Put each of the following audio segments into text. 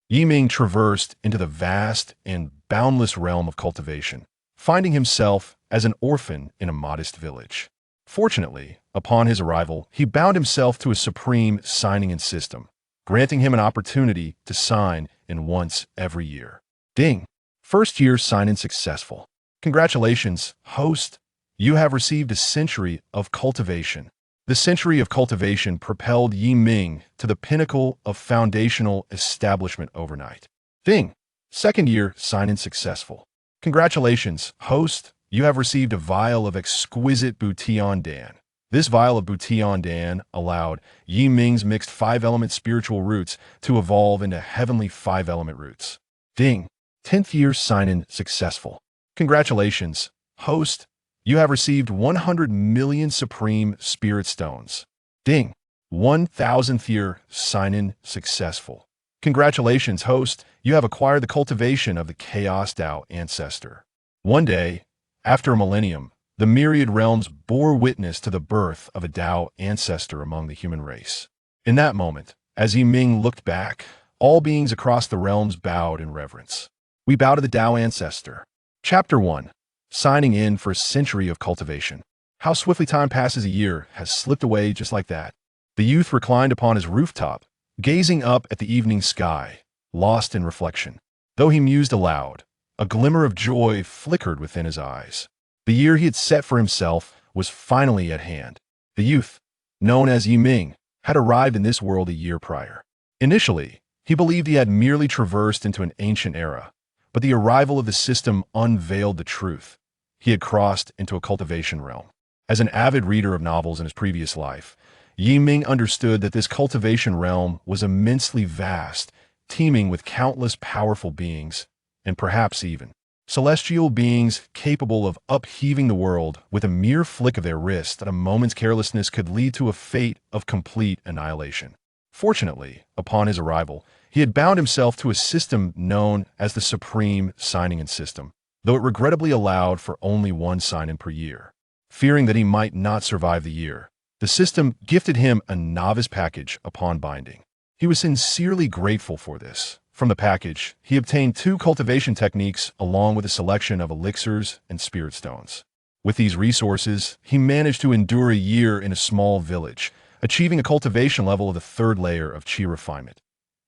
Ming traversed into the vast and boundless realm of cultivation, finding himself as an orphan in a modest village. Fortunately, upon his arrival, he bound himself to a supreme signing-in system, granting him an opportunity to sign in once every year. Ding! First year sign-in successful. Congratulations, host! You have received a Century of Cultivation. The Century of Cultivation propelled Ming to the pinnacle of foundational establishment overnight. Ding! Second year sign-in successful. Congratulations, host! You have received a vial of exquisite Bouillon Dan. This vial of Bouillon Dan allowed Ming's mixed 5-element spiritual roots to evolve into heavenly 5-element roots. Ding! 10th year sign-in successful. Congratulations, host! You have received 100 million Supreme Spirit Stones. Ding! 1000th year sign-in successful. Congratulations, host! You have acquired the cultivation of the Chaos Dao Ancestor. One day, after a millennium, the myriad realms bore witness to the birth of a Dao Ancestor among the human race. In that moment, as Ming looked back, all beings across the realms bowed in reverence. We bow to the Dao Ancestor. Chapter 1. Signing in for a Century of Cultivation. How swiftly time passes. A year has slipped away just like that. The youth reclined upon his rooftop, gazing up at the evening sky, lost in reflection. Though he mused aloud, a glimmer of joy flickered within his eyes. The year he had set for himself was finally at hand. The youth, known as Ming, had arrived in this world a year prior. Initially, he believed he had merely traversed into an ancient era, but the arrival of the system unveiled the truth. He had crossed into a cultivation realm. As an avid reader of novels in his previous life, Ming understood that this cultivation realm was immensely vast, teeming with countless powerful beings, and perhaps even celestial beings capable of upheaving the world with a mere flick of their wrist. That a moment's carelessness could lead to a fate of complete annihilation. Fortunately, upon his arrival, he had bound himself to a system known as the Supreme Signing-in System, though it regrettably allowed for only one sign-in per year. Fearing that he might not survive the year, the system gifted him a novice package upon binding. He was sincerely grateful for this. From the package, he obtained 2 cultivation techniques along with a selection of elixirs and spirit stones. With these resources, he managed to endure a year in a small village, achieving a cultivation level of the 3rd layer of Qi refinement.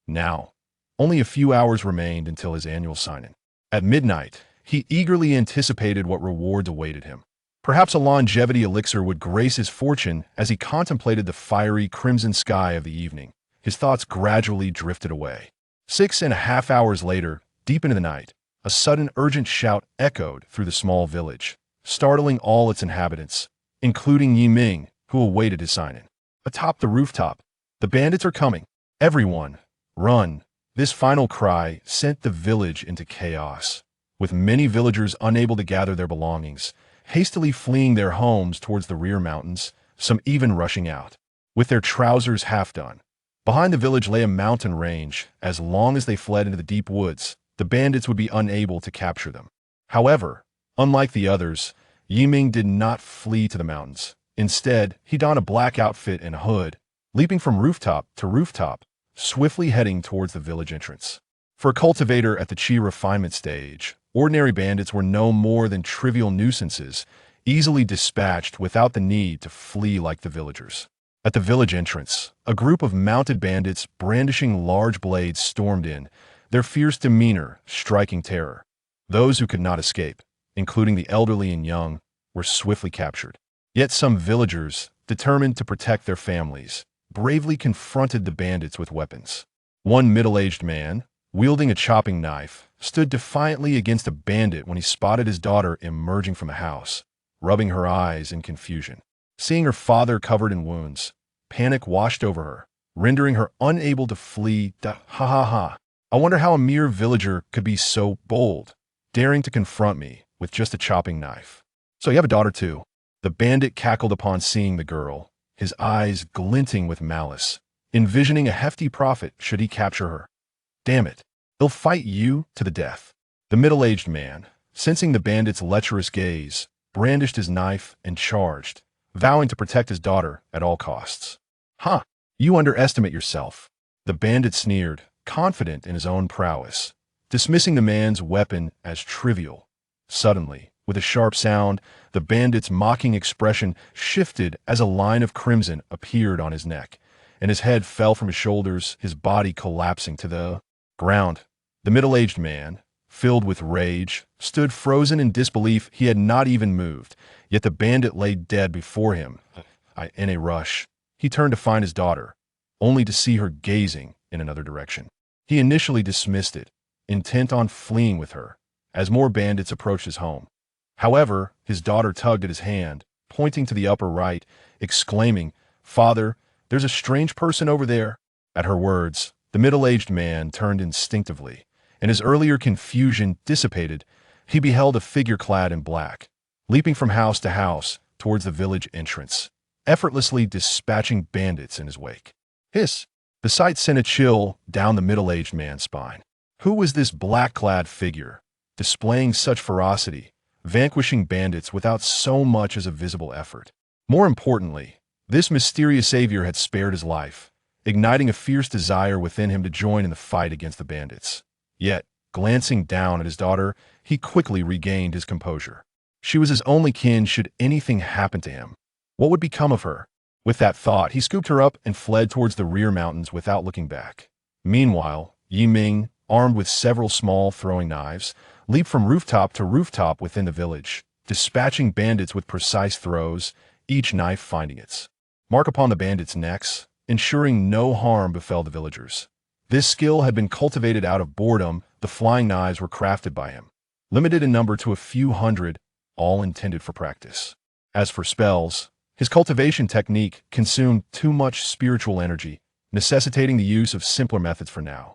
Now, only a few hours remained until his annual sign-in. At midnight, he eagerly anticipated what rewards awaited him. Perhaps a longevity elixir would grace his fortune. As he contemplated the fiery crimson sky of the evening, his thoughts gradually drifted away. 6.5 hours later, deep into the night, a sudden urgent shout echoed through the small village, startling all its inhabitants, including Ming, who awaited his sign-in. Atop the rooftop, "The bandits are coming! Everyone, run!" This final cry sent the village into chaos, with many villagers unable to gather their belongings, hastily fleeing their homes towards the rear mountains, some even rushing out, with their trousers half done. Behind the village lay a mountain range. As long as they fled into the deep woods, the bandits would be unable to capture them. However, unlike the others, Ming did not flee to the mountains. Instead, he donned a black outfit and hood, leaping from rooftop to rooftop, swiftly heading towards the village entrance. For a cultivator at the Qi refinement stage, ordinary bandits were no more than trivial nuisances, easily dispatched without the need to flee like the villagers. At the village entrance, a group of mounted bandits brandishing large blades stormed in, their fierce demeanor striking terror. Those who could not escape, including the elderly and young, were swiftly captured. Yet some villagers, determined to protect their families, bravely confronted the bandits with weapons. One middle-aged man, wielding a chopping knife, stood defiantly against a bandit when he spotted his daughter emerging from a house, rubbing her eyes in confusion. Seeing her father covered in wounds, panic washed over her, rendering her unable to flee. Ha ha ha. I wonder how a mere villager could be so bold, daring to confront me with just a chopping knife. So you have a daughter too? The bandit cackled upon seeing the girl, his eyes glinting with malice, envisioning a hefty profit should he capture her. Damn it, they'll fight you to the death. The middle-aged man, sensing the bandit's lecherous gaze, brandished his knife and charged, vowing to protect his daughter at all costs. "Huh, you underestimate yourself." The bandit sneered, confident in his own prowess, dismissing the man's weapon as trivial. Suddenly, with a sharp sound, the bandit's mocking expression shifted as a line of crimson appeared on his neck, and his head fell from his shoulders, his body collapsing to the ground. The middle-aged man, filled with rage, stood frozen in disbelief. He had not even moved, yet the bandit lay dead before him. In a rush, he turned to find his daughter, only to see her gazing in another direction. He initially dismissed it, intent on fleeing with her, as more bandits approached his home. However, his daughter tugged at his hand, pointing to the upper right, exclaiming, "Father, there's a strange person over there." At her words, the middle-aged man turned instinctively, and his earlier confusion dissipated. He beheld a figure clad in black, leaping from house to house towards the village entrance, effortlessly dispatching bandits in his wake. The sight sent a chill down the middle-aged man's spine. Who was this black-clad figure, displaying such ferocity, vanquishing bandits without so much as a visible effort? More importantly, this mysterious savior had spared his life, igniting a fierce desire within him to join in the fight against the bandits. Yet, glancing down at his daughter, he quickly regained his composure. She was his only kin should anything happen to him. What would become of her? With that thought, he scooped her up and fled towards the rear mountains without looking back. Meanwhile, Ming, armed with several small throwing knives, leaped from rooftop to rooftop within the village, dispatching bandits with precise throws, each knife finding its mark upon the bandits' necks, ensuring no harm befell the villagers. This skill had been cultivated out of boredom. The flying knives were crafted by him, limited in number to a few hundred, all intended for practice. As for spells, his cultivation technique consumed too much spiritual energy, necessitating the use of simpler methods for now.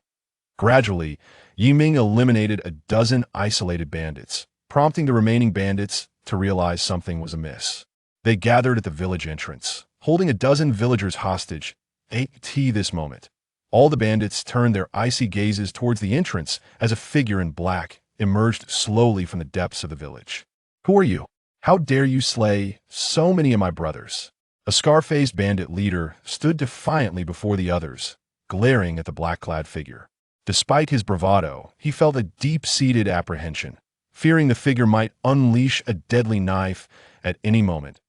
Gradually, Ming eliminated a dozen isolated bandits, prompting the remaining bandits to realize something was amiss. They gathered at the village entrance, holding a dozen villagers hostage. At this moment, all the bandits turned their icy gazes towards the entrance as a figure in black emerged slowly from the depths of the village. "Who are you? How dare you slay so many of my brothers?" A scar-faced bandit leader stood defiantly before the others, glaring at the black-clad figure. Despite his bravado, he felt a deep-seated apprehension, fearing the figure might unleash a deadly knife at any moment.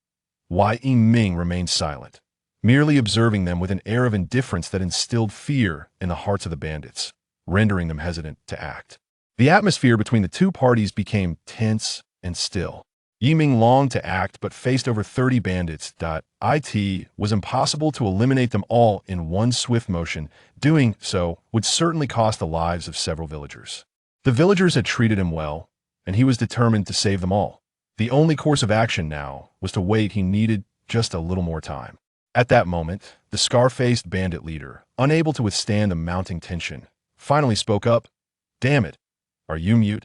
Ming remained silent, merely observing them with an air of indifference that instilled fear in the hearts of the bandits, rendering them hesitant to act. The atmosphere between the two parties became tense and still. Ming longed to act but faced over 30 bandits. It was impossible to eliminate them all in one swift motion. Doing so would certainly cost the lives of several villagers. The villagers had treated him well, and he was determined to save them all. The only course of action now was to wait. He needed just a little more time. At that moment, the scar-faced bandit leader, unable to withstand the mounting tension, finally spoke up. "Damn it, are you mute?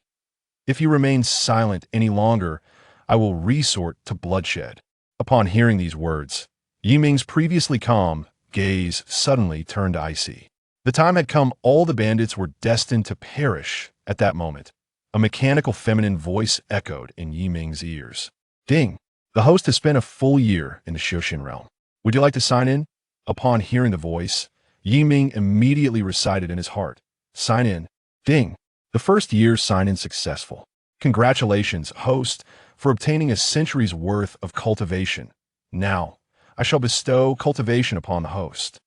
If you remain silent any longer, I will resort to bloodshed." Upon hearing these words, Ming's previously calm gaze suddenly turned icy. The time had come. All the bandits were destined to perish at that moment. A mechanical feminine voice echoed in Ming's ears. "Ding! The host has spent a full year in the Xianxian realm. Would you like to sign in?" Upon hearing the voice, Ming immediately recited in his heart, "Sign in." Ding! The first year's sign-in successful. Congratulations, host, for obtaining a century's worth of cultivation. Now, I shall bestow cultivation upon the host.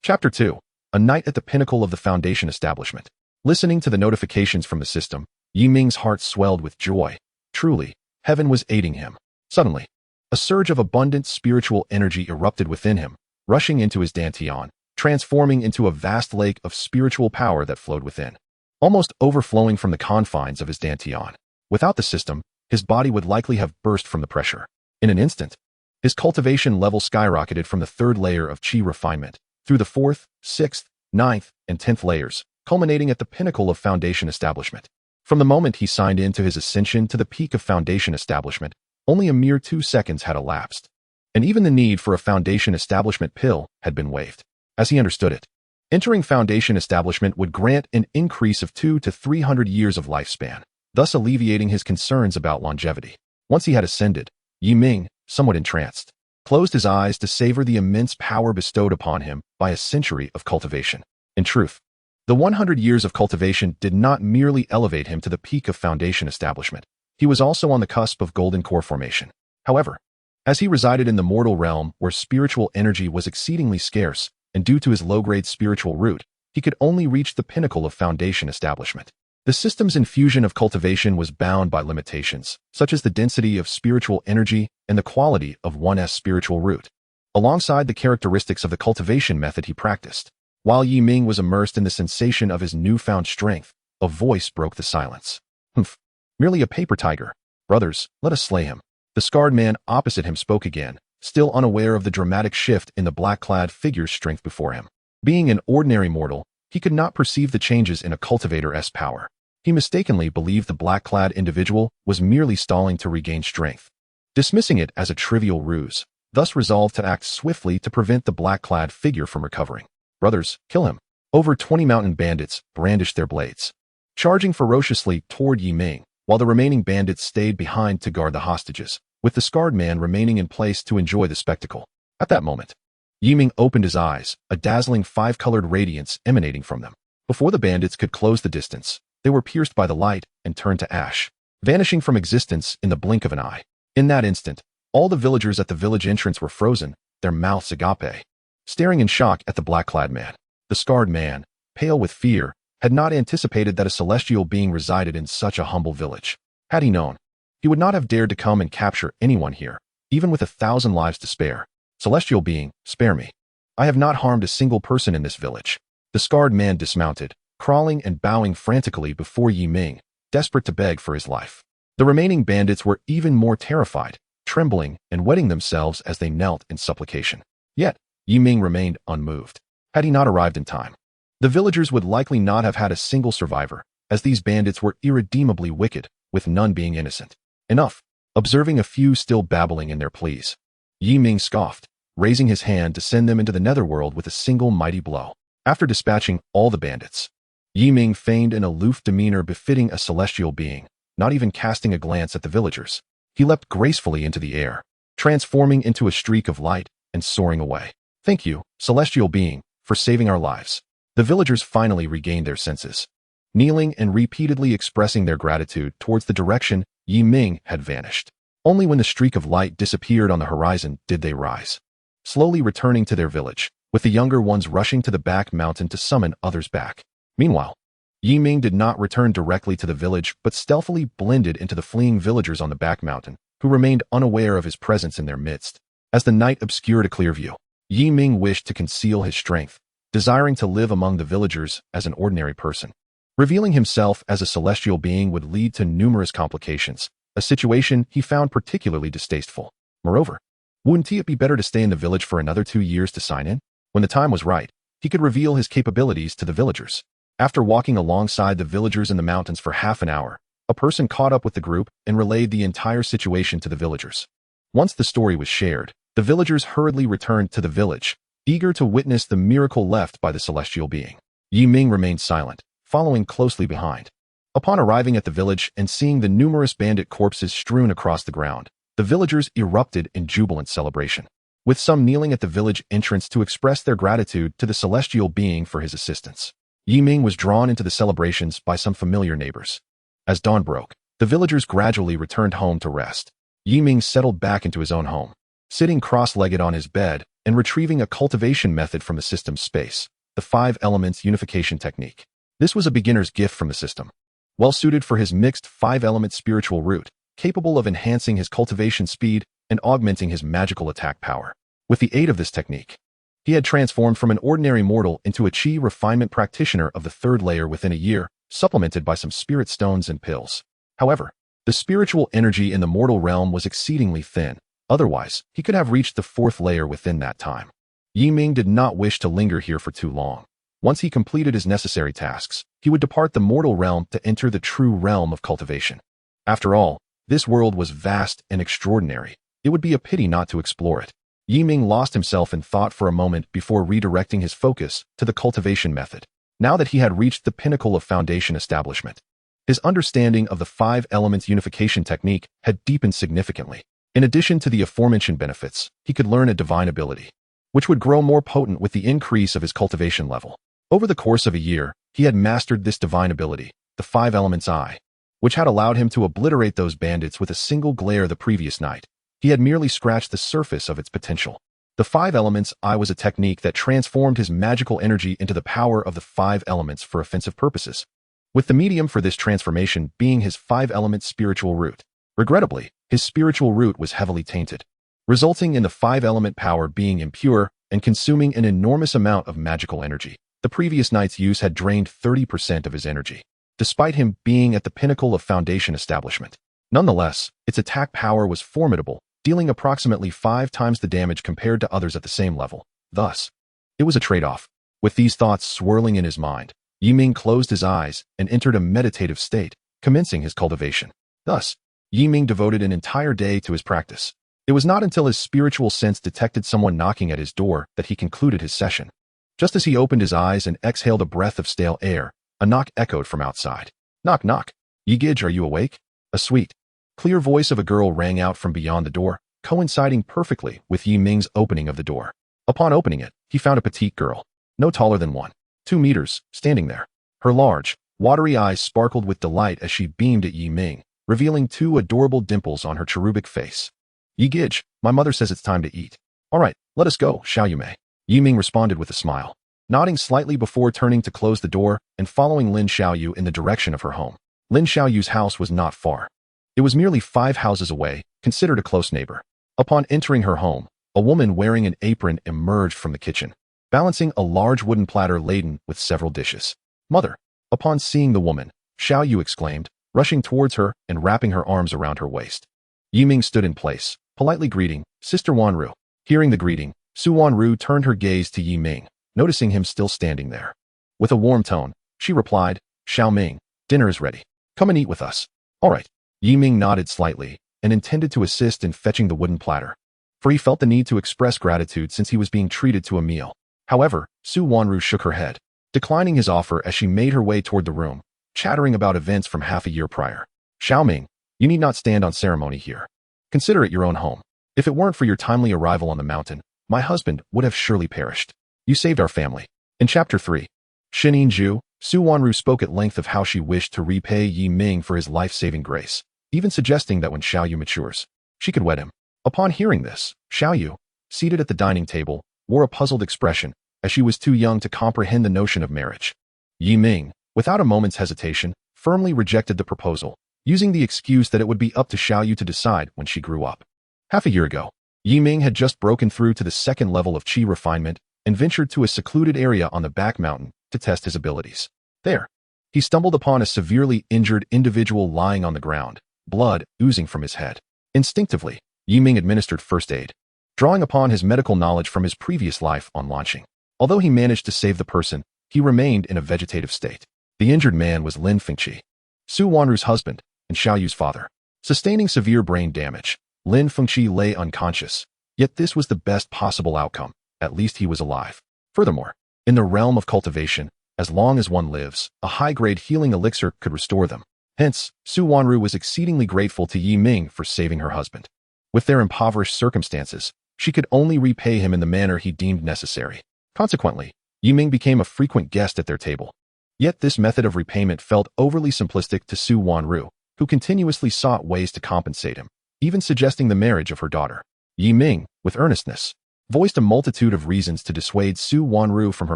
Chapter 2. A Night at the Pinnacle of the Foundation Establishment. Listening to the notifications from the system, Ming's heart swelled with joy. Truly, heaven was aiding him. Suddenly, a surge of abundant spiritual energy erupted within him, rushing into his dantian, transforming into a vast lake of spiritual power that flowed within, almost overflowing from the confines of his dantian. Without the system, his body would likely have burst from the pressure. In an instant, his cultivation level skyrocketed from the 3rd layer of chi refinement, through the 4th, 6th, 9th, and 10th layers, culminating at the pinnacle of foundation establishment. From the moment he signed in to his ascension to the peak of foundation establishment, only a mere 2 seconds had elapsed, and even the need for a foundation establishment pill had been waived. As he understood it, entering foundation establishment would grant an increase of 200 to 300 years of lifespan, thus alleviating his concerns about longevity. Once he had ascended, Ming, somewhat entranced, closed his eyes to savor the immense power bestowed upon him by a century of cultivation. In truth, The 100 years of cultivation did not merely elevate him to the peak of foundation establishment. He was also on the cusp of golden core formation. However, as he resided in the mortal realm where spiritual energy was exceedingly scarce, and due to his low-grade spiritual root, he could only reach the pinnacle of foundation establishment. The system's infusion of cultivation was bound by limitations, such as the density of spiritual energy and the quality of one's spiritual root, alongside the characteristics of the cultivation method he practiced. While Yi Ming was immersed in the sensation of his newfound strength, a voice broke the silence. Humph, merely a paper tiger. Brothers, let us slay him. The scarred man opposite him spoke again, still unaware of the dramatic shift in the black-clad figure's strength before him. Being an ordinary mortal, he could not perceive the changes in a cultivator's power. He mistakenly believed the black-clad individual was merely stalling to regain strength, dismissing it as a trivial ruse, thus resolved to act swiftly to prevent the black-clad figure from recovering. Brothers, kill him. Over 20 mountain bandits brandished their blades, charging ferociously toward Yi Ming, while the remaining bandits stayed behind to guard the hostages, with the scarred man remaining in place to enjoy the spectacle. At that moment, Yi Ming opened his eyes, a dazzling 5-colored radiance emanating from them. Before the bandits could close the distance, they were pierced by the light and turned to ash, vanishing from existence in the blink of an eye. In that instant, all the villagers at the village entrance were frozen, their mouths agape, staring in shock at the black-clad man. The scarred man, pale with fear, had not anticipated that a celestial being resided in such a humble village. Had he known, he would not have dared to come and capture anyone here, even with 1,000 lives to spare. Celestial being, spare me. I have not harmed a single person in this village. The scarred man dismounted, crawling and bowing frantically before Yi Ming, desperate to beg for his life. The remaining bandits were even more terrified, trembling and wetting themselves as they knelt in supplication. Yet, Yi Ming remained unmoved. Had he not arrived in time, the villagers would likely not have had a single survivor, as these bandits were irredeemably wicked, with none being innocent. Enough. Observing a few still babbling in their pleas, Yi Ming scoffed, raising his hand to send them into the netherworld with a single mighty blow. After dispatching all the bandits, Yi Ming feigned an aloof demeanor befitting a celestial being, not even casting a glance at the villagers. He leapt gracefully into the air, transforming into a streak of light and soaring away. Thank you, celestial being, for saving our lives. The villagers finally regained their senses, kneeling and repeatedly expressing their gratitude towards the direction Yi Ming had vanished. Only when the streak of light disappeared on the horizon did they rise, slowly returning to their village, with the younger ones rushing to the back mountain to summon others back. Meanwhile, Yi Ming did not return directly to the village but stealthily blended into the fleeing villagers on the back mountain, who remained unaware of his presence in their midst. As the night obscured a clear view, Yi Ming wished to conceal his strength, desiring to live among the villagers as an ordinary person. Revealing himself as a celestial being would lead to numerous complications, a situation he found particularly distasteful. Moreover, wouldn't it be better to stay in the village for another 2 years to sign in? When the time was right, he could reveal his capabilities to the villagers. After walking alongside the villagers in the mountains for half an hour, a person caught up with the group and relayed the entire situation to the villagers. Once the story was shared, the villagers hurriedly returned to the village, eager to witness the miracle left by the celestial being. Yi Ming remained silent, following closely behind. Upon arriving at the village and seeing the numerous bandit corpses strewn across the ground, the villagers erupted in jubilant celebration, with some kneeling at the village entrance to express their gratitude to the celestial being for his assistance. Yi Ming was drawn into the celebrations by some familiar neighbors. As dawn broke, the villagers gradually returned home to rest. Yi Ming settled back into his own home, sitting cross-legged on his bed and retrieving a cultivation method from the system's space, the 5 elements unification technique. This was a beginner's gift from the system, well suited for his mixed 5-element spiritual root, capable of enhancing his cultivation speed and augmenting his magical attack power. With the aid of this technique, he had transformed from an ordinary mortal into a chi refinement practitioner of the 3rd layer within a year, supplemented by some spirit stones and pills. However, the spiritual energy in the mortal realm was exceedingly thin. Otherwise, he could have reached the 4th layer within that time. Yi Ming did not wish to linger here for too long. Once he completed his necessary tasks, he would depart the mortal realm to enter the true realm of cultivation. After all, this world was vast and extraordinary. It would be a pity not to explore it. Yi Ming lost himself in thought for a moment before redirecting his focus to the cultivation method. Now that he had reached the pinnacle of foundation establishment, his understanding of the 5 elements unification technique had deepened significantly. In addition to the aforementioned benefits, he could learn a divine ability, which would grow more potent with the increase of his cultivation level. Over the course of a year, He had mastered this divine ability, the Five Elements Eye, which had allowed him to obliterate those bandits with a single glare the previous night. He had merely scratched the surface of its potential. The Five Elements Eye was a technique that transformed his magical energy into the power of the five elements for offensive purposes, with the medium for this transformation being his five-element spiritual root. Regrettably, his spiritual root was heavily tainted, resulting in the five-element power being impure and consuming an enormous amount of magical energy. The previous night's use had drained 30% of his energy, despite him being at the pinnacle of Foundation establishment. Nonetheless, its attack power was formidable, dealing approximately 5 times the damage compared to others at the same level. Thus, it was a trade-off. With these thoughts swirling in his mind, Ming closed his eyes and entered a meditative state, commencing his cultivation. Thus, Ming devoted an entire day to his practice. It was not until his spiritual sense detected someone knocking at his door that he concluded his session. Just as he opened his eyes and exhaled a breath of stale air, a knock echoed from outside. Knock, knock. Yi-Gij, are you awake? A sweet, clear voice of a girl rang out from beyond the door, coinciding perfectly with Ming's opening of the door. Upon opening it, he found a petite girl, no taller than 1.2 meters, standing there. Her large, watery eyes sparkled with delight as she beamed at Ming, revealing 2 adorable dimples on her cherubic face. Yi-Gij, my mother says it's time to eat. All right, let us go, Xiaoyu. Ming responded with a smile, nodding slightly before turning to close the door and following Lin Xiaoyu in the direction of her home. Lin Xiaoyu's house was not far. It was merely 5 houses away, considered a close neighbor. Upon entering her home, a woman wearing an apron emerged from the kitchen, balancing a large wooden platter laden with several dishes. Mother! Upon seeing the woman, Xiaoyu exclaimed, rushing towards her and wrapping her arms around her waist. Ming stood in place, politely greeting, Sister Wanru. Hearing the greeting, Su Wanru turned her gaze to Ming, noticing him still standing there. With a warm tone, she replied, Xiao Ming, dinner is ready. Come and eat with us. All right. Ming nodded slightly and intended to assist in fetching the wooden platter, for he felt the need to express gratitude since he was being treated to a meal. However, Su Wanru shook her head, declining his offer as she made her way toward the room, chattering about events from half a year prior. Xiao Ming, you need not stand on ceremony here. Consider it your own home. If it weren't for your timely arrival on the mountain, my husband would have surely perished. You saved our family. In Chapter 3, Shinin Zhu, Su Wanru spoke at length of how she wished to repay Ming for his life-saving grace, even suggesting that when Xiaoyu matures, she could wed him. Upon hearing this, Xiaoyu, seated at the dining table, wore a puzzled expression, as she was too young to comprehend the notion of marriage. Ming, without a moment's hesitation, firmly rejected the proposal, using the excuse that it would be up to Xiaoyu to decide when she grew up. Half a year ago, Ming had just broken through to the 2nd level of qi refinement and ventured to a secluded area on the back mountain to test his abilities. There, he stumbled upon a severely injured individual lying on the ground, blood oozing from his head. Instinctively, Ming administered first aid, drawing upon his medical knowledge from his previous life on launching. Although he managed to save the person, he remained in a vegetative state. The injured man was Lin Fengqi, Su Wanru's husband and Xiaoyu's father. Sustaining severe brain damage, Lin Fengqi lay unconscious, yet this was the best possible outcome. At least he was alive. Furthermore, in the realm of cultivation, as long as one lives, a high-grade healing elixir could restore them. Hence, Su Wanru was exceedingly grateful to Ming for saving her husband. With their impoverished circumstances, she could only repay him in the manner he deemed necessary. Consequently, Ming became a frequent guest at their table. Yet this method of repayment felt overly simplistic to Su Wanru, who continuously sought ways to compensate him, even suggesting the marriage of her daughter. Ming, with earnestness, voiced a multitude of reasons to dissuade Su Wanru from her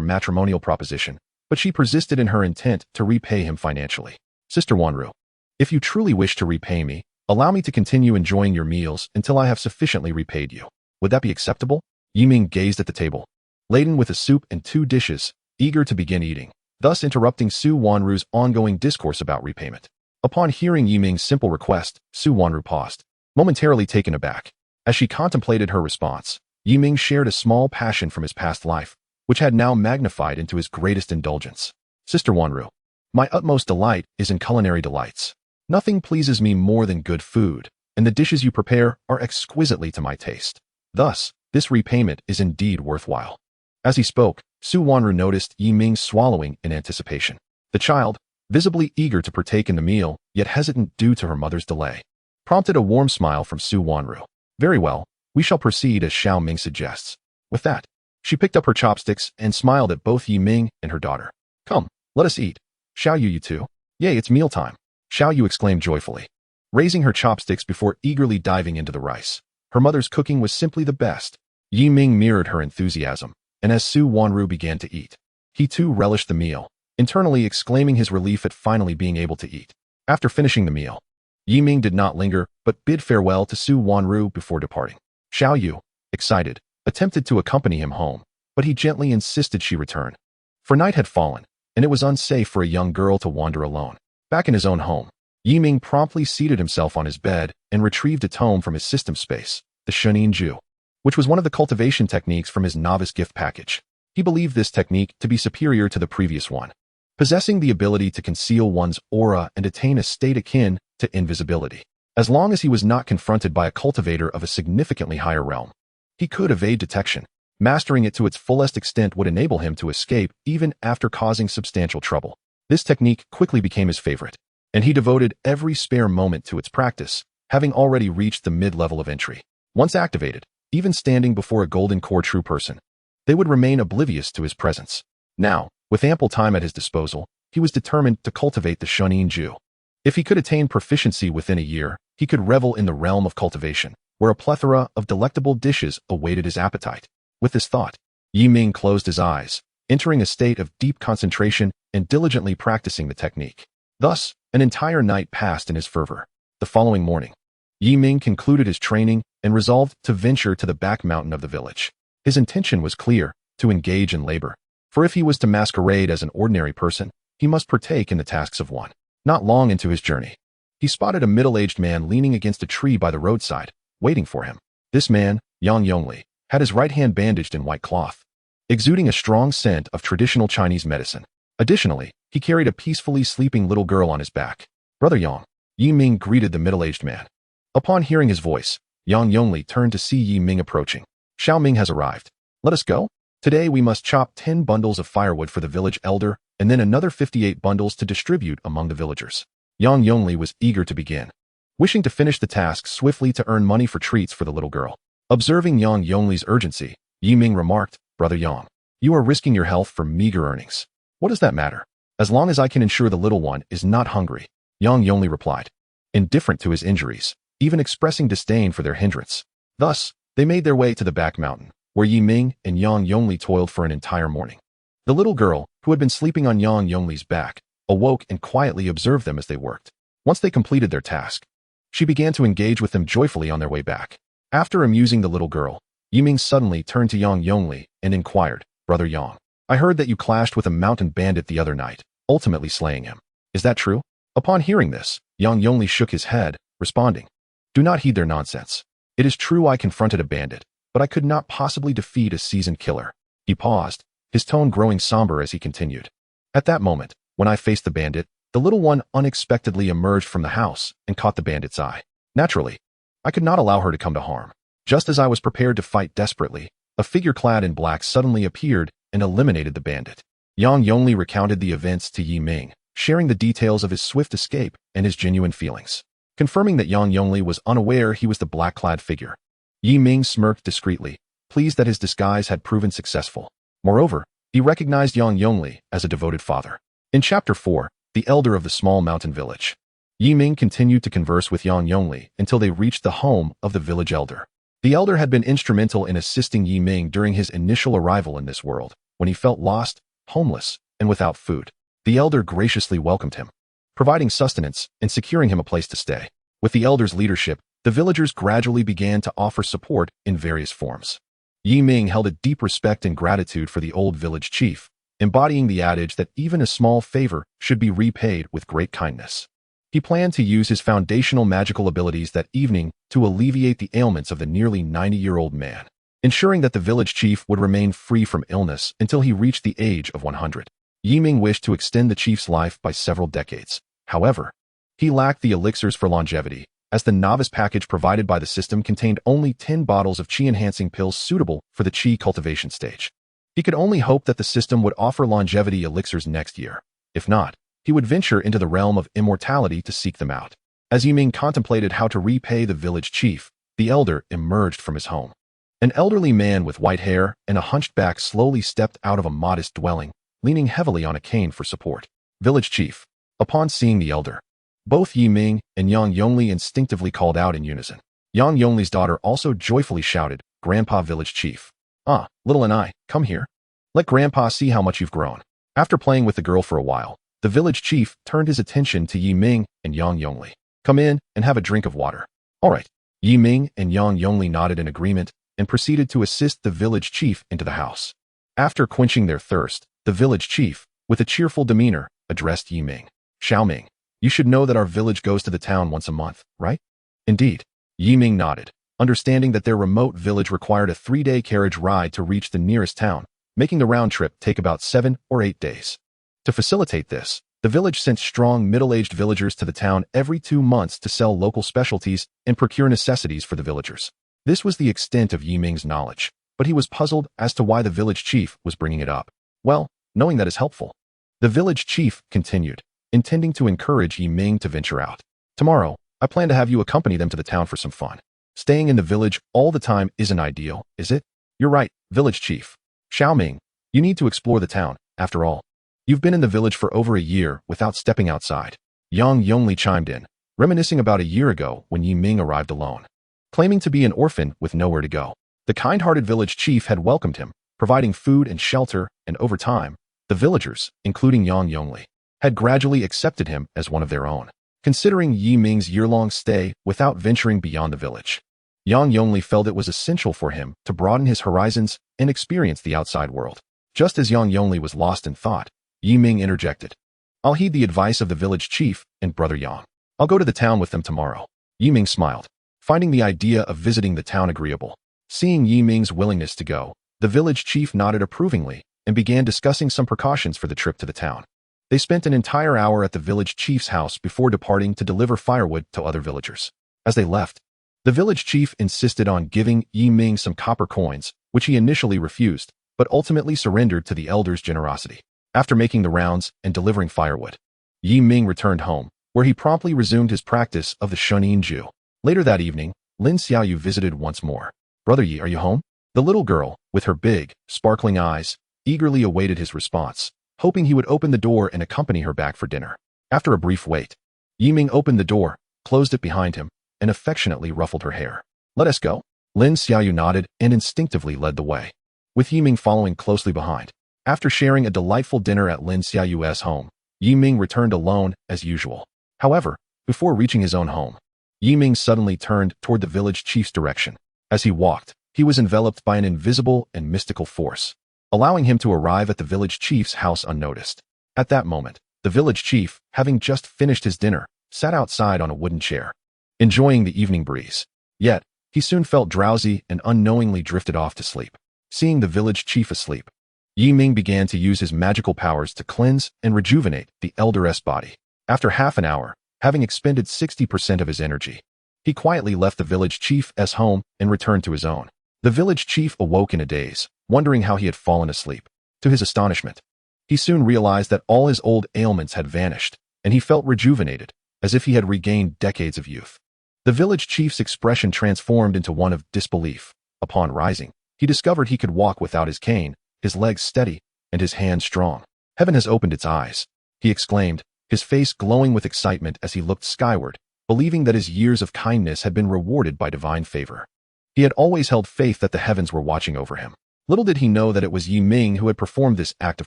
matrimonial proposition, but she persisted in her intent to repay him financially. Sister Wanru, if you truly wish to repay me, allow me to continue enjoying your meals until I have sufficiently repaid you. Would that be acceptable? Ming gazed at the table, laden with a soup and 2 dishes, eager to begin eating, thus interrupting Su Wanru's ongoing discourse about repayment. Upon hearing Ming's simple request, Su Wanru paused, momentarily taken aback. As she contemplated her response, Ming shared a small passion from his past life, which had now magnified into his greatest indulgence. Sister Wanru, my utmost delight is in culinary delights. Nothing pleases me more than good food, and the dishes you prepare are exquisitely to my taste. Thus, this repayment is indeed worthwhile. As he spoke, Su Wanru noticed Ming swallowing in anticipation. The child, visibly eager to partake in the meal, yet hesitant due to her mother's delay, prompted a warm smile from Su Wanru. Very well, we shall proceed as Xiao Ming suggests. With that, she picked up her chopsticks and smiled at both Ming and her daughter. Come, Let us eat. Xiao Yu, you too? Yay, it's mealtime. Xiao Yu exclaimed joyfully, raising her chopsticks before eagerly diving into the rice. Her mother's cooking was simply the best. Yi Ming mirrored her enthusiasm, and as Su Wanru began to eat, he too relished the meal, internally exclaiming his relief at finally being able to eat. After finishing the meal, Yi Ming did not linger but bid farewell to Su Wanru before departing. Xiao Yu, excited, attempted to accompany him home, but he gently insisted she return. For night had fallen, and it was unsafe for a young girl to wander alone. Back in his own home, Yi Ming promptly seated himself on his bed and retrieved a tome from his system space, the Shenin Ju, which was one of the cultivation techniques from his novice gift package. He believed this technique to be superior to the previous one, possessing the ability to conceal one's aura and attain a state akin to invisibility. As long as he was not confronted by a cultivator of a significantly higher realm, he could evade detection. Mastering it to its fullest extent would enable him to escape even after causing substantial trouble. This technique quickly became his favorite, and he devoted every spare moment to its practice, having already reached the mid-level of entry. Once activated, even standing before a golden core true person, they would remain oblivious to his presence. Now, with ample time at his disposal, he was determined to cultivate the Shenin Ju. If he could attain proficiency within a year, he could revel in the realm of cultivation, where a plethora of delectable dishes awaited his appetite. With this thought, Yi Ming closed his eyes, entering a state of deep concentration and diligently practicing the technique. Thus, an entire night passed in his fervor. The following morning, Yi Ming concluded his training and resolved to venture to the back mountain of the village. His intention was clear, to engage in labor. For if he was to masquerade as an ordinary person, he must partake in the tasks of one. Not long into his journey, he spotted a middle-aged man leaning against a tree by the roadside, waiting for him. This man, Yang Yongli, had his right hand bandaged in white cloth, exuding a strong scent of traditional Chinese medicine. Additionally, he carried a peacefully sleeping little girl on his back. Brother Yang, Yi Ming greeted the middle-aged man. Upon hearing his voice, Yang Yongli turned to see Yi Ming approaching. Xiao Ming has arrived. Let us go. Today we must chop 10 bundles of firewood for the village elder, and then another 58 bundles to distribute among the villagers. Yang Yongli was eager to begin, wishing to finish the task swiftly to earn money for treats for the little girl. Observing Yang Yongli's urgency, Yi Ming remarked, Brother Yang, you are risking your health for meager earnings. What does that matter? As long as I can ensure the little one is not hungry, Yang Yongli replied, indifferent to his injuries, even expressing disdain for their hindrance. Thus, they made their way to the back mountain, where Yi Ming and Yang Yongli toiled for an entire morning. The little girl, who had been sleeping on Yang Yongli's back, awoke and quietly observed them as they worked. Once they completed their task, she began to engage with them joyfully on their way back. After amusing the little girl, Yi Ming suddenly turned to Yang Yongli and inquired, Brother Yang, I heard that you clashed with a mountain bandit the other night, ultimately slaying him. Is that true? Upon hearing this, Yang Yongli shook his head, responding, do not heed their nonsense. It is true I confronted a bandit, but I could not possibly defeat a seasoned killer. He paused, his tone growing somber as he continued. At that moment, when I faced the bandit, the little one unexpectedly emerged from the house and caught the bandit's eye. Naturally, I could not allow her to come to harm. Just as I was prepared to fight desperately, a figure clad in black suddenly appeared and eliminated the bandit. Yang Yongli recounted the events to Yi Ming, sharing the details of his swift escape and his genuine feelings. Confirming that Yang Yongli was unaware he was the black-clad figure, Yi Ming smirked discreetly, pleased that his disguise had proven successful. Moreover, he recognized Yang Yongli as a devoted father. In Chapter 4, the elder of the small mountain village, Yi Ming continued to converse with Yang Yongli until they reached the home of the village elder. The elder had been instrumental in assisting Yi Ming during his initial arrival in this world, when he felt lost, homeless, and without food. The elder graciously welcomed him, providing sustenance and securing him a place to stay. With the elder's leadership, the villagers gradually began to offer support in various forms. Yi Ming held a deep respect and gratitude for the old village chief, embodying the adage that even a small favor should be repaid with great kindness. He planned to use his foundational magical abilities that evening to alleviate the ailments of the nearly 90-year-old man, ensuring that the village chief would remain free from illness until he reached the age of 100. Yi Ming wished to extend the chief's life by several decades. However, he lacked the elixirs for longevity, as the novice package provided by the system contained only 10 bottles of qi-enhancing pills suitable for the qi cultivation stage. He could only hope that the system would offer longevity elixirs next year. If not, he would venture into the realm of immortality to seek them out. As Yi Ming contemplated how to repay the village chief, the elder emerged from his home. An elderly man with white hair and a hunched back slowly stepped out of a modest dwelling, leaning heavily on a cane for support. Village chief. Upon seeing the elder, both Yi Ming and Yang Yongli instinctively called out in unison. Yang Yongli's daughter also joyfully shouted, "Grandpa, village chief. Ah, little and I, come here. Let Grandpa see how much you've grown." After playing with the girl for a while, the village chief turned his attention to Yi Ming and Yang Yongli. "Come in and have a drink of water." "All right." Yi Ming and Yang Yongli nodded in agreement and proceeded to assist the village chief into the house. After quenching their thirst, the village chief, with a cheerful demeanor, addressed Yi Ming. "Xiao Ming, you should know that our village goes to the town once a month, right?" "Indeed." Yi Ming nodded, understanding that their remote village required a 3-day carriage ride to reach the nearest town, making the round trip take about 7 or 8 days. To facilitate this, the village sent strong middle-aged villagers to the town every 2 months to sell local specialties and procure necessities for the villagers. This was the extent of Yi Ming's knowledge, but he was puzzled as to why the village chief was bringing it up. "Well, knowing that is helpful." The village chief continued, intending to encourage Yi Ming to venture out. "Tomorrow, I plan to have you accompany them to the town for some fun. Staying in the village all the time isn't ideal, is it?" "You're right, village chief. Xiao Ming, you need to explore the town, after all. You've been in the village for over a year without stepping outside." Yang Yongli chimed in, reminiscing about a year ago when Yi Ming arrived alone, claiming to be an orphan with nowhere to go. The kind-hearted village chief had welcomed him, providing food and shelter, and over time, the villagers, including Yang Yongli, had gradually accepted him as one of their own. Considering Yi Ming's year-long stay without venturing beyond the village, Yang Yongli felt it was essential for him to broaden his horizons and experience the outside world. Just as Yang Yongli was lost in thought, Yi Ming interjected, "I'll heed the advice of the village chief and brother Yang. I'll go to the town with them tomorrow." Yi Ming smiled, finding the idea of visiting the town agreeable. Seeing Yi Ming's willingness to go, the village chief nodded approvingly and began discussing some precautions for the trip to the town. They spent an entire hour at the village chief's house before departing to deliver firewood to other villagers. As they left, the village chief insisted on giving Yi Ming some copper coins, which he initially refused, but ultimately surrendered to the elder's generosity. After making the rounds and delivering firewood, Yi Ming returned home, where he promptly resumed his practice of the Shunin Ju. Later that evening, Lin Xiaoyu visited once more. "Brother Yi, are you home?" The little girl, with her big, sparkling eyes, eagerly awaited his response, hoping he would open the door and accompany her back for dinner. After a brief wait, Yi Ming opened the door, closed it behind him, and affectionately ruffled her hair. "Let us go." Lin Xiaoyu nodded and instinctively led the way, with Yi Ming following closely behind. After sharing a delightful dinner at Lin Xiaoyu's home, Yi Ming returned alone as usual. However, before reaching his own home, Yi Ming suddenly turned toward the village chief's direction. As he walked, he was enveloped by an invisible and mystical force, allowing him to arrive at the village chief's house unnoticed. At that moment, the village chief, having just finished his dinner, sat outside on a wooden chair, enjoying the evening breeze. Yet, he soon felt drowsy and unknowingly drifted off to sleep. Seeing the village chief asleep, Yi Ming began to use his magical powers to cleanse and rejuvenate the elder's body. After half an hour, having expended 60% of his energy, he quietly left the village chief's home and returned to his own. The village chief awoke in a daze, wondering how he had fallen asleep. To his astonishment, he soon realized that all his old ailments had vanished, and he felt rejuvenated, as if he had regained decades of youth. The village chief's expression transformed into one of disbelief. Upon rising, he discovered he could walk without his cane, his legs steady, and his hands strong. "Heaven has opened its eyes," he exclaimed, his face glowing with excitement as he looked skyward, believing that his years of kindness had been rewarded by divine favor. He had always held faith that the heavens were watching over him. Little did he know that it was Yi Ming who had performed this act of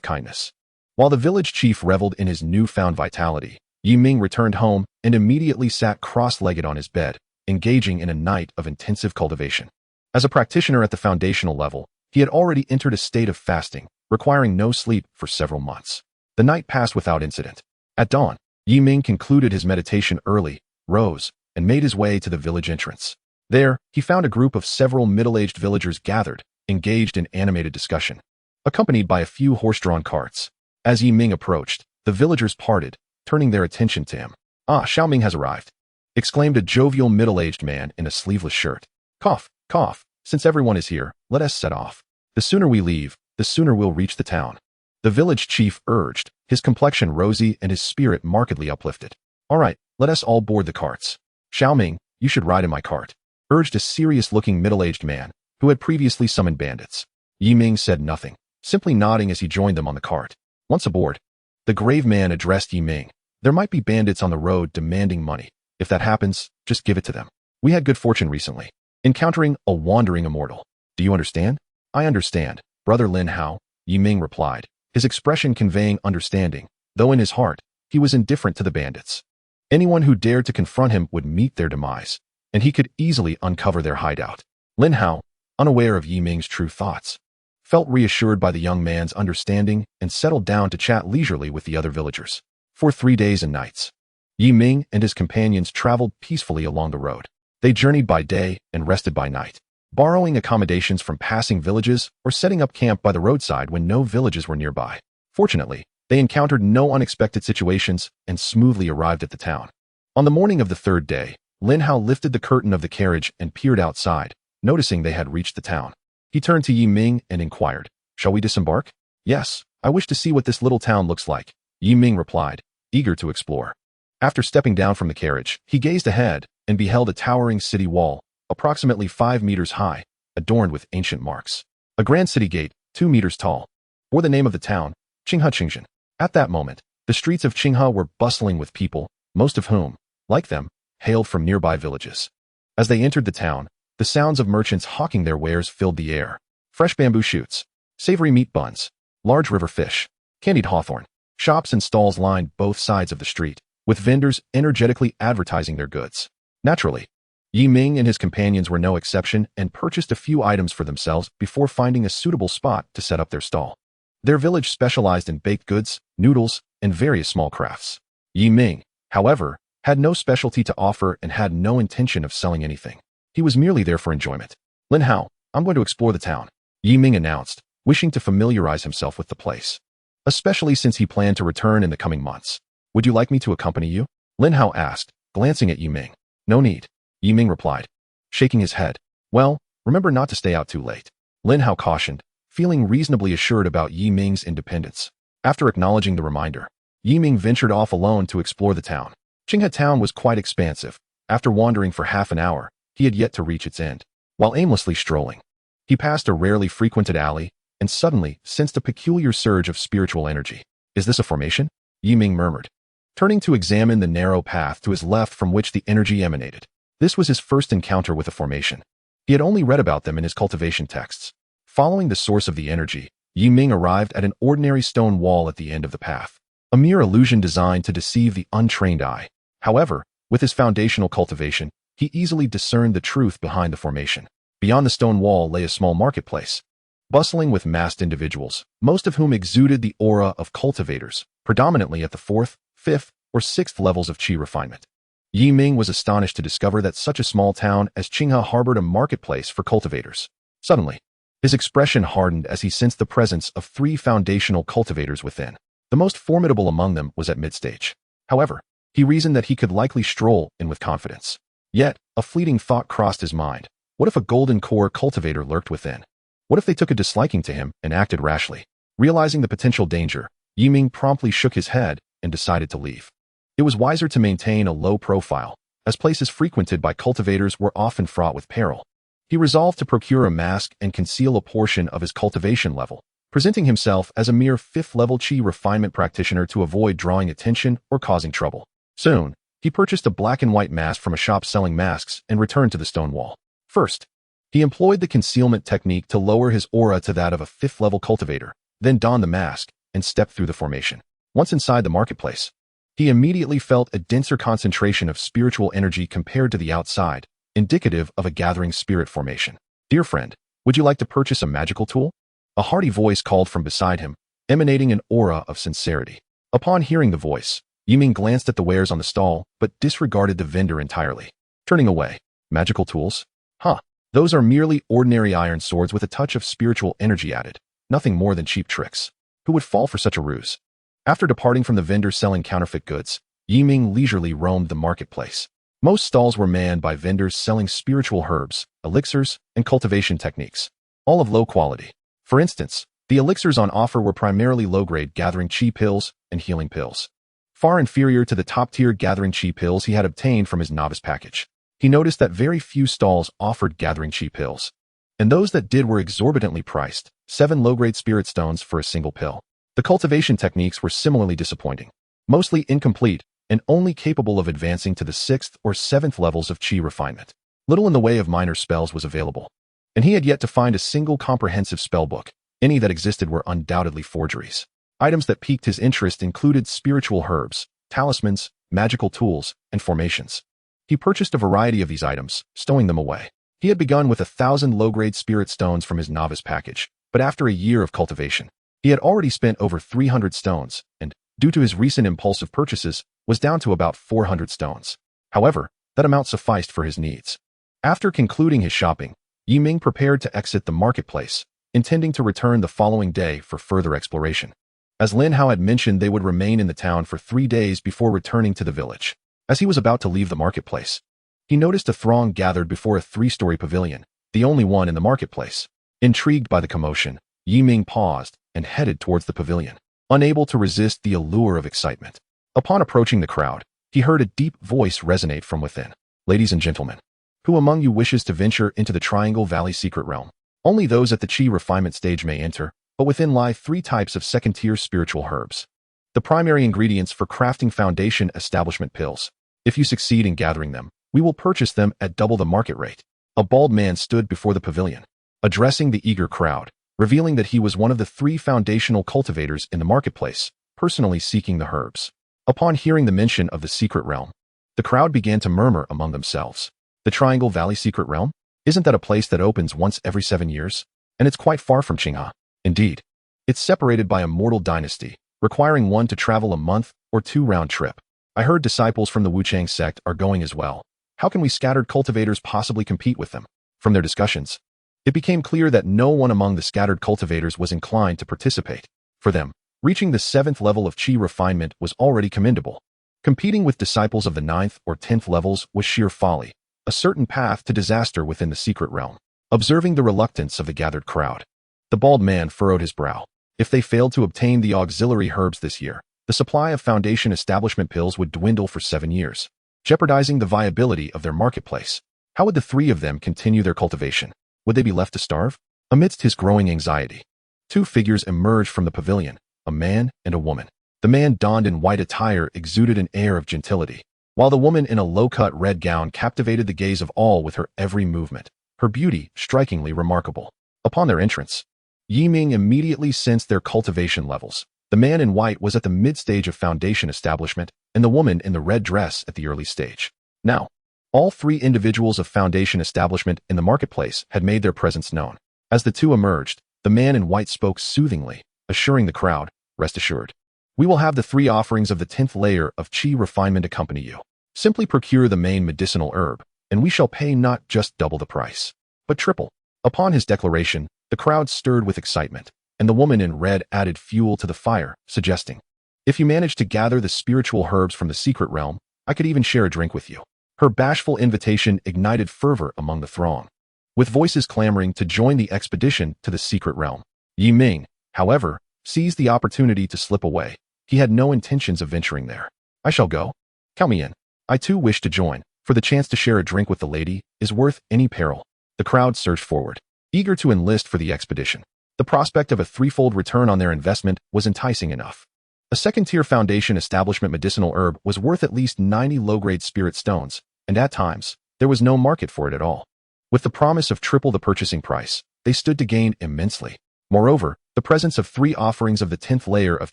kindness. While the village chief reveled in his newfound vitality, Yi Ming returned home and immediately sat cross-legged on his bed, engaging in a night of intensive cultivation. As a practitioner at the foundational level, he had already entered a state of fasting, requiring no sleep for several months. The night passed without incident. At dawn, Yi Ming concluded his meditation early, rose, and made his way to the village entrance. There, he found a group of several middle-aged villagers gathered, engaged in animated discussion, accompanied by a few horse-drawn carts. As Yi Ming approached, the villagers parted, turning their attention to him. "Ah, Xiao Ming has arrived," exclaimed a jovial middle-aged man in a sleeveless shirt. "Cough, cough, since everyone is here, let us set off. The sooner we leave, the sooner we'll reach the town," the village chief urged, his complexion rosy and his spirit markedly uplifted. "All right, let us all board the carts. Xiao Ming, you should ride in my cart," urged a serious-looking middle-aged man who had previously summoned bandits. Yi Ming said nothing, simply nodding as he joined them on the cart. Once aboard, the grave man addressed Yi Ming. There might be bandits on the road demanding money. If that happens, just give it to them. We had good fortune recently, encountering a wandering immortal. Do you understand? I understand, Brother Lin Hao, Yi Ming replied, his expression conveying understanding, though in his heart, he was indifferent to the bandits. Anyone who dared to confront him would meet their demise, and he could easily uncover their hideout. Lin Hao, unaware of Yi Ming's true thoughts, felt reassured by the young man's understanding and settled down to chat leisurely with the other villagers. For 3 days and nights, Yi Ming and his companions traveled peacefully along the road. They journeyed by day and rested by night, borrowing accommodations from passing villages or setting up camp by the roadside when no villages were nearby. Fortunately, they encountered no unexpected situations and smoothly arrived at the town. On the morning of the 3rd day, Lin Hao lifted the curtain of the carriage and peered outside, noticing they had reached the town. He turned to Yi Ming and inquired, "Shall we disembark?" "Yes, I wish to see what this little town looks like," Yi Ming replied, eager to explore. After stepping down from the carriage, he gazed ahead and beheld a towering city wall, approximately 5 meters high, adorned with ancient marks. A grand city gate, 2 meters tall, bore the name of the town, Qinghe. At that moment, the streets of Qinghe were bustling with people, most of whom, like them, hailed from nearby villages. As they entered the town, the sounds of merchants hawking their wares filled the air. Fresh bamboo shoots, savory meat buns, large river fish, candied hawthorn. Shops and stalls lined both sides of the street, with vendors energetically advertising their goods. Naturally, Yi Ming and his companions were no exception and purchased a few items for themselves before finding a suitable spot to set up their stall. Their village specialized in baked goods, noodles, and various small crafts. Yi Ming, however, had no specialty to offer and had no intention of selling anything. He was merely there for enjoyment. "Lin Hao, I'm going to explore the town," Yi Ming announced, wishing to familiarize himself with the place, especially since he planned to return in the coming months. "Would you like me to accompany you?" Lin Hao asked, glancing at Yi Ming. "No need," Yi Ming replied, shaking his head. "Well, remember not to stay out too late," Lin Hao cautioned, feeling reasonably assured about Yi Ming's independence. After acknowledging the reminder, Yi Ming ventured off alone to explore the town. Qinghe town was quite expansive. After wandering for half an hour, he had yet to reach its end. While aimlessly strolling, he passed a rarely frequented alley and suddenly sensed a peculiar surge of spiritual energy. "Is this a formation?" Yi Ming murmured, turning to examine the narrow path to his left from which the energy emanated. This was his first encounter with a formation. He had only read about them in his cultivation texts. Following the source of the energy, Yi Ming arrived at an ordinary stone wall at the end of the path, a mere illusion designed to deceive the untrained eye. However, with his foundational cultivation, he easily discerned the truth behind the formation. Beyond the stone wall lay a small marketplace, bustling with masked individuals, most of whom exuded the aura of cultivators, predominantly at the 4th, 5th, or 6th levels of qi refinement. Yi Ming was astonished to discover that such a small town as Qinghe harbored a marketplace for cultivators. Suddenly, his expression hardened as he sensed the presence of 3 foundational cultivators within. The most formidable among them was at mid-stage. However, he reasoned that he could likely stroll in with confidence. Yet, a fleeting thought crossed his mind. What if a golden core cultivator lurked within? What if they took a disliking to him and acted rashly? Realizing the potential danger, Yi Ming promptly shook his head and decided to leave. It was wiser to maintain a low profile, as places frequented by cultivators were often fraught with peril. He resolved to procure a mask and conceal a portion of his cultivation level, presenting himself as a mere 5th-level qi refinement practitioner to avoid drawing attention or causing trouble. Soon, he purchased a black and white mask from a shop selling masks and returned to the stone wall. First, he employed the concealment technique to lower his aura to that of a 5th-level cultivator, then donned the mask and stepped through the formation. Once inside the marketplace, he immediately felt a denser concentration of spiritual energy compared to the outside, indicative of a gathering spirit formation. "Dear friend, would you like to purchase a magical tool?" A hearty voice called from beside him, emanating an aura of sincerity. Upon hearing the voice, Yi Ming glanced at the wares on the stall, but disregarded the vendor entirely. Turning away, "Magical tools? Huh. Those are merely ordinary iron swords with a touch of spiritual energy added. Nothing more than cheap tricks. Who would fall for such a ruse?" After departing from the vendor selling counterfeit goods, Yi Ming leisurely roamed the marketplace. Most stalls were manned by vendors selling spiritual herbs, elixirs, and cultivation techniques, all of low quality. For instance, the elixirs on offer were primarily low-grade gathering qi pills and healing pills, far inferior to the top-tier gathering qi pills he had obtained from his novice package. He noticed that very few stalls offered gathering qi pills, and those that did were exorbitantly priced, 7 low-grade spirit stones for a single pill. The cultivation techniques were similarly disappointing, mostly incomplete and only capable of advancing to the 6th or 7th levels of qi refinement. Little in the way of minor spells was available, and he had yet to find a single comprehensive spellbook. Any that existed were undoubtedly forgeries. Items that piqued his interest included spiritual herbs, talismans, magical tools, and formations. He purchased a variety of these items, stowing them away. He had begun with 1,000 low-grade spirit stones from his novice package, but after a year of cultivation, he had already spent over 300 stones, and, due to his recent impulsive purchases, was down to about 400 stones. However, that amount sufficed for his needs. After concluding his shopping, Ming prepared to exit the marketplace, intending to return the following day for further exploration. As Lin Hao had mentioned, they would remain in the town for 3 days before returning to the village. As he was about to leave the marketplace, he noticed a throng gathered before a 3-story pavilion, the only one in the marketplace. Intrigued by the commotion, Ming paused and headed towards the pavilion, unable to resist the allure of excitement. Upon approaching the crowd, he heard a deep voice resonate from within. "Ladies and gentlemen, who among you wishes to venture into the Triangle Valley secret realm? Only those at the qi refinement stage may enter, but within lie 3 types of second-tier spiritual herbs. The primary ingredients for crafting foundation establishment pills. If you succeed in gathering them, we will purchase them at double the market rate." A bald man stood before the pavilion, addressing the eager crowd, revealing that he was one of the 3 foundational cultivators in the marketplace, personally seeking the herbs. Upon hearing the mention of the secret realm, the crowd began to murmur among themselves. The Triangle Valley secret realm? Isn't that a place that opens once every 7 years? And it's quite far from Qinghe. Indeed, it's separated by a mortal dynasty, requiring one to travel a month or 2 round trip. I heard disciples from the Wuchang sect are going as well. How can we scattered cultivators possibly compete with them? From their discussions, it became clear that no one among the scattered cultivators was inclined to participate. For them, reaching the 7th level of qi refinement was already commendable. Competing with disciples of the 9th or 10th levels was sheer folly, a certain path to disaster within the secret realm. Observing the reluctance of the gathered crowd, the bald man furrowed his brow. If they failed to obtain the auxiliary herbs this year, the supply of foundation establishment pills would dwindle for 7 years, jeopardizing the viability of their marketplace. How would the 3 of them continue their cultivation? Would they be left to starve? Amidst his growing anxiety, 2 figures emerged from the pavilion, a man and a woman. The man donned in white attire exuded an air of gentility, while the woman in a low-cut red gown captivated the gaze of all with her every movement, her beauty strikingly remarkable. Upon their entrance, Ming immediately sensed their cultivation levels. The man in white was at the mid-stage of foundation establishment, and the woman in the red dress at the early stage. Now, all 3 individuals of foundation establishment in the marketplace had made their presence known. As the 2 emerged, the man in white spoke soothingly, assuring the crowd, "Rest assured, we will have the 3 offerings of the 10th layer of qi refinement accompany you. Simply procure the main medicinal herb, and we shall pay not just double the price, but triple." Upon his declaration, the crowd stirred with excitement, and the woman in red added fuel to the fire, suggesting, "If you manage to gather the spiritual herbs from the secret realm, I could even share a drink with you." Her bashful invitation ignited fervor among the throng, with voices clamoring to join the expedition to the secret realm. Ming, however, seized the opportunity to slip away. He had no intentions of venturing there. "I shall go. Count me in. I too wish to join, for the chance to share a drink with the lady is worth any peril." The crowd surged forward, eager to enlist for the expedition. The prospect of a 3-fold return on their investment was enticing enough. A second-tier foundation establishment medicinal herb was worth at least 90 low-grade spirit stones, and at times, there was no market for it at all. With the promise of triple the purchasing price, they stood to gain immensely. Moreover, the presence of 3 offerings of the 10th layer of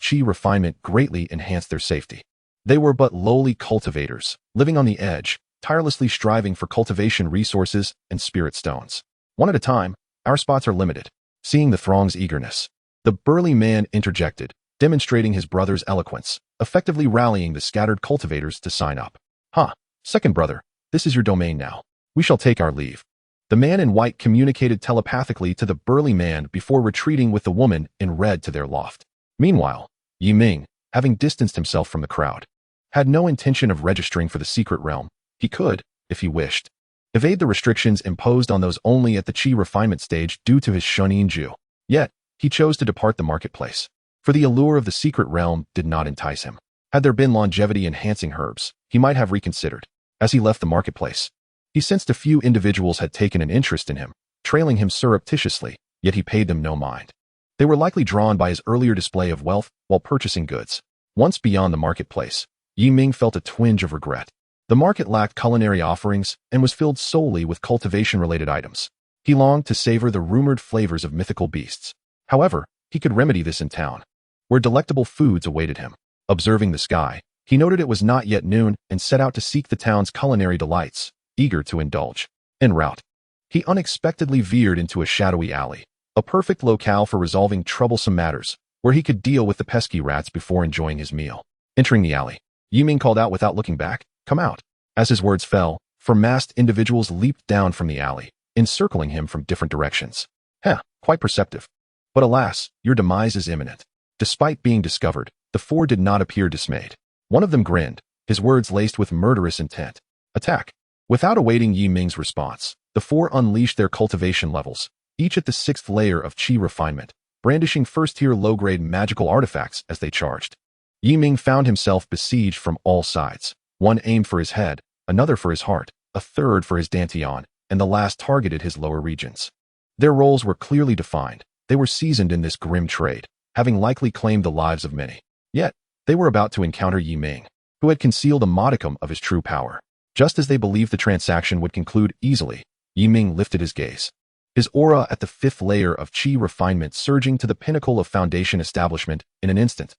qi refinement greatly enhanced their safety. They were but lowly cultivators, living on the edge, tirelessly striving for cultivation resources and spirit stones. "One at a time, our spots are limited." Seeing the throng's eagerness, the burly man interjected, demonstrating his brother's eloquence, effectively rallying the scattered cultivators to sign up. Second brother, this is your domain now. We shall take our leave." The man in white communicated telepathically to the burly man before retreating with the woman in red to their loft. Meanwhile, Ming, having distanced himself from the crowd, had no intention of registering for the secret realm. He could, if he wished, evade the restrictions imposed on those only at the qi refinement stage due to his Shunin-ju. Yet, he chose to depart the marketplace, for the allure of the secret realm did not entice him. Had there been longevity-enhancing herbs, he might have reconsidered. As he left the marketplace, he sensed a few individuals had taken an interest in him, trailing him surreptitiously, yet he paid them no mind. They were likely drawn by his earlier display of wealth while purchasing goods. Once beyond the marketplace, Ming felt a twinge of regret. The market lacked culinary offerings and was filled solely with cultivation-related items. He longed to savor the rumored flavors of mythical beasts. However, he could remedy this in town, where delectable foods awaited him. Observing the sky, he noted it was not yet noon and set out to seek the town's culinary delights, eager to indulge. En route, he unexpectedly veered into a shadowy alley, a perfect locale for resolving troublesome matters, where he could deal with the pesky rats before enjoying his meal. Entering the alley, Ming called out without looking back, "Come out." As his words fell, masked individuals leaped down from the alley, encircling him from different directions. Quite perceptive. But alas, your demise is imminent. Despite being discovered, the four did not appear dismayed. One of them grinned, his words laced with murderous intent. Attack. Without awaiting Ming's response, the four unleashed their cultivation levels, each at the 6th layer of qi refinement, brandishing first-tier low-grade magical artifacts as they charged. Ming found himself besieged from all sides. One aimed for his head, another for his heart, a third for his dantian, and the last targeted his lower regions. Their roles were clearly defined. They were seasoned in this grim trade, having likely claimed the lives of many. Yet, they were about to encounter Ming, who had concealed a modicum of his true power. Just as they believed the transaction would conclude easily, Ming lifted his gaze. His aura at the 5th layer of qi refinement surging to the pinnacle of foundation establishment in an instant,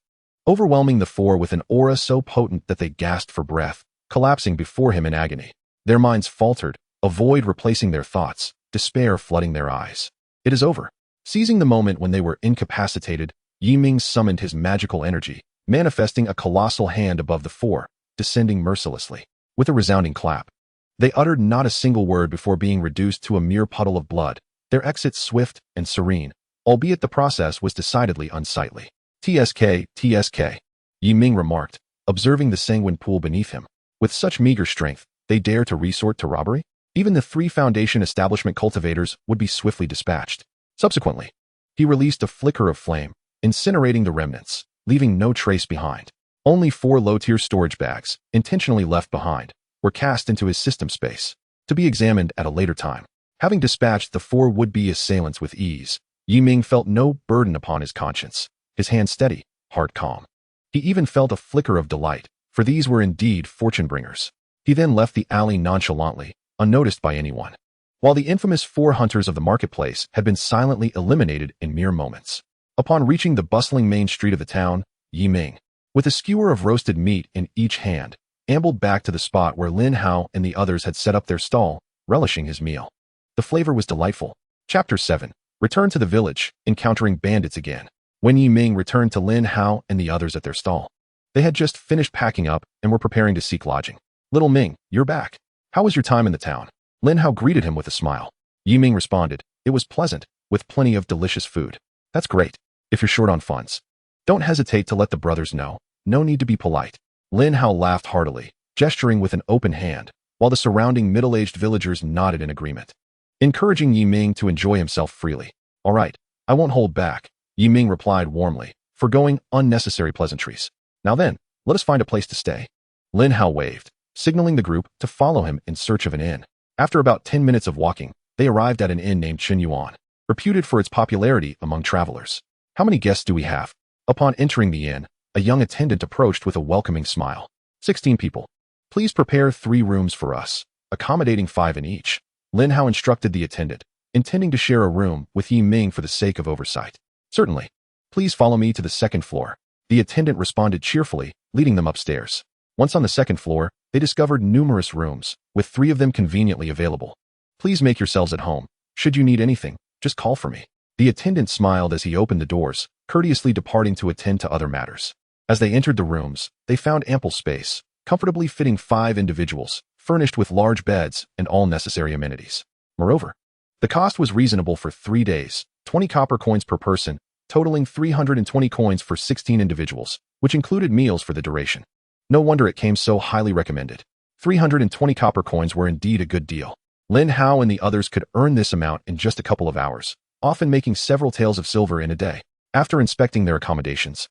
overwhelming the four with an aura so potent that they gasped for breath, collapsing before him in agony. Their minds faltered, a void replacing their thoughts, despair flooding their eyes. It is over. Seizing the moment when they were incapacitated, Ming summoned his magical energy, manifesting a colossal hand above the four, descending mercilessly. With a resounding clap, they uttered not a single word before being reduced to a mere puddle of blood, their exit swift and serene, albeit the process was decidedly unsightly. TSK, Ming remarked, observing the sanguine pool beneath him. With such meager strength, they dare to resort to robbery? Even the 3 Foundation establishment cultivators would be swiftly dispatched. Subsequently, he released a flicker of flame, incinerating the remnants, leaving no trace behind. Only 4 low-tier storage bags, intentionally left behind, were cast into his system space, to be examined at a later time. Having dispatched the 4 would-be assailants with ease, Ming felt no burden upon his conscience, his hand steady, heart calm. He even felt a flicker of delight, for these were indeed fortune-bringers. He then left the alley nonchalantly, unnoticed by anyone, while the infamous 4 hunters of the marketplace had been silently eliminated in mere moments. Upon reaching the bustling main street of the town, Ming, with a skewer of roasted meat in each hand, ambled back to the spot where Lin Hao and the others had set up their stall, relishing his meal. The flavor was delightful. Chapter 7. Return to the village, encountering bandits again. When Ming returned to Lin Hao and the others at their stall, they had just finished packing up and were preparing to seek lodging. "Little Ming, you're back. How was your time in the town?" Lin Hao greeted him with a smile. Ming responded, "It was pleasant, with plenty of delicious food." "That's great. If you're short on funds, don't hesitate to let the brothers know. No need to be polite." Lin Hao laughed heartily, gesturing with an open hand, while the surrounding middle-aged villagers nodded in agreement, encouraging Ming to enjoy himself freely. "All right, I won't hold back," Ming replied warmly, forgoing unnecessary pleasantries. "Now then, let us find a place to stay." Lin Hao waved, signaling the group to follow him in search of an inn. After about 10 minutes of walking, they arrived at an inn named Qinyuan, reputed for its popularity among travelers. "How many guests do we have?" Upon entering the inn, a young attendant approached with a welcoming smile. 16 people. Please prepare 3 rooms for us, accommodating 5 in each." Lin Hao instructed the attendant, intending to share a room with Ming for the sake of oversight. "Certainly. Please follow me to the 2nd floor." The attendant responded cheerfully, leading them upstairs. Once on the 2nd floor, they discovered numerous rooms, with 3 of them conveniently available. "Please make yourselves at home. Should you need anything, just call for me." The attendant smiled as he opened the doors, courteously departing to attend to other matters. As they entered the rooms, they found ample space, comfortably fitting 5 individuals, furnished with large beds and all necessary amenities. Moreover, the cost was reasonable for 3 days, 20 copper coins per person, totaling 320 coins for 16 individuals, which included meals for the duration. No wonder it came so highly recommended. 320 copper coins were indeed a good deal. Lin Hao and the others could earn this amount in just a couple of hours, often making several taels of silver in a day. After inspecting their accommodations,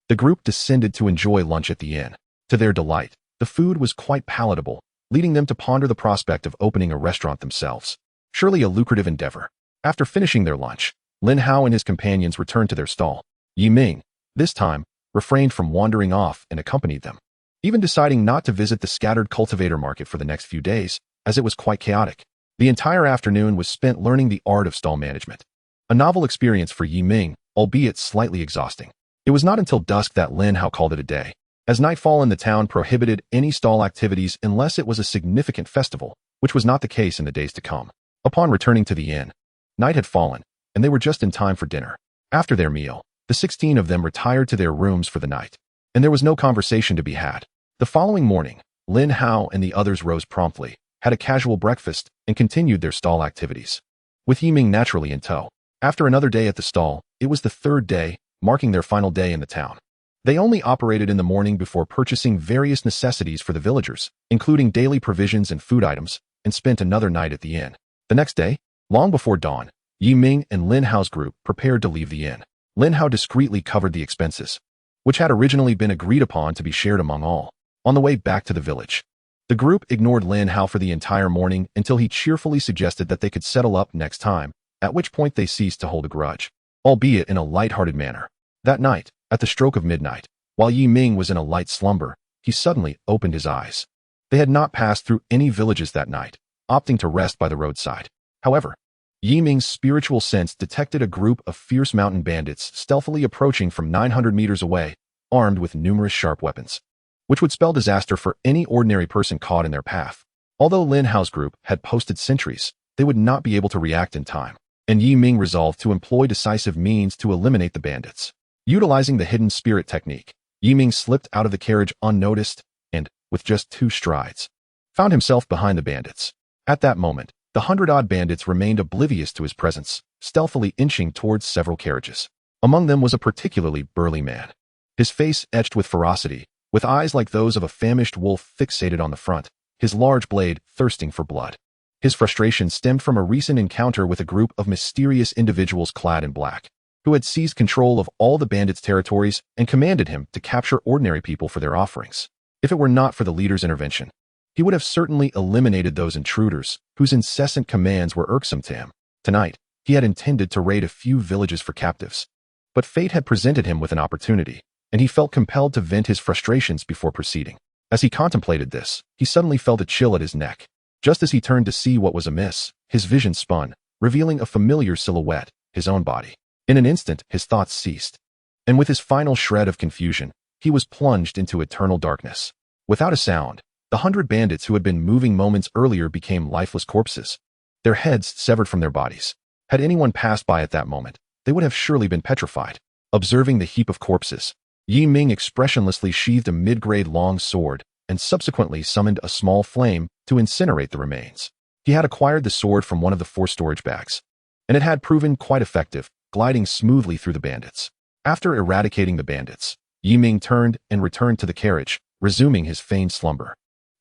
the group descended to enjoy lunch at the inn. To their delight, the food was quite palatable, leading them to ponder the prospect of opening a restaurant themselves. Surely a lucrative endeavor. After finishing their lunch, Lin Hao and his companions returned to their stall. Ming, this time, refrained from wandering off and accompanied them, even deciding not to visit the scattered cultivator market for the next few days, as it was quite chaotic. The entire afternoon was spent learning the art of stall management. A novel experience for Ming, albeit slightly exhausting. It was not until dusk that Lin Hao called it a day, as nightfall in the town prohibited any stall activities unless it was a significant festival, which was not the case in the days to come. Upon returning to the inn, night had fallen, and they were just in time for dinner. After their meal, the 16 of them retired to their rooms for the night, and there was no conversation to be had. The following morning, Lin Hao and the others rose promptly, had a casual breakfast, and continued their stall activities, with Ming naturally in tow. After another day at the stall, it was the third day, marking their final day in the town. They only operated in the morning before purchasing various necessities for the villagers, including daily provisions and food items, and spent another night at the inn. The next day, long before dawn, Ming and Lin Hao's group prepared to leave the inn. Lin Hao discreetly covered the expenses, which had originally been agreed upon to be shared among all. On the way back to the village, the group ignored Lin Hao for the entire morning until he cheerfully suggested that they could settle up next time, at which point they ceased to hold a grudge, albeit in a light-hearted manner. That night, at the stroke of midnight, while Ming was in a light slumber, he suddenly opened his eyes. They had not passed through any villages that night, opting to rest by the roadside. However, Ming's spiritual sense detected a group of fierce mountain bandits stealthily approaching from 900 meters away, armed with numerous sharp weapons, which would spell disaster for any ordinary person caught in their path. Although Lin Hao's group had posted sentries, they would not be able to react in time, and Ming resolved to employ decisive means to eliminate the bandits. Utilizing the hidden spirit technique, Ming slipped out of the carriage unnoticed and, with just 2 strides, found himself behind the bandits. At that moment, the 100-odd bandits remained oblivious to his presence, stealthily inching towards several carriages. Among them was a particularly burly man, his face etched with ferocity, with eyes like those of a famished wolf fixated on the front, his large blade thirsting for blood. His frustration stemmed from a recent encounter with a group of mysterious individuals clad in black, who had seized control of all the bandits' territories and commanded him to capture ordinary people for their offerings. If it were not for the leader's intervention, he would have certainly eliminated those intruders, whose incessant commands were irksome to him. Tonight, he had intended to raid a few villages for captives, but fate had presented him with an opportunity, and he felt compelled to vent his frustrations before proceeding. As he contemplated this, he suddenly felt a chill at his neck. Just as he turned to see what was amiss, his vision spun, revealing a familiar silhouette, his own body. In an instant, his thoughts ceased, and with his final shred of confusion, he was plunged into eternal darkness. Without a sound, the 100 bandits who had been moving moments earlier became lifeless corpses, their heads severed from their bodies. Had anyone passed by at that moment, they would have surely been petrified. Observing the heap of corpses, Ming expressionlessly sheathed a mid-grade long sword and subsequently summoned a small flame to incinerate the remains. He had acquired the sword from one of the 4 storage bags, and it had proven quite effective, gliding smoothly through the bandits. After eradicating the bandits, Ming turned and returned to the carriage, resuming his feigned slumber.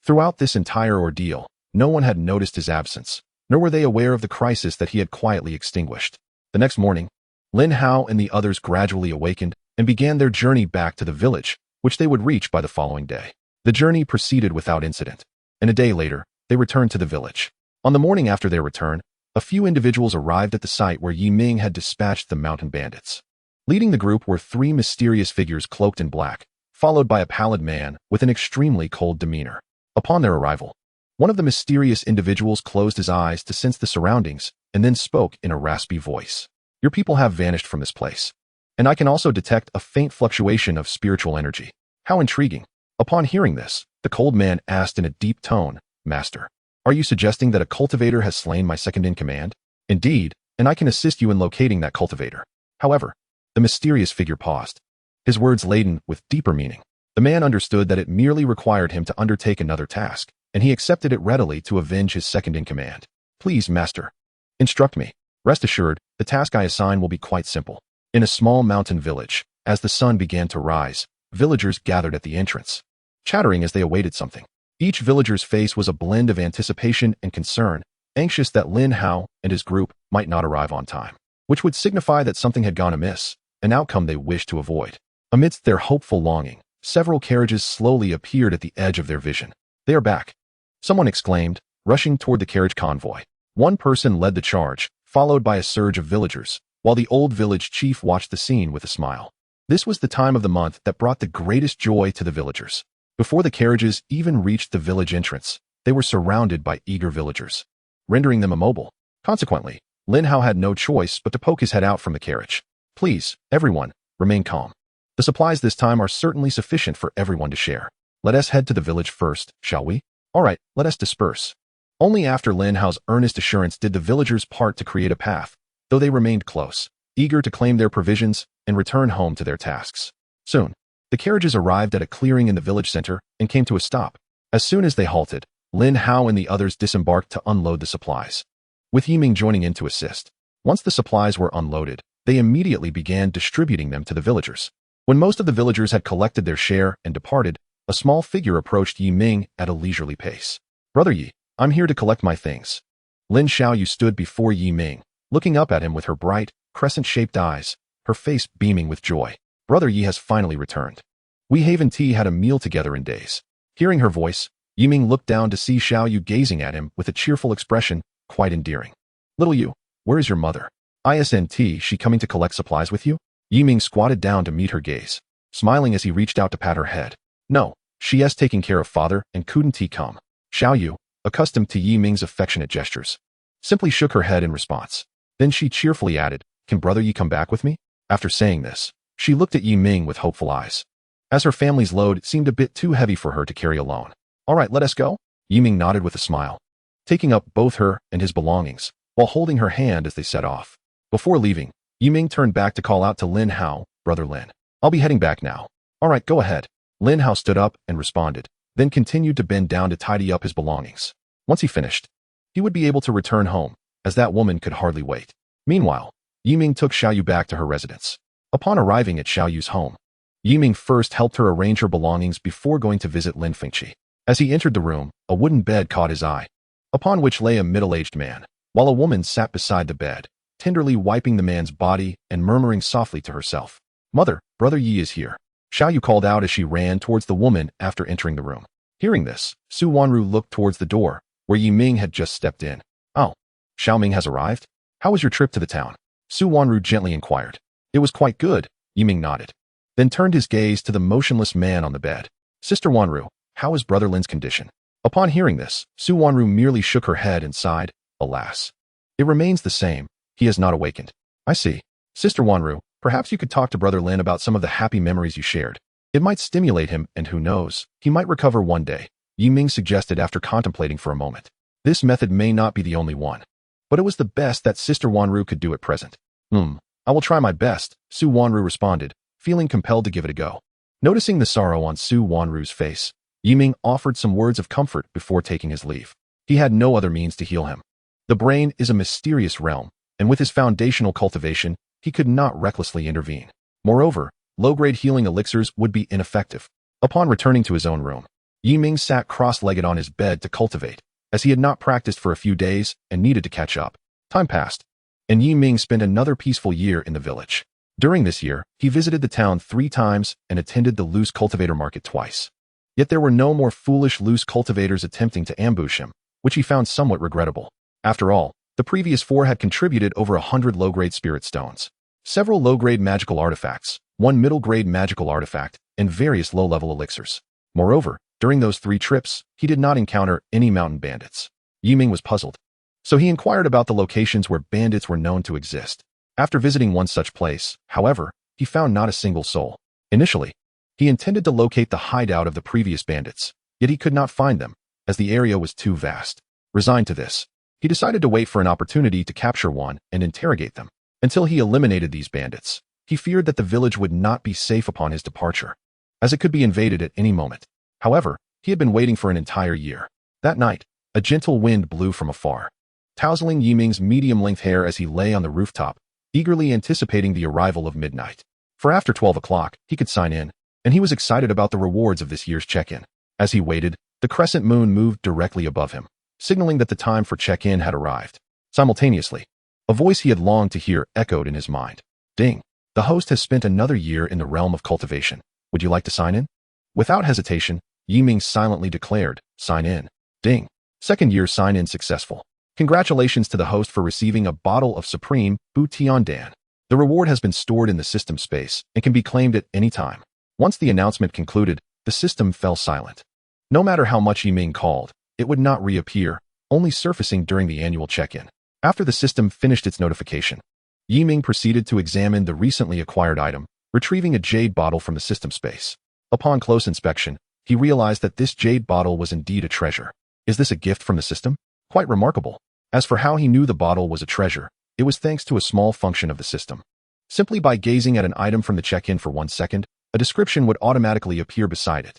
Throughout this entire ordeal, no one had noticed his absence, nor were they aware of the crisis that he had quietly extinguished. The next morning, Lin Hao and the others gradually awakened and began their journey back to the village, which they would reach by the following day. The journey proceeded without incident, and a day later, they returned to the village. On the morning after their return, a few individuals arrived at the site where Ming had dispatched the mountain bandits. Leading the group were 3 mysterious figures cloaked in black, followed by a pallid man with an extremely cold demeanor. Upon their arrival, one of the mysterious individuals closed his eyes to sense the surroundings and then spoke in a raspy voice. "Your people have vanished from this place, and I can also detect a faint fluctuation of spiritual energy." How intriguing. Upon hearing this, the cold man asked in a deep tone, "Master, are you suggesting that a cultivator has slain my second-in-command?" "Indeed, and I can assist you in locating that cultivator." However, the mysterious figure paused, his words laden with deeper meaning. The man understood that it merely required him to undertake another task, and he accepted it readily to avenge his second-in-command. "Please, master, instruct me. Rest assured, the task I assign will be quite simple." In a small mountain village, as the sun began to rise, villagers gathered at the entrance, chattering as they awaited something. Each villager's face was a blend of anticipation and concern, anxious that Lin Hao and his group might not arrive on time, which would signify that something had gone amiss, an outcome they wished to avoid. Amidst their hopeful longing, several carriages slowly appeared at the edge of their vision. "They are back," someone exclaimed, rushing toward the carriage convoy. One person led the charge, followed by a surge of villagers, while the old village chief watched the scene with a smile. This was the time of the month that brought the greatest joy to the villagers. Before the carriages even reached the village entrance, they were surrounded by eager villagers, rendering them immobile. Consequently, Lin Hao had no choice but to poke his head out from the carriage. Please, everyone, remain calm. The supplies this time are certainly sufficient for everyone to share. Let us head to the village first, shall we? All right, let us disperse. Only after Lin Hao's earnest assurance did the villagers part to create a path, though they remained close, eager to claim their provisions and return home to their tasks. Soon, the carriages arrived at a clearing in the village center and came to a stop. As soon as they halted, Lin Hao and the others disembarked to unload the supplies, with Ming joining in to assist. Once the supplies were unloaded, they immediately began distributing them to the villagers. When most of the villagers had collected their share and departed, a small figure approached Ming at a leisurely pace. Brother Yi, I'm here to collect my things. Lin Xiaoyu stood before Ming, looking up at him with her bright, crescent-shaped eyes, her face beaming with joy. Brother Yi has finally returned. We haven't had a meal together in days. Hearing her voice, Ming looked down to see Xiaoyu gazing at him with a cheerful expression, quite endearing. Little Yu, where is your mother? Isn't she coming to collect supplies with you? Ming squatted down to meet her gaze, smiling as he reached out to pat her head. No, she is taking care of father and couldn't come. Xiaoyu, accustomed to Ming's affectionate gestures, simply shook her head in response. Then she cheerfully added, Can brother Yi come back with me? After saying this, she looked at Ming with hopeful eyes, as her family's load seemed a bit too heavy for her to carry alone. All right, let us go. Ming nodded with a smile, taking up both her and his belongings, while holding her hand as they set off. Before leaving, Ming turned back to call out to Lin Hao, Brother Lin. I'll be heading back now. All right, go ahead. Lin Hao stood up and responded, then continued to bend down to tidy up his belongings. Once he finished, he would be able to return home, as that woman could hardly wait. Meanwhile, Ming took Xiaoyu back to her residence. Upon arriving at Xiaoyu's home, Ming first helped her arrange her belongings before going to visit Lin Fengqi. As he entered the room, a wooden bed caught his eye, upon which lay a middle-aged man, while a woman sat beside the bed, tenderly wiping the man's body and murmuring softly to herself. Mother, Brother Yi is here. Xiaoyu called out as she ran towards the woman after entering the room. Hearing this, Su Wanru looked towards the door, where Ming had just stepped in. Oh, Xiaoming has arrived? How was your trip to the town? Su Wanru gently inquired. It was quite good, Ming nodded, then turned his gaze to the motionless man on the bed. Sister Wanru, how is Brother Lin's condition? Upon hearing this, Su Wanru merely shook her head and sighed, Alas. It remains the same. He has not awakened. I see. Sister Wanru, perhaps you could talk to Brother Lin about some of the happy memories you shared. It might stimulate him, and who knows, he might recover one day, Ming suggested after contemplating for a moment. This method may not be the only one, but it was the best that Sister Wanru could do at present. I will try my best, Su Wanru responded, feeling compelled to give it a go. Noticing the sorrow on Su Wanru's face, Ming offered some words of comfort before taking his leave. He had no other means to heal him. The brain is a mysterious realm, and with his foundational cultivation, he could not recklessly intervene. Moreover, low-grade healing elixirs would be ineffective. Upon returning to his own room, Ming sat cross-legged on his bed to cultivate, as he had not practiced for a few days and needed to catch up. Time passed, and Ming spent another peaceful year in the village. During this year, he visited the town 3 times and attended the loose cultivator market twice. Yet there were no more foolish loose cultivators attempting to ambush him, which he found somewhat regrettable. After all, the previous 4 had contributed over 100 low-grade spirit stones, several low-grade magical artifacts, 1 middle-grade magical artifact, and various low-level elixirs. Moreover, during those 3 trips, he did not encounter any mountain bandits. Ming was puzzled, so he inquired about the locations where bandits were known to exist. After visiting one such place, however, he found not a single soul. Initially, he intended to locate the hideout of the previous bandits, yet he could not find them, as the area was too vast. Resigned to this, he decided to wait for an opportunity to capture one and interrogate them. Until he eliminated these bandits, he feared that the village would not be safe upon his departure, as it could be invaded at any moment. However, he had been waiting for an entire year. That night, a gentle wind blew from afar, tousling Ming's medium-length hair as he lay on the rooftop, eagerly anticipating the arrival of midnight. For after 12 o'clock, he could sign in, and he was excited about the rewards of this year's check-in. As he waited, the crescent moon moved directly above him, signaling that the time for check-in had arrived. Simultaneously, a voice he had longed to hear echoed in his mind. Ding! The host has spent another year in the realm of cultivation. Would you like to sign in? Without hesitation, Ming silently declared, Sign in. Ding! Second year sign-in successful. Congratulations to the host for receiving a bottle of Supreme Bu Tian Dan. The reward has been stored in the system space and can be claimed at any time. Once the announcement concluded, the system fell silent. No matter how much Ming called, it would not reappear, only surfacing during the annual check-in. After the system finished its notification, Ming proceeded to examine the recently acquired item, retrieving a jade bottle from the system space. Upon close inspection, he realized that this jade bottle was indeed a treasure. Is this a gift from the system? Quite remarkable. As for how he knew the bottle was a treasure, it was thanks to a small function of the system. Simply by gazing at an item from the check-in for 1 second, a description would automatically appear beside it.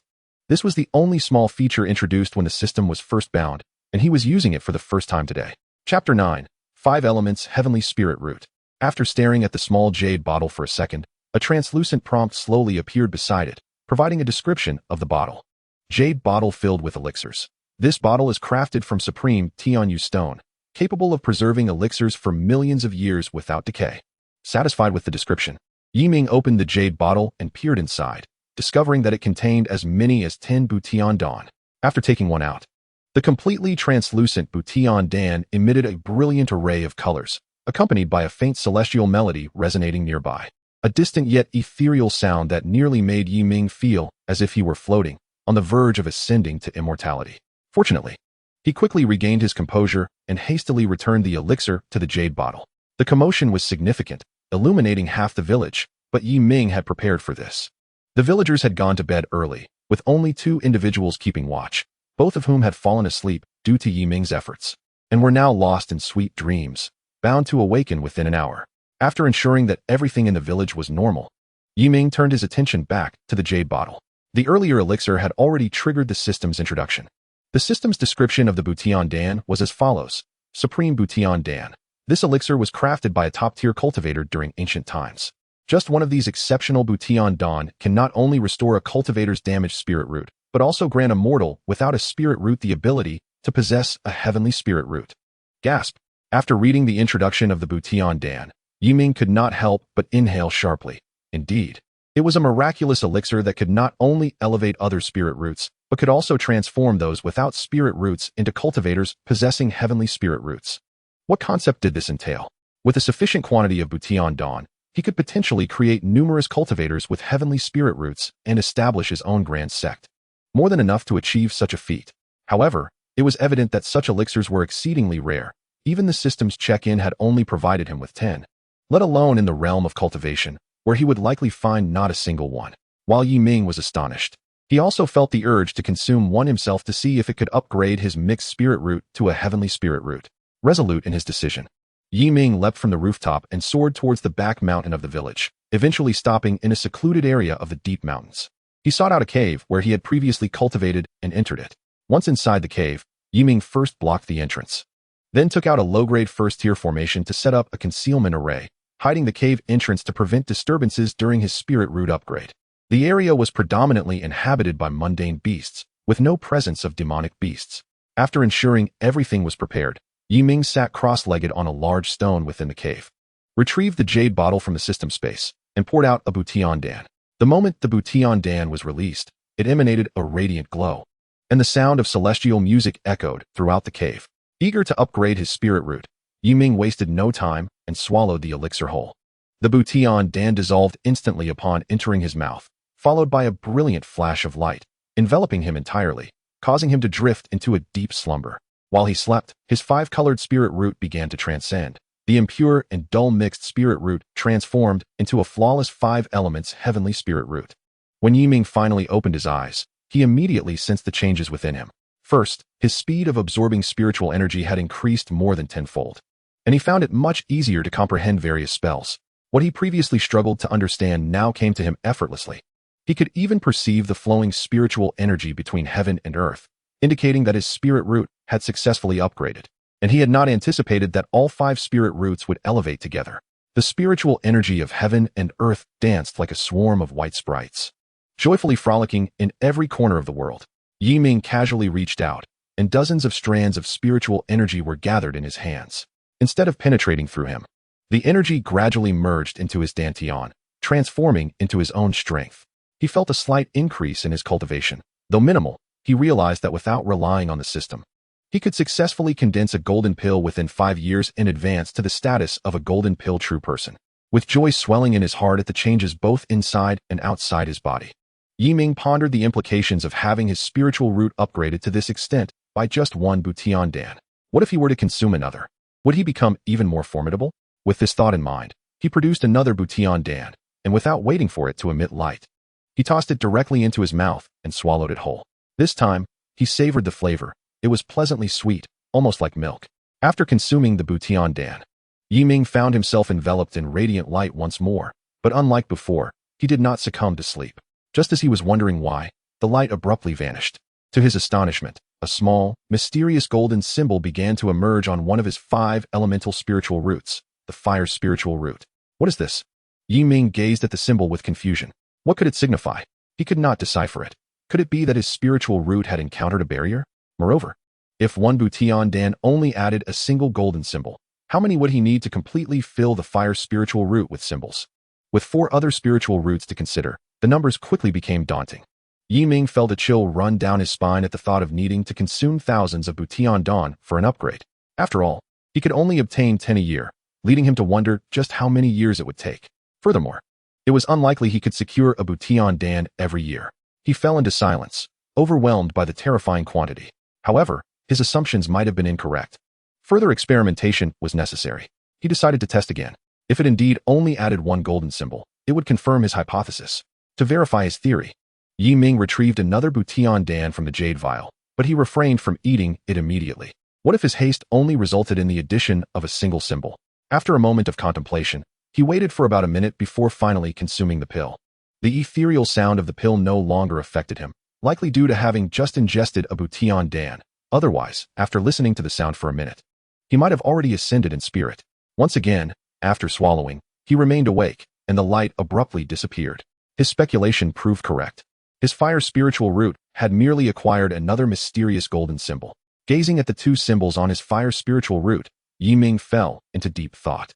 This was the only small feature introduced when the system was first bound, and he was using it for the first time today. Chapter 9. 5 Elements Heavenly Spirit Root. After staring at the small jade bottle for a second, a translucent prompt slowly appeared beside it, providing a description of the bottle. Jade bottle filled with elixirs. This bottle is crafted from supreme Tianyu stone, capable of preserving elixirs for millions of years without decay. Satisfied with the description, Ming opened the jade bottle and peered inside, discovering that it contained as many as 10 Butian Dan. After taking one out, the completely translucent Butian Dan emitted a brilliant array of colors, accompanied by a faint celestial melody resonating nearby. A distant yet ethereal sound that nearly made Ming feel as if he were floating, on the verge of ascending to immortality. Fortunately, he quickly regained his composure and hastily returned the elixir to the jade bottle. The commotion was significant, illuminating half the village, but Ming had prepared for this. The villagers had gone to bed early, with only 2 individuals keeping watch, both of whom had fallen asleep due to Ming's efforts, and were now lost in sweet dreams, bound to awaken within an hour. After ensuring that everything in the village was normal, Ming turned his attention back to the jade bottle. The earlier elixir had already triggered the system's introduction. The system's description of the Butian Dan was as follows: Supreme Butian Dan. This elixir was crafted by a top-tier cultivator during ancient times. Just one of these exceptional Butian Dan can not only restore a cultivator's damaged spirit root, but also grant a mortal without a spirit root the ability to possess a heavenly spirit root. Gasp! After reading the introduction of the Butian Dan, Ming could not help but inhale sharply. Indeed, it was a miraculous elixir that could not only elevate other spirit roots, but could also transform those without spirit roots into cultivators possessing heavenly spirit roots. What concept did this entail? With a sufficient quantity of Butian Dan, he could potentially create numerous cultivators with heavenly spirit roots and establish his own grand sect. More than enough to achieve such a feat. However, it was evident that such elixirs were exceedingly rare. Even the system's check-in had only provided him with 10. Let alone in the realm of cultivation, where he would likely find not a single one. While Ming was astonished, he also felt the urge to consume one himself to see if it could upgrade his mixed spirit root to a heavenly spirit root. Resolute in his decision, Ming leapt from the rooftop and soared towards the back mountain of the village, eventually stopping in a secluded area of the deep mountains. He sought out a cave where he had previously cultivated and entered it. Once inside the cave, Ming first blocked the entrance, then took out a low-grade first-tier formation to set up a concealment array, hiding the cave entrance to prevent disturbances during his spirit root upgrade. The area was predominantly inhabited by mundane beasts, with no presence of demonic beasts. After ensuring everything was prepared, Ming sat cross-legged on a large stone within the cave, retrieved the jade bottle from the system space, and poured out a Butian Dan. The moment the Butian Dan was released, it emanated a radiant glow, and the sound of celestial music echoed throughout the cave. Eager to upgrade his spirit root, Ming wasted no time and swallowed the elixir whole. The Butian Dan dissolved instantly upon entering his mouth, followed by a brilliant flash of light, enveloping him entirely, causing him to drift into a deep slumber. While he slept, his 5-colored spirit root began to transcend. The impure and dull mixed spirit root transformed into a flawless 5 elements heavenly spirit root. When Ming finally opened his eyes, he immediately sensed the changes within him. First, his speed of absorbing spiritual energy had increased more than tenfold, and he found it much easier to comprehend various spells. What he previously struggled to understand now came to him effortlessly. He could even perceive the flowing spiritual energy between heaven and earth, indicating that his spirit root had successfully upgraded, and he had not anticipated that all 5 spirit roots would elevate together. The spiritual energy of heaven and earth danced like a swarm of white sprites, joyfully frolicking in every corner of the world. Ming casually reached out, and dozens of strands of spiritual energy were gathered in his hands. Instead of penetrating through him, the energy gradually merged into his dantian, transforming into his own strength. He felt a slight increase in his cultivation. Though minimal, he realized that without relying on the system, he could successfully condense a golden pill within 5 years in advance to the status of a golden pill true person. with joy swelling in his heart at the changes both inside and outside his body. Ming pondered the implications of having his spiritual root upgraded to this extent by just one Butian Dan. What if he were to consume another? Would he become even more formidable? With this thought in mind, he produced another Butian Dan, and without waiting for it to emit light, he tossed it directly into his mouth and swallowed it whole. This time, he savored the flavor. It was pleasantly sweet, almost like milk. After consuming the Butian Dan, Ming found himself enveloped in radiant light once more, but unlike before, he did not succumb to sleep. Just as he was wondering why, the light abruptly vanished. To his astonishment, a small, mysterious golden symbol began to emerge on one of his 5 elemental spiritual roots, the fire spiritual root. What is this? Ming gazed at the symbol with confusion. What could it signify? He could not decipher it. Could it be that his spiritual root had encountered a barrier? Moreover, if one Butian Dan only added a single golden symbol, how many would he need to completely fill the fire spiritual root with symbols? With 4 other spiritual roots to consider, the numbers quickly became daunting. Ming felt a chill run down his spine at the thought of needing to consume thousands of Butian Dan for an upgrade. After all, he could only obtain 10 a year, leading him to wonder just how many years it would take. Furthermore, it was unlikely he could secure a Butian Dan every year. He fell into silence, overwhelmed by the terrifying quantity. However, his assumptions might have been incorrect. Further experimentation was necessary. He decided to test again. If it indeed only added one golden symbol, it would confirm his hypothesis. To verify his theory, Ming retrieved another Butian Dan from the jade vial, but he refrained from eating it immediately. What if his haste only resulted in the addition of a single symbol? After a moment of contemplation, he waited for about a minute before finally consuming the pill. The ethereal sound of the pill no longer affected him, likely due to having just ingested a Butian Dan. Otherwise, after listening to the sound for a minute, he might have already ascended in spirit. Once again, after swallowing, he remained awake, and the light abruptly disappeared. His speculation proved correct. His fire spiritual root had merely acquired another mysterious golden symbol. Gazing at the 2 symbols on his fire spiritual root, Ming fell into deep thought.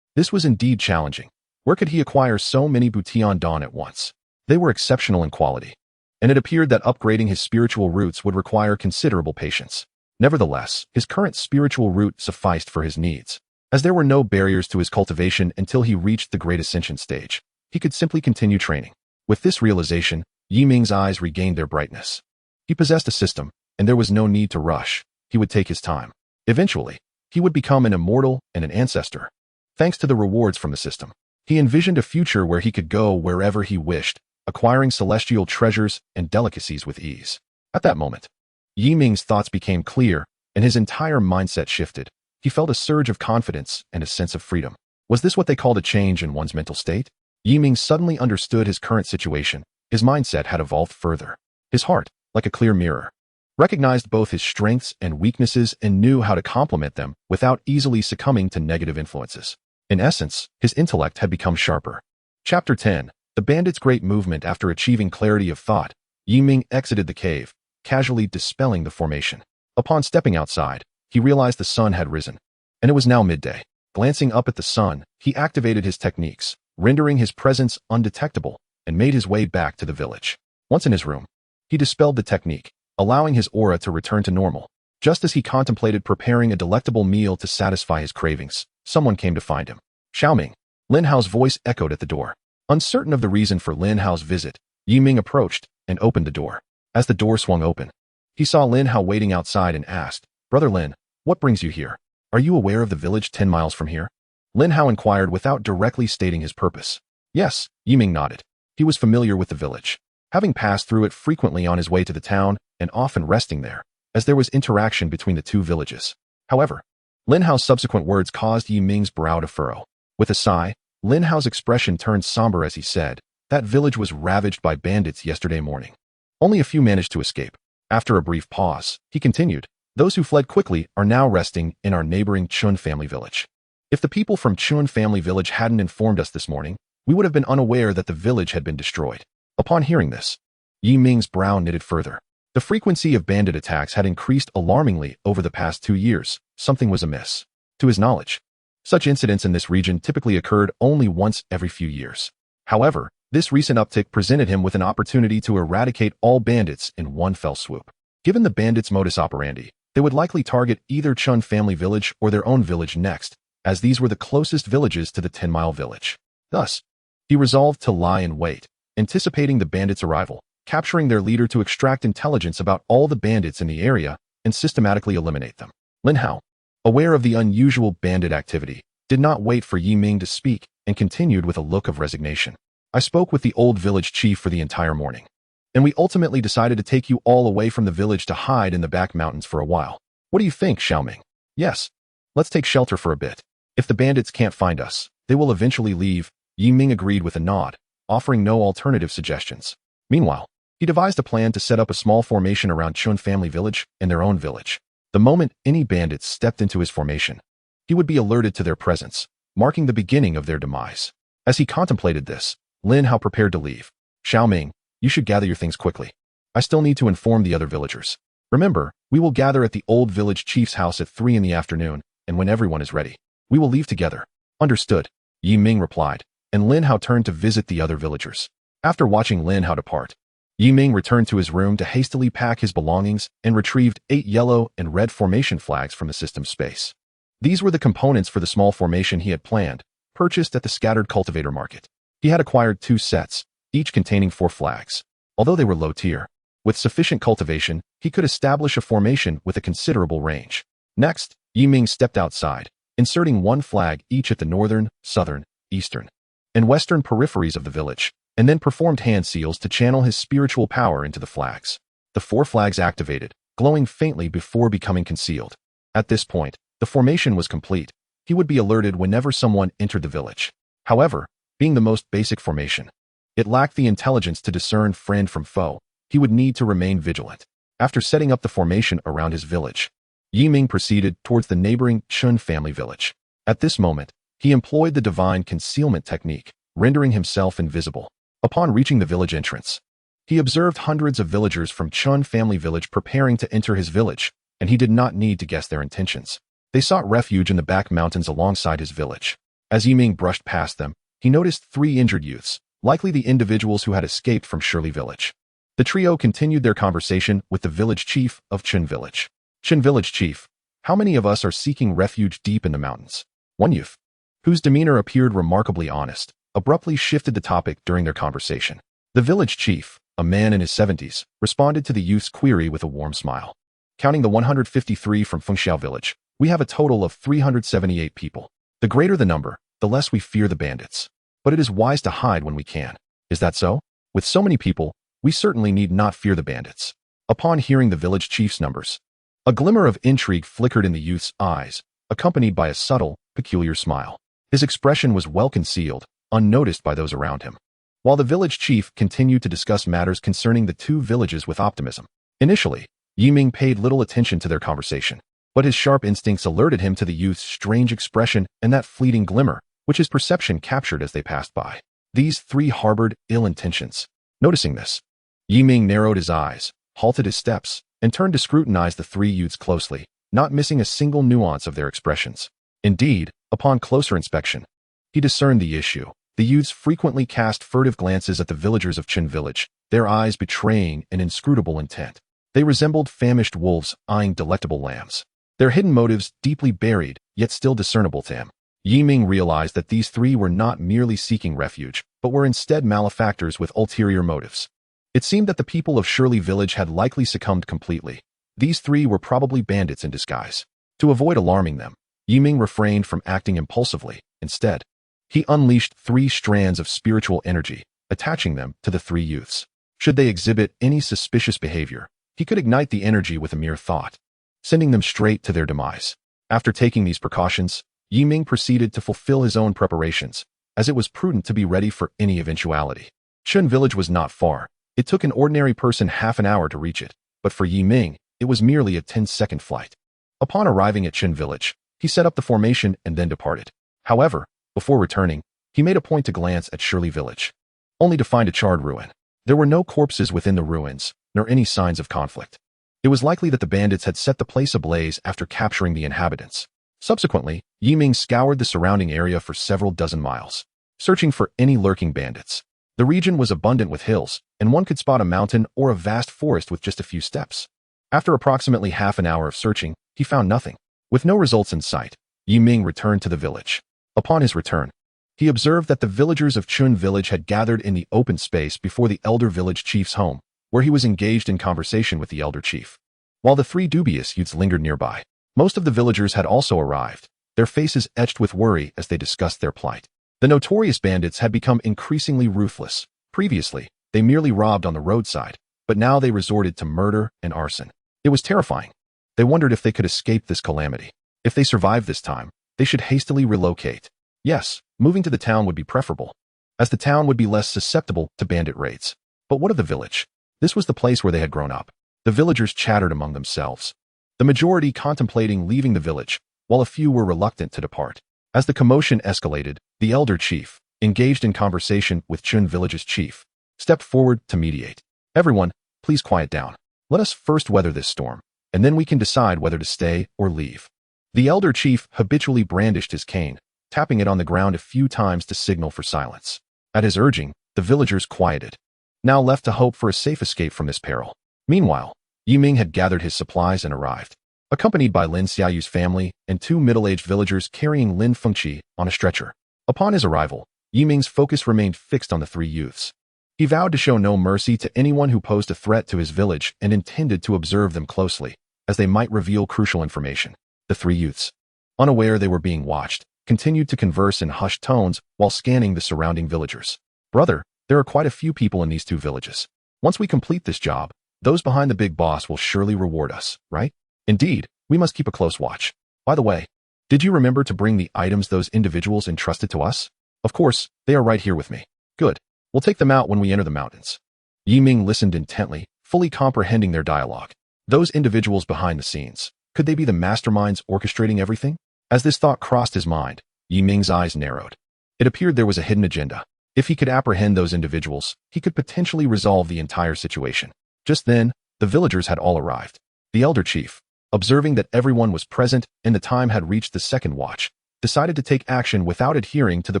This was indeed challenging. Where could he acquire so many Butian Dan at once? They were exceptional in quality, and it appeared that upgrading his spiritual roots would require considerable patience. Nevertheless, his current spiritual root sufficed for his needs. As there were no barriers to his cultivation until he reached the Great Ascension stage, he could simply continue training. With this realization, Ming's eyes regained their brightness. He possessed a system, and there was no need to rush. He would take his time. Eventually, he would become an immortal and an ancestor. Thanks to the rewards from the system, he envisioned a future where he could go wherever he wished, acquiring celestial treasures and delicacies with ease. At that moment, Ming's thoughts became clear, and his entire mindset shifted. He felt a surge of confidence and a sense of freedom. Was this what they called a change in one's mental state? Ming suddenly understood his current situation. His mindset had evolved further. His heart, like a clear mirror, recognized both his strengths and weaknesses and knew how to complement them without easily succumbing to negative influences. In essence, his intellect had become sharper. Chapter 10. The Bandits' Great Movement. After achieving clarity of thought, Ming exited the cave, casually dispelling the formation. Upon stepping outside, he realized the sun had risen, and it was now midday. Glancing up at the sun, he activated his techniques, rendering his presence undetectable, and made his way back to the village. Once in his room, he dispelled the technique, allowing his aura to return to normal. Just as he contemplated preparing a delectable meal to satisfy his cravings, someone came to find him. Xiaoming. Lin Hao's voice echoed at the door. Uncertain of the reason for Lin Hao's visit, Ming approached and opened the door. As the door swung open, he saw Lin Hao waiting outside and asked, "Brother Lin, what brings you here? Are you aware of the village 10 miles from here?" Lin Hao inquired without directly stating his purpose. Yes, Ming nodded. He was familiar with the village, having passed through it frequently on his way to the town and often resting there, as there was interaction between the 2 villages. However, Lin Hao's subsequent words caused Ming's brow to furrow. With a sigh, Lin Hao's expression turned somber as he said, "That village was ravaged by bandits yesterday morning. Only a few managed to escape." After a brief pause, he continued, "Those who fled quickly are now resting in our neighboring Chun family village. If the people from Chun family village hadn't informed us this morning, we would have been unaware that the village had been destroyed." Upon hearing this, Ming's brow knitted further. The frequency of bandit attacks had increased alarmingly over the past 2 years. Something was amiss. To his knowledge, such incidents in this region typically occurred only once every few years. However, this recent uptick presented him with an opportunity to eradicate all bandits in one fell swoop. Given the bandits' modus operandi, they would likely target either Chun family village or their own village next, as these were the closest villages to the 10-mile village. Thus, he resolved to lie in wait, anticipating the bandits' arrival, capturing their leader to extract intelligence about all the bandits in the area and systematically eliminate them. Lin Hao, aware of the unusual bandit activity, did not wait for Yi Ming to speak and continued with a look of resignation. I spoke with the old village chief for the entire morning, and we ultimately decided to take you all away from the village to hide in the back mountains for a while. What do you think, Xiaoming? Yes. Let's take shelter for a bit. If the bandits can't find us, they will eventually leave. Yi Ming agreed with a nod, offering no alternative suggestions. Meanwhile, he devised a plan to set up a small formation around Chun family village and their own village. The moment any bandits stepped into his formation, he would be alerted to their presence, marking the beginning of their demise. As he contemplated this, Lin Hao prepared to leave. Xiaoming, you should gather your things quickly. I still need to inform the other villagers. Remember, we will gather at the old village chief's house at 3 in the afternoon, and when everyone is ready, we will leave together. Understood, Yi Ming replied, and Lin Hao turned to visit the other villagers. After watching Lin Hao depart, Yi Ming returned to his room to hastily pack his belongings and retrieved 8 yellow and red formation flags from the system's space. These were the components for the small formation he had planned, purchased at the scattered cultivator market. He had acquired 2 sets, each containing 4 flags. Although they were low tier, with sufficient cultivation, he could establish a formation with a considerable range. Next, Yi Ming stepped outside, inserting 1 flag each at the northern, southern, eastern, and western peripheries of the village, and then performed hand seals to channel his spiritual power into the flags. The 4 flags activated, glowing faintly before becoming concealed. At this point, the formation was complete. He would be alerted whenever someone entered the village. However, being the most basic formation, it lacked the intelligence to discern friend from foe. He would need to remain vigilant. After setting up the formation around his village, Yi Ming proceeded towards the neighboring Chun family village. At this moment, he employed the divine concealment technique, rendering himself invisible. Upon reaching the village entrance, he observed hundreds of villagers from Chun family village preparing to enter his village, and he did not need to guess their intentions. They sought refuge in the back mountains alongside his village. As Yi Ming brushed past them, he noticed 3 injured youths, likely the individuals who had escaped from Shirley village. The trio continued their conversation with the village chief of Chun village. Chun village chief, how many of us are seeking refuge deep in the mountains? One youth, whose demeanor appeared remarkably honest, abruptly shifted the topic during their conversation. The village chief, a man in his 70s, responded to the youth's query with a warm smile. Counting the 153 from Fengxiao village, we have a total of 378 people. The greater the number, the less we fear the bandits. But it is wise to hide when we can. Is that so? With so many people, we certainly need not fear the bandits. Upon hearing the village chief's numbers, a glimmer of intrigue flickered in the youth's eyes, accompanied by a subtle, peculiar smile. His expression was well concealed, unnoticed by those around him. While the village chief continued to discuss matters concerning the 2 villages with optimism. Initially, Yi Ming paid little attention to their conversation, but his sharp instincts alerted him to the youth's strange expression and that fleeting glimmer, which his perception captured as they passed by. These 3 harbored ill intentions. Noticing this, Yi Ming narrowed his eyes, halted his steps, and turned to scrutinize the 3 youths closely, not missing a single nuance of their expressions. Indeed, upon closer inspection, he discerned the issue. The youths frequently cast furtive glances at the villagers of Chun village, their eyes betraying an inscrutable intent. They resembled famished wolves eyeing delectable lambs. Their hidden motives deeply buried, yet still discernible to him. Yi Ming realized that these 3 were not merely seeking refuge, but were instead malefactors with ulterior motives. It seemed that the people of Shirley village had likely succumbed completely. These 3 were probably bandits in disguise. To avoid alarming them, Yi Ming refrained from acting impulsively. Instead, he unleashed 3 strands of spiritual energy, attaching them to the 3 youths. Should they exhibit any suspicious behavior, he could ignite the energy with a mere thought, sending them straight to their demise. After taking these precautions, Yi Ming proceeded to fulfill his own preparations, as it was prudent to be ready for any eventuality. Chun village was not far. It took an ordinary person half an hour to reach it, but for Yi Ming, it was merely a 10-second flight. Upon arriving at Chun village, he set up the formation and then departed. However, before returning, he made a point to glance at Shirley village, only to find a charred ruin. There were no corpses within the ruins, nor any signs of conflict. It was likely that the bandits had set the place ablaze after capturing the inhabitants. Subsequently, Yi Ming scoured the surrounding area for several dozen miles, searching for any lurking bandits. The region was abundant with hills, and one could spot a mountain or a vast forest with just a few steps. After approximately half an hour of searching, he found nothing. With no results in sight, Yi Ming returned to the village. Upon his return, he observed that the villagers of Chun village had gathered in the open space before the elder village chief's home, where he was engaged in conversation with the elder chief. While the three dubious youths lingered nearby, most of the villagers had also arrived, their faces etched with worry as they discussed their plight. The notorious bandits had become increasingly ruthless. Previously, they merely robbed on the roadside, but now they resorted to murder and arson. It was terrifying. They wondered if they could escape this calamity. If they survived this time, they should hastily relocate. Yes, moving to the town would be preferable, as the town would be less susceptible to bandit raids. But what of the village? This was the place where they had grown up. The villagers chattered among themselves, the majority contemplating leaving the village, while a few were reluctant to depart. As the commotion escalated, the elder chief, engaged in conversation with Chun village's chief, stepped forward to mediate. Everyone, please quiet down. Let us first weather this storm, and then we can decide whether to stay or leave. The elder chief habitually brandished his cane, tapping it on the ground a few times to signal for silence. At his urging, the villagers quieted, now left to hope for a safe escape from this peril. Meanwhile, Ming had gathered his supplies and arrived, accompanied by Lin Xiaoyu's family and two middle-aged villagers carrying Lin Fengqi on a stretcher. Upon his arrival, Ming's focus remained fixed on the three youths. He vowed to show no mercy to anyone who posed a threat to his village and intended to observe them closely, as they might reveal crucial information. The three youths, unaware they were being watched, continued to converse in hushed tones while scanning the surrounding villagers. Brother, there are quite a few people in these two villages. Once we complete this job, those behind the big boss will surely reward us, right? Indeed, we must keep a close watch. By the way, did you remember to bring the items those individuals entrusted to us? Of course, they are right here with me. Good. We'll take them out when we enter the mountains. Ming listened intently, fully comprehending their dialogue. Those individuals behind the scenes, could they be the masterminds orchestrating everything? As this thought crossed his mind, Ming's eyes narrowed. It appeared there was a hidden agenda. If he could apprehend those individuals, he could potentially resolve the entire situation. Just then, the villagers had all arrived. The elder chief, observing that everyone was present and the time had reached the second watch, decided to take action without adhering to the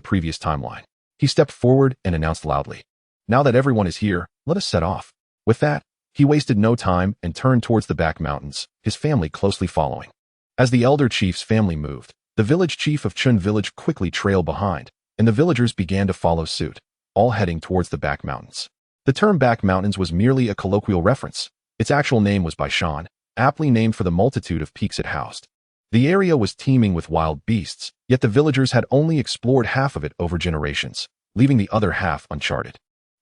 previous timeline. He stepped forward and announced loudly, "Now that everyone is here, let us set off." With that, he wasted no time and turned towards the back mountains, his family closely following. As the elder chief's family moved, the village chief of Chun village quickly trailed behind, and the villagers began to follow suit, all heading towards the back mountains. The term back mountains was merely a colloquial reference. Its actual name was Baishan, aptly named for the multitude of peaks it housed. The area was teeming with wild beasts, yet the villagers had only explored half of it over generations, leaving the other half uncharted.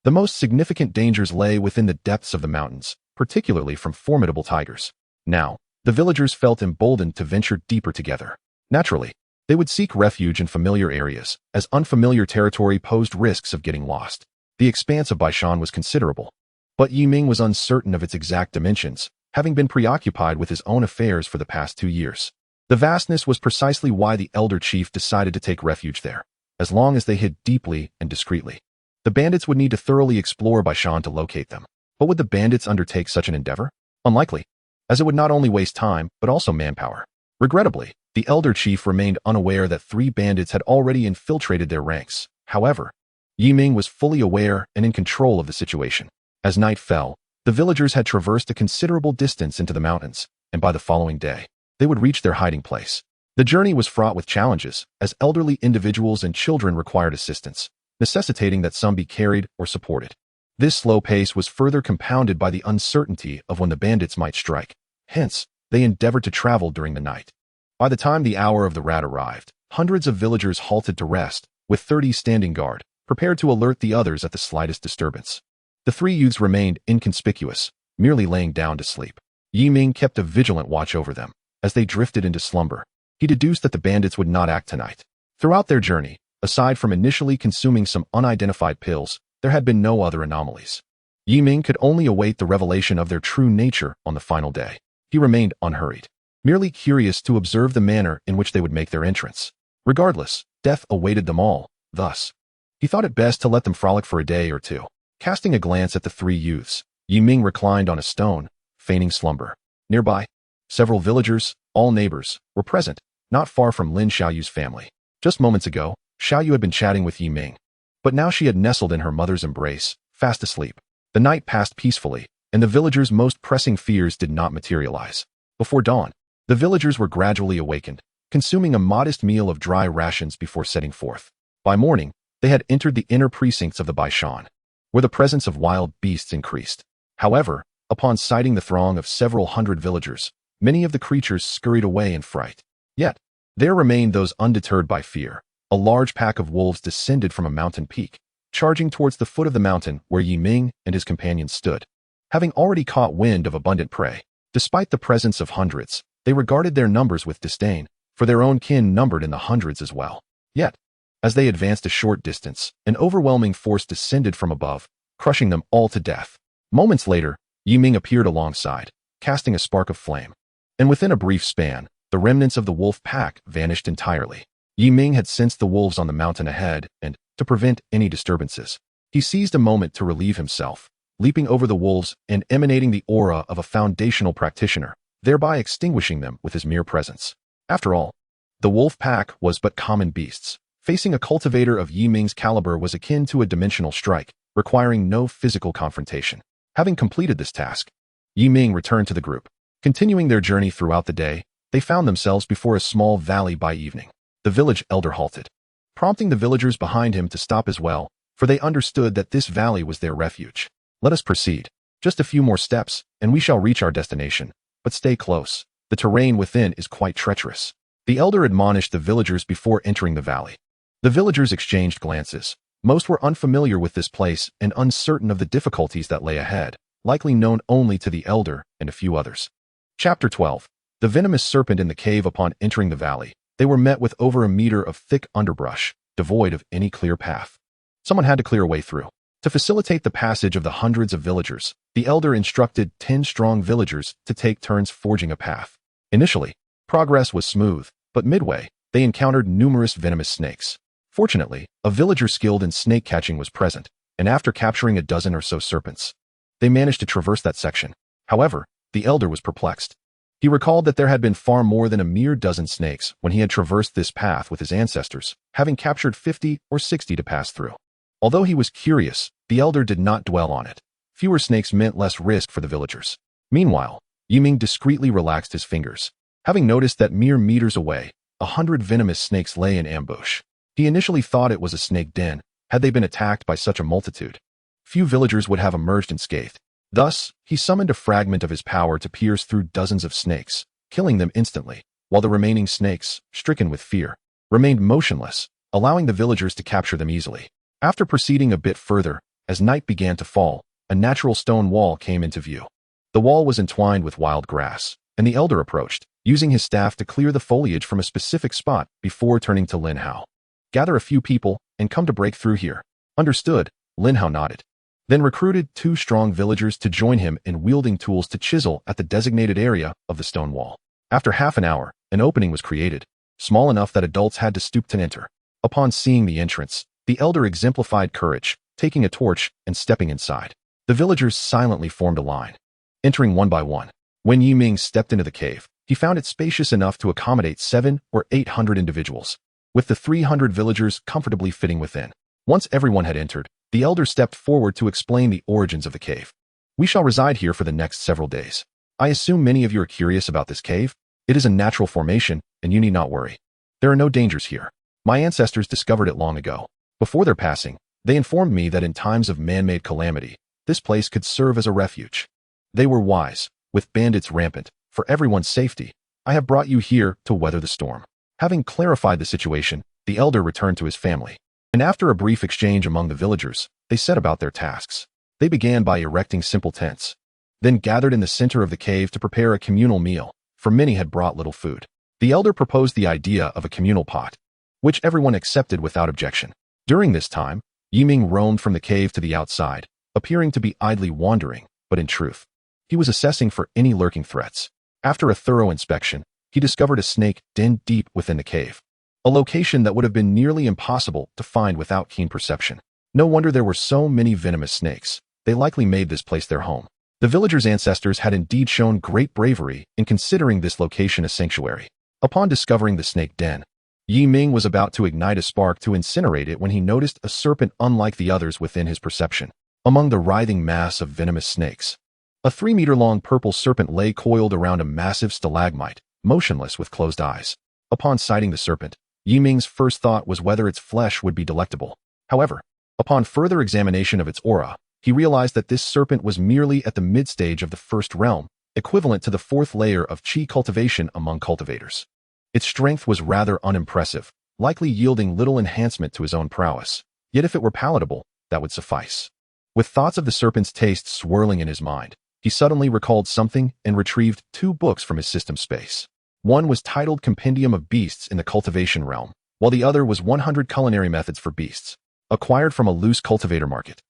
The most significant dangers lay within the depths of the mountains, particularly from formidable tigers. Now, the villagers felt emboldened to venture deeper together. Naturally, they would seek refuge in familiar areas, as unfamiliar territory posed risks of getting lost. The expanse of Baishan was considerable, but Ming was uncertain of its exact dimensions, having been preoccupied with his own affairs for the past 2 years. The vastness was precisely why the elder chief decided to take refuge there, as long as they hid deeply and discreetly. The bandits would need to thoroughly explore Baishan to locate them. But would the bandits undertake such an endeavor? Unlikely, as it would not only waste time, but also manpower. Regrettably, the elder chief remained unaware that 3 bandits had already infiltrated their ranks. However, Ming was fully aware and in control of the situation. As night fell, the villagers had traversed a considerable distance into the mountains, and by the following day, they would reach their hiding place. The journey was fraught with challenges, as elderly individuals and children required assistance, necessitating that some be carried or supported. This slow pace was further compounded by the uncertainty of when the bandits might strike. Hence, they endeavored to travel during the night. By the time the hour of the rat arrived, hundreds of villagers halted to rest, with 30 standing guard, prepared to alert the others at the slightest disturbance. The 3 youths remained inconspicuous, merely laying down to sleep. Ming kept a vigilant watch over them. As they drifted into slumber, he deduced that the bandits would not act tonight. Throughout their journey, aside from initially consuming some unidentified pills, there had been no other anomalies. Ming could only await the revelation of their true nature on the final day. He remained unhurried, merely curious to observe the manner in which they would make their entrance. Regardless, death awaited them all, thus, he thought it best to let them frolic for a day or two. Casting a glance at the 3 youths, Ming reclined on a stone, feigning slumber. Nearby, several villagers, all neighbors, were present, not far from Lin Xiaoyu's family. Just moments ago, Xiaoyu had been chatting with Ming, but now she had nestled in her mother's embrace, fast asleep. The night passed peacefully, and the villagers' most pressing fears did not materialize. Before dawn, the villagers were gradually awakened, consuming a modest meal of dry rations before setting forth. By morning, they had entered the inner precincts of the Baishan, where the presence of wild beasts increased. However, upon sighting the throng of several hundred villagers, many of the creatures scurried away in fright. Yet, there remained those undeterred by fear. A large pack of wolves descended from a mountain peak, charging towards the foot of the mountain where Ming and his companions stood. Having already caught wind of abundant prey, despite the presence of hundreds, they regarded their numbers with disdain, for their own kin numbered in the hundreds as well. Yet, as they advanced a short distance, an overwhelming force descended from above, crushing them all to death. Moments later, Ming appeared alongside, casting a spark of flame. And within a brief span, the remnants of the wolf pack vanished entirely. Ming had sensed the wolves on the mountain ahead, and, to prevent any disturbances, he seized a moment to relieve himself, leaping over the wolves and emanating the aura of a foundational practitioner, thereby extinguishing them with his mere presence. After all, the wolf pack was but common beasts. Facing a cultivator of Ming's caliber was akin to a dimensional strike, requiring no physical confrontation. Having completed this task, Ming returned to the group. Continuing their journey throughout the day, they found themselves before a small valley by evening. The village elder halted, prompting the villagers behind him to stop as well, for they understood that this valley was their refuge. Let us proceed. Just a few more steps, and we shall reach our destination. But stay close. The terrain within is quite treacherous. The elder admonished the villagers before entering the valley. The villagers exchanged glances. Most were unfamiliar with this place and uncertain of the difficulties that lay ahead, likely known only to the elder and a few others. Chapter 12. The venomous serpent in the cave. Upon entering the valley, they were met with over a meter of thick underbrush, devoid of any clear path. Someone had to clear a way through. To facilitate the passage of the hundreds of villagers, the elder instructed 10 strong villagers to take turns forging a path. Initially, progress was smooth, but midway, they encountered numerous venomous snakes. Fortunately, a villager skilled in snake catching was present, and after capturing a dozen or so serpents, they managed to traverse that section. However, the elder was perplexed. He recalled that there had been far more than a mere dozen snakes when he had traversed this path with his ancestors, having captured 50 or 60 to pass through. Although he was curious, the elder did not dwell on it. Fewer snakes meant less risk for the villagers. Meanwhile, Ming discreetly relaxed his fingers. Having noticed that mere meters away, 100 venomous snakes lay in ambush. He initially thought it was a snake den, had they been attacked by such a multitude. Few villagers would have emerged unscathed. Thus, he summoned a fragment of his power to pierce through dozens of snakes, killing them instantly, while the remaining snakes, stricken with fear, remained motionless, allowing the villagers to capture them easily. After proceeding a bit further, as night began to fall, a natural stone wall came into view. The wall was entwined with wild grass, and the elder approached, using his staff to clear the foliage from a specific spot before turning to Lin Hao. Gather a few people and come to break through here. Understood, Lin Hao nodded. Then recruited 2 strong villagers to join him in wielding tools to chisel at the designated area of the stone wall. After half an hour, an opening was created, small enough that adults had to stoop to enter. Upon seeing the entrance, the elder exemplified courage, taking a torch and stepping inside. The villagers silently formed a line, entering one by one. When Ming stepped into the cave, he found it spacious enough to accommodate 700 or 800 individuals, with the 300 villagers comfortably fitting within. Once everyone had entered, the elder stepped forward to explain the origins of the cave. We shall reside here for the next several days. I assume many of you are curious about this cave. It is a natural formation, and you need not worry. There are no dangers here. My ancestors discovered it long ago. Before their passing, they informed me that in times of man-made calamity, this place could serve as a refuge. They were wise. With bandits rampant, for everyone's safety, I have brought you here to weather the storm. Having clarified the situation, the elder returned to his family. And after a brief exchange among the villagers, they set about their tasks. They began by erecting simple tents, then gathered in the center of the cave to prepare a communal meal, for many had brought little food. The elder proposed the idea of a communal pot, which everyone accepted without objection. During this time, Ming roamed from the cave to the outside, appearing to be idly wandering, but in truth, he was assessing for any lurking threats. After a thorough inspection, he discovered a snake den deep within the cave, a location that would have been nearly impossible to find without keen perception. No wonder there were so many venomous snakes. They likely made this place their home. The villagers' ancestors had indeed shown great bravery in considering this location a sanctuary. Upon discovering the snake den, Ming was about to ignite a spark to incinerate it when he noticed a serpent unlike the others within his perception. Among the writhing mass of venomous snakes, a 3-meter-long purple serpent lay coiled around a massive stalagmite, motionless with closed eyes. Upon sighting the serpent, Ming's first thought was whether its flesh would be delectable. However, upon further examination of its aura, he realized that this serpent was merely at the mid-stage of the first realm, equivalent to the fourth layer of qi cultivation among cultivators. Its strength was rather unimpressive, likely yielding little enhancement to his own prowess. Yet if it were palatable, that would suffice. With thoughts of the serpent's taste swirling in his mind, he suddenly recalled something and retrieved 2 books from his system space. One was titled Compendium of Beasts in the Cultivation Realm, while the other was 100 Culinary Methods for Beasts, acquired from a loose cultivator market.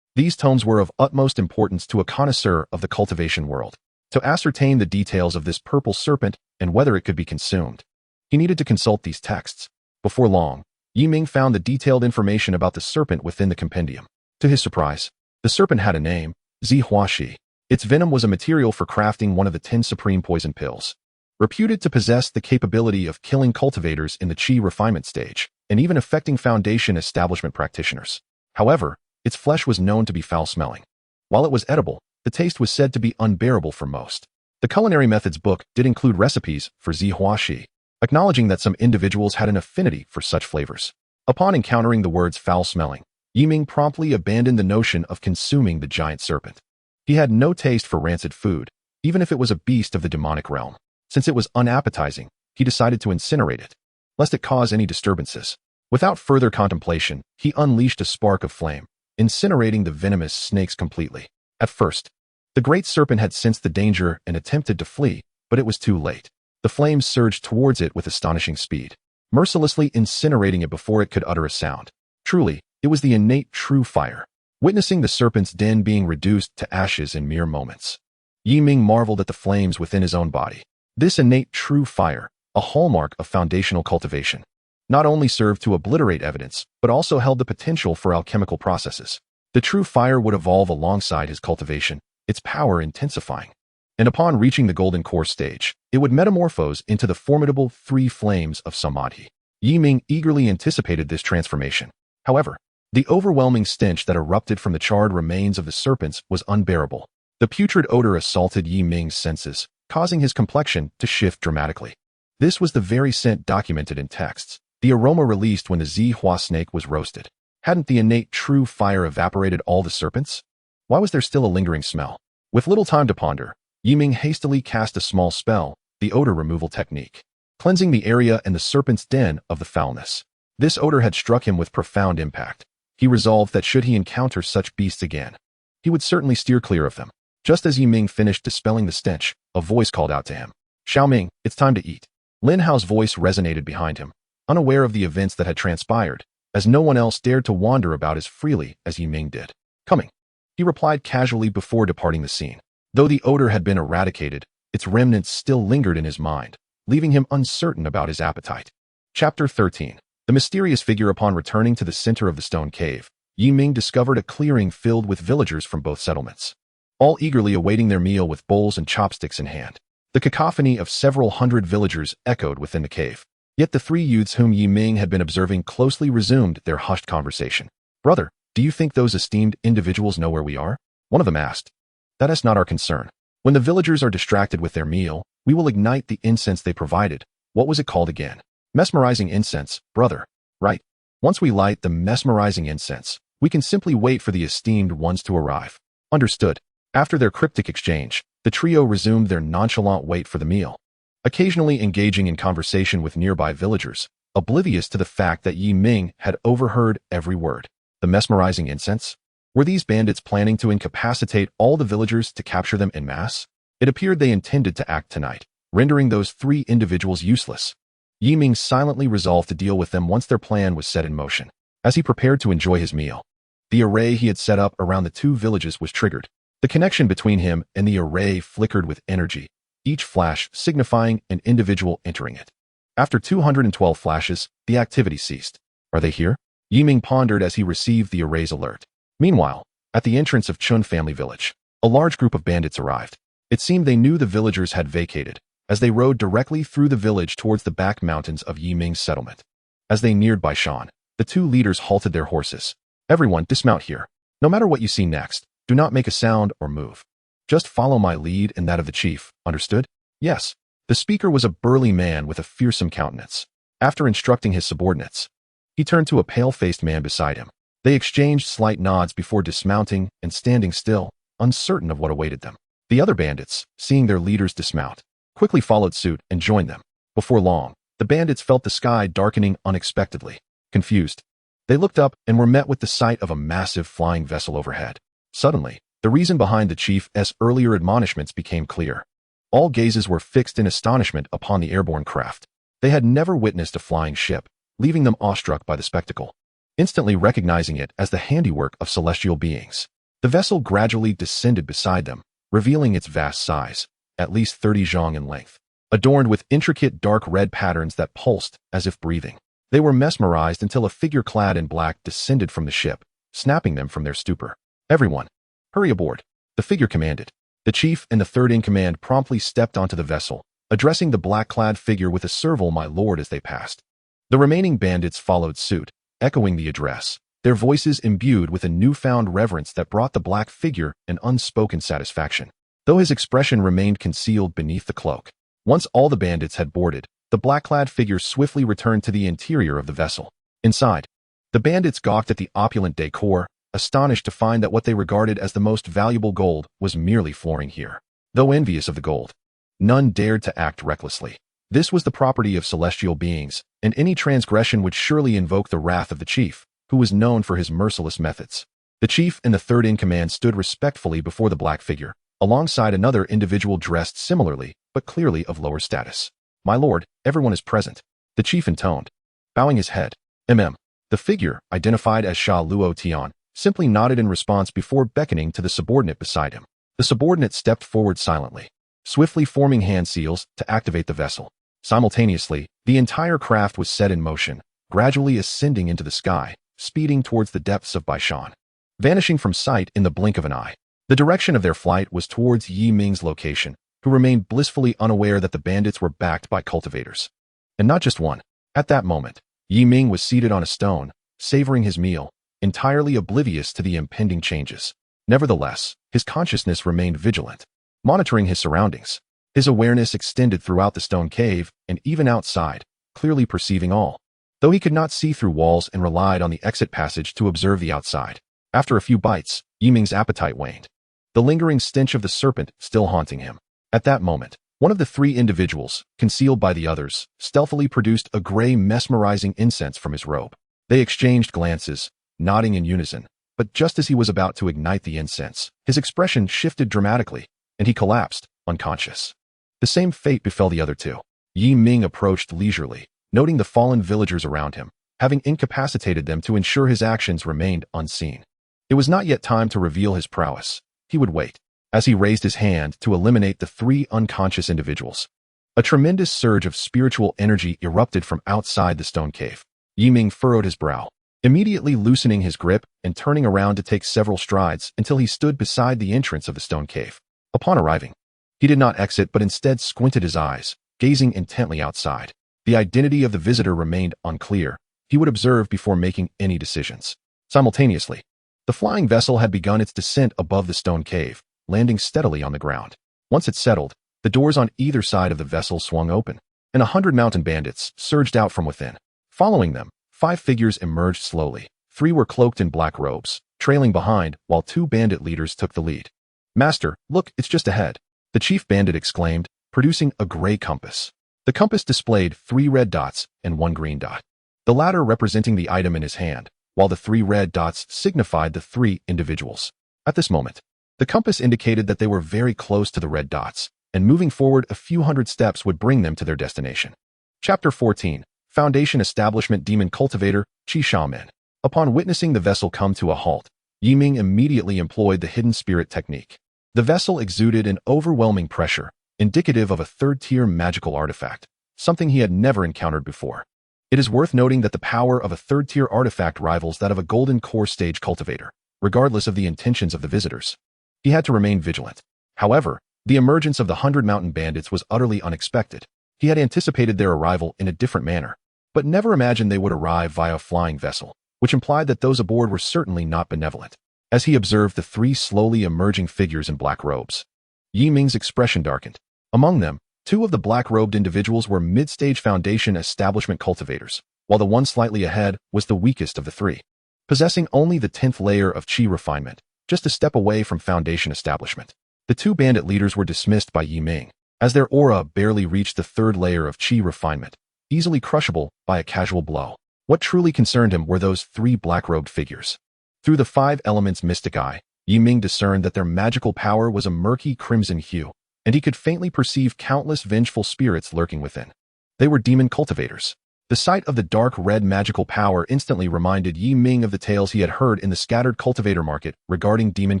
These tomes were of utmost importance to a connoisseur of the cultivation world. To ascertain the details of this purple serpent and whether it could be consumed, he needed to consult these texts. Before long, Ming found the detailed information about the serpent within the compendium. To his surprise, the serpent had a name, Xihuaxi. Its venom was a material for crafting one of the 10 supreme poison pills. Reputed to possess the capability of killing cultivators in the qi refinement stage, and even affecting foundation establishment practitioners. However, its flesh was known to be foul-smelling. While it was edible, the taste was said to be unbearable for most. The Culinary Methods book did include recipes for Xihuaxi, acknowledging that some individuals had an affinity for such flavors. Upon encountering the words foul-smelling, Ming promptly abandoned the notion of consuming the giant serpent. He had no taste for rancid food, even if it was a beast of the demonic realm. Since it was unappetizing, he decided to incinerate it, lest it cause any disturbances. Without further contemplation, he unleashed a spark of flame, incinerating the venomous snakes completely. At first, the great serpent had sensed the danger and attempted to flee, but it was too late. The flames surged towards it with astonishing speed, mercilessly incinerating it before it could utter a sound. Truly, it was the innate true fire. Witnessing the serpent's den being reduced to ashes in mere moments, Ming marveled at the flames within his own body. This innate true fire, a hallmark of foundational cultivation, not only served to obliterate evidence, but also held the potential for alchemical processes. The true fire would evolve alongside his cultivation, its power intensifying. And upon reaching the golden core stage, it would metamorphose into the formidable 3 flames of Samadhi. Ming eagerly anticipated this transformation. However, the overwhelming stench that erupted from the charred remains of the serpents was unbearable. The putrid odor assaulted Ming's senses, causing his complexion to shift dramatically. This was the very scent documented in texts, the aroma released when the Zihua snake was roasted. Hadn't the innate true fire evaporated all the serpents? Why was there still a lingering smell? With little time to ponder, Ming hastily cast a small spell, the odor removal technique, cleansing the area and the serpent's den of the foulness. This odor had struck him with profound impact. He resolved that should he encounter such beasts again, he would certainly steer clear of them. Just as Ming finished dispelling the stench, a voice called out to him. "Xiao Ming, it's time to eat." Lin Hao's voice resonated behind him, unaware of the events that had transpired, as no one else dared to wander about as freely as Ming did. "Coming," he replied casually before departing the scene. Though the odor had been eradicated, its remnants still lingered in his mind, leaving him uncertain about his appetite. Chapter 13. The mysterious figure. Upon returning to the center of the stone cave, Ming discovered a clearing filled with villagers from both settlements, all eagerly awaiting their meal with bowls and chopsticks in hand. The cacophony of several hundred villagers echoed within the cave. Yet the 3 youths whom Ming had been observing closely resumed their hushed conversation. "Brother, do you think those esteemed individuals know where we are?" one of them asked. "That is not our concern. When the villagers are distracted with their meal, we will ignite the incense they provided. What was it called again?" "Mesmerizing incense, brother." "Right. Once we light the mesmerizing incense, we can simply wait for the esteemed ones to arrive." "Understood." After their cryptic exchange, the trio resumed their nonchalant wait for the meal, occasionally engaging in conversation with nearby villagers, oblivious to the fact that Ming had overheard every word. The mesmerizing incense? Were these bandits planning to incapacitate all the villagers to capture them en masse? It appeared they intended to act tonight, rendering those 3 individuals useless. Ming silently resolved to deal with them once their plan was set in motion. As he prepared to enjoy his meal, the array he had set up around the 2 villages was triggered. The connection between him and the array flickered with energy, each flash signifying an individual entering it. After 212 flashes, the activity ceased. "Are they here?" Ming pondered as he received the array's alert. Meanwhile, at the entrance of Chun family village, a large group of bandits arrived. It seemed they knew the villagers had vacated, as they rode directly through the village towards the back mountains of Ming's settlement. As they neared Baishan, the 2 leaders halted their horses. "Everyone, dismount here. No matter what you see next, do not make a sound or move. Just follow my lead and that of the chief, understood?" "Yes." The speaker was a burly man with a fearsome countenance. After instructing his subordinates, he turned to a pale-faced man beside him. They exchanged slight nods before dismounting and standing still, uncertain of what awaited them. The other bandits, seeing their leaders dismount, quickly followed suit and joined them. Before long, the bandits felt the sky darkening unexpectedly. Confused, they looked up and were met with the sight of a massive flying vessel overhead. Suddenly, the reason behind the chief's earlier admonishments became clear. All gazes were fixed in astonishment upon the airborne craft. They had never witnessed a flying ship, leaving them awestruck by the spectacle. Instantly recognizing it as the handiwork of celestial beings, the vessel gradually descended beside them, revealing its vast size, at least 30 zhang in length, adorned with intricate dark red patterns that pulsed as if breathing. They were mesmerized until a figure clad in black descended from the ship, snapping them from their stupor. "Everyone, hurry aboard," the figure commanded. The chief and the third in command promptly stepped onto the vessel, addressing the black-clad figure with a "Serval, my lord," as they passed. The remaining bandits followed suit, echoing the address, their voices imbued with a newfound reverence that brought the black figure an unspoken satisfaction, though his expression remained concealed beneath the cloak. Once all the bandits had boarded, the black-clad figure swiftly returned to the interior of the vessel. Inside, the bandits gawked at the opulent decor, astonished to find that what they regarded as the most valuable gold was merely flooring here. Though envious of the gold, none dared to act recklessly. This was the property of celestial beings, and any transgression would surely invoke the wrath of the chief, who was known for his merciless methods. The chief and the third in command stood respectfully before the black figure, alongside another individual dressed similarly, but clearly of lower status. "My lord, everyone is present," the chief intoned, bowing his head. The figure, identified as Sha Luo Tian, simply nodded in response before beckoning to the subordinate beside him. The subordinate stepped forward silently, swiftly forming hand seals to activate the vessel. Simultaneously, the entire craft was set in motion, gradually ascending into the sky, speeding towards the depths of Baishan, vanishing from sight in the blink of an eye. The direction of their flight was towards Yi Ming's location, who remained blissfully unaware that the bandits were backed by cultivators. And not just one. At that moment, Yi Ming was seated on a stone, savoring his meal, entirely oblivious to the impending changes. Nevertheless, his consciousness remained vigilant, monitoring his surroundings. His awareness extended throughout the stone cave and even outside, clearly perceiving all, though he could not see through walls and relied on the exit passage to observe the outside. After a few bites, Yi Ming's appetite waned, the lingering stench of the serpent still haunting him. At that moment, one of the three individuals, concealed by the others, stealthily produced a gray, mesmerizing incense from his robe. They exchanged glances, nodding in unison, but just as he was about to ignite the incense, his expression shifted dramatically, and he collapsed, unconscious. The same fate befell the other two. Yi Ming approached leisurely, noting the fallen villagers around him, having incapacitated them to ensure his actions remained unseen. It was not yet time to reveal his prowess. He would wait. As he raised his hand to eliminate the three unconscious individuals, a tremendous surge of spiritual energy erupted from outside the stone cave. Yi Ming furrowed his brow, immediately loosening his grip and turning around to take several strides until he stood beside the entrance of the stone cave. Upon arriving, he did not exit but instead squinted his eyes, gazing intently outside. The identity of the visitor remained unclear. He would observe before making any decisions. Simultaneously, the flying vessel had begun its descent above the stone cave, landing steadily on the ground. Once it settled, the doors on either side of the vessel swung open, and 100 mountain bandits surged out from within. Following them, 5 figures emerged slowly. 3 were cloaked in black robes, trailing behind, while 2 bandit leaders took the lead. "Master, look, it's just ahead," the chief bandit exclaimed, producing a gray compass. The compass displayed 3 red dots and 1 green dot, the latter representing the item in his hand, while the 3 red dots signified the 3 individuals. At this moment, the compass indicated that they were very close to the red dots, and moving forward a few hundred steps would bring them to their destination. Chapter 14. Foundation Establishment Demon Cultivator, Qi Shaman. Upon witnessing the vessel come to a halt, Yi Ming immediately employed the hidden spirit technique. The vessel exuded an overwhelming pressure, indicative of a third-tier magical artifact, something he had never encountered before. It is worth noting that the power of a third-tier artifact rivals that of a golden core stage cultivator, regardless of the intentions of the visitors. He had to remain vigilant. However, the emergence of the 100 mountain bandits was utterly unexpected. He had anticipated their arrival in a different manner, but never imagined they would arrive via a flying vessel, which implied that those aboard were certainly not benevolent. As he observed the 3 slowly emerging figures in black robes, Yi Ming's expression darkened. Among them, Two of the black-robed individuals were mid-stage Foundation establishment cultivators, while the one slightly ahead was the weakest of the three, possessing only the 10th layer of Qi refinement, just a step away from Foundation establishment. The two bandit leaders were dismissed by Ming, as their aura barely reached the 3rd layer of Qi refinement, easily crushable by a casual blow. What truly concerned him were those 3 black-robed figures. Through the 5 elements' mystic eye, Ming discerned that their magical power was a murky crimson hue, and he could faintly perceive countless vengeful spirits lurking within. They were demon cultivators. The sight of the dark red magical power instantly reminded Ming of the tales he had heard in the scattered cultivator market regarding demon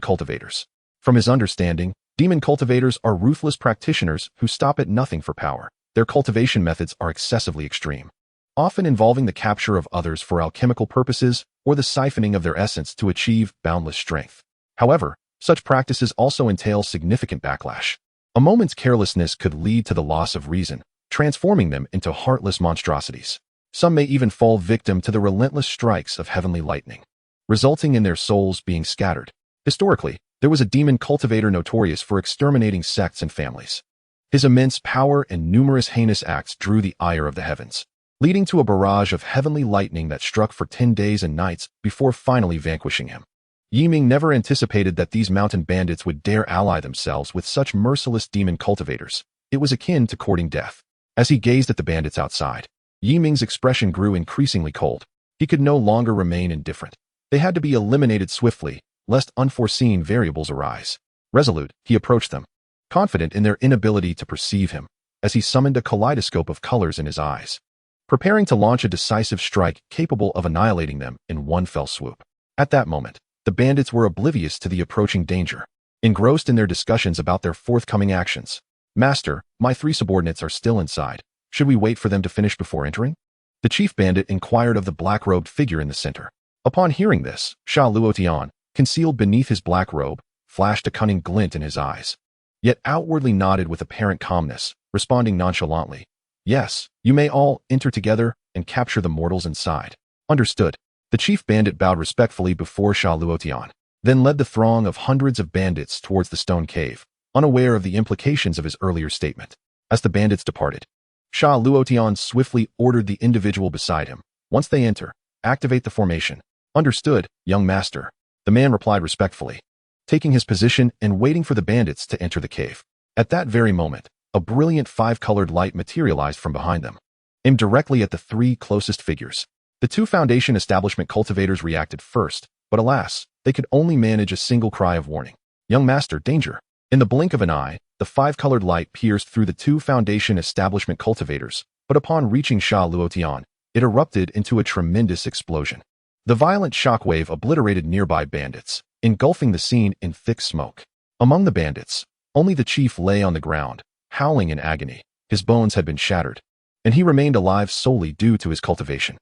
cultivators. From his understanding, demon cultivators are ruthless practitioners who stop at nothing for power. Their cultivation methods are excessively extreme, often involving the capture of others for alchemical purposes or the siphoning of their essence to achieve boundless strength. However, such practices also entail significant backlash. A moment's carelessness could lead to the loss of reason, transforming them into heartless monstrosities. Some may even fall victim to the relentless strikes of heavenly lightning, resulting in their souls being scattered. Historically, there was a demon cultivator notorious for exterminating sects and families. His immense power and numerous heinous acts drew the ire of the heavens, leading to a barrage of heavenly lightning that struck for 10 days and nights before finally vanquishing him. Ming never anticipated that these mountain bandits would dare ally themselves with such merciless demon cultivators. It was akin to courting death. As he gazed at the bandits outside, Ming's expression grew increasingly cold. He could no longer remain indifferent. They had to be eliminated swiftly, lest unforeseen variables arise. Resolute, he approached them, confident in their inability to perceive him, as he summoned a kaleidoscope of colors in his eyes, preparing to launch a decisive strike capable of annihilating them in one fell swoop. At that moment, the bandits were oblivious to the approaching danger, engrossed in their discussions about their forthcoming actions. "Master, my 3 subordinates are still inside. Should we wait for them to finish before entering?" The chief bandit inquired of the black-robed figure in the center. Upon hearing this, Sha Luotian, concealed beneath his black robe, flashed a cunning glint in his eyes, yet outwardly nodded with apparent calmness, responding nonchalantly, "Yes, you may all enter together and capture the mortals inside." "Understood." The chief bandit bowed respectfully before Sha Luotian, then led the throng of hundreds of bandits towards the stone cave, unaware of the implications of his earlier statement. As the bandits departed, Sha Luotian swiftly ordered the individual beside him, "Once they enter, activate the formation." "Understood, young master." The man replied respectfully, taking his position and waiting for the bandits to enter the cave. At that very moment, a brilliant 5-colored light materialized from behind them, aimed directly at the 3 closest figures. The 2 Foundation establishment cultivators reacted first, but alas, they could only manage a single cry of warning. "Young master, danger." In the blink of an eye, the 5-colored light pierced through the 2 Foundation establishment cultivators, but upon reaching Sha Luotian, it erupted into a tremendous explosion. The violent shockwave obliterated nearby bandits, engulfing the scene in thick smoke. Among the bandits, only the chief lay on the ground, howling in agony. His bones had been shattered, and he remained alive solely due to his cultivation.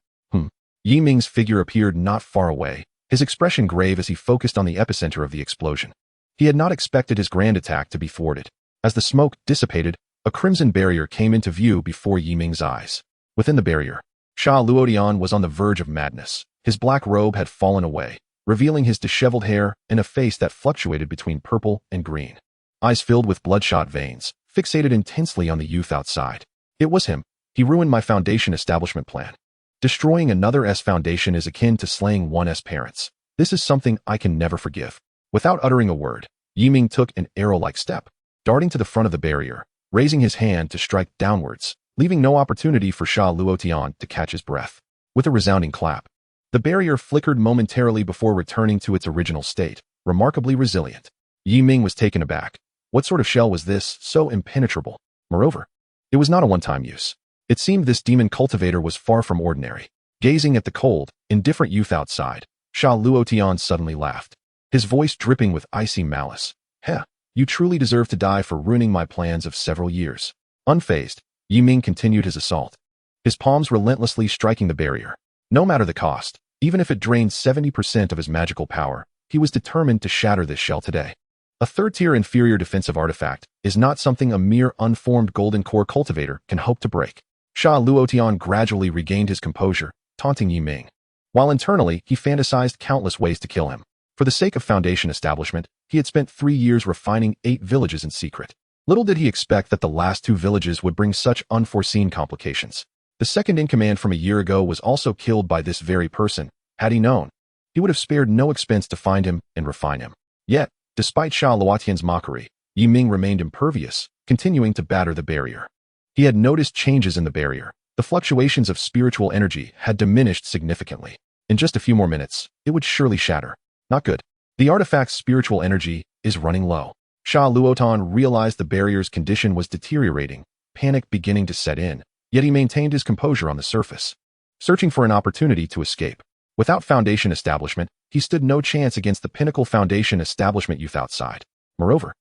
Ming's figure appeared not far away, his expression grave as he focused on the epicenter of the explosion. He had not expected his grand attack to be thwarted. As the smoke dissipated, a crimson barrier came into view before Ming's eyes. Within the barrier, Sha Luotian was on the verge of madness. His black robe had fallen away, revealing his disheveled hair and a face that fluctuated between purple and green. Eyes filled with bloodshot veins, fixated intensely on the youth outside. "It was him. He ruined my Foundation establishment plan. Destroying another S Foundation is akin to slaying one S parents. This is something I can never forgive." Without uttering a word, Ming took an arrow-like step, darting to the front of the barrier, raising his hand to strike downwards, leaving no opportunity for Sha Luotian to catch his breath. With a resounding clap, the barrier flickered momentarily before returning to its original state, remarkably resilient. Ming was taken aback. What sort of shell was this, so impenetrable? Moreover, it was not a one-time use. It seemed this demon cultivator was far from ordinary. Gazing at the cold, indifferent youth outside, Sha Luotian suddenly laughed, his voice dripping with icy malice. "Heh, you truly deserve to die for ruining my plans of several years." Unfazed, Ming continued his assault, his palms relentlessly striking the barrier. No matter the cost, even if it drained 70% of his magical power, he was determined to shatter this shell today. A 3rd-tier inferior defensive artifact is not something a mere unformed golden core cultivator can hope to break. Sha Luotian gradually regained his composure, taunting Ming, while internally he fantasized countless ways to kill him. For the sake of Foundation establishment, he had spent 3 years refining 8 villages in secret. Little did he expect that the last two villages would bring such unforeseen complications. The second-in-command from a year ago was also killed by this very person. Had he known, he would have spared no expense to find him and refine him. Yet, despite Sha Luotian's mockery, Yi Ming remained impervious, continuing to batter the barrier. He had noticed changes in the barrier. The fluctuations of spiritual energy had diminished significantly. In just a few more minutes, it would surely shatter. Not good. The artifact's spiritual energy is running low. Sha Luotan realized the barrier's condition was deteriorating, panic beginning to set in, yet he maintained his composure on the surface, searching for an opportunity to escape. Without Foundation establishment, he stood no chance against the pinnacle Foundation establishment youth outside. Moreover,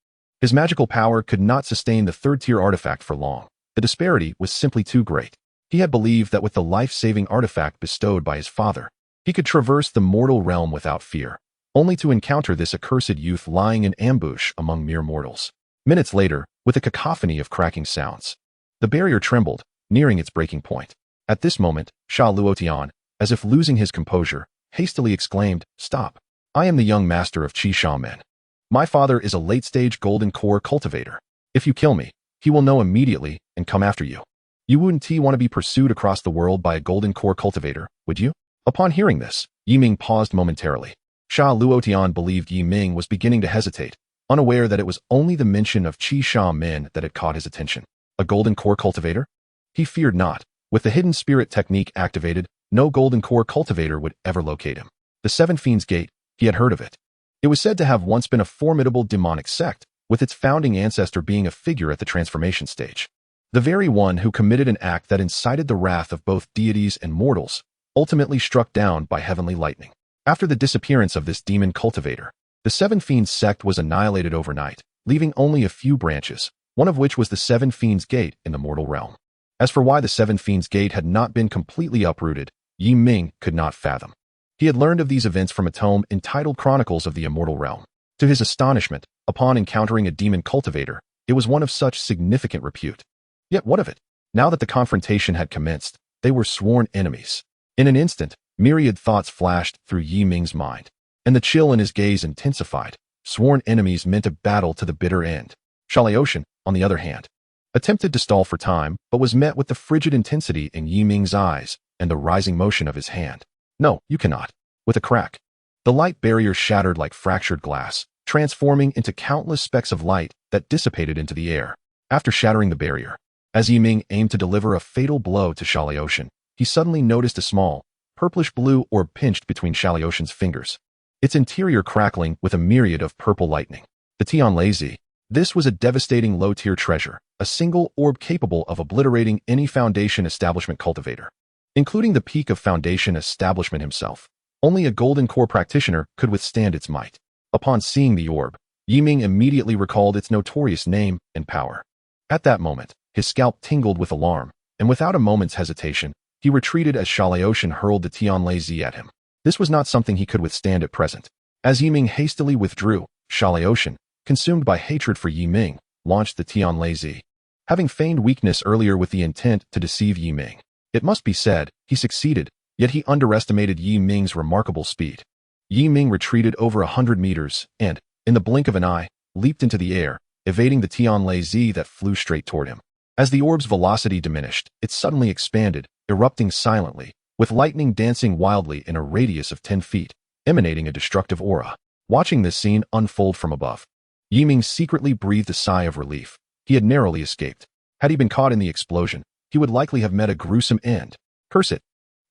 his magical power could not sustain the third-tier artifact for long. The disparity was simply too great. He had believed that with the life-saving artifact bestowed by his father, he could traverse the mortal realm without fear, only to encounter this accursed youth lying in ambush among mere mortals. Minutes later, with a cacophony of cracking sounds, the barrier trembled, nearing its breaking point. At this moment, Sha Luotian, as if losing his composure, hastily exclaimed, "Stop! I am the young master of Qi Shaman. My father is a late-stage golden core cultivator. If you kill me, he will know immediately and come after you. You wouldn't want to be pursued across the world by a golden core cultivator, would you?" Upon hearing this, Yi Ming paused momentarily. Sha Luotian believed Yi Ming was beginning to hesitate, unaware that it was only the mention of Qi Shaman that had caught his attention. A golden core cultivator? He feared not. With the hidden spirit technique activated, no golden core cultivator would ever locate him. The Seven Fiends Gate, he had heard of it. It was said to have once been a formidable demonic sect, with its founding ancestor being a figure at the transformation stage. The very one who committed an act that incited the wrath of both deities and mortals, ultimately struck down by heavenly lightning. After the disappearance of this demon cultivator, the Seven Fiends sect was annihilated overnight, leaving only a few branches, one of which was the Seven Fiends Gate in the mortal realm. As for why the Seven Fiends Gate had not been completely uprooted, Yi Ming could not fathom. He had learned of these events from a tome entitled Chronicles of the Immortal Realm. To his astonishment, upon encountering a demon cultivator, it was one of such significant repute. Yet what of it? Now that the confrontation had commenced, they were sworn enemies. In an instant, myriad thoughts flashed through Yi Ming's mind, and the chill in his gaze intensified. Sworn enemies meant a battle to the bitter end. Xianxiaodiobooks, on the other hand, attempted to stall for time, but was met with the frigid intensity in Yi Ming's eyes and the rising motion of his hand. "No, you cannot." With a crack, the light barrier shattered like fractured glass, transforming into countless specks of light that dissipated into the air. After shattering the barrier, as Yi Ming aimed to deliver a fatal blow to Xianxiaodiobook, he suddenly noticed a small, purplish-blue orb pinched between Xianxiaodiobook's fingers, its interior crackling with a myriad of purple lightning. The xianxiaaudiobooks. This was a devastating low-tier treasure, a single orb capable of obliterating any Foundation establishment cultivator, including the peak of Foundation establishment himself. Only a golden core practitioner could withstand its might. Upon seeing the orb, Yi Ming immediately recalled its notorious name and power. At that moment, his scalp tingled with alarm, and without a moment's hesitation, he retreated as Xianxiaodiobook hurled the xianxiaaudiobooks at him. This was not something he could withstand at present. As Yi Ming hastily withdrew, Xianxiaodiobook, consumed by hatred for Yi Ming, launched the xianxiaaudiobooks. Having feigned weakness earlier with the intent to deceive Yi Ming, it must be said, he succeeded, yet he underestimated Yi Ming's remarkable speed. Yi Ming retreated over 100 meters and, in the blink of an eye, leaped into the air, evading the xianxiaaudiobooks that flew straight toward him. As the orb's velocity diminished, it suddenly expanded, erupting silently, with lightning dancing wildly in a radius of 10 feet, emanating a destructive aura. Watching this scene unfold from above, Yi Ming secretly breathed a sigh of relief. He had narrowly escaped. Had he been caught in the explosion, he would likely have met a gruesome end. Curse it.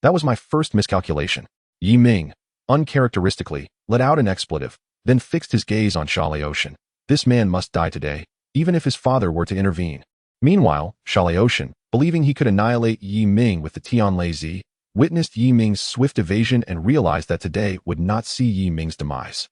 That was my first miscalculation. Yi Ming, uncharacteristically, let out an expletive, then fixed his gaze on Xianxiaodiobook. This man must die today, even if his father were to intervene. Meanwhile, Xianxiaodiobook, believing he could annihilate Yi Ming with the xianxiaaudiobooks, witnessed Yi Ming's swift evasion and realized that today would not see Yi Ming's demise.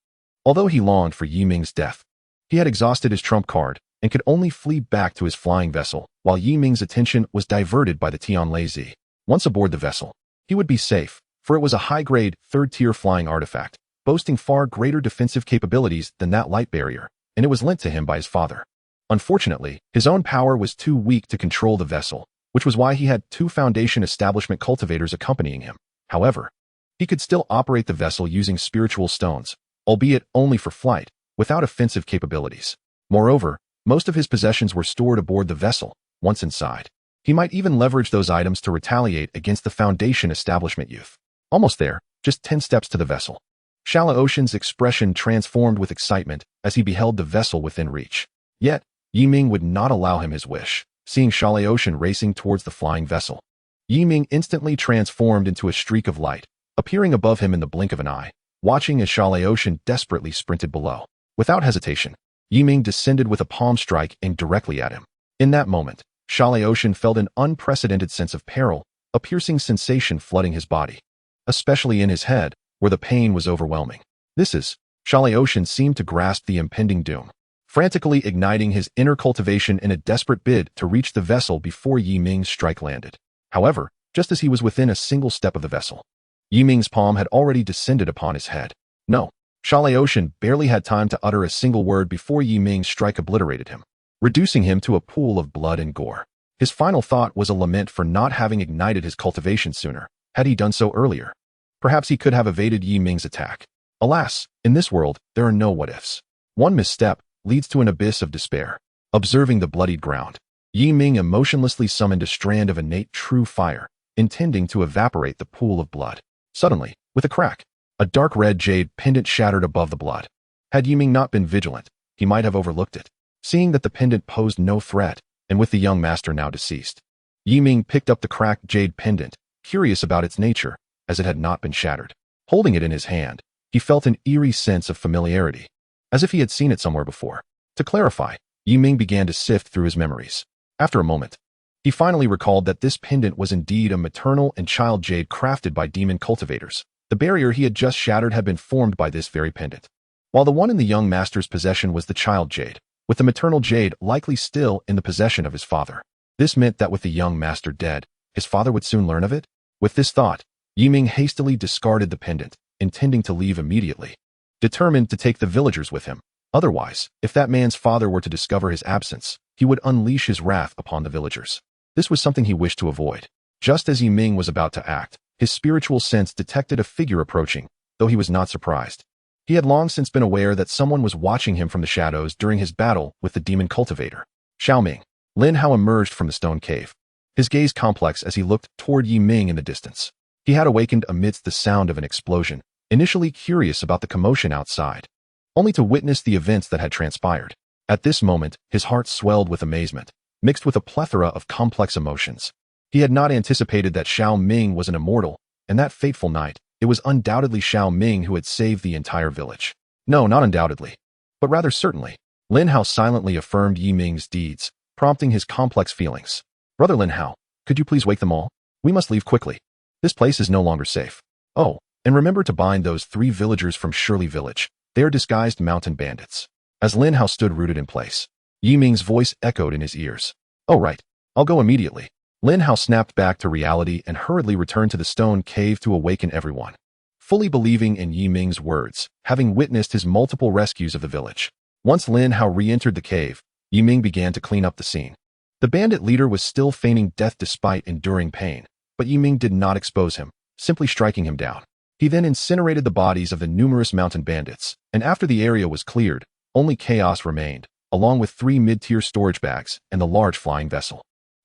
Although he longed for Yi Ming's death, he had exhausted his trump card and could only flee back to his flying vessel, while Yi Ming's attention was diverted by the xianxiaaudiobooks. Once aboard the vessel, he would be safe, for it was a high-grade, third-tier flying artifact, boasting far greater defensive capabilities than that light barrier, and it was lent to him by his father. Unfortunately, his own power was too weak to control the vessel, which was why he had 2 Foundation establishment cultivators accompanying him. However, he could still operate the vessel using spiritual stones, albeit only for flight, without offensive capabilities. Moreover, Most of his possessions were stored aboard the vessel. Once inside, he might even leverage those items to retaliate against the Foundation establishment youth. Almost there, just 10 steps to the vessel. Xiaoxia's expression transformed with excitement as he beheld the vessel within reach. Yet, Ming would not allow him his wish, seeing Xiaoxian racing towards the flying vessel. Ming instantly transformed into a streak of light, appearing above him in the blink of an eye, watching as Xiaoxian desperately sprinted below. Without hesitation, Ming descended with a palm strike aimed directly at him. In that moment, Xiaoxian felt an unprecedented sense of peril, a piercing sensation flooding his body, especially in his head, where the pain was overwhelming. Xiaoxian seemed to grasp the impending doom, frantically igniting his inner cultivation in a desperate bid to reach the vessel before Ming's strike landed. However, just as he was within a single step of the vessel, Ming's palm had already descended upon his head. No, Xiaoxian barely had time to utter a single word before Ming's strike obliterated him, reducing him to a pool of blood and gore. His final thought was a lament for not having ignited his cultivation sooner. Had he done so earlier, perhaps he could have evaded Ming's attack. Alas, in this world, there are no what-ifs. One misstep leads to an abyss of despair. Observing the bloodied ground, Ming emotionlessly summoned a strand of innate true fire, intending to evaporate the pool of blood. Suddenly, with a crack, a dark red jade pendant shattered above the blood. Had Ming not been vigilant, he might have overlooked it. Seeing that the pendant posed no threat, and with the young master now deceased, Ming picked up the cracked jade pendant, curious about its nature, as it had not been shattered. Holding it in his hand, he felt an eerie sense of familiarity, as if he had seen it somewhere before. To clarify, Ming began to sift through his memories. After a moment, he finally recalled that this pendant was indeed a maternal and child jade crafted by demon cultivators. The barrier he had just shattered had been formed by this very pendant, while the one in the young master's possession was the child jade, with the maternal jade likely still in the possession of his father. This meant that with the young master dead, his father would soon learn of it? With this thought, Ming hastily discarded the pendant, intending to leave immediately, determined to take the villagers with him. Otherwise, if that man's father were to discover his absence, he would unleash his wrath upon the villagers. This was something he wished to avoid. Just as Ming was about to act, his spiritual sense detected a figure approaching, though he was not surprised. He had long since been aware that someone was watching him from the shadows during his battle with the demon cultivator. Xiaoming. Lin Hao emerged from the stone cave, his gaze complex as he looked toward Ming in the distance. He had awakened amidst the sound of an explosion, initially curious about the commotion outside, only to witness the events that had transpired. At this moment, his heart swelled with amazement, mixed with a plethora of complex emotions. He had not anticipated that Xiaoming was an immortal, and that fateful night, it was undoubtedly Xiaoming who had saved the entire village. No, not undoubtedly, but rather certainly. Lin Hao silently affirmed Ming's deeds, prompting his complex feelings. Brother Lin Hao, could you please wake them all? We must leave quickly. This place is no longer safe. Oh, and remember to bind those 3 villagers from Shirley Village. They are disguised mountain bandits. As Lin Hao stood rooted in place, Ming's voice echoed in his ears. Oh right, I'll go immediately. Lin Hao snapped back to reality and hurriedly returned to the stone cave to awaken everyone, fully believing in Ming's words, having witnessed his multiple rescues of the village. Once Lin Hao re-entered the cave, Ming began to clean up the scene. The bandit leader was still feigning death despite enduring pain, but Ming did not expose him, simply striking him down. He then incinerated the bodies of the numerous mountain bandits, and after the area was cleared, only chaos remained, along with 3 mid-tier storage bags and the large flying vessel.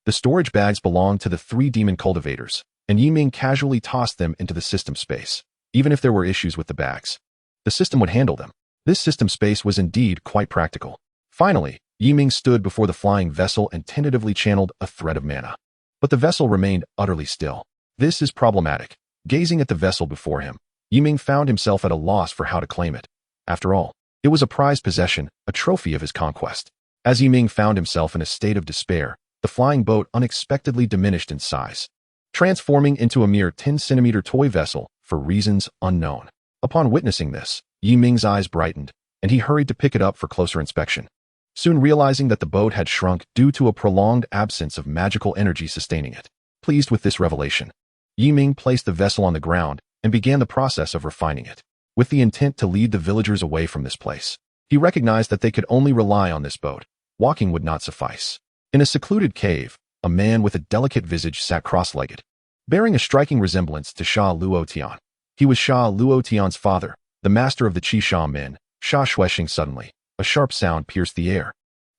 The storage bags belonged to the 3 demon cultivators, and Ming casually tossed them into the system space. Even if there were issues with the bags, the system would handle them. This system space was indeed quite practical. Finally, Ming stood before the flying vessel and tentatively channeled a thread of mana. But the vessel remained utterly still. This is problematic. Gazing at the vessel before him, Ming found himself at a loss for how to claim it. After all, it was a prized possession, a trophy of his conquest. As Ming found himself in a state of despair, the flying boat unexpectedly diminished in size, transforming into a mere 10-centimeter toy vessel for reasons unknown. Upon witnessing this, Ming's eyes brightened, and he hurried to pick it up for closer inspection. Soon realizing that the boat had shrunk due to a prolonged absence of magical energy sustaining it. Pleased with this revelation, Ming placed the vessel on the ground and began the process of refining it, with the intent to lead the villagers away from this place. He recognized that they could only rely on this boat. Walking would not suffice. In a secluded cave, a man with a delicate visage sat cross-legged, bearing a striking resemblance to Sha Luotian. He was Sha Luotian's father, the master of the Qi Sha Min. Sha Shueshing. Suddenly, a sharp sound pierced the air.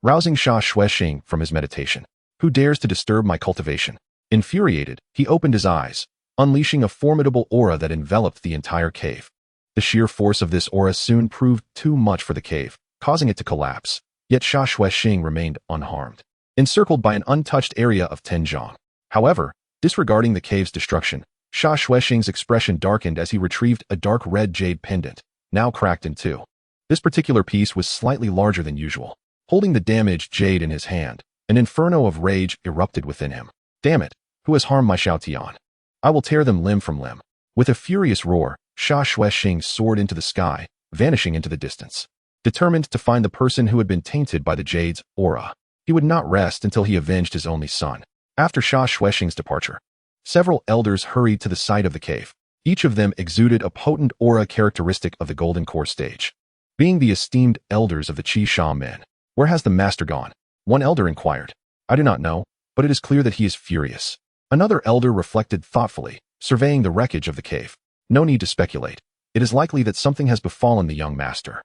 rousing Sha Xuexing from his meditation. Who dares to disturb my cultivation? Infuriated, he opened his eyes, unleashing a formidable aura that enveloped the entire cave. The sheer force of this aura soon proved too much for the cave, causing it to collapse, yet Sha Xuexing remained unharmed, encircled by an untouched area of Tenjiang. However, disregarding the cave's destruction, Sha Xuexing's expression darkened as he retrieved a dark red jade pendant, now cracked in two. This particular piece was slightly larger than usual. Holding the damaged jade in his hand, an inferno of rage erupted within him. Damn it, who has harmed my Xiaotian? I will tear them limb from limb. With a furious roar, Sha Xuexing soared into the sky, vanishing into the distance. Determined to find the person who had been tainted by the jade's aura, he would not rest until he avenged his only son. After Sha Xuexing's departure, several elders hurried to the site of the cave. Each of them exuded a potent aura characteristic of the Golden Core stage. Being the esteemed elders of the Qi Shaman, where has the master gone? One elder inquired. I do not know, but it is clear that he is furious. Another elder reflected thoughtfully, surveying the wreckage of the cave. No need to speculate. It is likely that something has befallen the young master.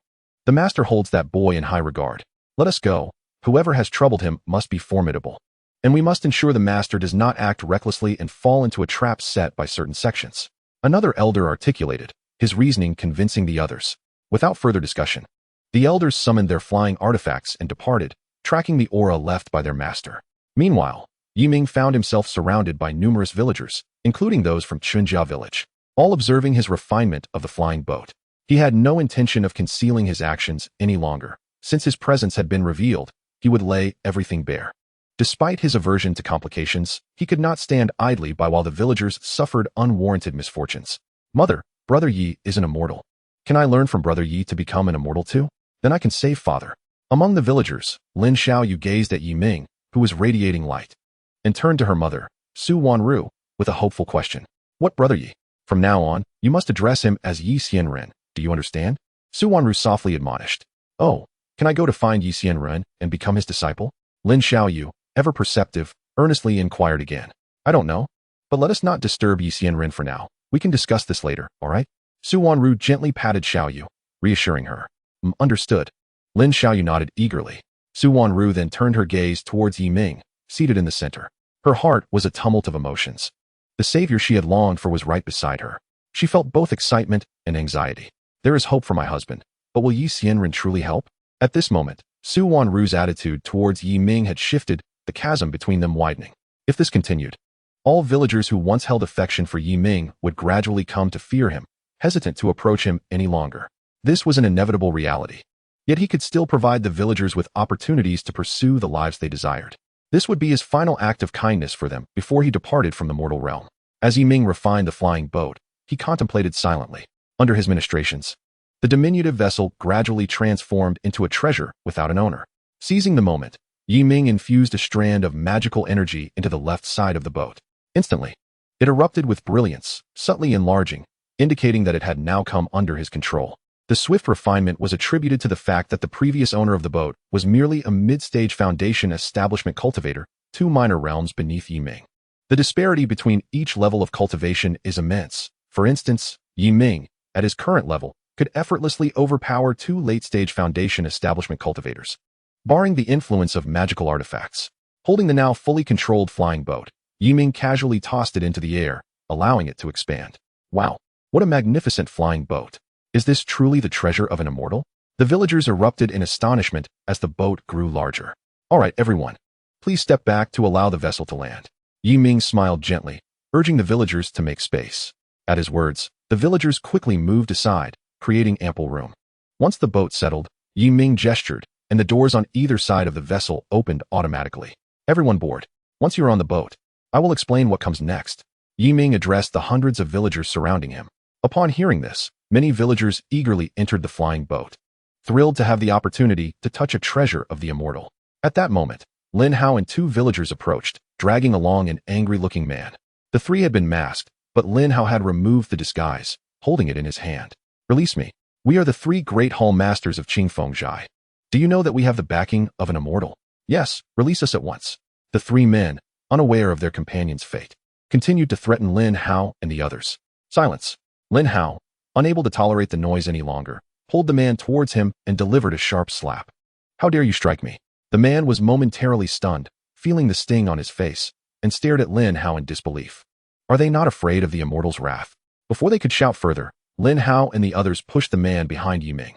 The master holds that boy in high regard. Let us go. Whoever has troubled him must be formidable. And we must ensure the master does not act recklessly and fall into a trap set by certain sections. Another elder articulated, his reasoning convincing the others. Without further discussion, the elders summoned their flying artifacts and departed, tracking the aura left by their master. Meanwhile, Ming found himself surrounded by numerous villagers, including those from Chunjia village, all observing his refinement of the flying boat. He had no intention of concealing his actions any longer. Since his presence had been revealed, he would lay everything bare. Despite his aversion to complications, he could not stand idly by while the villagers suffered unwarranted misfortunes. Mother, Brother Yi is an immortal. Can I learn from Brother Yi to become an immortal too? Then I can save father. Among the villagers, Lin Xiaoyu gazed at Yi Ming, who was radiating light, and turned to her mother, Su Wanru, with a hopeful question. What Brother Yi? From now on, you must address him as Yi Xianren. Do you understand? Su Wanru softly admonished. Oh, can I go to find Yi Xianren and become his disciple? Lin Xiaoyu, ever perceptive, earnestly inquired again. I don't know, but let us not disturb Yi Xianren for now. We can discuss this later, all right? Su Wanru gently patted Xiaoyu, reassuring her. Understood. Lin Xiaoyu nodded eagerly. Su Wanru then turned her gaze towards Yi Ming, seated in the center. Her heart was a tumult of emotions. The savior she had longed for was right beside her. She felt both excitement and anxiety. There is hope for my husband, but will Yi Xianren truly help? At this moment, Su Wanru's attitude towards Yi Ming had shifted, the chasm between them widening. If this continued, all villagers who once held affection for Yi Ming would gradually come to fear him, hesitant to approach him any longer. This was an inevitable reality. Yet he could still provide the villagers with opportunities to pursue the lives they desired. This would be his final act of kindness for them before he departed from the mortal realm. As Yi Ming refined the flying boat, he contemplated silently. Under his ministrations, the diminutive vessel gradually transformed into a treasure without an owner. Seizing the moment, Yi Ming infused a strand of magical energy into the left side of the boat. Instantly, it erupted with brilliance, subtly enlarging, indicating that it had now come under his control. The swift refinement was attributed to the fact that the previous owner of the boat was merely a mid-stage foundation establishment cultivator, 2 minor realms beneath Yi Ming. The disparity between each level of cultivation is immense. For instance, Yi Ming, at his current level, could effortlessly overpower 2 late-stage foundation establishment cultivators. Barring the influence of magical artifacts, holding the now fully controlled flying boat, Yi Ming casually tossed it into the air, allowing it to expand. Wow, what a magnificent flying boat. Is this truly the treasure of an immortal? The villagers erupted in astonishment as the boat grew larger. All right, everyone, please step back to allow the vessel to land. Yi Ming smiled gently, urging the villagers to make space. At his words, the villagers quickly moved aside, creating ample room. Once the boat settled, Yi Ming gestured, and the doors on either side of the vessel opened automatically. Everyone board. Once you're on the boat, I will explain what comes next. Yi Ming addressed the hundreds of villagers surrounding him. Upon hearing this, many villagers eagerly entered the flying boat, thrilled to have the opportunity to touch a treasure of the immortal. At that moment, Lin Hao and 2 villagers approached, dragging along an angry-looking man. The 3 had been masked, but Lin Hao had removed the disguise, holding it in his hand. Release me. We are the 3 great hall masters of Qingfeng. Do you know that we have the backing of an immortal? Yes, release us at once. The 3 men, unaware of their companion's fate, continued to threaten Lin Hao and the others. Silence. Lin Hao, unable to tolerate the noise any longer, pulled the man towards him and delivered a sharp slap. How dare you strike me? The man was momentarily stunned, feeling the sting on his face, and stared at Lin Hao in disbelief. Are they not afraid of the immortal's wrath? Before they could shout further, Lin Hao and the others pushed the man behind Ming.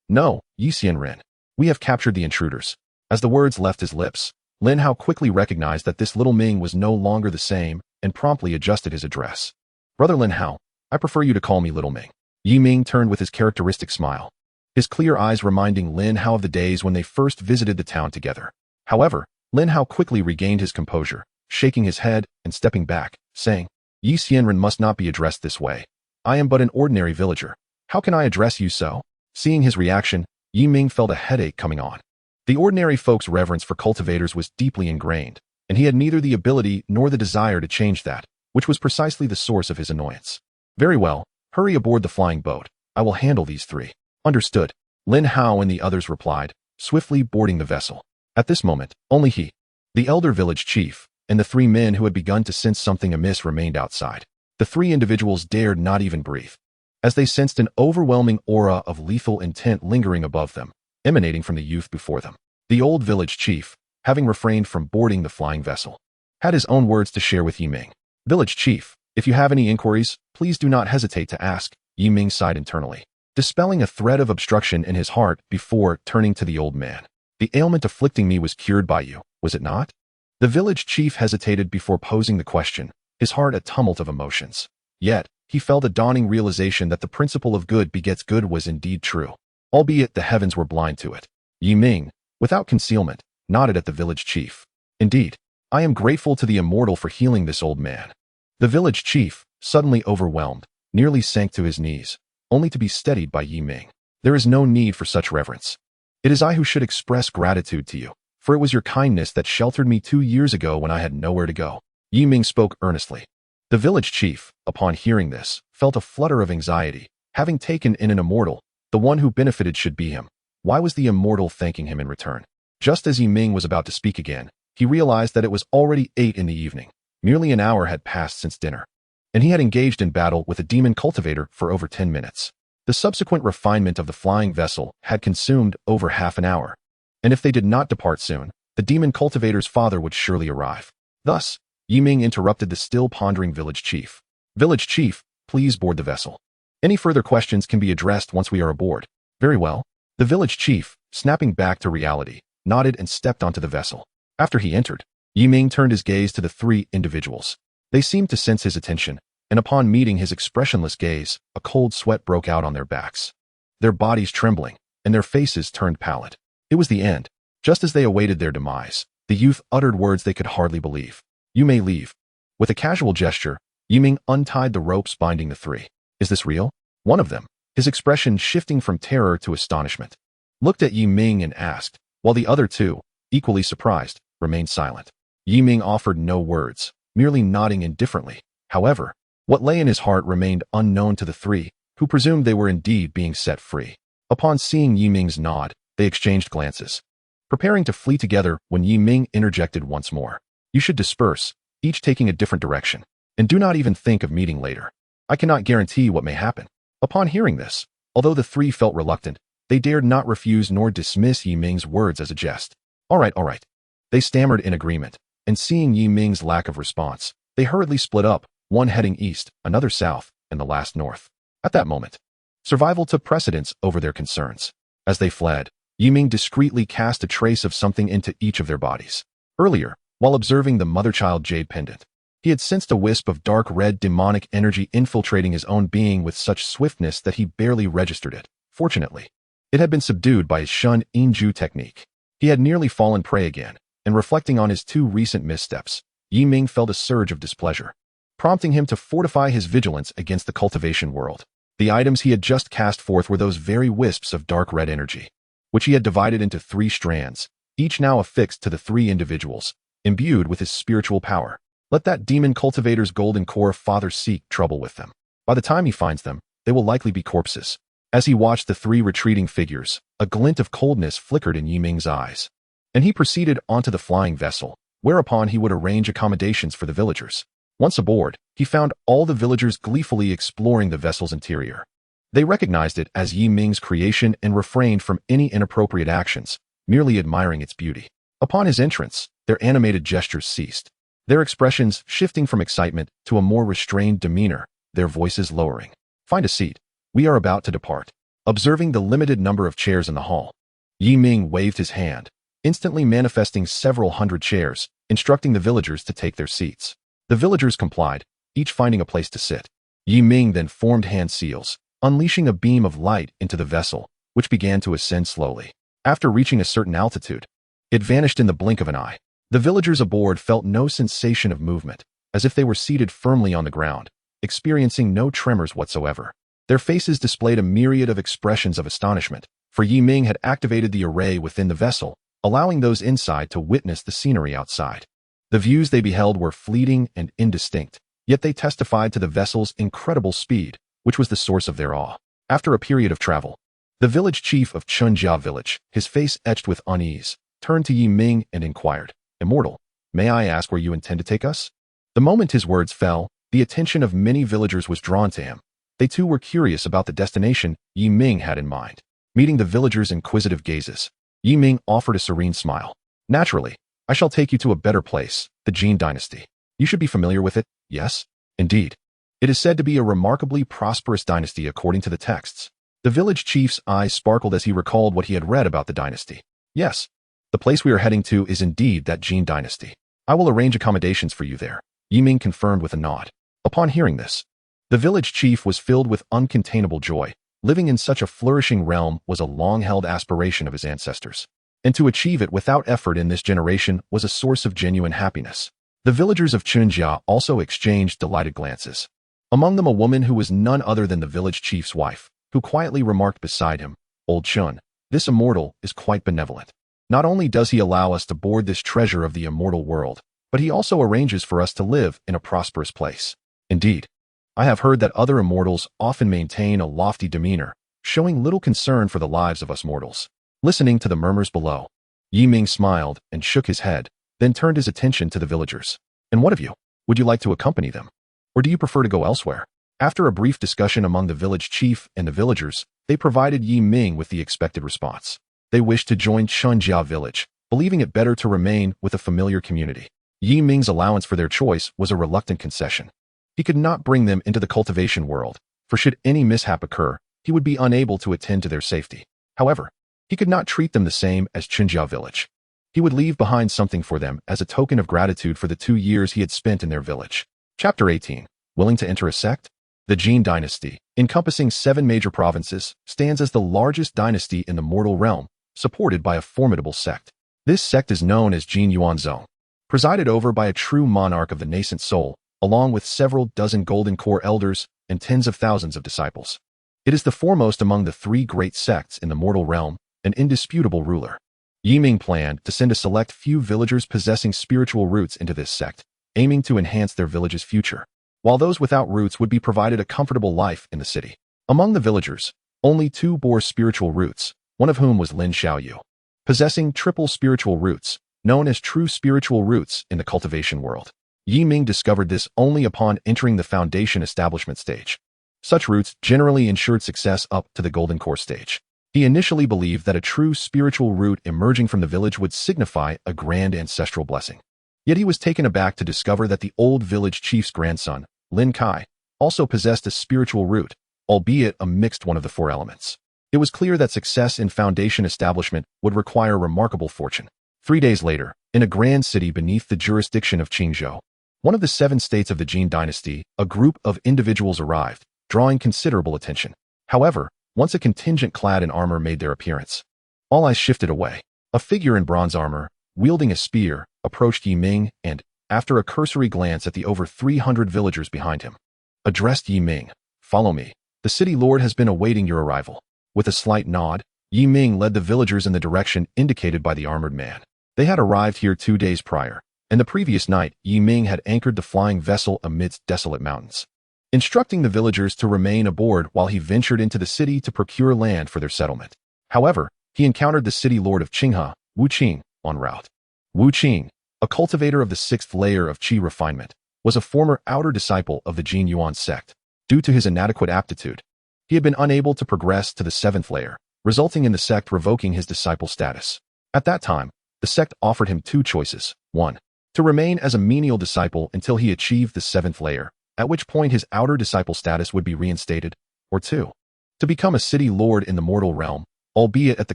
No, Yi Xianren. We have captured the intruders. As the words left his lips, Lin Hao quickly recognized that this little Ming was no longer the same and promptly adjusted his address. Brother Lin Hao, I prefer you to call me Little Ming. Ming turned with his characteristic smile, his clear eyes reminding Lin Hao of the days when they first visited the town together. However, Lin Hao quickly regained his composure, shaking his head and stepping back, saying, Yi Xianren must not be addressed this way. I am but an ordinary villager. How can I address you so? Seeing his reaction, Ming felt a headache coming on. The ordinary folk's reverence for cultivators was deeply ingrained, and he had neither the ability nor the desire to change that, which was precisely the source of his annoyance. Very well, hurry aboard the flying boat. I will handle these three. Understood. Lin Hao and the others replied, swiftly boarding the vessel. At this moment, only he, the elder village chief, and the three men who had begun to sense something amiss remained outside. The three individuals dared not even breathe, as they sensed an overwhelming aura of lethal intent lingering above them, emanating from the youth before them. The old village chief, having refrained from boarding the flying vessel, had his own words to share with Ming. Village chief, if you have any inquiries, please do not hesitate to ask, Ming sighed internally, dispelling a thread of obstruction in his heart before turning to the old man. The ailment afflicting me was cured by you, was it not? The village chief hesitated before posing the question, his heart a tumult of emotions. Yet, he felt a dawning realization that the principle of good begets good was indeed true, albeit the heavens were blind to it. Ming, without concealment, nodded at the village chief. Indeed, I am grateful to the immortal for healing this old man. The village chief, suddenly overwhelmed, nearly sank to his knees, only to be steadied by Ming. There is no need for such reverence. It is I who should express gratitude to you, for it was your kindness that sheltered me 2 years ago when I had nowhere to go. Ming spoke earnestly. The village chief, upon hearing this, felt a flutter of anxiety. Having taken in an immortal, the one who benefited should be him. Why was the immortal thanking him in return? Just as Ming was about to speak again, he realized that it was already 8 in the evening. Merely an hour had passed since dinner, and he had engaged in battle with a demon cultivator for over 10 minutes. The subsequent refinement of the flying vessel had consumed over half an hour, and if they did not depart soon, the demon cultivator's father would surely arrive. Thus, Ming interrupted the still pondering village chief. Village chief, please board the vessel. Any further questions can be addressed once we are aboard. Very well. The village chief, snapping back to reality, nodded and stepped onto the vessel. After he entered, Ming turned his gaze to the three individuals. They seemed to sense his attention, and upon meeting his expressionless gaze, a cold sweat broke out on their backs, their bodies trembling, and their faces turned pallid. It was the end. Just as they awaited their demise, the youth uttered words they could hardly believe. You may leave. With a casual gesture, Ming untied the ropes binding the three. Is this real? One of them, his expression shifting from terror to astonishment, looked at Ming and asked, while the other two, equally surprised, remained silent. Ming offered no words, merely nodding indifferently. However, what lay in his heart remained unknown to the three, who presumed they were indeed being set free. Upon seeing Ming's nod, they exchanged glances, preparing to flee together when Ming interjected once more. You should disperse, each taking a different direction, and do not even think of meeting later. I cannot guarantee what may happen. Upon hearing this, although the three felt reluctant, they dared not refuse nor dismiss Ming's words as a jest. All right. They stammered in agreement, and seeing Ming's lack of response, they hurriedly split up, one heading east, another south, and the last north. At that moment, survival took precedence over their concerns. As they fled, Ming discreetly cast a trace of something into each of their bodies. Earlier, while observing the mother-child jade pendant, he had sensed a wisp of dark red demonic energy infiltrating his own being with such swiftness that he barely registered it. Fortunately, it had been subdued by his Shun Inju technique. He had nearly fallen prey again, and reflecting on his 2 recent missteps, Ming felt a surge of displeasure, prompting him to fortify his vigilance against the cultivation world. The items he had just cast forth were those very wisps of dark red energy, which he had divided into 3 strands, each now affixed to the 3 individuals, imbued with his spiritual power. Let that demon cultivator's golden core father seek trouble with them. By the time he finds them, they will likely be corpses. As he watched the 3 retreating figures, a glint of coldness flickered in Ming's eyes, and he proceeded onto the flying vessel, whereupon he would arrange accommodations for the villagers. Once aboard, he found all the villagers gleefully exploring the vessel's interior. They recognized it as Ming's creation and refrained from any inappropriate actions, merely admiring its beauty. Upon his entrance, their animated gestures ceased, their expressions shifting from excitement to a more restrained demeanor, their voices lowering. "Find a seat. We are about to depart." Observing the limited number of chairs in the hall, Ming waved his hand, instantly manifesting several hundred chairs, instructing the villagers to take their seats. The villagers complied, each finding a place to sit. Ming then formed hand seals, unleashing a beam of light into the vessel, which began to ascend slowly. After reaching a certain altitude, it vanished in the blink of an eye. The villagers aboard felt no sensation of movement, as if they were seated firmly on the ground, experiencing no tremors whatsoever. Their faces displayed a myriad of expressions of astonishment, for Ming had activated the array within the vessel, allowing those inside to witness the scenery outside. The views they beheld were fleeting and indistinct, yet they testified to the vessel's incredible speed, which was the source of their awe. After a period of travel, the village chief of Chunjia village, his face etched with unease, turned to Ming and inquired, "Immortal, may I ask where you intend to take us?" The moment his words fell, the attention of many villagers was drawn to him. They too were curious about the destination Ming had in mind. Meeting the villagers' inquisitive gazes, Ming offered a serene smile. "Naturally, I shall take you to a better place, the Jin dynasty. You should be familiar with it, yes?" "Indeed. It is said to be a remarkably prosperous dynasty according to the texts." The village chief's eyes sparkled as he recalled what he had read about the dynasty. "Yes, the place we are heading to is indeed that Jin dynasty. I will arrange accommodations for you there," Ming confirmed with a nod. Upon hearing this, the village chief was filled with uncontainable joy. Living in such a flourishing realm was a long-held aspiration of his ancestors, and to achieve it without effort in this generation was a source of genuine happiness. The villagers of Chunjia also exchanged delighted glances. Among them a woman who was none other than the village chief's wife, who quietly remarked beside him, "Old Chun, this immortal is quite benevolent. Not only does he allow us to board this treasure of the immortal world, but he also arranges for us to live in a prosperous place. Indeed, I have heard that other immortals often maintain a lofty demeanor, showing little concern for the lives of us mortals." Listening to the murmurs below, Ming smiled and shook his head, then turned his attention to the villagers. "And what of you? Would you like to accompany them? Or do you prefer to go elsewhere?" After a brief discussion among the village chief and the villagers, they provided Ming with the expected response. They wished to join Chunjia village, believing it better to remain with a familiar community. Ming's allowance for their choice was a reluctant concession. He could not bring them into the cultivation world, for should any mishap occur, he would be unable to attend to their safety. However, he could not treat them the same as Chunjia village. He would leave behind something for them as a token of gratitude for the 2 years he had spent in their village. Chapter 18. Willing to enter a sect? The Jin dynasty, encompassing 7 major provinces, stands as the largest dynasty in the mortal realm, supported by a formidable sect. This sect is known as Jin Yuanzong, presided over by a true monarch of the nascent soul, along with several dozen golden core elders and tens of thousands of disciples. It is the foremost among the 3 great sects in the mortal realm, an indisputable ruler. Ming planned to send a select few villagers possessing spiritual roots into this sect, aiming to enhance their village's future, while those without roots would be provided a comfortable life in the city. Among the villagers, only 2 bore spiritual roots, one of whom was Lin Xiaoyu, possessing triple spiritual roots, known as true spiritual roots in the cultivation world. Ming discovered this only upon entering the foundation establishment stage. Such roots generally ensured success up to the golden core stage. He initially believed that a true spiritual root emerging from the village would signify a grand ancestral blessing. Yet he was taken aback to discover that the old village chief's grandson, Lin Kai, also possessed a spiritual root, albeit a mixed one of the 4 elements. It was clear that success in foundation establishment would require remarkable fortune. 3 days later, in a grand city beneath the jurisdiction of Qingzhou, one of the 7 states of the Jin dynasty, a group of individuals arrived, drawing considerable attention. However, once a contingent clad in armor made their appearance, all eyes shifted away. A figure in bronze armor, wielding a spear, approached Ming and, after a cursory glance at the over 300 villagers behind him, addressed Ming. "Follow me. The city lord has been awaiting your arrival." With a slight nod, Ming led the villagers in the direction indicated by the armored man. They had arrived here 2 days prior, and the previous night Ming had anchored the flying vessel amidst desolate mountains, instructing the villagers to remain aboard while he ventured into the city to procure land for their settlement. However, he encountered the city lord of Qinghe, Wu Qing, en route. Wu Qing, a cultivator of the 6th layer of qi refinement, was a former outer disciple of the Jin Yuan sect. Due to his inadequate aptitude, he had been unable to progress to the 7th layer, resulting in the sect revoking his disciple status. At that time, the sect offered him two choices. 1. To remain as a menial disciple until he achieved the 7th layer, at which point his outer disciple status would be reinstated, or 2. To become a city lord in the mortal realm, albeit at the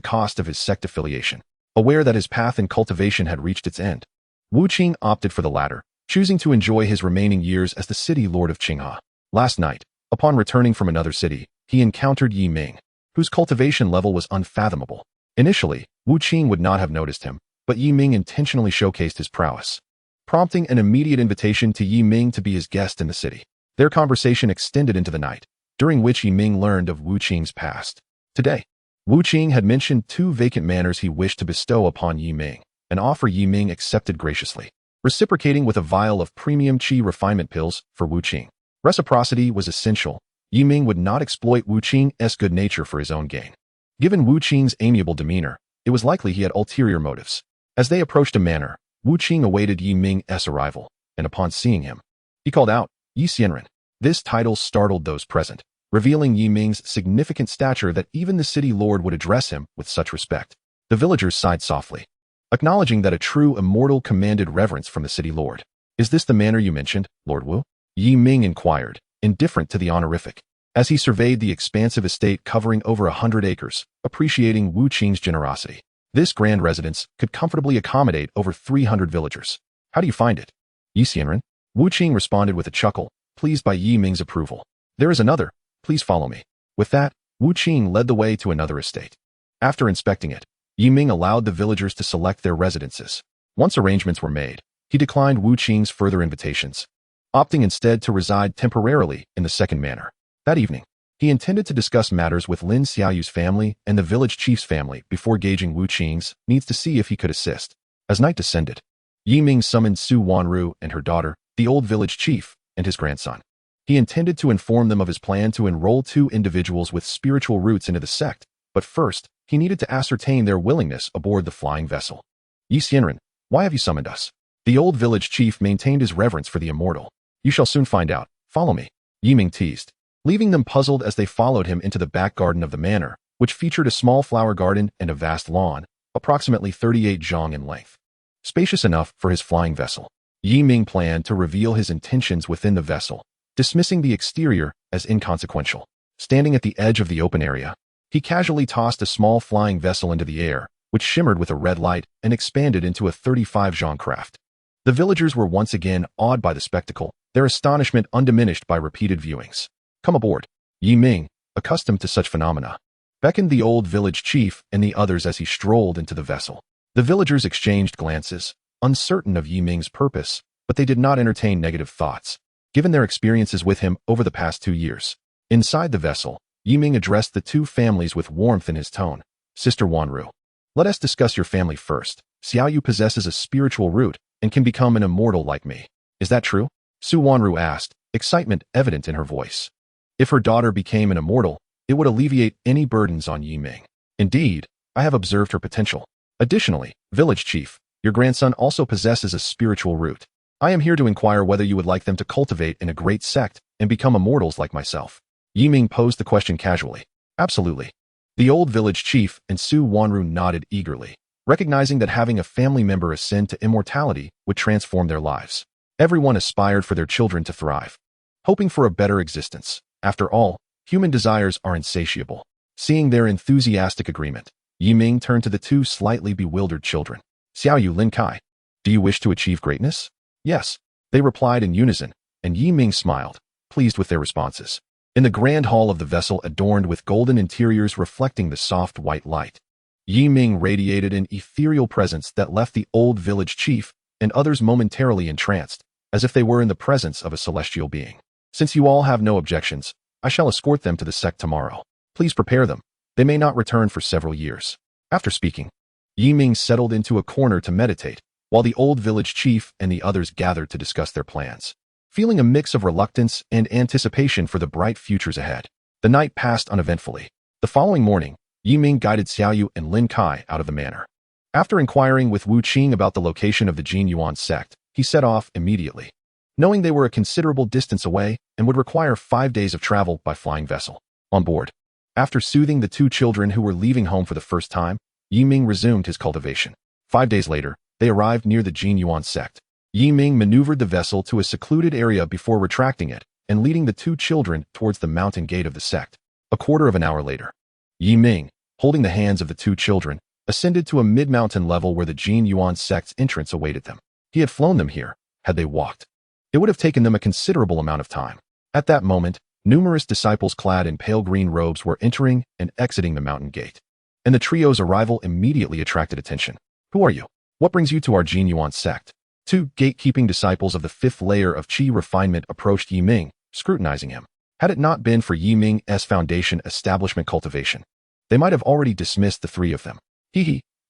cost of his sect affiliation. Aware that his path in cultivation had reached its end, Wu Qing opted for the latter, choosing to enjoy his remaining years as the city lord of Qinghe. Last night, upon returning from another city, he encountered Yi Ming, whose cultivation level was unfathomable. Initially, Wu Qing would not have noticed him, but Yi Ming intentionally showcased his prowess, prompting an immediate invitation to Yi Ming to be his guest in the city. Their conversation extended into the night, during which Yi Ming learned of Wu Qing's past. Today, Wu Qing had mentioned 2 vacant manors he wished to bestow upon Yi Ming, an offer Yi Ming accepted graciously, reciprocating with a vial of premium qi refinement pills for Wu Qing. Reciprocity was essential. Yi Ming would not exploit Wu Qing's good nature for his own gain. Given Wu Qing's amiable demeanor, it was likely he had ulterior motives. As they approached a manor, Wu Qing awaited Yi Ming's arrival, and upon seeing him, he called out, "Yi Xianren." This title startled those present, revealing Yi Ming's significant stature that even the city lord would address him with such respect. The villagers sighed softly, acknowledging that a true immortal commanded reverence from the city lord. "Is this the manor you mentioned, Lord Wu?" Yi Ming inquired, indifferent to the honorific, as he surveyed the expansive estate covering over 100 acres, appreciating Wu Qing's generosity. This grand residence could comfortably accommodate over 300 villagers. "How do you find it, Yi Xianren?" Wu Qing responded with a chuckle, pleased by Yi Ming's approval. "There is another. Please follow me." With that, Wu Qing led the way to another estate. After inspecting it, Yi Ming allowed the villagers to select their residences. Once arrangements were made, he declined Wu Qing's further invitations, opting instead to reside temporarily in the second manor. That evening, he intended to discuss matters with Lin Xiaoyu's family and the village chief's family before gauging Wu Qing's needs to see if he could assist. As night descended, Yi Ming summoned Su Wanru and her daughter, the old village chief, and his grandson. He intended to inform them of his plan to enroll 2 individuals with spiritual roots into the sect, but first, he needed to ascertain their willingness aboard the flying vessel. "Yi Xianren, why have you summoned us?" The old village chief maintained his reverence for the immortal. "You shall soon find out. Follow me," Yi Ming teased, leaving them puzzled as they followed him into the back garden of the manor, which featured a small flower garden and a vast lawn, approximately 38 zhang in length. Spacious enough for his flying vessel. Yi Ming planned to reveal his intentions within the vessel, dismissing the exterior as inconsequential. Standing at the edge of the open area, he casually tossed a small flying vessel into the air, which shimmered with a red light and expanded into a 35 zhang craft. The villagers were once again awed by the spectacle, their astonishment undiminished by repeated viewings. "Come aboard." Yi Ming, accustomed to such phenomena, beckoned the old village chief and the others as he strolled into the vessel. The villagers exchanged glances, uncertain of Yi Ming's purpose, but they did not entertain negative thoughts, given their experiences with him over the past 2 years. Inside the vessel, Yi Ming addressed the 2 families with warmth in his tone. "Sister Wanru, let us discuss your family first. Xiaoyu possesses a spiritual root and can become an immortal like me. Is that true?" Su Wanru asked, excitement evident in her voice. If her daughter became an immortal, it would alleviate any burdens on Yi Ming. "Indeed, I have observed her potential. Additionally, village chief, your grandson also possesses a spiritual root. I am here to inquire whether you would like them to cultivate in a great sect and become immortals like myself." Yi Ming posed the question casually. "Absolutely." The old village chief and Su Wanru nodded eagerly, recognizing that having a family member ascend to immortality would transform their lives. Everyone aspired for their children to thrive, hoping for a better existence. After all, human desires are insatiable. Seeing their enthusiastic agreement, Yi Ming turned to the 2 slightly bewildered children. "Xiaoyu, Lin Kai, do you wish to achieve greatness?" "Yes," they replied in unison, and Yi Ming smiled, pleased with their responses. In the grand hall of the vessel adorned with golden interiors reflecting the soft white light, Yi Ming radiated an ethereal presence that left the old village chief and others momentarily entranced, as if they were in the presence of a celestial being. "Since you all have no objections, I shall escort them to the sect tomorrow. Please prepare them. They may not return for several years." After speaking, Yi Ming settled into a corner to meditate, while the old village chief and the others gathered to discuss their plans, feeling a mix of reluctance and anticipation for the bright futures ahead. The night passed uneventfully. The following morning, Yi Ming guided Xiaoyu and Lin Kai out of the manor. After inquiring with Wu Qing about the location of the Jin Yuan sect, he set off immediately, knowing they were a considerable distance away and would require 5 days of travel by flying vessel. On board, after soothing the 2 children who were leaving home for the first time, Ming resumed his cultivation. 5 days later, they arrived near the Jin Yuan sect. Ming maneuvered the vessel to a secluded area before retracting it and leading the 2 children towards the mountain gate of the sect. A quarter of an hour later, Ming, holding the hands of the 2 children, ascended to a mid-mountain level where the Jin Yuan sect's entrance awaited them. He had flown them here, had they walked. It would have taken them a considerable amount of time. At that moment, numerous disciples clad in pale green robes were entering and exiting the mountain gate. And the trio's arrival immediately attracted attention. Who are you? What brings you to our Jin Yuan sect? 2 gatekeeping disciples of the 5th layer of Qi refinement approached Ming, scrutinizing him. Had it not been for Ming's foundation establishment cultivation, they might have already dismissed the 3 of them.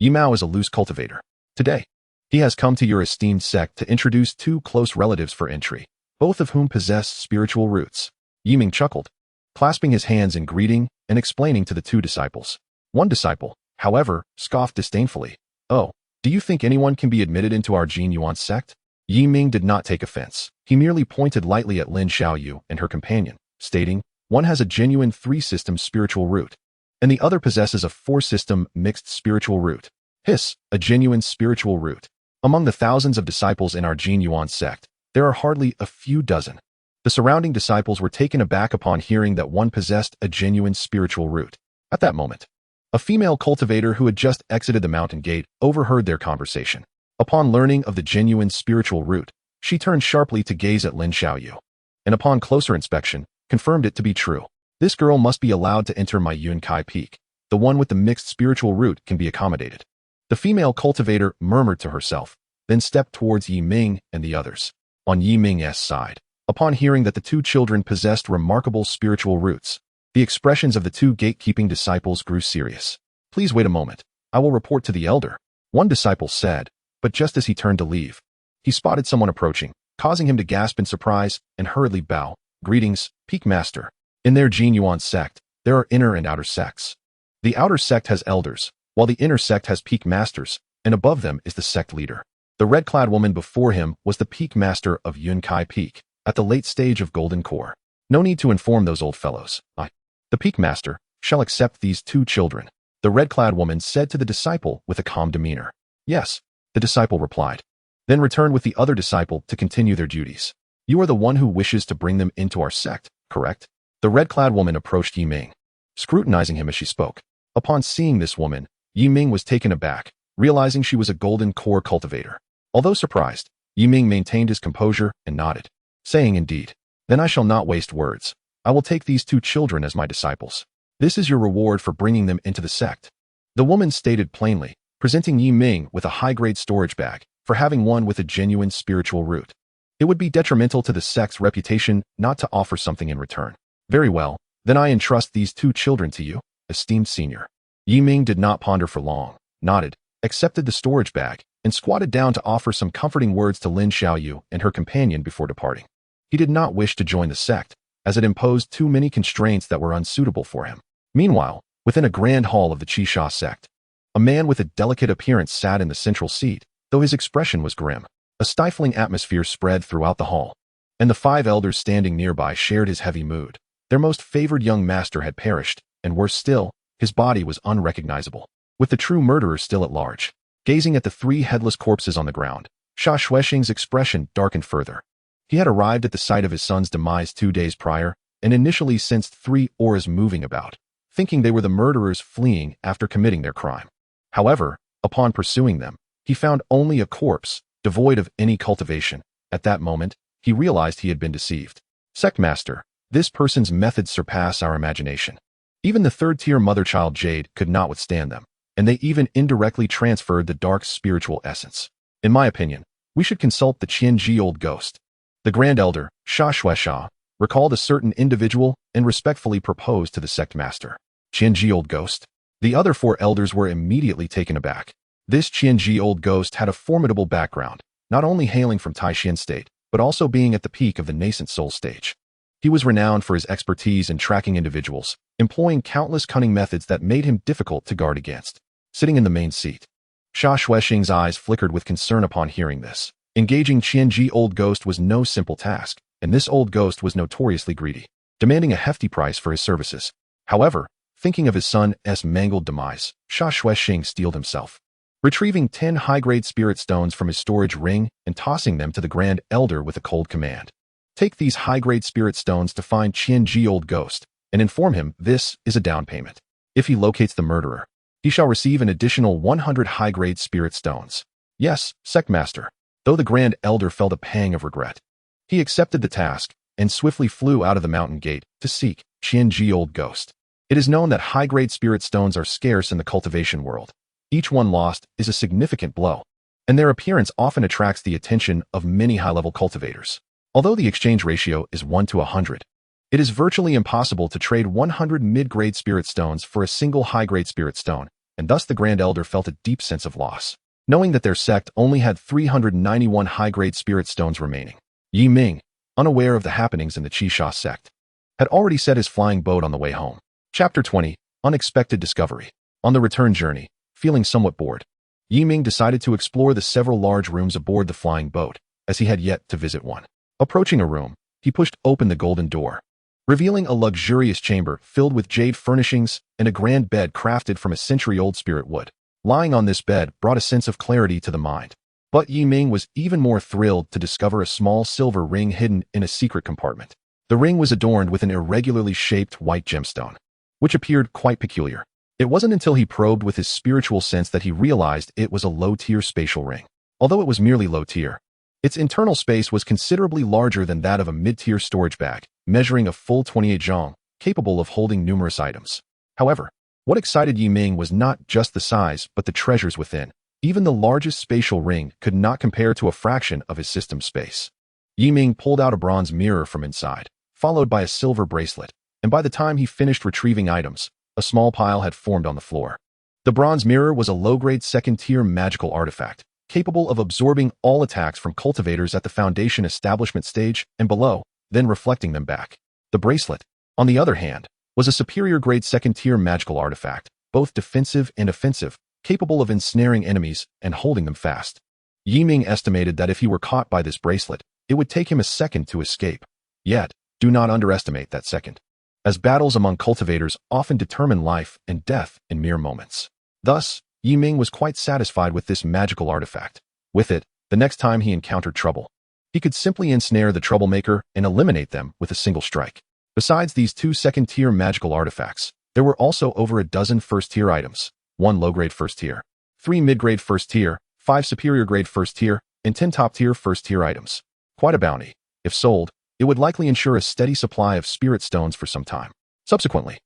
Mao is a loose cultivator. Today, he has come to your esteemed sect to introduce 2 close relatives for entry, both of whom possess spiritual roots. Ming chuckled, clasping his hands in greeting and explaining to the 2 disciples. One disciple, however, scoffed disdainfully. Oh, do you think anyone can be admitted into our Jin Yuan sect? Ming did not take offense. He merely pointed lightly at Lin Xiaoyu and her companion, stating, one has a genuine 3-system spiritual root, and the other possesses a 4-system mixed spiritual root. A genuine spiritual root. Among the thousands of disciples in our Jin Yuan sect, there are hardly a few dozen. The surrounding disciples were taken aback upon hearing that one possessed a genuine spiritual root. At that moment, a female cultivator who had just exited the mountain gate overheard their conversation. Upon learning of the genuine spiritual root, she turned sharply to gaze at Lin Xiaoyu, and upon closer inspection, confirmed it to be true. This girl must be allowed to enter my Yunkai peak. The one with the mixed spiritual root can be accommodated. The female cultivator murmured to herself, then stepped towards Ming and the others. On Ming's side, upon hearing that the 2 children possessed remarkable spiritual roots, the expressions of the 2 gatekeeping disciples grew serious. Please wait a moment. I will report to the elder, one disciple said, but just as he turned to leave, he spotted someone approaching, causing him to gasp in surprise and hurriedly bow. Greetings, Peak Master. In their Jin Yuan sect, there are inner and outer sects. The outer sect has elders, while the inner sect has Peak Masters, and above them is the sect leader. The red-clad woman before him was the Peak Master of Yunkai Peak, at the late stage of Golden Core. No need to inform those old fellows. The Peak Master, shall accept these 2 children, the red-clad woman said to the disciple with a calm demeanor. Yes, the disciple replied. Then returned with the other disciple to continue their duties. You are the one who wishes to bring them into our sect, correct? The red-clad woman approached Ming, scrutinizing him as she spoke. Upon seeing this woman, Ming was taken aback, realizing she was a Golden Core cultivator. Although surprised, Ming maintained his composure and nodded, saying, indeed. Then I shall not waste words. I will take these 2 children as my disciples. This is your reward for bringing them into the sect. The woman stated plainly, presenting Ming with a high-grade storage bag for having one with a genuine spiritual root. It would be detrimental to the sect's reputation not to offer something in return. Very well, then I entrust these 2 children to you, esteemed senior. Ming did not ponder for long, nodded, accepted the storage bag, and squatted down to offer some comforting words to Lin Xiaoyu and her companion before departing. He did not wish to join the sect, as it imposed too many constraints that were unsuitable for him. Meanwhile, within a grand hall of the Qixia sect, a man with a delicate appearance sat in the central seat, though his expression was grim. A stifling atmosphere spread throughout the hall, and the 5 elders standing nearby shared his heavy mood. Their most favored young master had perished, and worse still, his body was unrecognizable, with the true murderer still at large. Gazing at the 3 headless corpses on the ground, Sha Xuexing's expression darkened further. He had arrived at the site of his son's demise 2 days prior, and initially sensed 3 auras moving about, thinking they were the murderers fleeing after committing their crime. However, upon pursuing them, he found only a corpse, devoid of any cultivation. At that moment, he realized he had been deceived. Sect Master, this person's methods surpass our imagination. Even the 3rd-tier mother-child Jade could not withstand them, and they even indirectly transferred the dark spiritual essence. In my opinion, we should consult the Qianji Old Ghost. The Grand Elder, Sha Xuexia, recalled a certain individual and respectfully proposed to the Sect Master. Qianji Old Ghost? The other 4 elders were immediately taken aback. This Qianji Old Ghost had a formidable background, not only hailing from Taishan State, but also being at the peak of the nascent soul stage. He was renowned for his expertise in tracking individuals, employing countless cunning methods that made him difficult to guard against. Sitting in the main seat, Sha Xuexing's eyes flickered with concern upon hearing this. Engaging Qianji Old Ghost was no simple task, and this old ghost was notoriously greedy, demanding a hefty price for his services. However, Thinking of his son's mangled demise, Sha Xuexing steeled himself, retrieving 10 high-grade spirit stones from his storage ring and tossing them to the Grand Elder with a cold command. Take these high-grade spirit stones to find xianxiaaudiobooks and inform him this is a down payment. If he locates the murderer, he shall receive an additional 100 high-grade spirit stones. Yes, Sectmaster. Though the Grand Elder felt a pang of regret, he accepted the task and swiftly flew out of the mountain gate to seek xianxiaaudiobooks. It is known that high-grade spirit stones are scarce in the cultivation world. Each one lost is a significant blow, and their appearance often attracts the attention of many high-level cultivators. Although the exchange ratio is 1 to 100, it is virtually impossible to trade 100 mid-grade spirit stones for a single high-grade spirit stone, and thus the Grand Elder felt a deep sense of loss, knowing that their sect only had 391 high-grade spirit stones remaining. Ming, unaware of the happenings in the Qisha sect, had already set his flying boat on the way home. Chapter 20, Unexpected Discovery. On the return journey, feeling somewhat bored, Ming decided to explore the several large rooms aboard the flying boat, as he had yet to visit one. Approaching a room, he pushed open the golden door, revealing a luxurious chamber filled with jade furnishings and a grand bed crafted from a century-old spirit wood. Lying on this bed brought a sense of clarity to the mind. But Ming was even more thrilled to discover a small silver ring hidden in a secret compartment. The ring was adorned with an irregularly shaped white gemstone, which appeared quite peculiar. It wasn't until he probed with his spiritual sense that he realized it was a low-tier spatial ring. Although it was merely low-tier, its internal space was considerably larger than that of a mid-tier storage bag, measuring a full 28 zhang, capable of holding numerous items. However, what excited Ming was not just the size but the treasures within. Even the largest spatial ring could not compare to a fraction of his system space. Ming pulled out a bronze mirror from inside, followed by a silver bracelet, and by the time he finished retrieving items, a small pile had formed on the floor. The bronze mirror was a low-grade second-tier magical artifact, capable of absorbing all attacks from cultivators at the Foundation establishment stage and below, then reflecting them back. The bracelet, on the other hand, was a superior-grade second-tier magical artifact, both defensive and offensive, capable of ensnaring enemies and holding them fast. Ming estimated that if he were caught by this bracelet, it would take him a second to escape. Yet, do not underestimate that second, as battles among cultivators often determine life and death in mere moments. Thus, Ming was quite satisfied with this magical artifact. With it, the next time he encountered trouble, he could simply ensnare the troublemaker and eliminate them with a single strike. Besides these 2 second-tier magical artifacts, there were also over a dozen first-tier items, 1 low-grade first-tier, 3 mid-grade first-tier, 5 superior-grade first-tier, and 10 top-tier first-tier items. Quite a bounty. If sold, it would likely ensure a steady supply of spirit stones for some time. Subsequently,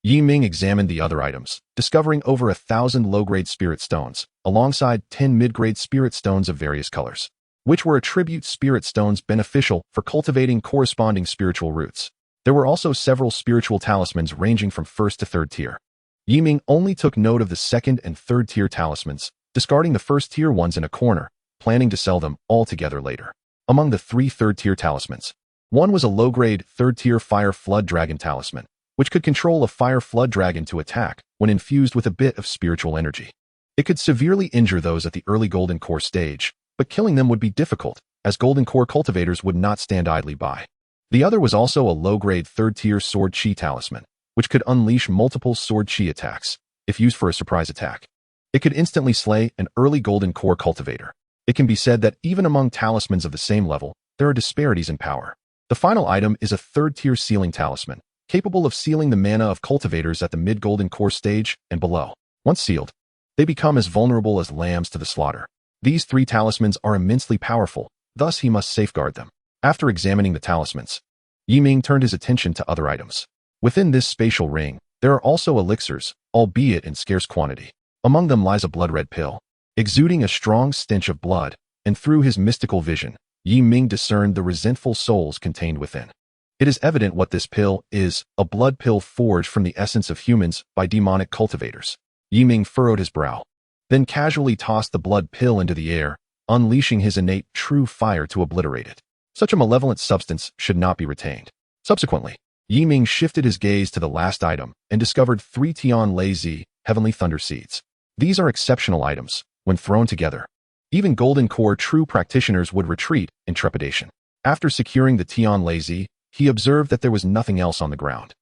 Ming examined the other items, discovering over 1,000 low-grade spirit stones, alongside 10 mid-grade spirit stones of various colors, which were attribute spirit stones beneficial for cultivating corresponding spiritual roots. There were also several spiritual talismans ranging from 1st to 3rd tier. Ming only took note of the 2nd and 3rd tier talismans, discarding the 1st tier ones in a corner, planning to sell them all together later. Among the 3 3rd tier talismans, one was a low-grade 3rd tier Fire Flood Dragon talisman, which could control a Fire Flood Dragon to attack when infused with a bit of spiritual energy. It could severely injure those at the early Golden Core stage, but killing them would be difficult, as Golden Core cultivators would not stand idly by. The other was also a low-grade 3rd tier Sword Chi talisman, which could unleash multiple Sword Chi attacks, if used for a surprise attack. It could instantly slay an early Golden Core cultivator. It can be said that even among talismans of the same level, there are disparities in power. The final item is a 3rd tier Sealing talisman, capable of sealing the mana of cultivators at the mid-Golden Core stage and below. Once sealed, they become as vulnerable as lambs to the slaughter. These 3 talismans are immensely powerful, thus he must safeguard them. After examining the talismans, Ming turned his attention to other items. Within this spatial ring, there are also elixirs, albeit in scarce quantity. Among them lies a blood-red pill, exuding a strong stench of blood, and through his mystical vision, Ming discerned the resentful souls contained within. It is evident what this pill is, a blood pill forged from the essence of humans by demonic cultivators. Ming furrowed his brow, then casually tossed the blood pill into the air, unleashing his innate true fire to obliterate it. Such a malevolent substance should not be retained. Subsequently, Ming shifted his gaze to the last item and discovered 3 Tian Lei Zi, Heavenly Thunder Seeds. These are exceptional items. When thrown together, even Golden Core true practitioners would retreat in trepidation. After securing the Tian Lei Zi, he observed that there was nothing else on the ground.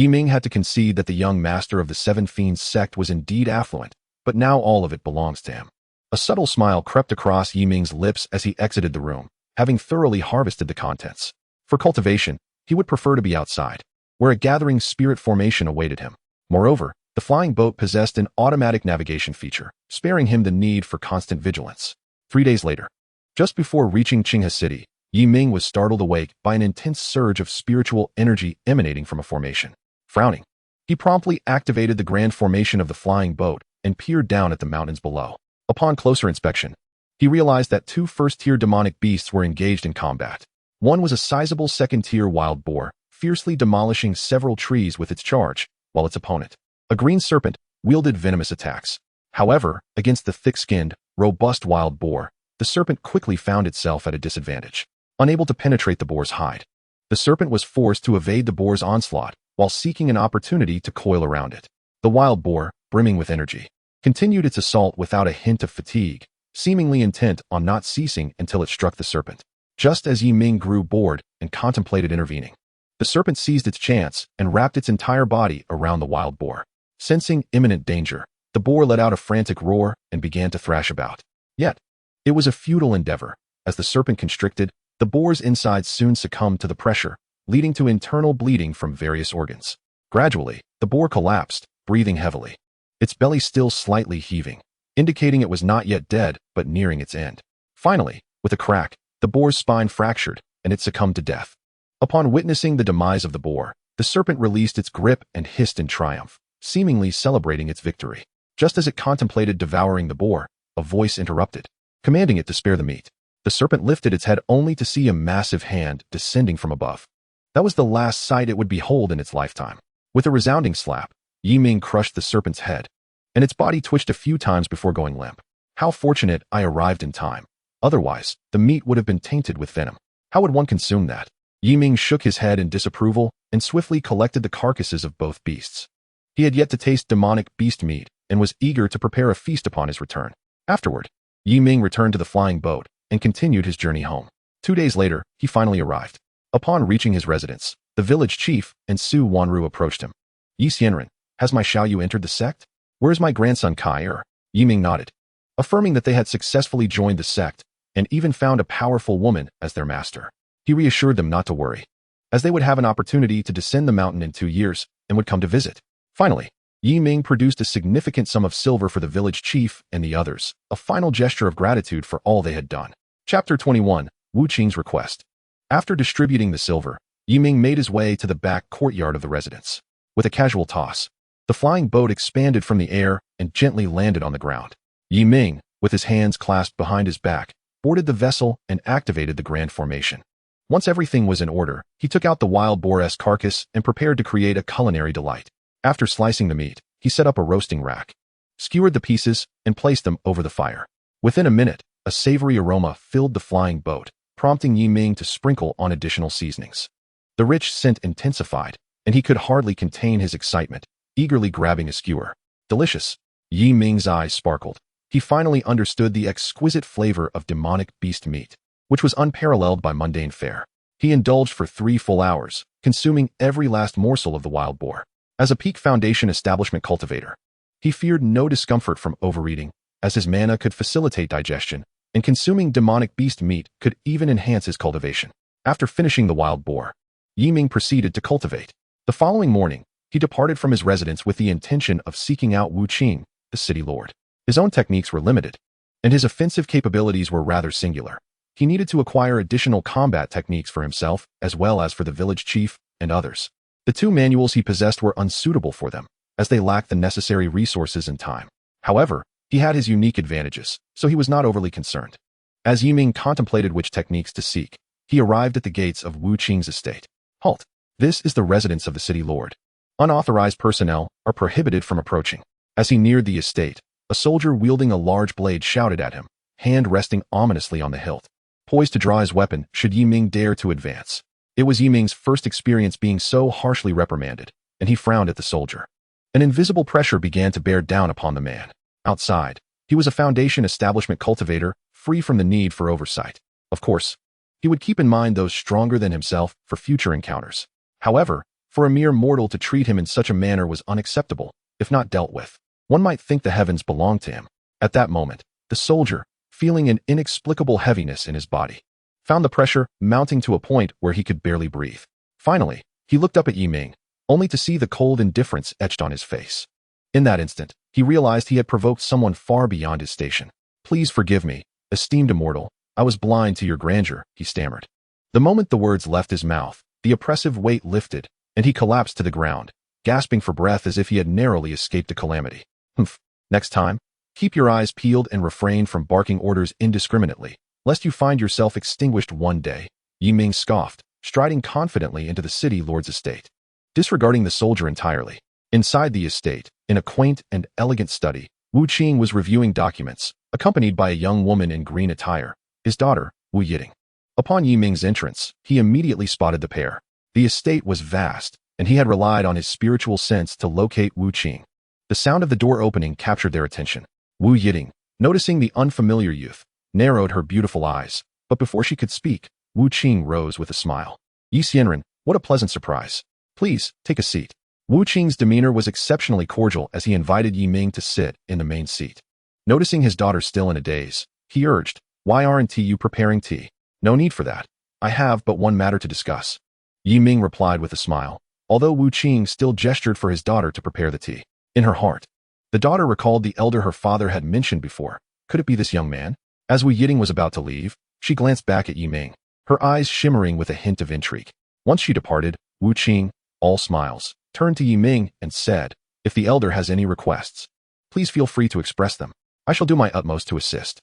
Ming had to concede that the young master of the Seven Fiends sect was indeed affluent, but now all of it belongs to him. A subtle smile crept across Ming's lips as he exited the room, having thoroughly harvested the contents. For cultivation, he would prefer to be outside, where a gathering spirit formation awaited him. Moreover, the flying boat possessed an automatic navigation feature, sparing him the need for constant vigilance. 3 days later, just before reaching Qinghe City, Ming was startled awake by an intense surge of spiritual energy emanating from a formation. Frowning, he promptly activated the grand formation of the flying boat and peered down at the mountains below. Upon closer inspection, he realized that 2 first-tier demonic beasts were engaged in combat. One was a sizable second-tier wild boar, fiercely demolishing several trees with its charge, while its opponent, a green serpent, wielded venomous attacks. However, against the thick-skinned, robust wild boar, the serpent quickly found itself at a disadvantage. Unable to penetrate the boar's hide, the serpent was forced to evade the boar's onslaught while seeking an opportunity to coil around it. The wild boar, brimming with energy, continued its assault without a hint of fatigue, seemingly intent on not ceasing until it struck the serpent. Just as Ming grew bored and contemplated intervening, the serpent seized its chance and wrapped its entire body around the wild boar. Sensing imminent danger, the boar let out a frantic roar and began to thrash about. Yet, it was a futile endeavor. As the serpent constricted, the boar's insides soon succumbed to the pressure, leading to internal bleeding from various organs. Gradually, the boar collapsed, breathing heavily, its belly still slightly heaving, indicating it was not yet dead but nearing its end. Finally, with a crack, the boar's spine fractured, and it succumbed to death. Upon witnessing the demise of the boar, the serpent released its grip and hissed in triumph, seemingly celebrating its victory. Just as it contemplated devouring the boar, a voice interrupted, commanding it to spare the meat. The serpent lifted its head only to see a massive hand descending from above. That was the last sight it would behold in its lifetime. With a resounding slap, Ming crushed the serpent's head, and its body twitched a few times before going limp. How fortunate I arrived in time. Otherwise, the meat would have been tainted with venom. How would one consume that? Ming shook his head in disapproval and swiftly collected the carcasses of both beasts. He had yet to taste demonic beast meat and was eager to prepare a feast upon his return. Afterward, Ming returned to the flying boat and continued his journey home. 2 days later, he finally arrived. Upon reaching his residence, the village chief and Su Wanru approached him. "Yi Xianren, has my Xiaoyu entered the sect? Where is my grandson Kai?" Ming nodded, affirming that they had successfully joined the sect and even found a powerful woman as their master. He reassured them not to worry, as they would have an opportunity to descend the mountain in 2 years and would come to visit. Finally, Ming produced a significant sum of silver for the village chief and the others, a final gesture of gratitude for all they had done. Chapter 21, Wu Qing's Request. After distributing the silver, Ming made his way to the back courtyard of the residence. With a casual toss, the flying boat expanded from the air and gently landed on the ground. Ming, with his hands clasped behind his back, boarded the vessel and activated the grand formation. Once everything was in order, he took out the wild boar's carcass and prepared to create a culinary delight. After slicing the meat, he set up a roasting rack, skewered the pieces, and placed them over the fire. Within a minute, a savory aroma filled the flying boat, prompting Ming to sprinkle on additional seasonings. The rich scent intensified, and he could hardly contain his excitement, eagerly grabbing a skewer. Delicious. Ming's eyes sparkled. He finally understood the exquisite flavor of demonic beast meat, which was unparalleled by mundane fare. He indulged for 3 full hours, consuming every last morsel of the wild boar. As a peak foundation establishment cultivator, he feared no discomfort from overeating, as his mana could facilitate digestion, and consuming demonic beast meat could even enhance his cultivation. After finishing the wild boar, Ming proceeded to cultivate. The following morning, he departed from his residence with the intention of seeking out Wu Qing, the city lord. His own techniques were limited, and his offensive capabilities were rather singular. He needed to acquire additional combat techniques for himself, as well as for the village chief and others. The 2 manuals he possessed were unsuitable for them, as they lacked the necessary resources and time. However, he had his unique advantages, so he was not overly concerned. As Ming contemplated which techniques to seek, he arrived at the gates of Wu Qing's estate. Halt! This is the residence of the city lord. Unauthorized personnel are prohibited from approaching. As he neared the estate, a soldier wielding a large blade shouted at him, hand resting ominously on the hilt, poised to draw his weapon should Ming dare to advance. It was Ming's first experience being so harshly reprimanded, and he frowned at the soldier. An invisible pressure began to bear down upon the man. Outside, he was a foundation establishment cultivator, free from the need for oversight. Of course, he would keep in mind those stronger than himself for future encounters. However, For a mere mortal to treat him in such a manner was unacceptable, if not dealt with. One might think the heavens belonged to him. At that moment, the soldier, feeling an inexplicable heaviness in his body, found the pressure mounting to a point where he could barely breathe. Finally, he looked up at Ming, only to see the cold indifference etched on his face. In that instant, he realized he had provoked someone far beyond his station. "Please forgive me, esteemed immortal. I was blind to your grandeur," he stammered. The moment the words left his mouth, the oppressive weight lifted, and he collapsed to the ground, gasping for breath as if he had narrowly escaped a calamity. "Humph. Next time, keep your eyes peeled and refrain from barking orders indiscriminately, lest you find yourself extinguished one day," Ming scoffed, striding confidently into the city lord's estate. Disregarding the soldier entirely, inside the estate, in a quaint and elegant study, Wu Qing was reviewing documents, accompanied by a young woman in green attire, his daughter, Wu Yiting. Upon Ming's entrance, he immediately spotted the pair. The estate was vast, and he had relied on his spiritual sense to locate Wu Qing. The sound of the door opening captured their attention. Wu Yiting, noticing the unfamiliar youth, narrowed her beautiful eyes, but before she could speak, Wu Qing rose with a smile. "Yi Xianren, what a pleasant surprise. Please, take a seat." Wu Qing's demeanor was exceptionally cordial as he invited Ming to sit in the main seat. Noticing his daughter still in a daze, he urged, "Why aren't you preparing tea?" "No need for that. I have but one matter to discuss," Ming replied with a smile, although Wu Qing still gestured for his daughter to prepare the tea. In her heart, the daughter recalled the elder her father had mentioned before. Could it be this young man? As Wu Yiting was about to leave, she glanced back at Ming, her eyes shimmering with a hint of intrigue. Once she departed, Wu Qing, all smiles, turned to Ming and said, "If the elder has any requests, please feel free to express them. I shall do my utmost to assist."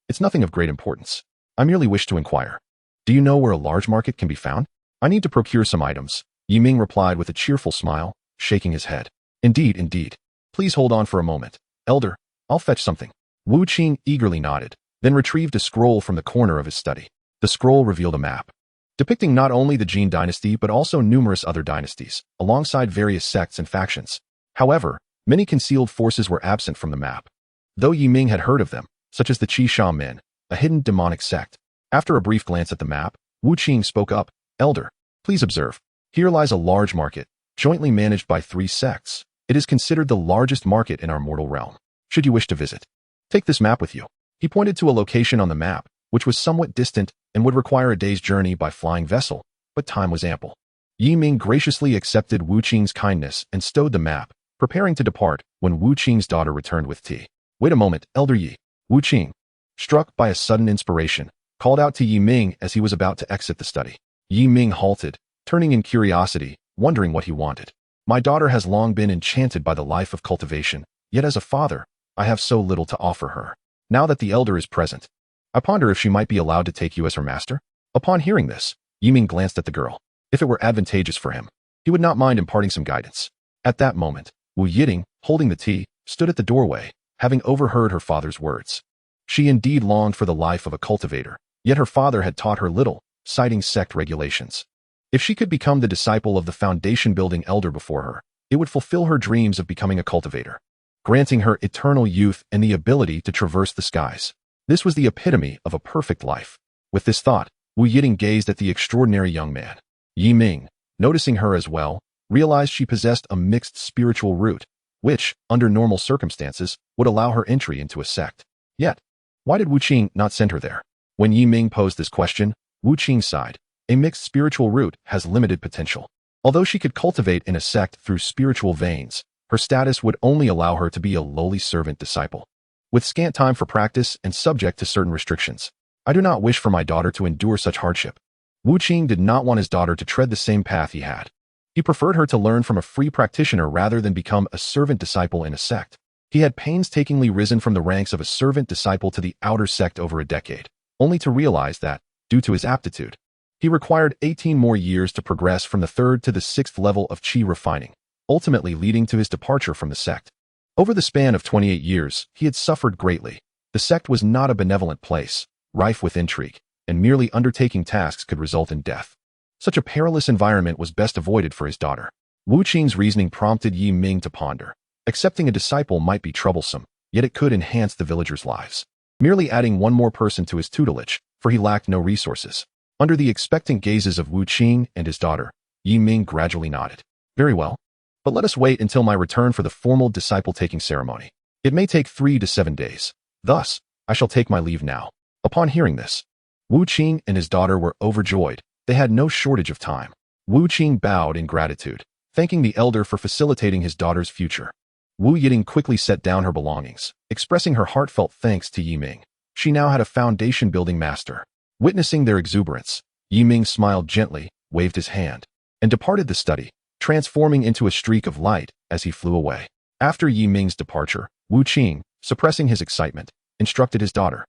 It's nothing of great importance. I merely wish to inquire. Do you know where a large market can be found? I need to procure some items," Ming replied with a cheerful smile, shaking his head. Indeed. Please hold on for a moment. Elder, I'll fetch something." Wu Qing eagerly nodded, then retrieved a scroll from the corner of his study. The scroll revealed a map, depicting not only the Jin dynasty but also numerous other dynasties, alongside various sects and factions. However, many concealed forces were absent from the map, though Ming had heard of them, such as the Qi Shaman, a hidden demonic sect. After a brief glance at the map, Wu Qing spoke up, "Elder, please observe. Here lies a large market, jointly managed by 3 sects. It is considered the largest market in our mortal realm. Should you wish to visit, take this map with you." He pointed to a location on the map, which was somewhat distant and would require a day's journey by flying vessel, but time was ample. Ming graciously accepted Wu Qing's kindness and stowed the map, preparing to depart when Wu Qing's daughter returned with tea. "Wait a moment, Elder Yi." Wu Qing, struck by a sudden inspiration, called out to Ming as he was about to exit the study. Ming halted, turning in curiosity, wondering what he wanted. "My daughter has long been enchanted by the life of cultivation, yet as a father, I have so little to offer her. Now that the elder is present, I ponder if she might be allowed to take you as her master." Upon hearing this, Ming glanced at the girl. If it were advantageous for him, he would not mind imparting some guidance. At that moment, Wu Yiting, holding the tea, stood at the doorway, having overheard her father's words. She indeed longed for the life of a cultivator, yet her father had taught her little, citing sect regulations. If she could become the disciple of the foundation-building elder before her, it would fulfill her dreams of becoming a cultivator, granting her eternal youth and the ability to traverse the skies. This was the epitome of a perfect life. With this thought, Wu Yiting gazed at the extraordinary young man. Ming, noticing her as well, realized she possessed a mixed spiritual root, which, under normal circumstances, would allow her entry into a sect. Yet, why did Wu Qing not send her there? When Ming posed this question, Wu Qing sighed. A mixed spiritual root has limited potential. Although she could cultivate in a sect through spiritual veins, her status would only allow her to be a lowly servant disciple, with scant time for practice and subject to certain restrictions. I do not wish for my daughter to endure such hardship. Wu Qing did not want his daughter to tread the same path he had. He preferred her to learn from a free practitioner rather than become a servant disciple in a sect. He had painstakingly risen from the ranks of a servant disciple to the outer sect over a decade, only to realize that, due to his aptitude, he required 18 more years to progress from the 3rd to the 6th level of Qi refining, ultimately leading to his departure from the sect. Over the span of 28 years, he had suffered greatly. The sect was not a benevolent place, rife with intrigue, and merely undertaking tasks could result in death. Such a perilous environment was best avoided for his daughter. Wu Qing's reasoning prompted Ming to ponder. Accepting a disciple might be troublesome, yet it could enhance the villagers' lives. Merely adding one more person to his tutelage, for he lacked no resources. Under the expectant gazes of Wu Qing and his daughter, Ming gradually nodded. Very well. But let us wait until my return for the formal disciple-taking ceremony. It may take 3 to 7 days. Thus, I shall take my leave now. Upon hearing this, Wu Qing and his daughter were overjoyed. They had no shortage of time. Wu Qing bowed in gratitude, thanking the elder for facilitating his daughter's future. Wu Yiting quickly set down her belongings, expressing her heartfelt thanks to Ming. She now had a foundation-building master. Witnessing their exuberance, Ming smiled gently, waved his hand, and departed the study, transforming into a streak of light as he flew away. After Ming's departure, Wu Qing, suppressing his excitement, instructed his daughter.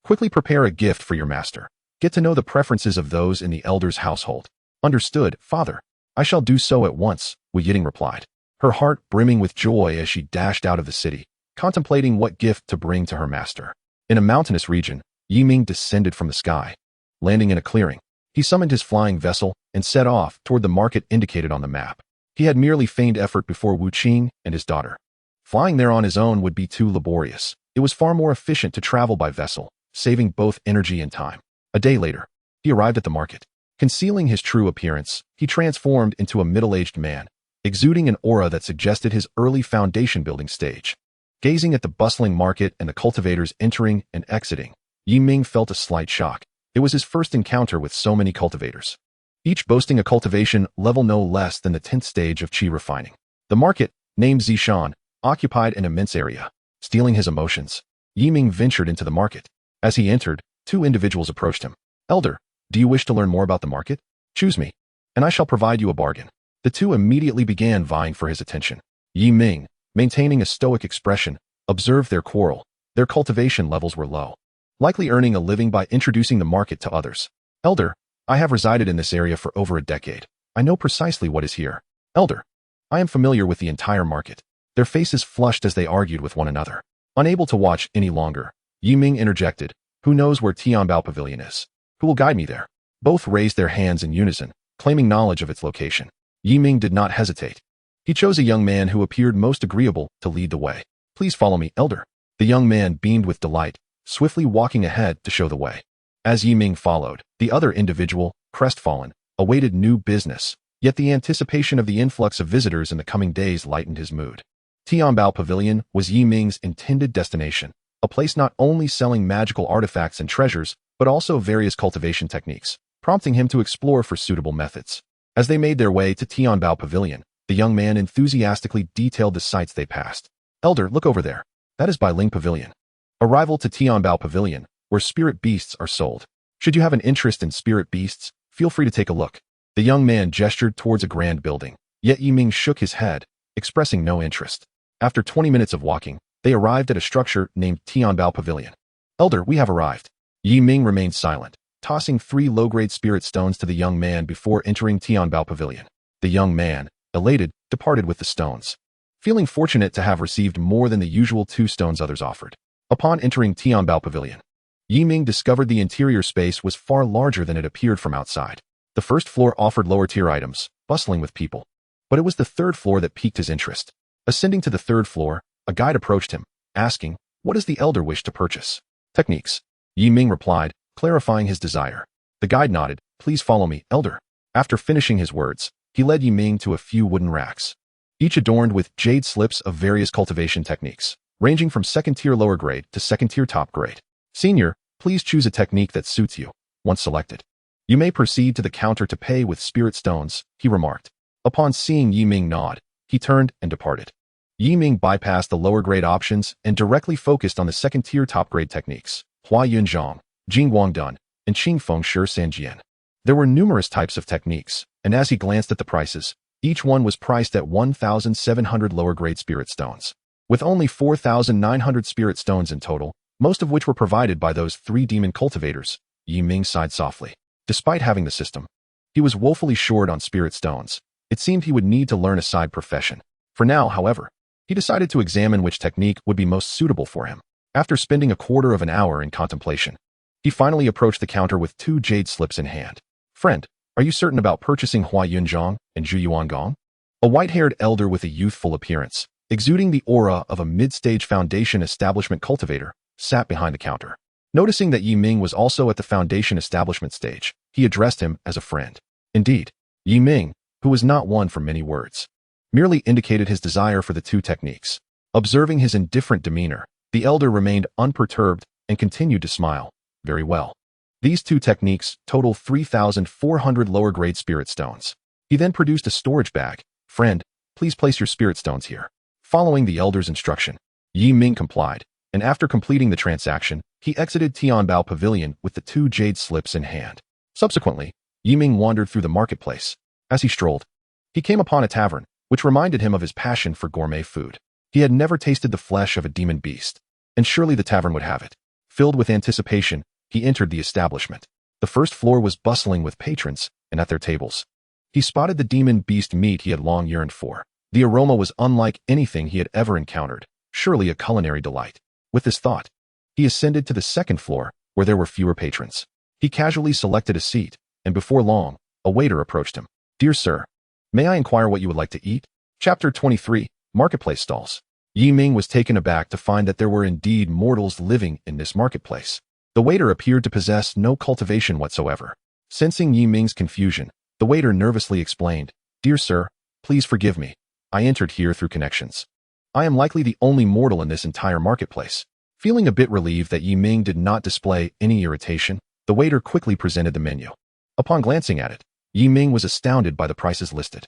Quickly prepare a gift for your master. Get to know the preferences of those in the elder's household. Understood, father. I shall do so at once, Wu Yiting replied, her heart brimming with joy as she dashed out of the city, contemplating what gift to bring to her master. In a mountainous region, Ming descended from the sky. Landing in a clearing, he summoned his flying vessel and set off toward the market indicated on the map. He had merely feigned effort before Wu Qing and his daughter. Flying there on his own would be too laborious. It was far more efficient to travel by vessel, saving both energy and time. A day later, he arrived at the market. Concealing his true appearance, he transformed into a middle-aged man, exuding an aura that suggested his early foundation-building stage. Gazing at the bustling market and the cultivators entering and exiting, Ming felt a slight shock. It was his first encounter with so many cultivators, each boasting a cultivation level no less than the 10th stage of qi refining. The market, named Zishan, occupied an immense area. Stealing his emotions, Ming ventured into the market. As he entered, 2 individuals approached him. Elder, do you wish to learn more about the market? Choose me, and I shall provide you a bargain. The 2 immediately began vying for his attention. Ming, maintaining a stoic expression, observed their quarrel. Their cultivation levels were low, likely earning a living by introducing the market to others. Elder, I have resided in this area for over a decade. I know precisely what is here. Elder, I am familiar with the entire market. Their faces flushed as they argued with one another. Unable to watch any longer, Ming interjected, who knows where Tianbao Pavilion is? Who will guide me there? Both raised their hands in unison, claiming knowledge of its location. Ming did not hesitate. He chose a young man who appeared most agreeable to lead the way. Please follow me, elder. The young man beamed with delight, swiftly walking ahead to show the way. As Ming followed, the other individual, crestfallen, awaited new business, yet the anticipation of the influx of visitors in the coming days lightened his mood. Tianbao Pavilion was Ming's intended destination, a place not only selling magical artifacts and treasures, but also various cultivation techniques, prompting him to explore for suitable methods. As they made their way to Tianbao Pavilion, the young man enthusiastically detailed the sights they passed. Elder, look over there. That is Bailing Pavilion. Arrival to Tianbao Pavilion, where spirit beasts are sold. Should you have an interest in spirit beasts, feel free to take a look. The young man gestured towards a grand building, yet Ming shook his head, expressing no interest. After 20 minutes of walking, they arrived at a structure named Tianbao Pavilion. Elder, we have arrived. Ming remained silent, tossing 3 low-grade spirit stones to the young man before entering Tianbao Pavilion. The young man, elated, departed with the stones, feeling fortunate to have received more than the usual 2 stones others offered. Upon entering Tianbao Pavilion, Ming discovered the interior space was far larger than it appeared from outside. The first floor offered lower-tier items, bustling with people. But it was the 3rd floor that piqued his interest. Ascending to the 3rd floor, a guide approached him, asking, "What does the elder wish to purchase?" "Techniques," Ming replied, clarifying his desire. The guide nodded, "Please follow me, elder." After finishing his words, he led Ming to a few wooden racks, each adorned with jade slips of various cultivation techniques, ranging from 2nd-tier lower grade to 2nd-tier top grade. "Senior, please choose a technique that suits you." Once selected, "You may proceed to the counter to pay with spirit stones," he remarked. Upon seeing Ming nod, he turned and departed. Ming bypassed the lower-grade options and directly focused on the 2nd-tier top-grade techniques, Hua Yunzhong, Jing Guangdun, and Qing Feng Shi Sanjian. There were numerous types of techniques, and as he glanced at the prices, each one was priced at 1,700 lower-grade spirit stones. With only 4,900 spirit stones in total, most of which were provided by those 3 demon cultivators, Ming sighed softly. Despite having the system, he was woefully short on spirit stones. It seemed he would need to learn a side profession. For now, however, he decided to examine which technique would be most suitable for him. After spending a quarter of an hour in contemplation, he finally approached the counter with 2 jade slips in hand. "Friend, are you certain about purchasing Hua Yunzhong and Zhu Yuangong?" A white-haired elder with a youthful appearance, exuding the aura of a mid-stage foundation establishment cultivator, sat behind the counter. Noticing that Ming was also at the foundation establishment stage, he addressed him as a friend. "Indeed, Ming, who was not one for many words, merely indicated his desire for the two techniques. Observing his indifferent demeanor, the elder remained unperturbed and continued to smile. Very well. These two techniques total 3,400 lower-grade spirit stones. He then produced a storage bag. Friend, please place your spirit stones here. Following the elder's instruction, Ming complied, and after completing the transaction, he exited Tianbao Pavilion with the two jade slips in hand. Subsequently, Ming wandered through the marketplace. As he strolled, he came upon a tavern, which reminded him of his passion for gourmet food. He had never tasted the flesh of a demon beast, and surely the tavern would have it. Filled with anticipation, he entered the establishment. The first floor was bustling with patrons, and at their tables, he spotted the demon beast meat he had long yearned for. The aroma was unlike anything he had ever encountered, surely a culinary delight. With this thought, he ascended to the second floor, where there were fewer patrons. He casually selected a seat, and before long, a waiter approached him. Dear sir, may I inquire what you would like to eat? Chapter 23, Marketplace Stalls. Ming was taken aback to find that there were indeed mortals living in this marketplace. The waiter appeared to possess no cultivation whatsoever. Sensing Ming's confusion, the waiter nervously explained, Dear sir, please forgive me. I entered here through connections. I am likely the only mortal in this entire marketplace. Feeling a bit relieved that Ming did not display any irritation, the waiter quickly presented the menu. Upon glancing at it, Ming was astounded by the prices listed.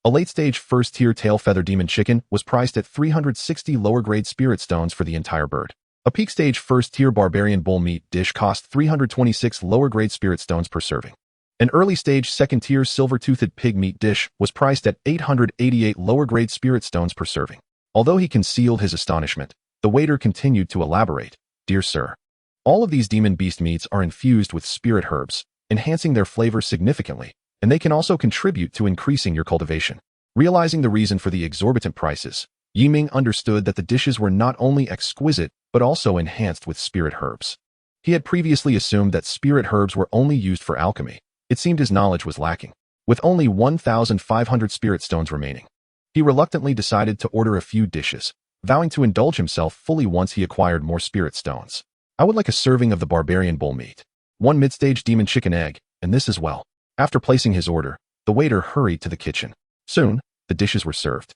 A late-stage first-tier tail-feather demon chicken was priced at 360 lower-grade spirit stones for the entire bird. A peak-stage first-tier barbarian bull meat dish cost 326 lower-grade spirit stones per serving. An early-stage second-tier silver-toothed pig meat dish was priced at 888 lower-grade spirit stones per serving. Although he concealed his astonishment, the waiter continued to elaborate. Dear sir, all of these demon beast meats are infused with spirit herbs, enhancing their flavor significantly, and they can also contribute to increasing your cultivation. Realizing the reason for the exorbitant prices, Ming understood that the dishes were not only exquisite, but also enhanced with spirit herbs. He had previously assumed that spirit herbs were only used for alchemy. It seemed his knowledge was lacking. With only 1,500 spirit stones remaining, he reluctantly decided to order a few dishes, vowing to indulge himself fully once he acquired more spirit stones. I would like a serving of the barbarian bull meat, one mid-stage demon chicken egg, and this as well. After placing his order, the waiter hurried to the kitchen. Soon, the dishes were served,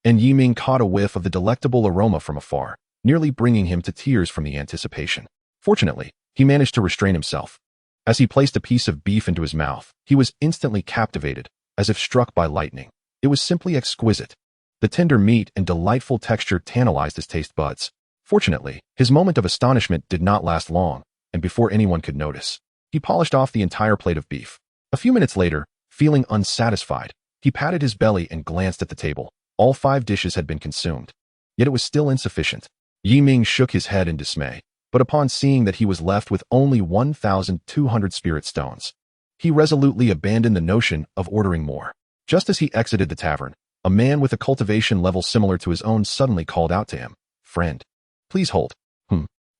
and Ming caught a whiff of the delectable aroma from afar, nearly bringing him to tears from the anticipation. Fortunately, he managed to restrain himself. As he placed a piece of beef into his mouth, he was instantly captivated, as if struck by lightning. It was simply exquisite. The tender meat and delightful texture tantalized his taste buds. Fortunately, his moment of astonishment did not last long, and before anyone could notice, he polished off the entire plate of beef. A few minutes later, feeling unsatisfied, he patted his belly and glanced at the table. All 5 dishes had been consumed. Yet it was still insufficient. Ming shook his head in dismay, but upon seeing that he was left with only 1,200 spirit stones, he resolutely abandoned the notion of ordering more. Just as he exited the tavern, a man with a cultivation level similar to his own suddenly called out to him, Friend, please hold.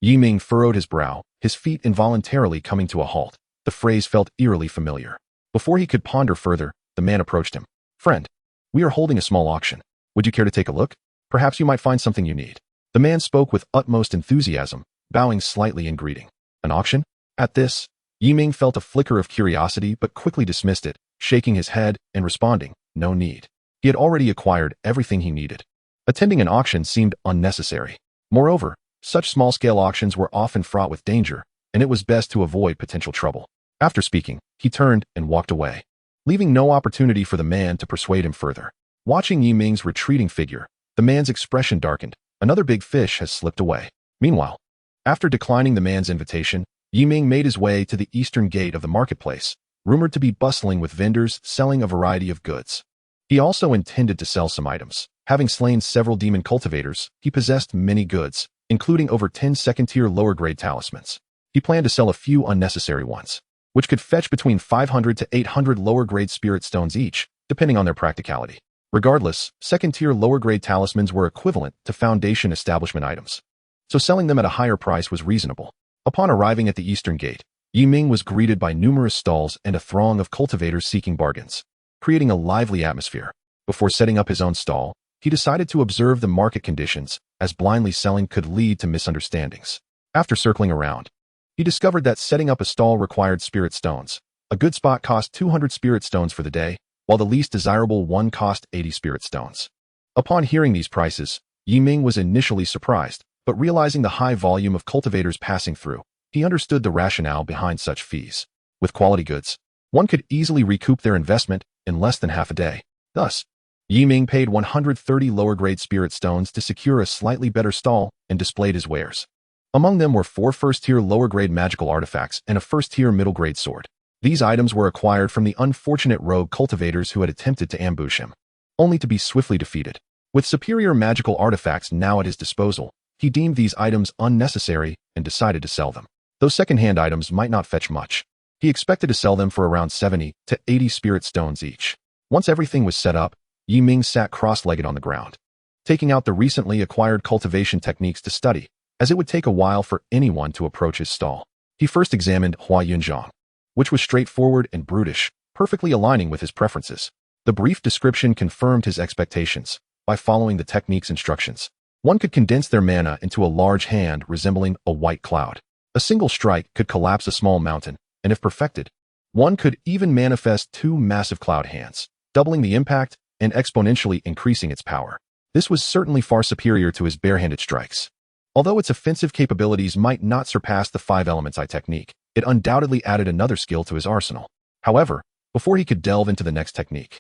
Ming furrowed his brow, his feet involuntarily coming to a halt. The phrase felt eerily familiar. Before he could ponder further, the man approached him. Friend, we are holding a small auction. Would you care to take a look? Perhaps you might find something you need. The man spoke with utmost enthusiasm, bowing slightly in greeting. An auction? At this, Ming felt a flicker of curiosity but quickly dismissed it, shaking his head and responding, no need. He had already acquired everything he needed. Attending an auction seemed unnecessary. Moreover, such small-scale auctions were often fraught with danger, and it was best to avoid potential trouble. After speaking, he turned and walked away, leaving no opportunity for the man to persuade him further. Watching Ming's retreating figure, the man's expression darkened. Another big fish has slipped away. Meanwhile, after declining the man's invitation, Ming made his way to the eastern gate of the marketplace, rumored to be bustling with vendors selling a variety of goods. He also intended to sell some items. Having slain several demon cultivators, he possessed many goods, including over 10 second-tier lower-grade talismans. He planned to sell a few unnecessary ones, which could fetch between 500 to 800 lower-grade spirit stones each, depending on their practicality. Regardless, second-tier lower-grade talismans were equivalent to foundation establishment items, so selling them at a higher price was reasonable. Upon arriving at the eastern gate, Ming was greeted by numerous stalls and a throng of cultivators seeking bargains, creating a lively atmosphere. Before setting up his own stall, he decided to observe the market conditions, as blindly selling could lead to misunderstandings. After circling around, he discovered that setting up a stall required spirit stones. A good spot cost 200 spirit stones for the day, while the least desirable one cost 80 spirit stones. Upon hearing these prices, Ming was initially surprised, but realizing the high volume of cultivators passing through, he understood the rationale behind such fees. With quality goods, one could easily recoup their investment in less than half a day. Thus, Ming paid 130 lower-grade spirit stones to secure a slightly better stall and displayed his wares. Among them were 4 first-tier lower-grade magical artifacts and a first-tier middle-grade sword. These items were acquired from the unfortunate rogue cultivators who had attempted to ambush him, only to be swiftly defeated. With superior magical artifacts now at his disposal, he deemed these items unnecessary and decided to sell them. Those second-hand items might not fetch much. He expected to sell them for around 70 to 80 spirit stones each. Once everything was set up, Ming sat cross-legged on the ground, taking out the recently acquired cultivation techniques to study, as it would take a while for anyone to approach his stall. He first examined Hua Yunzhang, which was straightforward and brutish, perfectly aligning with his preferences. The brief description confirmed his expectations. By following the technique's instructions, one could condense their mana into a large hand resembling a white cloud. A single strike could collapse a small mountain, and if perfected, one could even manifest 2 massive cloud hands, doubling the impact and exponentially increasing its power. This was certainly far superior to his barehanded strikes. Although its offensive capabilities might not surpass the 5 elements I technique, it undoubtedly added another skill to his arsenal. However, before he could delve into the next technique,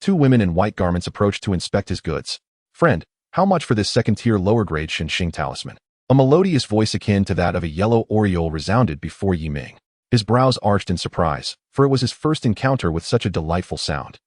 2 women in white garments approached to inspect his goods. "Friend, how much for this second-tier lower-grade Xianxia talisman?" A melodious voice akin to that of a yellow oriole resounded before Ming. His brows arched in surprise, for it was his first encounter with such a delightful sound.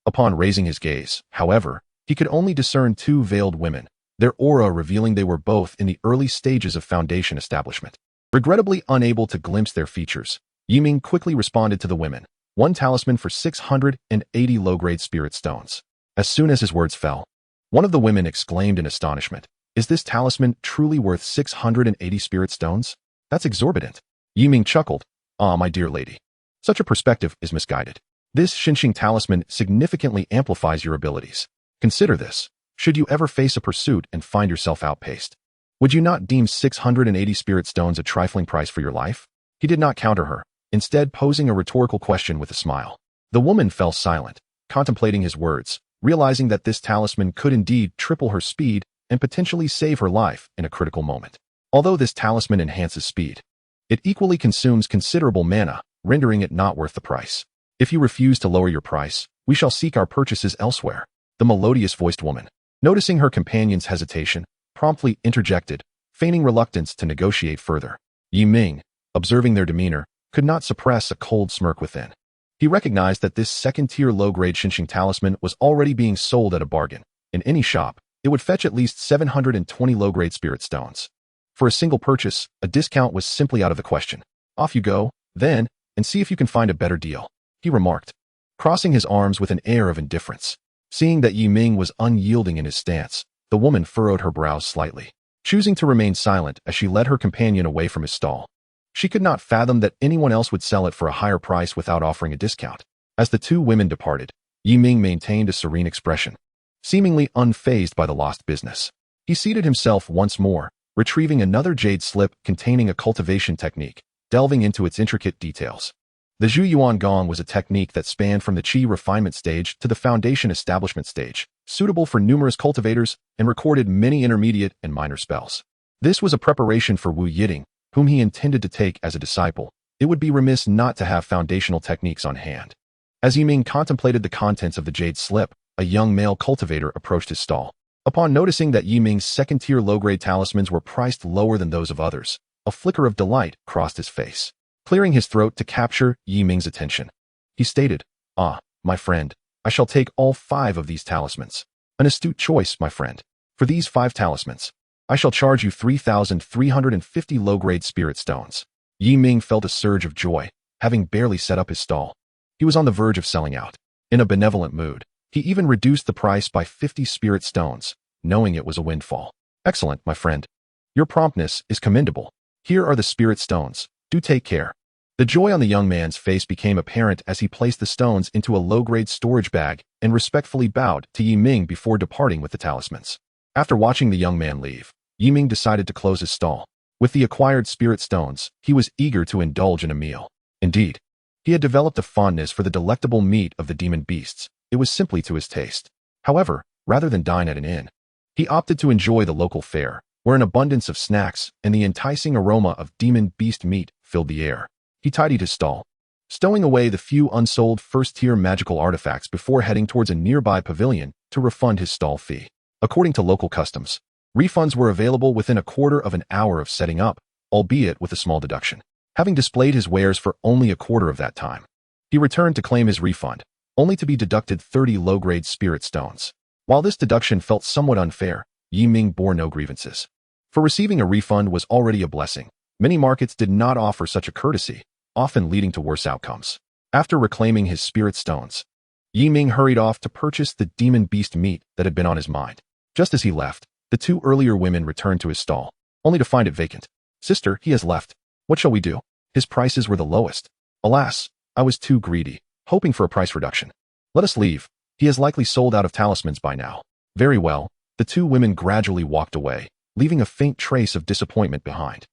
Upon raising his gaze, however, he could only discern 2 veiled women, their aura revealing they were both in the early stages of foundation establishment. Regrettably unable to glimpse their features, Ming quickly responded to the women, 1 talisman for 680 low-grade spirit stones. As soon as his words fell, one of the women exclaimed in astonishment, "Is this talisman truly worth 680 spirit stones? That's exorbitant." Ming chuckled, "Ah, my dear lady. Such a perspective is misguided. This Xianxia talisman significantly amplifies your abilities. Consider this. Should you ever face a pursuit and find yourself outpaced, would you not deem 680 spirit stones a trifling price for your life?" He did not counter her, instead posing a rhetorical question with a smile. The woman fell silent, contemplating his words, realizing that this talisman could indeed triple her speed and potentially save her life in a critical moment. Although this talisman enhances speed, it equally consumes considerable mana, rendering it not worth the price. "If you refuse to lower your price, we shall seek our purchases elsewhere." The melodious-voiced woman, noticing her companion's hesitation, promptly interjected, feigning reluctance to negotiate further. Ming, observing their demeanor, could not suppress a cold smirk within. He recognized that this second-tier low-grade Xianxia talisman was already being sold at a bargain. In any shop, it would fetch at least 720 low-grade spirit stones. For a single purchase, a discount was simply out of the question. "Off you go, then, and see if you can find a better deal," he remarked, crossing his arms with an air of indifference. Seeing that Ming was unyielding in his stance, the woman furrowed her brows slightly, choosing to remain silent as she led her companion away from his stall. She could not fathom that anyone else would sell it for a higher price without offering a discount. As the 2 women departed, Ming maintained a serene expression, seemingly unfazed by the lost business. He seated himself once more, retrieving another jade slip containing a cultivation technique, delving into its intricate details. The Zhu Yuan Gong was a technique that spanned from the Qi refinement stage to the foundation establishment stage, suitable for numerous cultivators, and recorded many intermediate and minor spells. This was a preparation for Wu Yiting, whom he intended to take as a disciple. It would be remiss not to have foundational techniques on hand. As Ming contemplated the contents of the jade slip, a young male cultivator approached his stall. Upon noticing that Ming's second-tier low-grade talismans were priced lower than those of others, a flicker of delight crossed his face, clearing his throat to capture Ming's attention. He stated, "Ah, my friend, I shall take all 5 of these talismans. An astute choice, my friend. For these 5 talismans, I shall charge you 3,350 low-grade spirit stones." Ming felt a surge of joy, having barely set up his stall. He was on the verge of selling out. In a benevolent mood, he even reduced the price by 50 spirit stones, knowing it was a windfall. "Excellent, my friend. Your promptness is commendable. Here are the spirit stones. Do take care." The joy on the young man's face became apparent as he placed the stones into a low-grade storage bag and respectfully bowed to Ming before departing with the talismans. After watching the young man leave, Ming decided to close his stall. With the acquired spirit stones, he was eager to indulge in a meal. Indeed, he had developed a fondness for the delectable meat of the demon beasts, it was simply to his taste. However, rather than dine at an inn, he opted to enjoy the local fare, where an abundance of snacks and the enticing aroma of demon beast meat filled the air. He tidied his stall, stowing away the few unsold first-tier magical artifacts before heading towards a nearby pavilion to refund his stall fee. According to local customs, refunds were available within a quarter of an hour of setting up, albeit with a small deduction. Having displayed his wares for only a quarter of that time, he returned to claim his refund, only to be deducted 30 low-grade spirit stones. While this deduction felt somewhat unfair, Ming bore no grievances. For receiving a refund was already a blessing. Many markets did not offer such a courtesy, often leading to worse outcomes. After reclaiming his spirit stones, Ming hurried off to purchase the demon beast meat that had been on his mind. Just as he left, the two earlier women returned to his stall, only to find it vacant. "Sister, he has left. What shall we do? His prices were the lowest. Alas, I was too greedy, hoping for a price reduction. Let us leave. He has likely sold out of talismans by now." Very well, the two women gradually walked away, leaving a faint trace of disappointment behind.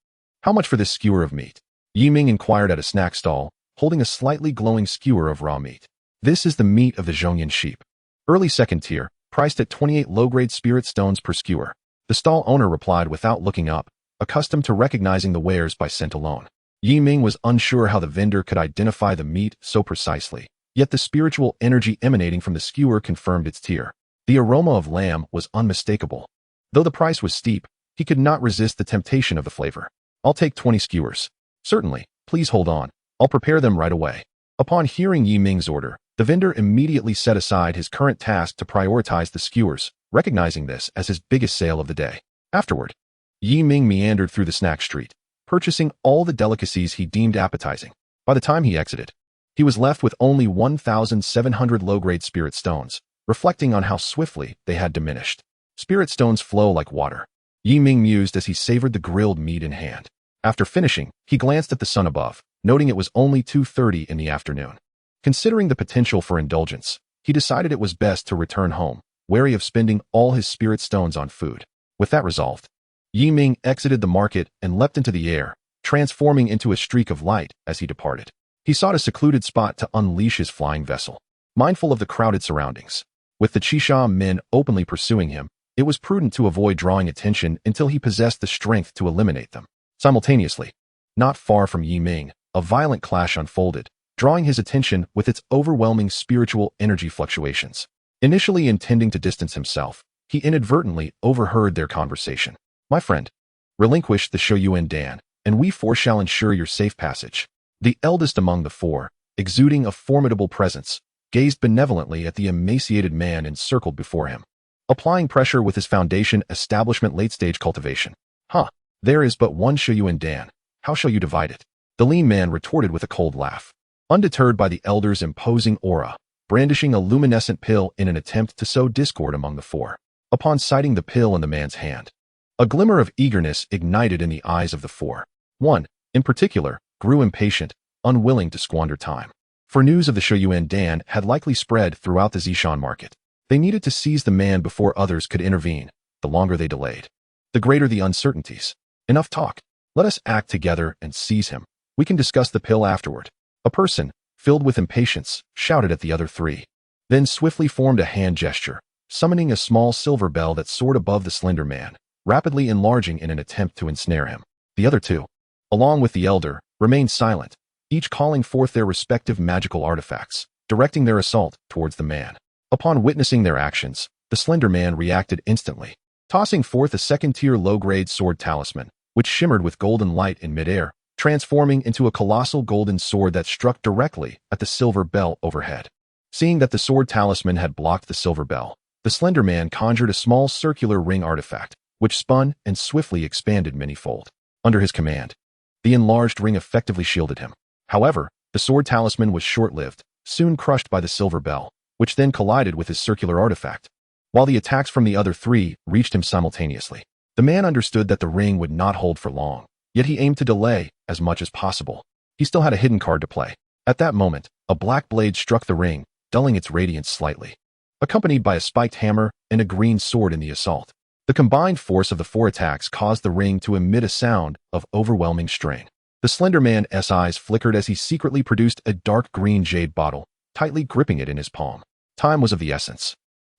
"How much for this skewer of meat?" Ming inquired at a snack stall, holding a slightly glowing skewer of raw meat. "This is the meat of the Zhongyan sheep. Early second tier, priced at 28 low-grade spirit stones per skewer." The stall owner replied without looking up, accustomed to recognizing the wares by scent alone. Ming was unsure how the vendor could identify the meat so precisely, yet the spiritual energy emanating from the skewer confirmed its tier. The aroma of lamb was unmistakable. Though the price was steep, he could not resist the temptation of the flavor. "I'll take 20 skewers." "Certainly, please hold on. I'll prepare them right away." Upon hearing Ming's order, the vendor immediately set aside his current task to prioritize the skewers, recognizing this as his biggest sale of the day. Afterward, Ming meandered through the snack street, purchasing all the delicacies he deemed appetizing. By the time he exited, he was left with only 1,700 low-grade spirit stones, reflecting on how swiftly they had diminished. Spirit stones flow like water. Ming mused as he savored the grilled meat in hand. After finishing, he glanced at the sun above, noting it was only 2:30 in the afternoon. Considering the potential for indulgence, he decided it was best to return home, wary of spending all his spirit stones on food. With that resolved, Ming exited the market and leapt into the air, transforming into a streak of light as he departed. He sought a secluded spot to unleash his flying vessel. Mindful of the crowded surroundings, with the Qisha men openly pursuing him, it was prudent to avoid drawing attention until he possessed the strength to eliminate them. Simultaneously, not far from Ming, a violent clash unfolded, drawing his attention with its overwhelming spiritual energy fluctuations. Initially intending to distance himself, he inadvertently overheard their conversation. "My friend, relinquish the xianxiadan, and we four shall ensure your safe passage." The eldest among the four, exuding a formidable presence, gazed benevolently at the emaciated man encircled before him. Applying pressure with his foundation establishment late-stage cultivation. "Huh, there is but one xianxiadan. How shall you divide it?" The lean man retorted with a cold laugh. Undeterred by the elder's imposing aura, brandishing a luminescent pill in an attempt to sow discord among the four. Upon sighting the pill in the man's hand, a glimmer of eagerness ignited in the eyes of the four. One, in particular, grew impatient, unwilling to squander time. For news of the xianxiadan had likely spread throughout the Zishan market. They needed to seize the man before others could intervene. The longer they delayed, the greater the uncertainties. Enough talk. Let us act together and seize him. We can discuss the pill afterward. A person, filled with impatience, shouted at the other three, then swiftly formed a hand gesture, summoning a small silver bell that soared above the slender man, rapidly enlarging in an attempt to ensnare him. The other two, along with the elder, remained silent, each calling forth their respective magical artifacts, directing their assault towards the man. Upon witnessing their actions, the slender man reacted instantly, tossing forth a second-tier low-grade sword talisman, which shimmered with golden light in midair, transforming into a colossal golden sword that struck directly at the silver bell overhead. Seeing that the sword talisman had blocked the silver bell, the slender man conjured a small circular ring artifact, which spun and swiftly expanded many-fold. Under his command, the enlarged ring effectively shielded him. However, the sword talisman was short-lived, soon crushed by the silver bell, which then collided with his circular artifact. While the attacks from the other three reached him simultaneously, the man understood that the ring would not hold for long, yet he aimed to delay as much as possible. He still had a hidden card to play. At that moment, a black blade struck the ring, dulling its radiance slightly, accompanied by a spiked hammer and a green sword in the assault. The combined force of the four attacks caused the ring to emit a sound of overwhelming strain. The slender man's eyes flickered as he secretly produced a dark green jade bottle, tightly gripping it in his palm. Time was of the essence.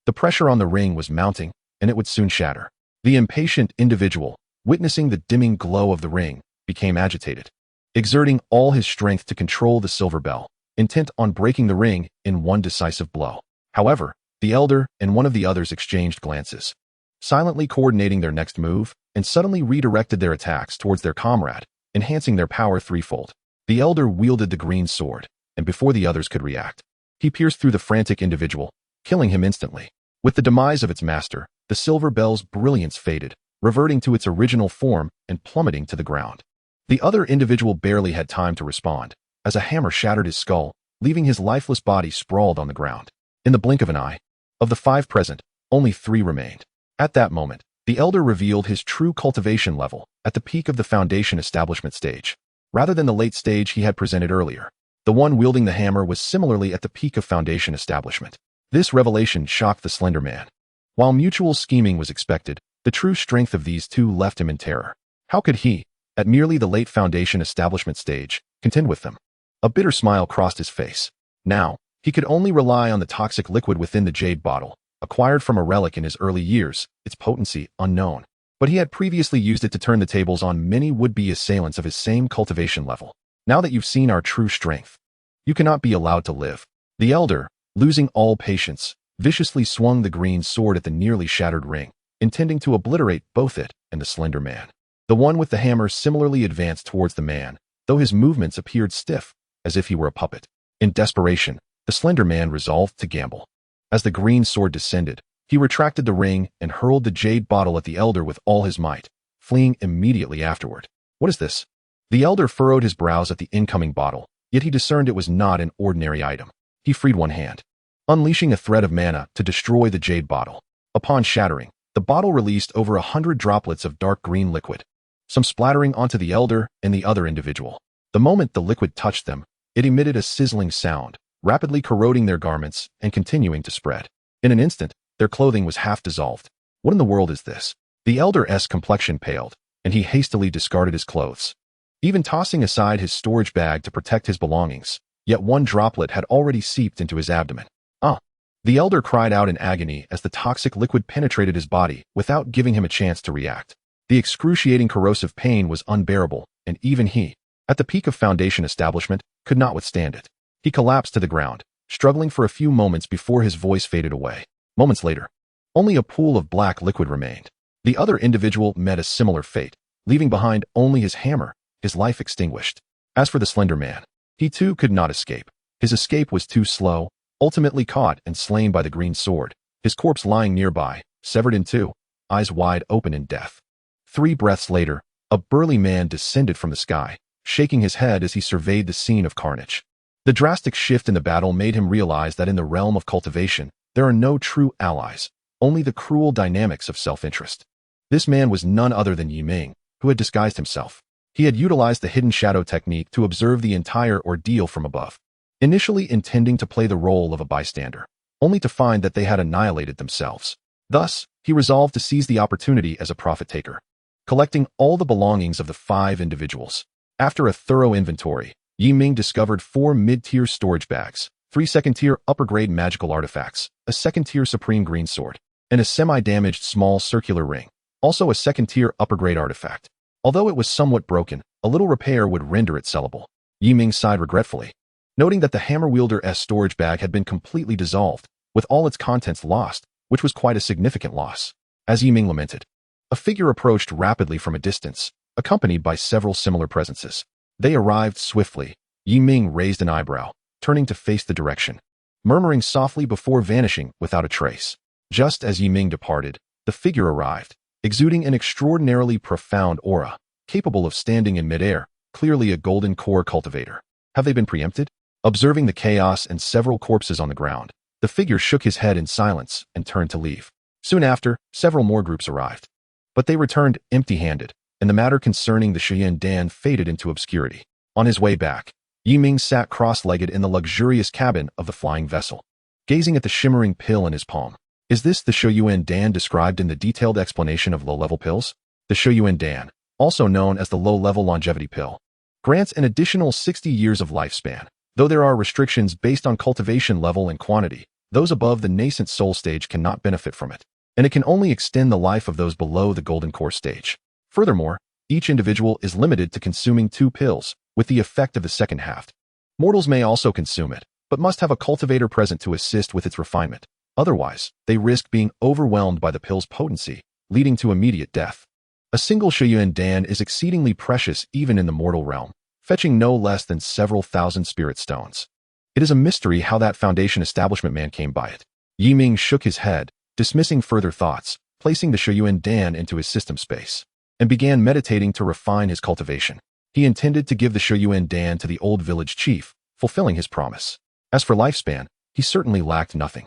The pressure on the ring was mounting, and it would soon shatter. The impatient individual, witnessing the dimming glow of the ring, became agitated, exerting all his strength to control the silver bell, intent on breaking the ring in one decisive blow. However, the elder and one of the others exchanged glances, silently coordinating their next move, and suddenly redirected their attacks towards their comrade, enhancing their power threefold. The elder wielded the green sword, and before the others could react, he pierced through the frantic individual, killing him instantly. With the demise of its master, the silver bell's brilliance faded, reverting to its original form and plummeting to the ground. The other individual barely had time to respond, as a hammer shattered his skull, leaving his lifeless body sprawled on the ground. In the blink of an eye, of the 5 present, only 3 remained. At that moment, the elder revealed his true cultivation level at the peak of the foundation establishment stage, rather than the late stage he had presented earlier. The one wielding the hammer was similarly at the peak of foundation establishment. This revelation shocked the slender man. While mutual scheming was expected, the true strength of these two left him in terror. How could he, at merely the late foundation establishment stage, contend with them? A bitter smile crossed his face. Now, he could only rely on the toxic liquid within the jade bottle, acquired from a relic in his early years, its potency unknown. But he had previously used it to turn the tables on many would-be assailants of his same cultivation level. Now that you've seen our true strength, you cannot be allowed to live. The elder, losing all patience, viciously swung the green sword at the nearly shattered ring, intending to obliterate both it and the slender man. The one with the hammer similarly advanced towards the man, though his movements appeared stiff, as if he were a puppet. In desperation, the slender man resolved to gamble. As the green sword descended, he retracted the ring and hurled the jade bottle at the elder with all his might, fleeing immediately afterward. What is this? The elder furrowed his brows at the incoming bottle, yet he discerned it was not an ordinary item. He freed one hand, unleashing a thread of mana to destroy the jade bottle. Upon shattering, the bottle released over 100 droplets of dark green liquid, some splattering onto the elder and the other individual. The moment the liquid touched them, it emitted a sizzling sound, rapidly corroding their garments and continuing to spread. In an instant, their clothing was half dissolved. What in the world is this? The elder's complexion paled, and he hastily discarded his clothes, even tossing aside his storage bag to protect his belongings. Yet one droplet had already seeped into his abdomen. The elder cried out in agony as the toxic liquid penetrated his body without giving him a chance to react. The excruciating corrosive pain was unbearable, and even he, at the peak of foundation establishment, could not withstand it. He collapsed to the ground, struggling for a few moments before his voice faded away. Moments later, only a pool of black liquid remained. The other individual met a similar fate, leaving behind only his hammer, his life extinguished. As for the slender man, he too could not escape. His escape was too slow, ultimately caught and slain by the green sword, his corpse lying nearby, severed in two, eyes wide open in death. 3 breaths later, a burly man descended from the sky, shaking his head as he surveyed the scene of carnage. The drastic shift in the battle made him realize that in the realm of cultivation, there are no true allies, only the cruel dynamics of self-interest. This man was none other than Ming, who had disguised himself. He had utilized the hidden shadow technique to observe the entire ordeal from above, initially intending to play the role of a bystander, only to find that they had annihilated themselves. Thus, he resolved to seize the opportunity as a profit-taker, collecting all the belongings of the 5 individuals. After a thorough inventory, Ming discovered 4 mid-tier storage bags, 3 second-tier upper-grade magical artifacts, a second-tier supreme green sword, and a semi-damaged small circular ring, also a second-tier upper-grade artifact. Although it was somewhat broken, a little repair would render it sellable. Ming sighed regretfully, noting that the hammer-wielder's storage bag had been completely dissolved, with all its contents lost, which was quite a significant loss. As Ming lamented, a figure approached rapidly from a distance, accompanied by several similar presences. They arrived swiftly. Ming raised an eyebrow, turning to face the direction, murmuring softly before vanishing without a trace. Just as Ming departed, the figure arrived, exuding an extraordinarily profound aura, capable of standing in midair, clearly a golden core cultivator. Have they been preempted? Observing the chaos and several corpses on the ground, the figure shook his head in silence and turned to leave. Soon after, several more groups arrived, but they returned empty-handed, and the matter concerning the xianxiadan faded into obscurity. On his way back, Ming sat cross-legged in the luxurious cabin of the flying vessel, gazing at the shimmering pill in his palm. Is this the xianxiadan described in the detailed explanation of low-level pills? The xianxiadan, also known as the low-level longevity pill, grants an additional 60 years of lifespan. Though there are restrictions based on cultivation level and quantity, Those above the nascent soul stage cannot benefit from it, and it can only extend the life of those below the golden core stage. Furthermore, each individual is limited to consuming 2 pills, with the effect of the second half. Mortals may also consume it, but must have a cultivator present to assist with its refinement. Otherwise, they risk being overwhelmed by the pill's potency, leading to immediate death. A single xianxiadan is exceedingly precious even in the mortal realm, fetching no less than several thousand spirit stones. It is a mystery how that Foundation establishment man came by it. Ming shook his head, dismissing further thoughts, placing the xianxiadan into his system space, and began meditating to refine his cultivation. He intended to give the xianxiadan to the old village chief, fulfilling his promise. As for lifespan, he certainly lacked nothing.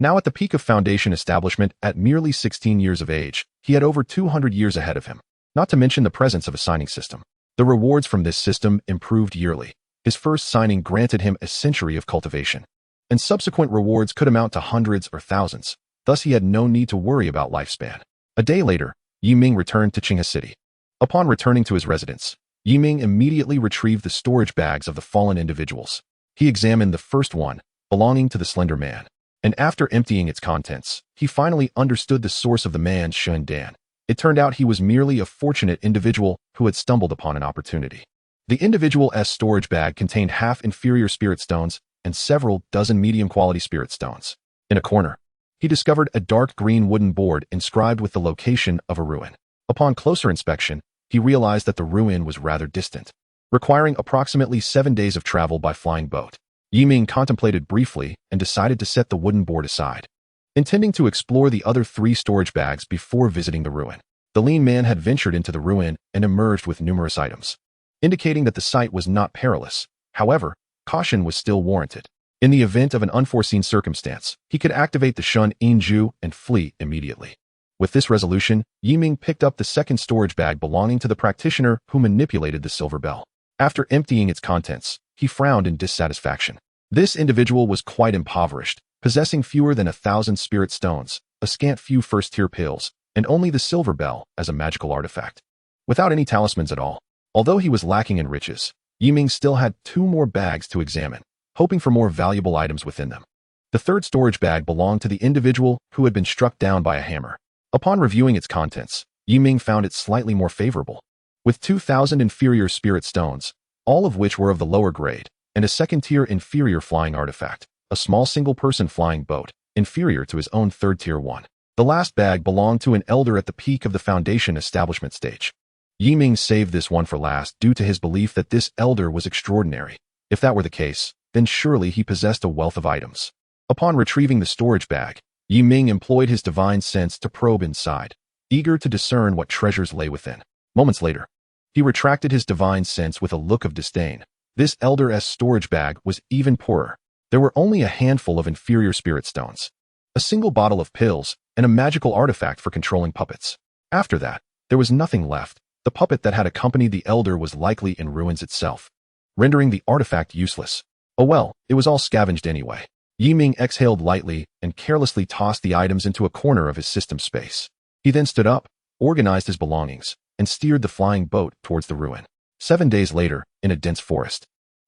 Now at the peak of Foundation establishment at merely 16 years of age, he had over 200 years ahead of him, not to mention the presence of a signing system. The rewards from this system improved yearly. His first signing granted him a Century of Cultivation, and subsequent rewards could amount to hundreds or thousands. Thus he had no need to worry about lifespan. A day later, Ming returned to Qinghe City. Upon returning to his residence, Ming immediately retrieved the storage bags of the fallen individuals. He examined the first one, belonging to the Slender Man, and after emptying its contents, he finally understood the source of the man's xianxiadan. It turned out he was merely a fortunate individual who had stumbled upon an opportunity. The individual's storage bag contained half-inferior spirit stones and several dozen medium-quality spirit stones. In a corner, he discovered a dark green wooden board inscribed with the location of a ruin. Upon closer inspection, he realized that the ruin was rather distant, requiring approximately 7 days of travel by flying boat. Ming contemplated briefly and decided to set the wooden board aside, intending to explore the other 3 storage bags before visiting the ruin. The lean man had ventured into the ruin and emerged with numerous items, indicating that the site was not perilous. However, caution was still warranted. In the event of an unforeseen circumstance, he could activate the xianxiaaudiobooks and flee immediately. With this resolution, Ming picked up the second storage bag belonging to the practitioner who manipulated the silver bell. After emptying its contents, he frowned in dissatisfaction. This individual was quite impoverished, possessing fewer than 1,000 spirit stones, a scant few first-tier pills, and only the silver bell as a magical artifact. Without any talismans at all, although he was lacking in riches, Ming still had 2 more bags to examine, hoping for more valuable items within them. The third storage bag belonged to the individual who had been struck down by a hammer. Upon reviewing its contents, Ming found it slightly more favorable. With 2,000 inferior spirit stones, all of which were of the lower grade, and a second-tier inferior flying artifact, a small single-person flying boat, inferior to his own third-tier one. The last bag belonged to an elder at the peak of the Foundation establishment stage. Ming saved this one for last due to his belief that this elder was extraordinary. If that were the case, then surely he possessed a wealth of items. Upon retrieving the storage bag, Ming employed his divine sense to probe inside, eager to discern what treasures lay within. Moments later, he retracted his divine sense with a look of disdain. This elder's storage bag was even poorer. There were only a handful of inferior spirit stones, a single bottle of pills, and a magical artifact for controlling puppets. After that, there was nothing left. The puppet that had accompanied the elder was likely in ruins itself, rendering the artifact useless. Oh well, it was all scavenged anyway. Ming exhaled lightly and carelessly tossed the items into a corner of his system space. He then stood up, organized his belongings, and steered the flying boat towards the ruin. 7 days later, in a dense forest,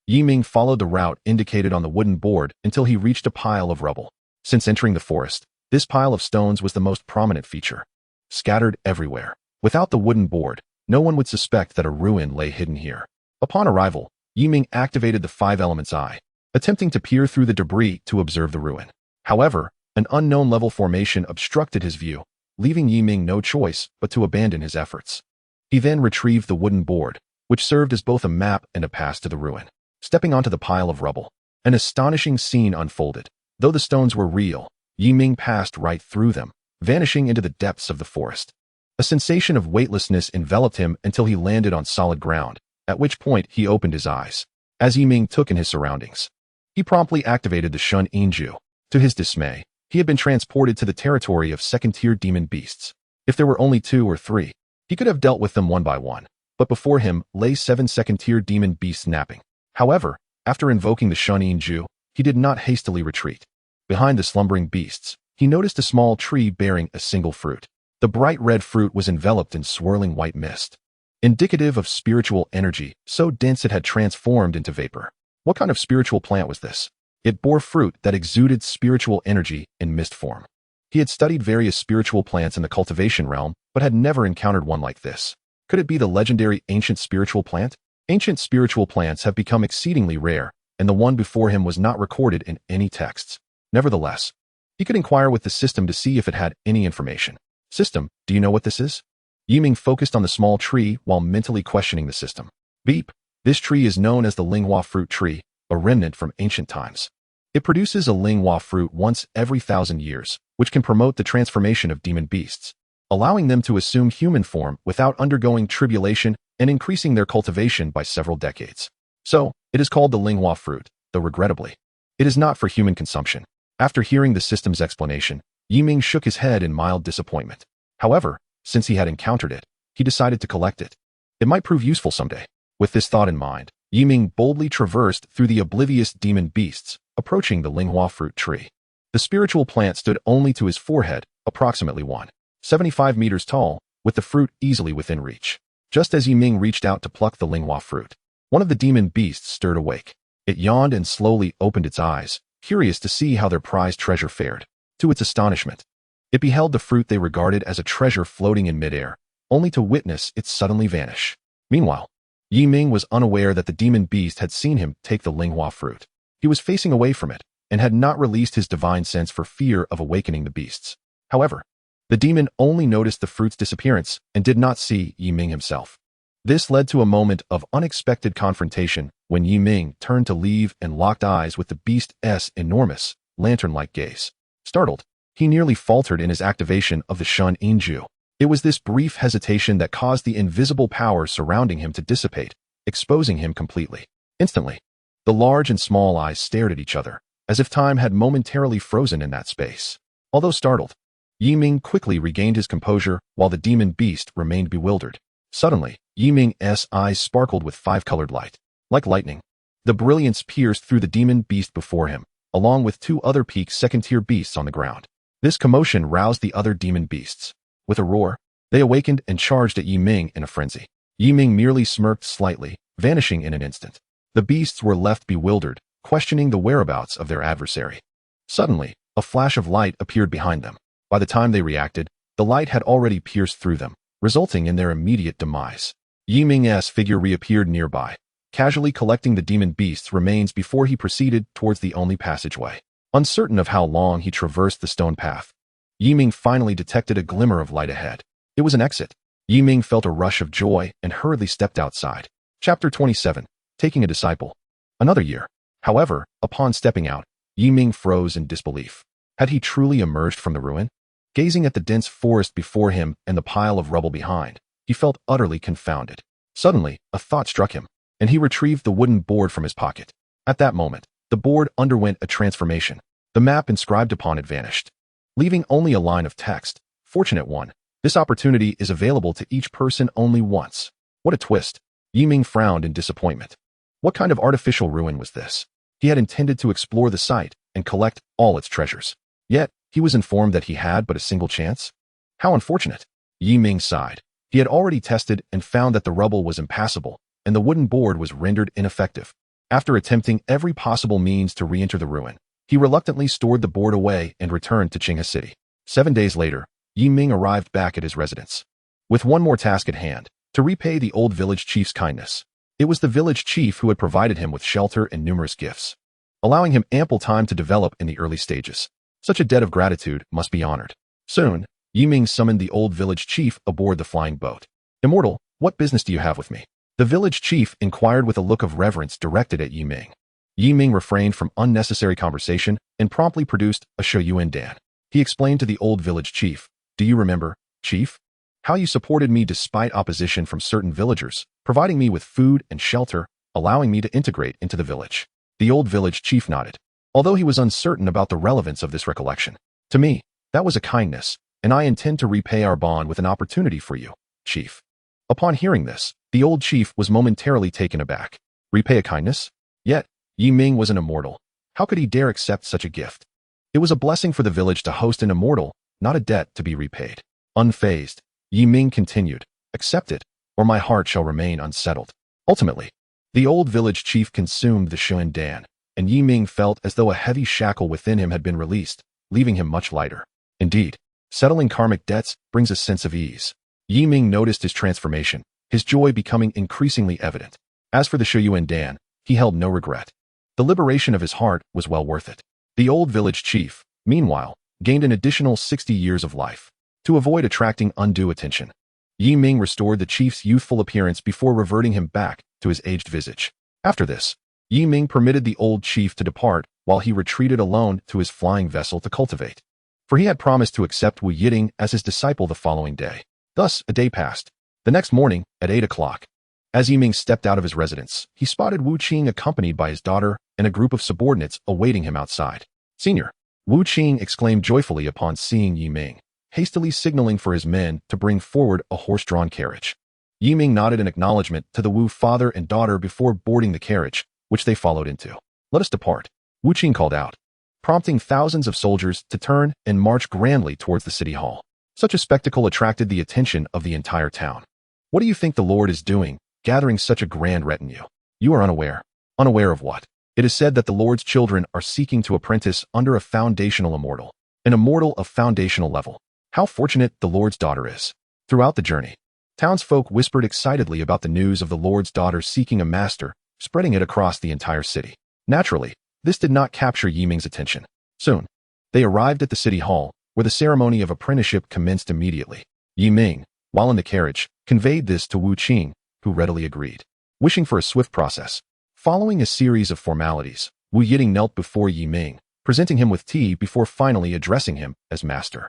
Ming followed the route indicated on the wooden board until he reached a pile of rubble. Since entering the forest, this pile of stones was the most prominent feature, scattered everywhere. Without the wooden board, no one would suspect that a ruin lay hidden here. Upon arrival, Ming activated the 5 Elements Eye, attempting to peer through the debris to observe the ruin. However, an unknown level formation obstructed his view, leaving Ming no choice but to abandon his efforts. He then retrieved the wooden board, which served as both a map and a pass to the ruin. Stepping onto the pile of rubble, an astonishing scene unfolded. Though the stones were real, Ming passed right through them, vanishing into the depths of the forest. A sensation of weightlessness enveloped him until he landed on solid ground, at which point he opened his eyes. As Ming took in his surroundings, he promptly activated the xianxiaaudiobooks. To his dismay, he had been transported to the territory of second-tier demon beasts. If there were only 2 or 3, he could have dealt with them one by one, but before him lay 7 second-tier demon beasts napping. However, after invoking the xianxiaaudiobooks, he did not hastily retreat. Behind the slumbering beasts, he noticed a small tree bearing a single fruit. The bright red fruit was enveloped in swirling white mist, indicative of spiritual energy so dense it had transformed into vapor. What kind of spiritual plant was this? It bore fruit that exuded spiritual energy in mist form. He had studied various spiritual plants in the cultivation realm, but had never encountered one like this. Could it be the legendary ancient spiritual plant? Ancient spiritual plants have become exceedingly rare, and the one before him was not recorded in any texts. Nevertheless, he could inquire with the system to see if it had any information. System, do you know what this is? Ming focused on the small tree while mentally questioning the system. Beep. This tree is known as the Linghua fruit tree, a remnant from ancient times. It produces a Linghua fruit once every 1,000 years, which can promote the transformation of demon beasts, allowing them to assume human form without undergoing tribulation and increasing their cultivation by several decades. So, it is called the Linghua fruit, though regrettably, it is not for human consumption. After hearing the system's explanation, Ming shook his head in mild disappointment. However, since he had encountered it, he decided to collect it. It might prove useful someday. With this thought in mind, Ming boldly traversed through the oblivious demon beasts, approaching the Linghua fruit tree. The spiritual plant stood only to his forehead, approximately 1.75 meters tall, with the fruit easily within reach. Just as Ming reached out to pluck the Linghua fruit, one of the demon beasts stirred awake. It yawned and slowly opened its eyes, curious to see how their prized treasure fared. To its astonishment, it beheld the fruit they regarded as a treasure floating in midair, only to witness it suddenly vanish. Meanwhile, Ming was unaware that the demon beast had seen him take the Linghua fruit. He was facing away from it, and had not released his divine sense for fear of awakening the beasts. However, the demon only noticed the fruit's disappearance and did not see Ming himself. This led to a moment of unexpected confrontation when Ming turned to leave and locked eyes with the beast's enormous, lantern-like gaze. Startled, he nearly faltered in his activation of the xianxiaaudiobooks. It was this brief hesitation that caused the invisible power surrounding him to dissipate, exposing him completely. Instantly, the large and small eyes stared at each other, as if time had momentarily frozen in that space. Although startled, Ming quickly regained his composure while the demon beast remained bewildered. Suddenly, Ming's eyes sparkled with five-colored light. Like lightning, the brilliance pierced through the demon beast before him, along with two other peak second-tier beasts on the ground. This commotion roused the other demon beasts. With a roar, they awakened and charged at Ming in a frenzy. Ming merely smirked slightly, vanishing in an instant. The beasts were left bewildered, questioning the whereabouts of their adversary. Suddenly, a flash of light appeared behind them. By the time they reacted, the light had already pierced through them, resulting in their immediate demise. Ming's figure reappeared nearby, casually collecting the demon beast's remains before he proceeded towards the only passageway. Uncertain of how long he traversed the stone path, Ming finally detected a glimmer of light ahead. It was an exit. Ming felt a rush of joy and hurriedly stepped outside. Chapter 27. Taking a Disciple. Another year. However, upon stepping out, Ming froze in disbelief. Had he truly emerged from the ruin? Gazing at the dense forest before him and the pile of rubble behind, he felt utterly confounded. Suddenly, a thought struck him, and he retrieved the wooden board from his pocket. At that moment, the board underwent a transformation. The map inscribed upon it vanished, leaving only a line of text. Fortunate one, this opportunity is available to each person only once. What a twist. Ming frowned in disappointment. What kind of artificial ruin was this? He had intended to explore the site and collect all its treasures. Yet, he was informed that he had but a single chance. How unfortunate. Ming sighed. He had already tested and found that the rubble was impassable, and the wooden board was rendered ineffective. After attempting every possible means to re-enter the ruin, he reluctantly stored the board away and returned to Qinghe City. 7 days later, Ming arrived back at his residence, with one more task at hand, to repay the old village chief's kindness. It was the village chief who had provided him with shelter and numerous gifts, allowing him ample time to develop in the early stages. Such a debt of gratitude must be honored. Soon, Ming summoned the old village chief aboard the flying boat. Immortal, what business do you have with me? The village chief inquired with a look of reverence directed at Ming. Ming refrained from unnecessary conversation and promptly produced a xianxiaaudiobooks. He explained to the old village chief, "Do you remember, chief, how you supported me despite opposition from certain villagers, providing me with food and shelter, allowing me to integrate into the village?" The old village chief nodded, although he was uncertain about the relevance of this recollection. "To me, that was a kindness, and I intend to repay our bond with an opportunity for you, chief." Upon hearing this, the old chief was momentarily taken aback. Repay a kindness? Yet, Ming was an immortal. How could he dare accept such a gift? It was a blessing for the village to host an immortal, not a debt to be repaid. Unfazed, Ming continued, "Accept it, or my heart shall remain unsettled." Ultimately, the old village chief consumed the xianxiaaudiobooks, and Yi Ming felt as though a heavy shackle within him had been released, leaving him much lighter. Indeed, settling karmic debts brings a sense of ease. Yi Ming noticed his transformation, his joy becoming increasingly evident. As for the Shuyuan Dan, he held no regret. The liberation of his heart was well worth it. The old village chief, meanwhile, gained an additional 60 years of life. To avoid attracting undue attention, Yi Ming restored the chief's youthful appearance before reverting him back to his aged visage. After this, Yi Ming permitted the old chief to depart while he retreated alone to his flying vessel to cultivate. For he had promised to accept Wu Yiting as his disciple the following day. Thus, a day passed. The next morning, at 8 o'clock, as Yi Ming stepped out of his residence, he spotted Wu Qing accompanied by his daughter and a group of subordinates awaiting him outside. "Senior," Wu Qing exclaimed joyfully upon seeing Yi Ming, hastily signaling for his men to bring forward a horse-drawn carriage. Yi Ming nodded in acknowledgement to the Wu father and daughter before boarding the carriage, which they followed into. "Let us depart," Wu Qing called out, prompting thousands of soldiers to turn and march grandly towards the city hall. Such a spectacle attracted the attention of the entire town. "What do you think the Lord is doing, gathering such a grand retinue? You are unaware." "Unaware of what?" "It is said that the Lord's children are seeking to apprentice under a foundational immortal, an immortal of foundational level. How fortunate the Lord's daughter is." Throughout the journey, townsfolk whispered excitedly about the news of the Lord's daughter seeking a master, spreading it across the entire city. Naturally, this did not capture Yi Ming's attention. Soon, they arrived at the city hall, where the ceremony of apprenticeship commenced immediately. Yi Ming, while in the carriage, conveyed this to Wu Qing, who readily agreed. Wishing for a swift process, following a series of formalities, Wu Yiting knelt before Yi Ming, presenting him with tea before finally addressing him as master.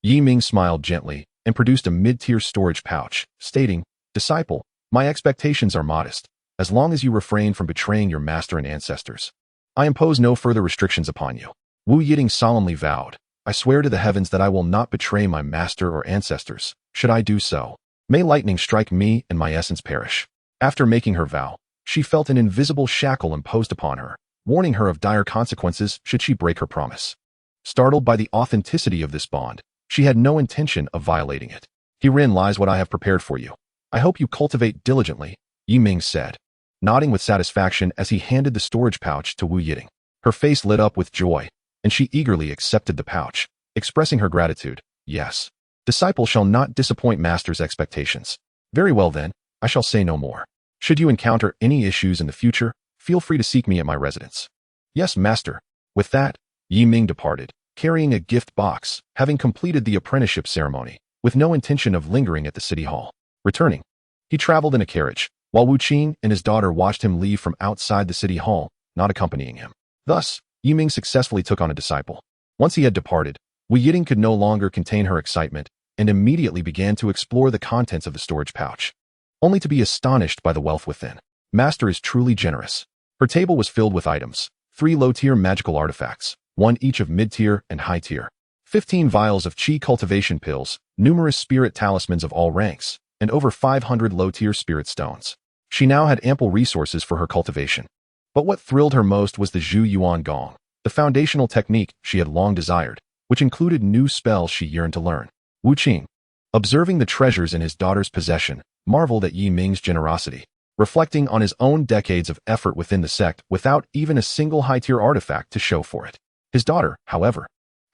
Yi Ming smiled gently and produced a mid-tier storage pouch, stating, "Disciple, my expectations are modest, as long as you refrain from betraying your master and ancestors. I impose no further restrictions upon you." Wu Yiting solemnly vowed, "I swear to the heavens that I will not betray my master or ancestors. Should I do so, may lightning strike me and my essence perish." After making her vow, she felt an invisible shackle imposed upon her, warning her of dire consequences should she break her promise. Startled by the authenticity of this bond, she had no intention of violating it. "Herein lies what I have prepared for you. I hope you cultivate diligently," Yi Ming said, nodding with satisfaction as he handed the storage pouch to Wu Yiting. Her face lit up with joy, and she eagerly accepted the pouch, expressing her gratitude. "Yes, disciple shall not disappoint master's expectations. Very well then, I shall say no more. Should you encounter any issues in the future, feel free to seek me at my residence." "Yes, master." With that, Yi Ming departed, carrying a gift box, having completed the apprenticeship ceremony, with no intention of lingering at the city hall. Returning, he traveled in a carriage, while Wu Qing and his daughter watched him leave from outside the city hall, not accompanying him. Thus, Yi Ming successfully took on a disciple. Once he had departed, Wu Yiting could no longer contain her excitement and immediately began to explore the contents of the storage pouch, only to be astonished by the wealth within. Master is truly generous. Her table was filled with items, 3 low-tier magical artifacts, 1 each of mid-tier and high-tier, 15 vials of qi cultivation pills, numerous spirit talismans of all ranks, and over 500 low-tier spirit stones. She now had ample resources for her cultivation. But what thrilled her most was the Zhu Yuan Gong, the foundational technique she had long desired, which included new spells she yearned to learn. Wu Qing, observing the treasures in his daughter's possession, marveled at Yi Ming's generosity, reflecting on his own decades of effort within the sect without even a single high-tier artifact to show for it. His daughter, however,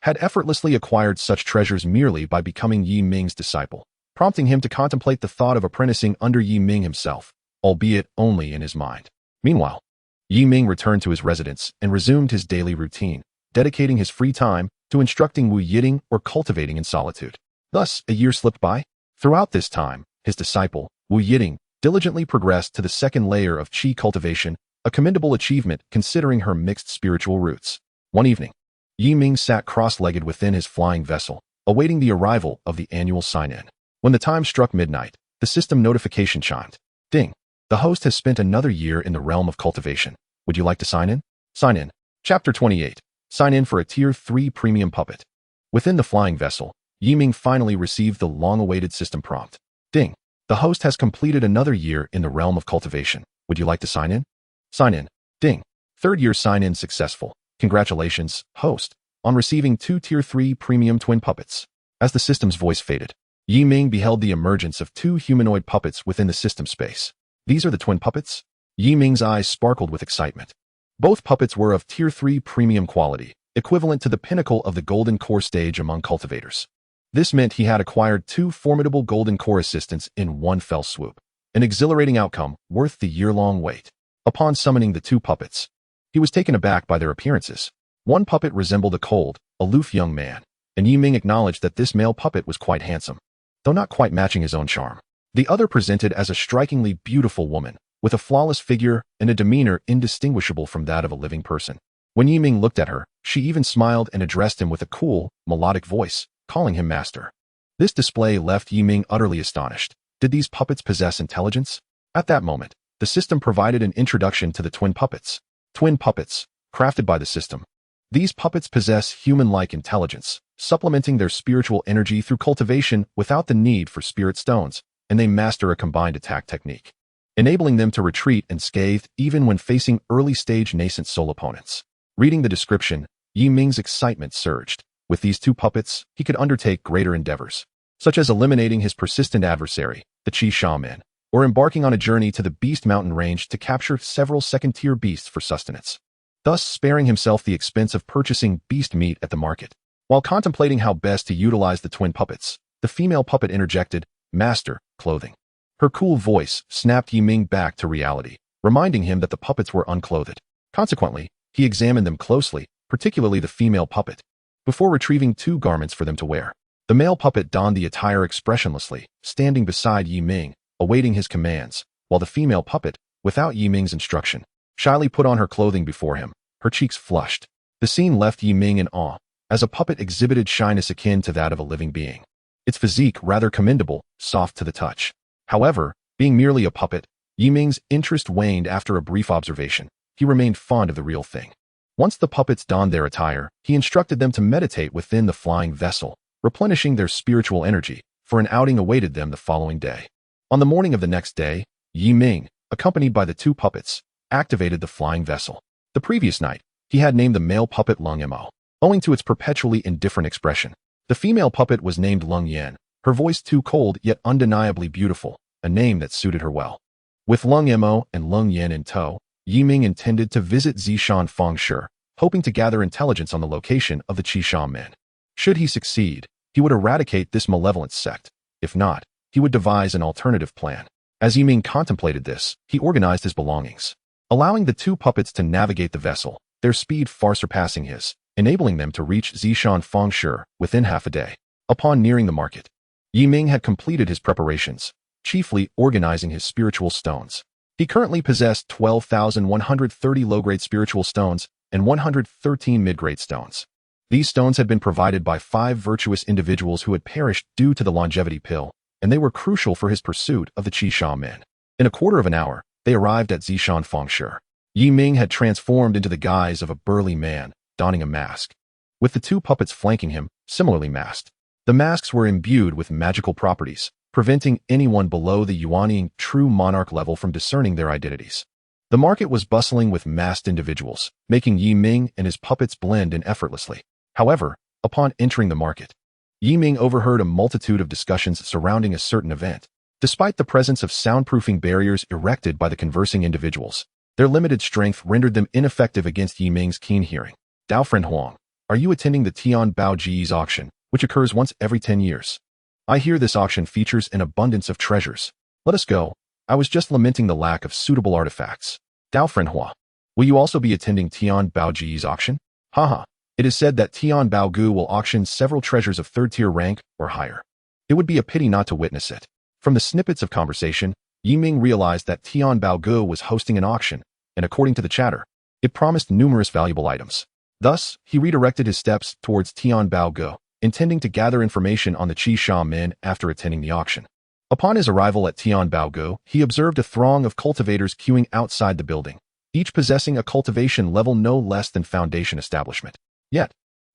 had effortlessly acquired such treasures merely by becoming Yi Ming's disciple, prompting him to contemplate the thought of apprenticing under Yi Ming himself, albeit only in his mind. Meanwhile, Yi Ming returned to his residence and resumed his daily routine, dedicating his free time to instructing Wu Yiting or cultivating in solitude. Thus, a year slipped by. Throughout this time, his disciple, Wu Yiting, diligently progressed to the second layer of qi cultivation, a commendable achievement considering her mixed spiritual roots. One evening, Yi Ming sat cross-legged within his flying vessel, awaiting the arrival of the annual sign-in. When the time struck midnight, the system notification chimed. Ding! The host has spent another year in the realm of cultivation. Would you like to sign in? Sign in. Chapter 28. Sign in for a Tier 3 premium puppet. Within the flying vessel, Yi Ming finally received the long-awaited system prompt. Ding! The host has completed another year in the realm of cultivation. Would you like to sign in? Sign in. Ding! Third year sign-in successful. Congratulations, host, on receiving 2 Tier 3 premium twin puppets. As the system's voice faded, Yi Ming beheld the emergence of 2 humanoid puppets within the system space. These are the twin puppets? Yi Ming's eyes sparkled with excitement. Both puppets were of Tier 3 premium quality, equivalent to the pinnacle of the Golden Core stage among cultivators. This meant he had acquired 2 formidable Golden Core assistants in one fell swoop, an exhilarating outcome worth the year-long wait. Upon summoning the 2 puppets, he was taken aback by their appearances. One puppet resembled a cold, aloof young man, and Ming acknowledged that this male puppet was quite handsome, though not quite matching his own charm. The other presented as a strikingly beautiful woman, with a flawless figure and a demeanor indistinguishable from that of a living person. When Ming looked at her, she even smiled and addressed him with a cool, melodic voice, calling him master. This display left Ming utterly astonished. Did these puppets possess intelligence? At that moment, the system provided an introduction to the twin puppets. Twin puppets, crafted by the system. These puppets possess human-like intelligence, supplementing their spiritual energy through cultivation without the need for spirit stones, and they master a combined attack technique, enabling them to retreat unscathed even when facing early-stage nascent soul opponents. Reading the description, Ming's excitement surged. With these 2 puppets, he could undertake greater endeavors, such as eliminating his persistent adversary, the Qi Shaman, or embarking on a journey to the Beast Mountain range to capture several second-tier beasts for sustenance, thus sparing himself the expense of purchasing beast meat at the market. While contemplating how best to utilize the twin puppets, the female puppet interjected, "Master, clothing." Her cool voice snapped Ming back to reality, reminding him that the puppets were unclothed. Consequently, he examined them closely, particularly the female puppet, before retrieving 2 garments for them to wear. The male puppet donned the attire expressionlessly, standing beside Ming, awaiting his commands, while the female puppet, without Ming's instruction, shyly put on her clothing before him, her cheeks flushed. The scene left Ming in awe, as a puppet exhibited shyness akin to that of a living being. Its physique rather commendable, soft to the touch. However, being merely a puppet, Ming's interest waned after a brief observation. He remained fond of the real thing. Once the puppets donned their attire, he instructed them to meditate within the flying vessel, replenishing their spiritual energy, for an outing awaited them the following day. On the morning of the next day, Ming, accompanied by the 2 puppets, activated the flying vessel. The previous night, he had named the male puppet Lung Mo, owing to its perpetually indifferent expression. The female puppet was named Lung Yan, her voice too cold yet undeniably beautiful, a name that suited her well. With Lung Mo and Lung Yan in tow, Ming intended to visit Zishan Fengshi, hoping to gather intelligence on the location of the Qi Shaman. Should he succeed, he would eradicate this malevolent sect. If not, he would devise an alternative plan. As Ming contemplated this, he organized his belongings, allowing the 2 puppets to navigate the vessel, their speed far surpassing his, enabling them to reach Zishan Fengshi within half a day. Upon nearing the market, Ming had completed his preparations, chiefly organizing his spiritual stones. He currently possessed 12,130 low-grade spiritual stones and 113 mid-grade stones. These stones had been provided by 5 virtuous individuals who had perished due to the longevity pill, and they were crucial for his pursuit of the Qi Shaman. In a quarter of an hour, they arrived at Zishan Fengshi. Ming had transformed into the guise of a burly man, donning a mask, with the 2 puppets flanking him, similarly masked. The masks were imbued with magical properties, preventing anyone below the Yuanying true monarch level from discerning their identities. The market was bustling with masked individuals, making Ming and his puppets blend in effortlessly. However, upon entering the market, Ming overheard a multitude of discussions surrounding a certain event. Despite the presence of soundproofing barriers erected by the conversing individuals, their limited strength rendered them ineffective against Ming's keen hearing. "Dao friend Huang, are you attending the Tian Bao Ji's auction, which occurs once every 10 years? I hear this auction features an abundance of treasures. Let us go. I was just lamenting the lack of suitable artifacts." "Dao friend Hua, will you also be attending Tian Bao Ji's auction?" "Haha, it is said that Tian Bao Gu will auction several treasures of 3rd-tier rank or higher. It would be a pity not to witness it." From the snippets of conversation, Ming realized that Tian Bao Gu was hosting an auction, and according to the chatter, it promised numerous valuable items. Thus, he redirected his steps towards Tian Bao Gu, intending to gather information on the Qi Shaman after attending the auction. Upon his arrival at Tian Bao Gu, he observed a throng of cultivators queuing outside the building, each possessing a cultivation level no less than foundation establishment. Yet,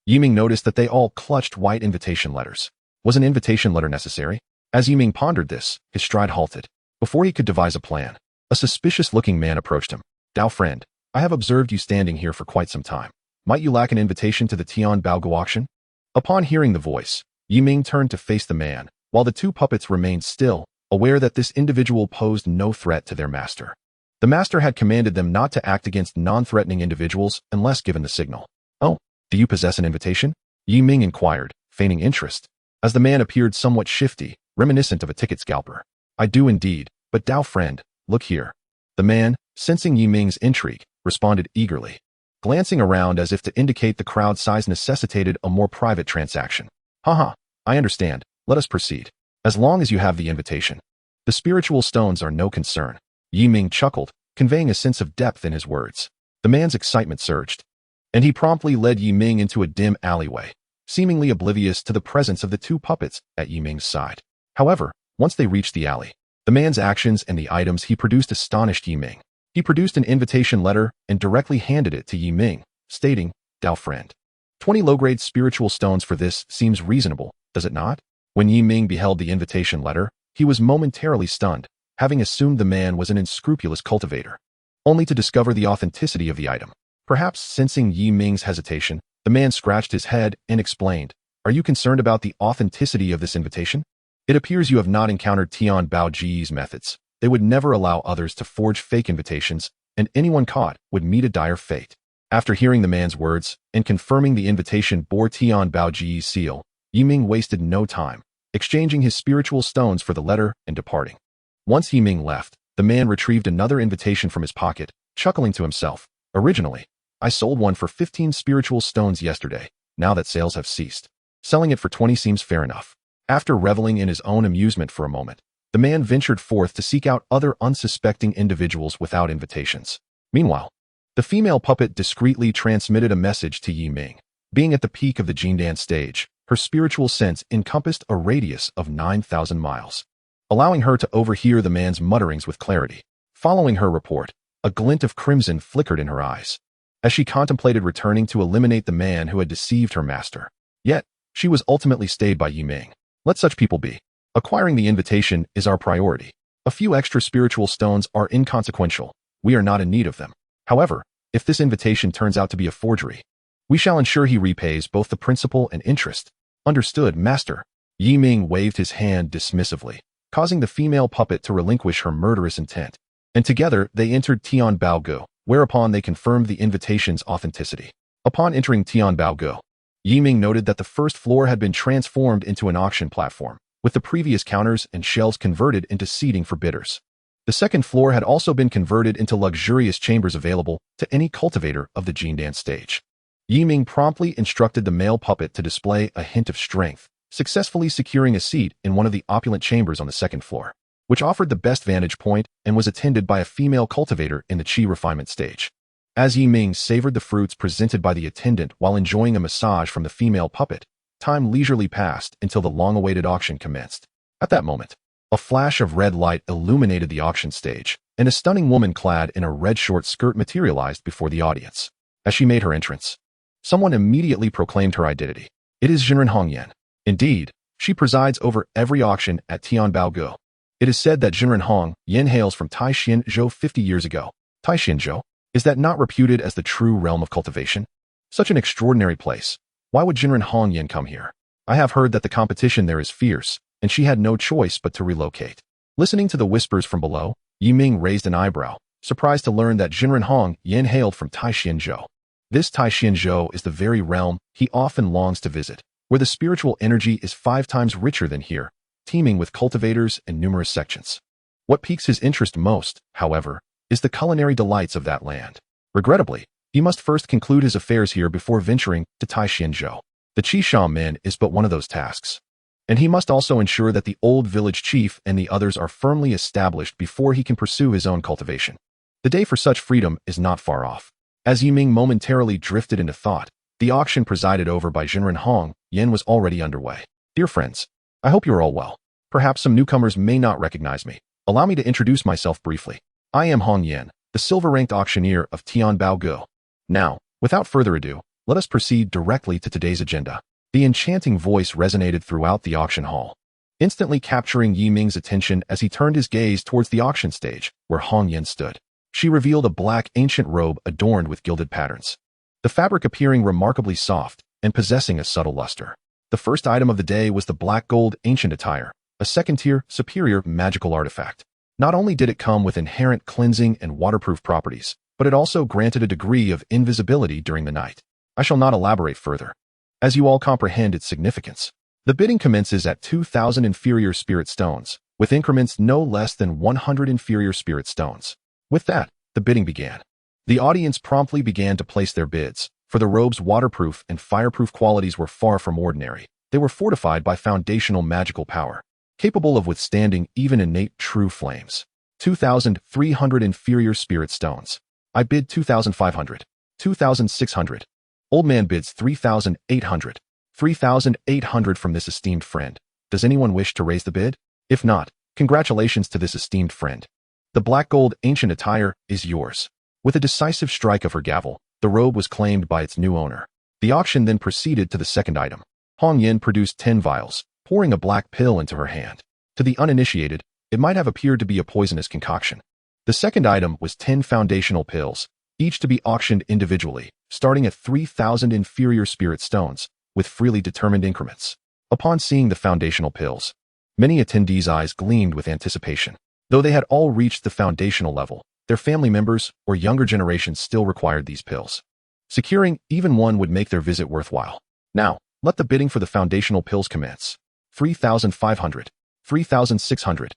Ming noticed that they all clutched white invitation letters. Was an invitation letter necessary? As Ming pondered this, his stride halted. Before he could devise a plan, a suspicious-looking man approached him. "Dao friend, I have observed you standing here for quite some time. Might you lack an invitation to the Tian Bao Gu auction?" Upon hearing the voice, Ming turned to face the man, while the 2 puppets remained still, aware that this individual posed no threat to their master. The master had commanded them not to act against non-threatening individuals unless given the signal. "Oh, do you possess an invitation?" Yi Ming inquired, feigning interest, as the man appeared somewhat shifty, reminiscent of a ticket scalper. "I do indeed, but Dao friend, look here." The man, sensing Yi Ming's intrigue, responded eagerly, glancing around as if to indicate the crowd size necessitated a more private transaction. "Haha, I understand. Let us proceed. As long as you have the invitation. The spiritual stones are no concern." Yi Ming chuckled, conveying a sense of depth in his words. The man's excitement surged, and he promptly led Yi Ming into a dim alleyway, seemingly oblivious to the presence of the two puppets at Yi Ming's side. However, once they reached the alley, the man's actions and the items he produced astonished Yi Ming. He produced an invitation letter and directly handed it to Yi Ming, stating, "Dao friend, 20 low-grade spiritual stones for this seems reasonable, does it not?" When Yi Ming beheld the invitation letter, he was momentarily stunned, having assumed the man was an unscrupulous cultivator, only to discover the authenticity of the item. Perhaps sensing Yi Ming's hesitation, the man scratched his head and explained, "Are you concerned about the authenticity of this invitation? It appears you have not encountered Tian Baoji's methods. They would never allow others to forge fake invitations, and anyone caught would meet a dire fate." After hearing the man's words and confirming the invitation bore Tian Baoji's seal, Yi Ming wasted no time, exchanging his spiritual stones for the letter and departing. Once Yi Ming left, the man retrieved another invitation from his pocket, chuckling to himself, "Originally, I sold one for 15 spiritual stones yesterday. Now that sales have ceased, selling it for 20 seems fair enough." After reveling in his own amusement for a moment, the man ventured forth to seek out other unsuspecting individuals without invitations. Meanwhile, the female puppet discreetly transmitted a message to Yi Ming. Being at the peak of the Jindan stage, her spiritual sense encompassed a radius of 9,000 miles, allowing her to overhear the man's mutterings with clarity. Following her report, a glint of crimson flickered in her eyes, as she contemplated returning to eliminate the man who had deceived her master. Yet, she was ultimately stayed by Yi Ming. "Let such people be. Acquiring the invitation is our priority. A few extra spiritual stones are inconsequential. We are not in need of them. However, if this invitation turns out to be a forgery, we shall ensure he repays both the principal and interest." "Understood, master." Yi Ming waved his hand dismissively, causing the female puppet to relinquish her murderous intent, and together they entered Tian Baogu, whereupon they confirmed the invitation's authenticity. Upon entering Tian Baogu, Yi Ming noted that the first floor had been transformed into an auction platform, with the previous counters and shelves converted into seating for bidders. The second floor had also been converted into luxurious chambers available to any cultivator of the Jindan stage. Yi Ming promptly instructed the male puppet to display a hint of strength, successfully securing a seat in one of the opulent chambers on the second floor, which offered the best vantage point and was attended by a female cultivator in the qi refinement stage. As Yi Ming savored the fruits presented by the attendant while enjoying a massage from the female puppet, time leisurely passed until the long-awaited auction commenced. At that moment, a flash of red light illuminated the auction stage, and a stunning woman clad in a red short skirt materialized before the audience. As she made her entrance, someone immediately proclaimed her identity. "It is Jinren Hongyan." Indeed, she presides over every auction at Tian Baogu. It is said that Jinren Hong Yen hails from Taishinzhou 50 years ago. Taishinzhou? Is that not reputed as the true realm of cultivation? Such an extraordinary place. Why would Jinren Hong Yen come here? I have heard that the competition there is fierce, and she had no choice but to relocate. Listening to the whispers from below, Yi Ming raised an eyebrow, surprised to learn that Jinren Hong Yen hailed from Taishinzhou. This Taishinzhou is the very realm he often longs to visit, where the spiritual energy is 5 times richer than here, teeming with cultivators and numerous sections. What piques his interest most, however, is the culinary delights of that land. Regrettably, he must first conclude his affairs here before venturing to Taishinzhou. The Qi Shaman is but one of those tasks, and he must also ensure that the old village chief and the others are firmly established before he can pursue his own cultivation. The day for such freedom is not far off. As Yi Ming momentarily drifted into thought, the auction presided over by Jinren Hong Yen was already underway. "Dear friends, I hope you are all well. Perhaps some newcomers may not recognize me. Allow me to introduce myself briefly. I am Hong Yen, the silver-ranked auctioneer of Tian Baogu. Now, without further ado, let us proceed directly to today's agenda." The enchanting voice resonated throughout the auction hall, instantly capturing Yi Ming's attention as he turned his gaze towards the auction stage, where Hong Yen stood. She revealed a black ancient robe adorned with gilded patterns, the fabric appearing remarkably soft and possessing a subtle luster. The first item of the day was the black gold ancient attire, a second-tier, superior magical artifact. Not only did it come with inherent cleansing and waterproof properties, but it also granted a degree of invisibility during the night. I shall not elaborate further, as you all comprehend its significance. The bidding commences at 2,000 inferior spirit stones, with increments no less than 100 inferior spirit stones. With that, the bidding began. The audience promptly began to place their bids, for the robe's waterproof and fireproof qualities were far from ordinary. They were fortified by foundational magical power, capable of withstanding even innate true flames. 2,300 inferior spirit stones. I bid 2,500. 2,600. Old man bids 3,800. 3,800 from this esteemed friend. Does anyone wish to raise the bid? If not, congratulations to this esteemed friend. The black gold ancient attire is yours. With a decisive strike of her gavel, the robe was claimed by its new owner. The auction then proceeded to the second item. Hong Yin produced 10 vials, pouring a black pill into her hand. To the uninitiated, it might have appeared to be a poisonous concoction. The second item was 10 foundational pills, each to be auctioned individually, starting at 3,000 inferior spirit stones, with freely determined increments. Upon seeing the foundational pills, many attendees' eyes gleamed with anticipation. Though they had all reached the foundational level, their family members or younger generations still required these pills. Securing even one would make their visit worthwhile. Now, let the bidding for the foundational pills commence. 3,500. 3,600.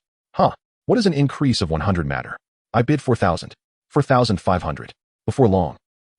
What is an increase of 100 matter? I bid 4,000. 4,500. Before long,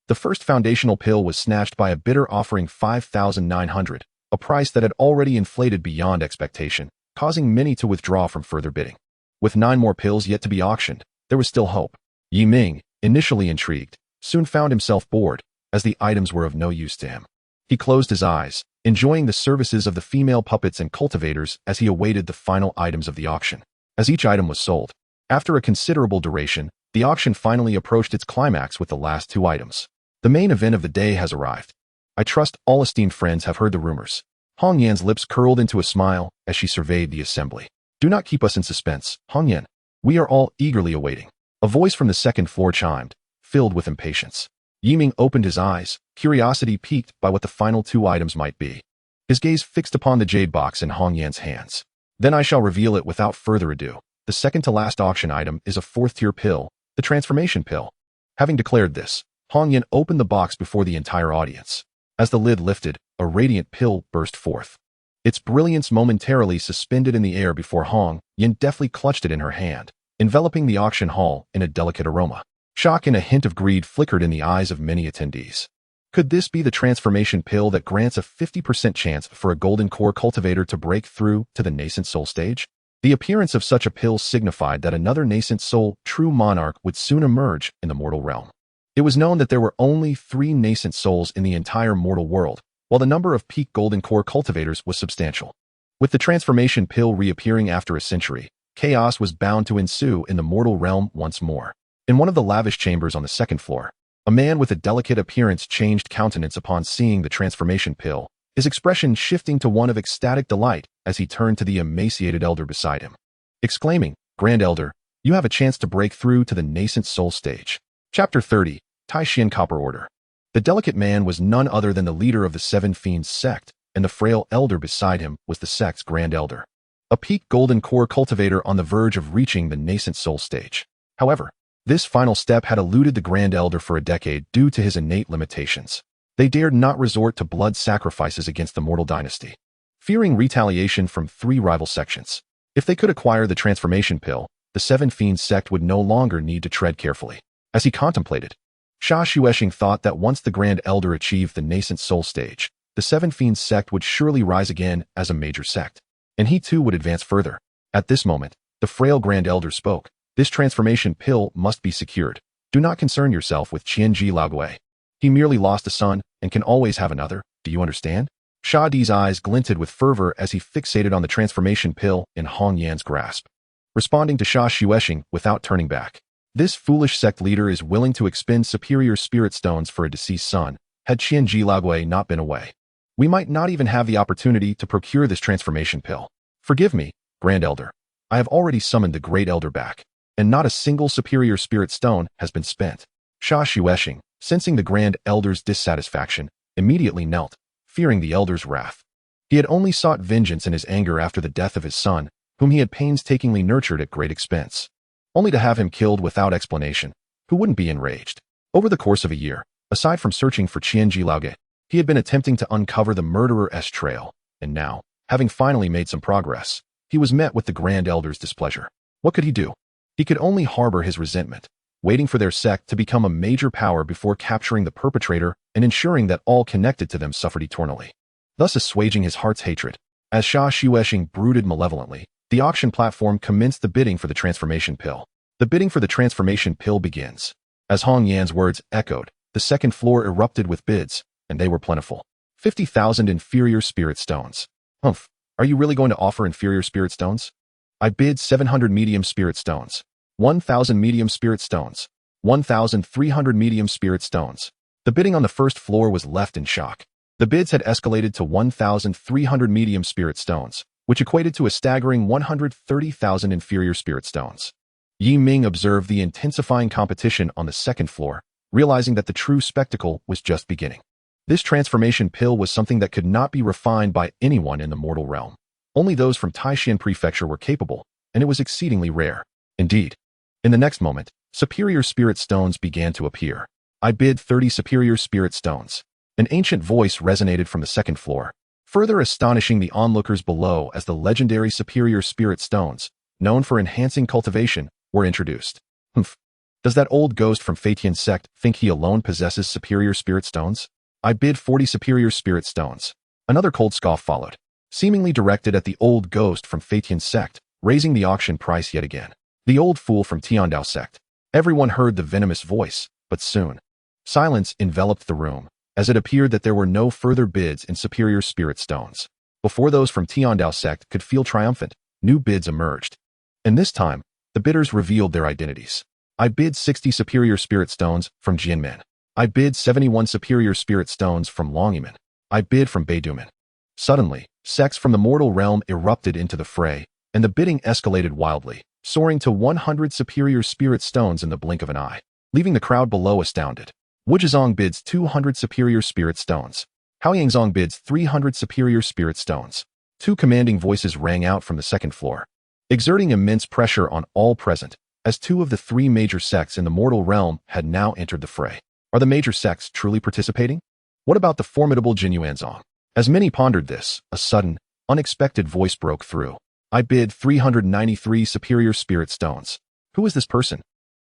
the first foundational pill was snatched by a bidder offering 5,900, a price that had already inflated beyond expectation, causing many to withdraw from further bidding. With 9 more pills yet to be auctioned, there was still hope. Ming, initially intrigued, soon found himself bored, as the items were of no use to him. He closed his eyes, enjoying the services of the female puppets and cultivators as he awaited the final items of the auction. As each item was sold, after a considerable duration, the auction finally approached its climax with the last 2 items. The main event of the day has arrived. I trust all esteemed friends have heard the rumors. Hong Yan's lips curled into a smile as she surveyed the assembly. Do not keep us in suspense, Hong Yan. We are all eagerly awaiting. A voice from the second floor chimed, filled with impatience. Ming opened his eyes, curiosity piqued by what the final 2 items might be. His gaze fixed upon the jade box in Hong Yan's hands. Then I shall reveal it without further ado. The second to last auction item is a 4th-tier pill, the transformation pill. Having declared this, Hong Yan opened the box before the entire audience. As the lid lifted, a radiant pill burst forth. Its brilliance momentarily suspended in the air before Hong Yan deftly clutched it in her hand, enveloping the auction hall in a delicate aroma. Shock and a hint of greed flickered in the eyes of many attendees. Could this be the transformation pill that grants a 50% chance for a golden core cultivator to break through to the nascent soul stage? The appearance of such a pill signified that another nascent soul, true monarch, would soon emerge in the mortal realm. It was known that there were only 3 nascent souls in the entire mortal world, while the number of peak golden core cultivators was substantial. With the transformation pill reappearing after a century, chaos was bound to ensue in the mortal realm once more. In one of the lavish chambers on the second floor, a man with a delicate appearance changed countenance upon seeing the transformation pill, his expression shifting to one of ecstatic delight as he turned to the emaciated elder beside him, exclaiming, "Grand Elder, you have a chance to break through to the nascent soul stage." Chapter 30, Tai Xian Copper Order. The delicate man was none other than the leader of the 7 Fiends sect, and the frail elder beside him was the sect's Grand Elder, a peak golden core cultivator on the verge of reaching the nascent soul stage. However, this final step had eluded the Grand Elder for a decade due to his innate limitations. They dared not resort to blood sacrifices against the mortal dynasty, fearing retaliation from 3 rival sections. If they could acquire the transformation pill, the 7 Fiends sect would no longer need to tread carefully. As he contemplated, Xianxiaaudiobooks thought that once the Grand Elder achieved the nascent soul stage, the 7 Fiends sect would surely rise again as a major sect, and he too would advance further. At this moment, the frail Grand Elder spoke. This transformation pill must be secured. Do not concern yourself with xianxiaaudiobooks. He merely lost a son and can always have another. Do you understand? Shadi's eyes glinted with fervor as he fixated on the transformation pill in Hong Yan's grasp, responding to Xianxiaaudiobooks without turning back. This foolish sect leader is willing to expend superior spirit stones for a deceased son. Had xianxiaaudiobooks not been away, we might not even have the opportunity to procure this transformation pill. Forgive me, Grand Elder. I have already summoned the Great Elder back, and not a single superior spirit stone has been spent. Xianxiaaudiobooks, sensing the Grand Elder's dissatisfaction, immediately knelt, fearing the Elder's wrath. He had only sought vengeance in his anger after the death of his son, whom he had painstakingly nurtured at great expense. only to have him killed without explanation. Who wouldn't be enraged? Over the course of a year, aside from searching for xianxiaaudiobooks, he had been attempting to uncover the murderer's trail, and now, having finally made some progress, he was met with the Grand Elder's displeasure. What could he do? He could only harbor his resentment, waiting for their sect to become a major power before capturing the perpetrator and ensuring that all connected to them suffered eternally, thus assuaging his heart's hatred. As Xia Xuexing brooded malevolently, the auction platform commenced the bidding for the transformation pill. The bidding for the transformation pill begins. As Hong Yan's words echoed, the second floor erupted with bids, and they were plentiful. 50,000 inferior spirit stones. Humph, are you really going to offer inferior spirit stones? I bid 700 medium spirit stones. 1,000 medium spirit stones. 1,300 medium spirit stones. The bidding on the first floor was left in shock. The bids had escalated to 1,300 medium spirit stones, which equated to a staggering 130,000 inferior spirit stones. Ming observed the intensifying competition on the second floor, realizing that the true spectacle was just beginning. This transformation pill was something that could not be refined by anyone in the mortal realm. Only those from Taishan Prefecture were capable, and it was exceedingly rare. Indeed. In the next moment, superior spirit stones began to appear. I bid 30 superior spirit stones. An ancient voice resonated from the second floor, further astonishing the onlookers below as the legendary superior spirit stones, known for enhancing cultivation, were introduced. Humph. Does that old ghost from Fatian sect think he alone possesses superior spirit stones? I bid 40 superior spirit stones. Another cold scoff followed, seemingly directed at the old ghost from Fatian sect, raising the auction price yet again. The old fool from Tiandao sect. Everyone heard the venomous voice, but soon, silence enveloped the room, as it appeared that there were no further bids in superior spirit stones. Before those from Tiandao sect could feel triumphant, new bids emerged. And this time, the bidders revealed their identities. I bid 60 superior spirit stones from Jianmen. I bid 71 superior spirit stones from Longyiman. I bid from Beiduman. Suddenly, sects from the mortal realm erupted into the fray, and the bidding escalated wildly, soaring to 100 superior spirit stones in the blink of an eye, leaving the crowd below astounded. Wu Zhizong bids 200 superior spirit stones. Hao Yangzong bids 300 superior spirit stones. Two commanding voices rang out from the second floor, exerting immense pressure on all present, as two of the three major sects in the mortal realm had now entered the fray. Are the major sects truly participating? What about the formidable Jinyuanzong? As many pondered this, a sudden, unexpected voice broke through. I bid 393 superior spirit stones. Who is this person?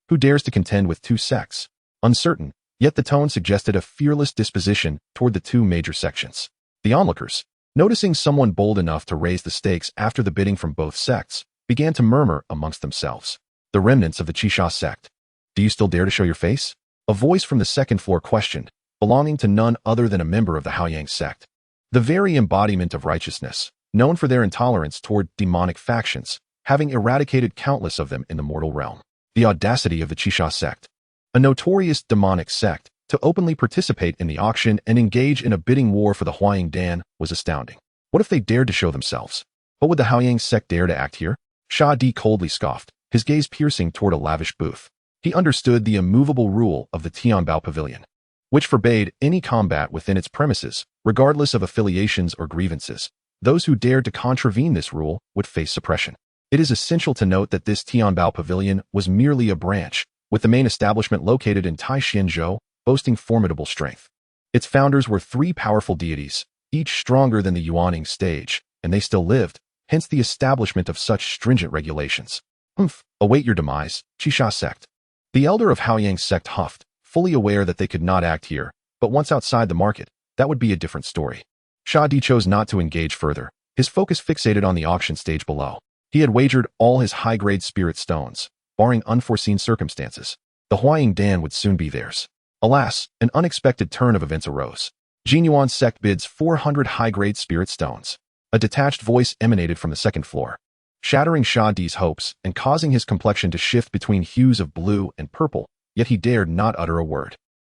Who dares to contend with two sects? Uncertain, yet the tone suggested a fearless disposition toward the two major sections. The onlookers, noticing someone bold enough to raise the stakes after the bidding from both sects, began to murmur amongst themselves. The remnants of the Qixia sect. Do you still dare to show your face? A voice from the second floor questioned, belonging to none other than a member of the Haoyang sect. The very embodiment of righteousness, known for their intolerance toward demonic factions, having eradicated countless of them in the mortal realm. The audacity of the Qixia sect, a notorious demonic sect, to openly participate in the auction and engage in a bidding war for the Huaying Dan was astounding. What if they dared to show themselves? But would the Haoyang sect dare to act here? Sha Di coldly scoffed, his gaze piercing toward a lavish booth. He understood the immovable rule of the Tianbao Pavilion, which forbade any combat within its premises, regardless of affiliations or grievances. Those who dared to contravene this rule would face suppression. It is essential to note that this Tianbao Pavilion was merely a branch, with the main establishment located in Taishanzhou, boasting formidable strength. Its founders were three powerful deities, each stronger than the Yuaning stage, and they still lived, hence the establishment of such stringent regulations. Humph, await your demise, Qixia sect. The elder of Haoyang sect huffed, fully aware that they could not act here, but once outside the market, that would be a different story. Sha Di chose not to engage further, his focus fixated on the auction stage below. He had wagered all his high-grade spirit stones, barring unforeseen circumstances. The Huaying Dan would soon be theirs. Alas, an unexpected turn of events arose. Jinyuan's sect bids 400 high-grade spirit stones. A detached voice emanated from the second floor, shattering Sha Di's hopes and causing his complexion to shift between hues of blue and purple, yet he dared not utter a word.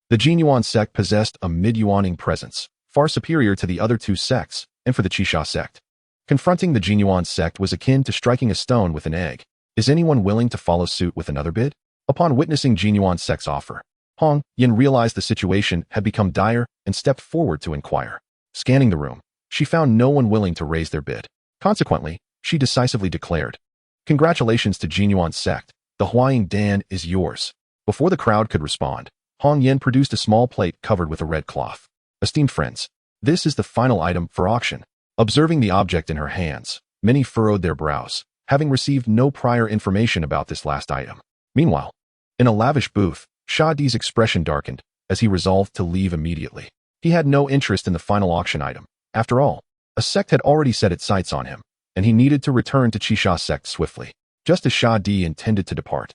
The Jinyuan sect possessed a mid-Yuaning presence, far superior to the other two sects, and for the Qixia sect. Confronting the Jinyuan sect was akin to striking a stone with an egg. Is anyone willing to follow suit with another bid? Upon witnessing Jinyuan sect's offer, Hong Yin realized the situation had become dire and stepped forward to inquire. Scanning the room, she found no one willing to raise their bid. Consequently, she decisively declared, "Congratulations to Jinyuan sect. The Huaying Dan is yours. Before the crowd could respond, Hong Yen produced a small plate covered with a red cloth. Esteemed friends, this is the final item for auction. Observing the object in her hands, many furrowed their brows, having received no prior information about this last item. Meanwhile, in a lavish booth, Shadi's expression darkened as he resolved to leave immediately. He had no interest in the final auction item. After all, a sect had already set its sights on him, and he needed to return to Qixia sect swiftly. Just as Shadi intended to depart,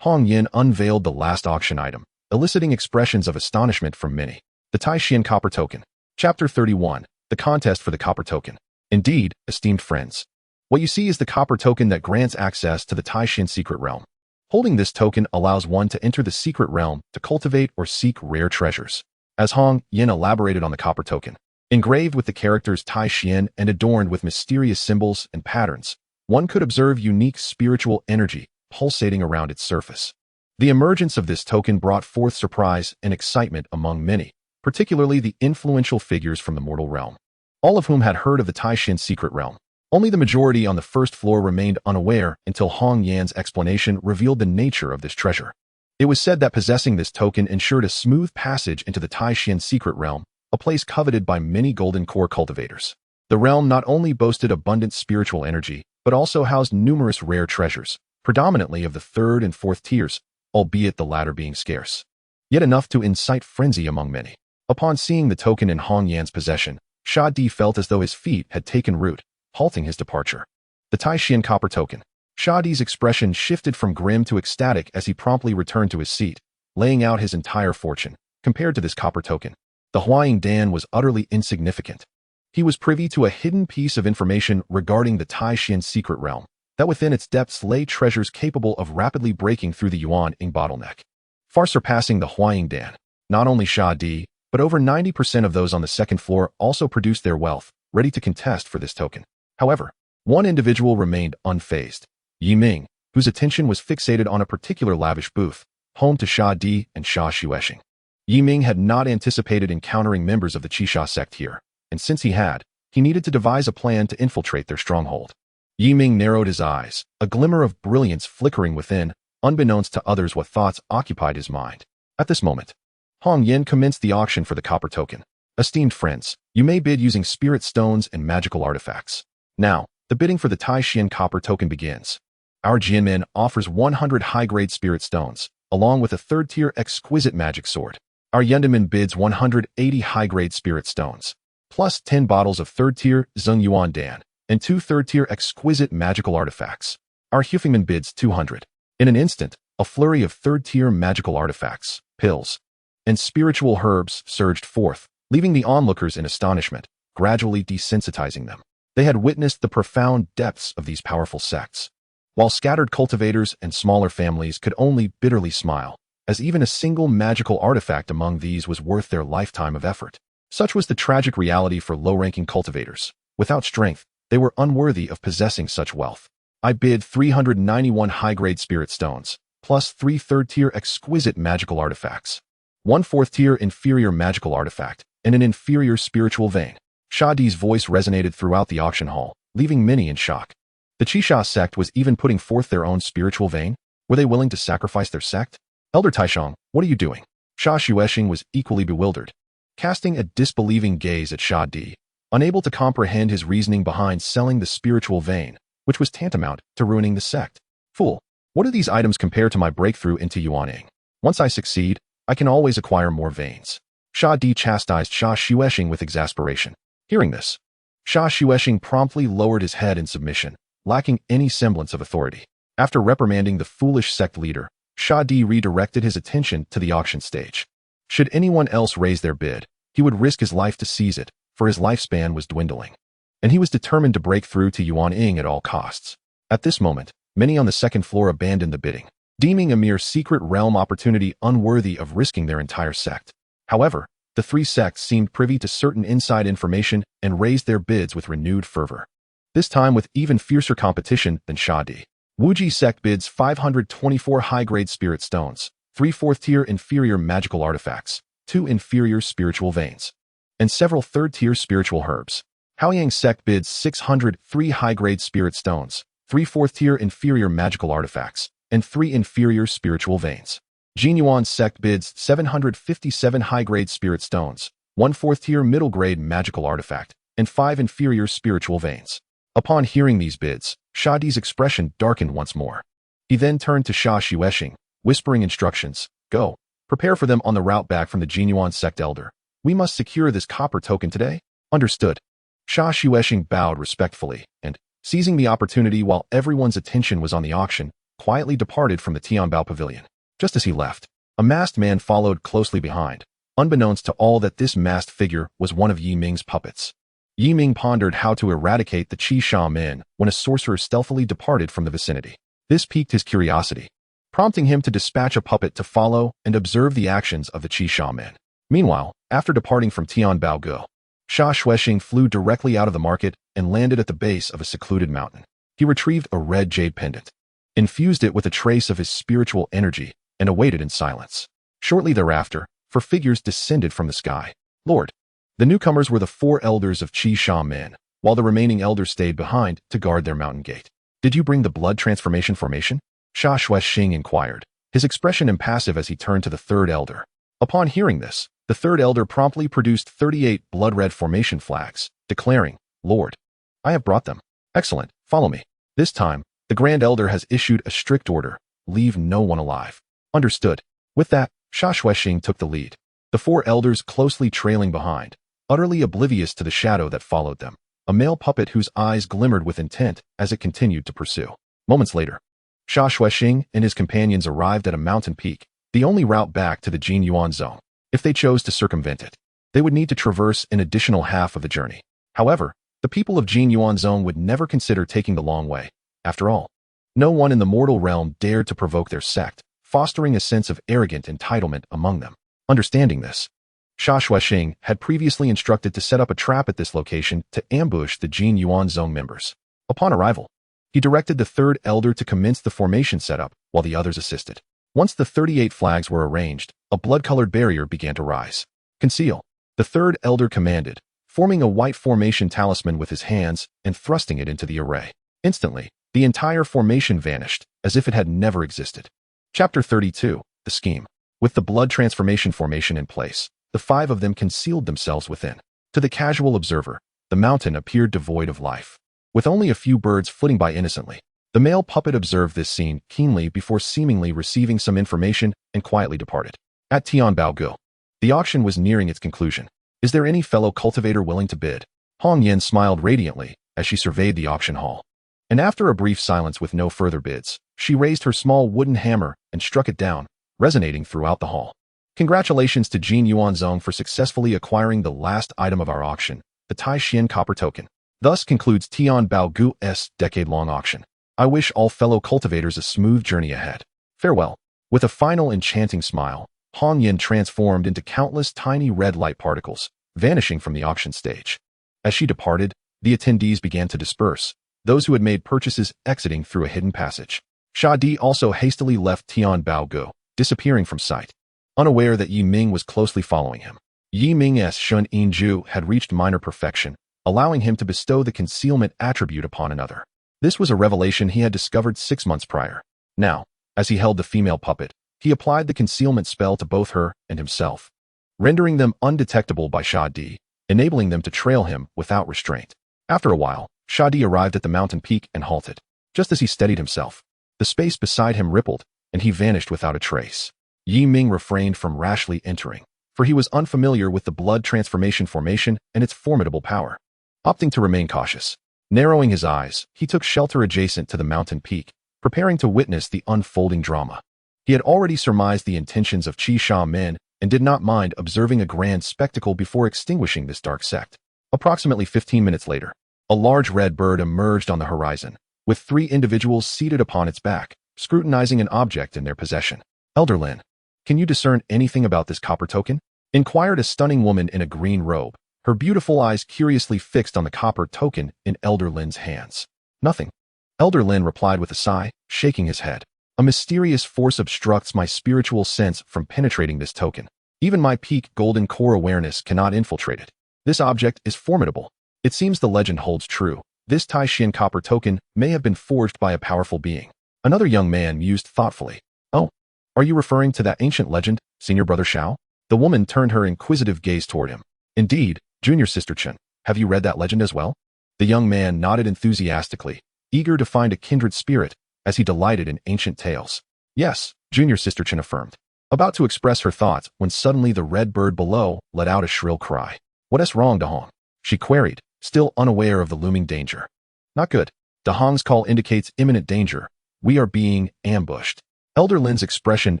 Hong Yin unveiled the last auction item, eliciting expressions of astonishment from many. The Taishan Copper Token. Chapter 31. The Contest for the Copper Token. Indeed, esteemed friends, what you see is the copper token that grants access to the Taishan Secret Realm. Holding this token allows one to enter the secret realm to cultivate or seek rare treasures. As Hong Yin elaborated on the copper token, engraved with the characters Taishan and adorned with mysterious symbols and patterns, one could observe unique spiritual energy pulsating around its surface. The emergence of this token brought forth surprise and excitement among many, particularly the influential figures from the mortal realm, all of whom had heard of the Taishan secret realm. Only the majority on the first floor remained unaware until Hong Yan's explanation revealed the nature of this treasure. It was said that possessing this token ensured a smooth passage into the Taishan secret realm, a place coveted by many golden core cultivators. The realm not only boasted abundant spiritual energy, but also housed numerous rare treasures, predominantly of the third and fourth tiers, albeit the latter being scarce. Yet enough to incite frenzy among many. Upon seeing the token in Hong Yan's possession, Shadi felt as though his feet had taken root, halting his departure. The Taishan Copper Token. Shadi's expression shifted from grim to ecstatic as he promptly returned to his seat, laying out his entire fortune. Compared to this copper token, the Huaying Dan was utterly insignificant. He was privy to a hidden piece of information regarding the Taishan secret realm, that within its depths lay treasures capable of rapidly breaking through the Yuan-Ing bottleneck, far surpassing the Huaying Dan. Not only Shadi, but over 90% of those on the second floor also produced their wealth, ready to contest for this token. However, one individual remained unfazed. Ming, whose attention was fixated on a particular lavish booth, home to Shadi and Sha Xuexing. Ming had not anticipated encountering members of the Qixia sect here, and since he needed to devise a plan to infiltrate their stronghold. Ming narrowed his eyes, a glimmer of brilliance flickering within, unbeknownst to others what thoughts occupied his mind. At this moment, Hong Yin commenced the auction for the copper token. Esteemed friends, you may bid using spirit stones and magical artifacts. Now, the bidding for the Taishan copper token begins. Our Jianmin offers 100 high-grade spirit stones, along with a third-tier exquisite magic sword. Our Yendamin bids 180 high-grade spirit stones, plus 10 bottles of third-tier Zhengyuan Dan, and 2 third-tier exquisite magical artifacts. Our Hufingman bids 200. In an instant, a flurry of third-tier magical artifacts, pills, and spiritual herbs surged forth, leaving the onlookers in astonishment, gradually desensitizing them. They had witnessed the profound depths of these powerful sects, while scattered cultivators and smaller families could only bitterly smile, as even a single magical artifact among these was worth their lifetime of effort. Such was the tragic reality for low-ranking cultivators. Without strength, they were unworthy of possessing such wealth. I bid 391 high-grade spirit stones, plus 3 third-tier exquisite magical artifacts, 1 fourth-tier inferior magical artifact, and an inferior spiritual vein. Shadi's voice resonated throughout the auction hall, leaving many in shock. The Qixia sect was even putting forth their own spiritual vein? Were they willing to sacrifice their sect? Elder Taishang, what are you doing? Sha Xuexing was equally bewildered, casting a disbelieving gaze at Shadi, unable to comprehend his reasoning behind selling the spiritual vein, which was tantamount to ruining the sect. Fool, what do these items compare to my breakthrough into Yuan-Ing? Once I succeed, I can always acquire more veins. Shadi chastised Sha Xuexing with exasperation. Hearing this, Sha Xuexing promptly lowered his head in submission, lacking any semblance of authority. After reprimanding the foolish sect leader, Shadi redirected his attention to the auction stage. Should anyone else raise their bid, he would risk his life to seize it, for his lifespan was dwindling, and he was determined to break through to Yuan-Ing at all costs. At this moment, many on the second floor abandoned the bidding, deeming a mere secret realm opportunity unworthy of risking their entire sect. However, the 3 sects seemed privy to certain inside information and raised their bids with renewed fervor, this time with even fiercer competition than Shadi. Wuji sect bids 524 high-grade spirit stones, 3 fourth-tier inferior magical artifacts, 2 inferior spiritual veins, and several third-tier spiritual herbs. Haoyang sect bids 603 high-grade spirit stones, 3 fourth-tier inferior magical artifacts, and 3 inferior spiritual veins. Jinyuan sect bids 757 high-grade spirit stones, 1 4th-tier middle-grade magical artifact, and 5 inferior spiritual veins. Upon hearing these bids, Sha Di's expression darkened once more. He then turned to Sha Xuexing, whispering instructions. Go. Prepare for them on the route back from the Jinyuan sect elder. We must secure this copper token today. Understood. Sha Xuexing bowed respectfully, and, seizing the opportunity while everyone's attention was on the auction, quietly departed from the Tianbao pavilion. Just as he left, a masked man followed closely behind, unbeknownst to all that this masked figure was one of Yi Ming's puppets. Yi Ming pondered how to eradicate the Qi Shaman when a sorcerer stealthily departed from the vicinity. This piqued his curiosity, prompting him to dispatch a puppet to follow and observe the actions of the Qi Shaman. Meanwhile, after departing from Tianbao Go, Sha Xuexing flew directly out of the market and landed at the base of a secluded mountain. He retrieved a red jade pendant, infused it with a trace of his spiritual energy, and awaited in silence. Shortly thereafter, 4 figures descended from the sky. Lord. The newcomers were the 4 elders of Qi Shaman, while the remaining elders stayed behind to guard their mountain gate. Did you bring the blood transformation formation? Sha Xuexing inquired, his expression impassive as he turned to the 3rd elder. Upon hearing this, the 3rd elder promptly produced 38 blood-red formation flags, declaring, Lord, I have brought them. Excellent, follow me. This time, the Grand Elder has issued a strict order, leave no one alive. Understood. With that, Sha Xuexing took the lead, the 4 elders closely trailing behind, utterly oblivious to the shadow that followed them, a male puppet whose eyes glimmered with intent as it continued to pursue. Moments later, Sha Xuexing and his companions arrived at a mountain peak, the only route back to the Jinyuan zone. If they chose to circumvent it, they would need to traverse an additional half of the journey. However, the people of Jinyuan zone would never consider taking the long way. After all, no one in the mortal realm dared to provoke their sect, fostering a sense of arrogant entitlement among them. Understanding this, Sha Xuexing had previously instructed to set up a trap at this location to ambush the Jinyuan zone members. Upon arrival, he directed the 3rd elder to commence the formation setup while the others assisted. Once the 38 flags were arranged, a blood-colored barrier began to rise. Conceal, the 3rd elder commanded, forming a white formation talisman with his hands and thrusting it into the array. Instantly, the entire formation vanished, as if it had never existed. Chapter 32, The Scheme. With the blood transformation formation in place, the 5 of them concealed themselves within. To the casual observer, the mountain appeared devoid of life, with only a few birds flitting by innocently. The male puppet observed this scene keenly before seemingly receiving some information and quietly departed. At Tianbao Go, the auction was nearing its conclusion. Is there any fellow cultivator willing to bid? Hong Yin smiled radiantly as she surveyed the auction hall. And after a brief silence with no further bids, she raised her small wooden hammer and struck it down, resonating throughout the hall. Congratulations to Jinyuan Zong for successfully acquiring the last item of our auction, the Tai Xian copper token. Thus concludes Tianbao Gu's decade-long auction. I wish all fellow cultivators a smooth journey ahead. Farewell. With a final enchanting smile, Hong Yin transformed into countless tiny red light particles, vanishing from the auction stage. As she departed, the attendees began to disperse, those who had made purchases exiting through a hidden passage. Sha Di also hastily left Tianbao Gu, disappearing from sight, unaware that Yi Ming was closely following him. Yi Ming's Shun Yinju had reached minor perfection, allowing him to bestow the concealment attribute upon another. This was a revelation he had discovered 6 months prior. Now, as he held the female puppet, he applied the concealment spell to both her and himself, rendering them undetectable by Sha Di, enabling them to trail him without restraint. After a while, Sha Di arrived at the mountain peak and halted. Just as he steadied himself, the space beside him rippled, and he vanished without a trace. Yi Ming refrained from rashly entering, for he was unfamiliar with the blood transformation formation and its formidable power. Opting to remain cautious, narrowing his eyes, he took shelter adjacent to the mountain peak, preparing to witness the unfolding drama. He had already surmised the intentions of Qi Shaman and did not mind observing a grand spectacle before extinguishing this dark sect. Approximately 15 minutes later, a large red bird emerged on the horizon, with 3 individuals seated upon its back, scrutinizing an object in their possession. Elder Lin, can you discern anything about this copper token? Inquired a stunning woman in a green robe, her beautiful eyes curiously fixed on the copper token in Elder Lin's hands. Nothing. Elder Lin replied with a sigh, shaking his head. A mysterious force obstructs my spiritual sense from penetrating this token. Even my peak golden core awareness cannot infiltrate it. This object is formidable. It seems the legend holds true. This Tai Xian copper token may have been forged by a powerful being. Another young man mused thoughtfully. Oh, are you referring to that ancient legend, Senior Brother Xiao? The woman turned her inquisitive gaze toward him. Indeed, Junior Sister Chen, have you read that legend as well? The young man nodded enthusiastically, eager to find a kindred spirit, as he delighted in ancient tales. Yes, Junior Sister Chen affirmed, about to express her thoughts when suddenly the red bird below let out a shrill cry. What's wrong, Dahong? She queried, still unaware of the looming danger. Not good. Dahong's call indicates imminent danger. We are being ambushed. Elder Lin's expression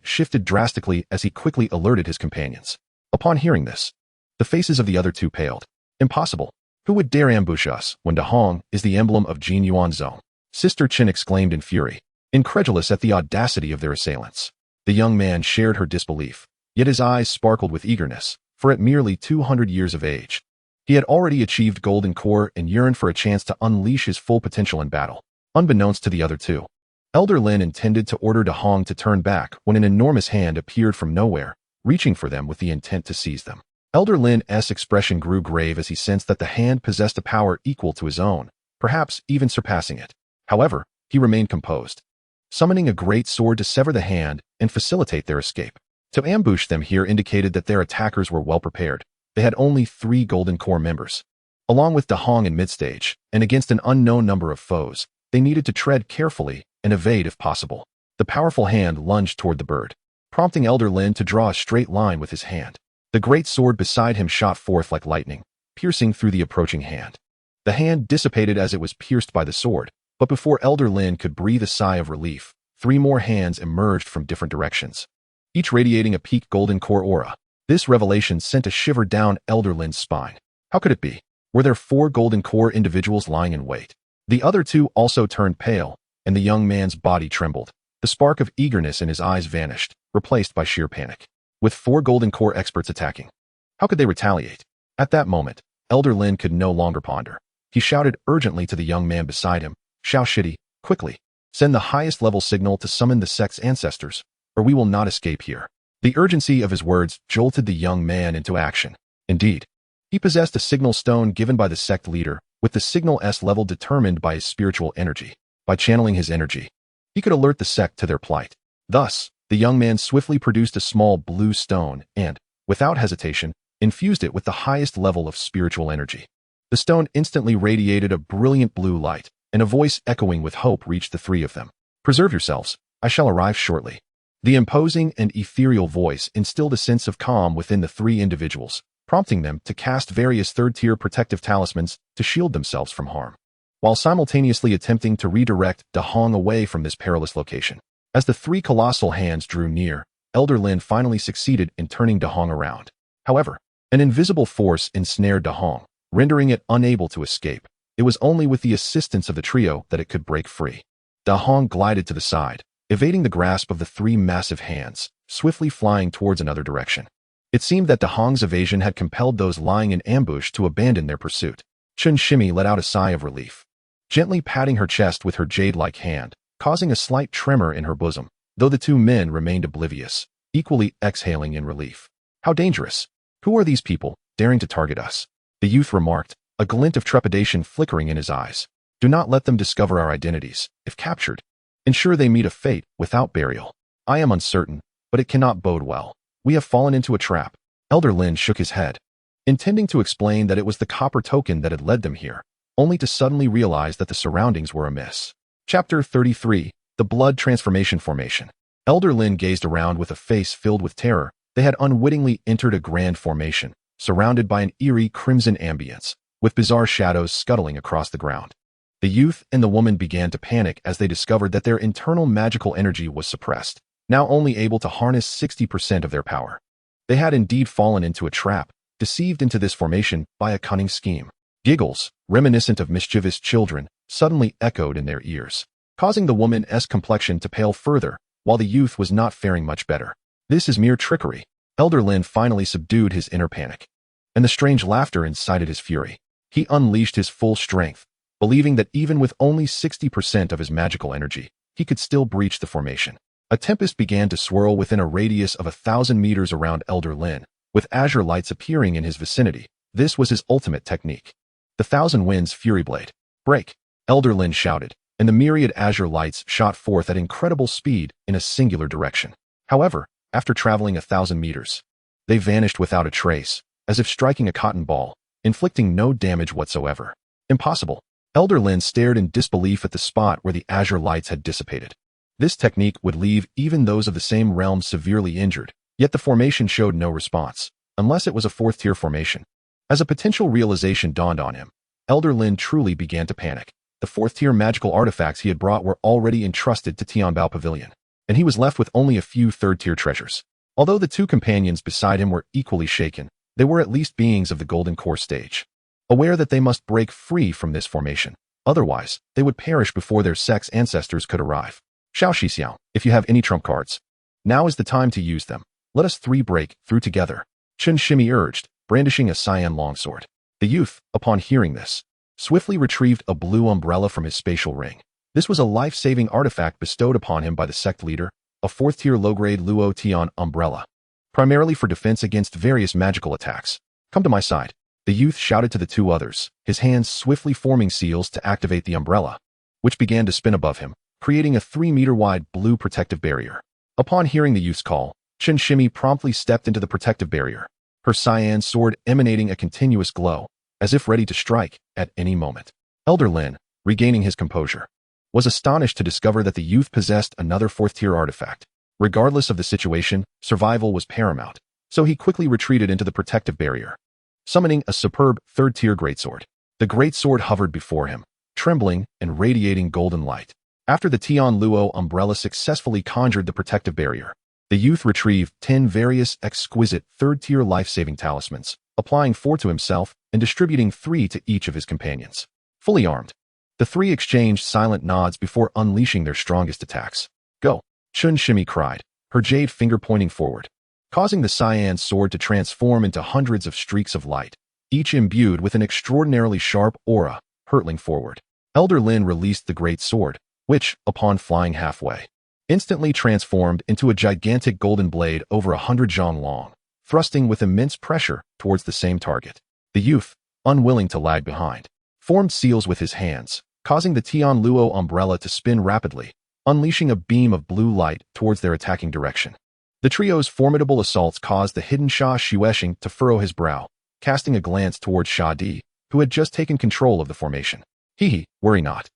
shifted drastically as he quickly alerted his companions. Upon hearing this, the faces of the other two paled. Impossible. Who would dare ambush us when Dahong is the emblem of Jin Yuan's zone? Sister Chen exclaimed in fury, incredulous at the audacity of their assailants. The young man shared her disbelief, yet his eyes sparkled with eagerness, for at merely 200 years of age, he had already achieved golden core and yearned for a chance to unleash his full potential in battle. Unbeknownst to the other two, Elder Lin intended to order Dahong to turn back when an enormous hand appeared from nowhere, reaching for them with the intent to seize them. Elder Lin's expression grew grave as he sensed that the hand possessed a power equal to his own, perhaps even surpassing it. However, he remained composed, summoning a great sword to sever the hand and facilitate their escape. To ambush them here indicated that their attackers were well prepared. They had only 3 golden core members. Along with Dahong in midstage, and against an unknown number of foes, they needed to tread carefully and evade if possible. The powerful hand lunged toward the bird, prompting Elder Lin to draw a straight line with his hand. The great sword beside him shot forth like lightning, piercing through the approaching hand. The hand dissipated as it was pierced by the sword, but before Elder Lin could breathe a sigh of relief, 3 more hands emerged from different directions, each radiating a peaked golden core aura. This revelation sent a shiver down Elder Lin's spine. How could it be? Were there 4 golden core individuals lying in wait? The other 2 also turned pale, and the young man's body trembled. The spark of eagerness in his eyes vanished, replaced by sheer panic. With 4 golden core experts attacking, how could they retaliate? At that moment, Elder Lin could no longer ponder. He shouted urgently to the young man beside him, Xiao Shidi, quickly, send the highest level signal to summon the sect's ancestors, or we will not escape here. The urgency of his words jolted the young man into action. Indeed, he possessed a signal stone given by the sect leader, with the signal S level determined by his spiritual energy. By channeling his energy, he could alert the sect to their plight. Thus, the young man swiftly produced a small blue stone and, without hesitation, infused it with the highest level of spiritual energy. The stone instantly radiated a brilliant blue light, and a voice echoing with hope reached the 3 of them. Preserve yourselves, I shall arrive shortly. The imposing and ethereal voice instilled a sense of calm within the 3 individuals, prompting them to cast various third-tier protective talismans to shield themselves from harm, while simultaneously attempting to redirect Dahong away from this perilous location. As the 3 colossal hands drew near, Elder Lin finally succeeded in turning Dahong around. However, an invisible force ensnared Dahong, rendering it unable to escape. It was only with the assistance of the trio that it could break free. Dahong glided to the side, evading the grasp of the 3 massive hands, swiftly flying towards another direction. It seemed that Dahong's evasion had compelled those lying in ambush to abandon their pursuit. Chun Shimi let out a sigh of relief, gently patting her chest with her jade-like hand, causing a slight tremor in her bosom, though the 2 men remained oblivious, equally exhaling in relief. How dangerous! Who are these people, daring to target us? The youth remarked, a glint of trepidation flickering in his eyes. Do not let them discover our identities. If captured, ensure they meet a fate without burial. I am uncertain, but it cannot bode well. We have fallen into a trap. Elder Lin shook his head, intending to explain that it was the copper token that had led them here, only to suddenly realize that the surroundings were amiss. Chapter 33, The Blood Transformation Formation. Elder Lin gazed around with a face filled with terror. They had unwittingly entered a grand formation, surrounded by an eerie crimson ambience, with bizarre shadows scuttling across the ground. The youth and the woman began to panic as they discovered that their internal magical energy was suppressed, now only able to harness 60% of their power. They had indeed fallen into a trap, deceived into this formation by a cunning scheme. Giggles, reminiscent of mischievous children, suddenly echoed in their ears, causing the woman's complexion to pale further, while the youth was not faring much better. This is mere trickery. Elder Lin finally subdued his inner panic, and the strange laughter incited his fury. He unleashed his full strength, believing that even with only 60% of his magical energy, he could still breach the formation. A tempest began to swirl within a radius of 1,000 meters around Elder Lin, with azure lights appearing in his vicinity. This was his ultimate technique. The 1,000 Winds Fury Blade. Break! Elder Lin shouted, and the myriad azure lights shot forth at incredible speed in a singular direction. However, after traveling 1,000 meters, they vanished without a trace, as if striking a cotton ball, inflicting no damage whatsoever. Impossible. Elder Lin stared in disbelief at the spot where the azure lights had dissipated. This technique would leave even those of the same realm severely injured, yet the formation showed no response, unless it was a fourth-tier formation. As a potential realization dawned on him, Elder Lin truly began to panic. The fourth-tier magical artifacts he had brought were already entrusted to Tianbao Pavilion, and he was left with only a few third-tier treasures. Although the two companions beside him were equally shaken, they were at least beings of the Golden Core stage, aware that they must break free from this formation. Otherwise, they would perish before their sex ancestors could arrive. Xiao, if you have any trump cards, now is the time to use them. Let us three break through together, Chen Shimi urged, brandishing a cyan longsword. The youth, upon hearing this, swiftly retrieved a blue umbrella from his spatial ring. This was a life-saving artifact bestowed upon him by the sect leader, a fourth-tier low-grade Luo Tian umbrella, primarily for defense against various magical attacks. Come to my side, the youth shouted to the two others, his hands swiftly forming seals to activate the umbrella, which began to spin above him, creating a 3-meter-wide blue protective barrier. Upon hearing the youth's call, Chen Shimi promptly stepped into the protective barrier, her cyan sword emanating a continuous glow, as if ready to strike at any moment. Elder Lin, regaining his composure, was astonished to discover that the youth possessed another fourth-tier artifact. Regardless of the situation, survival was paramount, so he quickly retreated into the protective barrier, summoning a superb third-tier greatsword. The greatsword hovered before him, trembling and radiating golden light. After the Tian Luo umbrella successfully conjured the protective barrier, the youth retrieved 10 various exquisite third-tier life-saving talismans, applying 4 to himself and distributing 3 to each of his companions. Fully armed, the three exchanged silent nods before unleashing their strongest attacks. Go! Chen Shimi cried, her jade finger pointing forward, causing the cyan sword to transform into hundreds of streaks of light, each imbued with an extraordinarily sharp aura, hurtling forward. Elder Lin released the great sword, which, upon flying halfway, instantly transformed into a gigantic golden blade over 100 zhang long, thrusting with immense pressure towards the same target. The youth, unwilling to lag behind, formed seals with his hands, causing the Tian Luo umbrella to spin rapidly, unleashing a beam of blue light towards their attacking direction. The trio's formidable assaults caused the hidden Sha Xuexing to furrow his brow, casting a glance towards Sha Di, who had just taken control of the formation. Hee, worry not.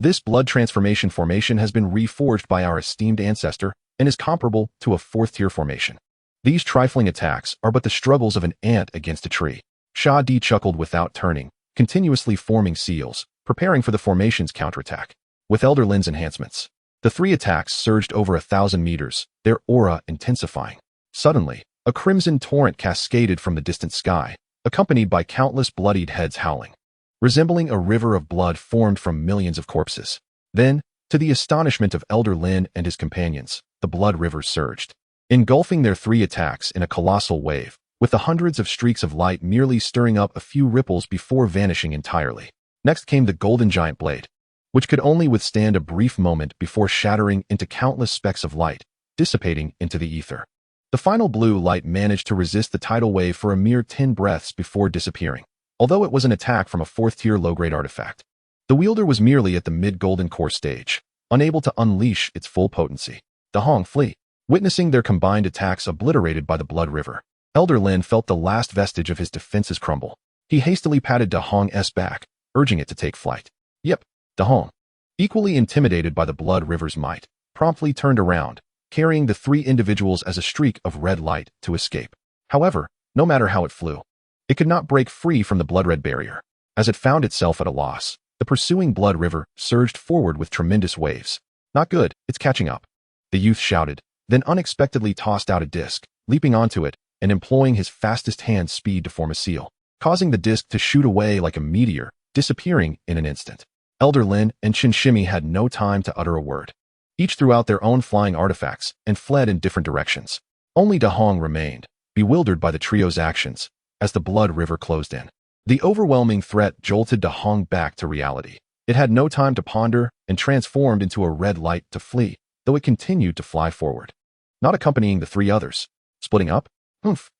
This blood transformation formation has been reforged by our esteemed ancestor and is comparable to a fourth-tier formation. These trifling attacks are but the struggles of an ant against a tree. Sha Di chuckled without turning, continuously forming seals, preparing for the formation's counterattack. With Elder Lin's enhancements, the three attacks surged over 1,000 meters, their aura intensifying. Suddenly, a crimson torrent cascaded from the distant sky, accompanied by countless bloodied heads howling, resembling a river of blood formed from millions of corpses. Then, to the astonishment of Elder Lin and his companions, the blood river surged, engulfing their three attacks in a colossal wave, with the hundreds of streaks of light merely stirring up a few ripples before vanishing entirely. Next came the golden giant blade, which could only withstand a brief moment before shattering into countless specks of light, dissipating into the ether. The final blue light managed to resist the tidal wave for a mere 10 breaths before disappearing. Although it was an attack from a fourth-tier low-grade artifact, the wielder was merely at the mid-golden core stage, unable to unleash its full potency. The Hong flee, witnessing their combined attacks obliterated by the blood river. Elder Lin felt the last vestige of his defenses crumble. He hastily patted Da Hong's back, urging it to take flight. Yep, Da Hong, equally intimidated by the blood river's might, promptly turned around, carrying the three individuals as a streak of red light to escape. However, no matter how it flew, it could not break free from the blood-red barrier. As it found itself at a loss, the pursuing blood river surged forward with tremendous waves. Not good, it's catching up, the youth shouted, then unexpectedly tossed out a disc, leaping onto it and employing his fastest hand speed to form a seal, causing the disc to shoot away like a meteor, disappearing in an instant. Elder Lin and Chen Shimi had no time to utter a word. Each threw out their own flying artifacts and fled in different directions. Only Da Hong remained, bewildered by the trio's actions, as the blood river closed in. The overwhelming threat jolted Da Hong back to reality. It had no time to ponder and transformed into a red light to flee, though it continued to fly forward, not accompanying the three others. Splitting up?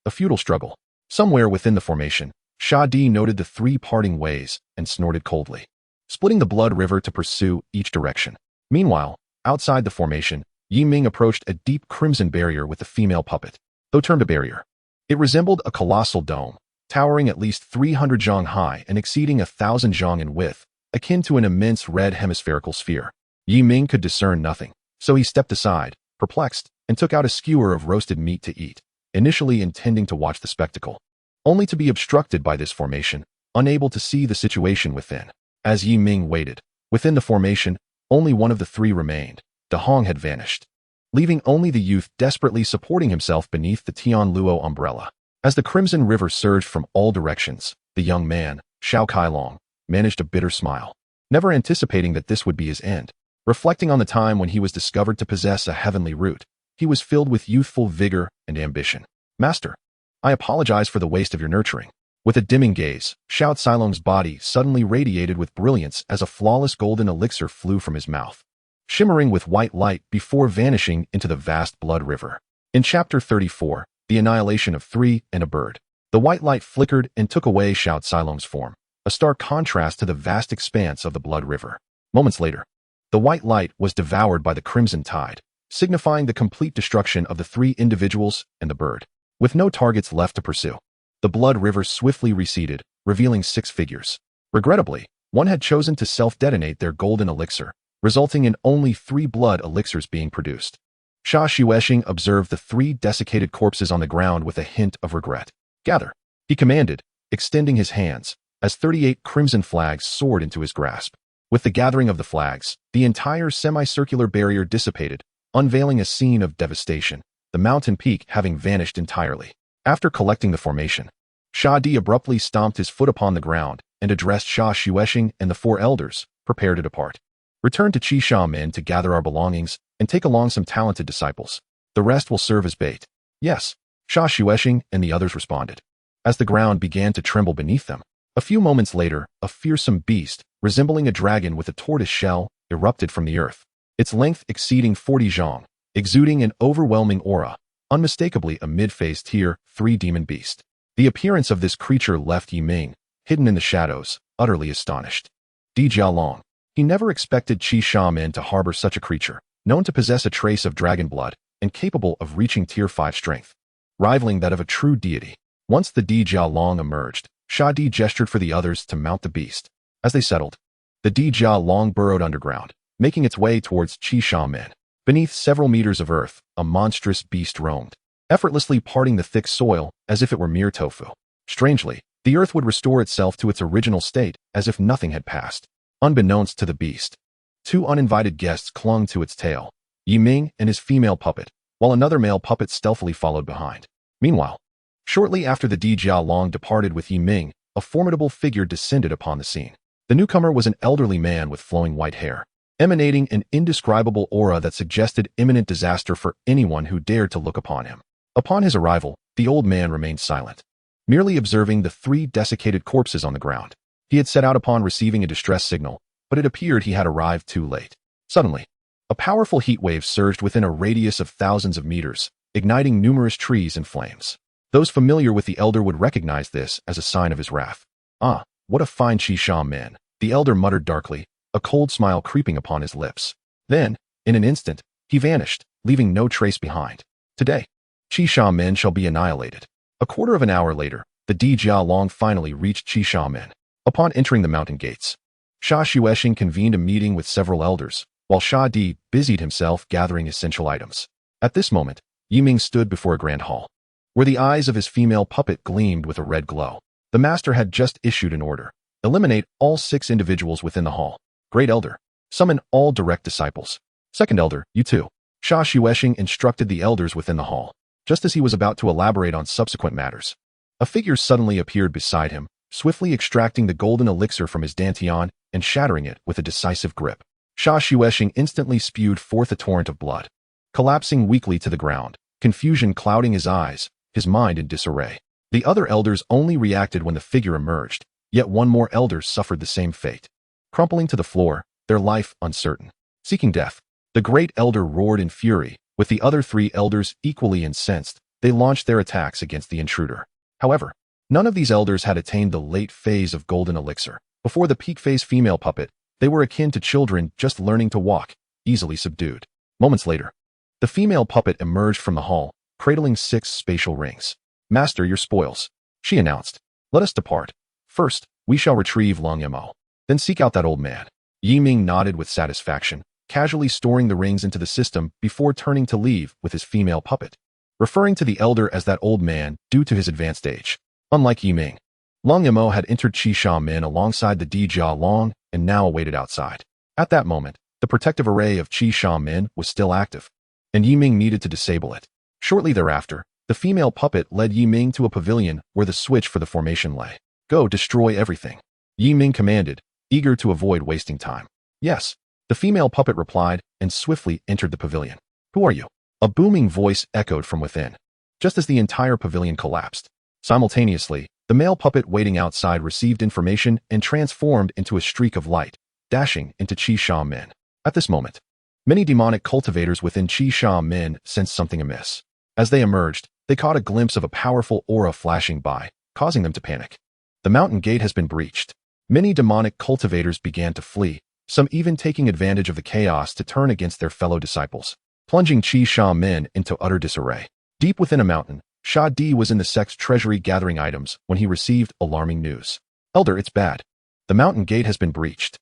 A futile struggle. Somewhere within the formation, Sha Di noted the three parting ways and snorted coldly. splitting the blood river to pursue each direction. Meanwhile, outside the formation, Ming approached a deep crimson barrier with the female puppet. Though termed a barrier, it resembled a colossal dome, towering at least 300 zhang high and exceeding 1,000 zhang in width, akin to an immense red hemispherical sphere. Ming could discern nothing, so he stepped aside, perplexed, and took out a skewer of roasted meat to eat, initially intending to watch the spectacle, only to be obstructed by this formation, unable to see the situation within. As Ming waited, within the formation, only one of the three remained. De Hong had vanished, leaving only the youth desperately supporting himself beneath the Tian Luo umbrella. As the crimson river surged from all directions, the young man, Xiao Kailong, managed a bitter smile, never anticipating that this would be his end. Reflecting on the time when he was discovered to possess a heavenly root, he was filled with youthful vigor and ambition. Master, I apologize for the waste of your nurturing. With a dimming gaze, Xiao Cailong's body suddenly radiated with brilliance as a flawless golden elixir flew from his mouth, shimmering with white light before vanishing into the vast blood river. In Chapter 34, The Annihilation of Three and a Bird, the white light flickered and took away Xiao Cailong's form, a stark contrast to the vast expanse of the blood river. Moments later, the white light was devoured by the crimson tide, signifying the complete destruction of the three individuals and the bird. With no targets left to pursue, the blood river swiftly receded, revealing 6 figures. Regrettably, one had chosen to self-detonate their golden elixir, resulting in only 3 blood elixirs being produced. Sha Xuexing observed the 3 desiccated corpses on the ground with a hint of regret. Gather, he commanded, extending his hands, as 38 crimson flags soared into his grasp. With the gathering of the flags, the entire semicircular barrier dissipated, unveiling a scene of devastation, the mountain peak having vanished entirely. After collecting the formation, Sha Di abruptly stomped his foot upon the ground and addressed Sha Xuexing and the 4 elders. Prepare to depart. Return to Qi Shaman to gather our belongings and take along some talented disciples. The rest will serve as bait. Yes, Sha Xuexing and the others responded. As the ground began to tremble beneath them, a few moments later, a fearsome beast, resembling a dragon with a tortoise shell, erupted from the earth, its length exceeding 40 zhang, exuding an overwhelming aura, unmistakably a mid-phase Tier 3 demon beast. The appearance of this creature left Ming, hidden in the shadows, utterly astonished. Di Jialong. He never expected Qi Shaman to harbor such a creature, known to possess a trace of dragon blood and capable of reaching Tier 5 strength, rivaling that of a true deity. Once the Di Jialong emerged, Sha Di gestured for the others to mount the beast. As they settled, the Di Jialong burrowed underground, making its way towards Qi Shaman. Beneath several meters of earth, a monstrous beast roamed, effortlessly parting the thick soil as if it were mere tofu. Strangely, the earth would restore itself to its original state as if nothing had passed. Unbeknownst to the beast, 2 uninvited guests clung to its tail, Ming and his female puppet, while another male puppet stealthily followed behind. Meanwhile, shortly after the Di Jialong departed with Ming, a formidable figure descended upon the scene. The newcomer was an elderly man with flowing white hair, emanating an indescribable aura that suggested imminent disaster for anyone who dared to look upon him. Upon his arrival, the old man remained silent, merely observing the 3 desiccated corpses on the ground. He had set out upon receiving a distress signal, but it appeared he had arrived too late. Suddenly, a powerful heat wave surged within a radius of thousands of meters, igniting numerous trees in flames. Those familiar with the elder would recognize this as a sign of his wrath. Ah, what a fine Qi Shaman, the elder muttered darkly, a cold smile creeping upon his lips. Then, in an instant, he vanished, leaving no trace behind. Today, Qi Shaman shall be annihilated. A quarter of an hour later, the Di Jialong finally reached Qi Shaman. Upon entering the mountain gates, Sha Xuexing convened a meeting with several elders, while Sha Di busied himself gathering essential items. At this moment, Ming stood before a grand hall, where the eyes of his female puppet gleamed with a red glow. The master had just issued an order. Eliminate all 6 individuals within the hall. Great Elder, summon all direct disciples. Second Elder, you too. Sha Xuexing instructed the elders within the hall. Just as he was about to elaborate on subsequent matters, a figure suddenly appeared beside him, swiftly extracting the golden elixir from his dantian and shattering it with a decisive grip. Sha Xuexing instantly spewed forth a torrent of blood, collapsing weakly to the ground, confusion clouding his eyes, his mind in disarray. The other elders only reacted when the figure emerged, yet one more elder suffered the same fate, crumpling to the floor, their life uncertain. Seeking death, the great elder roared in fury. With the other 3 elders equally incensed, they launched their attacks against the intruder. However, none of these elders had attained the late phase of golden elixir. Before the peak-phase female puppet, they were akin to children just learning to walk, easily subdued. Moments later, the female puppet emerged from the hall, cradling 6 spatial rings. "Master your spoils," she announced. "Let us depart. First, we shall retrieve Long Yamo. Then seek out that old man." Ming nodded with satisfaction, casually storing the rings into the system before turning to leave with his female puppet, referring to the elder as that old man due to his advanced age. Unlike Ming, Long Yamo had entered Xianxiamin alongside the Dijia Long and now awaited outside. At that moment, the protective array of Xianxiamin was still active, and Ming needed to disable it. Shortly thereafter, the female puppet led Ming to a pavilion where the switch for the formation lay. "Go destroy everything," Ming commanded, eager to avoid wasting time. "Yes," the female puppet replied and swiftly entered the pavilion. "Who are you?" A booming voice echoed from within, just as the entire pavilion collapsed. Simultaneously, the male puppet waiting outside received information and transformed into a streak of light, dashing into Xianxiamin. At this moment, many demonic cultivators within Xianxiamin sensed something amiss. As they emerged, they caught a glimpse of a powerful aura flashing by, causing them to panic. The mountain gate has been breached. Many demonic cultivators began to flee, some even taking advantage of the chaos to turn against their fellow disciples, plunging Xianxiamin into utter disarray. Deep within a mountain, Sha Di was in the sect's treasury gathering items when he received alarming news. "Elder, it's bad. The mountain gate has been breached."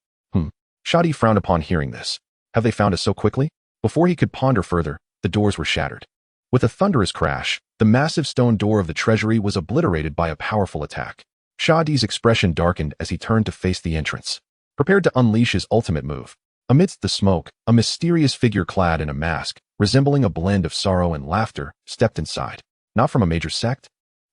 Sha Di frowned upon hearing this. "Have they found us so quickly?" Before he could ponder further, the doors were shattered. With a thunderous crash, the massive stone door of the treasury was obliterated by a powerful attack. Sha Di's expression darkened as he turned to face the entrance, prepared to unleash his ultimate move. Amidst the smoke, a mysterious figure clad in a mask, resembling a blend of sorrow and laughter, stepped inside. Not from a major sect?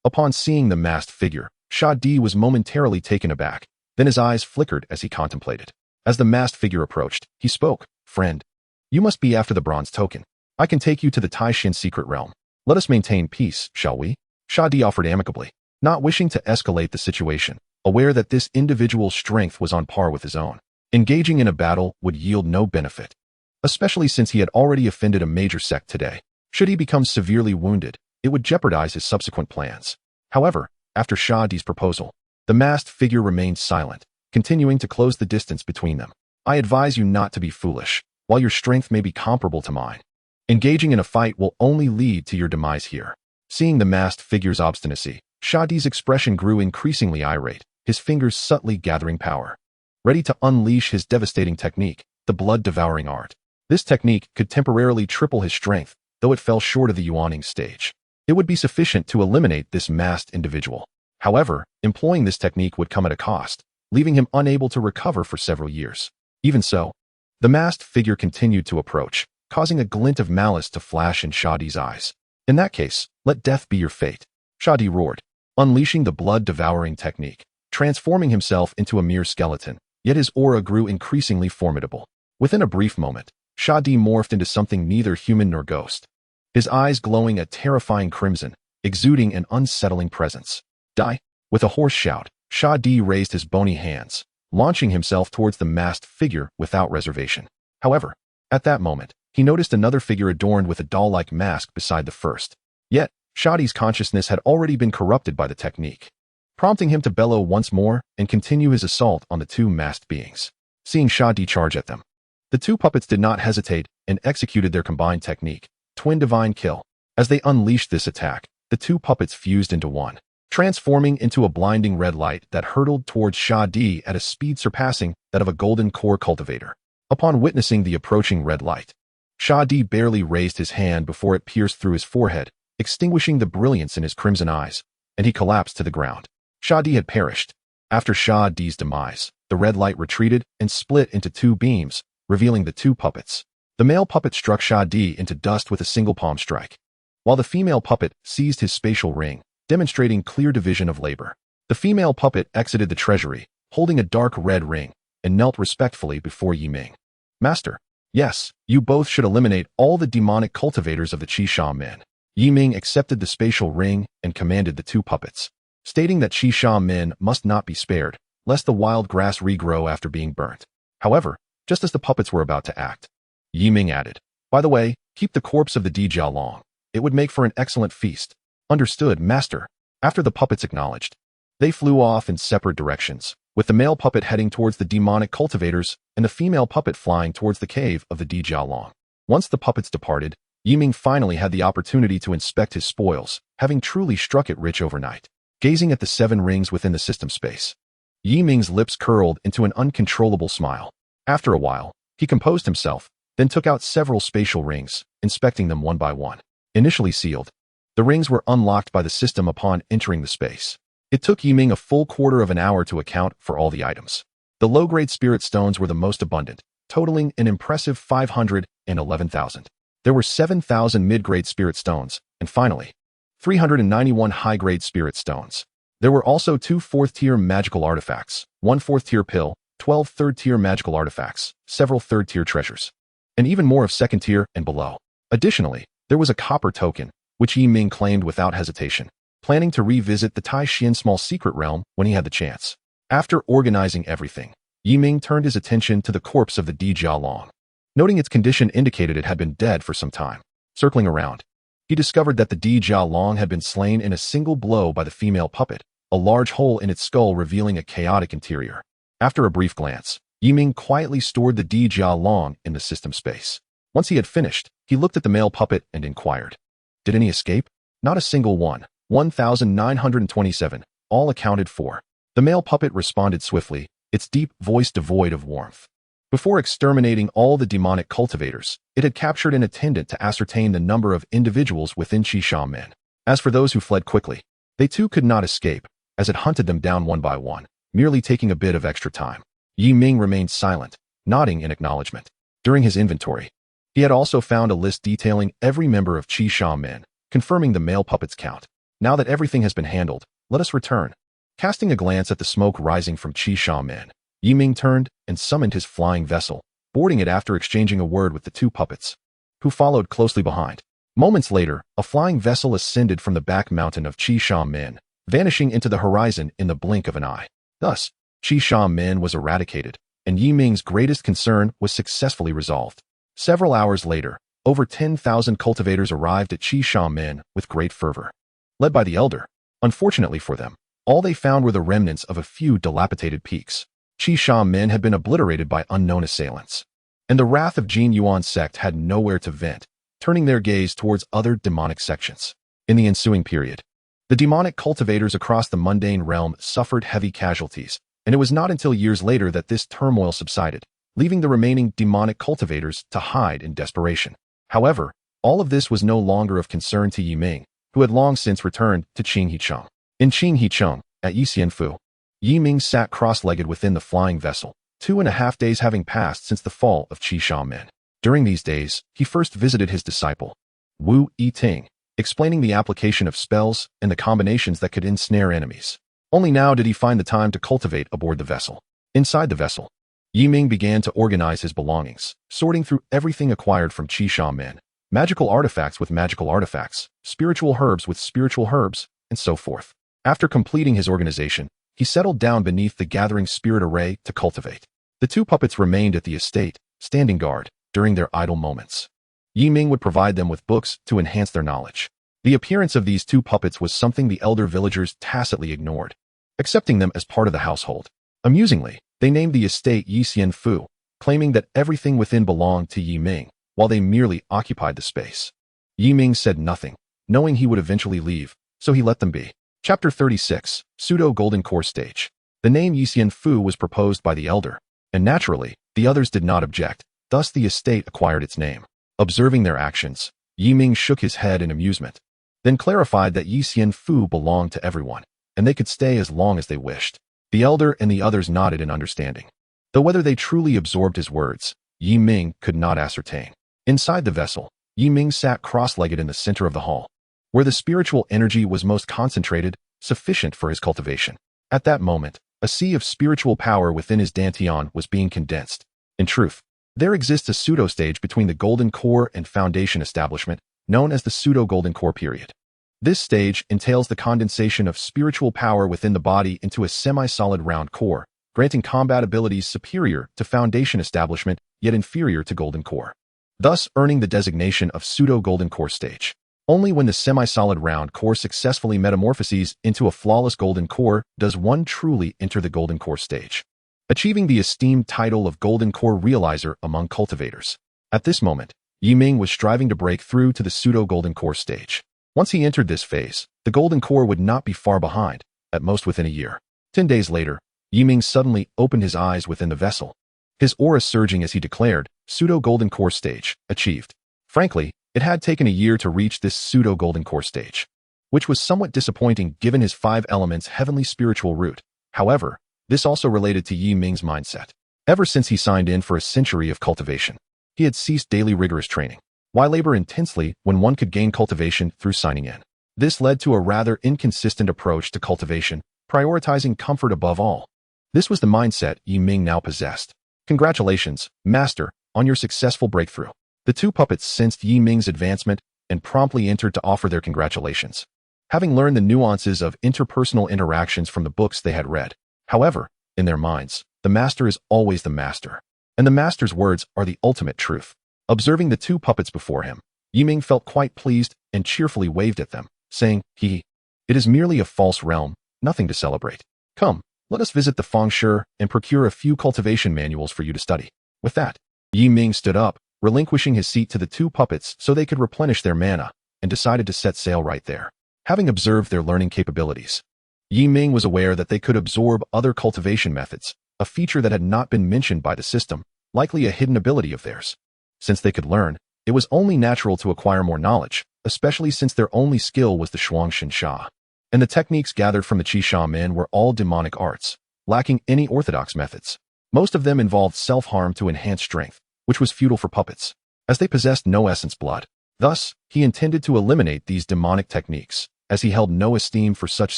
Upon seeing the masked figure, Sha Di was momentarily taken aback, then his eyes flickered as he contemplated. As the masked figure approached, he spoke. "Friend, you must be after the bronze token. I can take you to the Taishin secret realm. Let us maintain peace, shall we?" Sha Di offered amicably, not wishing to escalate the situation, aware that this individual's strength was on par with his own. Engaging in a battle would yield no benefit, especially since he had already offended a major sect today. Should he become severely wounded, it would jeopardize his subsequent plans. However, after Sha Di's proposal, the masked figure remained silent, continuing to close the distance between them. "I advise you not to be foolish. While your strength may be comparable to mine, engaging in a fight will only lead to your demise here." Seeing the masked figure's obstinacy, Sha Di's expression grew increasingly irate, his fingers subtly gathering power, ready to unleash his devastating technique, the blood-devouring art. This technique could temporarily triple his strength, though it fell short of the Yuaning stage. It would be sufficient to eliminate this masked individual. However, employing this technique would come at a cost, leaving him unable to recover for several years. Even so, the masked figure continued to approach, causing a glint of malice to flash in Sha Di's eyes. "In that case, let death be your fate," Sha Di roared, unleashing the blood-devouring technique, transforming himself into a mere skeleton, yet his aura grew increasingly formidable. Within a brief moment, Sha Di morphed into something neither human nor ghost, his eyes glowing a terrifying crimson, exuding an unsettling presence. "Die!" With a hoarse shout, Sha Di raised his bony hands, launching himself towards the masked figure without reservation. However, at that moment, he noticed another figure adorned with a doll-like mask beside the first. Yet, Sha Di's consciousness had already been corrupted by the technique, prompting him to bellow once more and continue his assault on the two masked beings. Seeing Sha Di charge at them, the two puppets did not hesitate and executed their combined technique, Twin Divine Kill. As they unleashed this attack, the two puppets fused into one, transforming into a blinding red light that hurtled towards Sha Di at a speed surpassing that of a golden core cultivator. Upon witnessing the approaching red light, Sha Di barely raised his hand before it pierced through his forehead, extinguishing the brilliance in his crimson eyes, and he collapsed to the ground. Sha Di had perished. After Sha Di's demise, the red light retreated and split into two beams, revealing the two puppets. The male puppet struck Sha Di into dust with a single palm strike, while the female puppet seized his spatial ring, demonstrating clear division of labor. The female puppet exited the treasury, holding a dark red ring, and knelt respectfully before Ming. "Master, yes, you both should eliminate all the demonic cultivators of the Xianxiamin." Ming accepted the spatial ring and commanded the two puppets, stating that Xianxiamin must not be spared, lest the wild grass regrow after being burnt. However, just as the puppets were about to act, Ming added, "By the way, keep the corpse of the Dijia Long. It would make for an excellent feast." "Understood, master." After the puppets acknowledged, they flew off in separate directions, with the male puppet heading towards the demonic cultivators and the female puppet flying towards the cave of the Dijialong. Once the puppets departed, Ming finally had the opportunity to inspect his spoils, having truly struck it rich overnight. Gazing at the 7 rings within the system space, Ming's lips curled into an uncontrollable smile. After a while, he composed himself, then took out several spatial rings, inspecting them one by one. Initially sealed, the rings were unlocked by the system upon entering the space. It took Ming a full quarter of an hour to account for all the items. The low-grade spirit stones were the most abundant, totaling an impressive 511,000. There were 7,000 mid-grade spirit stones, and finally, 391 high-grade spirit stones. There were also 2 4th-tier magical artifacts, 1 4th-tier pill, 12 3rd-tier magical artifacts, several 3rd-tier treasures, and even more of 2nd-tier and below. Additionally, there was a copper token, which Ming claimed without hesitation, planning to revisit the Tai Xian small secret realm when he had the chance. After organizing everything, Ming turned his attention to the corpse of the Dijialong. Noting its condition indicated it had been dead for some time. Circling around, he discovered that the Dijialong had been slain in a single blow by the female puppet, a large hole in its skull revealing a chaotic interior. After a brief glance, Ming quietly stored the Dijialong in the system space. Once he had finished, he looked at the male puppet and inquired, "Did any escape?" "Not a single one. 1,927, all accounted for." The male puppet responded swiftly, its deep voice devoid of warmth. Before exterminating all the demonic cultivators, it had captured an attendant to ascertain the number of individuals within xianxiamen. As for those who fled quickly, they too could not escape, as it hunted them down one by one, merely taking a bit of extra time. Ming remained silent, nodding in acknowledgement. During his inventory, he had also found a list detailing every member of xianxiamen, confirming the male puppet's count. Now that everything has been handled, let us return. Casting a glance at the smoke rising from xianxiamen, Ming turned and summoned his flying vessel, boarding it after exchanging a word with the 2 puppets, who followed closely behind. Moments later, a flying vessel ascended from the back mountain of xianxiamen, vanishing into the horizon in the blink of an eye. Thus, xianxiamen was eradicated, and Ming's greatest concern was successfully resolved. Several hours later, over 10,000 cultivators arrived at xianxiamen with great fervor. Led by the Elder, unfortunately for them, all they found were the remnants of a few dilapidated peaks. Xianxiamen had been obliterated by unknown assailants, and the wrath of Jin Yuan's sect had nowhere to vent, turning their gaze towards other demonic sections. In the ensuing period, the demonic cultivators across the mundane realm suffered heavy casualties, and it was not until years later that this turmoil subsided, leaving the remaining demonic cultivators to hide in desperation. However, all of this was no longer of concern to Ming, who had long since returned to Qinghicheng. In Qinghicheng, at Yixianfu, Ming sat cross-legged within the flying vessel, 2.5 days having passed since the fall of xianxiamen. During these days, he first visited his disciple, Wu Yiting, explaining the application of spells and the combinations that could ensnare enemies. Only now did he find the time to cultivate aboard the vessel. Inside the vessel, Ming began to organize his belongings, sorting through everything acquired from xianxiamen, magical artifacts with magical artifacts, spiritual herbs with spiritual herbs, and so forth. After completing his organization, he settled down beneath the gathering spirit array to cultivate. The 2 puppets remained at the estate, standing guard, during their idle moments. Ming would provide them with books to enhance their knowledge. The appearance of these 2 puppets was something the elder villagers tacitly ignored, accepting them as part of the household. Amusingly, they named the estate Yixianfu, claiming that everything within belonged to Ming, while they merely occupied the space. Ming said nothing, knowing he would eventually leave, so he let them be. Chapter 36, Pseudo-Golden Core Stage. The name Yixianfu was proposed by the Elder, and naturally, the others did not object, thus the estate acquired its name. Observing their actions, Ming shook his head in amusement, then clarified that Yixianfu belonged to everyone, and they could stay as long as they wished. The Elder and the others nodded in understanding, though whether they truly absorbed his words, Ming could not ascertain. Inside the vessel, Ming sat cross-legged in the center of the hall, where the spiritual energy was most concentrated, sufficient for his cultivation. At that moment, a sea of spiritual power within his dantian was being condensed. In truth, there exists a pseudo-stage between the Golden Core and Foundation establishment, known as the Pseudo-Golden Core period. This stage entails the condensation of spiritual power within the body into a semi-solid round core, granting combat abilities superior to Foundation establishment, yet inferior to Golden Core, thus earning the designation of Pseudo-Golden Core stage. Only when the semi-solid round core successfully metamorphoses into a flawless golden core does one truly enter the golden core stage, achieving the esteemed title of golden core realizer among cultivators. At this moment, Ming was striving to break through to the pseudo-golden core stage. Once he entered this phase, the golden core would not be far behind, at most within a year. 10 days later, Ming suddenly opened his eyes within the vessel, his aura surging as he declared, pseudo-golden core stage, achieved. Frankly, it had taken a year to reach this pseudo-golden core stage, which was somewhat disappointing given his 5 elements heavenly spiritual root. However, this also related to Ming's mindset. Ever since he signed in for a century of cultivation, he had ceased daily rigorous training. Why labor intensely when one could gain cultivation through signing in? This led to a rather inconsistent approach to cultivation, prioritizing comfort above all. This was the mindset Ming now possessed. Congratulations, Master, on your successful breakthrough. The 2 puppets sensed Ming's advancement and promptly entered to offer their congratulations, having learned the nuances of interpersonal interactions from the books they had read. However, in their minds, the Master is always the Master, and the Master's words are the ultimate truth. Observing the 2 puppets before him, Ming felt quite pleased and cheerfully waved at them, saying, "It is merely a false realm, nothing to celebrate. Come, let us visit the Feng Shui and procure a few cultivation manuals for you to study." With that, Ming stood up, relinquishing his seat to the 2 puppets so they could replenish their mana, and decided to set sail right there. Having observed their learning capabilities, Ming was aware that they could absorb other cultivation methods, a feature that had not been mentioned by the system, likely a hidden ability of theirs. Since they could learn, it was only natural to acquire more knowledge, especially since their only skill was the xianxia. And the techniques gathered from the Qi shaman were all demonic arts, lacking any orthodox methods. Most of them involved self-harm to enhance strength, which was futile for puppets, as they possessed no essence blood. Thus, he intended to eliminate these demonic techniques, as he held no esteem for such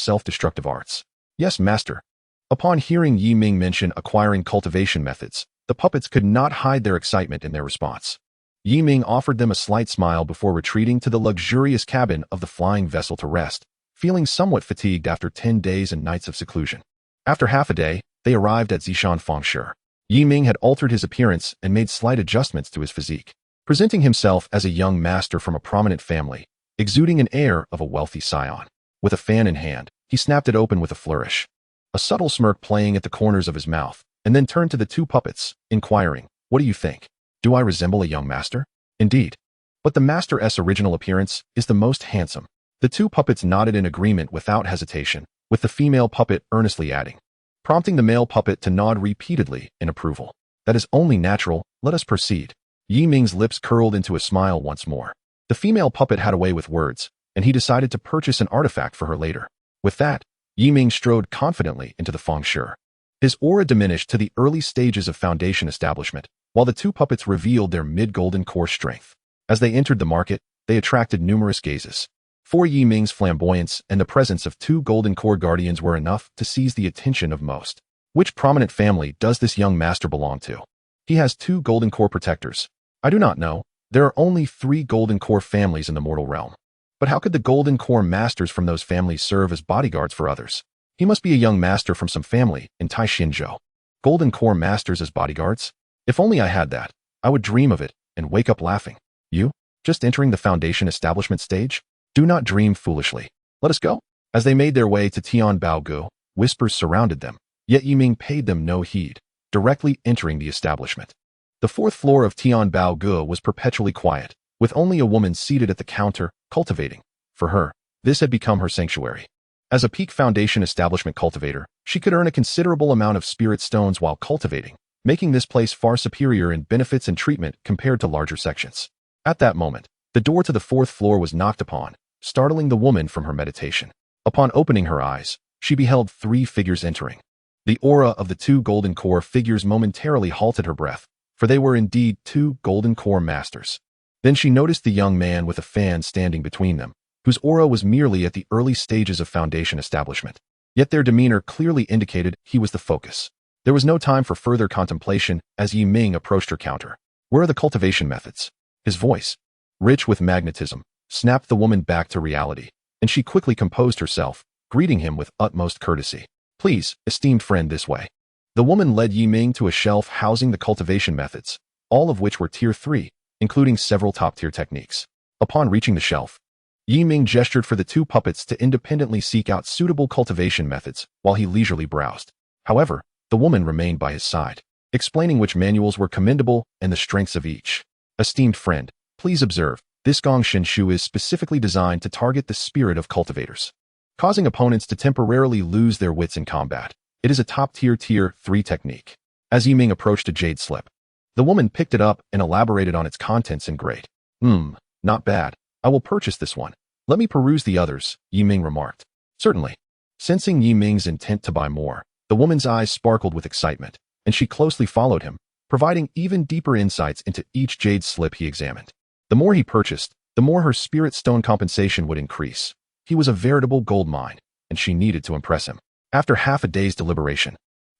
self-destructive arts. "Yes, Master." Upon hearing Ming mention acquiring cultivation methods, the puppets could not hide their excitement in their response. Ming offered them a slight smile before retreating to the luxurious cabin of the flying vessel to rest, feeling somewhat fatigued after 10 days and nights of seclusion. After half a day, they arrived at Zishan Feng Shui. Ming had altered his appearance and made slight adjustments to his physique, presenting himself as a young master from a prominent family, exuding an air of a wealthy scion. With a fan in hand, he snapped it open with a flourish, a subtle smirk playing at the corners of his mouth, and then turned to the 2 puppets, inquiring, "What do you think? Do I resemble a young master?" "Indeed. But the Master's original appearance is the most handsome." The 2 puppets nodded in agreement without hesitation, with the female puppet earnestly adding, prompting the male puppet to nod repeatedly in approval. "That is only natural, let us proceed." Ming's lips curled into a smile once more. The female puppet had a way with words, and he decided to purchase an artifact for her later. With that, Ming strode confidently into the Feng Shui. His aura diminished to the early stages of foundation establishment, while the 2 puppets revealed their mid-golden core strength. As they entered the market, they attracted numerous gazes. For Ming's flamboyance and the presence of 2 golden core guardians were enough to seize the attention of most. Which prominent family does this young master belong to? He has 2 golden core protectors. I do not know. There are only 3 golden core families in the mortal realm. But how could the golden core masters from those families serve as bodyguards for others? He must be a young master from some family in Taixinzhou. Golden core masters as bodyguards? If only I had that, I would dream of it and wake up laughing. You? Just entering the foundation establishment stage? Do not dream foolishly. Let us go. As they made their way to Tianbaogu, whispers surrounded them, yet Ming paid them no heed, directly entering the establishment. The 4th floor of Tianbaogu was perpetually quiet, with only a woman seated at the counter, cultivating. For her, this had become her sanctuary. As a peak foundation establishment cultivator, she could earn a considerable amount of spirit stones while cultivating, making this place far superior in benefits and treatment compared to larger sections. At that moment, the door to the 4th floor was knocked upon, startling the woman from her meditation. Upon opening her eyes, she beheld 3 figures entering. The aura of the 2 golden core figures momentarily halted her breath, for they were indeed 2 golden core masters. Then she noticed the young man with a fan standing between them, whose aura was merely at the early stages of foundation establishment. Yet their demeanor clearly indicated he was the focus. There was no time for further contemplation as Ming approached her counter. "Where are the cultivation methods?" His voice, rich with magnetism, snapped the woman back to reality, and she quickly composed herself, greeting him with utmost courtesy. "Please, esteemed friend, this way." The woman led Ming to a shelf housing the cultivation methods, all of which were Tier 3, including several top-tier techniques. Upon reaching the shelf, Ming gestured for the two puppets to independently seek out suitable cultivation methods while he leisurely browsed. However, the woman remained by his side, explaining which manuals were commendable and the strengths of each. Esteemed friend, please observe, this gong shinshu is specifically designed to target the spirit of cultivators, causing opponents to temporarily lose their wits in combat. It is a top-tier Tier 3 technique. As Ming approached a jade slip, the woman picked it up and elaborated on its contents in great. Not bad. I will purchase this one. Let me peruse the others, Ming remarked. Certainly. Sensing Ming's intent to buy more, the woman's eyes sparkled with excitement, and she closely followed him, providing even deeper insights into each jade slip he examined. The more he purchased, the more her spirit stone compensation would increase. He was a veritable gold mine, and she needed to impress him. After half a day's deliberation,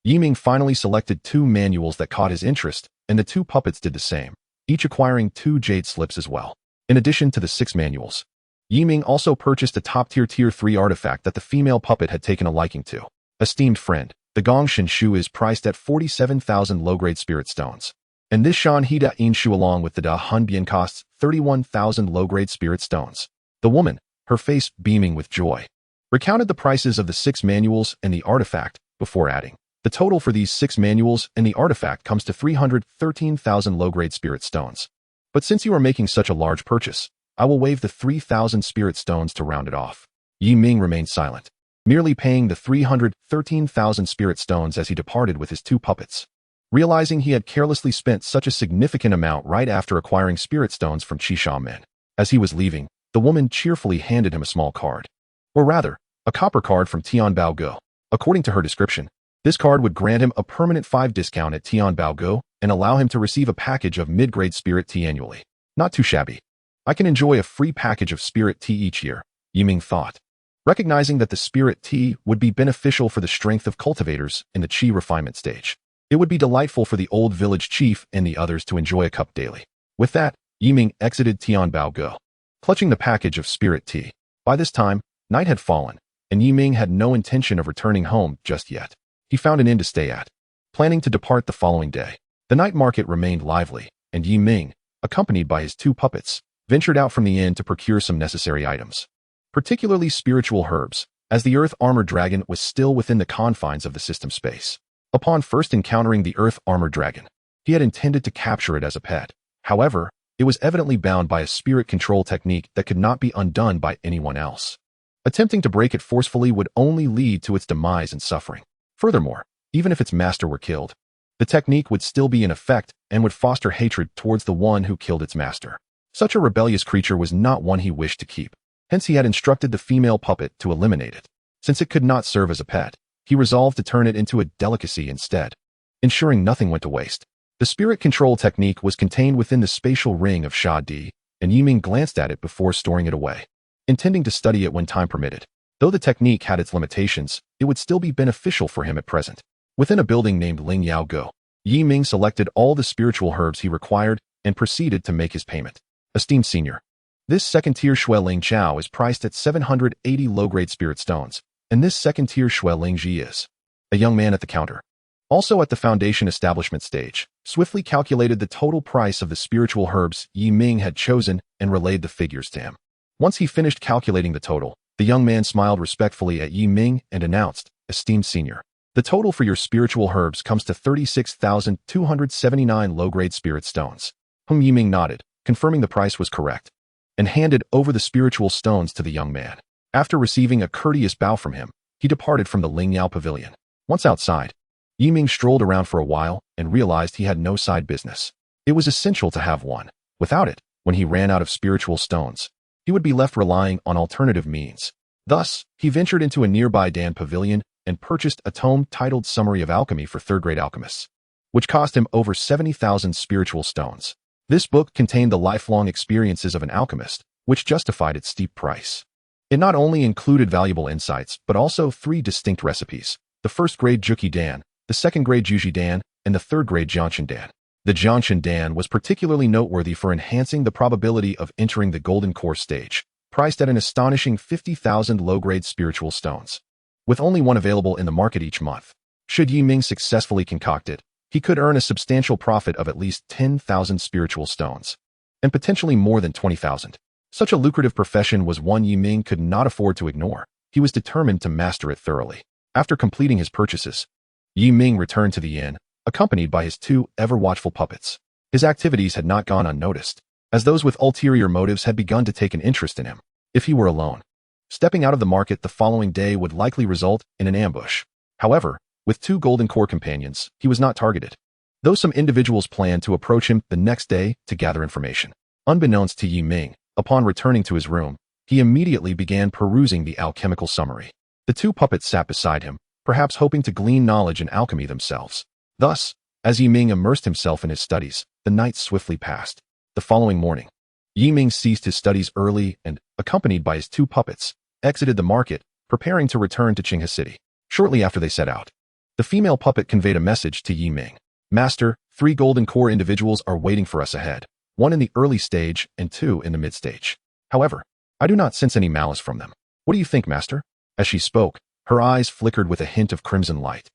Ming finally selected 2 manuals that caught his interest, and the 2 puppets did the same, each acquiring 2 jade slips as well. In addition to the 6 manuals, Ming also purchased a top-tier Tier 3 artifact that the female puppet had taken a liking to. Esteemed friend, the gong shinshu is priced at 47,000 low-grade spirit stones, and this Xianxia inshu along with the Da Hunbian costs 31,000 low-grade spirit stones. The woman, her face beaming with joy, recounted the prices of the 6 manuals and the artifact before adding, the total for these 6 manuals and the artifact comes to 313,000 low-grade spirit stones. But since you are making such a large purchase, I will waive the 3,000 spirit stones to round it off. Ming remained silent, merely paying the 313,000 spirit stones as he departed with his 2 puppets. Realizing he had carelessly spent such a significant amount right after acquiring spirit stones from Qi Shaman. As he was leaving, the woman cheerfully handed him a small card. Or rather, a copper card from Tianbao Go. According to her description, this card would grant him a permanent 5 discount at Tianbao Go and allow him to receive a package of mid-grade spirit tea annually. Not too shabby. I can enjoy a free package of spirit tea each year, Ming thought. Recognizing that the spirit tea would be beneficial for the strength of cultivators in the Qi refinement stage, it would be delightful for the old village chief and the others to enjoy a cup daily. With that, Ming exited Tianbao Go, clutching the package of spirit tea. By this time, night had fallen, and Ming had no intention of returning home just yet. He found an inn to stay at, planning to depart the following day. The night market remained lively, and Ming, accompanied by his 2 puppets, ventured out from the inn to procure some necessary items, particularly spiritual herbs, as the Earth Armored Dragon was still within the confines of the system space. Upon first encountering the Earth Armored Dragon, he had intended to capture it as a pet. However, it was evidently bound by a spirit control technique that could not be undone by anyone else. Attempting to break it forcefully would only lead to its demise and suffering. Furthermore, even if its master were killed, the technique would still be in effect and would foster hatred towards the one who killed its master. Such a rebellious creature was not one he wished to keep. Hence he had instructed the female puppet to eliminate it. Since it could not serve as a pet, he resolved to turn it into a delicacy instead, ensuring nothing went to waste. The spirit control technique was contained within the spatial ring of Sha Di, and Ming glanced at it before storing it away, intending to study it when time permitted. Though the technique had its limitations, it would still be beneficial for him at present. Within a building named Lingyao Go, Ming selected all the spiritual herbs he required and proceeded to make his payment. Esteemed senior, this second-tier Shui Ling Chao is priced at 780 low-grade spirit stones, and this second-tier Shui Ling Ji is. A young man at the counter, also at the foundation establishment stage, swiftly calculated the total price of the spiritual herbs Ming had chosen and relayed the figures to him. Once he finished calculating the total, the young man smiled respectfully at Ming and announced, Esteemed senior, the total for your spiritual herbs comes to 36,279 low-grade spirit stones. Ming nodded, confirming the price was correct, and handed over the spiritual stones to the young man. After receiving a courteous bow from him, he departed from the Lingyao Pavilion. Once outside, Ming strolled around for a while and realized he had no side business. It was essential to have one. Without it, when he ran out of spiritual stones, he would be left relying on alternative means. Thus, he ventured into a nearby Dan Pavilion and purchased a tome titled Summary of Alchemy for third-grade alchemists, which cost him over 70,000 spiritual stones. This book contained the lifelong experiences of an alchemist, which justified its steep price. It not only included valuable insights, but also 3 distinct recipes: the first-grade Juki Dan, the second-grade Juji Dan, and the third-grade Jiangshan Dan. The Jiangshan Dan was particularly noteworthy for enhancing the probability of entering the Golden Core stage, priced at an astonishing 50,000 low-grade spiritual stones, with only one available in the market each month. Should Ming successfully concoct it, he could earn a substantial profit of at least 10,000 spiritual stones, and potentially more than 20,000. Such a lucrative profession was one Ming could not afford to ignore. He was determined to master it thoroughly. After completing his purchases, Ming returned to the inn, accompanied by his 2 ever-watchful puppets. His activities had not gone unnoticed, as those with ulterior motives had begun to take an interest in him. If he were alone, stepping out of the market the following day would likely result in an ambush. However, with 2 golden core companions, he was not targeted, though some individuals planned to approach him the next day to gather information. Unbeknownst to Ming, upon returning to his room, he immediately began perusing the alchemical summary. The 2 puppets sat beside him, perhaps hoping to glean knowledge in alchemy themselves. Thus, as Ming immersed himself in his studies, the night swiftly passed. The following morning, Ming ceased his studies early and, accompanied by his 2 puppets, exited the market, preparing to return to Qinghe City. Shortly after they set out, the female puppet conveyed a message to Ming. Master, 3 golden core individuals are waiting for us ahead, 1 in the early stage and 2 in the mid-stage. However, I do not sense any malice from them. What do you think, Master? As she spoke, her eyes flickered with a hint of crimson light.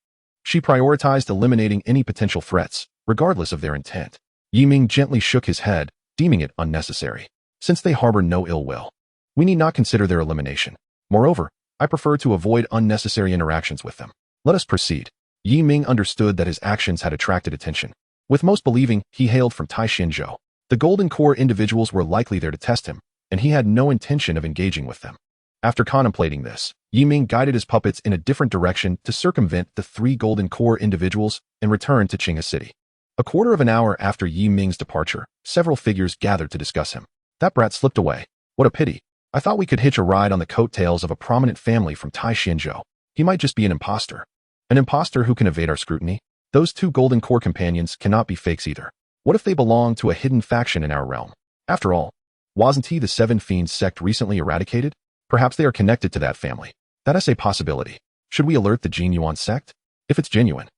She prioritized eliminating any potential threats, regardless of their intent. Ming gently shook his head, deeming it unnecessary. Since they harbor no ill will, we need not consider their elimination. Moreover, I prefer to avoid unnecessary interactions with them. Let us proceed. Ming understood that his actions had attracted attention, with most believing he hailed from Taixinzhou. The golden core individuals were likely there to test him, and he had no intention of engaging with them. After contemplating this, Ming guided his puppets in a different direction to circumvent the 3 golden core individuals and return to Qinghe City. A quarter of an hour after Ming's departure, several figures gathered to discuss him. That brat slipped away. What a pity. I thought we could hitch a ride on the coattails of a prominent family from Taixinzhou. He might just be an imposter. An imposter who can evade our scrutiny? Those 2 golden core companions cannot be fakes either. What if they belong to a hidden faction in our realm? After all, wasn't he the 7 Fiends sect recently eradicated? Perhaps they are connected to that family. That is a possibility. Should we alert the Jinyuan sect? If it's genuine,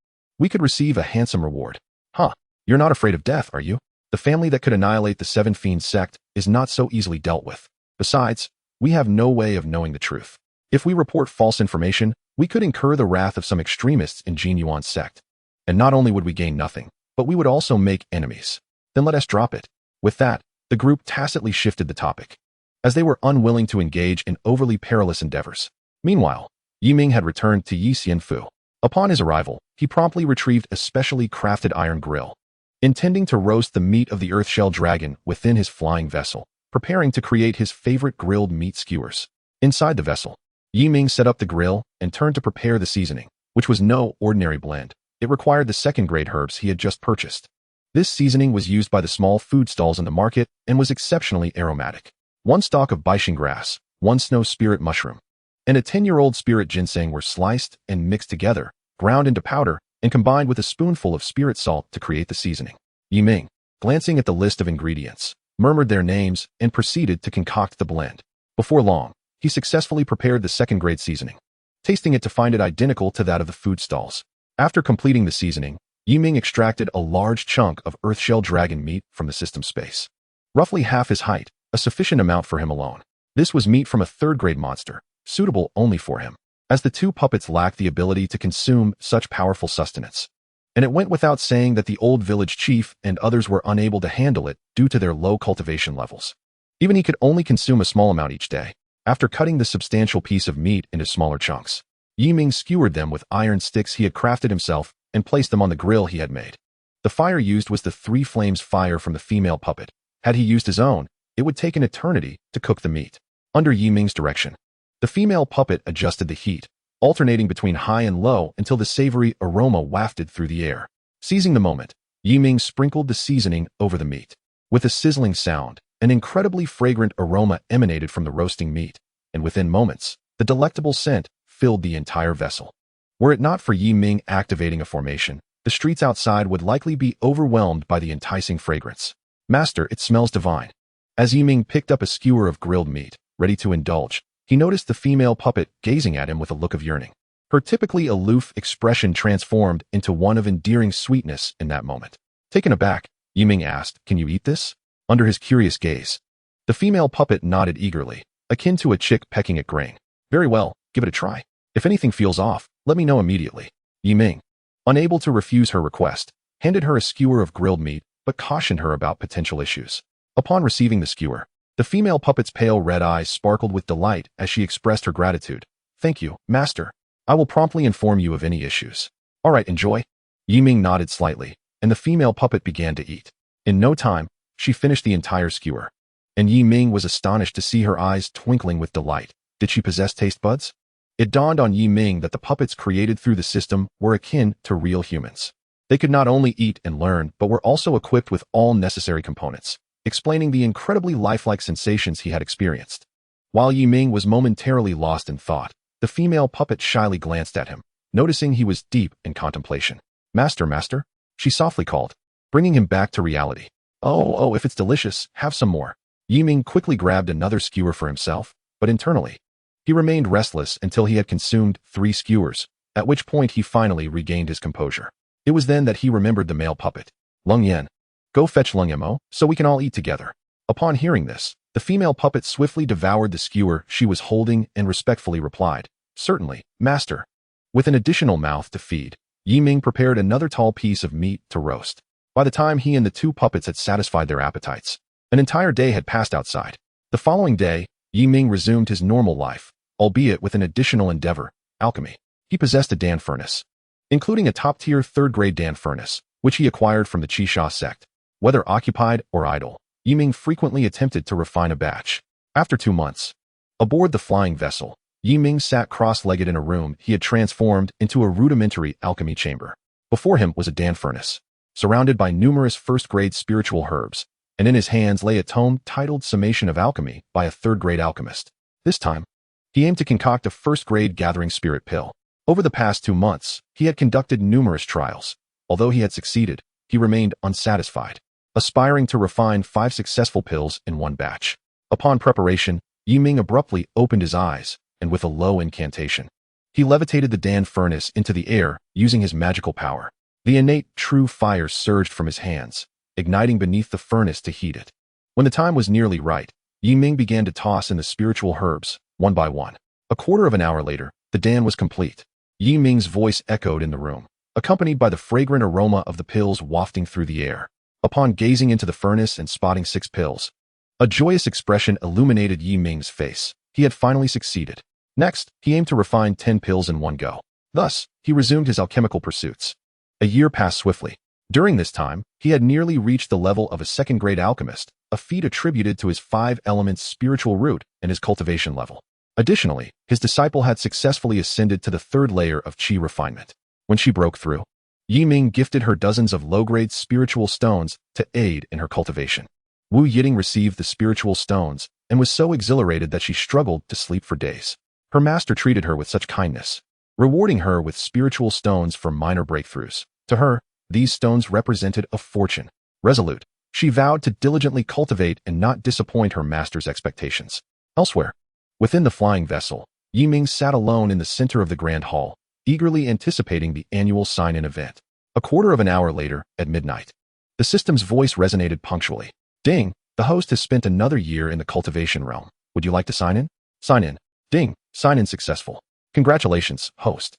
we could receive a handsome reward. Huh, you're not afraid of death, are you? The family that could annihilate the 7 Fiends sect is not so easily dealt with. Besides, we have no way of knowing the truth. If we report false information, we could incur the wrath of some extremists in Jinyuan sect. And not only would we gain nothing, but we would also make enemies. Then let us drop it. With that, the group tacitly shifted the topic, as they were unwilling to engage in overly perilous endeavors. Meanwhile, Ming had returned to Xianfu. Upon his arrival, he promptly retrieved a specially crafted iron grill, intending to roast the meat of the Earthshell dragon within his flying vessel, preparing to create his favorite grilled meat skewers. Inside the vessel, Ming set up the grill and turned to prepare the seasoning, which was no ordinary blend. It required the 2nd-grade herbs he had just purchased. This seasoning was used by the small food stalls in the market and was exceptionally aromatic. 1 stalk of baishin grass, 1 snow spirit mushroom, and a 10-year-old spirit ginseng were sliced and mixed together, ground into powder, and combined with a spoonful of spirit salt to create the seasoning. Ming, glancing at the list of ingredients, murmured their names and proceeded to concoct the blend. Before long, he successfully prepared the 2nd-grade seasoning, tasting it to find it identical to that of the food stalls. After completing the seasoning, Ming extracted a large chunk of Earthshell dragon meat from the system space. Roughly half his height, a sufficient amount for him alone. This was meat from a 3rd-grade monster, suitable only for him, as the 2 puppets lacked the ability to consume such powerful sustenance. And it went without saying that the old village chief and others were unable to handle it due to their low cultivation levels. Even he could only consume a small amount each day. After cutting the substantial piece of meat into smaller chunks, Ming skewered them with iron sticks he had crafted himself and placed them on the grill he had made. The fire used was the 3 flames fire from the female puppet. Had he used his own, it would take an eternity to cook the meat. Under Ming's direction, the female puppet adjusted the heat, alternating between high and low until the savory aroma wafted through the air. Seizing the moment, Ming sprinkled the seasoning over the meat. With a sizzling sound, an incredibly fragrant aroma emanated from the roasting meat, and within moments, the delectable scent filled the entire vessel. Were it not for Ming activating a formation, the streets outside would likely be overwhelmed by the enticing fragrance. Master, it smells divine. As Ming picked up a skewer of grilled meat, ready to indulge, he noticed the female puppet gazing at him with a look of yearning. Her typically aloof expression transformed into one of endearing sweetness in that moment. Taken aback, Ming asked, "Can you eat this?" Under his curious gaze, the female puppet nodded eagerly, akin to a chick pecking at grain. "Very well, give it a try. If anything feels off, let me know immediately." Ming, unable to refuse her request, handed her a skewer of grilled meat, but cautioned her about potential issues. Upon receiving the skewer, The female puppet's pale red eyes sparkled with delight as she expressed her gratitude. "Thank you, Master. I will promptly inform you of any issues." "All right, enjoy." Ming nodded slightly, and the female puppet began to eat. In no time, she finished the entire skewer. And Ming was astonished to see her eyes twinkling with delight. Did she possess taste buds? It dawned on Ming that the puppets created through the system were akin to real humans. They could not only eat and learn, but were also equipped with all necessary components, explaining the incredibly lifelike sensations he had experienced. While Ming was momentarily lost in thought, the female puppet shyly glanced at him, noticing he was deep in contemplation. Master, she softly called, bringing him back to reality. Oh, if it's delicious, have some more." Ming quickly grabbed another skewer for himself, but internally, he remained restless until he had consumed 3 skewers, at which point he finally regained his composure. It was then that he remembered the male puppet. "Lung Yen, go fetch Lung Mo, so we can all eat together." Upon hearing this, the female puppet swiftly devoured the skewer she was holding and respectfully replied, "Certainly, Master." With an additional mouth to feed, Ming prepared another tall piece of meat to roast. By the time he and the 2 puppets had satisfied their appetites, an entire day had passed outside. The following day, Ming resumed his normal life, albeit with an additional endeavor, alchemy. He possessed a Dan furnace, including a top-tier 3rd-grade Dan furnace, which he acquired from the Qixia sect. Whether occupied or idle, Ming frequently attempted to refine a batch. After 2 months, aboard the flying vessel, Ming sat cross-legged in a room he had transformed into a rudimentary alchemy chamber. Before him was a Dan furnace, surrounded by numerous 1st-grade spiritual herbs, and in his hands lay a tome titled Summation of Alchemy by a 3rd-grade alchemist. This time, he aimed to concoct a 1st-grade gathering spirit pill. Over the past 2 months, he had conducted numerous trials. Although he had succeeded, he remained unsatisfied, aspiring to refine 5 successful pills in one batch. Upon preparation, Ming abruptly opened his eyes, and with a low incantation, he levitated the Dan furnace into the air using his magical power. The innate true fire surged from his hands, igniting beneath the furnace to heat it. When the time was nearly right, Ming began to toss in the spiritual herbs, one by one. A quarter of an hour later, the Dan was complete. Ming's voice echoed in the room, accompanied by the fragrant aroma of the pills wafting through the air. Upon gazing into the furnace and spotting 6 pills, a joyous expression illuminated Ming's face. He had finally succeeded. Next, he aimed to refine 10 pills in one go. Thus, he resumed his alchemical pursuits. A year passed swiftly. During this time, he had nearly reached the level of a 2nd-grade alchemist, a feat attributed to his 5 elements spiritual root and his cultivation level. Additionally, his disciple had successfully ascended to the 3rd layer of qi refinement. When she broke through, Ming gifted her dozens of low-grade spiritual stones to aid in her cultivation. Wu Yiting received the spiritual stones and was so exhilarated that she struggled to sleep for days. Her master treated her with such kindness, rewarding her with spiritual stones for minor breakthroughs. To her, these stones represented a fortune. Resolute, she vowed to diligently cultivate and not disappoint her master's expectations. Elsewhere, within the flying vessel, Ming sat alone in the center of the grand hall, eagerly anticipating the annual sign-in event. A quarter of an hour later, at midnight, the system's voice resonated punctually. "Ding, the host has spent another year in the cultivation realm. Would you like to sign in?" "Sign in." "Ding, sign-in successful. Congratulations, host.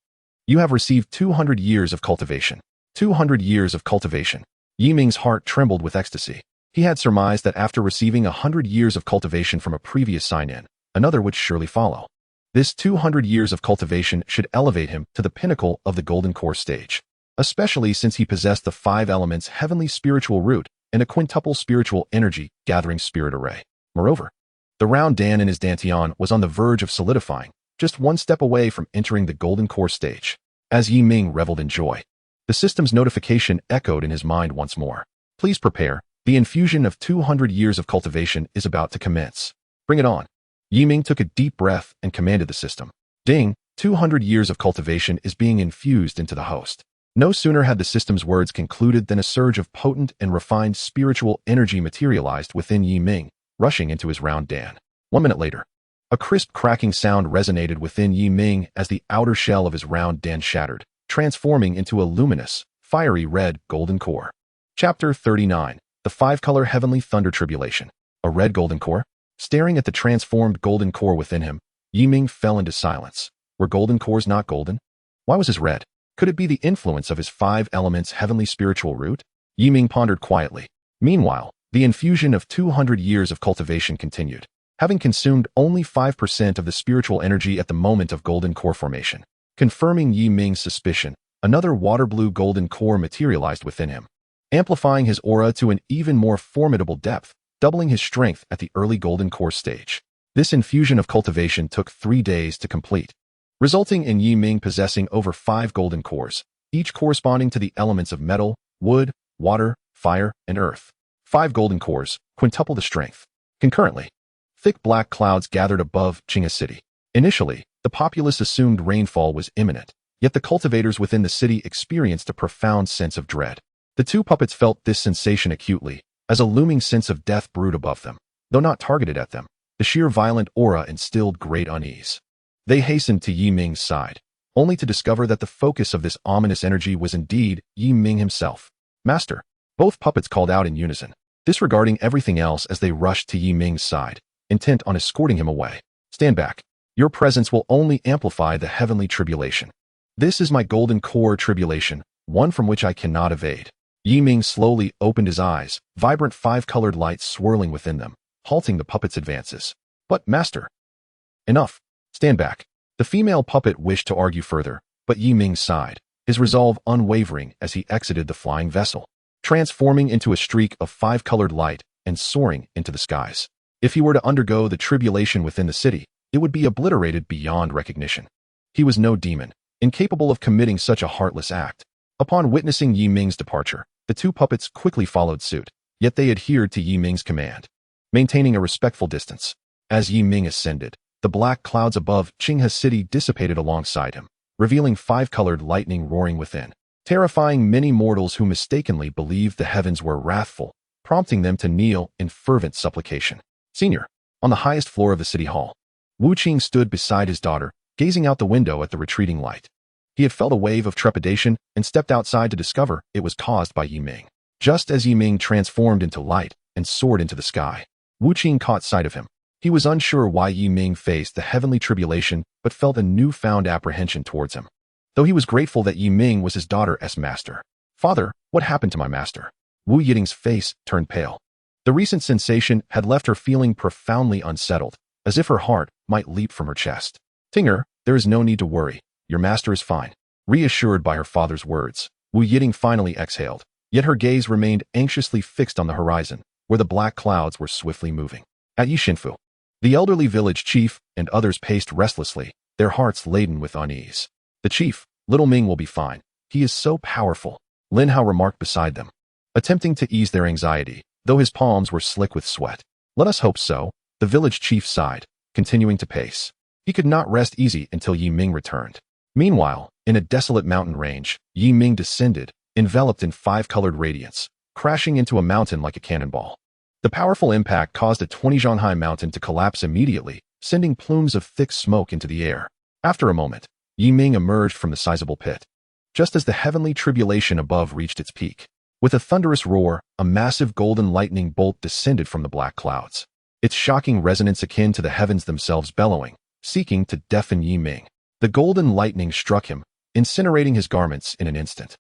You have received 200 years of cultivation." 200 years of cultivation. Ming's heart trembled with ecstasy. He had surmised that after receiving 100 years of cultivation from a previous sign-in, another would surely follow. This 200 years of cultivation should elevate him to the pinnacle of the Golden Core stage, especially since he possessed the 5 elements heavenly spiritual root and a quintuple spiritual energy gathering spirit array. Moreover, the round Dan in his dantian was on the verge of solidifying, just 1 step away from entering the Golden Core stage. As Ming reveled in joy, the system's notification echoed in his mind once more. "Please prepare. The infusion of 200 years of cultivation is about to commence. Bring it on." Ming took a deep breath and commanded the system. "Ding, 200 years of cultivation is being infused into the host." No sooner had the system's words concluded than a surge of potent and refined spiritual energy materialized within Ming, rushing into his round Dan. 1 minute later, a crisp cracking sound resonated within Ming as the outer shell of his round Dan shattered, transforming into a luminous, fiery red golden core. Chapter 39. The 5-color heavenly thunder tribulation. A red golden core? Staring at the transformed golden core within him, Ming fell into silence. Were golden cores not golden? Why was his red? Could it be the influence of his 5 elements heavenly spiritual root? Ming pondered quietly. Meanwhile, The infusion of 200 years of cultivation continued, having consumed only 5% of the spiritual energy at the moment of golden core formation. Confirming Yi Ming's suspicion, another water blue golden core materialized within him, amplifying his aura to an even more formidable depth, doubling his strength at the early golden core stage. This infusion of cultivation took 3 days to complete, resulting in Yi Ming possessing over 5 golden cores, each corresponding to the elements of metal, wood, water, fire, and earth. 5 golden cores, quintuple the strength. Concurrently, thick black clouds gathered above Qinghe City. Initially, the populace assumed rainfall was imminent, yet the cultivators within the city experienced a profound sense of dread. The two puppets felt this sensation acutely, as a looming sense of death brewed above them. Though not targeted at them, the sheer violent aura instilled great unease. They hastened to Yi Ming's side, only to discover that the focus of this ominous energy was indeed Yi Ming himself. "Master!" Both puppets called out in unison, disregarding everything else as they rushed to Yi Ming's side, intent on escorting him away. "Stand back. Your presence will only amplify the heavenly tribulation. This is my golden core tribulation, one from which I cannot evade." Yi Ming slowly opened his eyes, vibrant 5-colored lights swirling within them, halting the puppet's advances. "But, Master!" "Enough. Stand back." The female puppet wished to argue further, but Yi Ming sighed, his resolve unwavering as he exited the flying vessel, transforming into a streak of 5-colored light and soaring into the skies. If he were to undergo the tribulation within the city, it would be obliterated beyond recognition. He was no demon, incapable of committing such a heartless act. Upon witnessing Yi Ming's departure, the two puppets quickly followed suit, yet they adhered to Yi Ming's command, maintaining a respectful distance. As Yi Ming ascended, the black clouds above Qinghe City dissipated alongside him, revealing 5-colored lightning roaring within, terrifying many mortals who mistakenly believed the heavens were wrathful, prompting them to kneel in fervent supplication. "Senior." On the highest floor of the city hall, Wu Qing stood beside his daughter, gazing out the window at the retreating light. He had felt a wave of trepidation and stepped outside to discover it was caused by Yi Ming. Just as Yi Ming transformed into light and soared into the sky, Wu Qing caught sight of him. He was unsure why Yi Ming faced the heavenly tribulation but felt a newfound apprehension towards him, though he was grateful that Yi Ming was his daughter's master. "Father, what happened to my master?" Wu Yiting's face turned pale. The recent sensation had left her feeling profoundly unsettled, as if her heart might leap from her chest. "Tinger, there is no need to worry. Your master is fine." Reassured by her father's words, Wu Yiting finally exhaled, yet her gaze remained anxiously fixed on the horizon, where the black clouds were swiftly moving. At Yixinfu, the elderly village chief and others paced restlessly, their hearts laden with unease. "The chief, little Ming, will be fine. He is so powerful," Lin Hao remarked beside them, attempting to ease their anxiety, though his palms were slick with sweat. "Let us hope so," the village chief sighed, continuing to pace. He could not rest easy until Yi Ming returned. Meanwhile, in a desolate mountain range, Yi Ming descended, enveloped in 5-colored radiance, crashing into a mountain like a cannonball. The powerful impact caused a 20-zhang-high mountain to collapse immediately, sending plumes of thick smoke into the air. After a moment, Yi Ming emerged from the sizable pit, just as the heavenly tribulation above reached its peak. With a thunderous roar, a massive golden lightning bolt descended from the black clouds, its shocking resonance akin to the heavens themselves bellowing, seeking to deafen Yi Ming. The golden lightning struck him, incinerating his garments in an instant,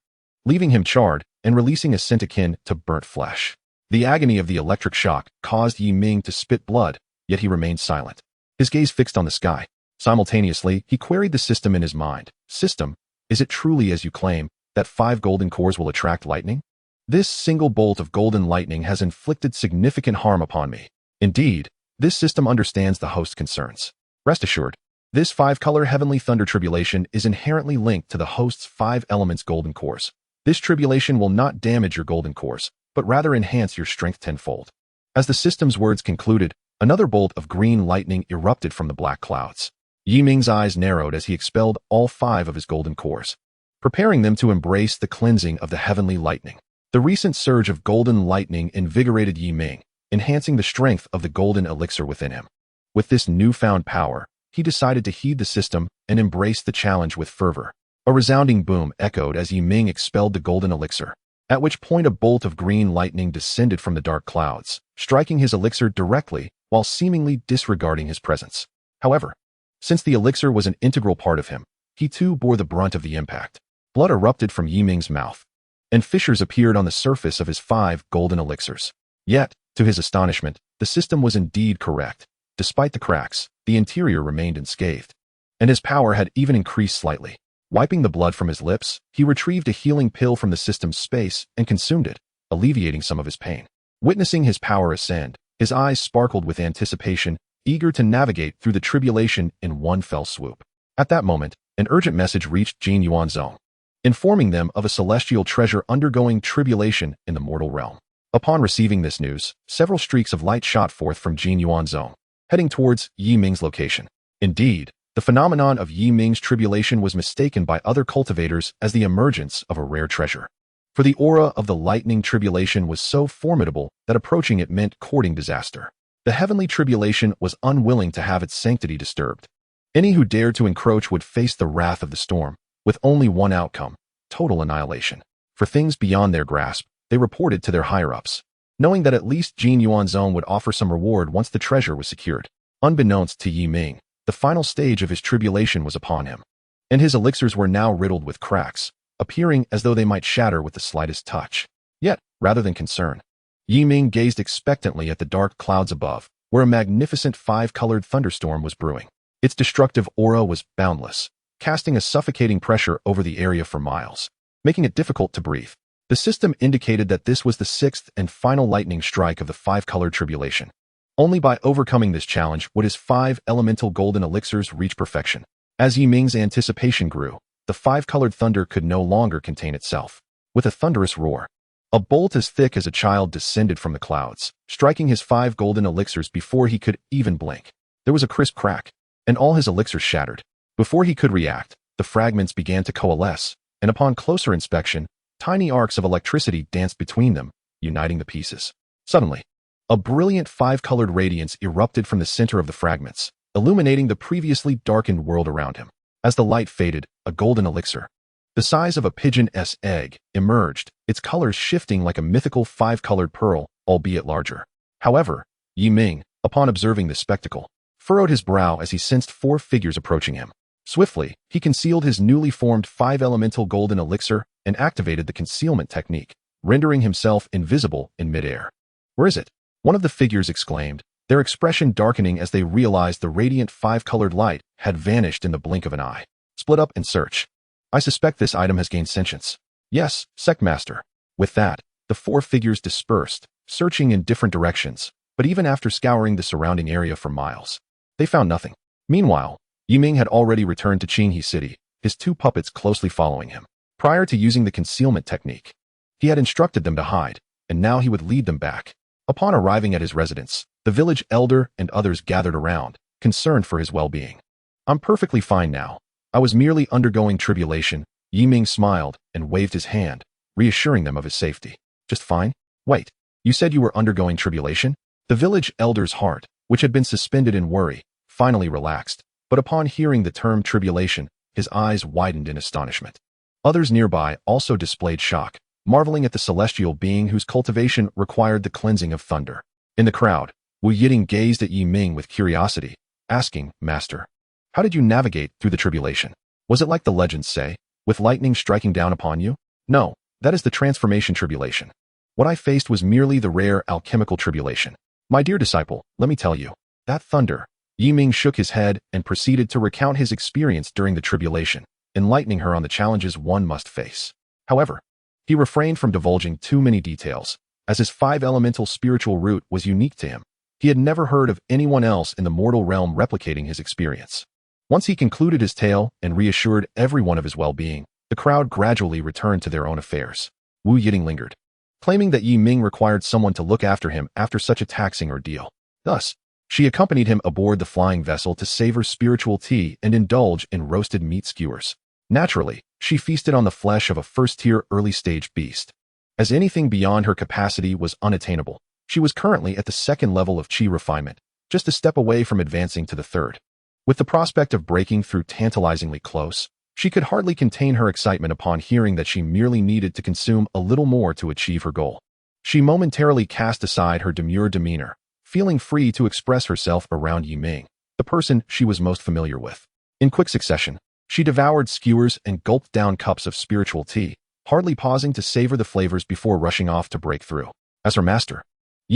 leaving him charred and releasing a scent akin to burnt flesh. The agony of the electric shock caused Yi Ming to spit blood, yet he remained silent, his gaze fixed on the sky. Simultaneously, he queried the system in his mind. "System, is it truly as you claim, that 5 golden cores will attract lightning? This single bolt of golden lightning has inflicted significant harm upon me. Indeed, this system understands the host's concerns. Rest assured, this 5-color heavenly thunder tribulation is inherently linked to the host's 5 elements golden cores. This tribulation will not damage your golden cores, but rather enhance your strength tenfold." As the system's words concluded, another bolt of green lightning erupted from the black clouds. Yi Ming's eyes narrowed as he expelled all 5 of his golden cores, preparing them to embrace the cleansing of the heavenly lightning. The recent surge of golden lightning invigorated Yi Ming, enhancing the strength of the golden elixir within him. With this newfound power, he decided to heed the system and embrace the challenge with fervor. A resounding boom echoed as Yi Ming expelled the golden elixir, at which point a bolt of green lightning descended from the dark clouds, striking his elixir directly while seemingly disregarding his presence. However, since the elixir was an integral part of him, he too bore the brunt of the impact. Blood erupted from Yi Ming's mouth, and fissures appeared on the surface of his 5 golden elixirs. Yet, To his astonishment, the system was indeed correct. Despite the cracks, the interior remained unscathed, and his power had even increased slightly. Wiping the blood from his lips, he retrieved a healing pill from the system's space and consumed it, alleviating some of his pain. Witnessing his power ascend, his eyes sparkled with anticipation, eager to navigate through the tribulation in one fell swoop. At that moment, an urgent message reached Jin Yuanzong, informing them of a celestial treasure undergoing tribulation in the mortal realm. Upon receiving this news, several streaks of light shot forth from Jin Yuanzong, heading towards Yi Ming's location. Indeed, the phenomenon of Yi Ming's tribulation was mistaken by other cultivators as the emergence of a rare treasure. For the aura of the lightning tribulation was so formidable that approaching it meant courting disaster. The heavenly tribulation was unwilling to have its sanctity disturbed. Any who dared to encroach would face the wrath of the storm, with only one outcome: total annihilation. For things beyond their grasp, they reported to their higher-ups, knowing that at least Jin Yuanzong would offer some reward once the treasure was secured. Unbeknownst to Yi Ming, the final stage of his tribulation was upon him, and his elixirs were now riddled with cracks, appearing as though they might shatter with the slightest touch. Yet, rather than concern, Yi Ming gazed expectantly at the dark clouds above, where a magnificent five-colored thunderstorm was brewing. Its destructive aura was boundless, casting a suffocating pressure over the area for miles, making it difficult to breathe. The system indicated that this was the sixth and final lightning strike of the five-colored tribulation. Only by overcoming this challenge would his five elemental golden elixirs reach perfection. As Yi Ming's anticipation grew, the five-colored thunder could no longer contain itself. With a thunderous roar, a bolt as thick as a child descended from the clouds, striking his five golden elixirs before he could even blink. There was a crisp crack, and all his elixirs shattered. Before he could react, the fragments began to coalesce, and upon closer inspection, tiny arcs of electricity danced between them, uniting the pieces. Suddenly, a brilliant five-colored radiance erupted from the center of the fragments, illuminating the previously darkened world around him. As the light faded, a golden elixir, the size of a pigeon's egg, emerged, its colors shifting like a mythical five-colored pearl, albeit larger. However, Yi Ming, upon observing this spectacle, furrowed his brow as he sensed four figures approaching him. Swiftly, he concealed his newly formed five-elemental golden elixir and activated the concealment technique, rendering himself invisible in midair. "Where is it?" one of the figures exclaimed, their expression darkening as they realized the radiant five-colored light had vanished in the blink of an eye. "Split up and search. I suspect this item has gained sentience." "Yes, Sectmaster." With that, the four figures dispersed, searching in different directions, but even after scouring the surrounding area for miles, they found nothing. Meanwhile, Yi Ming had already returned to Qinghe City, his two puppets closely following him. Prior to using the concealment technique, he had instructed them to hide, and now he would lead them back. Upon arriving at his residence, the village elder and others gathered around, concerned for his well-being. "I'm perfectly fine now. I was merely undergoing tribulation." Yi Ming smiled and waved his hand, reassuring them of his safety. "Just fine? Wait, you said you were undergoing tribulation?" The village elder's heart, which had been suspended in worry, finally relaxed, but upon hearing the term tribulation, his eyes widened in astonishment. Others nearby also displayed shock, marveling at the celestial being whose cultivation required the cleansing of thunder. In the crowd, Wu Yiting gazed at Yi Ming with curiosity, asking, "Master, how did you navigate through the tribulation? Was it like the legends say, with lightning striking down upon you?" "No, that is the transformation tribulation. What I faced was merely the rare alchemical tribulation. My dear disciple, let me tell you, that thunder." Yi Ming shook his head and proceeded to recount his experience during the tribulation, enlightening her on the challenges one must face. However, he refrained from divulging too many details, as his five-elemental spiritual root was unique to him. He had never heard of anyone else in the mortal realm replicating his experience. Once he concluded his tale and reassured everyone of his well-being, the crowd gradually returned to their own affairs. Wu Yiting lingered, claiming that Yi Ming required someone to look after him after such a taxing ordeal. Thus, she accompanied him aboard the flying vessel to savor spiritual tea and indulge in roasted meat skewers. Naturally, she feasted on the flesh of a first-tier early-stage beast. As anything beyond her capacity was unattainable, she was currently at the second level of chi refinement, just a step away from advancing to the third. With the prospect of breaking through tantalizingly close, she could hardly contain her excitement upon hearing that she merely needed to consume a little more to achieve her goal. She momentarily cast aside her demure demeanor, feeling free to express herself around Yi Ming, the person she was most familiar with. In quick succession, she devoured skewers and gulped down cups of spiritual tea, hardly pausing to savor the flavors before rushing off to break through. As her master,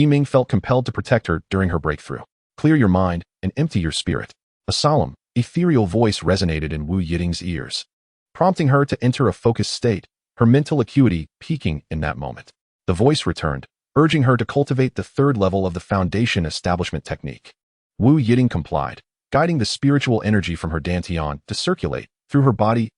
Ming felt compelled to protect her during her breakthrough. Clear your mind and empty your spirit. A solemn, ethereal voice resonated in Wu Yiting's ears, prompting her to enter a focused state, her mental acuity peaking in that moment. The voice returned, urging her to cultivate the third level of the foundation establishment technique. Wu Yiting complied, guiding the spiritual energy from her dantian to circulate through her body's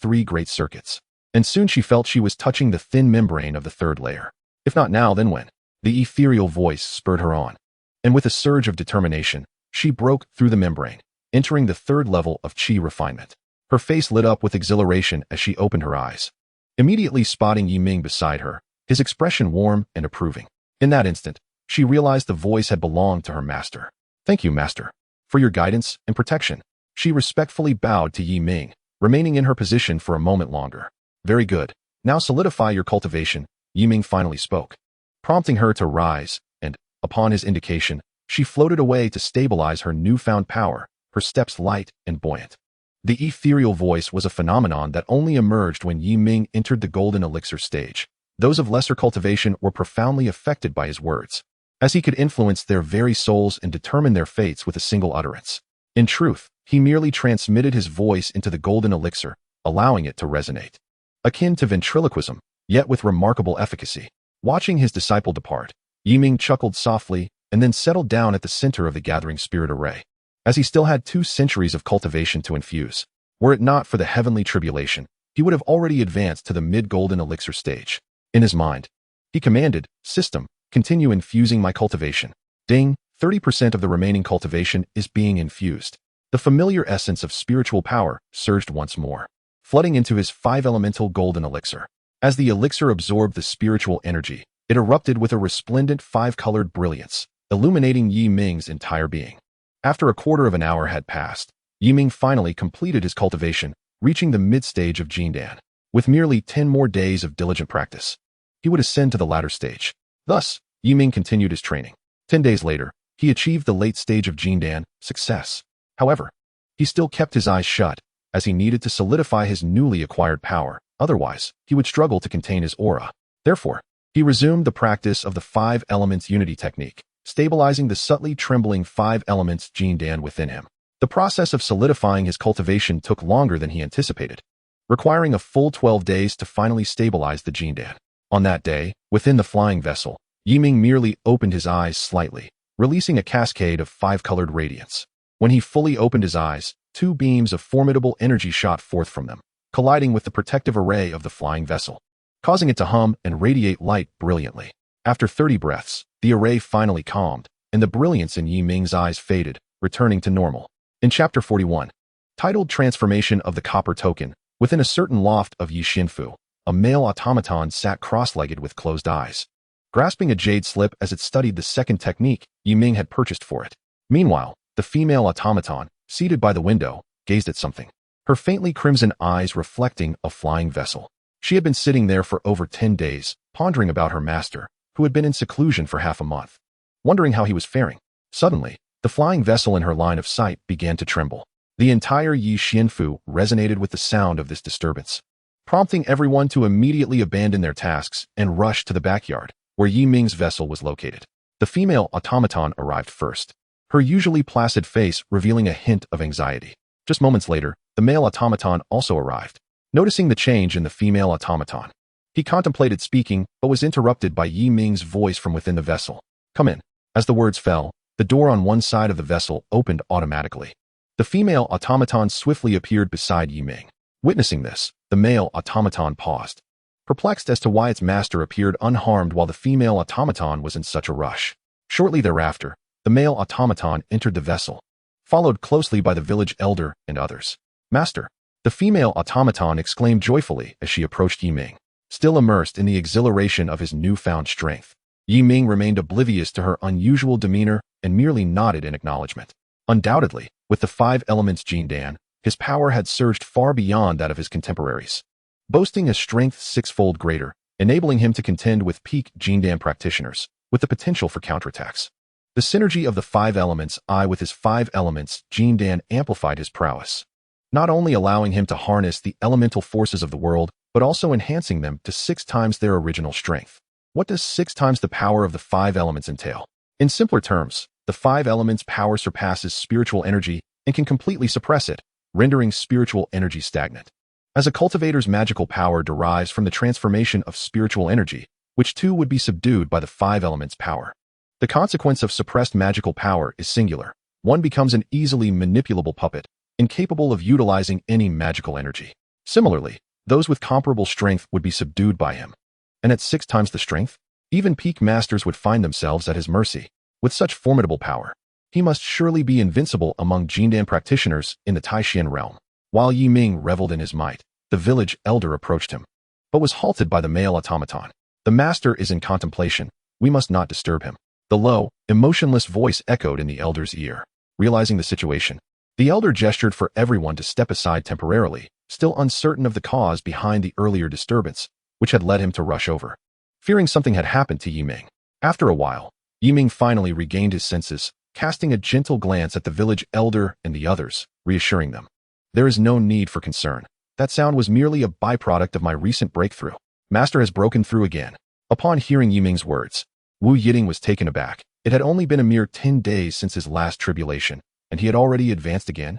3 great circuits. And soon she felt she was touching the thin membrane of the third layer. If not now, then when? The ethereal voice spurred her on. And with a surge of determination, she broke through the membrane, entering the third level of qi refinement. Her face lit up with exhilaration as she opened her eyes, immediately spotting Ming beside her, his expression warm and approving. In that instant, she realized the voice had belonged to her master. Thank you, master, for your guidance and protection. She respectfully bowed to Ming, remaining in her position for a moment longer. Very good. Now solidify your cultivation, Ming finally spoke, prompting her to rise, and, upon his indication, she floated away to stabilize her newfound power, her steps light and buoyant. The ethereal voice was a phenomenon that only emerged when Ming entered the golden elixir stage. Those of lesser cultivation were profoundly affected by his words, as he could influence their very souls and determine their fates with a single utterance. In truth, he merely transmitted his voice into the golden elixir, allowing it to resonate, akin to ventriloquism, yet with remarkable efficacy. Watching his disciple depart, Ming chuckled softly and then settled down at the center of the gathering spirit array, as he still had 2 centuries of cultivation to infuse. Were it not for the heavenly tribulation, he would have already advanced to the mid-golden elixir stage. In his mind, he commanded, "System, continue infusing my cultivation." Ding, 30% of the remaining cultivation is being infused. The familiar essence of spiritual power surged once more, flooding into his 5-elemental golden elixir. As the elixir absorbed the spiritual energy, it erupted with a resplendent 5-colored brilliance, illuminating Ming's entire being. After a quarter of an hour had passed, Ming finally completed his cultivation, reaching the mid-stage of Jindan. With merely 10 more days of diligent practice, he would ascend to the latter stage. Thus, Ming continued his training. 10 days later, he achieved the late stage of Jindan, success. However, he still kept his eyes shut, as he needed to solidify his newly acquired power. Otherwise, he would struggle to contain his aura. Therefore, he resumed the practice of the 5 elements unity technique, stabilizing the subtly trembling 5 elements Jindan within him. The process of solidifying his cultivation took longer than he anticipated, requiring a full 12 days to finally stabilize the Jindan. On that day, within the flying vessel, Ming merely opened his eyes slightly, releasing a cascade of 5-colored radiance. When he fully opened his eyes, 2 beams of formidable energy shot forth from them, colliding with the protective array of the flying vessel, causing it to hum and radiate light brilliantly. After 30 breaths, the array finally calmed, and the brilliance in Ming's eyes faded, returning to normal. In Chapter 41, titled Transformation of the Copper Token, within a certain loft of Yixinfu, a male automaton sat cross-legged with closed eyes, grasping a jade slip as it studied the second technique Ming had purchased for it. Meanwhile, the female automaton, seated by the window, gazed at something, her faintly crimson eyes reflecting a flying vessel. She had been sitting there for over 10 days, pondering about her master, who had been in seclusion for half a month, wondering how he was faring. Suddenly, the flying vessel in her line of sight began to tremble. The entire Yixinfu resonated with the sound of this disturbance, prompting everyone to immediately abandon their tasks and rush to the backyard, where Ming's vessel was located. The female automaton arrived first, her usually placid face revealing a hint of anxiety. Just moments later, the male automaton also arrived. Noticing the change in the female automaton, he contemplated speaking but was interrupted by Ming's voice from within the vessel. "Come in." As the words fell, the door on one side of the vessel opened automatically. The female automaton swiftly appeared beside Ming. Witnessing this, the male automaton paused, perplexed as to why its master appeared unharmed while the female automaton was in such a rush. Shortly thereafter, the male automaton entered the vessel, followed closely by the village elder and others. "Master," the female automaton exclaimed joyfully as she approached Ming, still immersed in the exhilaration of his newfound strength. Ming remained oblivious to her unusual demeanor and merely nodded in acknowledgement. Undoubtedly, with the 5 elements Jindan, his power had surged far beyond that of his contemporaries, boasting a strength 6-fold greater, enabling him to contend with peak Jindan practitioners, with the potential for counterattacks. The synergy of the 5 elements with his 5 elements Jindan amplified his prowess, not only allowing him to harness the elemental forces of the world, but also enhancing them to 6 times their original strength. What does 6 times the power of the 5 elements entail? In simpler terms, the 5 elements' power surpasses spiritual energy and can completely suppress it, rendering spiritual energy stagnant. As a cultivator's magical power derives from the transformation of spiritual energy, which too would be subdued by the 5 elements' power. The consequence of suppressed magical power is singular. One becomes an easily manipulable puppet, incapable of utilizing any magical energy. Similarly, those with comparable strength would be subdued by him. And at 6 times the strength, even peak masters would find themselves at his mercy. With such formidable power, he must surely be invincible among Jindan practitioners in the Taishan realm. While Yi Ming reveled in his might, the village elder approached him, but was halted by the male automaton. The master is in contemplation. We must not disturb him. The low, emotionless voice echoed in the elder's ear. Realizing the situation, the elder gestured for everyone to step aside temporarily, still uncertain of the cause behind the earlier disturbance, which had led him to rush over. Fearing something had happened to Yi Ming. After a while, Yi Ming finally regained his senses, casting a gentle glance at the village elder and the others, reassuring them. There is no need for concern. That sound was merely a byproduct of my recent breakthrough. Master has broken through again. Upon hearing Yi Ming's words, Wu Yiting was taken aback. It had only been a mere 10 days since his last tribulation, and he had already advanced again.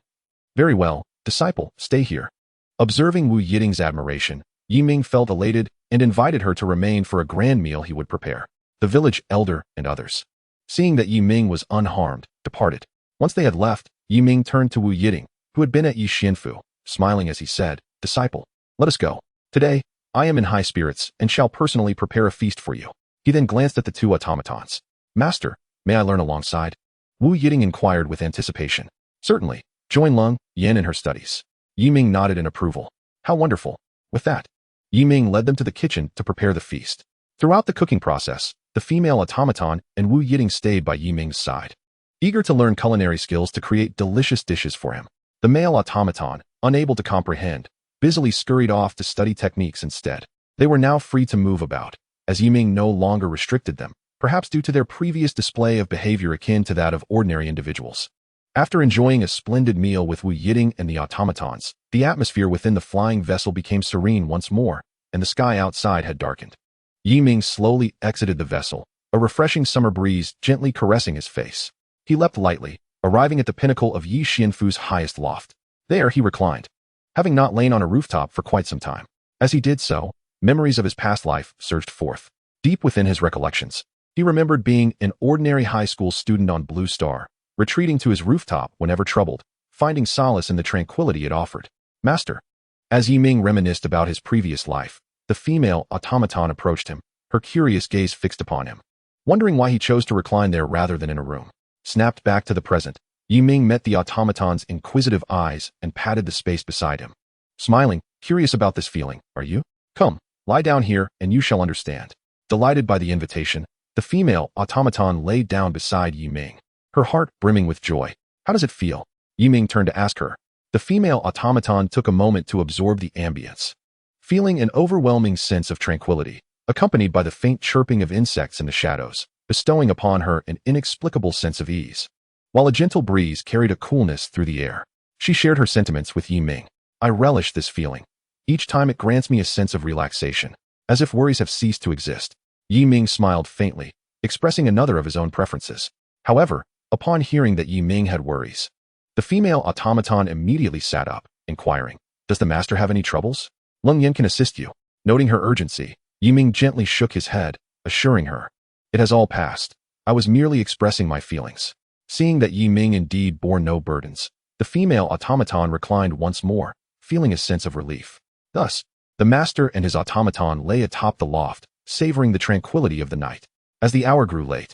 Very well, disciple, stay here. Observing Wu Yiting's admiration, Yi Ming felt elated and invited her to remain for a grand meal he would prepare. The village elder and others, seeing that Yi Ming was unharmed, departed. Once they had left, Yi Ming turned to Wu Yiting, who had been at Yi Xianfu, smiling as he said, Disciple, let us go. Today, I am in high spirits and shall personally prepare a feast for you. He then glanced at the 2 automatons. Master, may I learn alongside? Wu Yiting inquired with anticipation. Certainly, join Lung Yan in her studies. Yi Ming nodded in approval. How wonderful. With that, Yi Ming led them to the kitchen to prepare the feast. Throughout the cooking process, the female automaton and Wu Yiting stayed by Yi Ming's side, eager to learn culinary skills to create delicious dishes for him. The male automaton, unable to comprehend, busily scurried off to study techniques instead. They were now free to move about, as Yi Ming no longer restricted them, perhaps due to their previous display of behavior akin to that of ordinary individuals. After enjoying a splendid meal with Wu Yiting and the automatons, the atmosphere within the flying vessel became serene once more, and the sky outside had darkened. Yi Ming slowly exited the vessel, a refreshing summer breeze gently caressing his face. He leapt lightly, arriving at the pinnacle of Yi Xianfu's highest loft. There he reclined, having not lain on a rooftop for quite some time. As he did so, memories of his past life surged forth. Deep within his recollections, he remembered being an ordinary high school student on Blue Star, retreating to his rooftop whenever troubled, finding solace in the tranquility it offered. Master. As Yi Ming reminisced about his previous life, the female automaton approached him, her curious gaze fixed upon him. Wondering why he chose to recline there rather than in a room. Snapped back to the present, Yi Ming met the automaton's inquisitive eyes and patted the space beside him. Smiling, curious about this feeling, are you? Come, lie down here and you shall understand. Delighted by the invitation, the female automaton lay down beside Yi Ming, her heart brimming with joy. How does it feel? Yi Ming turned to ask her. The female automaton took a moment to absorb the ambience, feeling an overwhelming sense of tranquility, accompanied by the faint chirping of insects in the shadows, bestowing upon her an inexplicable sense of ease. While a gentle breeze carried a coolness through the air, she shared her sentiments with Yi Ming. I relish this feeling. Each time it grants me a sense of relaxation, as if worries have ceased to exist. Yi Ming smiled faintly, expressing another of his own preferences. However, upon hearing that Yi Ming had worries, the female automaton immediately sat up, inquiring, Does the master have any troubles? Lung Yan can assist you. Noting her urgency, Yi Ming gently shook his head, assuring her, It has all passed. I was merely expressing my feelings. Seeing that Yi Ming indeed bore no burdens, the female automaton reclined once more, feeling a sense of relief. Thus, the master and his automaton lay atop the loft, savoring the tranquility of the night. As the hour grew late,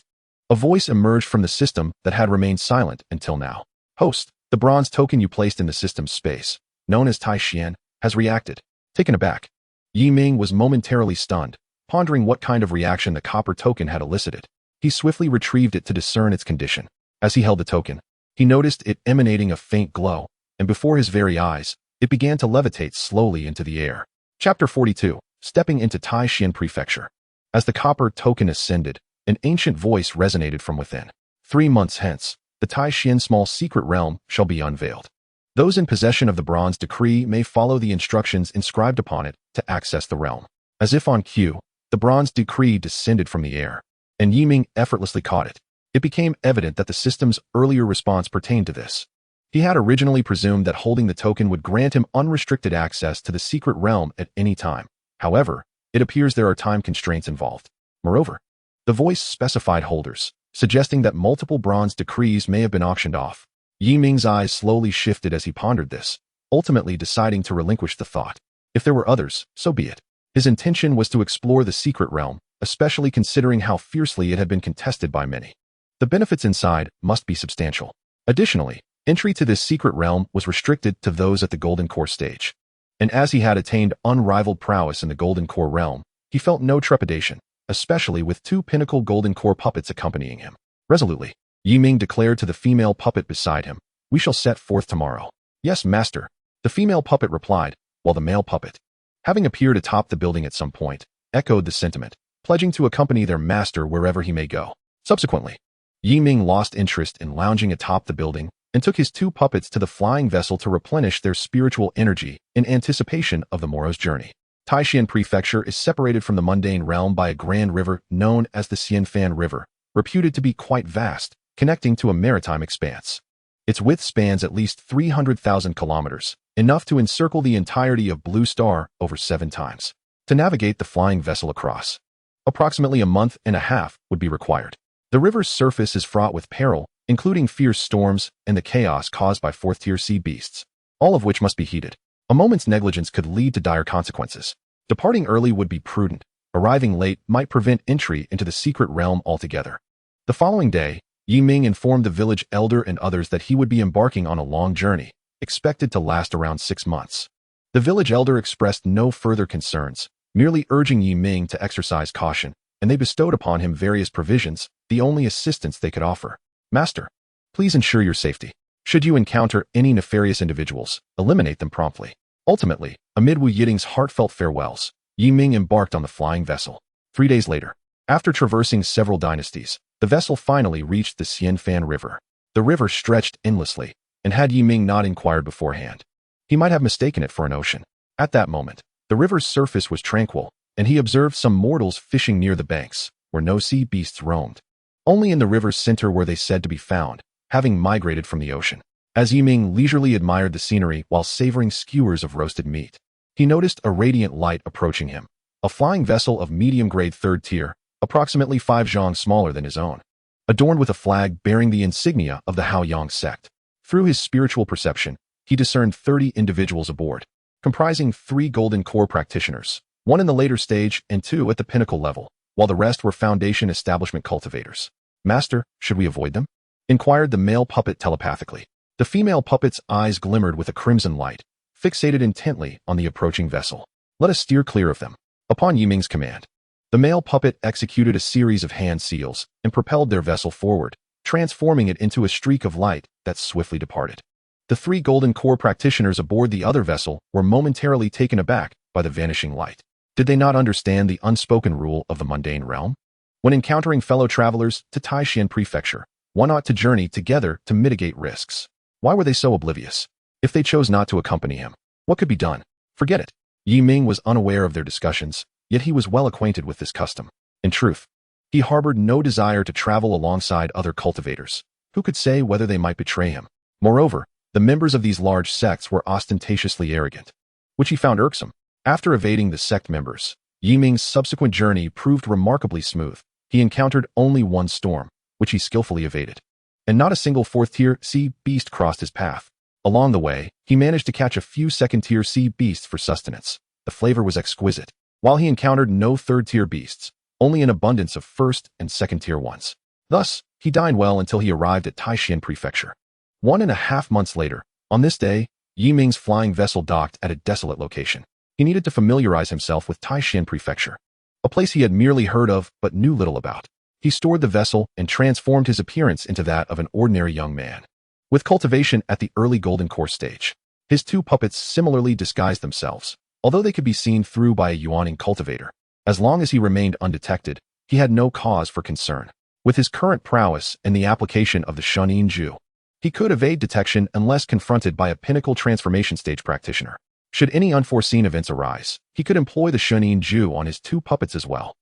a voice emerged from the system that had remained silent until now. Host, the bronze token you placed in the system's space, known as Taishan, has reacted. Taken aback, Yi Ming was momentarily stunned, pondering what kind of reaction the copper token had elicited. He swiftly retrieved it to discern its condition. As he held the token, he noticed it emanating a faint glow, and before his very eyes, it began to levitate slowly into the air. Chapter 42, Stepping into Taishan Prefecture. As the copper token ascended, an ancient voice resonated from within. 3 months hence, the Taishan small secret realm shall be unveiled. Those in possession of the bronze decree may follow the instructions inscribed upon it to access the realm. As if on cue, The bronze decree descended from the air, and Ming effortlessly caught it. It became evident that the system's earlier response pertained to this. He had originally presumed that holding the token would grant him unrestricted access to the secret realm at any time. However, it appears there are time constraints involved. Moreover, the voice specified holders, suggesting that multiple bronze decrees may have been auctioned off. Ming's eyes slowly shifted as he pondered this, ultimately deciding to relinquish the thought. If there were others, so be it. His intention was to explore the secret realm, especially considering how fiercely it had been contested by many. The benefits inside must be substantial. Additionally, entry to this secret realm was restricted to those at the Golden Core stage. And as he had attained unrivaled prowess in the Golden Core realm, he felt no trepidation, especially with 2 pinnacle Golden Core puppets accompanying him. Resolutely, Ming declared to the female puppet beside him, "We shall set forth tomorrow." "Yes, master," the female puppet replied, while the male puppet, having appeared atop the building at some point, echoed the sentiment, pledging to accompany their master wherever he may go. Subsequently, Ming lost interest in lounging atop the building and took his 2 puppets to the flying vessel to replenish their spiritual energy in anticipation of the morrow's journey. Taishan Prefecture is separated from the mundane realm by a grand river known as the Xianfan River, reputed to be quite vast, connecting to a maritime expanse. Its width spans at least 300,000 kilometers, enough to encircle the entirety of Blue Star over 7 times. To navigate the flying vessel across, approximately a month and a half would be required. The river's surface is fraught with peril, including fierce storms and the chaos caused by 4th-tier sea beasts, all of which must be heeded. A moment's negligence could lead to dire consequences. Departing early would be prudent. Arriving late might prevent entry into the secret realm altogether. The following day, Ming informed the village elder and others that he would be embarking on a long journey, expected to last around 6 months. The village elder expressed no further concerns, merely urging Ming to exercise caution, and they bestowed upon him various provisions, the only assistance they could offer. "Master, please ensure your safety. Should you encounter any nefarious individuals, eliminate them promptly." Ultimately, amid Wu Yiting's heartfelt farewells, Ming embarked on the flying vessel. 3 days later, after traversing several dynasties, the vessel finally reached the Xianfan River. The river stretched endlessly, and had Ming not inquired beforehand, he might have mistaken it for an ocean. At that moment, the river's surface was tranquil, and he observed some mortals fishing near the banks, where no sea beasts roamed. Only in the river's center were they said to be found, having migrated from the ocean. As Ming leisurely admired the scenery while savoring skewers of roasted meat, he noticed a radiant light approaching him, a flying vessel of medium-grade 3rd tier, approximately 5 zhang smaller than his own, adorned with a flag bearing the insignia of the Haoyang sect. Through his spiritual perception, he discerned 30 individuals aboard, comprising 3 Golden Core practitioners, 1 in the later stage and 2 at the pinnacle level, while the rest were Foundation establishment cultivators. "Master, should we avoid them?" inquired the male puppet telepathically. The female puppet's eyes glimmered with a crimson light, fixated intently on the approaching vessel. "Let us steer clear of them." Upon Ming's command, the male puppet executed a series of hand seals and propelled their vessel forward, transforming it into a streak of light that swiftly departed. The 3 Golden Core practitioners aboard the other vessel were momentarily taken aback by the vanishing light. Did they not understand the unspoken rule of the mundane realm? When encountering fellow travelers to Taishan Prefecture, one ought to journey together to mitigate risks. Why were they so oblivious? If they chose not to accompany him, what could be done? Forget it. Ming was unaware of their discussions, yet he was well acquainted with this custom. In truth, he harbored no desire to travel alongside other cultivators. Who could say whether they might betray him? Moreover, the members of these large sects were ostentatiously arrogant, which he found irksome. After evading the sect members, Ming's subsequent journey proved remarkably smooth. He encountered only 1 storm, which he skillfully evaded, and not a single 4th-tier sea beast crossed his path. Along the way, he managed to catch a few 2nd-tier sea beasts for sustenance. The flavor was exquisite. While he encountered no 3rd-tier beasts, only an abundance of 1st and 2nd-tier ones. Thus, he dined well until he arrived at Taishan Prefecture. 1.5 months later, on this day, Ming's flying vessel docked at a desolate location. He needed to familiarize himself with Taishan Prefecture, a place he had merely heard of but knew little about. He stored the vessel and transformed his appearance into that of an ordinary young man, with cultivation at the early Golden Core stage. His 2 puppets similarly disguised themselves, although they could be seen through by a Yuaning cultivator. As long as he remained undetected, he had no cause for concern. With his current prowess and the application of the Shunin Ju, he could evade detection unless confronted by a pinnacle transformation stage practitioner. Should any unforeseen events arise, he could employ the Shunin Ju on his 2 puppets as well.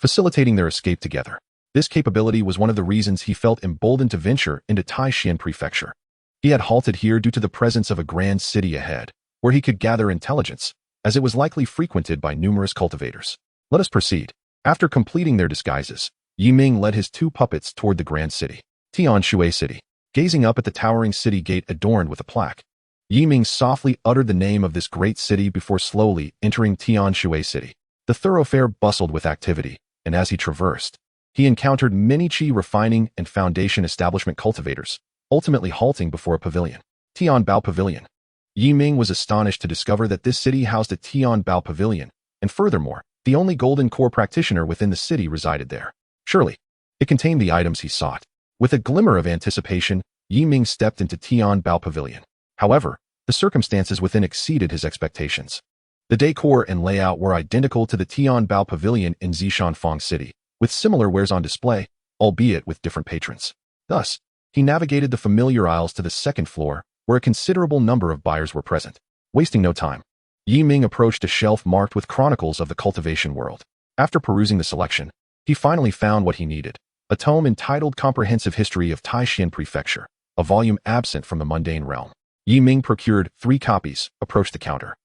facilitating their escape together. This capability was one of the reasons he felt emboldened to venture into Taishan Prefecture. He had halted here due to the presence of a grand city ahead, where he could gather intelligence, as it was likely frequented by numerous cultivators. Let us proceed. After completing their disguises, Ming led his 2 puppets toward the grand city, Tianshui City. Gazing up at the towering city gate adorned with a plaque, Ming softly uttered the name of this great city before slowly entering Tianshui City. The thoroughfare bustled with activity, and as he traversed, he encountered many qi refining and foundation establishment cultivators, ultimately halting before a pavilion, Tianbao Pavilion. Ming was astonished to discover that this city housed a Tianbao Pavilion, and furthermore, the only golden core practitioner within the city resided there. Surely, it contained the items he sought. With a glimmer of anticipation, Ming stepped into Tianbao Pavilion. However, the circumstances within exceeded his expectations. The decor and layout were identical to the Tianbao Pavilion in Zishanfang City, with similar wares on display, albeit with different patrons. Thus, he navigated the familiar aisles to the second floor, where a considerable number of buyers were present. Wasting no time, Ming approached a shelf marked with chronicles of the cultivation world. After perusing the selection, he finally found what he needed, a tome entitled Comprehensive History of Taishan Prefecture, a volume absent from the mundane realm. Ming procured 3 copies, approached the counter,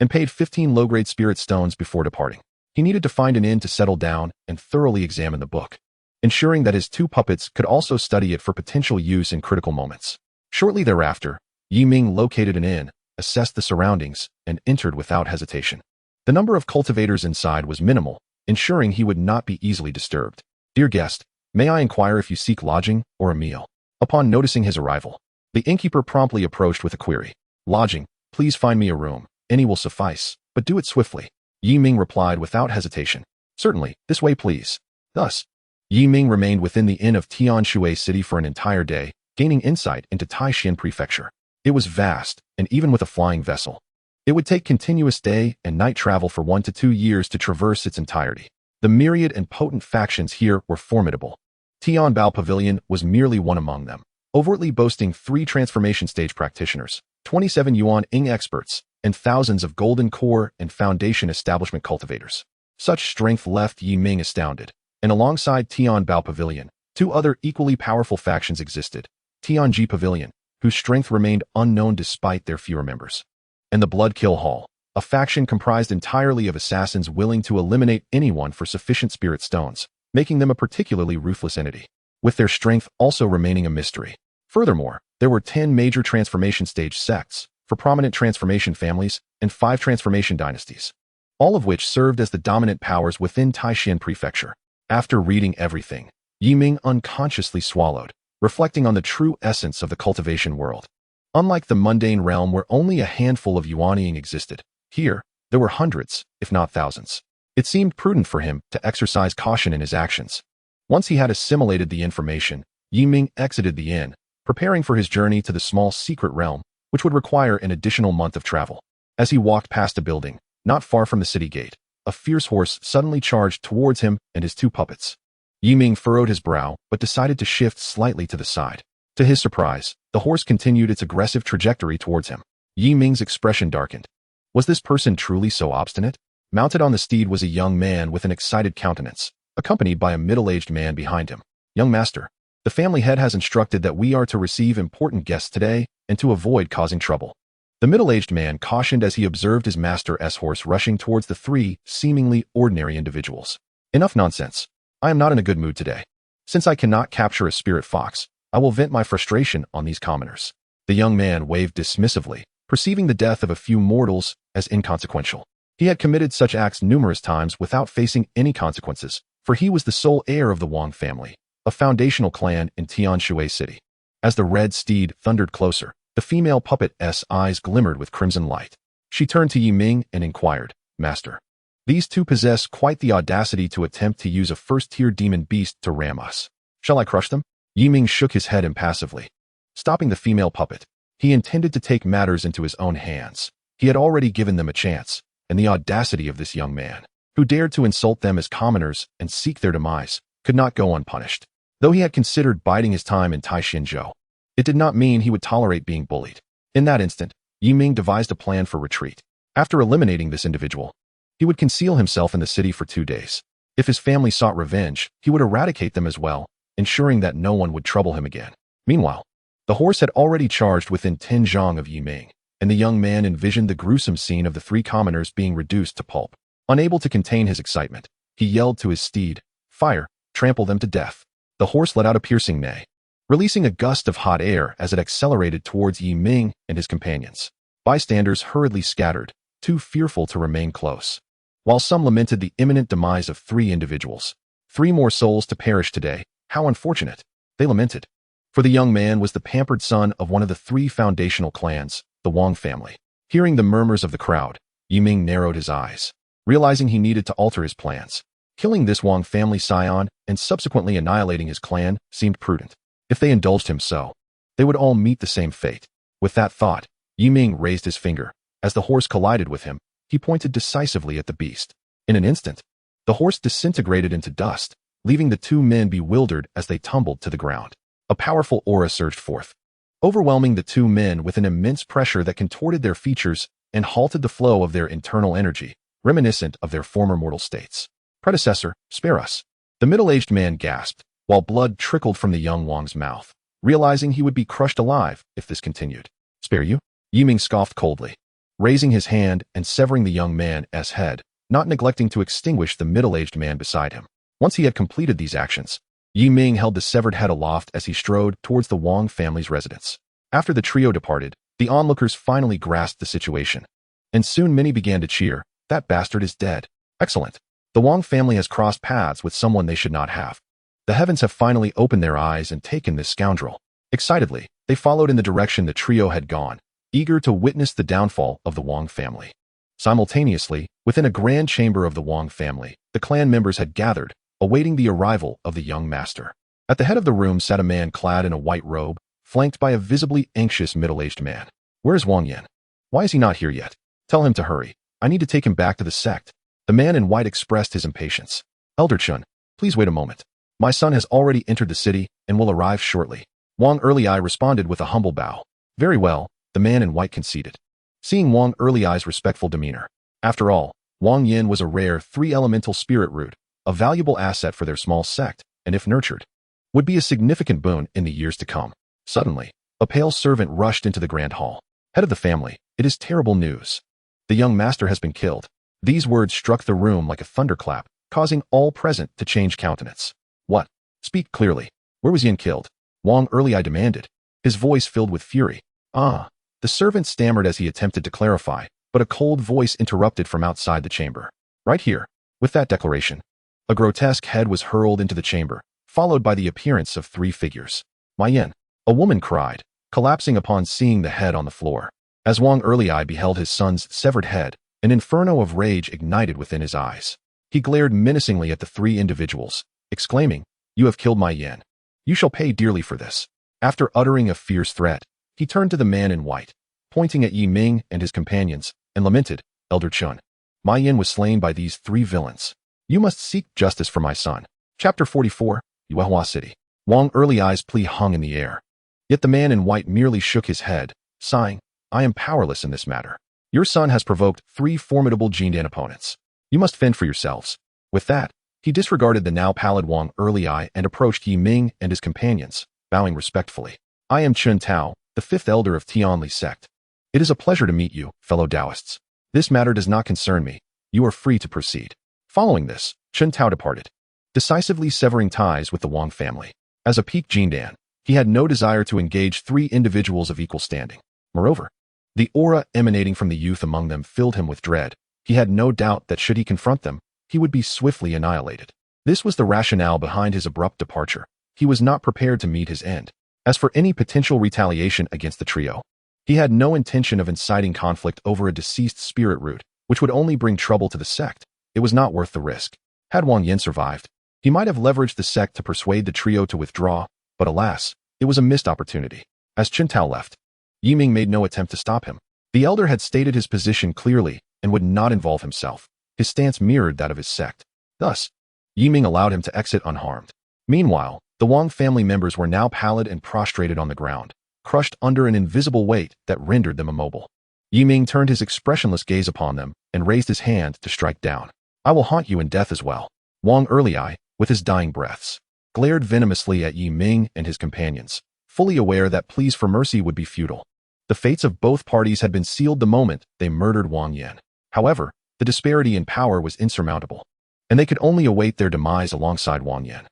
and paid 15 low-grade spirit stones before departing. He needed to find an inn to settle down and thoroughly examine the book, ensuring that his 2 puppets could also study it for potential use in critical moments. Shortly thereafter, Ming located an inn, assessed the surroundings, and entered without hesitation. The number of cultivators inside was minimal, ensuring he would not be easily disturbed. "Dear guest, may I inquire if you seek lodging or a meal?" Upon noticing his arrival, the innkeeper promptly approached with a query. "Lodging, please find me a room. Any will suffice, but do it swiftly." Ming replied without hesitation. "Certainly, this way please." Thus, Ming remained within the inn of Tianshui City for an entire day, gaining insight into Taishan Prefecture. It was vast, and even with a flying vessel, it would take continuous day and night travel for 1 to 2 years to traverse its entirety. The myriad and potent factions here were formidable. Tianbao Pavilion was merely one among them, overtly boasting 3 transformation stage practitioners, 27 Yuan Ing experts, and thousands of golden core and foundation establishment cultivators. Such strength left Ming astounded, and alongside Tianbao Pavilion, 2 other equally powerful factions existed, Tianji Pavilion, whose strength remained unknown despite their fewer members, and the Bloodkill Hall, a faction comprised entirely of assassins willing to eliminate anyone for sufficient spirit stones, making them a particularly ruthless entity, with their strength also remaining a mystery. Furthermore, there were 10 major transformation stage sects, for prominent transformation families, and 5 transformation dynasties, all of which served as the dominant powers within Taishan Prefecture. After reading everything, Ming unconsciously swallowed, reflecting on the true essence of the cultivation world. Unlike the mundane realm where only a handful of Yuanying existed, here, there were hundreds, if not thousands. It seemed prudent for him to exercise caution in his actions. Once he had assimilated the information, Ming exited the inn, preparing for his journey to the small secret realm, which would require an additional month of travel. As he walked past a building, not far from the city gate, a fierce horse suddenly charged towards him and his 2 puppets. Ming furrowed his brow, but decided to shift slightly to the side. To his surprise, the horse continued its aggressive trajectory towards him. Ming's expression darkened. Was this person truly so obstinate? Mounted on the steed was a young man with an excited countenance, accompanied by a middle-aged man behind him. "Young master, the family head has instructed that we are to receive important guests today and to avoid causing trouble." The middle-aged man cautioned as he observed his master's horse rushing towards the 3 seemingly ordinary individuals. "Enough nonsense. I am not in a good mood today. Since I cannot capture a spirit fox, I will vent my frustration on these commoners." The young man waved dismissively, perceiving the death of a few mortals as inconsequential. He had committed such acts numerous times without facing any consequences, for he was the sole heir of the Wang family, a foundational clan in Tianshui City. As the red steed thundered closer, the female puppet's eyes glimmered with crimson light. She turned to Ming and inquired, "Master, these 2 possess quite the audacity to attempt to use a first-tier demon beast to ram us. Shall I crush them?" Ming shook his head impassively. Stopping the female puppet, he intended to take matters into his own hands. He had already given them a chance, and the audacity of this young man, who dared to insult them as commoners and seek their demise, could not go unpunished. Though he had considered biding his time in Taishinzhou, it did not mean he would tolerate being bullied. In that instant, Ming devised a plan for retreat. After eliminating this individual, he would conceal himself in the city for 2 days. If his family sought revenge, he would eradicate them as well, ensuring that no one would trouble him again. Meanwhile, the horse had already charged within 10 zhang of Ming, and the young man envisioned the gruesome scene of the 3 commoners being reduced to pulp. Unable to contain his excitement, he yelled to his steed, "Fire, trample them to death." The horse let out a piercing neigh, releasing a gust of hot air as it accelerated towards Ming and his companions. Bystanders hurriedly scattered, too fearful to remain close. While some lamented the imminent demise of 3 individuals. 3 more souls to perish today, how unfortunate, they lamented. For the young man was the pampered son of one of the 3 foundational clans, the Wang family. Hearing the murmurs of the crowd, Ming narrowed his eyes, realizing he needed to alter his plans. Killing this Wang family scion and subsequently annihilating his clan seemed prudent. If they indulged him so, they would all meet the same fate. With that thought, Ming raised his finger. As the horse collided with him, he pointed decisively at the beast. In an instant, the horse disintegrated into dust, leaving the 2 men bewildered as they tumbled to the ground. A powerful aura surged forth, overwhelming the 2 men with an immense pressure that contorted their features and halted the flow of their internal energy, reminiscent of their former mortal states. "Predecessor, spare us." The middle-aged man gasped, while blood trickled from the young Wang's mouth, realizing he would be crushed alive if this continued. "Spare you?" Ming scoffed coldly, raising his hand and severing the young man's head, not neglecting to extinguish the middle-aged man beside him. Once he had completed these actions, Ming held the severed head aloft as he strode towards the Wang family's residence. After the trio departed, the onlookers finally grasped the situation, and soon many began to cheer. "That bastard is dead. Excellent. The Wang family has crossed paths with someone they should not have. The heavens have finally opened their eyes and taken this scoundrel." Excitedly, they followed in the direction the trio had gone, eager to witness the downfall of the Wang family. Simultaneously, within a grand chamber of the Wang family, the clan members had gathered, awaiting the arrival of the young master. At the head of the room sat a man clad in a white robe, flanked by a visibly anxious middle-aged man. "Where is Wang Yan? Why is he not here yet? Tell him to hurry. I need to take him back to the sect." The man in white expressed his impatience. "Elder Chun, please wait a moment. My son has already entered the city and will arrive shortly." Wang Early-Eye responded with a humble bow. "Very well," the man in white conceded, seeing Wang Early-Eye's respectful demeanor. After all, Wang Yin was a rare 3-elemental spirit root, a valuable asset for their small sect, and if nurtured, would be a significant boon in the years to come. Suddenly, a pale servant rushed into the grand hall. "Head of the family, it is terrible news. The young master has been killed." These words struck the room like a thunderclap, causing all present to change countenance. "What? Speak clearly. Where was Yin killed?" Wang Early-Eye demanded, his voice filled with fury. "Ah." The servant stammered as he attempted to clarify, but a cold voice interrupted from outside the chamber. "Right here." With that declaration, a grotesque head was hurled into the chamber, followed by the appearance of 3 figures. "My Yin," a woman cried, collapsing upon seeing the head on the floor. As Wang Early-Eye beheld his son's severed head, an inferno of rage ignited within his eyes. He glared menacingly at the 3 individuals, exclaiming, "You have killed my Yin. You shall pay dearly for this." After uttering a fierce threat, he turned to the man in white, pointing at Ming and his companions, and lamented, "Elder Chun, my Yin was slain by these 3 villains. You must seek justice for my son." Chapter 44, Yuehua City. Wang Early-Eye's plea hung in the air. Yet the man in white merely shook his head, sighing, "I am powerless in this matter. Your son has provoked 3 formidable Jindan opponents. You must fend for yourselves." With that, he disregarded the now pallid Wang Early-Eye and approached Ming and his companions, bowing respectfully. "I am Chun Tao, the 5th elder of Tianli sect. It is a pleasure to meet you, fellow Taoists. This matter does not concern me. You are free to proceed." Following this, Chun Tao departed, decisively severing ties with the Wang family. As a peak Jindan, he had no desire to engage 3 individuals of equal standing. Moreover, the aura emanating from the youth among them filled him with dread. He had no doubt that should he confront them, he would be swiftly annihilated. This was the rationale behind his abrupt departure. He was not prepared to meet his end. As for any potential retaliation against the trio, he had no intention of inciting conflict over a deceased spirit root, which would only bring trouble to the sect. It was not worth the risk. Had Wang Yin survived, he might have leveraged the sect to persuade the trio to withdraw, but alas, it was a missed opportunity. As Chun Tao left, Ming made no attempt to stop him. The elder had stated his position clearly and would not involve himself. His stance mirrored that of his sect. Thus, Ming allowed him to exit unharmed. Meanwhile, the Wang family members were now pallid and prostrated on the ground, crushed under an invisible weight that rendered them immobile. Ming turned his expressionless gaze upon them and raised his hand to strike down. "I will haunt you in death as well." Wang Erlei, with his dying breaths, glared venomously at Yi Ming and his companions, fully aware that pleas for mercy would be futile. The fates of both parties had been sealed the moment they murdered Wang Yan. However, the disparity in power was insurmountable, and they could only await their demise alongside Wang Yan.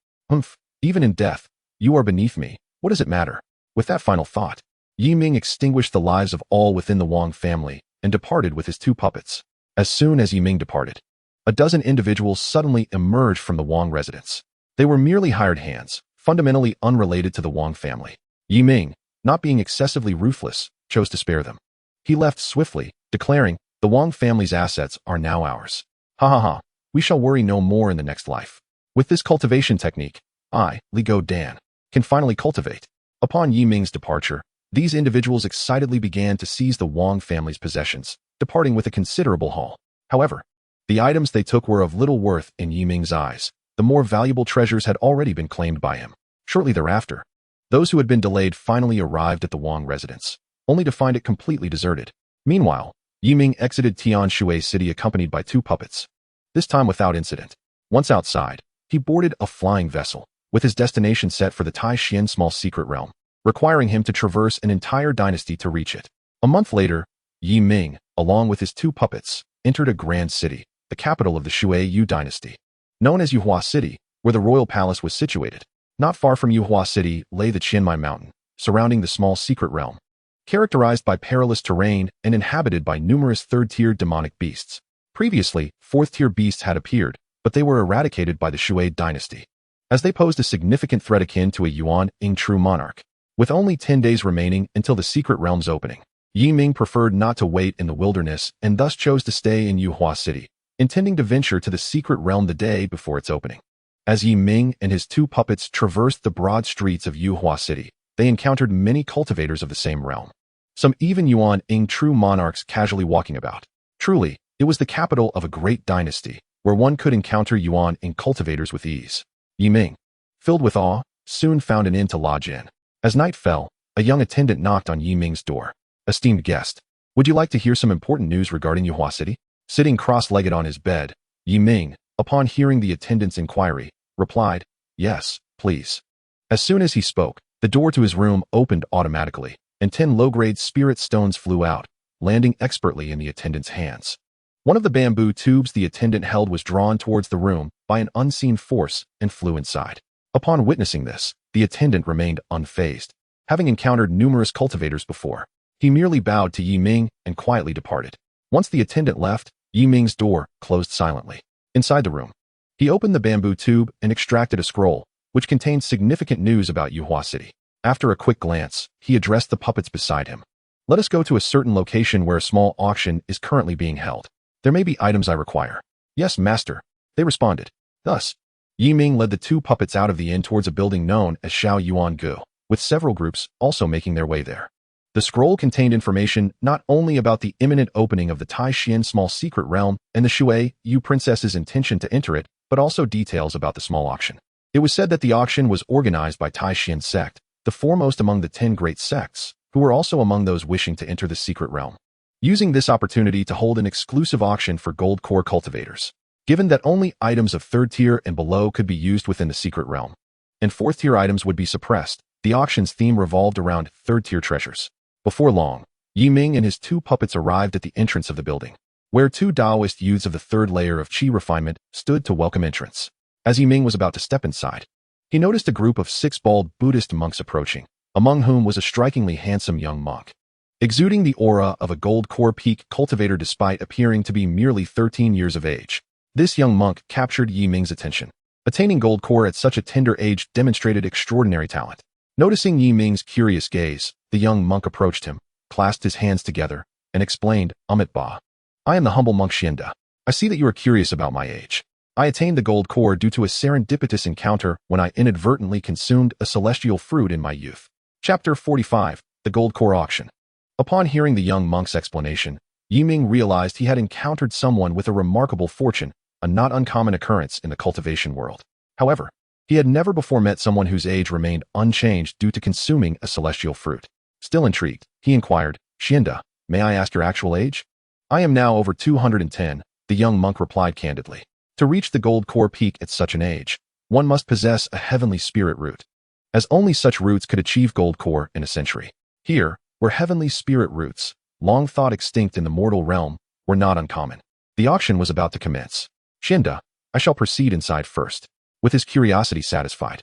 Even in death, you are beneath me. What does it matter? With that final thought, Yi Ming extinguished the lives of all within the Wang family and departed with his two puppets. As soon as Yi Ming departed, a dozen individuals suddenly emerged from the Wang residence. They were merely hired hands, fundamentally unrelated to the Wang family. Yi Ming, not being excessively ruthless, chose to spare them. He left swiftly, declaring, "The Wang family's assets are now ours. Ha ha ha, we shall worry no more in the next life." With this cultivation technique, I, Li Go Dan, can finally cultivate. Upon Yi Ming's departure, these individuals excitedly began to seize the Wang family's possessions, departing with a considerable haul. However, the items they took were of little worth in Yi Ming's eyes. The more valuable treasures had already been claimed by him. Shortly thereafter, those who had been delayed finally arrived at the Wang residence, only to find it completely deserted. Meanwhile, Yi Ming exited Tianshui City accompanied by two puppets, this time without incident. Once outside, he boarded a flying vessel, with his destination set for the Taishan small secret realm, requiring him to traverse an entire dynasty to reach it. A month later, Yi Ming, along with his two puppets, entered a grand city, the capital of the Shui Yu dynasty, known as Yuhua City, where the royal palace was situated. Not far from Yuhua City lay the Qianmai Mountain, surrounding the small secret realm, characterized by perilous terrain and inhabited by numerous third-tier demonic beasts. Previously, fourth-tier beasts had appeared, but they were eradicated by the Shui dynasty, as they posed a significant threat akin to a Yuan-Ing true monarch. With only 10 days remaining until the secret realm's opening, Yi Ming preferred not to wait in the wilderness and thus chose to stay in Yuhua City, intending to venture to the secret realm the day before its opening. As Yi Ming and his two puppets traversed the broad streets of Yuhua City, they encountered many cultivators of the same realm. Some even Yuan-Ing true monarchs casually walking about. Truly, it was the capital of a great dynasty, where one could encounter Yuan-Ing cultivators with ease. Yi Ming, filled with awe, soon found an inn to lodge in. As night fell, a young attendant knocked on Yi Ming's door. "Esteemed guest, would you like to hear some important news regarding Yuhua City?" Sitting cross-legged on his bed, Yi Ming, upon hearing the attendant's inquiry, replied, "Yes, please." As soon as he spoke, the door to his room opened automatically, and 10 low-grade spirit stones flew out, landing expertly in the attendant's hands. One of the bamboo tubes the attendant held was drawn towards the room by an unseen force and flew inside. Upon witnessing this, the attendant remained unfazed. Having encountered numerous cultivators before, he merely bowed to Yi Ming and quietly departed. Once the attendant left, Yi Ming's door closed silently. Inside the room, he opened the bamboo tube and extracted a scroll, which contained significant news about Yuhua City. After a quick glance, he addressed the puppets beside him. "Let us go to a certain location where a small auction is currently being held. There may be items I require." "Yes, master," they responded. Thus, Yi Ming led the two puppets out of the inn towards a building known as Xiao Yuan Gu, with several groups also making their way there. The scroll contained information not only about the imminent opening of the Taishan small secret realm and the Shui Yu princess's intention to enter it, but also details about the small auction. It was said that the auction was organized by Taishan sect, the foremost among the 10 great sects, who were also among those wishing to enter the secret realm, using this opportunity to hold an exclusive auction for gold core cultivators. Given that only items of 3rd tier and below could be used within the secret realm, and 4th tier items would be suppressed, the auction's theme revolved around 3rd tier treasures. Before long, Yi Ming and his two puppets arrived at the entrance of the building, where 2 Taoist youths of the 3rd layer of Qi refinement stood to welcome entrance. As Yi Ming was about to step inside, he noticed a group of 6 bald Buddhist monks approaching, among whom was a strikingly handsome young monk, exuding the aura of a gold core peak cultivator despite appearing to be merely 13 years of age. This young monk captured Yi Ming's attention. Attaining gold core at such a tender age demonstrated extraordinary talent. Noticing Yi Ming's curious gaze, the young monk approached him, clasped his hands together, and explained, "Amit Ba. I am the humble monk Xianda. I see that you are curious about my age. I attained the gold core due to a serendipitous encounter when I inadvertently consumed a celestial fruit in my youth." Chapter 45, The Gold Core Auction. Upon hearing the young monk's explanation, Yi Ming realized he had encountered someone with a remarkable fortune, a not uncommon occurrence in the cultivation world. However, he had never before met someone whose age remained unchanged due to consuming a celestial fruit. Still intrigued, he inquired, "Xianda, may I ask your actual age?" "I am now over 210, the young monk replied candidly. To reach the gold core peak at such an age, one must possess a heavenly spirit root, as only such roots could achieve gold core in a century. Here, where heavenly spirit roots, long thought extinct in the mortal realm, were not uncommon. The auction was about to commence. Xianda, I shall proceed inside first. With his curiosity satisfied,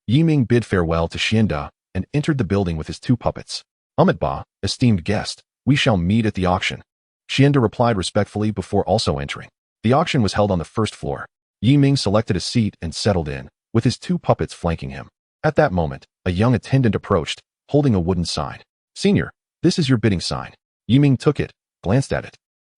Ming bid farewell to Xianda and entered the building with his 2 puppets. Ba, esteemed guest, we shall meet at the auction. Xianda replied respectfully before also entering. The auction was held on the first floor. Ming selected a seat and settled in, with his 2 puppets flanking him. At that moment, a young attendant approached, holding a wooden sign. Senior, this is your bidding sign. Ming took it, glanced at it,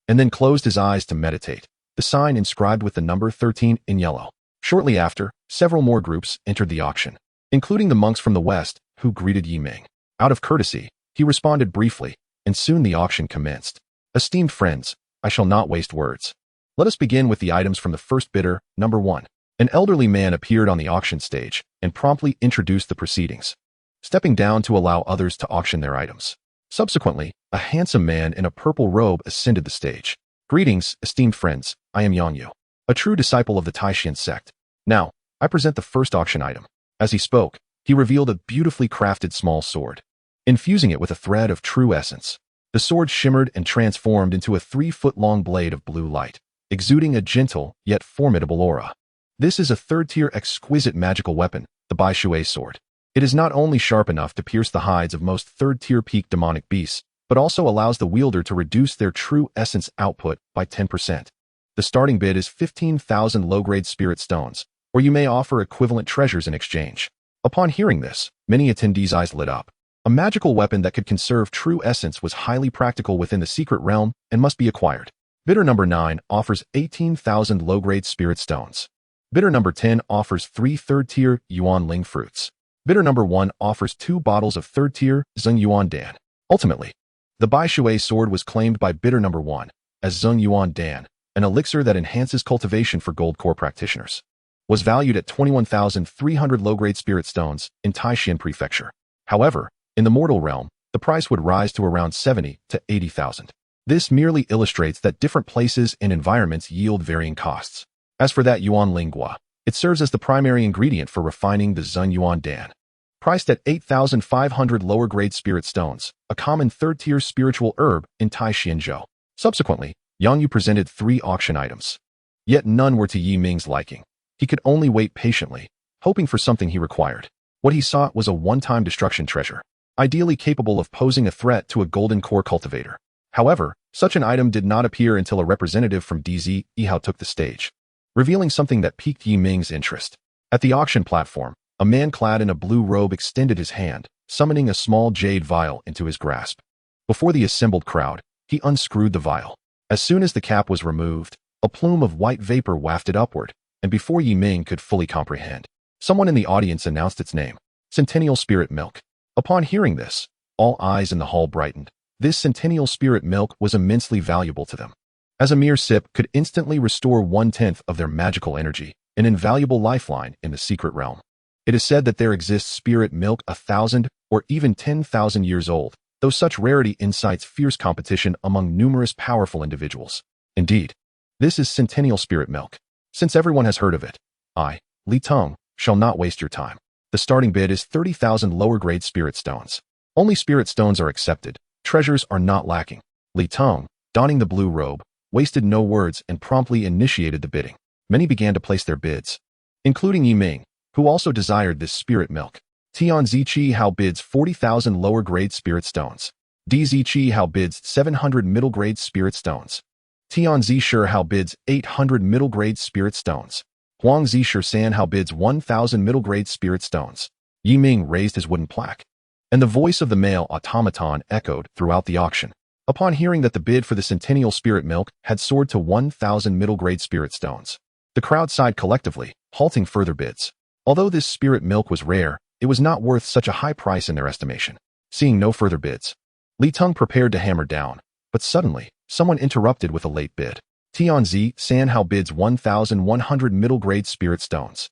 and then closed his eyes to meditate. The sign inscribed with the number 13 in yellow. Shortly after, several more groups entered the auction, including the monks from the west, who greeted Ming. Out of courtesy, he responded briefly, and soon the auction commenced. Esteemed friends, I shall not waste words. Let us begin with the items from the first bidder, number 1. An elderly man appeared on the auction stage and promptly introduced the proceedings, stepping down to allow others to auction their items. Subsequently, a handsome man in a purple robe ascended the stage. Greetings, esteemed friends, I am Yu, a true disciple of the Taishan sect. Now, I present the first auction item. As he spoke, he revealed a beautifully crafted small sword, infusing it with a thread of true essence. The sword shimmered and transformed into a 3-foot-long blade of blue light, exuding a gentle yet formidable aura. This is a 3rd-tier exquisite magical weapon, the Bai Shui sword. It is not only sharp enough to pierce the hides of most 3rd-tier peak demonic beasts, but also allows the wielder to reduce their true essence output by 10%. The starting bid is 15,000 low-grade spirit stones, or you may offer equivalent treasures in exchange. Upon hearing this, many attendees' eyes lit up. A magical weapon that could conserve true essence was highly practical within the secret realm and must be acquired. Bidder number 9 offers 18,000 low-grade spirit stones. Bidder number 10 offers 3 3rd-tier Yuan Ling fruits. Bidder number 1 offers 2 bottles of 3rd-tier Zheng Yuan Dan. Ultimately, the Bai Shui sword was claimed by bidder number 1 as Zheng Yuan Dan, an elixir that enhances cultivation for gold core practitioners. Was valued at 21,300 low-grade spirit stones in Taishan Prefecture. However, in the mortal realm, the price would rise to around 70 to 80,000. This merely illustrates that different places and environments yield varying costs. As for that Yuan Lingua, it serves as the primary ingredient for refining the Zheng Yuan Dan. Priced at 8,500 lower-grade spirit stones, a common 3rd-tier spiritual herb in Taishanzhou. Subsequently, Yang Yu presented 3 auction items. Yet none were to Ming's liking. He could only wait patiently, hoping for something he required. What he sought was a one-time destruction treasure, ideally capable of posing a threat to a golden core cultivator. However, such an item did not appear until a representative from DZ Yihao took the stage, revealing something that piqued Ming's interest. At the auction platform, a man clad in a blue robe extended his hand, summoning a small jade vial into his grasp. Before the assembled crowd, he unscrewed the vial. As soon as the cap was removed, a plume of white vapor wafted upward, and before Ming could fully comprehend, someone in the audience announced its name, Centennial Spirit Milk. Upon hearing this, all eyes in the hall brightened. This Centennial Spirit Milk was immensely valuable to them, as a mere sip could instantly restore 1/10 of their magical energy, an invaluable lifeline in the secret realm. It is said that there exists spirit milk 1,000 or even 10,000 years old, though such rarity incites fierce competition among numerous powerful individuals. Indeed, this is Centennial Spirit Milk. Since everyone has heard of it, I, Li Tong, shall not waste your time. The starting bid is 30,000 lower-grade spirit stones. Only spirit stones are accepted. Treasures are not lacking. Li Tong, donning the blue robe, wasted no words and promptly initiated the bidding. Many began to place their bids, including Ming, who also desired this spirit milk. Tian Ziqi Hao bids 40,000 lower-grade spirit stones. DZQi Hao bids 700 middle-grade spirit stones. Tian Zishur Hao bids 800 middle-grade spirit stones. Huang Zishur San Hao bids 1,000 middle-grade spirit stones. Ming raised his wooden plaque, and the voice of the male automaton echoed throughout the auction. Upon hearing that the bid for the Centennial Spirit Milk had soared to 1,000 middle-grade spirit stones, the crowd sighed collectively, halting further bids. Although this spirit milk was rare, it was not worth such a high price in their estimation. Seeing no further bids, Li Tong prepared to hammer down, but suddenly, someone interrupted with a late bid. Tianzi San Hao bids 1,100 middle-grade spirit stones.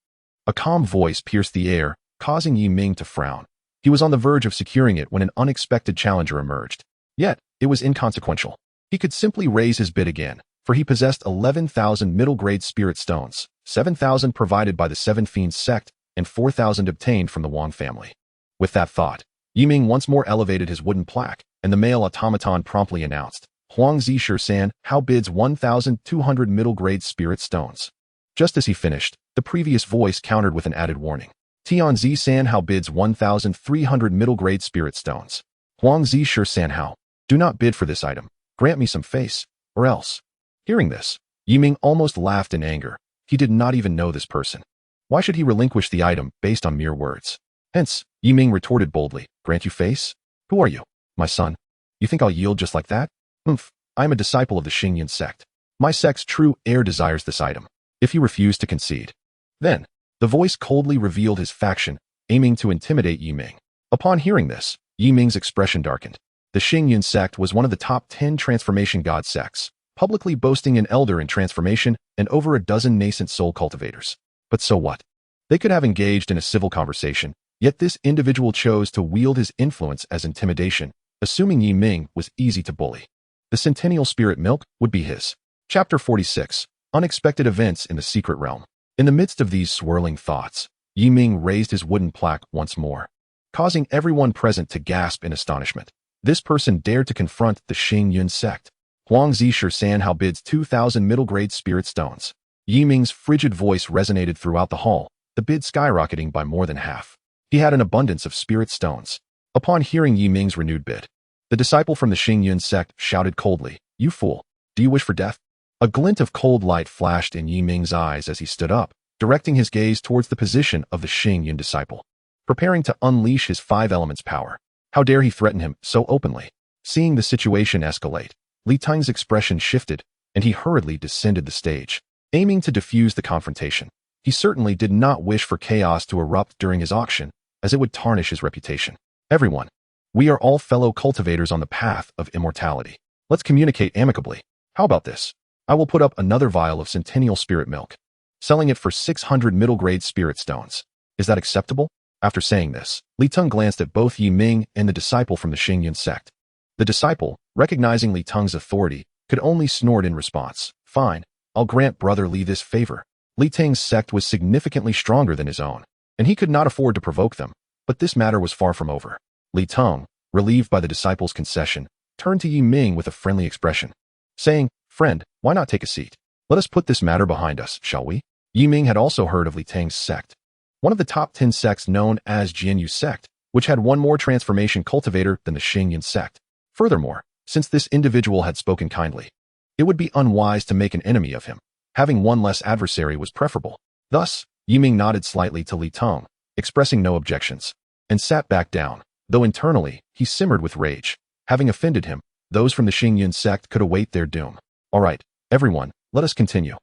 A calm voice pierced the air, causing Ming to frown. He was on the verge of securing it when an unexpected challenger emerged. Yet, it was inconsequential. He could simply raise his bid again, for he possessed 11,000 middle-grade spirit stones, 7,000 provided by the Seven Fiends sect, and 4,000 obtained from the Wang family. With that thought, Ming once more elevated his wooden plaque, and the male automaton promptly announced, Huang Zishan Hao bids 1,200 middle-grade spirit stones. Just as he finished, the previous voice countered with an added warning. Tian Zishan Hao bids 1,300 middle-grade spirit stones. Huang Zishan Hao, do not bid for this item. Grant me some face, or else. Hearing this, Ming almost laughed in anger. He did not even know this person. Why should he relinquish the item based on mere words? Hence, Ming retorted boldly, grant you face? Who are you? My son. You think I'll yield just like that? I am a disciple of the Xingyan sect. My sect's true heir desires this item. If you refuse to concede. Then, the voice coldly revealed his faction, aiming to intimidate Ming. Upon hearing this, Ming's expression darkened. The Xingyan sect was one of the top 10 transformation god sects, publicly boasting an elder in transformation and over a dozen nascent soul cultivators. But so what? They could have engaged in a civil conversation, yet this individual chose to wield his influence as intimidation, assuming Ming was easy to bully. The centennial spirit milk would be his. Chapter 46. Unexpected Events in the Secret Realm. In the midst of these swirling thoughts, Ming raised his wooden plaque once more, causing everyone present to gasp in astonishment. This person dared to confront the Xingyan sect. Huang Zishan Hao bids 2,000 middle-grade spirit stones. Ming's frigid voice resonated throughout the hall, the bid skyrocketing by more than half. He had an abundance of spirit stones. Upon hearing Ming's renewed bid, the disciple from the Xingyan sect shouted coldly, You fool! Do you wish for death? A glint of cold light flashed in Ming's eyes as he stood up, directing his gaze towards the position of the Xingyan disciple, preparing to unleash his five elements power. How dare he threaten him so openly? Seeing the situation escalate, Li Teng's expression shifted, and he hurriedly descended the stage, aiming to defuse the confrontation. He certainly did not wish for chaos to erupt during his auction, as it would tarnish his reputation. Everyone, we are all fellow cultivators on the path of immortality. Let's communicate amicably. How about this? I will put up another vial of centennial spirit milk, selling it for 600 middle-grade spirit stones. Is that acceptable? After saying this, Li Teng glanced at both Ming and the disciple from the Xingyan sect. The disciple, recognizing Li Teng's authority, could only snort in response. Fine, I'll grant Brother Li this favor. Li Teng's sect was significantly stronger than his own, and he could not afford to provoke them, but this matter was far from over. Li Teng, relieved by the disciple's concession, turned to Ming with a friendly expression, saying, Friend, why not take a seat? Let us put this matter behind us, shall we? Ming had also heard of Li Teng's sect, one of the top 10 sects known as Jianyu sect, which had one more transformation cultivator than the Xingyan sect. Furthermore, since this individual had spoken kindly, it would be unwise to make an enemy of him. Having one less adversary was preferable. Thus, Ming nodded slightly to Li Teng, expressing no objections, and sat back down, though internally, he simmered with rage. Having offended him, those from the Xingyan sect could await their doom. All right, everyone, let us continue.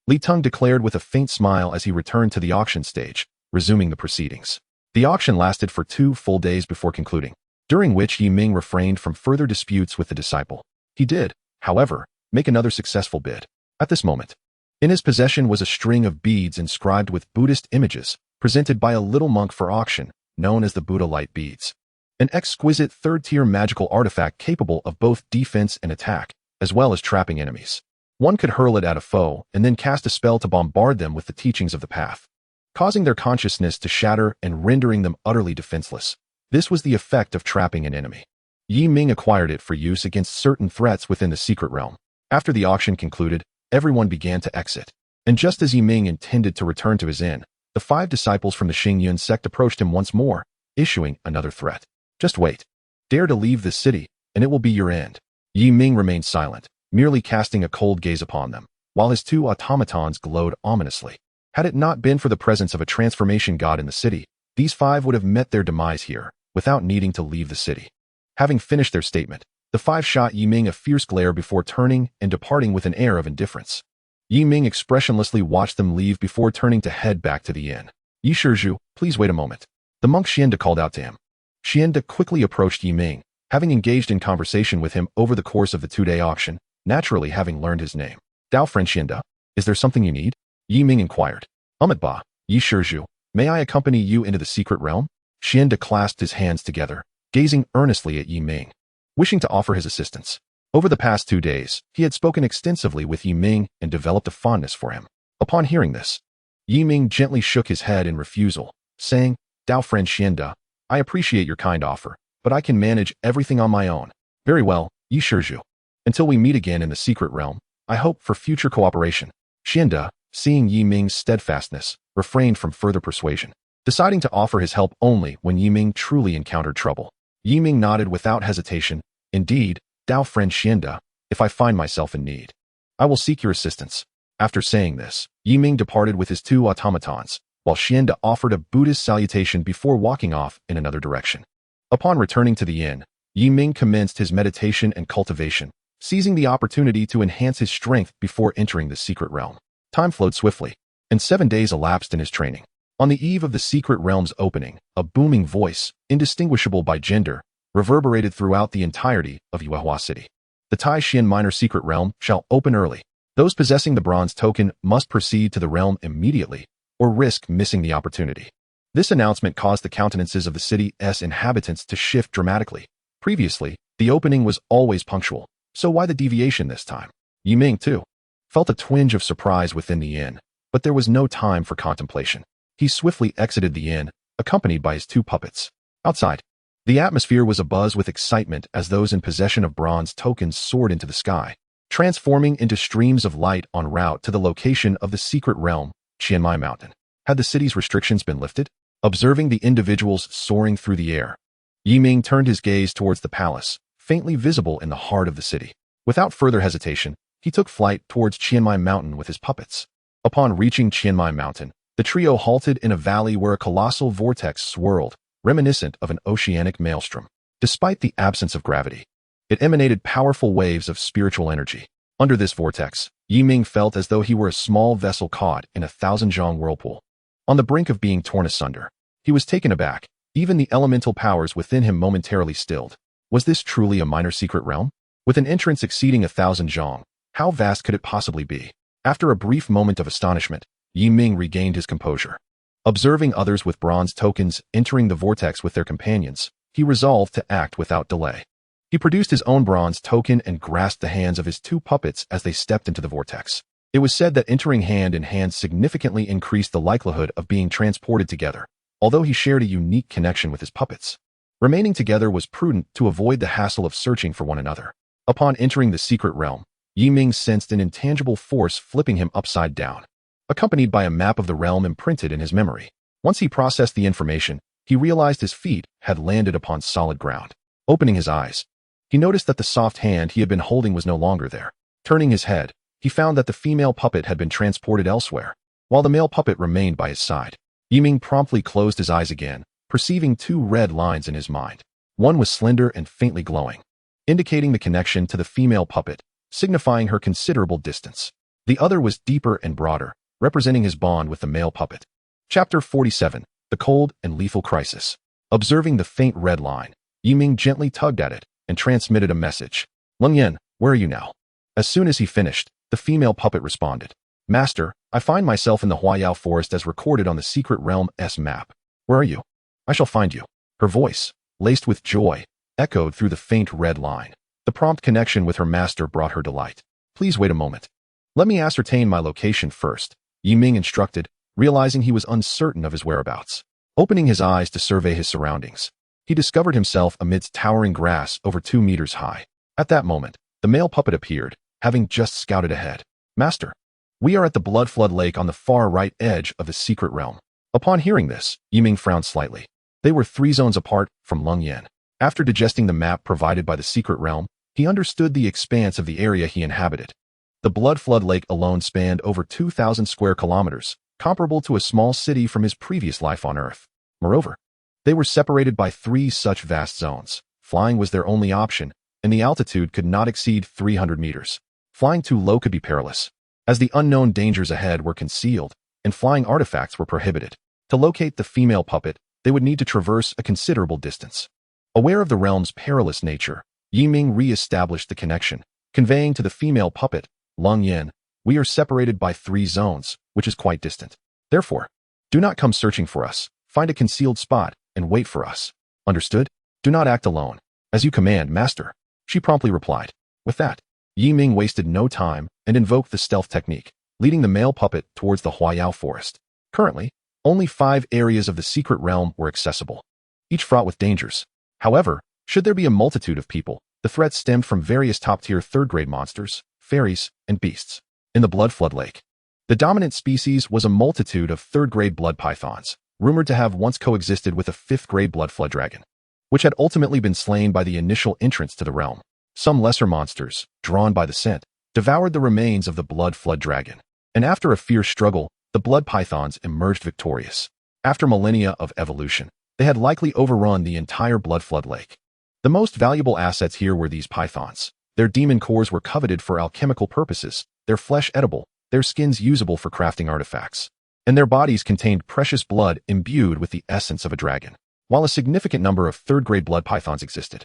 Li Teng declared with a faint smile as he returned to the auction stage, resuming the proceedings. The auction lasted for 2 full days before concluding, during which Ming refrained from further disputes with the disciple. He did, however, make another successful bid. At this moment, in his possession was a string of beads inscribed with Buddhist images, presented by a little monk for auction, known as the Buddha Light Beads. An exquisite third-tier magical artifact capable of both defense and attack, as well as trapping enemies. One could hurl it at a foe and then cast a spell to bombard them with the teachings of the path, causing their consciousness to shatter and rendering them utterly defenseless. This was the effect of trapping an enemy. Ming acquired it for use against certain threats within the secret realm. After the auction concluded, everyone began to exit. And just as Ming intended to return to his inn, the 5 disciples from the Xingyan sect approached him once more, issuing another threat. Just wait. Dare to leave this city, and it will be your end. Ming remained silent, merely casting a cold gaze upon them, while his 2 automatons glowed ominously. Had it not been for the presence of a transformation god in the city, these 5 would have met their demise here, without needing to leave the city. Having finished their statement, the 5 shot Ming a fierce glare before turning and departing with an air of indifference. Ming expressionlessly watched them leave before turning to head back to the inn. Yi Shizhu, please wait a moment. The monk Xianda called out to him. Xianda quickly approached Ming, having engaged in conversation with him over the course of the 2-day auction, naturally having learned his name. Dao friend Xianda, is there something you need? Ming inquired. Ba, Yi Shizhu, may I accompany you into the secret realm? Xianda clasped his hands together, gazing earnestly at Ming, wishing to offer his assistance. Over the past 2 days, he had spoken extensively with Ming and developed a fondness for him. Upon hearing this, Ming gently shook his head in refusal, saying, "Dao friend Xianda, I appreciate your kind offer, but I can manage everything on my own." "Very well, Yi Shizhu. Until we meet again in the secret realm, I hope for future cooperation." Xianda, seeing Ming's steadfastness, refrained from further persuasion, deciding to offer his help only when Ming truly encountered trouble. Ming nodded without hesitation. "Indeed, Dao friend Xianda, if I find myself in need, I will seek your assistance." After saying this, Ming departed with his 2 automatons, while Xianda offered a Buddhist salutation before walking off in another direction. Upon returning to the inn, Ming commenced his meditation and cultivation, seizing the opportunity to enhance his strength before entering the secret realm. Time flowed swiftly, and 7 days elapsed in his training. On the eve of the secret realm's opening, a booming voice, indistinguishable by gender, reverberated throughout the entirety of Yuehua City. "The Tai-Xian Minor Secret Realm shall open early. Those possessing the bronze token must proceed to the realm immediately, or risk missing the opportunity." This announcement caused the countenances of the city's inhabitants to shift dramatically. Previously, the opening was always punctual, so why the deviation this time? Ming, too, felt a twinge of surprise within the inn, but there was no time for contemplation. He swiftly exited the inn, accompanied by his 2 puppets. Outside, the atmosphere was abuzz with excitement as those in possession of bronze tokens soared into the sky, transforming into streams of light en route to the location of the secret realm, Qianmai Mountain. Had the city's restrictions been lifted? Observing the individuals soaring through the air, Ming turned his gaze towards the palace, faintly visible in the heart of the city. Without further hesitation, he took flight towards Qianmai Mountain with his puppets. Upon reaching Qianmai Mountain, the trio halted in a valley where a colossal vortex swirled, reminiscent of an oceanic maelstrom. Despite the absence of gravity, it emanated powerful waves of spiritual energy. Under this vortex, Ming felt as though he were a small vessel caught in a 1,000-zhang whirlpool. On the brink of being torn asunder, he was taken aback, even the elemental powers within him momentarily stilled. Was this truly a minor secret realm? With an entrance exceeding 1,000 zhang, how vast could it possibly be? After a brief moment of astonishment, Ming regained his composure. Observing others with bronze tokens entering the vortex with their companions, he resolved to act without delay. He produced his own bronze token and grasped the hands of his 2 puppets as they stepped into the vortex. It was said that entering hand in hand significantly increased the likelihood of being transported together, although he shared a unique connection with his puppets. Remaining together was prudent to avoid the hassle of searching for one another. Upon entering the secret realm, Ming sensed an intangible force flipping him upside down, accompanied by a map of the realm imprinted in his memory. Once he processed the information, he realized his feet had landed upon solid ground. Opening his eyes, he noticed that the soft hand he had been holding was no longer there. Turning his head, he found that the female puppet had been transported elsewhere, while the male puppet remained by his side. Ming promptly closed his eyes again, perceiving 2 red lines in his mind. One was slender and faintly glowing, indicating the connection to the female puppet, signifying her considerable distance. The other was deeper and broader, representing his bond with the male puppet. Chapter 47, The Cold and Lethal Crisis. Observing the faint red line, Ming gently tugged at it and transmitted a message. "Leng Yan, where are you now?" As soon as he finished, the female puppet responded. "Master, I find myself in the Huayao forest as recorded on the secret realm's map. Where are you?" "I shall find you." Her voice, laced with joy, echoed through the faint red line. The prompt connection with her master brought her delight. "Please wait a moment. Let me ascertain my location first," Ming instructed, realizing he was uncertain of his whereabouts. Opening his eyes to survey his surroundings, he discovered himself amidst towering grass over 2 meters high. At that moment, the male puppet appeared, having just scouted ahead. "Master, we are at the Blood Flood Lake on the far right edge of the secret realm." Upon hearing this, Ming frowned slightly. They were 3 zones apart from Leng Yan. After digesting the map provided by the secret realm, he understood the expanse of the area he inhabited. The Blood Flood Lake alone spanned over 2,000 square kilometers, comparable to a small city from his previous life on Earth. Moreover, they were separated by 3 such vast zones. Flying was their only option, and the altitude could not exceed 300 meters. Flying too low could be perilous, as the unknown dangers ahead were concealed, and flying artifacts were prohibited. To locate the female puppet, they would need to traverse a considerable distance. Aware of the realm's perilous nature, Ming re-established the connection, conveying to the female puppet, "Leng Yan, we are separated by 3 zones, which is quite distant. Therefore, do not come searching for us. Find a concealed spot and wait for us. Understood? Do not act alone." "As you command, master," she promptly replied. With that, Ming wasted no time and invoked the stealth technique, leading the male puppet towards the Huayao forest. Currently, only 5 areas of the secret realm were accessible, each fraught with dangers. However, should there be a multitude of people, the threats stemmed from various top-tier third-grade monsters, fairies, and beasts. In the Blood Flood Lake, the dominant species was a multitude of third-grade blood pythons, rumored to have once coexisted with a 5th-grade blood flood dragon, which had ultimately been slain by the initial entrance to the realm. Some lesser monsters, drawn by the scent, devoured the remains of the blood flood dragon, and after a fierce struggle, the blood pythons emerged victorious. After millennia of evolution, they had likely overrun the entire blood flood lake. The most valuable assets here were these pythons. Their demon cores were coveted for alchemical purposes, their flesh edible, their skins usable for crafting artifacts, and their bodies contained precious blood imbued with the essence of a dragon. While a significant number of third-grade blood pythons existed,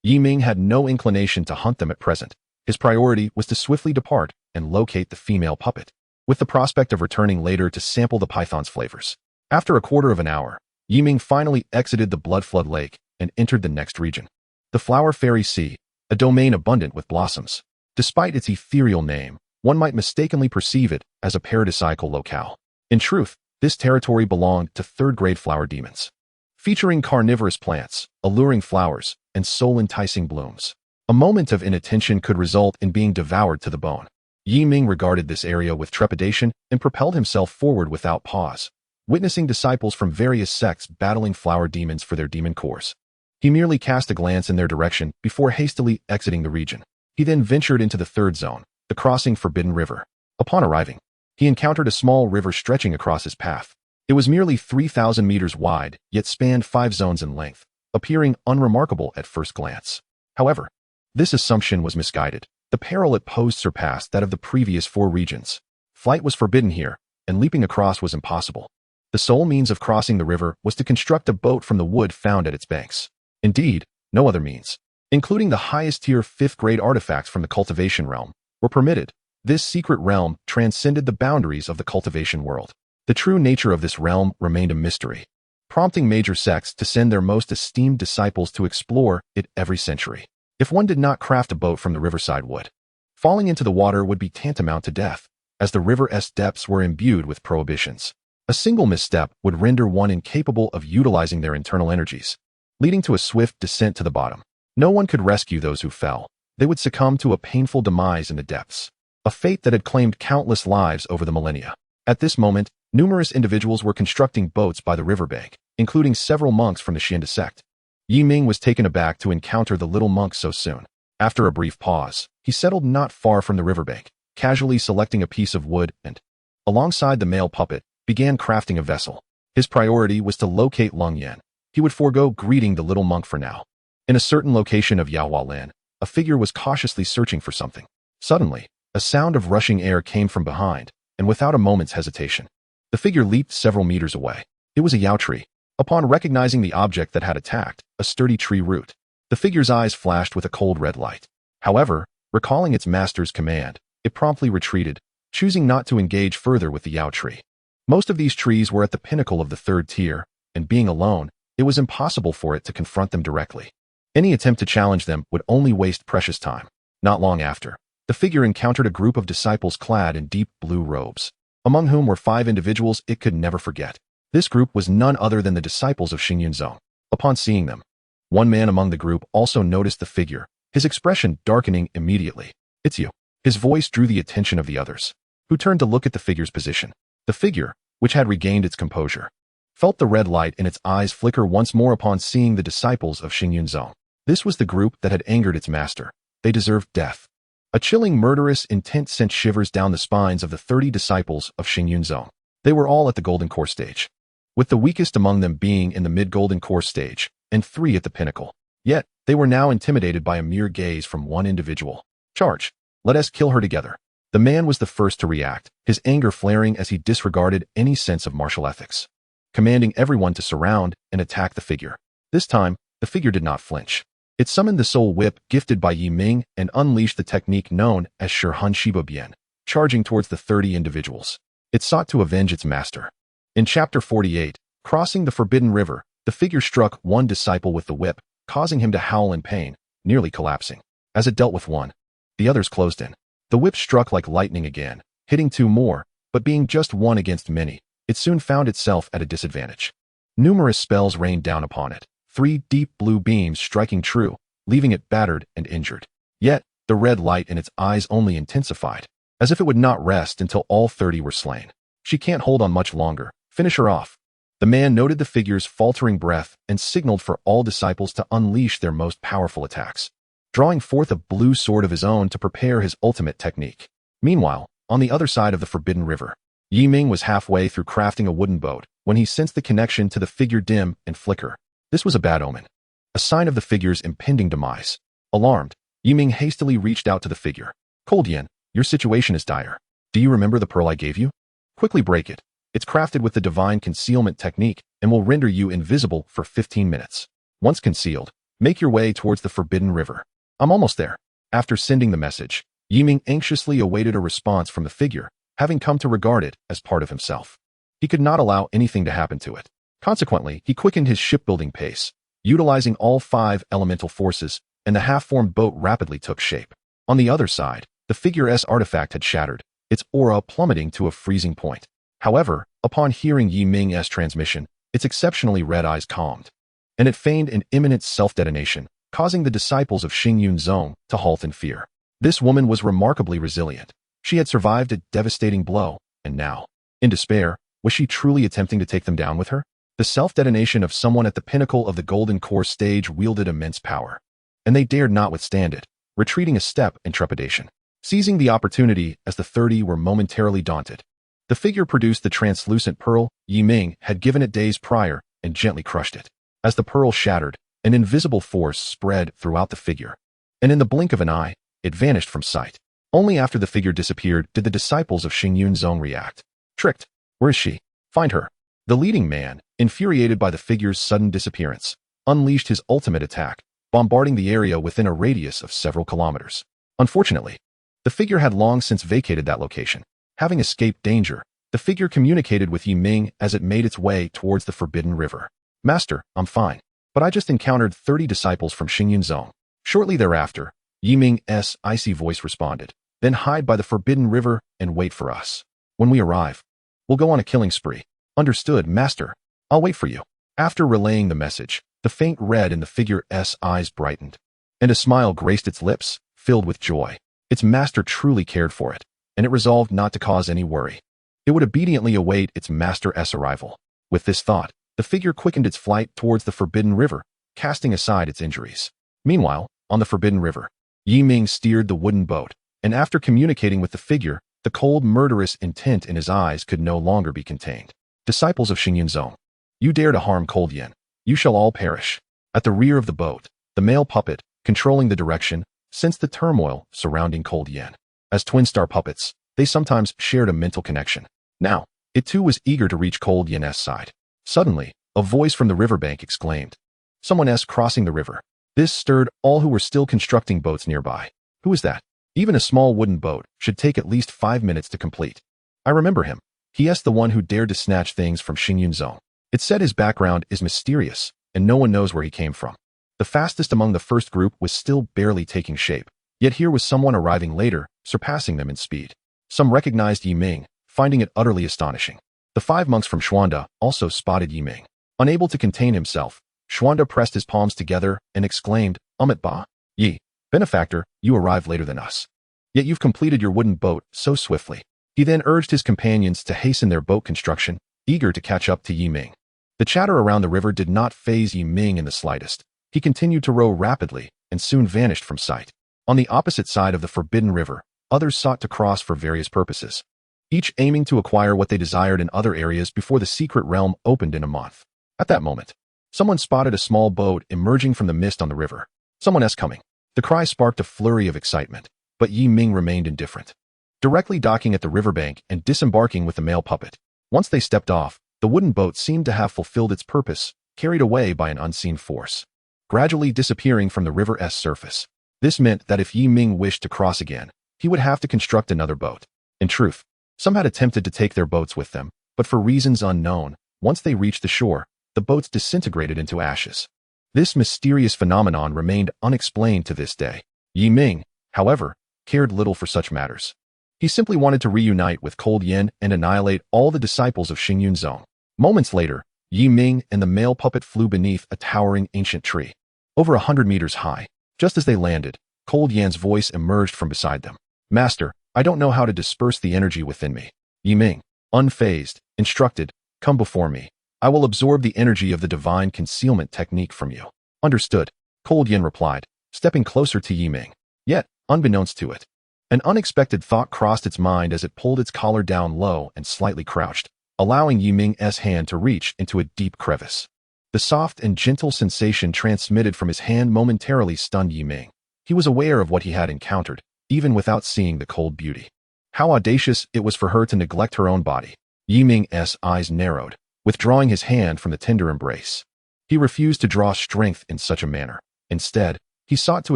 Ming had no inclination to hunt them at present. His priority was to swiftly depart and locate the female puppet, with the prospect of returning later to sample the python's flavors. After a quarter of an hour, Ming finally exited the blood flood lake and entered the next region, the Flower Fairy Sea, a domain abundant with blossoms. Despite its ethereal name, one might mistakenly perceive it as a paradisiacal locale. In truth, this territory belonged to third-grade flower demons, featuring carnivorous plants, alluring flowers, and soul-enticing blooms. A moment of inattention could result in being devoured to the bone. Ming regarded this area with trepidation and propelled himself forward without pause, witnessing disciples from various sects battling flower demons for their demon cores. He merely cast a glance in their direction before hastily exiting the region. He then ventured into the third zone, the crossing Forbidden River. Upon arriving, he encountered a small river stretching across his path. It was merely 3,000 meters wide, yet spanned 5 zones in length, appearing unremarkable at first glance. However, this assumption was misguided. The peril it posed surpassed that of the previous 4 regions. Flight was forbidden here, and leaping across was impossible. The sole means of crossing the river was to construct a boat from the wood found at its banks. Indeed, no other means, including the highest-tier 5th-grade artifacts from the cultivation realm, were permitted. This secret realm transcended the boundaries of the cultivation world. The true nature of this realm remained a mystery, prompting major sects to send their most esteemed disciples to explore it every century. If one did not craft a boat from the riverside wood, falling into the water would be tantamount to death, as the river's depths were imbued with prohibitions. A single misstep would render one incapable of utilizing their internal energies, leading to a swift descent to the bottom. No one could rescue those who fell. They would succumb to a painful demise in the depths, a fate that had claimed countless lives over the millennia. At this moment, numerous individuals were constructing boats by the riverbank, including several monks from the Xianxia sect. Ming was taken aback to encounter the little monk so soon. After a brief pause, he settled not far from the riverbank, casually selecting a piece of wood and, alongside the male puppet, began crafting a vessel. His priority was to locate Lung Yan. He would forego greeting the little monk for now. In a certain location of Yaohua Land, a figure was cautiously searching for something. Suddenly, a sound of rushing air came from behind, and without a moment's hesitation, the figure leaped several meters away. It was a yao tree. Upon recognizing the object that had attacked, a sturdy tree root, the figure's eyes flashed with a cold red light. However, recalling its master's command, it promptly retreated, choosing not to engage further with the yao tree. Most of these trees were at the pinnacle of the 3rd tier, and being alone, it was impossible for it to confront them directly. Any attempt to challenge them would only waste precious time. Not long after, the figure encountered a group of disciples clad in deep blue robes, among whom were 5 individuals it could never forget. This group was none other than the disciples of Xingyun. Upon seeing them, one man among the group also noticed the figure, his expression darkening immediately. "It's you." His voice drew the attention of the others, who turned to look at the figure's position. The figure, which had regained its composure, felt the red light in its eyes flicker once more upon seeing the disciples of Xingyun. This was the group that had angered its master. They deserved death. A chilling, murderous intent sent shivers down the spines of the 30 disciples of Xingyun. They were all at the Golden Core stage, with the weakest among them being in the mid-Golden Core stage, and 3 at the pinnacle. Yet, they were now intimidated by a mere gaze from one individual. "Charge! Let us kill her together." The man was the first to react, his anger flaring as he disregarded any sense of martial ethics, commanding everyone to surround and attack the figure. This time, the figure did not flinch. It summoned the soul whip gifted by Ming and unleashed the technique known as Shihun Shibobian, charging towards the 30 individuals. It sought to avenge its master. In Chapter 48, crossing the Forbidden River, the figure struck one disciple with the whip, causing him to howl in pain, nearly collapsing. As it dealt with one, The others closed in. The whip struck like lightning again, hitting two more, but being just one against many, it soon found itself at a disadvantage. Numerous spells rained down upon it, 3 deep blue beams striking true, leaving it battered and injured. Yet, the red light in its eyes only intensified, as if it would not rest until all 30 were slain. She can't hold on much longer. Finish her off. The man noted the figure's faltering breath and signaled for all disciples to unleash their most powerful attacks, drawing forth a blue sword of his own to prepare his ultimate technique. Meanwhile, on the other side of the Forbidden River, Ming was halfway through crafting a wooden boat when he sensed the connection to the figure dim and flicker. This was a bad omen, a sign of the figure's impending demise. Alarmed, Ming hastily reached out to the figure. Cold Yen, your situation is dire. Do you remember the pearl I gave you? Quickly break it. It's crafted with the divine concealment technique and will render you invisible for 15 minutes. Once concealed, make your way towards the Forbidden River. I'm almost there. After sending the message, Ming anxiously awaited a response from the figure, having come to regard it as part of himself. He could not allow anything to happen to it. Consequently, he quickened his shipbuilding pace, utilizing all 5 elemental forces, and the half-formed boat rapidly took shape. On the other side, the figure's artifact had shattered, its aura plummeting to a freezing point. However, upon hearing Ming's transmission, its exceptionally red eyes calmed, and it feigned an imminent self-detonation, causing the disciples of Xingyun to halt in fear. This woman was remarkably resilient. She had survived a devastating blow, and now, in despair, was she truly attempting to take them down with her? The self-detonation of someone at the pinnacle of the Golden Core stage wielded immense power, and they dared not withstand it, retreating a step in trepidation. Seizing the opportunity as the 30 were momentarily daunted, the figure produced the translucent pearl Ming had given it days prior and gently crushed it. As the pearl shattered, an invisible force spread throughout the figure, and in the blink of an eye, it vanished from sight. Only after the figure disappeared did the disciples of Xingyun react. Tricked. Where is she? Find her. The leading man, infuriated by the figure's sudden disappearance, unleashed his ultimate attack, bombarding the area within a radius of several kilometers. Unfortunately, the figure had long since vacated that location. Having escaped danger, the figure communicated with Ming as it made its way towards the Forbidden River. Master, I'm fine, but I just encountered 30 disciples from Xingyun. Shortly thereafter, Ming's icy voice responded. Then hide by the Forbidden River and wait for us. When we arrive, we'll go on a killing spree. Understood, Master. I'll wait for you. After relaying the message, the faint red in the figure's eyes brightened, and a smile graced its lips, filled with joy. Its master truly cared for it, and it resolved not to cause any worry. It would obediently await its master's arrival. With this thought, the figure quickened its flight towards the Forbidden River, casting aside its injuries. Meanwhile, on the Forbidden River, Ming steered the wooden boat, and after communicating with the figure, the cold, murderous intent in his eyes could no longer be contained. Disciples of Xingyun, you dare to harm Cold Yen, you shall all perish. At the rear of the boat, the male puppet, controlling the direction, sensed the turmoil surrounding Cold Yen. As twin-star puppets, they sometimes shared a mental connection. Now, it too was eager to reach Cold Yen's side. Suddenly, a voice from the riverbank exclaimed, "Someone's crossing the river." This stirred all who were still constructing boats nearby. Who is that? Even a small wooden boat should take at least 5 minutes to complete. I remember him. He's the one who dared to snatch things from Xingyun. It said his background is mysterious, and no one knows where he came from. The fastest among the first group was still barely taking shape, yet here was someone arriving later, surpassing them in speed. Some recognized Ming, finding it utterly astonishing. The 5 monks from Xuanda also spotted Ming. Unable to contain himself, Xuanda pressed his palms together and exclaimed, "Amit Ba, Yi, benefactor, you arrived later than us. Yet you've completed your wooden boat so swiftly." He then urged his companions to hasten their boat construction, eager to catch up to Ming. The chatter around the river did not faze Ming in the slightest. He continued to row rapidly and soon vanished from sight. On the opposite side of the Forbidden River, others sought to cross for various purposes, each aiming to acquire what they desired in other areas before the secret realm opened in a month. At that moment, someone spotted a small boat emerging from the mist on the river. "Someone's coming." The cry sparked a flurry of excitement, but Ming remained indifferent, directly docking at the riverbank and disembarking with the male puppet. Once they stepped off, the wooden boat seemed to have fulfilled its purpose, carried away by an unseen force, gradually disappearing from the river's surface. This meant that if Ming wished to cross again, he would have to construct another boat. In truth, some had attempted to take their boats with them, but for reasons unknown, once they reached the shore, the boats disintegrated into ashes. This mysterious phenomenon remained unexplained to this day. Ming, however, cared little for such matters. He simply wanted to reunite with Cold Yin and annihilate all the disciples of Xingyun Zone. Moments later, Yi Ming and the male puppet flew beneath a towering ancient tree, over 100 meters high. Just as they landed, Cold Yan's voice emerged from beside them. Master, I don't know how to disperse the energy within me. Yi Ming, unfazed, instructed, come before me. I will absorb the energy of the divine concealment technique from you. Understood, Cold Yin replied, stepping closer to Yi Ming. Yet, unbeknownst to it, an unexpected thought crossed its mind as it pulled its collar down low and slightly crouched, allowing Yi Ming's hand to reach into a deep crevice. The soft and gentle sensation transmitted from his hand momentarily stunned Yi Ming. He was aware of what he had encountered, even without seeing the cold beauty. How audacious it was for her to neglect her own body. Yi Ming's eyes narrowed, withdrawing his hand from the tender embrace. He refused to draw strength in such a manner. Instead, he sought to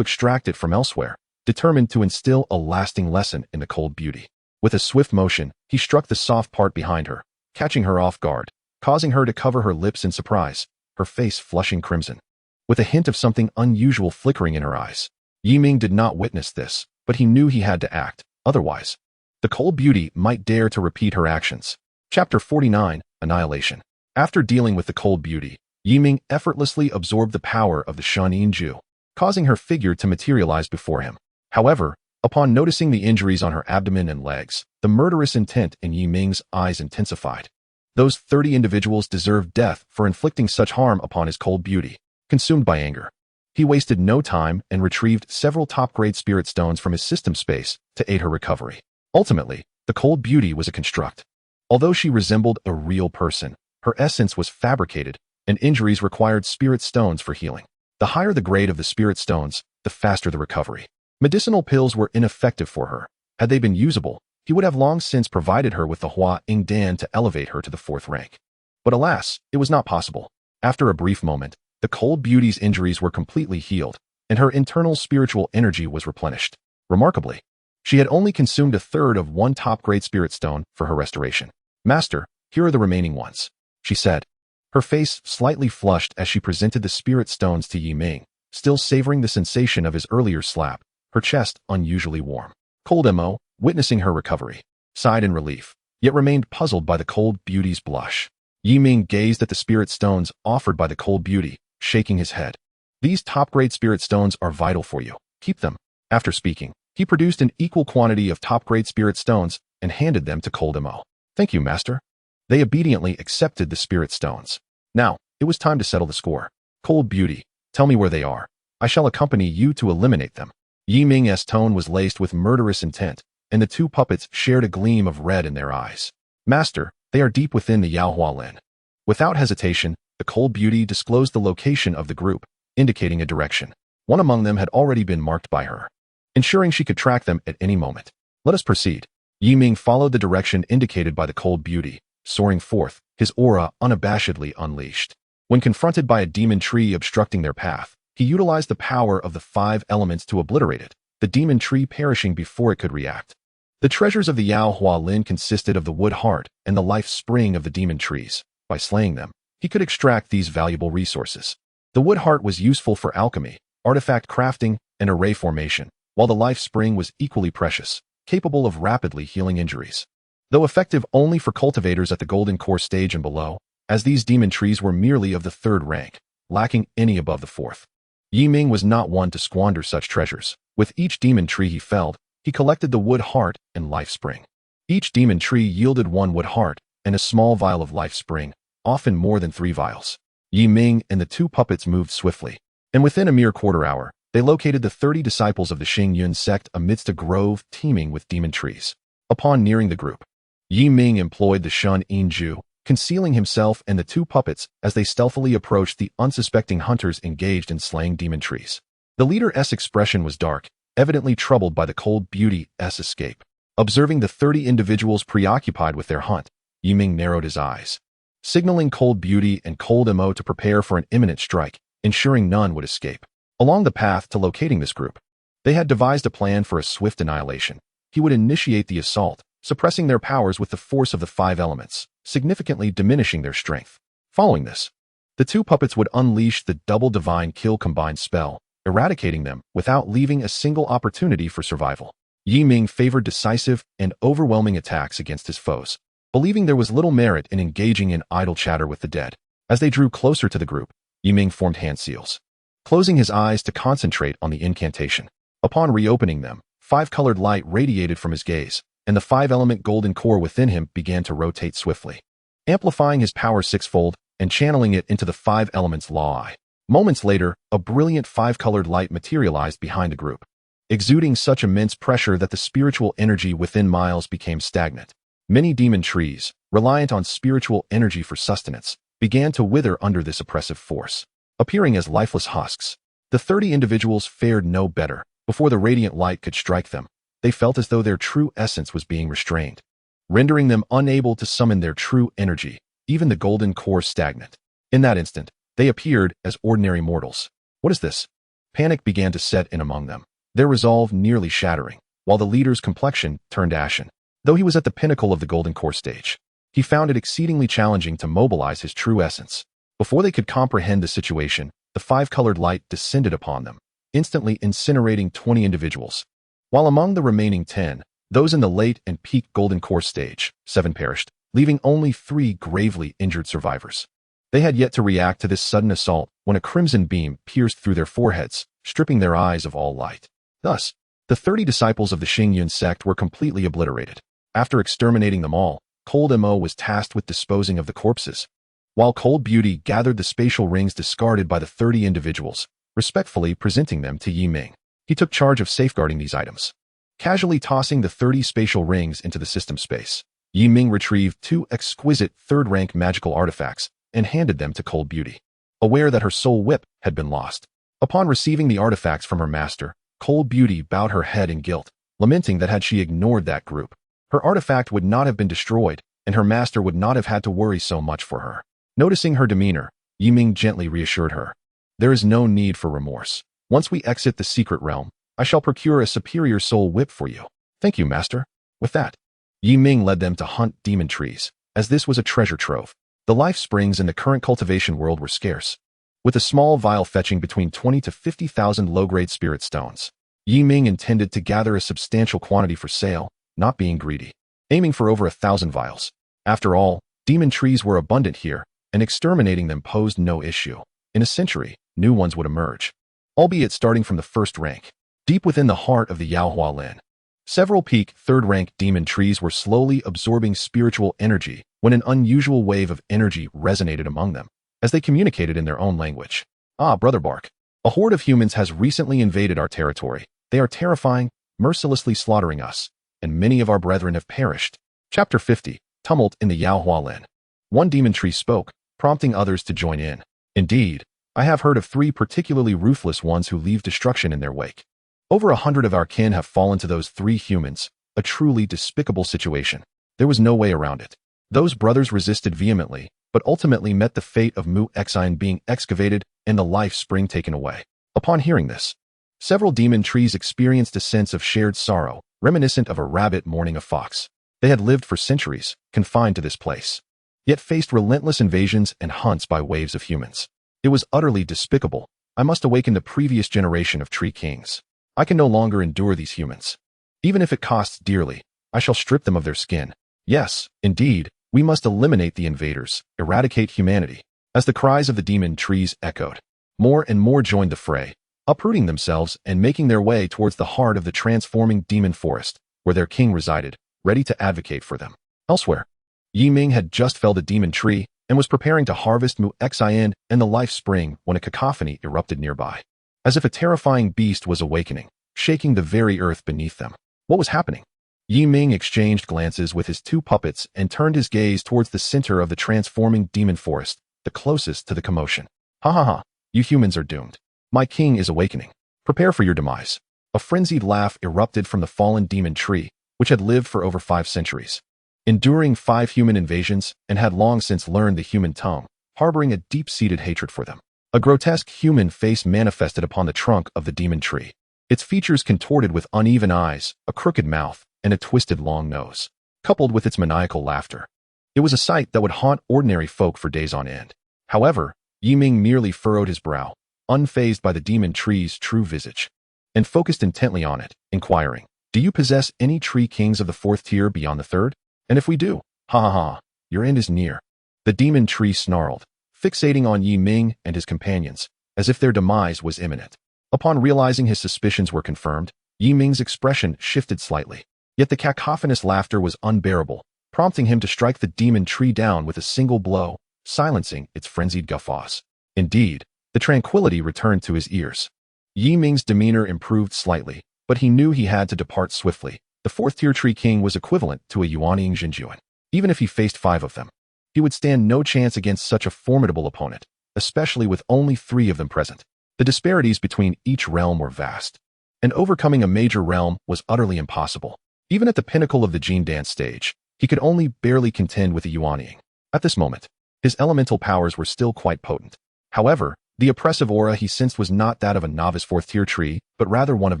extract it from elsewhere, determined to instill a lasting lesson in the cold beauty. With a swift motion, he struck the soft part behind her, catching her off guard, causing her to cover her lips in surprise, her face flushing crimson, with a hint of something unusual flickering in her eyes. Yi Ming did not witness this, but he knew he had to act, otherwise the cold beauty might dare to repeat her actions. Chapter 49, Annihilation. After dealing with the cold beauty, Yi Ming effortlessly absorbed the power of the Xianxiaaudiobooks, causing her figure to materialize before him. However, upon noticing the injuries on her abdomen and legs, the murderous intent in Yi Ming's eyes intensified. Those 30 individuals deserved death for inflicting such harm upon his cold beauty. Consumed by anger, he wasted no time and retrieved several top-grade spirit stones from his system space to aid her recovery. Ultimately, the cold beauty was a construct. Although she resembled a real person, her essence was fabricated, and injuries required spirit stones for healing. The higher the grade of the spirit stones, the faster the recovery. Medicinal pills were ineffective for her. Had they been usable, he would have long since provided her with the Hua Ing Dan to elevate her to the 4th rank. But alas, it was not possible. After a brief moment, the cold beauty's injuries were completely healed, and her internal spiritual energy was replenished. Remarkably, she had only consumed 1/3 of one top-grade spirit stone for her restoration. Master, here are the remaining ones, she said. Her face slightly flushed as she presented the spirit stones to Yi Ming, still savoring the sensation of his earlier slap, her chest unusually warm. Cold Mo, witnessing her recovery, sighed in relief, yet remained puzzled by the cold beauty's blush. Yi Ming gazed at the spirit stones offered by the cold beauty, shaking his head. These top-grade spirit stones are vital for you. Keep them. After speaking, he produced an equal quantity of top-grade spirit stones and handed them to Cold Mo. Thank you, Master. They obediently accepted the spirit stones. Now, it was time to settle the score. Cold beauty, tell me where they are. I shall accompany you to eliminate them. Yi Ming's tone was laced with murderous intent, and the two puppets shared a gleam of red in their eyes. Master, they are deep within the Yaohua Lin. Without hesitation, the cold beauty disclosed the location of the group, indicating a direction. One among them had already been marked by her, ensuring she could track them at any moment. Let us proceed. Yi Ming followed the direction indicated by the cold beauty, soaring forth, his aura unabashedly unleashed. When confronted by a demon tree obstructing their path, he utilized the power of the 5 elements to obliterate it, the demon tree perishing before it could react. The treasures of the Yaohua Lin consisted of the wood heart and the life spring of the demon trees. By slaying them, he could extract these valuable resources. The wood heart was useful for alchemy, artifact crafting, and array formation, while the life spring was equally precious, capable of rapidly healing injuries. Though effective only for cultivators at the golden core stage and below, as these demon trees were merely of the 3rd rank, lacking any above the 4th. Yi Ming was not one to squander such treasures. With each demon tree he felled, he collected the wood heart and life spring. Each demon tree yielded 1 wood heart and a small vial of life spring, often more than 3 vials. Yi Ming and the 2 puppets moved swiftly, and within a mere quarter hour, they located the 30 disciples of the Xingyun sect amidst a grove teeming with demon trees. Upon nearing the group, Yi Ming employed the Xianxiaaudiobooks, concealing himself and the 2 puppets as they stealthily approached the unsuspecting hunters engaged in slaying demon trees. The leader's expression was dark, evidently troubled by the cold beauty's escape. Observing the 30 individuals preoccupied with their hunt, Yi Ming narrowed his eyes, signaling Cold Beauty and Cold Mo to prepare for an imminent strike, ensuring none would escape. Along the path to locating this group, they had devised a plan for a swift annihilation. He would initiate the assault, suppressing their powers with the force of the 5 elements, significantly diminishing their strength. Following this, the 2 puppets would unleash the double divine kill combined spell, eradicating them without leaving a single opportunity for survival. Ming favored decisive and overwhelming attacks against his foes, believing there was little merit in engaging in idle chatter with the dead. As they drew closer to the group, Ming formed hand seals, closing his eyes to concentrate on the incantation. Upon reopening them, 5-colored light radiated from his gaze, and the 5-element golden core within him began to rotate swiftly, amplifying his power 6-fold and channeling it into the 5 elements law. Moments later, a brilliant 5-colored light materialized behind the group, exuding such immense pressure that the spiritual energy within Miles became stagnant. Many demon trees, reliant on spiritual energy for sustenance, began to wither under this oppressive force, appearing as lifeless husks. The 30 individuals fared no better. Before the radiant light could strike them, they felt as though their true essence was being restrained, rendering them unable to summon their true energy, even the golden core stagnant. In that instant, they appeared as ordinary mortals. What is this? Panic began to set in among them, their resolve nearly shattering, while the leader's complexion turned ashen. Though he was at the pinnacle of the golden core stage, he found it exceedingly challenging to mobilize his true essence. Before they could comprehend the situation, the 5-colored light descended upon them, instantly incinerating 20 individuals. While among the remaining 10, those in the late and peak golden core stage, 7 perished, leaving only 3 gravely injured survivors. They had yet to react to this sudden assault when a crimson beam pierced through their foreheads, stripping their eyes of all light. Thus, the 30 disciples of the Xingyun sect were completely obliterated. After exterminating them all, Cold Mo was tasked with disposing of the corpses, while Cold Beauty gathered the spatial rings discarded by the 30 individuals, respectfully presenting them to Ming. He took charge of safeguarding these items, casually tossing the 30 spatial rings into the system space. Ming retrieved 2 exquisite 3rd-rank magical artifacts and handed them to Cold Beauty, aware that her soul whip had been lost. Upon receiving the artifacts from her master, Cold Beauty bowed her head in guilt, lamenting that had she ignored that group, her artifact would not have been destroyed, and her master would not have had to worry so much for her. Noticing her demeanor, Ming gently reassured her. There is no need for remorse. Once we exit the secret realm, I shall procure a superior soul whip for you. Thank you, master. With that, Ming led them to hunt demon trees, as this was a treasure trove. The life springs in the current cultivation world were scarce, with a small vial fetching between 20 to 50,000 low-grade spirit stones. Ming intended to gather a substantial quantity for sale, not being greedy, aiming for over 1,000 vials. After all, demon trees were abundant here, and exterminating them posed no issue. In a century, new ones would emerge, albeit starting from the 1st rank. Deep within the heart of the Yaohualin, several peak 3rd-rank demon trees were slowly absorbing spiritual energy when an unusual wave of energy resonated among them, as they communicated in their own language. Ah, Brother Bark, a horde of humans has recently invaded our territory. They are terrifying, mercilessly slaughtering us, and many of our brethren have perished. Chapter 50, Tumult in the Yaohualin. One demon tree spoke, prompting others to join in. Indeed, I have heard of 3 particularly ruthless ones who leave destruction in their wake. Over 100 of our kin have fallen to those 3 humans, a truly despicable situation. There was no way around it. Those brothers resisted vehemently, but ultimately met the fate of Mu Xian being excavated and the life spring taken away. Upon hearing this, several demon trees experienced a sense of shared sorrow, reminiscent of a rabbit mourning a fox. They had lived for centuries, confined to this place, yet faced relentless invasions and hunts by waves of humans. It was utterly despicable. I must awaken the previous generation of tree kings. I can no longer endure these humans. Even if it costs dearly, I shall strip them of their skin. Yes, indeed, we must eliminate the invaders, eradicate humanity. As the cries of the demon trees echoed, more and more joined the fray, uprooting themselves and making their way towards the heart of the transforming demon forest, where their king resided, ready to advocate for them. Elsewhere, Ming had just felled a demon tree and was preparing to harvest Mu Xian and the life spring when a cacophony erupted nearby, as if a terrifying beast was awakening, shaking the very earth beneath them. What was happening? Ming exchanged glances with his 2 puppets and turned his gaze towards the center of the transforming demon forest, the closest to the commotion. Ha ha ha, you humans are doomed. My king is awakening. Prepare for your demise. A frenzied laugh erupted from the fallen demon tree, which had lived for over 5 centuries, enduring 5 human invasions and had long since learned the human tongue, harboring a deep-seated hatred for them. A grotesque human face manifested upon the trunk of the demon tree, its features contorted with uneven eyes, a crooked mouth, and a twisted long nose, coupled with its maniacal laughter. It was a sight that would haunt ordinary folk for days on end. However, Ming merely furrowed his brow, unfazed by the demon tree's true visage, and focused intently on it, inquiring, Do you possess any tree kings of the 4th tier beyond the 3rd? And if we do, ha ha ha, your end is near. The demon tree snarled, fixating on Yi Ming and his companions, as if their demise was imminent. Upon realizing his suspicions were confirmed, Yi Ming's expression shifted slightly. Yet the cacophonous laughter was unbearable, prompting him to strike the demon tree down with a single blow, silencing its frenzied guffaws. Indeed, the tranquility returned to his ears. Yi Ming's demeanor improved slightly, but he knew he had to depart swiftly. The 4th tier tree king was equivalent to a Yuanying Jinjuan. Even if he faced 5 of them, he would stand no chance against such a formidable opponent, especially with only 3 of them present. The disparities between each realm were vast, and overcoming a major realm was utterly impossible. Even at the pinnacle of the Jin dance stage, he could only barely contend with a Yuanying. At this moment, his elemental powers were still quite potent. However, the oppressive aura he sensed was not that of a novice 4th tier tree, but rather one of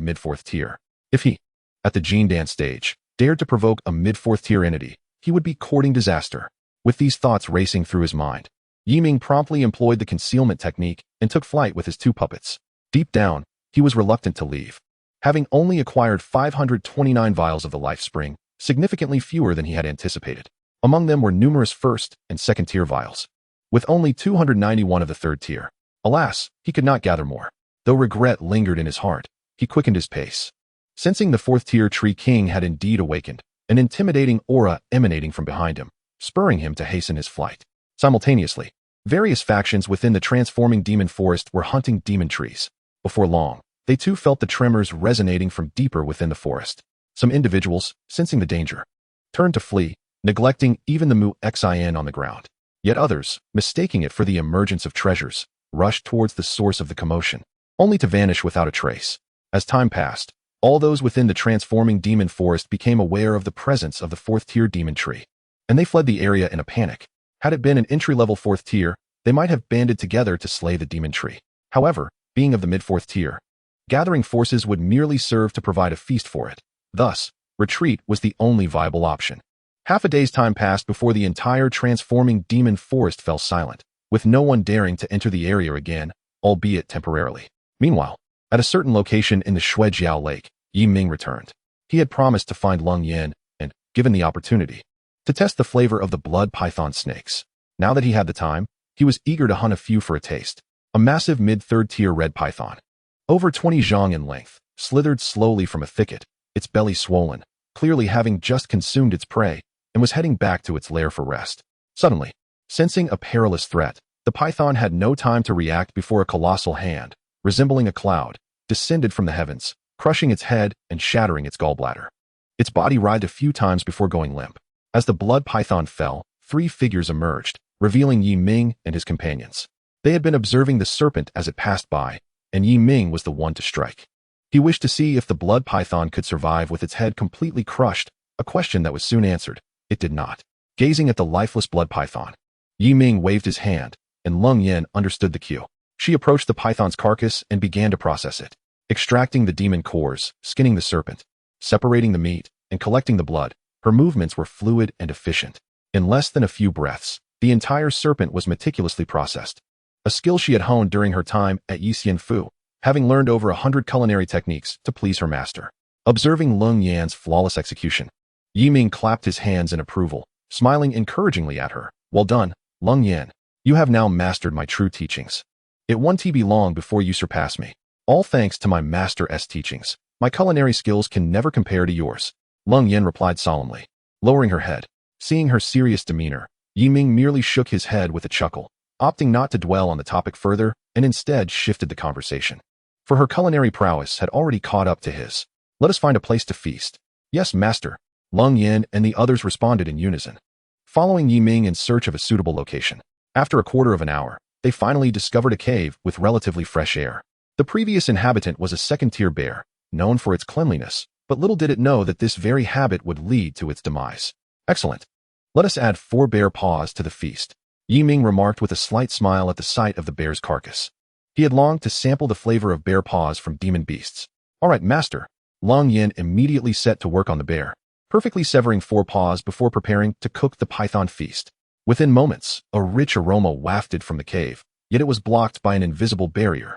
mid-4th tier. If he, at the Jin dance stage, dared to provoke a mid-4th tier entity, he would be courting disaster. With these thoughts racing through his mind, Yi Ming promptly employed the concealment technique and took flight with his 2 puppets. Deep down, he was reluctant to leave. Having only acquired 529 vials of the life spring, significantly fewer than he had anticipated. Among them were numerous 1st and 2nd tier vials, with only 291 of the 3rd tier. Alas, he could not gather more. Though regret lingered in his heart, he quickened his pace. Sensing the 4th tier tree king had indeed awakened, an intimidating aura emanating from behind him, spurring him to hasten his flight. Simultaneously, various factions within the transforming demon forest were hunting demon trees. Before long, they too felt the tremors resonating from deeper within the forest. Some individuals, sensing the danger, turned to flee, neglecting even the Mu Xin on the ground. Yet others, mistaking it for the emergence of treasures, rushed towards the source of the commotion, only to vanish without a trace. As time passed, all those within the transforming demon forest became aware of the presence of the 4th tier demon tree, and they fled the area in a panic. Had it been an entry-level 4th tier, they might have banded together to slay the demon tree. However, being of the mid-4th tier, gathering forces would merely serve to provide a feast for it. Thus, retreat was the only viable option. Half a day's time passed before the entire transforming demon forest fell silent, with no one daring to enter the area again, albeit temporarily. Meanwhile, at a certain location in the Shuejiao Lake, Yi Ming returned. He had promised to find Leng Yin and, given the opportunity, to test the flavor of the blood python snakes. Now that he had the time, he was eager to hunt a few for a taste. A massive mid-3rd tier red python, over 20 zhang in length, slithered slowly from a thicket, its belly swollen, clearly having just consumed its prey, and was heading back to its lair for rest. Suddenly, sensing a perilous threat, the python had no time to react before a colossal hand, resembling a cloud, descended from the heavens, crushing its head and shattering its gallbladder. Its body writhed a few times before going limp. As the blood python fell, 3 figures emerged, revealing Yi Ming and his companions. They had been observing the serpent as it passed by, and Yi Ming was the one to strike. He wished to see if the blood python could survive with its head completely crushed, a question that was soon answered. It did not. Gazing at the lifeless blood python, Yi Ming waved his hand, and Leng Yin understood the cue. She approached the python's carcass and began to process it, extracting the demon cores, skinning the serpent, separating the meat, and collecting the blood. Her movements were fluid and efficient. In less than a few breaths, the entire serpent was meticulously processed, a skill she had honed during her time at Yixian Fu, having learned over 100 culinary techniques to please her master. Observing Leng Yan's flawless execution, Yi Ming clapped his hands in approval, smiling encouragingly at her. Well done, Leng Yan. You have now mastered my true teachings. It won't be long before you surpass me. All thanks to my master's teachings, my culinary skills can never compare to yours. Leng Yan replied solemnly. Lowering her head, seeing her serious demeanor, Yi Ming merely shook his head with a chuckle, opting not to dwell on the topic further and instead shifted the conversation. For her culinary prowess had already caught up to his. Let us find a place to feast. Yes, master. Leng Yan and the others responded in unison, following Yi Ming in search of a suitable location. After a quarter of an hour, they finally discovered a cave with relatively fresh air. The previous inhabitant was a 2nd-tier bear, known for its cleanliness, but little did it know that this very habit would lead to its demise. Excellent. Let us add 4 bear paws to the feast, Yi Ming remarked with a slight smile at the sight of the bear's carcass. He had longed to sample the flavor of bear paws from demon beasts. All right, master. Leng Yan immediately set to work on the bear, perfectly severing 4 paws before preparing to cook the python feast. Within moments, a rich aroma wafted from the cave, yet it was blocked by an invisible barrier,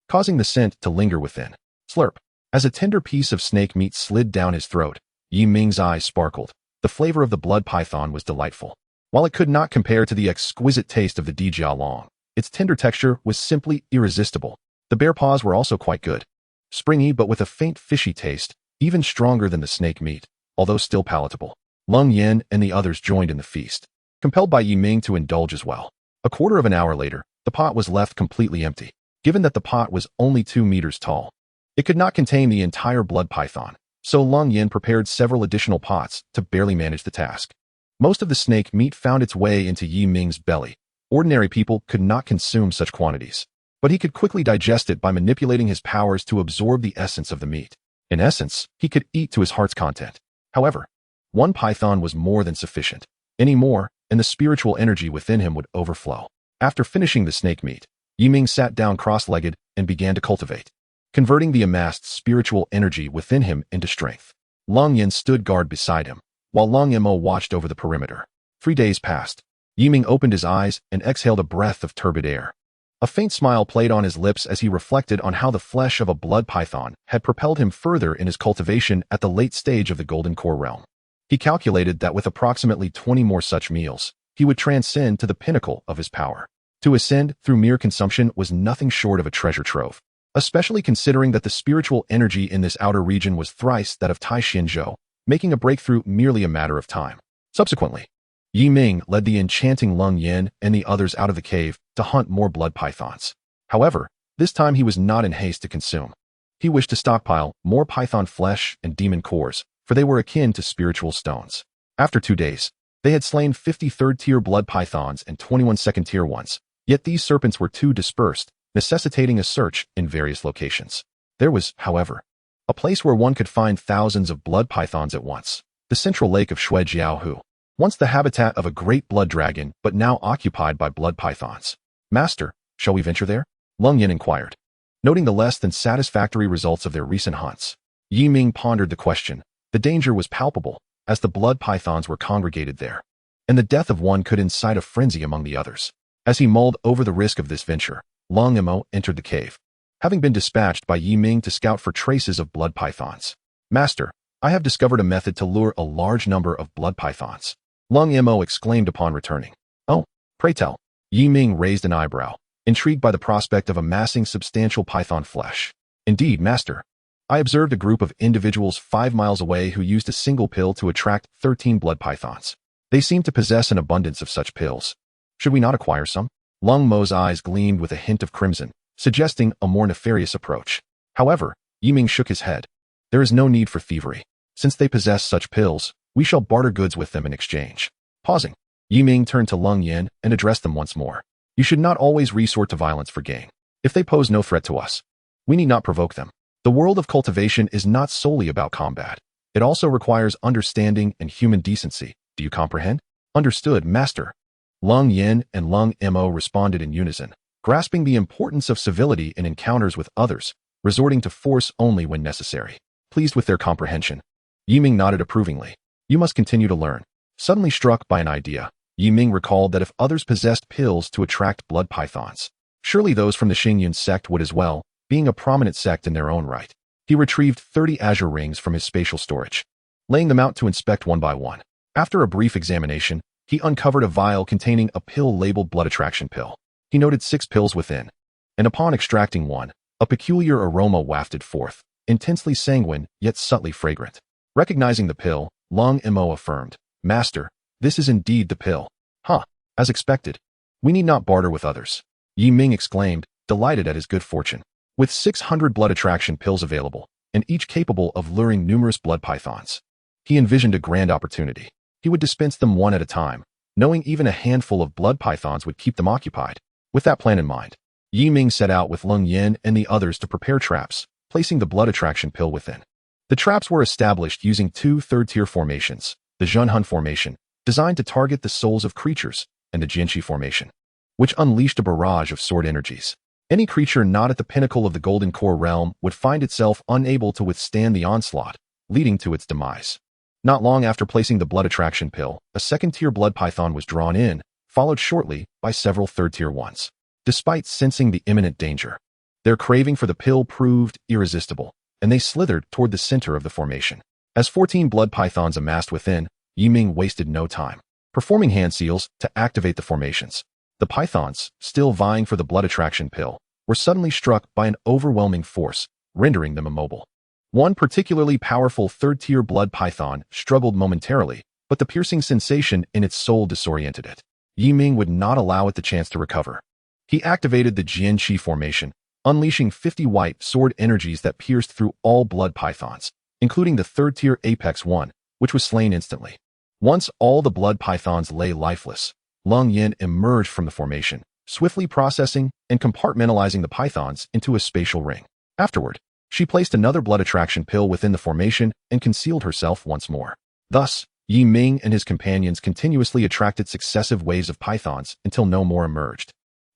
causing the scent to linger within. Slurp. As a tender piece of snake meat slid down his throat, Yi Ming's eyes sparkled. The flavor of the blood python was delightful. While it could not compare to the exquisite taste of the Dijia Long, its tender texture was simply irresistible. The bear paws were also quite good. Springy but with a faint fishy taste, even stronger than the snake meat, although still palatable. Lung Yin and the others joined in the feast, compelled by Yi Ming to indulge as well. A quarter of an hour later, the pot was left completely empty. Given that the pot was only 2 meters tall, it could not contain the entire blood python, so Lung Yin prepared several additional pots to barely manage the task. Most of the snake meat found its way into Yi Ming's belly. Ordinary people could not consume such quantities, but he could quickly digest it by manipulating his powers to absorb the essence of the meat. In essence, he could eat to his heart's content. However, 1 python was more than sufficient. Any more, and the spiritual energy within him would overflow. After finishing the snake meat, Yi Ming sat down cross-legged and began to cultivate, converting the amassed spiritual energy within him into strength. Lung Yin stood guard beside him, while Lung Mo watched over the perimeter. 3 days passed. Yi Ming opened his eyes and exhaled a breath of turbid air. A faint smile played on his lips as he reflected on how the flesh of a blood python had propelled him further in his cultivation at the late stage of the Golden Core realm. He calculated that with approximately 20 more such meals, he would transcend to the pinnacle of his power. To ascend through mere consumption was nothing short of a treasure trove, especially considering that the spiritual energy in this outer region was thrice that of Tai Xinzhou, making a breakthrough merely a matter of time. Subsequently, Yi Ming led the enchanting Lung Yin and the others out of the cave to hunt more blood pythons. However, this time he was not in haste to consume. He wished to stockpile more python flesh and demon cores, for they were akin to spiritual stones. After 2 days, they had slain 50 third-tier blood pythons and 21 second-tier ones, yet these serpents were too dispersed, necessitating a search in various locations. There was, however, a place where one could find thousands of blood pythons at once, the central lake of Shuijiaohu, once the habitat of a great blood dragon but now occupied by blood pythons. Master, shall we venture there? Lung Yin inquired. Noting the less than satisfactory results of their recent hunts, Yi Ming pondered the question. The danger was palpable, as the blood pythons were congregated there, and the death of one could incite a frenzy among the others. As he mulled over the risk of this venture, Lung Mo entered the cave, having been dispatched by Yi Ming to scout for traces of blood pythons. Master, I have discovered a method to lure a large number of blood pythons. Lung Mo exclaimed upon returning. Oh, pray tell. Yi Ming raised an eyebrow, intrigued by the prospect of amassing substantial python flesh. Indeed, master. I observed a group of individuals 5 miles away who used a single pill to attract 13 blood pythons. They seem to possess an abundance of such pills. Should we not acquire some? Lung Mo's eyes gleamed with a hint of crimson, suggesting a more nefarious approach. However, Yi Ming shook his head. There is no need for thievery. Since they possess such pills, we shall barter goods with them in exchange. Pausing, Yi Ming turned to Lung Yin and addressed them once more. You should not always resort to violence for gain. If they pose no threat to us, we need not provoke them. The world of cultivation is not solely about combat. It also requires understanding and human decency. Do you comprehend? Understood, master. Lung Yin and Lung Mo responded in unison, grasping the importance of civility in encounters with others, resorting to force only when necessary. Pleased with their comprehension, Yi Ming nodded approvingly. You must continue to learn. Suddenly struck by an idea, Yi Ming recalled that if others possessed pills to attract blood pythons, surely those from the Xingyun sect would as well, being a prominent sect in their own right. He retrieved 30 azure rings from his spatial storage, laying them out to inspect one by one. After a brief examination, he uncovered a vial containing a pill labeled blood attraction pill. He noted 6 pills within, and upon extracting one, a peculiar aroma wafted forth, intensely sanguine yet subtly fragrant. Recognizing the pill, Lung Mo affirmed, Master, this is indeed the pill. Huh, as expected. We need not barter with others. Yi Ming exclaimed, delighted at his good fortune. With 600 blood attraction pills available, and each capable of luring numerous blood pythons, he envisioned a grand opportunity. He would dispense them one at a time, knowing even a handful of blood pythons would keep them occupied. With that plan in mind, Yi Ming set out with Lung Yin and the others to prepare traps, placing the blood attraction pill within. The traps were established using 2 third-tier formations, the Zhenhun formation, designed to target the souls of creatures, and the Jianxi formation, which unleashed a barrage of sword energies. Any creature not at the pinnacle of the Golden Core realm would find itself unable to withstand the onslaught, leading to its demise. Not long after placing the blood attraction pill, a second-tier blood python was drawn in, followed shortly by several third-tier ones. Despite sensing the imminent danger, their craving for the pill proved irresistible. and they slithered toward the center of the formation. As 14 blood pythons amassed within, Ming wasted no time, performing hand seals to activate the formations. The pythons, still vying for the blood attraction pill, were suddenly struck by an overwhelming force, rendering them immobile. One particularly powerful third-tier blood python struggled momentarily, but the piercing sensation in its soul disoriented it. Ming would not allow it the chance to recover. He activated the xianxia formation, unleashing 50 white sword energies that pierced through all blood pythons, including the third-tier apex one, which was slain instantly. Once all the blood pythons lay lifeless, Lung Yin emerged from the formation, swiftly processing and compartmentalizing the pythons into a spatial ring. Afterward, she placed another blood attraction pill within the formation and concealed herself once more. Thus, Ming and his companions continuously attracted successive waves of pythons until no more emerged.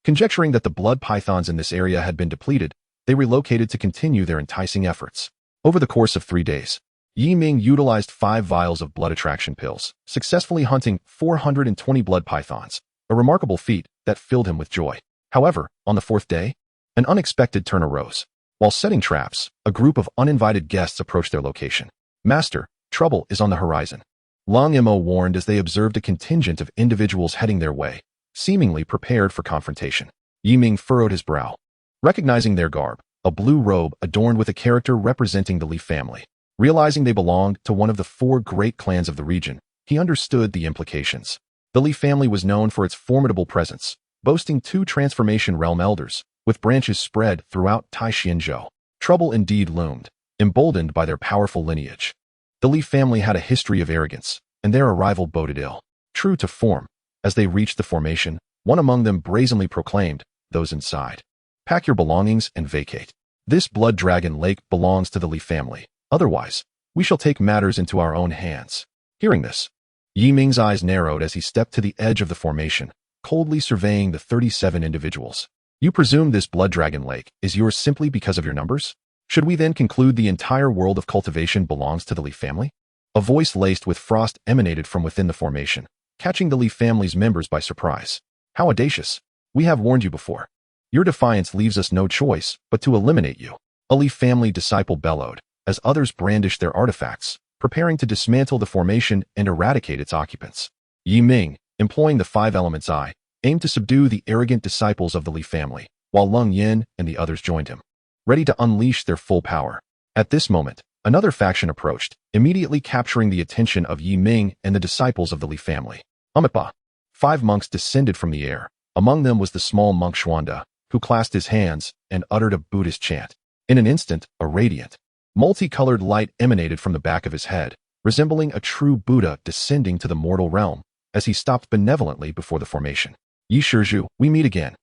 Conjecturing that the blood pythons in this area had been depleted, they relocated to continue their enticing efforts. Over the course of 3 days, Ming utilized 5 vials of blood attraction pills, successfully hunting 420 blood pythons, a remarkable feat that filled him with joy. However, on the 4th day, an unexpected turn arose. While setting traps, a group of uninvited guests approached their location. "Master, trouble is on the horizon," Lung Mo warned as they observed a contingent of individuals heading their way, seemingly prepared for confrontation. Ming furrowed his brow. Recognizing their garb, a blue robe adorned with a character representing the Li family. Realizing they belonged to one of the 4 great clans of the region, he understood the implications. The Li family was known for its formidable presence, boasting 2 transformation realm elders, with branches spread throughout Taishianzhou. Trouble indeed loomed, emboldened by their powerful lineage. The Li family had a history of arrogance, and their arrival boded ill. True to form, as they reached the formation, one among them brazenly proclaimed, "Those inside, pack your belongings and vacate. This blood dragon lake belongs to the Li family. Otherwise, we shall take matters into our own hands." Hearing this, Ming's eyes narrowed as he stepped to the edge of the formation, coldly surveying the 37 individuals. "You presume this blood dragon lake is yours simply because of your numbers? Should we then conclude the entire world of cultivation belongs to the Li family?" A voice laced with frost emanated from within the formation, catching the Li family's members by surprise. "How audacious! We have warned you before. Your defiance leaves us no choice but to eliminate you," a Li family disciple bellowed, as others brandished their artifacts, preparing to dismantle the formation and eradicate its occupants. Ming, employing the 5 elements eye, aimed to subdue the arrogant disciples of the Li family, while Lung Yin and the others joined him, ready to unleash their full power. At this moment, another faction approached, immediately capturing the attention of Ming and the disciples of the Li family. Umitba. 5 monks descended from the air. Among them was the small monk Xuanda, who clasped his hands and uttered a Buddhist chant. In an instant, a radiant, multicolored light emanated from the back of his head, resembling a true Buddha descending to the mortal realm, as he stopped benevolently before the formation. "Yi Shizhu, we meet again."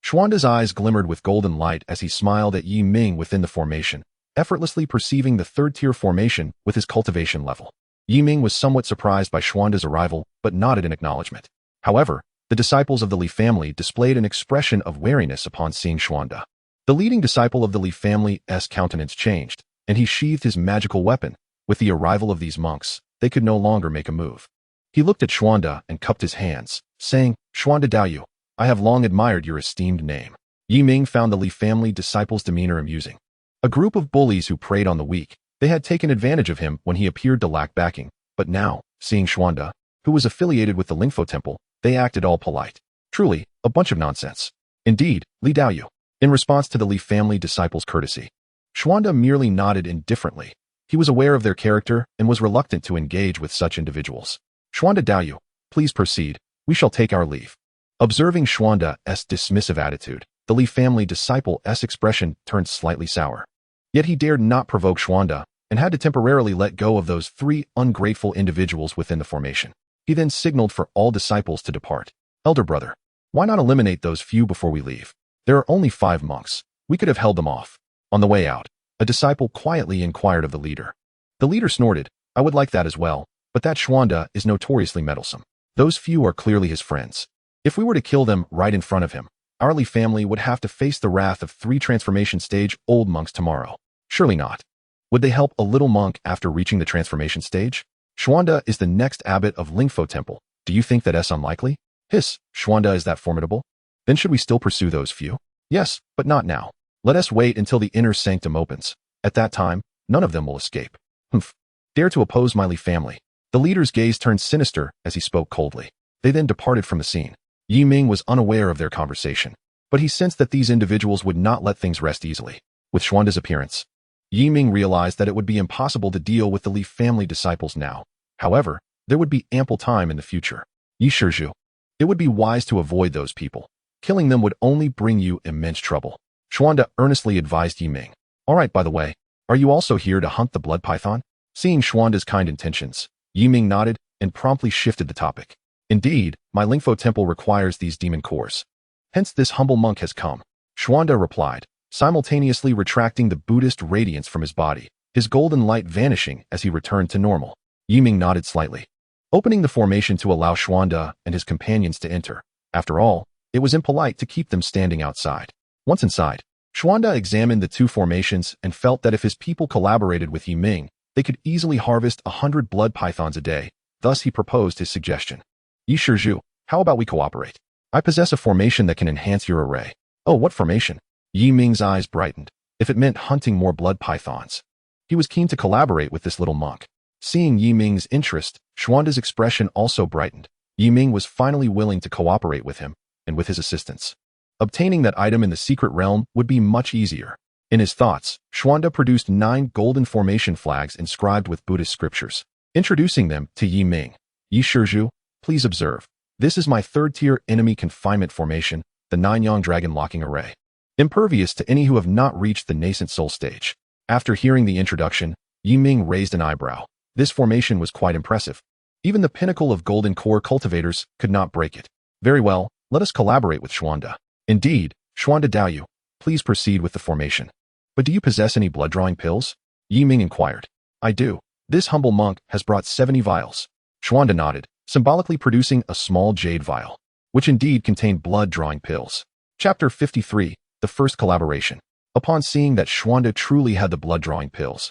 Xuanda's eyes glimmered with golden light as he smiled at Ming within the formation, effortlessly perceiving the 3rd-tier formation with his cultivation level. Ming was somewhat surprised by Xuanda's arrival, but nodded in acknowledgement. However, the disciples of the Li family displayed an expression of wariness upon seeing Xuanda. The leading disciple of the Li family's countenance changed, and he sheathed his magical weapon. With the arrival of these monks, they could no longer make a move. He looked at Xuanda and cupped his hands, saying, "Xuanda Daoyu, I have long admired your esteemed name." Ming found the Li family disciples' demeanor amusing. A group of bullies who preyed on the weak, they had taken advantage of him when he appeared to lack backing, but now, seeing Xuanda, who was affiliated with the Lingfo temple, they acted all polite. Truly, a bunch of nonsense. Indeed, Li Daoyu. In response to the Li family disciples' courtesy, Xuanda merely nodded indifferently. He was aware of their character and was reluctant to engage with such individuals. "Xuanda Daoyu, please proceed. We shall take our leave." Observing Xuanda's dismissive attitude, the Li family disciple's expression turned slightly sour. Yet he dared not provoke Xuanda and had to temporarily let go of those 3 ungrateful individuals within the formation. He then signaled for all disciples to depart. "Elder brother, why not eliminate those few before we leave? There are only 5 monks. We could have held them off." On the way out, a disciple quietly inquired of the leader. The leader snorted, "I would like that as well, but that Xuanda is notoriously meddlesome. Those few are clearly his friends. If we were to kill them right in front of him, our Li family would have to face the wrath of 3 transformation stage old monks tomorrow. Surely not. Would they help a little monk after reaching the transformation stage? Xuanda is the next abbot of Lingfo temple. Do you think that is unlikely? Hiss, Xuanda is that formidable? Then should we still pursue those few? Yes, but not now. Let us wait until the inner sanctum opens. At that time, None of them will escape. Humph. Dare to oppose my Li family. The leader's gaze turned sinister as he spoke coldly. They then departed from the scene. Ming was unaware of their conversation, but he sensed that these individuals would not let things rest easily. With Xuanda's appearance, Ming realized that it would be impossible to deal with the Li family disciples now. However, there would be ample time in the future. Shizhu. It would be wise to avoid those people. Killing them would only bring you immense trouble. Xuanda earnestly advised Ming. All right, by the way, are you also here to hunt the blood python? Seeing Xuanda's kind intentions, Ming nodded and promptly shifted the topic. Indeed, my Lingfo temple requires these demon cores. Hence this humble monk has come. Xuanda replied, simultaneously retracting the Buddhist radiance from his body, his golden light vanishing as he returned to normal. Ming nodded slightly, opening the formation to allow Xuanda and his companions to enter. After all, it was impolite to keep them standing outside. Once inside, Xuanda examined the two formations and felt that if his people collaborated with Ming, they could easily harvest 100 blood pythons a day. Thus he proposed his suggestion. Shizhu, how about we cooperate? I possess a formation that can enhance your array. Oh, what formation? Ming's eyes brightened. If it meant hunting more blood pythons. He was keen to collaborate with this little monk. Seeing Ming's interest, Xuanda's expression also brightened. Ming was finally willing to cooperate with him, and with his assistance. Obtaining that item in the secret realm would be much easier. In his thoughts, Xuanda produced 9 golden formation flags inscribed with Buddhist scriptures, introducing them to Ming. Shizhu, please observe. This is my third-tier enemy confinement formation, the 9-yang dragon locking array. Impervious to any who have not reached the nascent soul stage. After hearing the introduction, Ming raised an eyebrow. This formation was quite impressive. Even the pinnacle of golden core cultivators could not break it. Very well, let us collaborate with Xuanda. Indeed, Xuanda Dao, please proceed with the formation. But do you possess any blood-drawing pills? Ming inquired. I do. This humble monk has brought 70 vials. Xuanda nodded, symbolically producing a small jade vial, which indeed contained blood-drawing pills. Chapter 53, The First Collaboration. Upon seeing that Xuanda truly had the blood-drawing pills,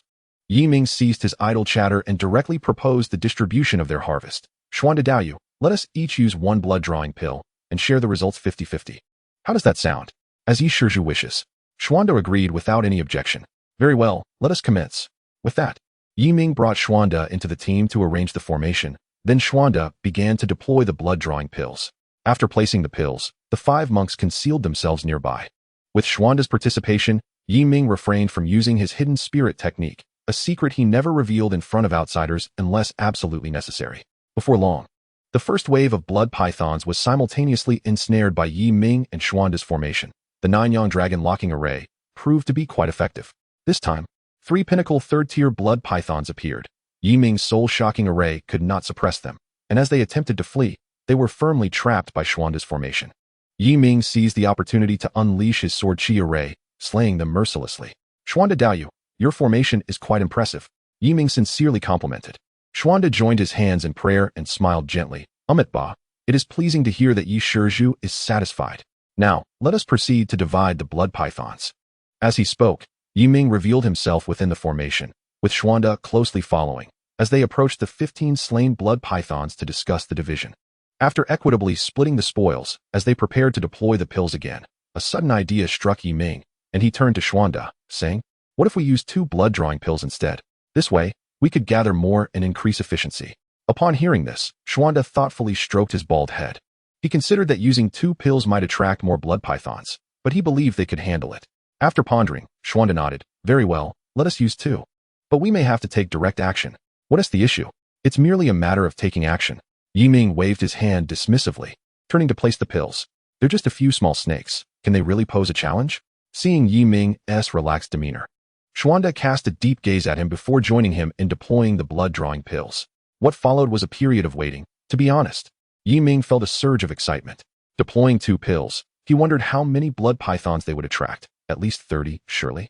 Ming ceased his idle chatter and directly proposed the distribution of their harvest. Xuanda Dao, let us each use 1 blood-drawing pill and share the results 50-50. How does that sound? As Shizhu wishes. Xuanda agreed without any objection. Very well, let us commence. With that, Ming brought Xuanda into the team to arrange the formation. Then Xuanda began to deploy the blood-drawing pills. After placing the pills, the 5 monks concealed themselves nearby. With Xuanda's participation, Ming refrained from using his hidden spirit technique, a secret he never revealed in front of outsiders unless absolutely necessary. Before long, the first wave of blood pythons was simultaneously ensnared by Ming and Xuanda's formation. The 9-yang dragon locking array proved to be quite effective. This time, 3 pinnacle third-tier blood pythons appeared. Ming's soul-shocking array could not suppress them, and as they attempted to flee, they were firmly trapped by Xuanda's formation. Ming seized the opportunity to unleash his sword chi array, slaying them mercilessly. Xuanda Dao, your formation is quite impressive. Ming sincerely complimented. Xuanda joined his hands in prayer and smiled gently. Ba, it is pleasing to hear that Shizhu is satisfied. Now, let us proceed to divide the blood pythons. As he spoke, Ming revealed himself within the formation, with Xuanda closely following, as they approached the 15 slain blood pythons to discuss the division. After equitably splitting the spoils, as they prepared to deploy the pills again, a sudden idea struck Ming, and he turned to Xuanda, saying, what if we use 2 blood-drawing pills instead? This way, we could gather more and increase efficiency. Upon hearing this, Xuanda thoughtfully stroked his bald head. He considered that using 2 pills might attract more blood pythons, but he believed they could handle it. After pondering, Xuanda nodded. Very well, let us use 2. But we may have to take direct action. What is the issue? It's merely a matter of taking action. Ming waved his hand dismissively, turning to place the pills. They're just a few small snakes. Can they really pose a challenge? Seeing Ming's relaxed demeanor, Xuanda cast a deep gaze at him before joining him in deploying the blood-drawing pills. What followed was a period of waiting. To be honest, Ming felt a surge of excitement. Deploying 2 pills, he wondered how many blood pythons they would attract. At least 30, surely.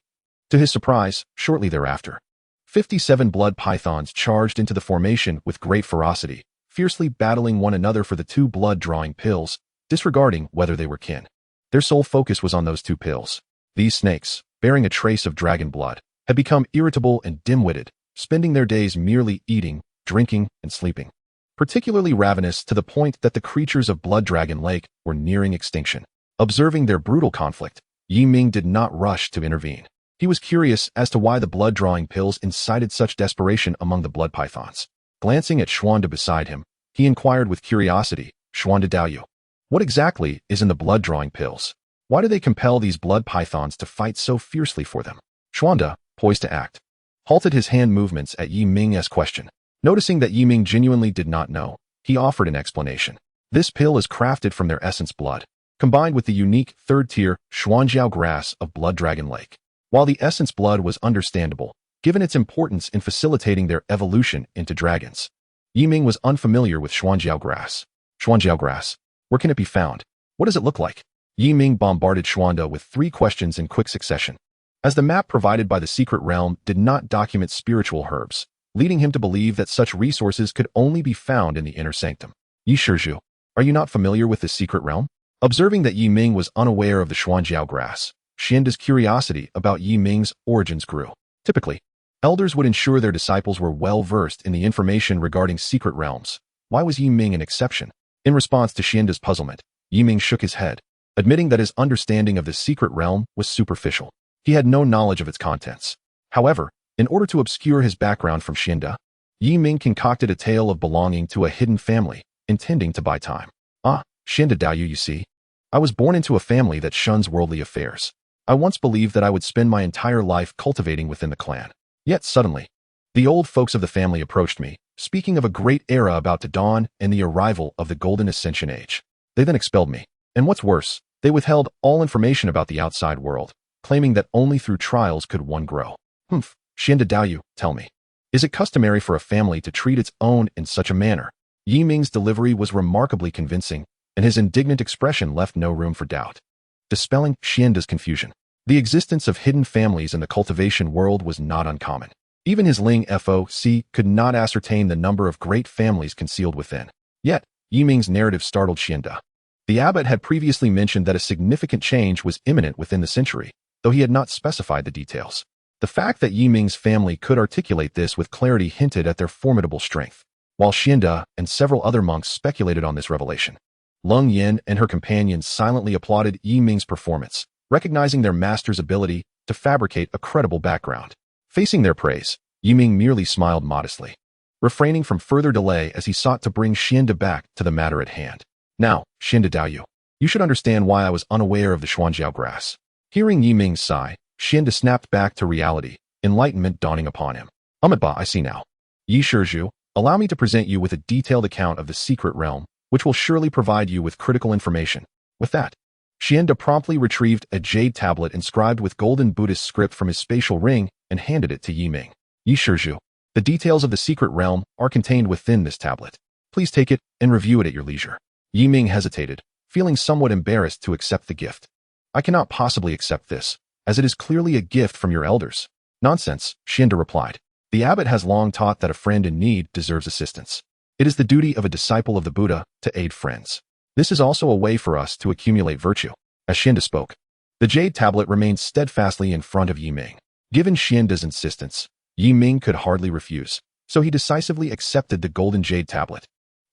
To his surprise, shortly thereafter, 57 blood pythons charged into the formation with great ferocity, fiercely battling one another for the 2 blood-drawing pills, disregarding whether they were kin. Their sole focus was on those 2 pills. These snakes, bearing a trace of dragon blood, had become irritable and dim-witted, spending their days merely eating, drinking, and sleeping. Particularly ravenous to the point that the creatures of Blood Dragon Lake were nearing extinction. Observing their brutal conflict, Ming did not rush to intervene. He was curious as to why the blood-drawing pills incited such desperation among the blood pythons. Glancing at Xuanda beside him, he inquired with curiosity, "Xuanda Daoyu, what exactly is in the blood-drawing pills? Why do they compel these blood pythons to fight so fiercely for them?" Xuanda, poised to act, halted his hand movements at Yi Ming's question. Noticing that Yi Ming genuinely did not know, he offered an explanation. This pill is crafted from their essence blood, combined with the unique third-tier Xuanjiao grass of Blood Dragon Lake. While the essence blood was understandable, given its importance in facilitating their evolution into dragons, Yi Ming was unfamiliar with Xuanjiao grass. Xuanjiao grass, where can it be found? What does it look like? Yi Ming bombarded Xuanda with 3 questions in quick succession. As the map provided by the secret realm did not document spiritual herbs, leading him to believe that such resources could only be found in the inner sanctum. Yi Shizhu, are you not familiar with this secret realm? Observing that Yi Ming was unaware of the Xuanjiao grass, Xianda's curiosity about Yi Ming's origins grew. Typically, elders would ensure their disciples were well-versed in the information regarding secret realms. Why was Yi Ming an exception? In response to Xianda's puzzlement, Yi Ming shook his head, admitting that his understanding of the secret realm was superficial. He had no knowledge of its contents. However, in order to obscure his background from Xianda, Yi Ming concocted a tale of belonging to a hidden family, intending to buy time. Xianda Daoyu, you see. I was born into a family that shuns worldly affairs. I once believed that I would spend my entire life cultivating within the clan. Yet suddenly, the old folks of the family approached me, speaking of a great era about to dawn and the arrival of the Golden Ascension Age. They then expelled me. And what's worse, they withheld all information about the outside world, claiming that only through trials could one grow. Xianda Daoyu, tell me, is it customary for a family to treat its own in such a manner? Yi Ming's delivery was remarkably convincing, and his indignant expression left no room for doubt. Dispelling Xianda's confusion. The existence of hidden families in the cultivation world was not uncommon. Even his Ling FOC could not ascertain the number of great families concealed within. Yet, Yi Ming's narrative startled Xianda. The abbot had previously mentioned that a significant change was imminent within the century, though he had not specified the details. The fact that Yi Ming's family could articulate this with clarity hinted at their formidable strength. While Xianda and several other monks speculated on this revelation, Leng Yin and her companions silently applauded Yi Ming's performance, recognizing their master's ability to fabricate a credible background. Facing their praise, Yi Ming merely smiled modestly, refraining from further delay as he sought to bring Xianda back to the matter at hand. Now, Xianda Daoyu, you should understand why I was unaware of the Xuanjiao grass. Hearing Yi Ming's sigh, Xianda snapped back to reality, enlightenment dawning upon him. I see now. Yi Shizhu, allow me to present you with a detailed account of the secret realm, which will surely provide you with critical information. With that, Xianda promptly retrieved a jade tablet inscribed with golden Buddhist script from his spatial ring and handed it to Yi Ming. Yi Shizhu, the details of the secret realm are contained within this tablet. Please take it and review it at your leisure. Yi Ming hesitated, feeling somewhat embarrassed to accept the gift. I cannot possibly accept this, as it is clearly a gift from your elders. Nonsense, Xianda replied. The abbot has long taught that a friend in need deserves assistance. It is the duty of a disciple of the Buddha to aid friends. This is also a way for us to accumulate virtue. As Xianda spoke, the jade tablet remained steadfastly in front of Yi Ming. Given Xianda's insistence, Yi Ming could hardly refuse, so he decisively accepted the golden jade tablet.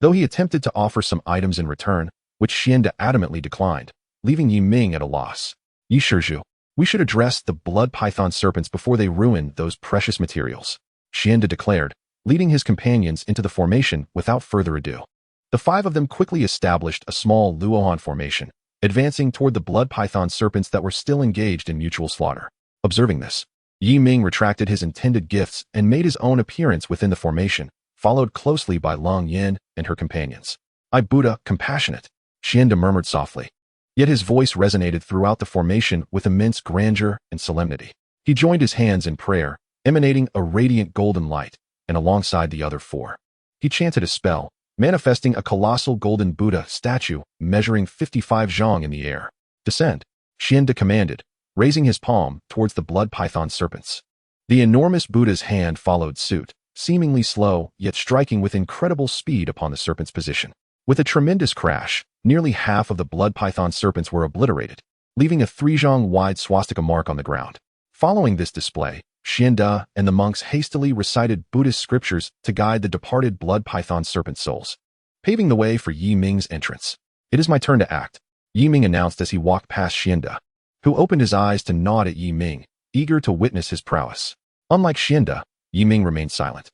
Though he attempted to offer some items in return, which Xianda adamantly declined, leaving Yi Ming at a loss. Yi Shizhu, we should address the blood python serpents before they ruin those precious materials, Xianda declared, leading his companions into the formation without further ado. The 5 of them quickly established a small Luohan formation, advancing toward the blood python serpents that were still engaged in mutual slaughter. Observing this, Yi Ming retracted his intended gifts and made his own appearance within the formation, followed closely by Leng Yin and her companions. I Buddha, compassionate, Xianda murmured softly. Yet his voice resonated throughout the formation with immense grandeur and solemnity. He joined his hands in prayer, emanating a radiant golden light, and alongside the other 4, he chanted a spell, manifesting a colossal golden Buddha statue measuring 55 zhang in the air. Descend, Xianda commanded, raising his palm towards the blood python serpents. The enormous Buddha's hand followed suit, seemingly slow yet striking with incredible speed upon the serpent's position. With a tremendous crash, nearly half of the blood python serpents were obliterated, leaving a 3 zhang wide swastika mark on the ground. Following this display, Xianda and the monks hastily recited Buddhist scriptures to guide the departed blood python serpent souls, paving the way for Yi Ming's entrance. It is my turn to act, Yi Ming announced as he walked past Xianda, who opened his eyes to nod at Yi Ming, eager to witness his prowess. Unlike Xianda, Ming remained silent,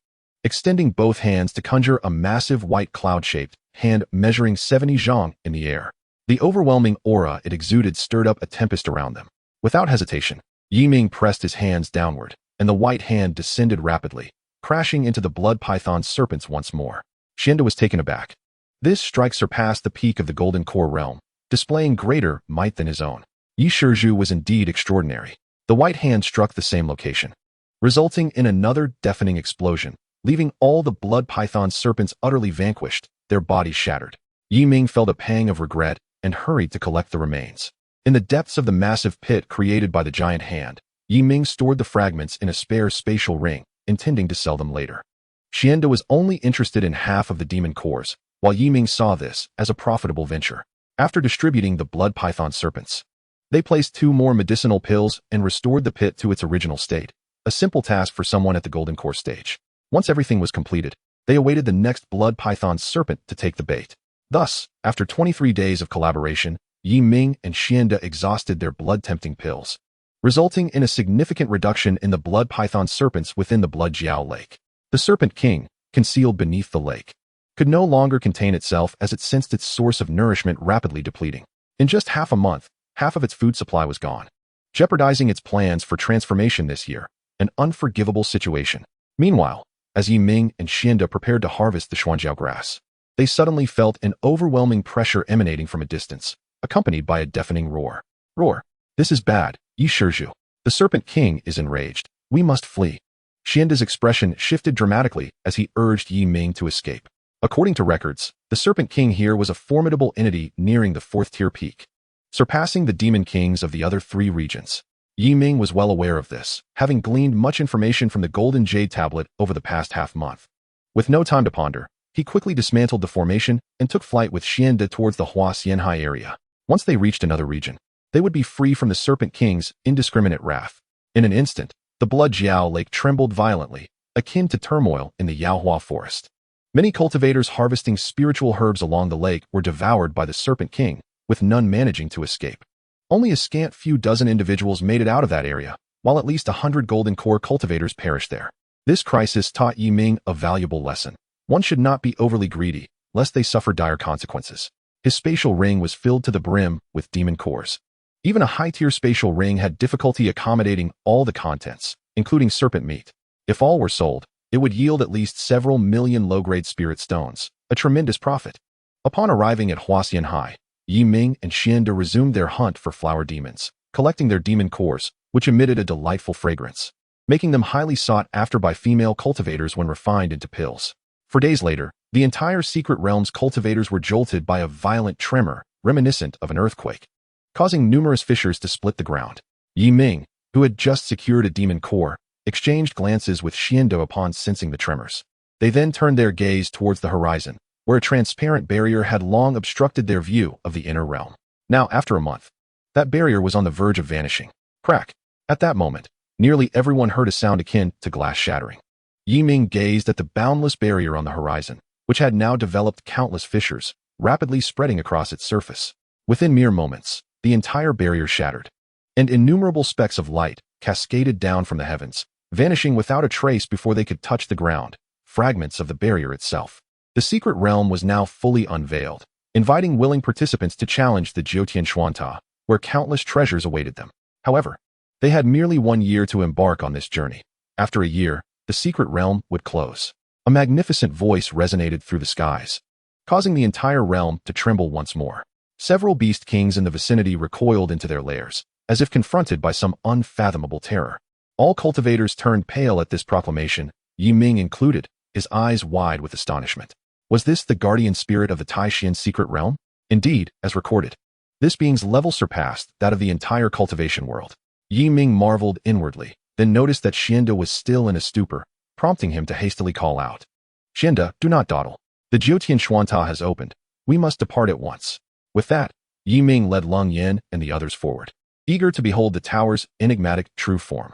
extending both hands to conjure a massive white cloud-shaped hand measuring 70 zhang in the air. The overwhelming aura it exuded stirred up a tempest around them. Without hesitation, Ming pressed his hands downward, and the white hand descended rapidly, crashing into the blood python serpents once more. Xianda was taken aback. This strike surpassed the peak of the Golden Core realm, displaying greater might than his own. Yi Shizhu was indeed extraordinary. The white hand struck the same location, resulting in another deafening explosion, leaving all the blood python serpents utterly vanquished, their bodies shattered. Ming felt a pang of regret and hurried to collect the remains. In the depths of the massive pit created by the giant hand, Ming stored the fragments in a spare spatial ring, intending to sell them later. Xianda was only interested in half of the demon cores, while Ming saw this as a profitable venture. After distributing the blood python serpents, they placed 2 more medicinal pills and restored the pit to its original state, a simple task for someone at the Golden Core stage. Once everything was completed, they awaited the next blood python serpent to take the bait. Thus, after 23 days of collaboration, Ming and Xianda exhausted their blood-tempting pills, resulting in a significant reduction in the blood python serpents within the Blood Jiao Lake. The Serpent King, concealed beneath the lake, could no longer contain itself as it sensed its source of nourishment rapidly depleting. In just half a month, half of its food supply was gone, jeopardizing its plans for transformation this year, an unforgivable situation. Meanwhile, as Ming and Xianda prepared to harvest the xuanjiao grass, they suddenly felt an overwhelming pressure emanating from a distance, accompanied by a deafening roar. Roar! This is bad, Yi Shizhu. The Serpent King is enraged. We must flee. Xianda's expression shifted dramatically as he urged Ming to escape. According to records, the Serpent King here was a formidable entity nearing the 4th-tier peak, surpassing the demon kings of the other 3 regions. Ming was well aware of this, having gleaned much information from the Golden Jade Tablet over the past half-month. With no time to ponder, he quickly dismantled the formation and took flight with Xianda towards the Hua Xianhai area. Once they reached another region, they would be free from the Serpent King's indiscriminate wrath. In an instant, the Blood Jiao Lake trembled violently, akin to turmoil in the Yaohua forest. Many cultivators harvesting spiritual herbs along the lake were devoured by the Serpent King, with none managing to escape. Only a scant few dozen individuals made it out of that area, while at least 100 Golden Core cultivators perished there. This crisis taught Ming a valuable lesson. One should not be overly greedy, lest they suffer dire consequences. His spatial ring was filled to the brim with demon cores. Even a high-tier spatial ring had difficulty accommodating all the contents, including serpent meat. If all were sold, it would yield at least several million low-grade spirit stones, a tremendous profit. Upon arriving at Huaxianhai, Ming and Xianda resumed their hunt for flower demons, collecting their demon cores, which emitted a delightful fragrance, making them highly sought after by female cultivators when refined into pills. For days later, the entire Secret Realm's cultivators were jolted by a violent tremor reminiscent of an earthquake, causing numerous fissures to split the ground. Ming, who had just secured a demon core, exchanged glances with Xianda upon sensing the tremors. They then turned their gaze towards the horizon, where a transparent barrier had long obstructed their view of the inner realm. Now, after a month, that barrier was on the verge of vanishing. Crack! At that moment, nearly everyone heard a sound akin to glass shattering. Ming gazed at the boundless barrier on the horizon, which had now developed countless fissures, rapidly spreading across its surface. Within mere moments, the entire barrier shattered, and innumerable specks of light cascaded down from the heavens, vanishing without a trace before they could touch the ground, fragments of the barrier itself. The secret realm was now fully unveiled, inviting willing participants to challenge the Jiutian Xuanta, where countless treasures awaited them. However, they had merely 1 year to embark on this journey. After a year, the secret realm would close. A magnificent voice resonated through the skies, causing the entire realm to tremble once more. Several beast kings in the vicinity recoiled into their lairs, as if confronted by some unfathomable terror. All cultivators turned pale at this proclamation, Ming included, his eyes wide with astonishment. Was this the guardian spirit of the Taishian secret realm? Indeed, as recorded, this being's level surpassed that of the entire cultivation world. Ming marveled inwardly, then noticed that Xianda was still in a stupor, prompting him to hastily call out. Xianda, do not dawdle. The Jiutian Xuanta has opened. We must depart at once. With that, Ming led Lung Yin and the others forward, eager to behold the tower's enigmatic true form.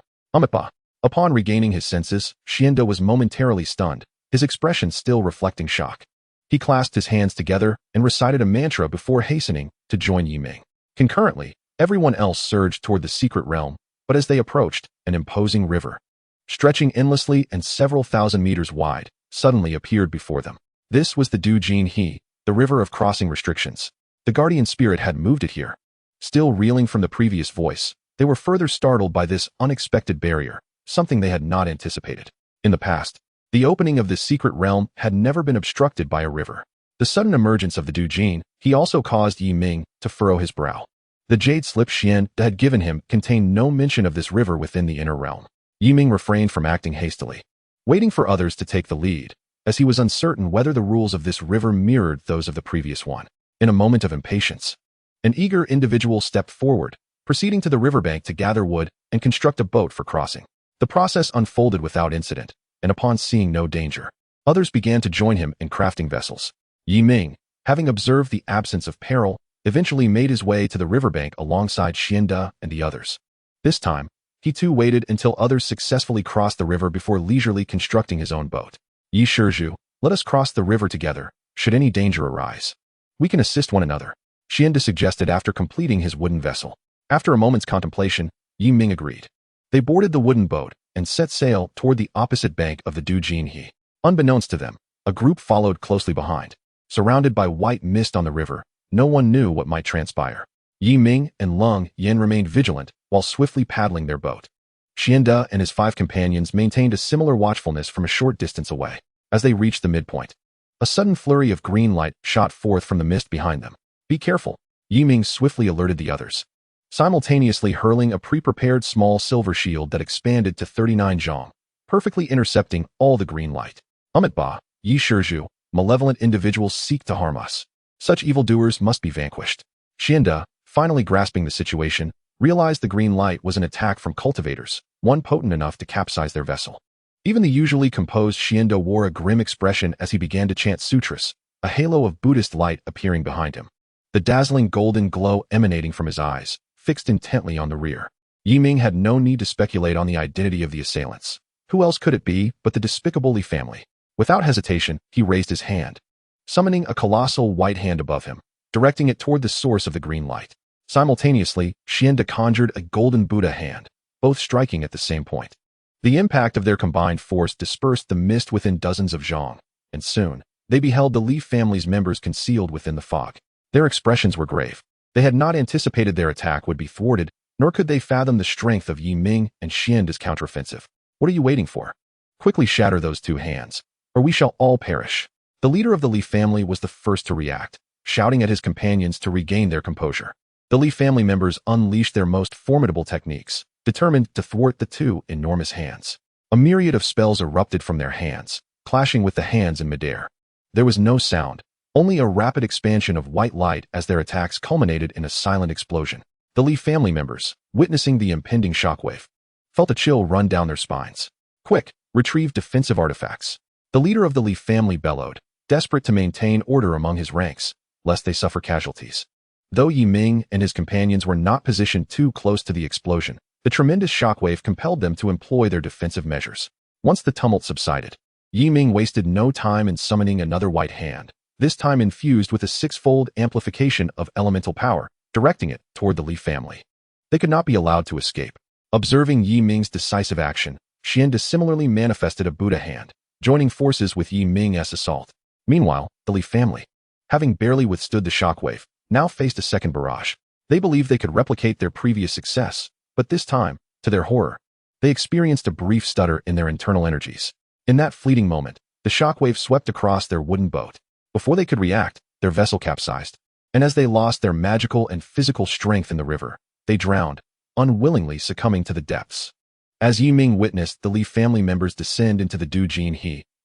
Upon regaining his senses, Xianda was momentarily stunned, his expression still reflecting shock. He clasped his hands together and recited a mantra before hastening to join Ming. Concurrently, everyone else surged toward the secret realm, But as they approached, an imposing river, stretching endlessly and several thousand meters wide, suddenly appeared before them. This was the Dujin He, the river of crossing restrictions. The guardian spirit had moved it here. Still reeling from the previous voice, they were further startled by this unexpected barrier, something they had not anticipated. In the past, the opening of this secret realm had never been obstructed by a river. The sudden emergence of the Dujin He also caused Yi Ming to furrow his brow. The jade slip Xian Da had given him contained no mention of this river within the inner realm. Yi Ming refrained from acting hastily, waiting for others to take the lead, as he was uncertain whether the rules of this river mirrored those of the previous one. In a moment of impatience, an eager individual stepped forward, proceeding to the riverbank to gather wood and construct a boat for crossing. The process unfolded without incident, and upon seeing no danger, others began to join him in crafting vessels. Yi Ming, having observed the absence of peril, eventually made his way to the riverbank alongside Xian Da and the others. This time, he too waited until others successfully crossed the river before leisurely constructing his own boat. Yi Shizhu, let us cross the river together, should any danger arise. We can assist one another, Xian Da suggested after completing his wooden vessel. After a moment's contemplation, Yi Ming agreed. They boarded the wooden boat and set sail toward the opposite bank of the Dujin He. Unbeknownst to them, a group followed closely behind. Surrounded by white mist on the river, no one knew what might transpire. Yi Ming and Lung Yin remained vigilant while swiftly paddling their boat. Xian Da and his 5 companions maintained a similar watchfulness from a short distance away. As they reached the midpoint, a sudden flurry of green light shot forth from the mist behind them. Be careful, Yi Ming swiftly alerted the others, simultaneously hurling a pre-prepared small silver shield that expanded to 39 zhong, perfectly intercepting all the green light. Ba, Yi Shizhu, malevolent individuals seek to harm us. Such evildoers must be vanquished. Xian Da, finally grasping the situation, realized the green light was an attack from cultivators, one potent enough to capsize their vessel. Even the usually composed Xian Da wore a grim expression as he began to chant sutras, a halo of Buddhist light appearing behind him. The dazzling golden glow emanating from his eyes, fixed intently on the rear. Yi Ming had no need to speculate on the identity of the assailants. Who else could it be but the despicable Li family? Without hesitation, he raised his hand, summoning a colossal white hand above him, directing it toward the source of the green light. Simultaneously, Xian Da conjured a golden Buddha hand, both striking at the same point. The impact of their combined force dispersed the mist within dozens of zhong, and soon, they beheld the Li family's members concealed within the fog. Their expressions were grave. They had not anticipated their attack would be thwarted, nor could they fathom the strength of Yi Ming and Xian Da's counteroffensive. What are you waiting for? Quickly shatter those 2 hands, or we shall all perish. The leader of the Li family was the first to react, shouting at his companions to regain their composure. The Li family members unleashed their most formidable techniques, determined to thwart the 2 enormous hands. A myriad of spells erupted from their hands, clashing with the hands in midair. There was no sound, only a rapid expansion of white light as their attacks culminated in a silent explosion. The Li family members, witnessing the impending shockwave, felt a chill run down their spines. Quick, retrieve defensive artifacts. The leader of the Li family bellowed, desperate to maintain order among his ranks, lest they suffer casualties. Though Yi Ming and his companions were not positioned too close to the explosion, the tremendous shockwave compelled them to employ their defensive measures. Once the tumult subsided, Yi Ming wasted no time in summoning another white hand, this time infused with a 6-fold amplification of elemental power, directing it toward the Li family. They could not be allowed to escape. Observing Yi Ming's decisive action, Xian Da similarly manifested a Buddha hand, joining forces with Yi Ming's assault. Meanwhile, the Li family, having barely withstood the shockwave, now faced a second barrage. They believed they could replicate their previous success, but this time, to their horror, they experienced a brief stutter in their internal energies. In that fleeting moment, the shockwave swept across their wooden boat. Before they could react, their vessel capsized, and as they lost their magical and physical strength in the river, they drowned, unwillingly succumbing to the depths. As Yi Ming witnessed the Li family members descend into the Dujin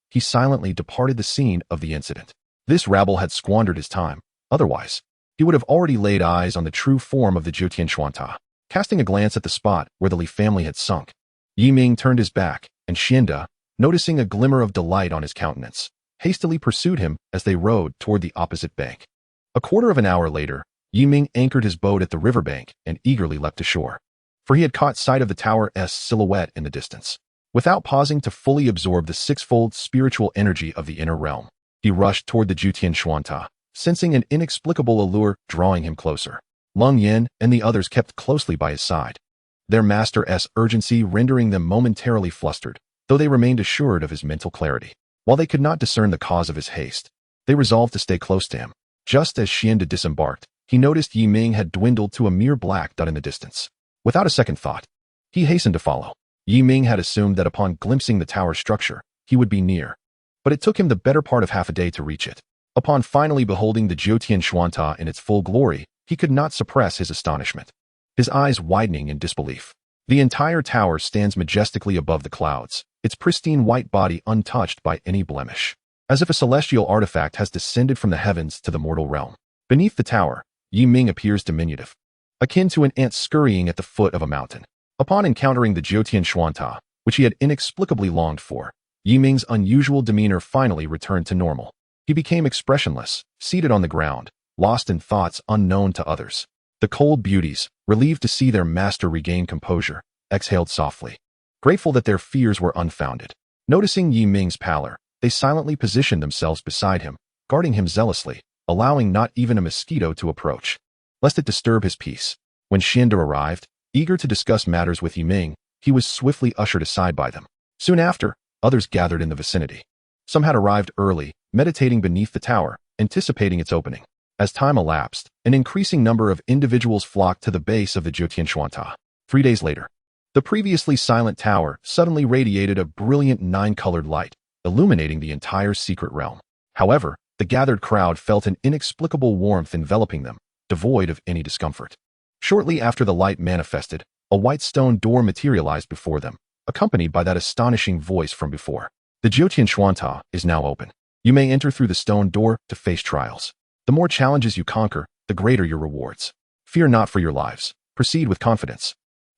He silently departed the scene of the incident. This rabble had squandered his time. Otherwise, he would have already laid eyes on the true form of the Jutian Xuanta. Casting a glance at the spot where the Li family had sunk, Yi Ming turned his back, and Xian Da, noticing a glimmer of delight on his countenance, hastily pursued him as they rowed toward the opposite bank. A quarter of an hour later, Yi Ming anchored his boat at the riverbank and eagerly leapt ashore, for he had caught sight of the tower's silhouette in the distance. Without pausing to fully absorb the 6-fold spiritual energy of the inner realm, he rushed toward the Jutian Xuanta, sensing an inexplicable allure drawing him closer. Lung Yin and the others kept closely by his side, their master's urgency rendering them momentarily flustered, though they remained assured of his mental clarity. While they could not discern the cause of his haste, they resolved to stay close to him. Just as Xianda disembarked, he noticed Yi Ming had dwindled to a mere black dot in the distance. Without a second thought, he hastened to follow. Yi Ming had assumed that upon glimpsing the tower's structure, he would be near, but it took him the better part of half a day to reach it. Upon finally beholding the Jiutian Xuanta in its full glory, he could not suppress his astonishment, his eyes widening in disbelief. The entire tower stands majestically above the clouds, its pristine white body untouched by any blemish, as if a celestial artifact has descended from the heavens to the mortal realm. Beneath the tower, Yi Ming appears diminutive, akin to an ant scurrying at the foot of a mountain. Upon encountering the Jiutian Xuanta, which he had inexplicably longed for, Yi Ming's unusual demeanor finally returned to normal. He became expressionless, seated on the ground, lost in thoughts unknown to others. The cold beauties, relieved to see their master regain composure, exhaled softly, grateful that their fears were unfounded. Noticing Yi Ming's pallor, they silently positioned themselves beside him, guarding him zealously, allowing not even a mosquito to approach, lest it disturb his peace. When Xianda arrived, eager to discuss matters with Yi Ming, he was swiftly ushered aside by them. Soon after, others gathered in the vicinity. Some had arrived early, meditating beneath the tower, anticipating its opening. As time elapsed, an increasing number of individuals flocked to the base of the Jiutian Xuanta. 3 days later, the previously silent tower suddenly radiated a brilliant 9-colored light, illuminating the entire secret realm. However, the gathered crowd felt an inexplicable warmth enveloping them, devoid of any discomfort. Shortly after the light manifested, a white stone door materialized before them, accompanied by that astonishing voice from before. The Jiutian Xuanta is now open. You may enter through the stone door to face trials. The more challenges you conquer, the greater your rewards. Fear not for your lives. Proceed with confidence,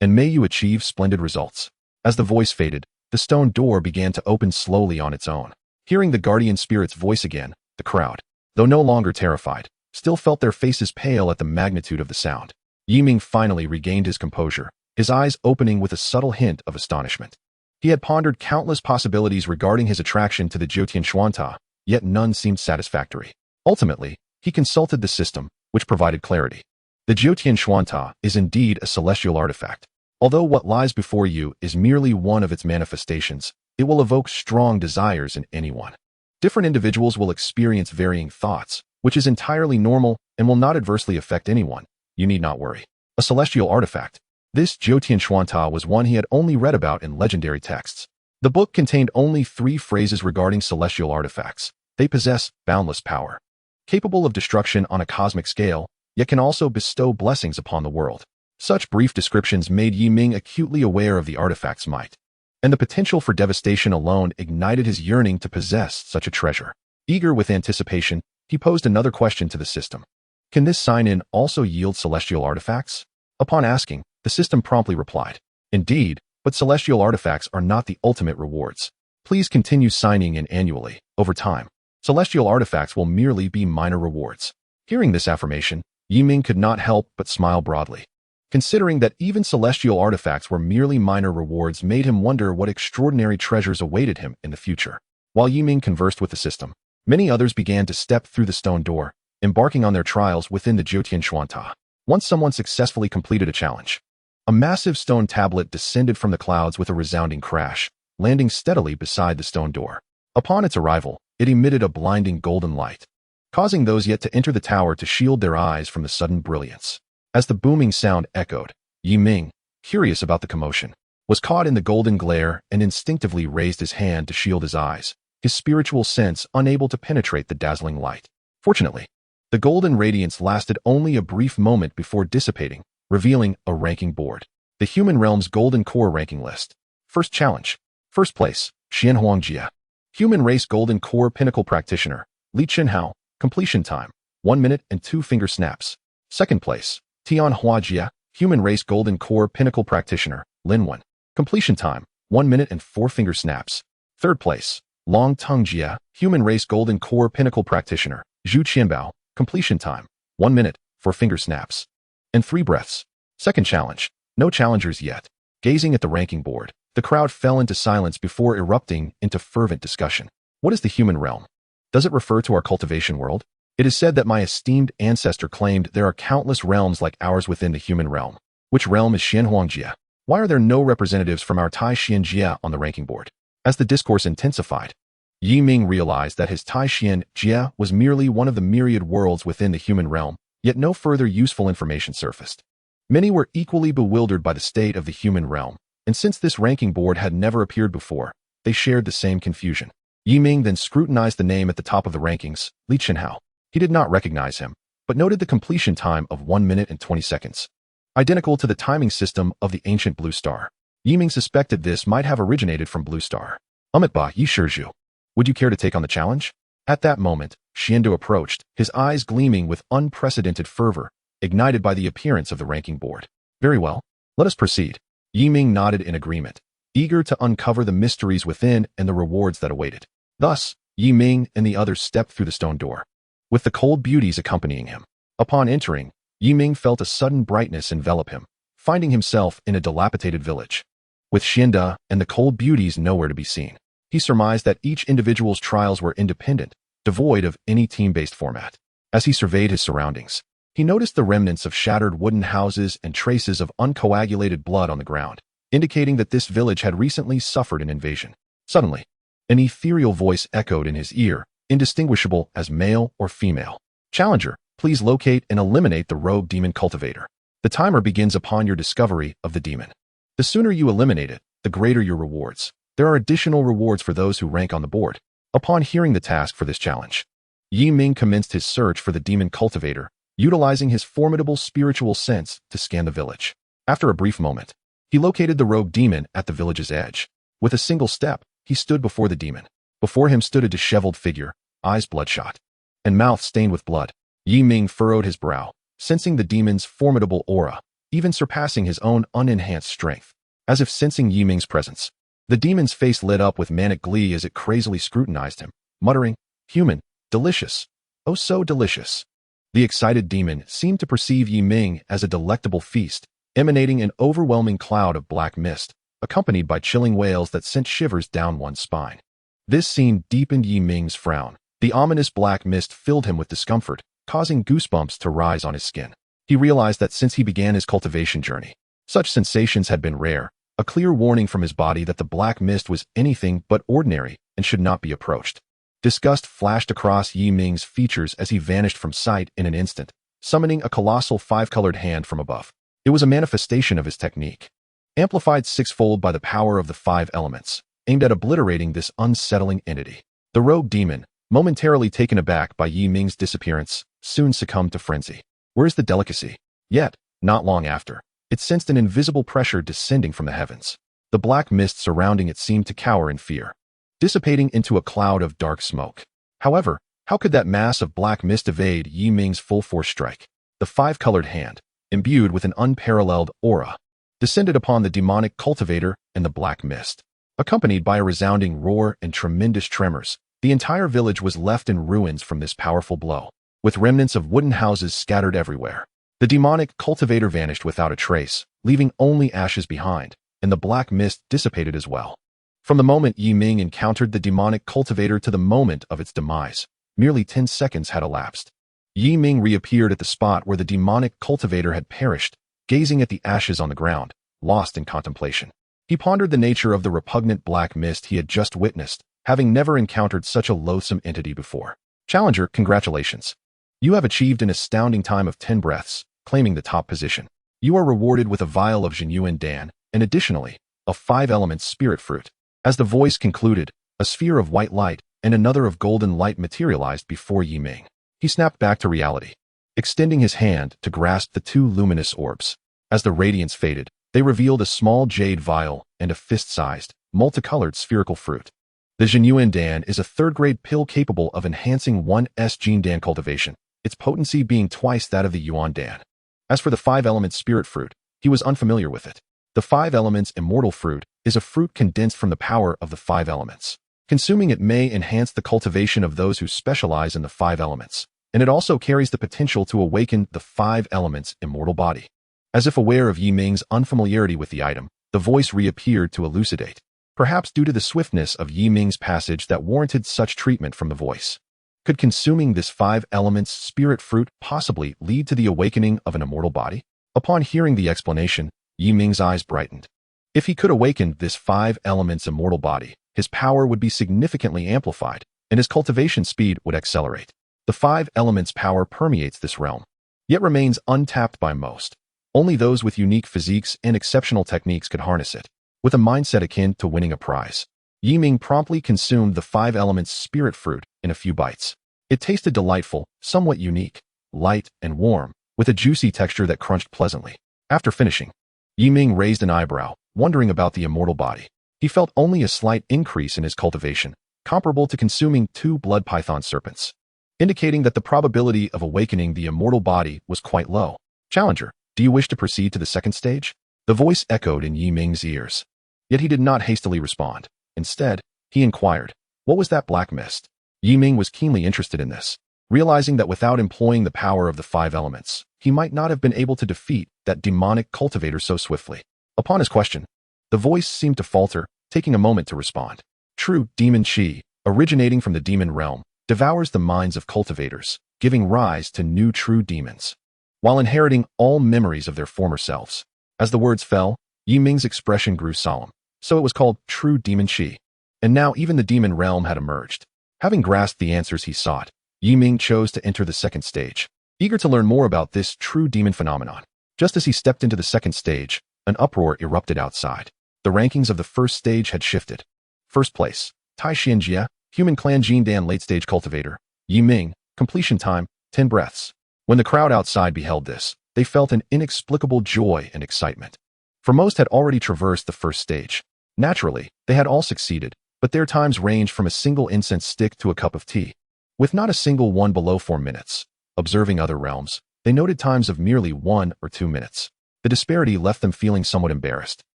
and may you achieve splendid results. As the voice faded, the stone door began to open slowly on its own. Hearing the guardian spirit's voice again, the crowd, though no longer terrified, still felt their faces pale at the magnitude of the sound. Yi Ming finally regained his composure, his eyes opening with a subtle hint of astonishment. He had pondered countless possibilities regarding his attraction to the Jiutian Xuanta, yet none seemed satisfactory. Ultimately, he consulted the system, which provided clarity. The Jiutian Xuanta is indeed a celestial artifact. Although what lies before you is merely one of its manifestations, it will evoke strong desires in anyone. Different individuals will experience varying thoughts, which is entirely normal and will not adversely affect anyone. You need not worry. A celestial artifact. This Jiutian Xuanta was one he had only read about in legendary texts. The book contained only 3 phrases regarding celestial artifacts. They possess boundless power, capable of destruction on a cosmic scale, yet can also bestow blessings upon the world. Such brief descriptions made Yi Ming acutely aware of the artifact's might, and the potential for devastation alone ignited his yearning to possess such a treasure. Eager with anticipation, he posed another question to the system. Can this sign-in also yield celestial artifacts? Upon asking, the system promptly replied, Indeed, but celestial artifacts are not the ultimate rewards. Please continue signing in annually. Over time, celestial artifacts will merely be minor rewards. Hearing this affirmation, Yi Ming could not help but smile broadly. Considering that even celestial artifacts were merely minor rewards made him wonder what extraordinary treasures awaited him in the future. While Yi Ming conversed with the system, many others began to step through the stone door, embarking on their trials within the Jiutian Xuanta. Once someone successfully completed a challenge, a massive stone tablet descended from the clouds with a resounding crash, landing steadily beside the stone door. Upon its arrival, it emitted a blinding golden light, causing those yet to enter the tower to shield their eyes from the sudden brilliance. As the booming sound echoed, Yi Ming, curious about the commotion, was caught in the golden glare and instinctively raised his hand to shield his eyes, his spiritual sense unable to penetrate the dazzling light. Fortunately, the golden radiance lasted only a brief moment before dissipating, revealing a ranking board. The human realm's golden core ranking list. First challenge. First place, Xianxiaaudiobooks. Human race golden core pinnacle practitioner, Li Chenhao. Completion time, 1 minute and 2 finger snaps. Second place, Tianhuajia. Human race golden core pinnacle practitioner, Lin Wen. Completion time, 1 minute and 4 finger snaps. Third place, Long Tongjia. Human race golden core pinnacle practitioner, Zhu Qianbao. Completion time, 1 minute, 4 finger snaps. And 3 breaths. Second challenge. No challengers yet. Gazing at the ranking board, the crowd fell into silence before erupting into fervent discussion. What is the human realm? Does it refer to our cultivation world? It is said that my esteemed ancestor claimed there are countless realms like ours within the human realm. Which realm is Xianxiaaudiobooks? Why are there no representatives from our Tai Xianxia on the ranking board? As the discourse intensified, Yi Ming realized that his Tai Xianxia was merely one of the myriad worlds within the human realm, yet no further useful information surfaced. Many were equally bewildered by the state of the human realm, and since this ranking board had never appeared before, they shared the same confusion. Yi Ming then scrutinized the name at the top of the rankings, Li Chenhao. He did not recognize him, but noted the completion time of 1 minute and 20 seconds. Identical to the timing system of the ancient Blue Star. Yi Ming suspected this might have originated from Blue Star. Ba Yi Shizhu. Would you care to take on the challenge? At that moment, Xiandu approached, his eyes gleaming with unprecedented fervor, ignited by the appearance of the ranking board. Very well, let us proceed. Yi Ming nodded in agreement, eager to uncover the mysteries within and the rewards that awaited. Thus, Yi Ming and the others stepped through the stone door, with the cold beauties accompanying him. Upon entering, Yi Ming felt a sudden brightness envelop him, finding himself in a dilapidated village. With Xianda and the cold beauties nowhere to be seen, he surmised that each individual's trials were independent, devoid of any team-based format. As he surveyed his surroundings, he noticed the remnants of shattered wooden houses and traces of uncoagulated blood on the ground, indicating that this village had recently suffered an invasion. Suddenly, an ethereal voice echoed in his ear, indistinguishable as male or female. Challenger, please locate and eliminate the rogue demon cultivator. The timer begins upon your discovery of the demon. The sooner you eliminate it, the greater your rewards. There are additional rewards for those who rank on the board. Upon hearing the task for this challenge, Yi Ming commenced his search for the demon cultivator, utilizing his formidable spiritual sense to scan the village. After a brief moment, he located the rogue demon at the village's edge. With a single step, he stood before the demon. Before him stood a disheveled figure, eyes bloodshot, and mouth stained with blood. Yi Ming furrowed his brow, sensing the demon's formidable aura, even surpassing his own unenhanced strength. As if sensing Yi Ming's presence, the demon's face lit up with manic glee as it crazily scrutinized him, muttering, "Human, delicious, oh so delicious." The excited demon seemed to perceive Yi Ming as a delectable feast, emanating an overwhelming cloud of black mist, accompanied by chilling wails that sent shivers down one's spine. This scene deepened Yi Ming's frown. The ominous black mist filled him with discomfort, causing goosebumps to rise on his skin. He realized that since he began his cultivation journey, such sensations had been rare, a clear warning from his body that the black mist was anything but ordinary and should not be approached. Disgust flashed across Yi Ming's features as he vanished from sight in an instant, summoning a colossal five-colored hand from above. It was a manifestation of his technique, amplified sixfold by the power of the 5 elements, aimed at obliterating this unsettling entity. The rogue demon, momentarily taken aback by Yi Ming's disappearance, soon succumbed to frenzy. Where's the delicacy? Yet, not long after, it sensed an invisible pressure descending from the heavens. The black mist surrounding it seemed to cower in fear, dissipating into a cloud of dark smoke. However, how could that mass of black mist evade Yi Ming's full-force strike? The 5-colored hand, imbued with an unparalleled aura, descended upon the demonic cultivator and the black mist. Accompanied by a resounding roar and tremendous tremors, the entire village was left in ruins from this powerful blow, with remnants of wooden houses scattered everywhere. The demonic cultivator vanished without a trace, leaving only ashes behind, and the black mist dissipated as well. From the moment Yi Ming encountered the demonic cultivator to the moment of its demise, merely 10 seconds had elapsed. Yi Ming reappeared at the spot where the demonic cultivator had perished, gazing at the ashes on the ground, lost in contemplation. He pondered the nature of the repugnant black mist he had just witnessed, having never encountered such a loathsome entity before. Challenger, congratulations. You have achieved an astounding time of 10 breaths, claiming the top position. You are rewarded with a vial of Jinyuan Dan, and additionally, a 5-element spirit fruit. As the voice concluded, a sphere of white light and another of golden light materialized before Yi Ming. He snapped back to reality, extending his hand to grasp the 2 luminous orbs. As the radiance faded, they revealed a small jade vial and a fist-sized, multicolored spherical fruit. The Jinyuan Dan is a 3rd-grade pill capable of enhancing one's gene Dan cultivation, its potency being twice that of the Yuan Dan. As for the 5-element spirit fruit, he was unfamiliar with it. The 5 elements immortal fruit is a fruit condensed from the power of the 5 elements. Consuming it may enhance the cultivation of those who specialize in the 5 elements, and it also carries the potential to awaken the 5 elements immortal body. As if aware of Yi Ming's unfamiliarity with the item, the voice reappeared to elucidate, perhaps due to the swiftness of Yi Ming's passage that warranted such treatment from the voice. Could consuming this 5 elements spirit fruit possibly lead to the awakening of an immortal body? Upon hearing the explanation, Yi Ming's eyes brightened. If he could awaken this 5 elements immortal body, his power would be significantly amplified, and his cultivation speed would accelerate. The 5 elements power permeates this realm, yet remains untapped by most. Only those with unique physiques and exceptional techniques could harness it. With a mindset akin to winning a prize, Ming promptly consumed the 5 elements spirit fruit in a few bites. It tasted delightful, somewhat unique, light and warm, with a juicy texture that crunched pleasantly. After finishing, Ming raised an eyebrow, wondering about the immortal body. He felt only a slight increase in his cultivation, comparable to consuming 2 blood python serpents, indicating that the probability of awakening the immortal body was quite low. Challenger, do you wish to proceed to the second stage? The voice echoed in Ming's ears. Yet he did not hastily respond. Instead, he inquired, what was that black mist? Ming was keenly interested in this, realizing that without employing the power of the 5 elements, he might not have been able to defeat that demonic cultivator so swiftly. Upon his question, the voice seemed to falter, taking a moment to respond. True demon qi, originating from the demon realm, devours the minds of cultivators, giving rise to new true demons, while inheriting all memories of their former selves. As the words fell, Ming's expression grew solemn. So it was called true demon qi. And now even the demon realm had emerged. Having grasped the answers he sought, Ming chose to enter the second stage, eager to learn more about this true demon phenomenon. Just as he stepped into the second stage, an uproar erupted outside. The rankings of the first stage had shifted. First place, Tai Xianxia, Human Clan Jindan late-stage cultivator. Ming, completion time, 10 breaths. When the crowd outside beheld this, they felt an inexplicable joy and excitement. For most had already traversed the first stage. Naturally, they had all succeeded, but their times ranged from a single incense stick to a cup of tea, with not a single one below 4 minutes. Observing other realms, they noted times of merely 1 or 2 minutes. The disparity left them feeling somewhat embarrassed,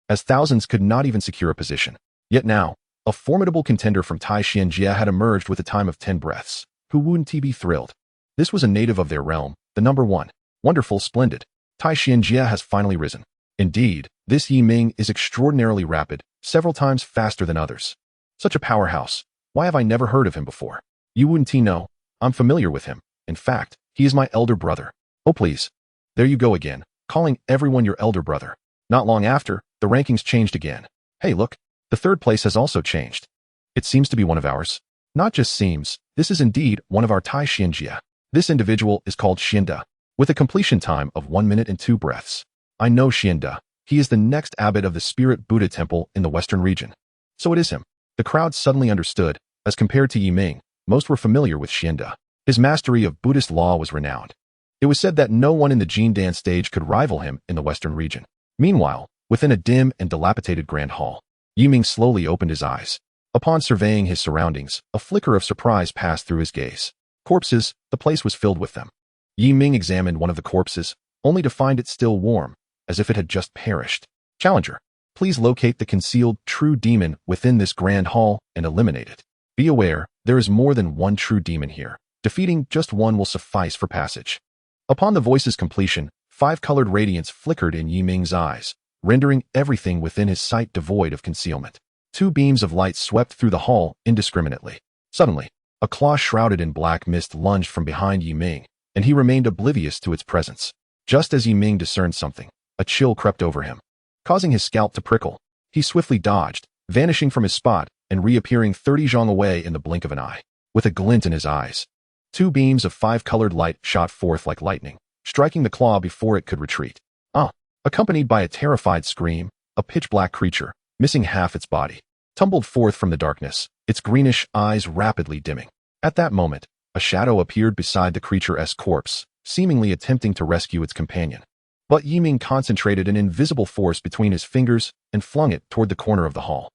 as thousands could not even secure a position. Yet now, a formidable contender from Tai Xianxia had emerged with a time of 10 breaths. Who wouldn't be thrilled? This was a native of their realm, the number 1. Wonderful, splendid. Tai Xianxia has finally risen. Indeed, this Ming is extraordinarily rapid, several times faster than others. Such a powerhouse. Why have I never heard of him before? You wouldn't know. I'm familiar with him. In fact, he is my elder brother. Oh please. There you go again, calling everyone your elder brother. Not long after, the rankings changed again. Hey look, the third place has also changed. It seems to be one of ours. Not just seems, this is indeed one of our Tai Xianxia. This individual is called Xianda, with a completion time of 1 minute and 2 breaths. I know Xianda. He is the next abbot of the Spirit Buddha Temple in the Western region. So it is him. The crowd suddenly understood. As compared to Ming, most were familiar with Xianda. His mastery of Buddhist law was renowned. It was said that no one in the Jindan stage could rival him in the Western region. Meanwhile, within a dim and dilapidated grand hall, Ming slowly opened his eyes. Upon surveying his surroundings, a flicker of surprise passed through his gaze. Corpses, the place was filled with them. Ming examined one of the corpses, only to find it still warm, as if it had just perished. Challenger, please locate the concealed true demon within this grand hall and eliminate it. Be aware, there is more than one true demon here. Defeating just one will suffice for passage. Upon the voice's completion, 5-colored radiance flickered in Ming's eyes, rendering everything within his sight devoid of concealment. 2 beams of light swept through the hall indiscriminately. Suddenly, a claw shrouded in black mist lunged from behind Ming, and he remained oblivious to its presence. Just as Ming discerned something, a chill crept over him, causing his scalp to prickle. He swiftly dodged, vanishing from his spot and reappearing 30 zhong away in the blink of an eye. With a glint in his eyes, 2 beams of 5-colored light shot forth like lightning, striking the claw before it could retreat. Accompanied by a terrified scream, a pitch-black creature, missing half its body, tumbled forth from the darkness, its greenish eyes rapidly dimming. At that moment, a shadow appeared beside the creature's corpse, seemingly attempting to rescue its companion. But Ming concentrated an invisible force between his fingers and flung it toward the corner of the hall.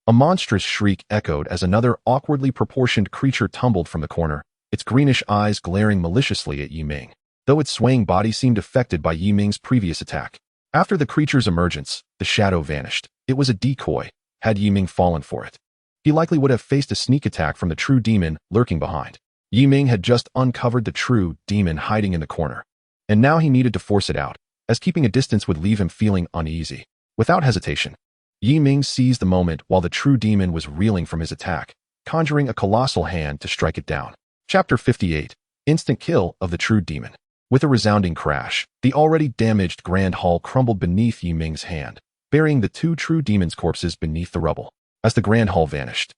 A monstrous shriek echoed as another awkwardly proportioned creature tumbled from the corner, its greenish eyes glaring maliciously at Ming, though its swaying body seemed affected by Ming's previous attack. After the creature's emergence, the shadow vanished. It was a decoy. Had Ming fallen for it, he likely would have faced a sneak attack from the true demon lurking behind. Ming had just uncovered the true demon hiding in the corner, and now he needed to force it out, as keeping a distance would leave him feeling uneasy. Without hesitation, Ming seized the moment while the true demon was reeling from his attack, conjuring a colossal hand to strike it down. Chapter 58. Instant kill of the true demon. With a resounding crash, the already damaged grand hall crumbled beneath Ming's hand, burying the two true demons' corpses beneath the rubble. As the grand hall vanished,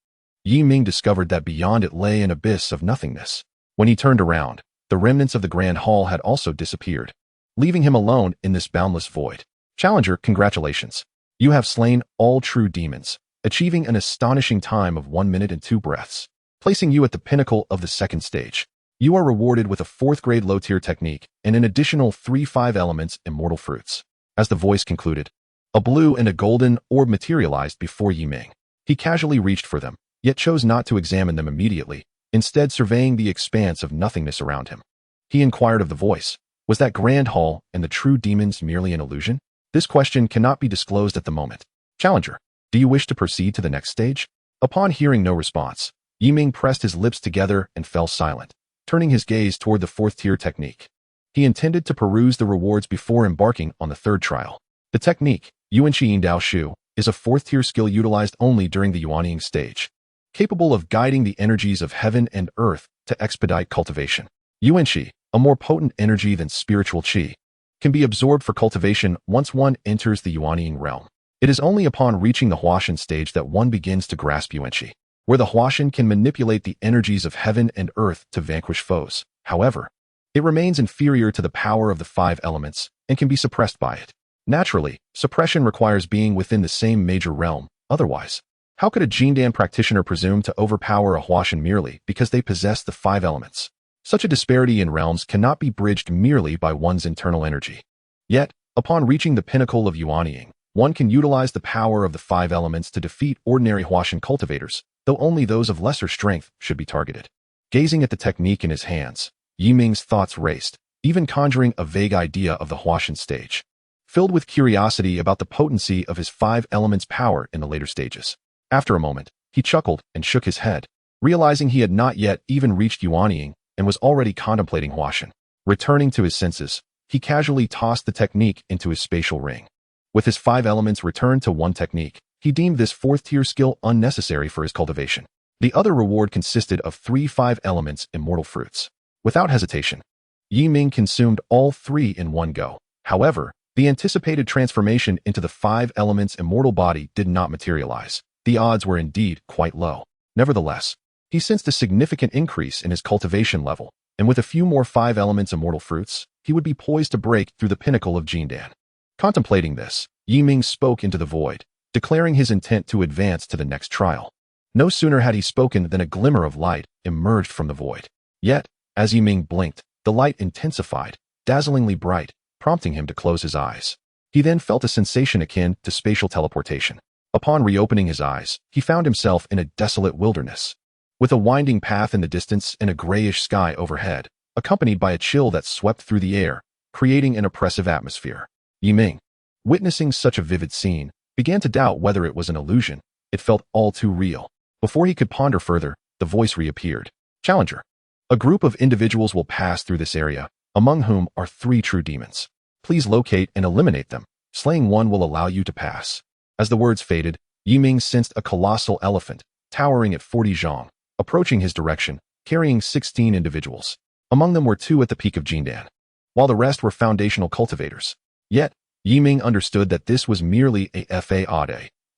Ming discovered that beyond it lay an abyss of nothingness. When he turned around, the remnants of the grand hall had also disappeared, leaving him alone in this boundless void. Challenger, congratulations. You have slain all true demons, achieving an astonishing time of 1 minute and 2 breaths, placing you at the pinnacle of the second stage. You are rewarded with a 4th grade low-tier technique and an additional 3 5 elements immortal fruits. As the voice concluded, a blue and a golden orb materialized before Ming. He casually reached for them, yet chose not to examine them immediately, instead surveying the expanse of nothingness around him. He inquired of the voice, was that grand hall and the true demons merely an illusion? This question cannot be disclosed at the moment. Challenger, do you wish to proceed to the next stage? Upon hearing no response, Ming pressed his lips together and fell silent, turning his gaze toward the 4th tier technique. He intended to peruse the rewards before embarking on the 3rd trial. The technique, Yuanqi Dao Shu, is a 4th tier skill utilized only during the Yuanying stage, capable of guiding the energies of heaven and earth to expedite cultivation. Yuanqi, a more potent energy than spiritual qi, can be absorbed for cultivation once one enters the Yuanying realm. It is only upon reaching the Huashan stage that one begins to grasp Yuanqi, where the Huashan can manipulate the energies of heaven and earth to vanquish foes. However, it remains inferior to the power of the 5 elements and can be suppressed by it. Naturally, suppression requires being within the same major realm. Otherwise, how could a Jindan practitioner presume to overpower a Huashan merely because they possess the 5 elements? Such a disparity in realms cannot be bridged merely by one's internal energy. Yet, upon reaching the pinnacle of Yuanying, one can utilize the power of the 5 elements to defeat ordinary Huashan cultivators, though only those of lesser strength should be targeted. Gazing at the technique in his hands, Ming's thoughts raced, even conjuring a vague idea of the Huashan stage, filled with curiosity about the potency of his 5 elements' power in the later stages. After a moment, he chuckled and shook his head, realizing he had not yet even reached Yuanying and was already contemplating Huashan. Returning to his senses, he casually tossed the technique into his spatial ring. With his 5 elements returned to one technique, he deemed this 4th tier skill unnecessary for his cultivation. The other reward consisted of 3 5 elements immortal fruits. Without hesitation, Ming consumed all 3 in one go. However, the anticipated transformation into the 5 elements immortal body did not materialize. The odds were indeed quite low. Nevertheless, he sensed a significant increase in his cultivation level, and with a few more 5 elements immortal fruits, he would be poised to break through the pinnacle of Jindan. Contemplating this, Ming spoke into the void, declaring his intent to advance to the next trial. No sooner had he spoken than a glimmer of light emerged from the void. Yet, as Ming blinked, the light intensified, dazzlingly bright, prompting him to close his eyes. He then felt a sensation akin to spatial teleportation. Upon reopening his eyes, he found himself in a desolate wilderness, with a winding path in the distance and a grayish sky overhead, accompanied by a chill that swept through the air, creating an oppressive atmosphere. Ming, witnessing such a vivid scene, began to doubt whether it was an illusion. It felt all too real. Before he could ponder further, the voice reappeared. Challenger, a group of individuals will pass through this area, among whom are 3 true demons. Please locate and eliminate them. Slaying one will allow you to pass. As the words faded, Ming sensed a colossal elephant, towering at 40 zhang, approaching his direction, carrying 16 individuals. Among them were 2 at the peak of Jindan, while the rest were foundational cultivators. Yet, Ming understood that this was merely a fade.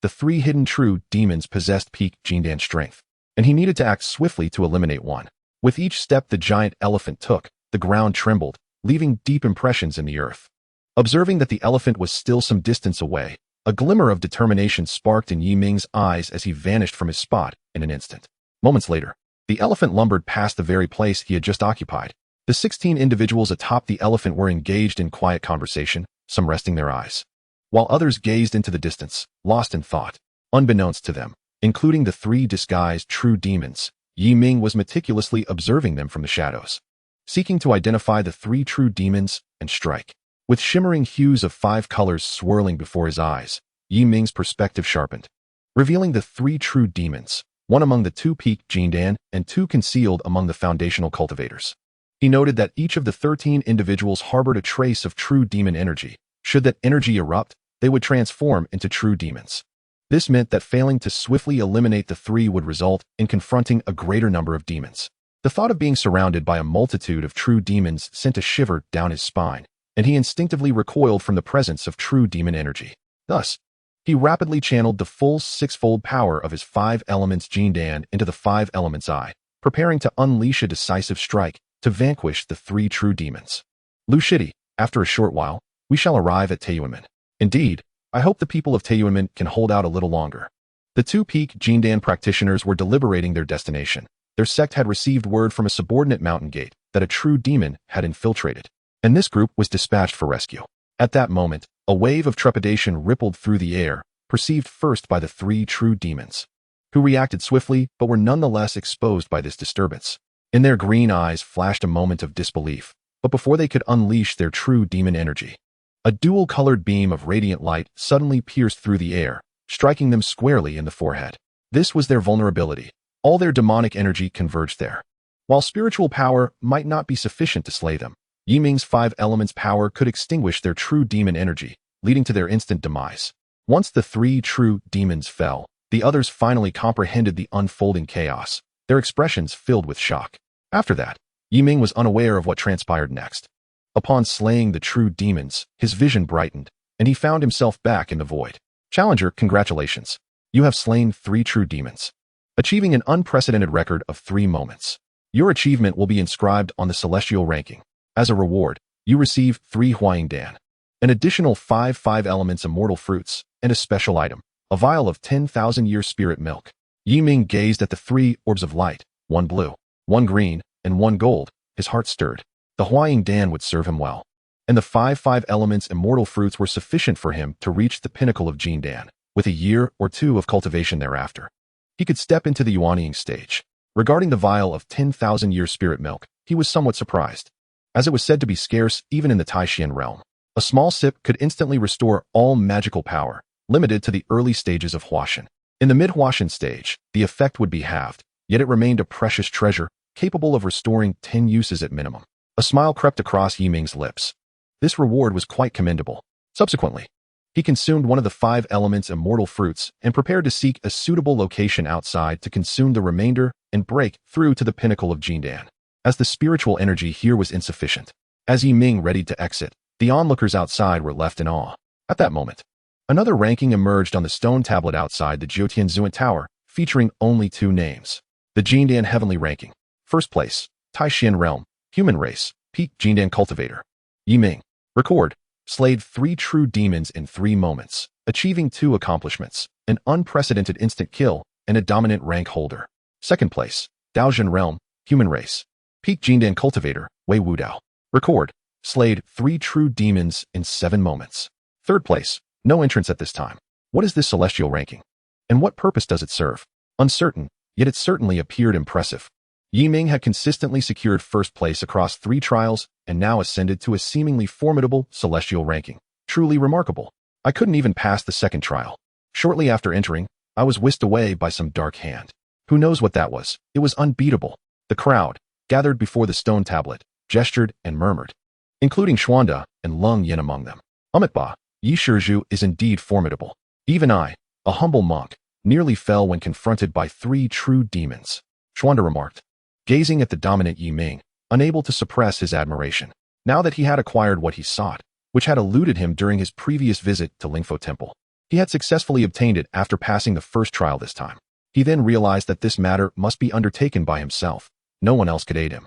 The 3 hidden true demons possessed peak Jindan strength, and he needed to act swiftly to eliminate one. With each step the giant elephant took, the ground trembled, leaving deep impressions in the earth. Observing that the elephant was still some distance away, a glimmer of determination sparked in Ming's eyes as he vanished from his spot in an instant. Moments later, the elephant lumbered past the very place he had just occupied. The 16 individuals atop the elephant were engaged in quiet conversation, some resting their eyes, while others gazed into the distance, lost in thought. Unbeknownst to them, including the 3 disguised true demons, Ming was meticulously observing them from the shadows, seeking to identify the 3 true demons and strike. With shimmering hues of 5 colors swirling before his eyes, Ming's perspective sharpened, revealing the 3 true demons, one among the 2 peak Jindan and 2 concealed among the foundational cultivators. He noted that each of the 13 individuals harbored a trace of true demon energy. Should that energy erupt, they would transform into true demons. This meant that failing to swiftly eliminate the 3 would result in confronting a greater number of demons. The thought of being surrounded by a multitude of true demons sent a shiver down his spine, and he instinctively recoiled from the presence of true demon energy. Thus, He rapidly channeled the full six-fold power of his 5 elements Jindan into the 5 elements I, preparing to unleash a decisive strike to vanquish the 3 true demons. Lu Shidi, after a short while, we shall arrive at Taiyuanmen. Indeed, I hope the people of Taiyuanmen can hold out a little longer. The 2 peak Jindan practitioners were deliberating their destination. Their sect had received word from a subordinate mountain gate that a true demon had infiltrated, and this group was dispatched for rescue. At that moment, a wave of trepidation rippled through the air, perceived first by the 3 true demons, who reacted swiftly but were nonetheless exposed by this disturbance. In their green eyes flashed a moment of disbelief, but before they could unleash their true demon energy, a dual-colored beam of radiant light suddenly pierced through the air, striking them squarely in the forehead. This was their vulnerability. All their demonic energy converged there. While spiritual power might not be sufficient to slay them, Yiming's 5 elements power could extinguish their true demon energy, leading to their instant demise. Once the 3 true demons fell, the others finally comprehended the unfolding chaos, their expressions filled with shock. After that, Yiming was unaware of what transpired next. Upon slaying the true demons, his vision brightened, and he found himself back in the void. Challenger, congratulations. You have slain 3 true demons, achieving an unprecedented record of 3 moments. Your achievement will be inscribed on the celestial ranking. As a reward, you receive 3 Huayingdan, an additional 5 elements immortal fruits, and a special item, a vial of 10,000-year spirit milk. Yiming gazed at the 3 orbs of light, 1 blue, 1 green, and 1 gold. His heart stirred. The Huayingdan would serve him well, and the 5 elements immortal fruits were sufficient for him to reach the pinnacle of Jindan, with a year or 2 of cultivation thereafter. He could step into the Yuanying stage. Regarding the vial of 10,000-year spirit milk, he was somewhat surprised, as it was said to be scarce even in the Taishian realm. A small sip could instantly restore all magical power, limited to the early stages of Huashan. In the mid-Huashan stage, the effect would be halved, yet it remained a precious treasure, capable of restoring 10 uses at minimum. A smile crept across Yiming's lips. This reward was quite commendable. Subsequently, he consumed one of the 5 elements immortal fruits and prepared to seek a suitable location outside to consume the remainder and break through to the pinnacle of Jindan, as the spiritual energy here was insufficient. As Yiming readied to exit, the onlookers outside were left in awe. At that moment, another ranking emerged on the stone tablet outside the Jiutianzuan Tower, featuring only 2 names. The Jindan Heavenly Ranking. First place, Taishian Realm, Human Race, Peak Jindan Cultivator. Yiming. Record. Slayed 3 true demons in 3 moments, achieving 2 accomplishments, an unprecedented instant kill, and a dominant rank holder. Second place, Daozhen Realm, Human Race, Peak Jindan Cultivator, Wei Wudao. Record. Slayed 3 true demons in 7 moments. Third place, no entrance at this time. What is this celestial ranking? And what purpose does it serve? Uncertain, yet it certainly appeared impressive. Yiming had consistently secured first place across 3 trials and now ascended to a seemingly formidable celestial ranking. Truly remarkable. I couldn't even pass the second trial. Shortly after entering, I was whisked away by some dark hand. Who knows what that was? It was unbeatable. The crowd, gathered before the stone tablet, gestured and murmured, including Xuanda and Lung Yin among them. Amitba, Yi Shizhu is indeed formidable. Even I, a humble monk, nearly fell when confronted by 3 true demons, Xuanda remarked, gazing at the dominant Yiming, unable to suppress his admiration. Now that he had acquired what he sought, which had eluded him during his previous visit to Lingfo Temple, he had successfully obtained it after passing the first trial this time. He then realized that this matter must be undertaken by himself. No one else could aid him.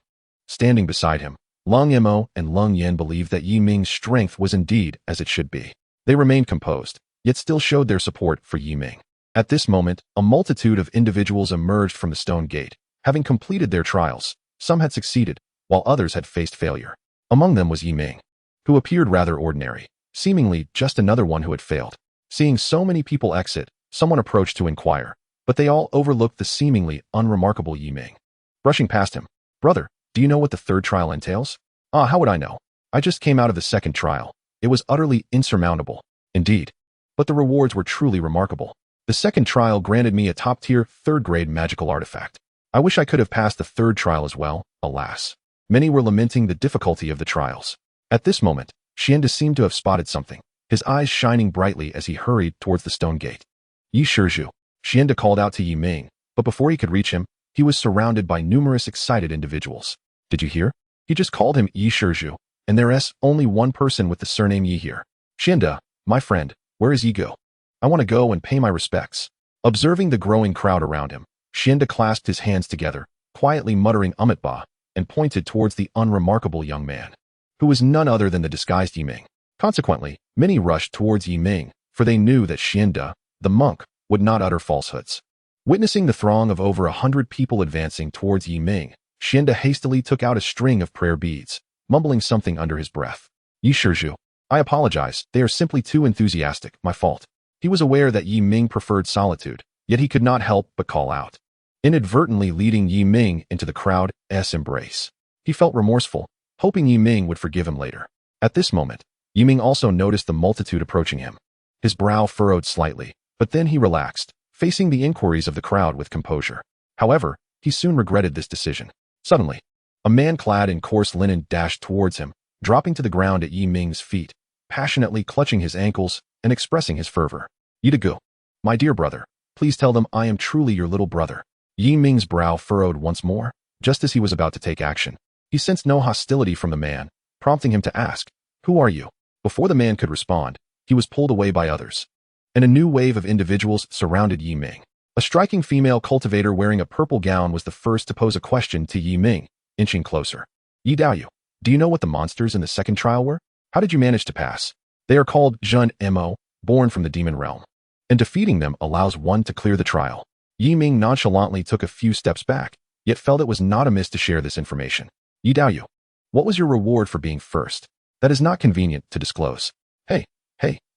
Standing beside him, Lung Mo and Lung Yin believed that Yiming's strength was indeed as it should be. They remained composed, yet still showed their support for Yiming. At this moment, a multitude of individuals emerged from the stone gate, having completed their trials. Some had succeeded, while others had faced failure. Among them was Yiming, who appeared rather ordinary, seemingly just another one who had failed. Seeing so many people exit, someone approached to inquire, but they all overlooked the seemingly unremarkable Yiming. Brushing past him, brother, do you know what the third trial entails? Ah, how would I know? I just came out of the second trial. It was utterly insurmountable. Indeed. But the rewards were truly remarkable. The second trial granted me a top-tier, third-grade magical artifact. I wish I could have passed the third trial as well, alas. Many were lamenting the difficulty of the trials. At this moment, Xianda seemed to have spotted something, his eyes shining brightly as he hurried towards the stone gate. Yi Shizhu, Xianda called out to Yiming, but before he could reach him, he was surrounded by numerous excited individuals. Did you hear? He just called him Yi Shizhu, and there's only one person with the surname Yi here. Xianda, my friend, where is Yi go? I want to go and pay my respects." Observing the growing crowd around him, Xianda clasped his hands together, quietly muttering Umitba, and pointed towards the unremarkable young man, who was none other than the disguised Yiming. Consequently, many rushed towards Yiming, for they knew that Xianda, the monk, would not utter falsehoods. Witnessing the throng of over 100 people advancing towards Yiming, Xianda hastily took out a string of prayer beads, mumbling something under his breath. "Yi Shizhu, I apologize, they are simply too enthusiastic, my fault." He was aware that Yiming preferred solitude, yet he could not help but call out, inadvertently leading Yiming into the crowd's embrace. He felt remorseful, hoping Yiming would forgive him later. At this moment, Yiming also noticed the multitude approaching him. His brow furrowed slightly, but then he relaxed, facing the inquiries of the crowd with composure. However, he soon regretted this decision. Suddenly, a man clad in coarse linen dashed towards him, dropping to the ground at Yiming's feet, passionately clutching his ankles and expressing his fervor. "Yidagu, my dear brother, please tell them I am truly your little brother." Yiming's brow furrowed once more, just as he was about to take action. He sensed no hostility from the man, prompting him to ask, "Who are you?" Before the man could respond, he was pulled away by others, and a new wave of individuals surrounded Yiming. A striking female cultivator wearing a purple gown was the first to pose a question to Yiming, inching closer. "Yi Daoyu, do you know what the monsters in the second trial were? How did you manage to pass?" "They are called xianxiaaudiobooks, born from the demon realm, and defeating them allows one to clear the trial." Yiming nonchalantly took a few steps back, yet felt it was not amiss to share this information. "Yi Daoyu, what was your reward for being first? That is not convenient to disclose." Hey,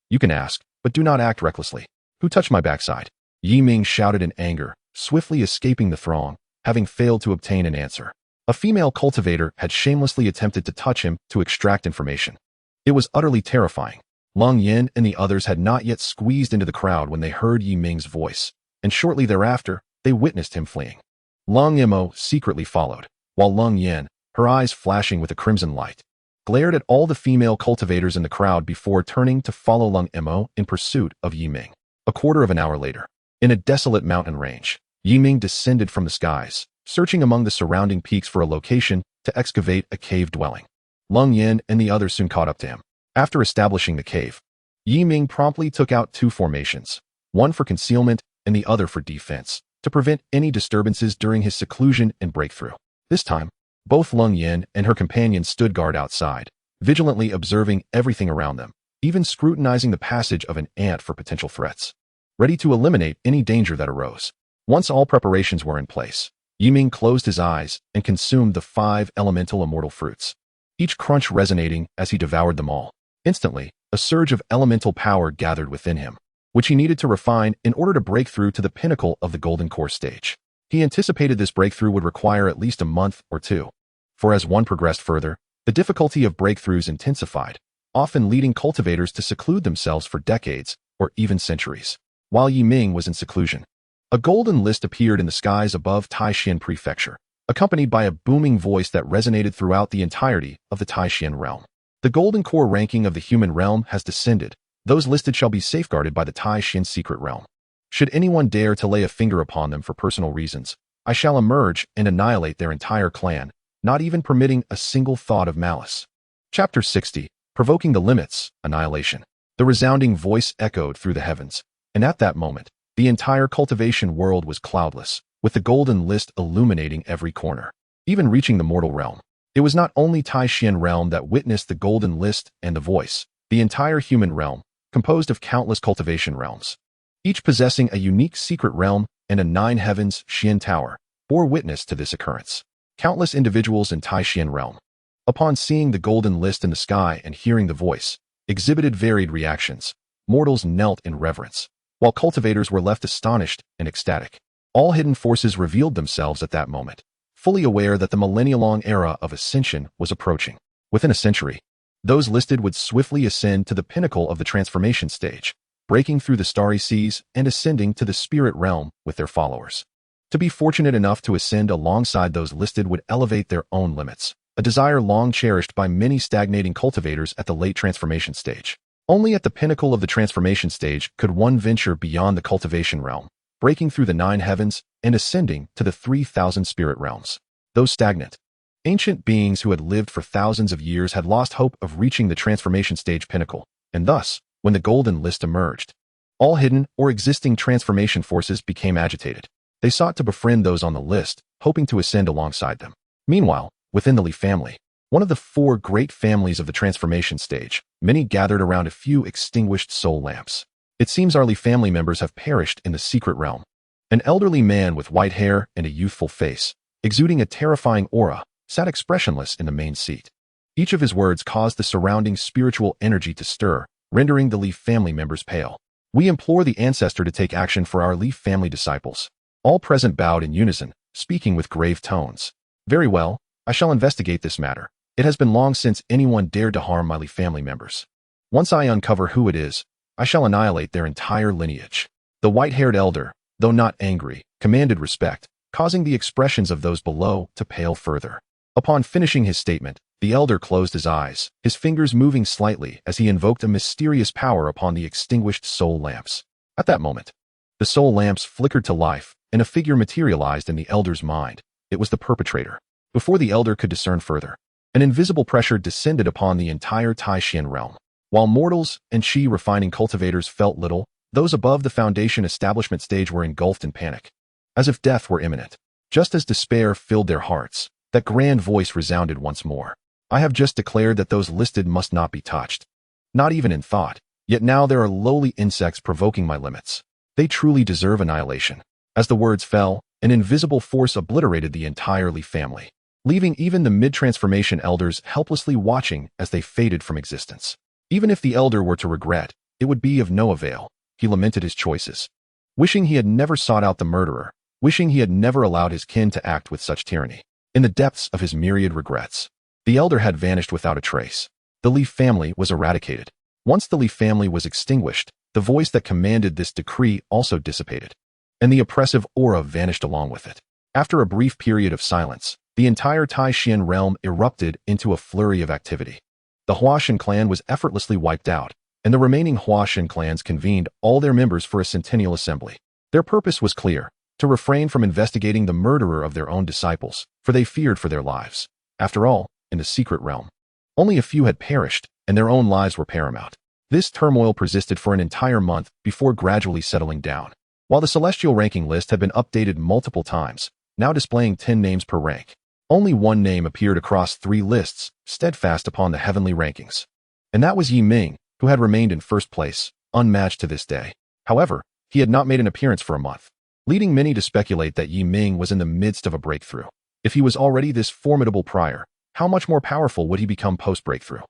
you can ask, but do not act recklessly." "Who touched my backside?" Yiming shouted in anger, swiftly escaping the throng, having failed to obtain an answer. A female cultivator had shamelessly attempted to touch him to extract information. It was utterly terrifying. Lung Yin and the others had not yet squeezed into the crowd when they heard Yiming's voice, and shortly thereafter, they witnessed him fleeing. Lung Imo secretly followed, while Lung Yin, her eyes flashing with a crimson light, glared at all the female cultivators in the crowd before turning to follow Lung Imo in pursuit of Yiming. A quarter of an hour later, in a desolate mountain range, Yiming descended from the skies, searching among the surrounding peaks for a location to excavate a cave dwelling. Lung Yin and the others soon caught up to him. After establishing the cave, Yiming promptly took out two formations, one for concealment and the other for defense, to prevent any disturbances during his seclusion and breakthrough. This time, both Lung Yin and her companions stood guard outside, vigilantly observing everything around them, even scrutinizing the passage of an ant for potential threats, ready to eliminate any danger that arose. Once all preparations were in place, Yiming closed his eyes and consumed the 5 elemental immortal fruits, each crunch resonating as he devoured them all. Instantly, a surge of elemental power gathered within him, which he needed to refine in order to break through to the pinnacle of the Golden Core stage. He anticipated this breakthrough would require at least a month or two, for as one progressed further, the difficulty of breakthroughs intensified, often leading cultivators to seclude themselves for decades or even centuries. While Yiming was in seclusion, a golden list appeared in the skies above Taishan Prefecture, accompanied by a booming voice that resonated throughout the entirety of the Taishan realm. "The Golden Core ranking of the human realm has descended. Those listed shall be safeguarded by the Taishan secret realm. Should anyone dare to lay a finger upon them for personal reasons, I shall emerge and annihilate their entire clan, not even permitting a single thought of malice." Chapter 60, Provoking the Limits, Annihilation. The resounding voice echoed through the heavens, and at that moment, the entire cultivation world was cloudless, with the golden list illuminating every corner, even reaching the mortal realm. It was not only Taishan realm that witnessed the golden list and the voice, the entire human realm, composed of countless cultivation realms, each possessing a unique secret realm and a 9 heavens Xian tower, bore witness to this occurrence. Countless individuals in Taishan realm, upon seeing the golden list in the sky and hearing the voice, exhibited varied reactions. Mortals knelt in reverence, while cultivators were left astonished and ecstatic. All hidden forces revealed themselves at that moment, fully aware that the millennia-long era of Ascension was approaching. Within a century, those listed would swiftly ascend to the pinnacle of the transformation stage, breaking through the starry seas and ascending to the spirit realm with their followers. To be fortunate enough to ascend alongside those listed would elevate their own limits, a desire long cherished by many stagnating cultivators at the late transformation stage. Only at the pinnacle of the transformation stage could one venture beyond the cultivation realm, breaking through the 9 heavens and ascending to the 3,000 spirit realms. Those stagnant, ancient beings who had lived for thousands of years had lost hope of reaching the transformation stage pinnacle, and thus, when the golden list emerged, All hidden or existing transformation forces became agitated. They sought to befriend those on the list, hoping to ascend alongside them. Meanwhile, within the Li family, one of the 4 great families of the transformation stage, many gathered around a few extinguished soul lamps. It seems our Li family members have perished in the secret realm. An elderly man with white hair and a youthful face, exuding a terrifying aura, sat expressionless in the main seat. Each of his words caused the surrounding spiritual energy to stir, rendering the Li family members pale. We implore the Ancestor to take action for our Li family disciples. All present bowed in unison, speaking with grave tones. Very well, I shall investigate this matter. It has been long since anyone dared to harm my Li family members. Once I uncover who it is, I shall annihilate their entire lineage. The white-haired elder, though not angry, commanded respect, causing the expressions of those below to pale further. Upon finishing his statement, the elder closed his eyes, his fingers moving slightly as he invoked a mysterious power upon the extinguished soul lamps. At that moment, the soul lamps flickered to life, and a figure materialized in the elder's mind. It was the perpetrator. Before the elder could discern further, an invisible pressure descended upon the entire Taishan realm. While mortals and Qi refining cultivators felt little, those above the foundation establishment stage were engulfed in panic, as if death were imminent. Just as despair filled their hearts, that grand voice resounded once more. I have just declared that those listed must not be touched. Not even in thought, yet now there are lowly insects provoking my limits. They truly deserve annihilation. As the words fell, an invisible force obliterated the entire Li family, leaving even the mid-transformation elders helplessly watching as they faded from existence. Even if the elder were to regret, it would be of no avail. He lamented his choices, wishing he had never sought out the murderer, wishing he had never allowed his kin to act with such tyranny. In the depths of his myriad regrets, the elder had vanished without a trace. The Li family was eradicated. Once the Li family was extinguished, the voice that commanded this decree also dissipated, and the oppressive aura vanished along with it. After a brief period of silence, the entire Taishan realm erupted into a flurry of activity. The Huashan clan was effortlessly wiped out, and the remaining Huashan clans convened all their members for a centennial assembly. Their purpose was clear: to refrain from investigating the murderer of their own disciples, for they feared for their lives. After all, in the secret realm, only a few had perished, and their own lives were paramount. This turmoil persisted for an entire month before gradually settling down. While the celestial ranking list had been updated multiple times, now displaying 10 names per rank, only one name appeared across 3 lists, steadfast upon the heavenly rankings. And that was Yi Ming, who had remained in first place, unmatched to this day. However, he had not made an appearance for a month, leading many to speculate that Yi Ming was in the midst of a breakthrough. If he was already this formidable prior, how much more powerful would he become post-breakthrough?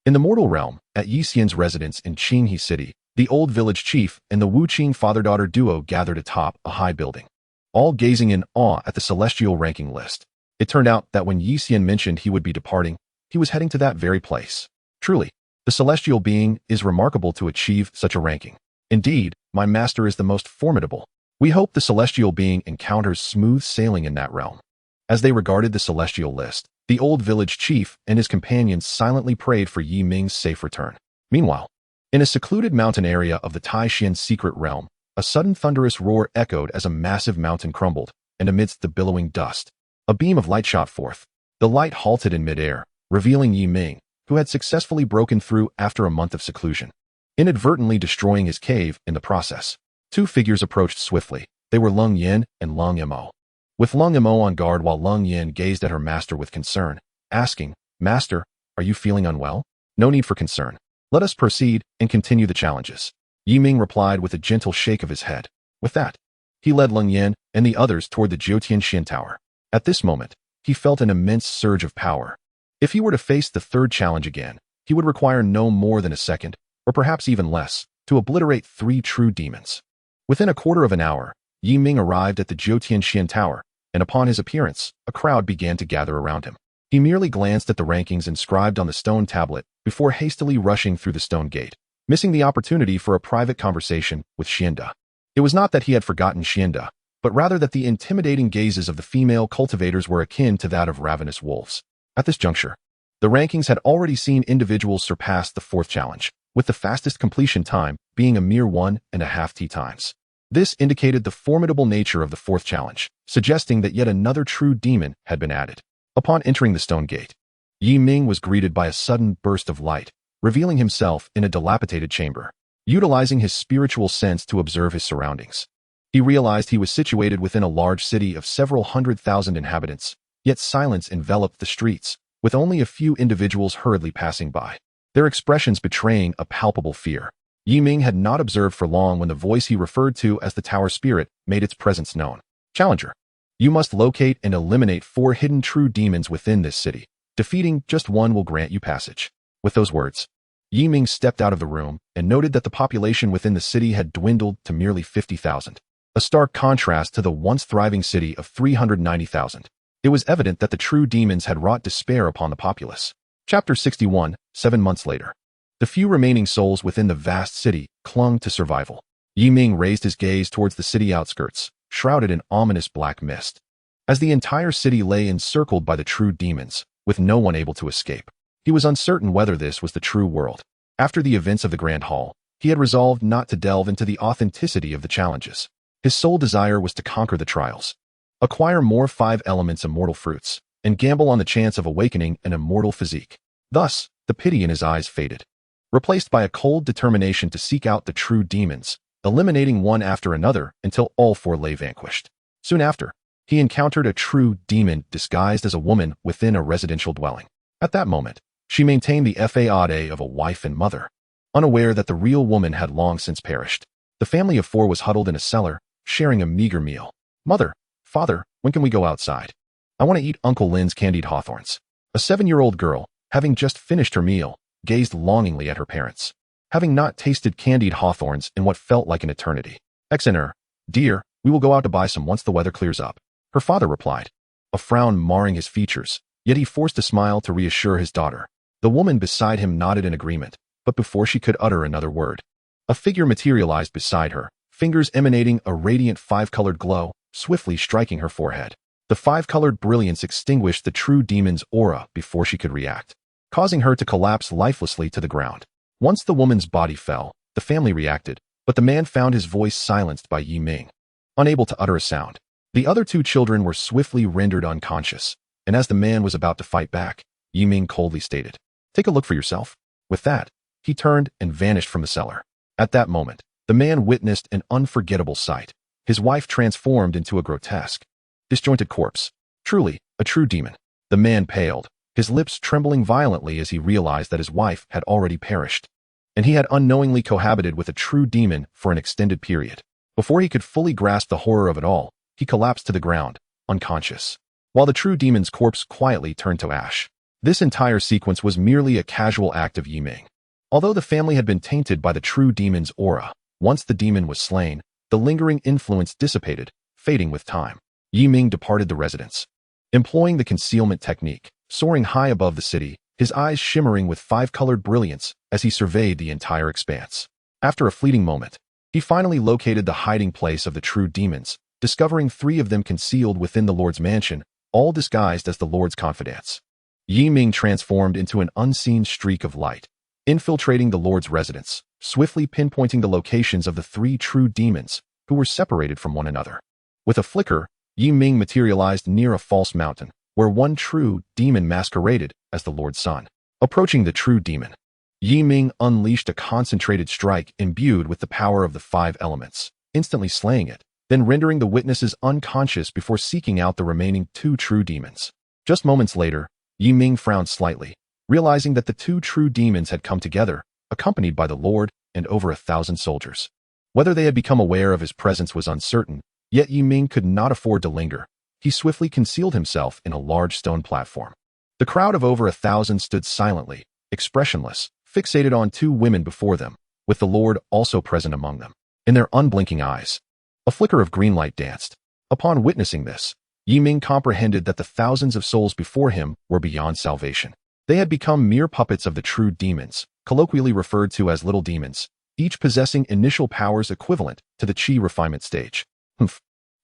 In the mortal realm, at Yi Xian's residence in Qinghe City, the old village chief and the Wu Qing father-daughter duo gathered atop a high building, all gazing in awe at the celestial ranking list. It turned out that when Yi Xian mentioned he would be departing, he was heading to that very place. Truly, the celestial being is remarkable to achieve such a ranking. Indeed, my master is the most formidable. We hope the celestial being encounters smooth sailing in that realm. As they regarded the celestial list, the old village chief and his companions silently prayed for Yi Ming's safe return. Meanwhile, in a secluded mountain area of the Taishan secret realm, a sudden thunderous roar echoed as a massive mountain crumbled, and amidst the billowing dust, a beam of light shot forth. The light halted in midair, revealing Yi Ming, who had successfully broken through after a month of seclusion, inadvertently destroying his cave in the process. 2 figures approached swiftly. They were Leng Yin and Leng Mo. With Leng Mo on guard while Leng Yin gazed at her master with concern, asking, "Master, are you feeling unwell?" "No need for concern. Let us proceed and continue the challenges." Yi Ming replied with a gentle shake of his head. With that, he led Leng Yin and the others toward the Jiutianshan Tower. At this moment, he felt an immense surge of power. If he were to face the 3rd challenge again, he would require no more than a second, or perhaps even less, to obliterate 3 true demons. Within a quarter of an hour, Yi Ming arrived at the Jiutianshan Tower, and upon his appearance, a crowd began to gather around him. He merely glanced at the rankings inscribed on the stone tablet before hastily rushing through the stone gate, missing the opportunity for a private conversation with Xianda. It was not that he had forgotten Xianda, but rather that the intimidating gazes of the female cultivators were akin to that of ravenous wolves. At this juncture, the rankings had already seen individuals surpass the 4th challenge, with the fastest completion time being a mere 1.5 times. This indicated the formidable nature of the 4th challenge, suggesting that yet another true demon had been added. Upon entering the stone gate, Yi Ming was greeted by a sudden burst of light, revealing himself in a dilapidated chamber. utilizing his spiritual sense to observe his surroundings. He realized he was situated within a large city of several 100,000 inhabitants, yet silence enveloped the streets, with only a few individuals hurriedly passing by, their expressions betraying a palpable fear. Ming had not observed for long when the voice he referred to as the Tower Spirit made its presence known. Challenger, you must locate and eliminate 4 hidden true demons within this city. Defeating just one will grant you passage. With those words, Ming stepped out of the room and noted that the population within the city had dwindled to merely 50,000, a stark contrast to the once thriving city of 390,000. It was evident that the true demons had wrought despair upon the populace. Chapter 61, 7 months later. The few remaining souls within the vast city clung to survival. Ming raised his gaze towards the city outskirts, shrouded in ominous black mist. As the entire city lay encircled by the true demons, with no one able to escape, he was uncertain whether this was the true world. After the events of the Grand Hall, he had resolved not to delve into the authenticity of the challenges. His sole desire was to conquer the trials, acquire more 5 elements immortal fruits, and gamble on the chance of awakening an immortal physique. Thus, the pity in his eyes faded, replaced by a cold determination to seek out the true demons, eliminating one after another until all 4 lay vanquished. Soon after, he encountered a true demon disguised as a woman within a residential dwelling. At that moment, she maintained the facade of a wife and mother, unaware that the real woman had long since perished. The family of 4 was huddled in a cellar, sharing a meager meal. Mother, father, when can we go outside? I want to eat Uncle Lin's candied hawthorns. A 7-year-old girl, having just finished her meal, gazed longingly at her parents, having not tasted candied hawthorns in what felt like an eternity. XNR, dear, we will go out to buy some once the weather clears up, her father replied, a frown marring his features, yet he forced a smile to reassure his daughter. The woman beside him nodded in agreement, but before she could utter another word, a figure materialized beside her, fingers emanating a radiant 5-colored glow, swiftly striking her forehead. The 5-colored brilliance extinguished the true demon's aura before she could react, causing her to collapse lifelessly to the ground. Once the woman's body fell, the family reacted, but the man found his voice silenced by Ming. Unable to utter a sound, the other 2 children were swiftly rendered unconscious, and as the man was about to fight back, Ming coldly stated, "Take a look for yourself." With that, he turned and vanished from the cellar. At that moment, the man witnessed an unforgettable sight. His wife transformed into a grotesque, disjointed corpse. Truly, a true demon. The man paled, his lips trembling violently as he realized that his wife had already perished, and he had unknowingly cohabited with a true demon for an extended period. Before he could fully grasp the horror of it all, he collapsed to the ground, unconscious, while the true demon's corpse quietly turned to ash. This entire sequence was merely a casual act of Ming. Although the family had been tainted by the true demon's aura, once the demon was slain, the lingering influence dissipated, fading with time. Ming departed the residence, employing the concealment technique, soaring high above the city, his eyes shimmering with 5-colored brilliance as he surveyed the entire expanse. After a fleeting moment, he finally located the hiding place of the true demons, discovering 3 of them concealed within the Lord's mansion, all disguised as the Lord's confidants. Ming transformed into an unseen streak of light, infiltrating the Lord's residence, swiftly pinpointing the locations of the 3 true demons who were separated from one another. With a flicker, Ming materialized near a false mountain, where one true demon masqueraded as the Lord's son. Approaching the true demon, Ming unleashed a concentrated strike imbued with the power of the 5 elements, instantly slaying it, then rendering the witnesses unconscious before seeking out the remaining 2 true demons. Just moments later, Ming frowned slightly, realizing that the 2 true demons had come together, accompanied by the Lord and over 1,000 soldiers. Whether they had become aware of his presence was uncertain, yet Ming could not afford to linger. He swiftly concealed himself in a large stone platform. The crowd of over 1,000 stood silently, expressionless, fixated on 2 women before them, with the Lord also present among them. In their unblinking eyes, a flicker of green light danced. Upon witnessing this, Ming comprehended that the thousands of souls before him were beyond salvation. They had become mere puppets of the true demons, colloquially referred to as little demons, each possessing initial powers equivalent to the Qi refinement stage.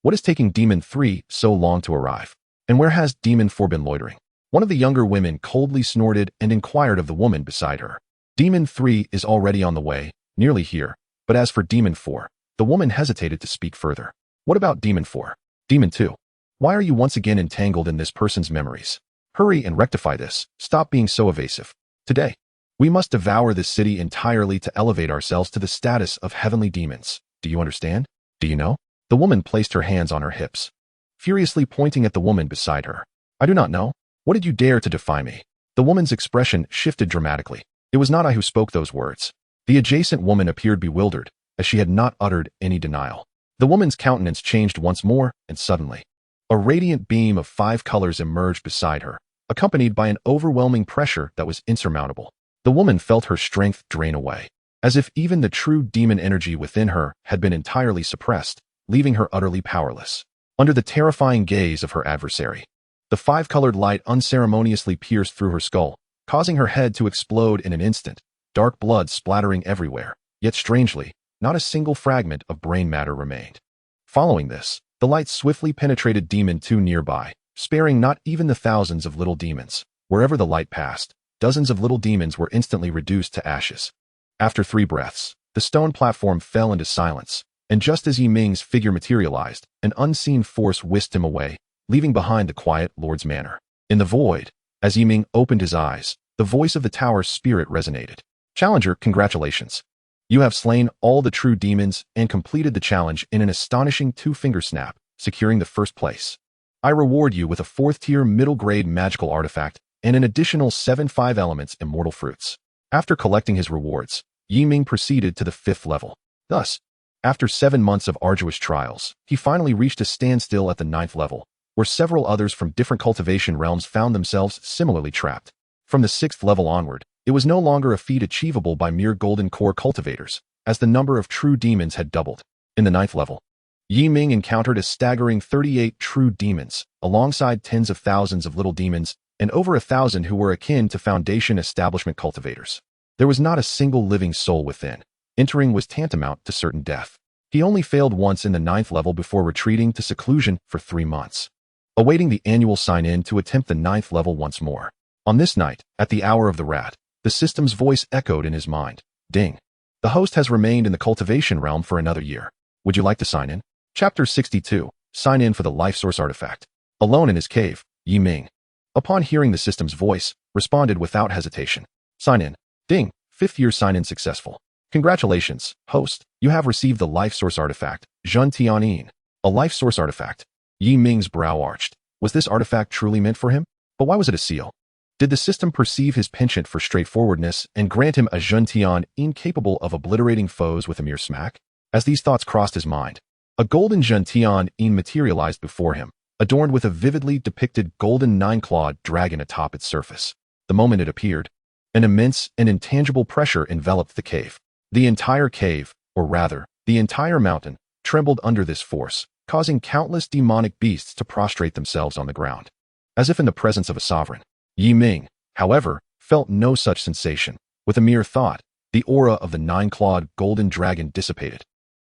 What is taking Demon 3 so long to arrive? And where has Demon 4 been loitering? One of the younger women coldly snorted and inquired of the woman beside her. Demon 3 is already on the way, nearly here, but as for Demon 4, the woman hesitated to speak further. What about Demon 4? Demon 2? Why are you once again entangled in this person's memories? Hurry and rectify this. Stop being so evasive. Today, We must devour this city entirely to elevate ourselves to the status of heavenly demons. Do you understand? Do you know? The woman placed her hands on her hips, furiously pointing at the woman beside her. I do not know. What did you dare to defy me? The woman's expression shifted dramatically. It was not I who spoke those words. The adjacent woman appeared bewildered, as she had not uttered any denial. The woman's countenance changed once more, and suddenly, a radiant beam of 5 colors emerged beside her, accompanied by an overwhelming pressure that was insurmountable. The woman felt her strength drain away, as if even the true demon energy within her had been entirely suppressed, leaving her utterly powerless. Under the terrifying gaze of her adversary, the 5-colored light unceremoniously pierced through her skull, causing her head to explode in an instant, dark blood splattering everywhere. Yet strangely, not a single fragment of brain matter remained. Following this, the light swiftly penetrated Demon 2 nearby, sparing not even the thousands of little demons. Wherever the light passed, dozens of little demons were instantly reduced to ashes. After 3 breaths, the stone platform fell into silence, and just as Yi Ming's figure materialized, an unseen force whisked him away, leaving behind the quiet Lord's manor. In the void, as Yi Ming opened his eyes, the voice of the tower's spirit resonated. Challenger, congratulations. You have slain all the true demons and completed the challenge in an astonishing 2-finger snap, securing the first place. I reward you with a 4th-tier middle-grade magical artifact and an additional 7 5-elements immortal fruits. After collecting his rewards, Yi Ming proceeded to the 5th level. Thus, after 7 months of arduous trials, he finally reached a standstill at the 9th level, where several others from different cultivation realms found themselves similarly trapped. From the 6th level onward, it was no longer a feat achievable by mere golden core cultivators, as the number of true demons had doubled. In the 9th level, Yi Ming encountered a staggering 38 true demons, alongside tens of thousands of little demons, and over 1,000 who were akin to Foundation establishment cultivators. There was not a single living soul within. Entering was tantamount to certain death. He only failed once in the 9th level before retreating to seclusion for 3 months, awaiting the annual sign-in to attempt the 9th level once more. On this night, at the hour of the rat, the system's voice echoed in his mind. Ding. The host has remained in the cultivation realm for another year. Would you like to sign in? Chapter 62. Sign in for the life source artifact. Alone in his cave, Yi Ming, upon hearing the system's voice, responded without hesitation. Sign in. Ding. 5th year sign-in successful. Congratulations, host. You have received the life source artifact, xianxiaaudiobooks. A life source artifact. Yi Ming's brow arched. Was this artifact truly meant for him? But why was it a seal? Did the system perceive his penchant for straightforwardness and grant him a xianxiaaudiobooks incapable of obliterating foes with a mere smack? As these thoughts crossed his mind, a golden xianxiaaudiobooks materialized before him, adorned with a vividly depicted golden 9-clawed dragon atop its surface. The moment it appeared, an immense and intangible pressure enveloped the cave. The entire cave, or rather, the entire mountain, trembled under this force, causing countless demonic beasts to prostrate themselves on the ground, as if in the presence of a sovereign. Yi Ming, however, felt no such sensation. With a mere thought, the aura of the 9-clawed golden dragon dissipated,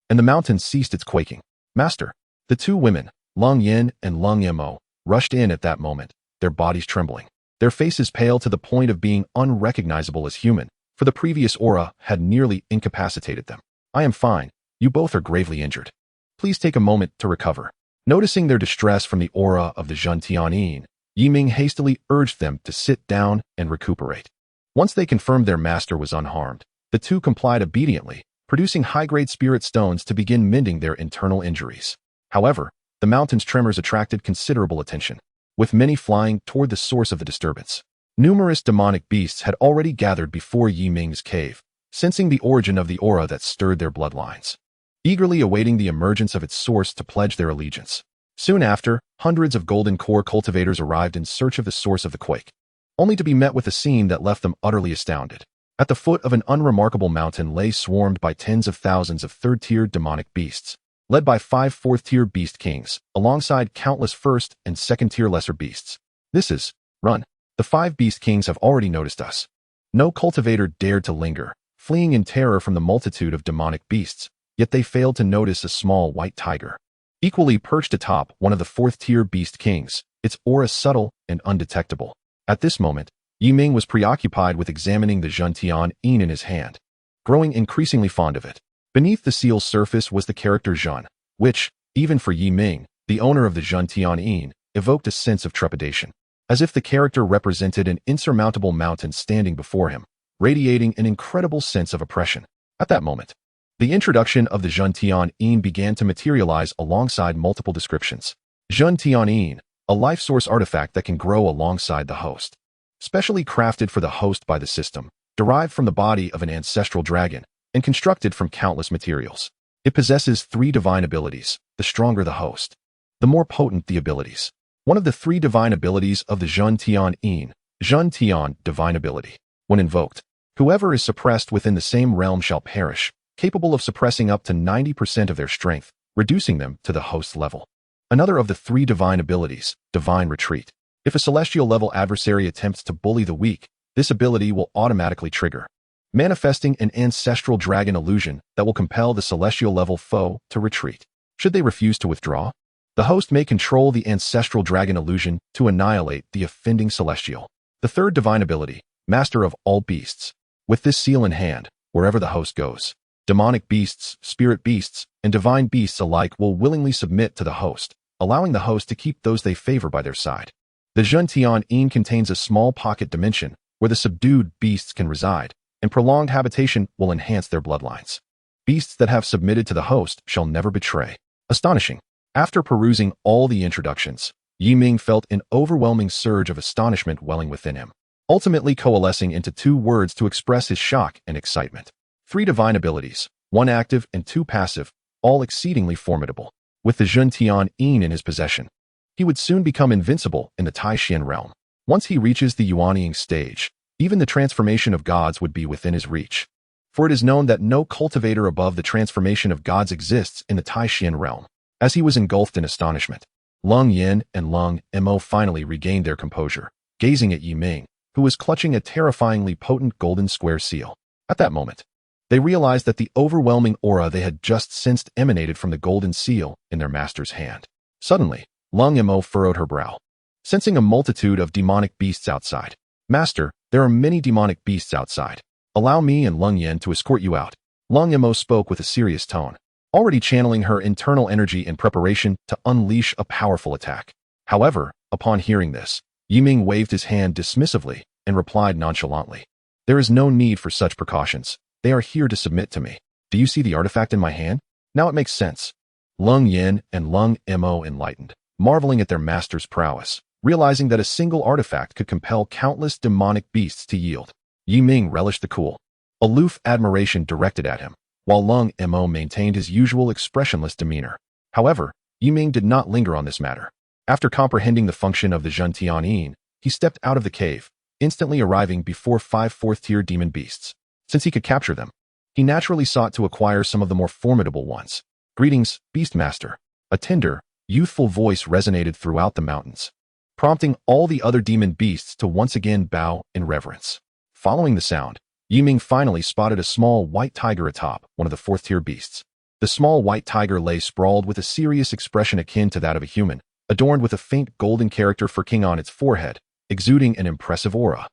and the mountain ceased its quaking. Master, the 2 women, Lung Yin and Lung Mo, rushed in at that moment, their bodies trembling, their faces pale to the point of being unrecognizable as human, for the previous aura had nearly incapacitated them. I am fine. You both are gravely injured. Please take a moment to recover. Noticing their distress from the aura of the xianxiaaudiobooks, Yi Ming hastily urged them to sit down and recuperate. Once they confirmed their master was unharmed, the 2 complied obediently, producing high-grade spirit stones to begin mending their internal injuries. However, the mountain's tremors attracted considerable attention, with many flying toward the source of the disturbance. Numerous demonic beasts had already gathered before Yi Ming's cave, sensing the origin of the aura that stirred their bloodlines, eagerly awaiting the emergence of its source to pledge their allegiance. Soon after, hundreds of golden core cultivators arrived in search of the source of the quake, only to be met with a scene that left them utterly astounded. At the foot of an unremarkable mountain lay swarmed by tens of thousands of 3rd-tier demonic beasts, led by 5 4th-tier beast kings, alongside countless 1st and 2nd-tier lesser beasts. This is, run. The 5 beast kings have already noticed us. No cultivator dared to linger, fleeing in terror from the multitude of demonic beasts, yet they failed to notice a small white tiger, equally perched atop one of the 4th-tier beast kings, its aura subtle and undetectable. At this moment, Yi Ming was preoccupied with examining the xianxiaaudiobooks in his hand, growing increasingly fond of it. Beneath the seal's surface was the character Xian, which, even for Yi Ming, the owner of the xianxiaaudiobooks, evoked a sense of trepidation, as if the character represented an insurmountable mountain standing before him, radiating an incredible sense of oppression. At that moment, the introduction of the xianxiaaudiobooks began to materialize alongside multiple descriptions. Xianxiaaudiobooks, a life source artifact that can grow alongside the host. Specially crafted for the host by the system, derived from the body of an ancestral dragon, and constructed from countless materials. It possesses 3 divine abilities. The stronger the host, the more potent the abilities. One of the 3 divine abilities of the xianxiaaudiobooks, Xianxian divine ability. When invoked, whoever is suppressed within the same realm shall perish, capable of suppressing up to 90% of their strength, reducing them to the host level. Another of the 3 divine abilities, Divine Retreat. If a celestial level adversary attempts to bully the weak, this ability will automatically trigger, manifesting an ancestral dragon illusion that will compel the celestial level foe to retreat. Should they refuse to withdraw, the host may control the ancestral dragon illusion to annihilate the offending celestial. The 3rd divine ability, Master of all beasts. With this seal in hand, wherever the host goes, demonic beasts, spirit beasts, and divine beasts alike will willingly submit to the host, allowing the host to keep those they favor by their side. The xianxiaaudiobooks contains a small pocket dimension where the subdued beasts can reside, and prolonged habitation will enhance their bloodlines. Beasts that have submitted to the host shall never betray. Astonishing. After perusing all the introductions, Ming felt an overwhelming surge of astonishment welling within him, ultimately coalescing into 2 words to express his shock and excitement. 3 divine abilities, 1 active and 2 passive, all exceedingly formidable. With the xianxiaaudiobooks in his possession, he would soon become invincible in the Taishan realm. Once he reaches the Yuanying stage, even the transformation of gods would be within his reach. For it is known that no cultivator above the transformation of gods exists in the Taishan realm. As he was engulfed in astonishment, Lung Yin and Lung Mo finally regained their composure, gazing at Ming, who was clutching a terrifyingly potent golden square seal. At that moment, they realized that the overwhelming aura they had just sensed emanated from the golden seal in their master's hand. Suddenly, Lung Mo furrowed her brow, sensing a multitude of demonic beasts outside. Master, there are many demonic beasts outside. Allow me and Lung Yin to escort you out. Lung Mo spoke with a serious tone, already channeling her internal energy in preparation to unleash a powerful attack. However, upon hearing this, Ming waved his hand dismissively and replied nonchalantly, "There is no need for such precautions. They are here to submit to me. Do you see the artifact in my hand? Now it makes sense." Lung Yin and Lung Mo enlightened, marveling at their master's prowess, realizing that a single artifact could compel countless demonic beasts to yield. Ming relished the cool, aloof admiration directed at him, while Lung Mo maintained his usual expressionless demeanor. However, Ming did not linger on this matter. After comprehending the function of the xianxiaaudiobooks, he stepped out of the cave, instantly arriving before 5 4th-tier demon beasts. Since he could capture them, he naturally sought to acquire some of the more formidable ones. "Greetings, Beastmaster." A tender, youthful voice resonated throughout the mountains, prompting all the other demon beasts to once again bow in reverence. Following the sound, Ming finally spotted a small white tiger atop one of the 4th-tier beasts. The small white tiger lay sprawled with a serious expression akin to that of a human, adorned with a faint golden character furking on its forehead, exuding an impressive aura.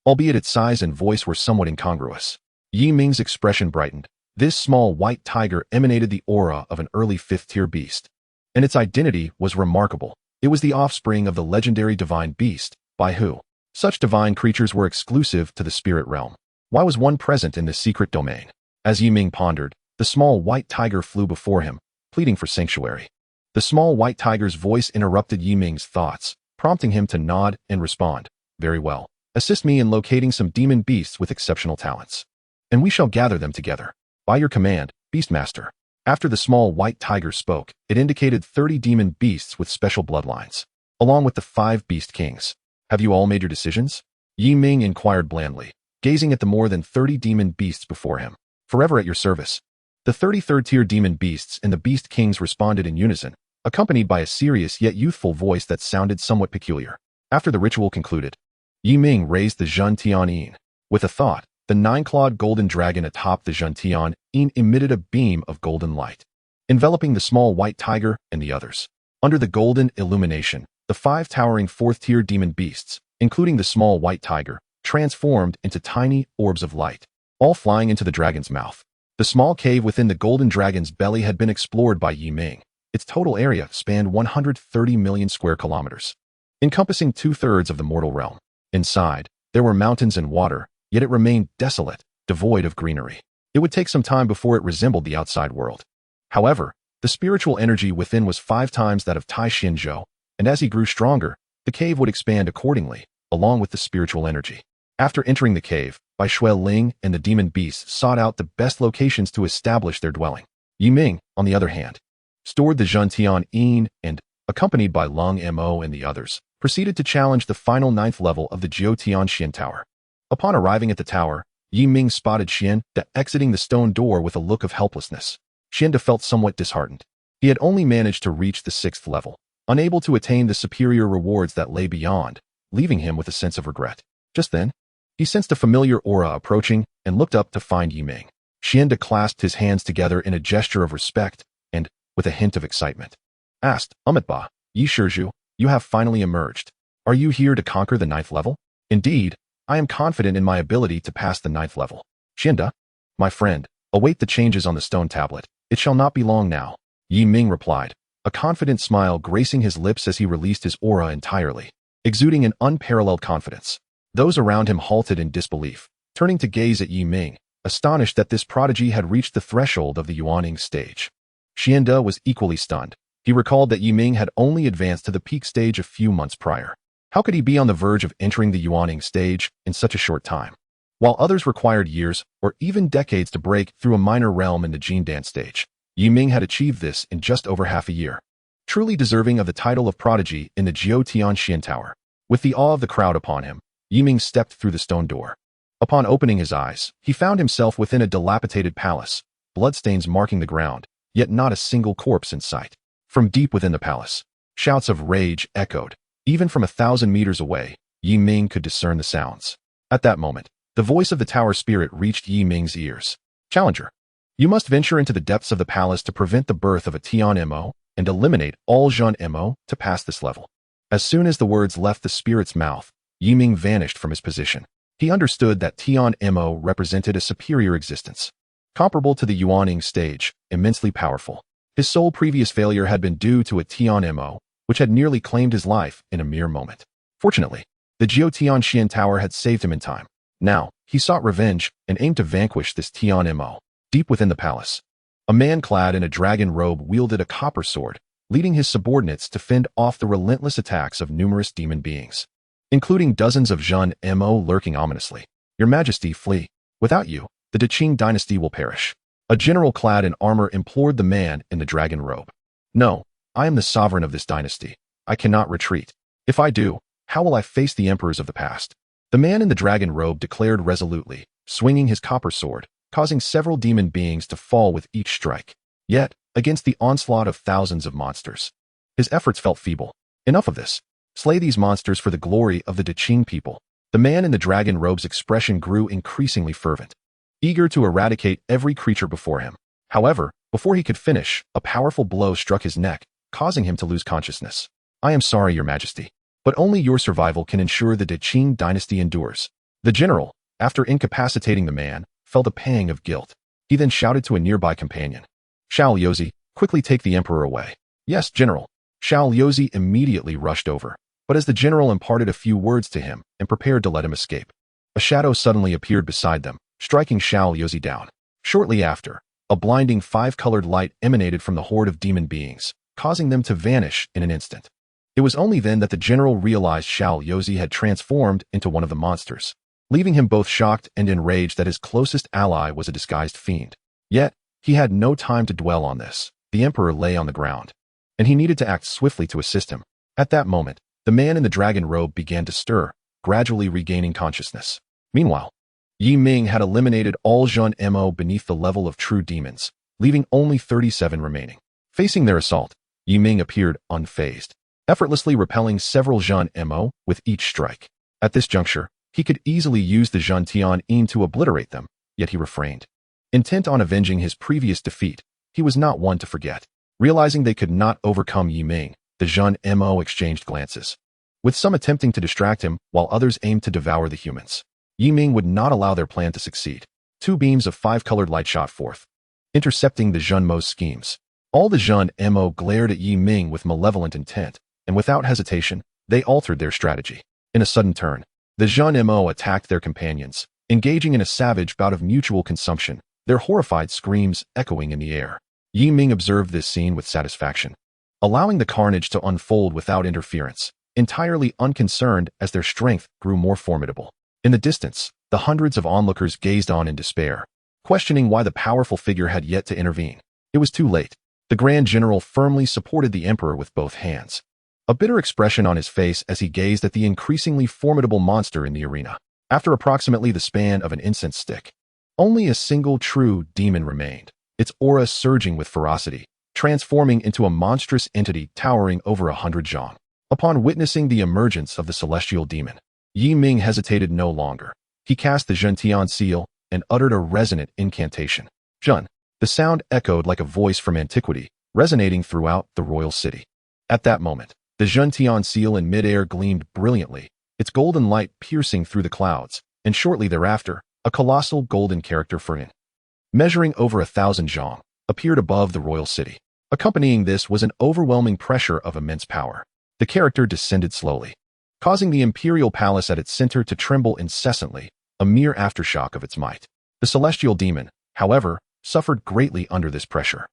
Albeit its size and voice were somewhat incongruous, Ming's expression brightened. This small white tiger emanated the aura of an early 5th-tier beast, and its identity was remarkable. It was the offspring of the legendary divine beast, by who such divine creatures were exclusive to the spirit realm. Why was one present in this secret domain? As Ming pondered, the small white tiger flew before him, pleading for sanctuary. The small white tiger's voice interrupted Ming's thoughts, prompting him to nod and respond, "Very well. Assist me in locating some demon beasts with exceptional talents, and we shall gather them together. By your command, Beastmaster." After the small white tiger spoke, it indicated 30 demon beasts with special bloodlines, along with the 5 beast kings. "Have you all made your decisions?" Ming inquired blandly, gazing at the more than 30 demon beasts before him. "Forever at your service." The 33rd-tier demon beasts and the beast kings responded in unison, accompanied by a serious yet youthful voice that sounded somewhat peculiar. After the ritual concluded, Ming raised the xianxiaaudiobooks. With a thought, the 9-clawed golden dragon atop the xianxiaaudiobooks emitted a beam of golden light, enveloping the small white tiger and the others. Under the golden illumination, the 5 towering 4th-tier demon beasts, including the small white tiger, transformed into tiny orbs of light, all flying into the dragon's mouth. The small cave within the golden dragon's belly had been explored by Ming. Its total area spanned 130 million square kilometers, encompassing 2/3 of the mortal realm. Inside, there were mountains and water, yet it remained desolate, devoid of greenery. It would take some time before it resembled the outside world. However, the spiritual energy within was 5 times that of Tai Xinzhou, and as he grew stronger, the cave would expand accordingly, along with the spiritual energy. After entering the cave, Bai Shui Ling and the demon beasts sought out the best locations to establish their dwelling. Yi Ming, on the other hand, stored the Zhentian Yin and, accompanied by Lung Mo and the others, proceeded to challenge the final 9th level of the Jiutian Xian Tower. Upon arriving at the tower, Yi Ming spotted Xian Da exiting the stone door with a look of helplessness. Xian Da felt somewhat disheartened. He had only managed to reach the 6th level, unable to attain the superior rewards that lay beyond, leaving him with a sense of regret. Just then, he sensed a familiar aura approaching and looked up to find Yi Ming. Xian Da clasped his hands together in a gesture of respect and, with a hint of excitement, asked, Ba, Yi Shizhu, you have finally emerged. Are you here to conquer the 9th level? Indeed, I am confident in my ability to pass the 9th level. Xian Da, my friend, await the changes on the stone tablet. It shall not be long now. Yi Ming replied, a confident smile gracing his lips as he released his aura entirely, exuding an unparalleled confidence. Those around him halted in disbelief, turning to gaze at Yi Ming, astonished that this prodigy had reached the threshold of the Yuaning stage. Xian Da was equally stunned. He recalled that Yi Ming had only advanced to the peak stage a few months prior. How could he be on the verge of entering the Yuaning stage in such a short time? While others required years or even decades to break through a minor realm in the Jindan stage, Yi Ming had achieved this in just over half a year. Truly deserving of the title of prodigy in the Jiutian Xian Tower. With the awe of the crowd upon him, Yi Ming stepped through the stone door. Upon opening his eyes, he found himself within a dilapidated palace, bloodstains marking the ground, yet not a single corpse in sight. From deep within the palace, shouts of rage echoed. Even from 1,000 meters away, Yi Ming could discern the sounds. At that moment, the voice of the tower spirit reached Yi Ming's ears. Challenger, you must venture into the depths of the palace to prevent the birth of a Tian Mo and eliminate all Zhan Mo to pass this level. As soon as the words left the spirit's mouth, Yi Ming vanished from his position. He understood that Tian Mo represented a superior existence, comparable to the Yuaning stage, immensely powerful. His sole previous failure had been due to a Tian Mo, which had nearly claimed his life in a mere moment. Fortunately, the Jiutian Xian Tower had saved him in time. Now, he sought revenge and aimed to vanquish this Tian Mo. Deep within the palace, a man clad in a dragon robe wielded a copper sword, leading his subordinates to fend off the relentless attacks of numerous demon beings, including dozens of Zhan Mo lurking ominously. Your Majesty, flee. Without you, the Deqing dynasty will perish. A general clad in armor implored the man in the dragon robe. No, I am the sovereign of this dynasty. I cannot retreat. If I do, how will I face the emperors of the past? The man in the dragon robe declared resolutely, swinging his copper sword, causing several demon beings to fall with each strike. Yet, against the onslaught of thousands of monsters, his efforts felt feeble. Enough of this. Slay these monsters for the glory of the Deqing people. The man in the dragon robe's expression grew increasingly fervent, eager to eradicate every creature before him. However, before he could finish, a powerful blow struck his neck, causing him to lose consciousness. I am sorry, Your Majesty, but only your survival can ensure the Deqing dynasty endures. The general, after incapacitating the man, felt a pang of guilt. He then shouted to a nearby companion. Xiao Liuzi, quickly take the emperor away. Yes, General. Xiao Liuzi immediately rushed over, but as the general imparted a few words to him and prepared to let him escape, a shadow suddenly appeared beside them, striking Xiao Liuzi down. Shortly after, a blinding 5-colored light emanated from the horde of demon beings, causing them to vanish in an instant. It was only then that the general realized Xiao Liuzi had transformed into one of the monsters, leaving him both shocked and enraged that his closest ally was a disguised fiend. Yet, he had no time to dwell on this. The emperor lay on the ground, and he needed to act swiftly to assist him. At that moment, the man in the dragon robe began to stir, gradually regaining consciousness. Meanwhile, Yi Ming had eliminated all Zhan Mo beneath the level of true demons, leaving only 37 remaining. Facing their assault, Yi Ming appeared unfazed, effortlessly repelling several Zhan Mo with each strike. At this juncture, he could easily use the Zhantian Yin to obliterate them, yet he refrained. Intent on avenging his previous defeat, he was not one to forget. Realizing they could not overcome Yi Ming, the Zhan Mo exchanged glances, with some attempting to distract him while others aimed to devour the humans. Yi Ming would not allow their plan to succeed. 2 beams of 5-colored light shot forth, intercepting the Zhan Mo's schemes. All the Zhan Mo glared at Yi Ming with malevolent intent, and without hesitation, they altered their strategy. In a sudden turn, the Zhan Mo attacked their companions, engaging in a savage bout of mutual consumption, their horrified screams echoing in the air. Ming observed this scene with satisfaction, allowing the carnage to unfold without interference, entirely unconcerned as their strength grew more formidable. In the distance, the hundreds of onlookers gazed on in despair, questioning why the powerful figure had yet to intervene. It was too late. The Grand General firmly supported the Emperor with both hands, a bitter expression on his face as he gazed at the increasingly formidable monster in the arena. After approximately the span of an incense stick, only a single true demon remained, its aura surging with ferocity, transforming into a monstrous entity towering over 100 zhang. Upon witnessing the emergence of the celestial demon, Ming hesitated no longer. He cast the Zhentian seal and uttered a resonant incantation. Zhen. The sound echoed like a voice from antiquity, resonating throughout the royal city. At that moment, the Zhentian seal in midair gleamed brilliantly, its golden light piercing through the clouds, and shortly thereafter, a colossal golden character Furin, measuring over 1,000 zhang, appeared above the royal city. Accompanying this was an overwhelming pressure of immense power. The character descended slowly, causing the imperial palace at its center to tremble incessantly, a mere aftershock of its might. The celestial demon, however, suffered greatly under this pressure.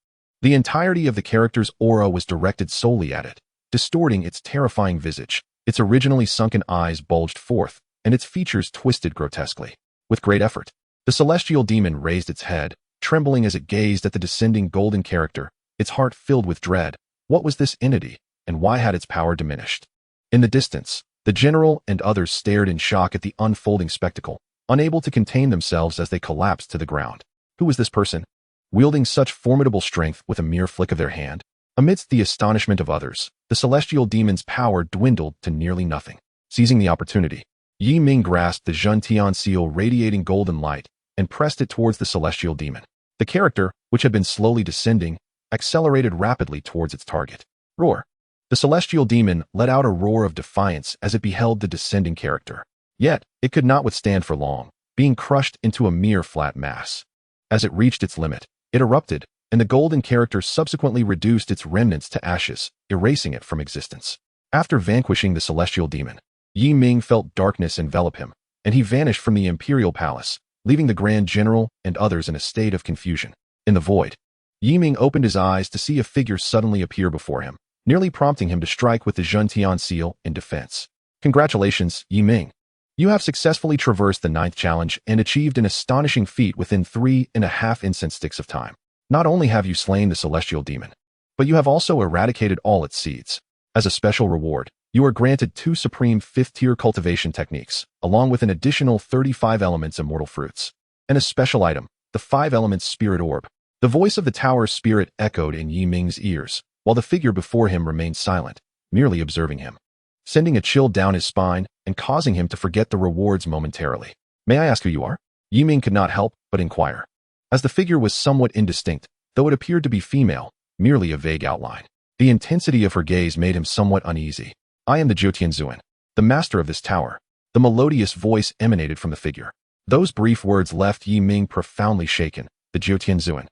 The entirety of the character's aura was directed solely at it, distorting its terrifying visage. Its originally sunken eyes bulged forth, and its features twisted grotesquely. With great effort, the celestial demon raised its head, trembling as it gazed at the descending golden character, its heart filled with dread. What was this entity, and why had its power diminished? In the distance, the general and others stared in shock at the unfolding spectacle, unable to contain themselves as they collapsed to the ground. Who was this person, wielding such formidable strength with a mere flick of their hand? Amidst the astonishment of others, the celestial demon's power dwindled to nearly nothing. Seizing the opportunity, Ming grasped the Zhentian seal radiating golden light and pressed it towards the celestial demon. The character, which had been slowly descending, accelerated rapidly towards its target. Roar! The celestial demon let out a roar of defiance as it beheld the descending character. Yet, it could not withstand for long, being crushed into a mere flat mass. As it reached its limit, it erupted, and the golden character subsequently reduced its remnants to ashes, erasing it from existence. After vanquishing the celestial demon, Ming felt darkness envelop him, and he vanished from the imperial palace, leaving the Grand General and others in a state of confusion. In the void, Ming opened his eyes to see a figure suddenly appear before him, nearly prompting him to strike with the Zhentian seal in defense. Congratulations, Ming. You have successfully traversed the 9th challenge and achieved an astonishing feat within 3.5 incense sticks of time. Not only have you slain the celestial demon, but you have also eradicated all its seeds. As a special reward, you are granted 2 supreme 5th-tier cultivation techniques, along with an additional 35 elements immortal fruits, and a special item, the 5 elements spirit orb. The voice of the tower's spirit echoed in Ming's ears, while the figure before him remained silent, merely observing him, sending a chill down his spine and causing him to forget the rewards momentarily. May I ask who you are? Ming could not help but inquire, as the figure was somewhat indistinct, though it appeared to be female, merely a vague outline. The intensity of her gaze made him somewhat uneasy. I am the Zhuotianzuan, the master of this tower. The melodious voice emanated from the figure. Those brief words left Ming profoundly shaken. The Zhuotianzuan,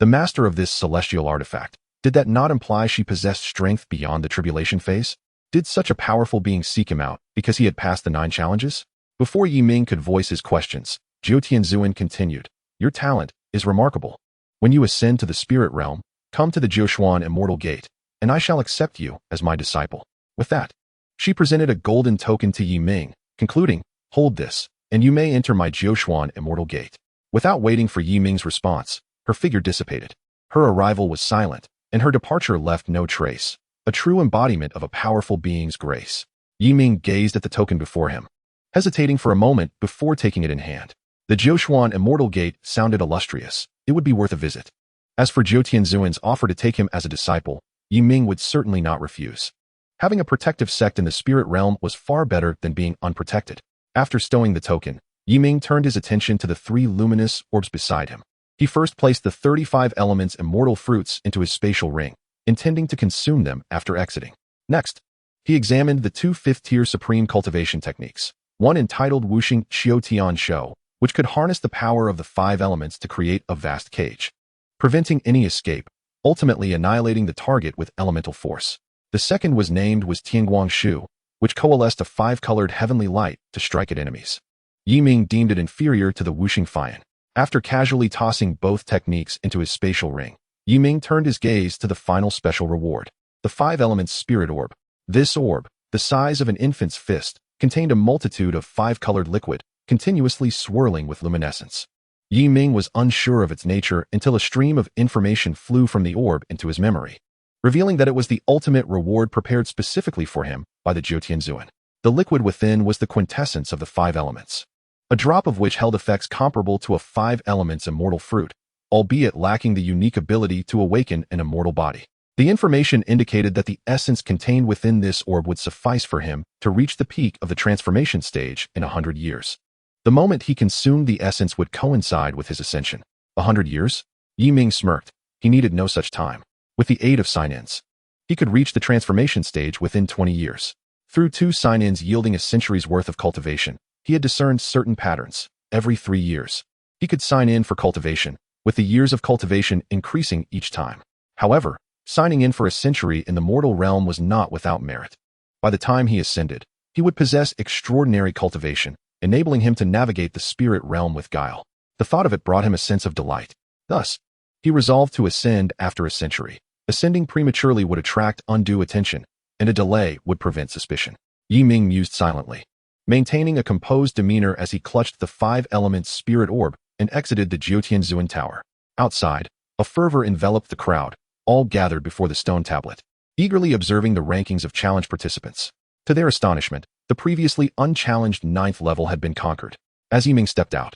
the master of this celestial artifact. Did that not imply she possessed strength beyond the tribulation phase? Did such a powerful being seek him out because he had passed the 9 challenges? Before Ming could voice his questions, Zhuotianzuan continued, your talent is remarkable. When you ascend to the spirit realm, come to the Jiushuan Immortal Gate, and I shall accept you as my disciple. With that, she presented a golden token to Ming, concluding, hold this, and you may enter my Jiushuan Immortal Gate. Without waiting for Ming's response, her figure dissipated. Her arrival was silent, and her departure left no trace, a true embodiment of a powerful being's grace. Ming gazed at the token before him, hesitating for a moment before taking it in hand. The Jiushuan Immortal Gate sounded illustrious. It would be worth a visit. As for Zhuotianzuan's offer to take him as a disciple, Ming would certainly not refuse. Having a protective sect in the spirit realm was far better than being unprotected. After stowing the token, Ming turned his attention to the 3 luminous orbs beside him. He first placed the 35 elements immortal fruits into his spatial ring, intending to consume them after exiting. Next, he examined the 2 5th-tier supreme cultivation techniques, one entitled Wuxing Xiaotian Shou, which could harness the power of the 5 elements to create a vast cage, preventing any escape, ultimately annihilating the target with elemental force. The second was named Tianguang Shu, which coalesced a 5-colored heavenly light to strike at enemies, Yi Ming deemed it inferior to the Wuxing Fian. After casually tossing both techniques into his spatial ring, Yi Ming turned his gaze to the final special reward, the 5 elements spirit orb. This orb, the size of an infant's fist, contained a multitude of 5-colored liquid, continuously swirling with luminescence. Yi Ming was unsure of its nature until a stream of information flew from the orb into his memory, revealing that it was the ultimate reward prepared specifically for him by the Jiutianzuan. The liquid within was the quintessence of the 5 elements, a drop of which held effects comparable to a 5 elements immortal fruit, albeit lacking the unique ability to awaken an immortal body. The information indicated that the essence contained within this orb would suffice for him to reach the peak of the transformation stage in 100 years. The moment he consumed the essence would coincide with his ascension. 100 years? Yi Ming smirked. He needed no such time. With the aid of sign-ins, he could reach the transformation stage within 20 years. Through 2 sign-ins yielding a century's worth of cultivation, he had discerned certain patterns. Every 3 years, he could sign in for cultivation, with the years of cultivation increasing each time. However, signing in for a century in the mortal realm was not without merit. By the time he ascended, he would possess extraordinary cultivation, enabling him to navigate the spirit realm with guile. The thought of it brought him a sense of delight. Thus, he resolved to ascend after a century. Ascending prematurely would attract undue attention, and a delay would prevent suspicion. Yi Ming mused silently, maintaining a composed demeanor as he clutched the 5-element spirit orb and exited the Jiutianzuan Tower. Outside, a fervor enveloped the crowd, all gathered before the stone tablet, eagerly observing the rankings of challenge participants. To their astonishment, the previously unchallenged 9th level had been conquered. As Yi Ming stepped out,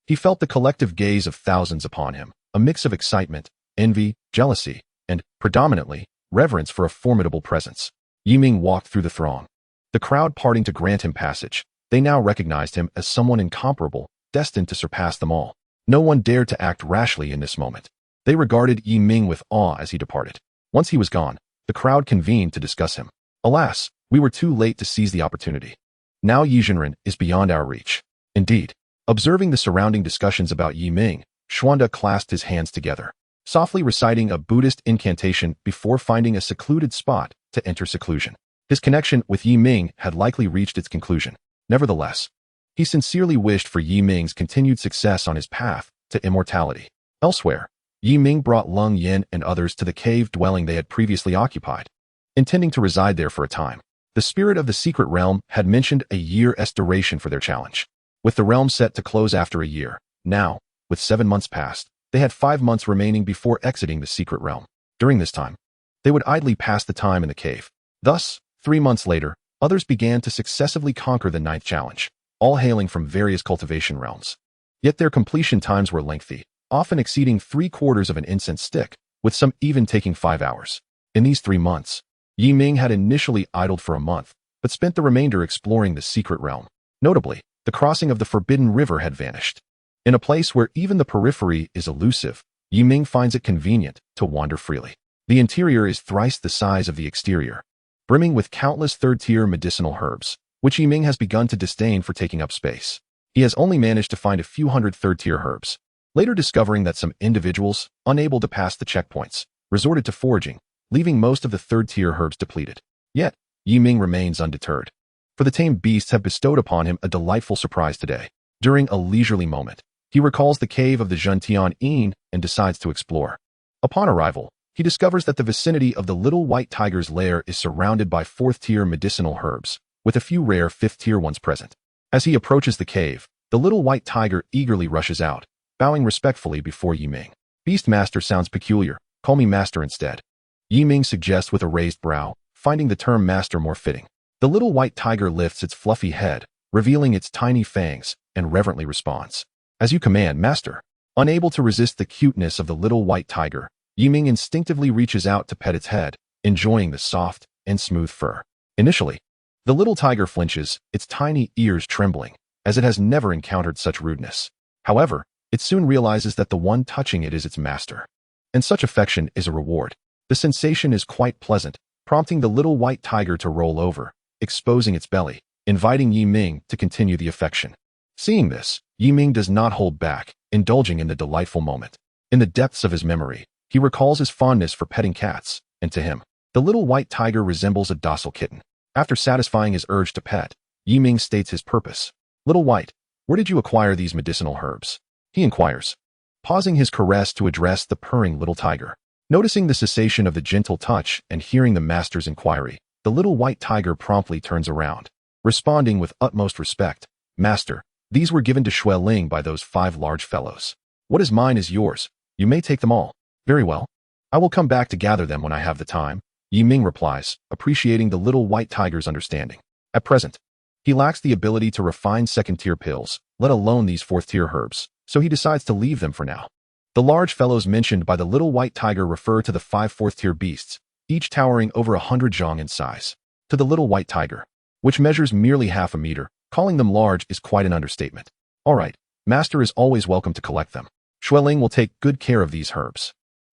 he felt the collective gaze of thousands upon him, a mix of excitement, envy, jealousy, and, predominantly, reverence for a formidable presence. Yi Ming walked through the throng, the crowd parting to grant him passage. They now recognized him as someone incomparable, destined to surpass them all. No one dared to act rashly in this moment. They regarded Yi Ming with awe as he departed. Once he was gone, the crowd convened to discuss him. Alas, we were too late to seize the opportunity. Now Yi Zhenren is beyond our reach. Indeed. Observing the surrounding discussions about Yi Ming, Xuanda clasped his hands together, softly reciting a Buddhist incantation before finding a secluded spot to enter seclusion. His connection with Yi Ming had likely reached its conclusion. Nevertheless, he sincerely wished for Yi Ming's continued success on his path to immortality. Elsewhere, Yi Ming brought Leng Yin and others to the cave dwelling they had previously occupied, intending to reside there for a time. The spirit of the secret realm had mentioned a year's duration for their challenge, with the realm set to close after a year. Now, with 7 months past, they had 5 months remaining before exiting the secret realm. During this time, they would idly pass the time in the cave. Thus, 3 months later, others began to successively conquer the 9th challenge, all hailing from various cultivation realms. Yet their completion times were lengthy, often exceeding 3/4 of an incense stick, with some even taking 5 hours. In these 3 months, Yi Ming had initially idled for a month, but spent the remainder exploring the secret realm. Notably, the crossing of the Forbidden River had vanished. In a place where even the periphery is elusive, Yi Ming finds it convenient to wander freely. The interior is thrice the size of the exterior, brimming with countless 3rd-tier medicinal herbs, which Yi Ming has begun to disdain for taking up space. He has only managed to find a few hundred 3rd-tier herbs, later discovering that some individuals, unable to pass the checkpoints, resorted to foraging, leaving most of the 3rd-tier herbs depleted. Yet, Yi Ming remains undeterred, for the tame beasts have bestowed upon him a delightful surprise today. During a leisurely moment, he recalls the cave of the Zhentian Yin and decides to explore. Upon arrival, he discovers that the vicinity of the little white tiger's lair is surrounded by 4th-tier medicinal herbs, with a few rare 5th-tier ones present. As he approaches the cave, the little white tiger eagerly rushes out, bowing respectfully before Yi Ming. Beastmaster sounds peculiar. Call me master instead. Yi Ming suggests with a raised brow, finding the term master more fitting. The little white tiger lifts its fluffy head, revealing its tiny fangs, and reverently responds. As you command, master. Unable to resist the cuteness of the little white tiger, Yi Ming instinctively reaches out to pet its head, enjoying the soft and smooth fur. Initially, the little tiger flinches, its tiny ears trembling, as it has never encountered such rudeness. However, it soon realizes that the one touching it is its master, and such affection is a reward. The sensation is quite pleasant, prompting the little white tiger to roll over, exposing its belly, inviting Yi Ming to continue the affection. Seeing this, Yi Ming does not hold back, indulging in the delightful moment. In the depths of his memory, he recalls his fondness for petting cats, and to him, the little white tiger resembles a docile kitten. After satisfying his urge to pet, Yi Ming states his purpose. Little White, Where did you acquire these medicinal herbs? He inquires, pausing his caress to address the purring little tiger. Noticing the cessation of the gentle touch and hearing the master's inquiry, the little white tiger promptly turns around, responding with utmost respect. Master, these were given to Shui Ling by those 5 large fellows. What is mine is yours. You may take them all. Very well. I will come back to gather them when I have the time, Ming replies, appreciating the little white tiger's understanding. At present, he lacks the ability to refine second-tier pills, let alone these 4th-tier herbs, so he decides to leave them for now. The large fellows mentioned by the little white tiger refer to the 5 4th-tier beasts, each towering over 100 zhang in size. To the little white tiger, which measures merely half a meter, calling them large is quite an understatement. All right, Master is always welcome to collect them. Shui Ling will take good care of these herbs.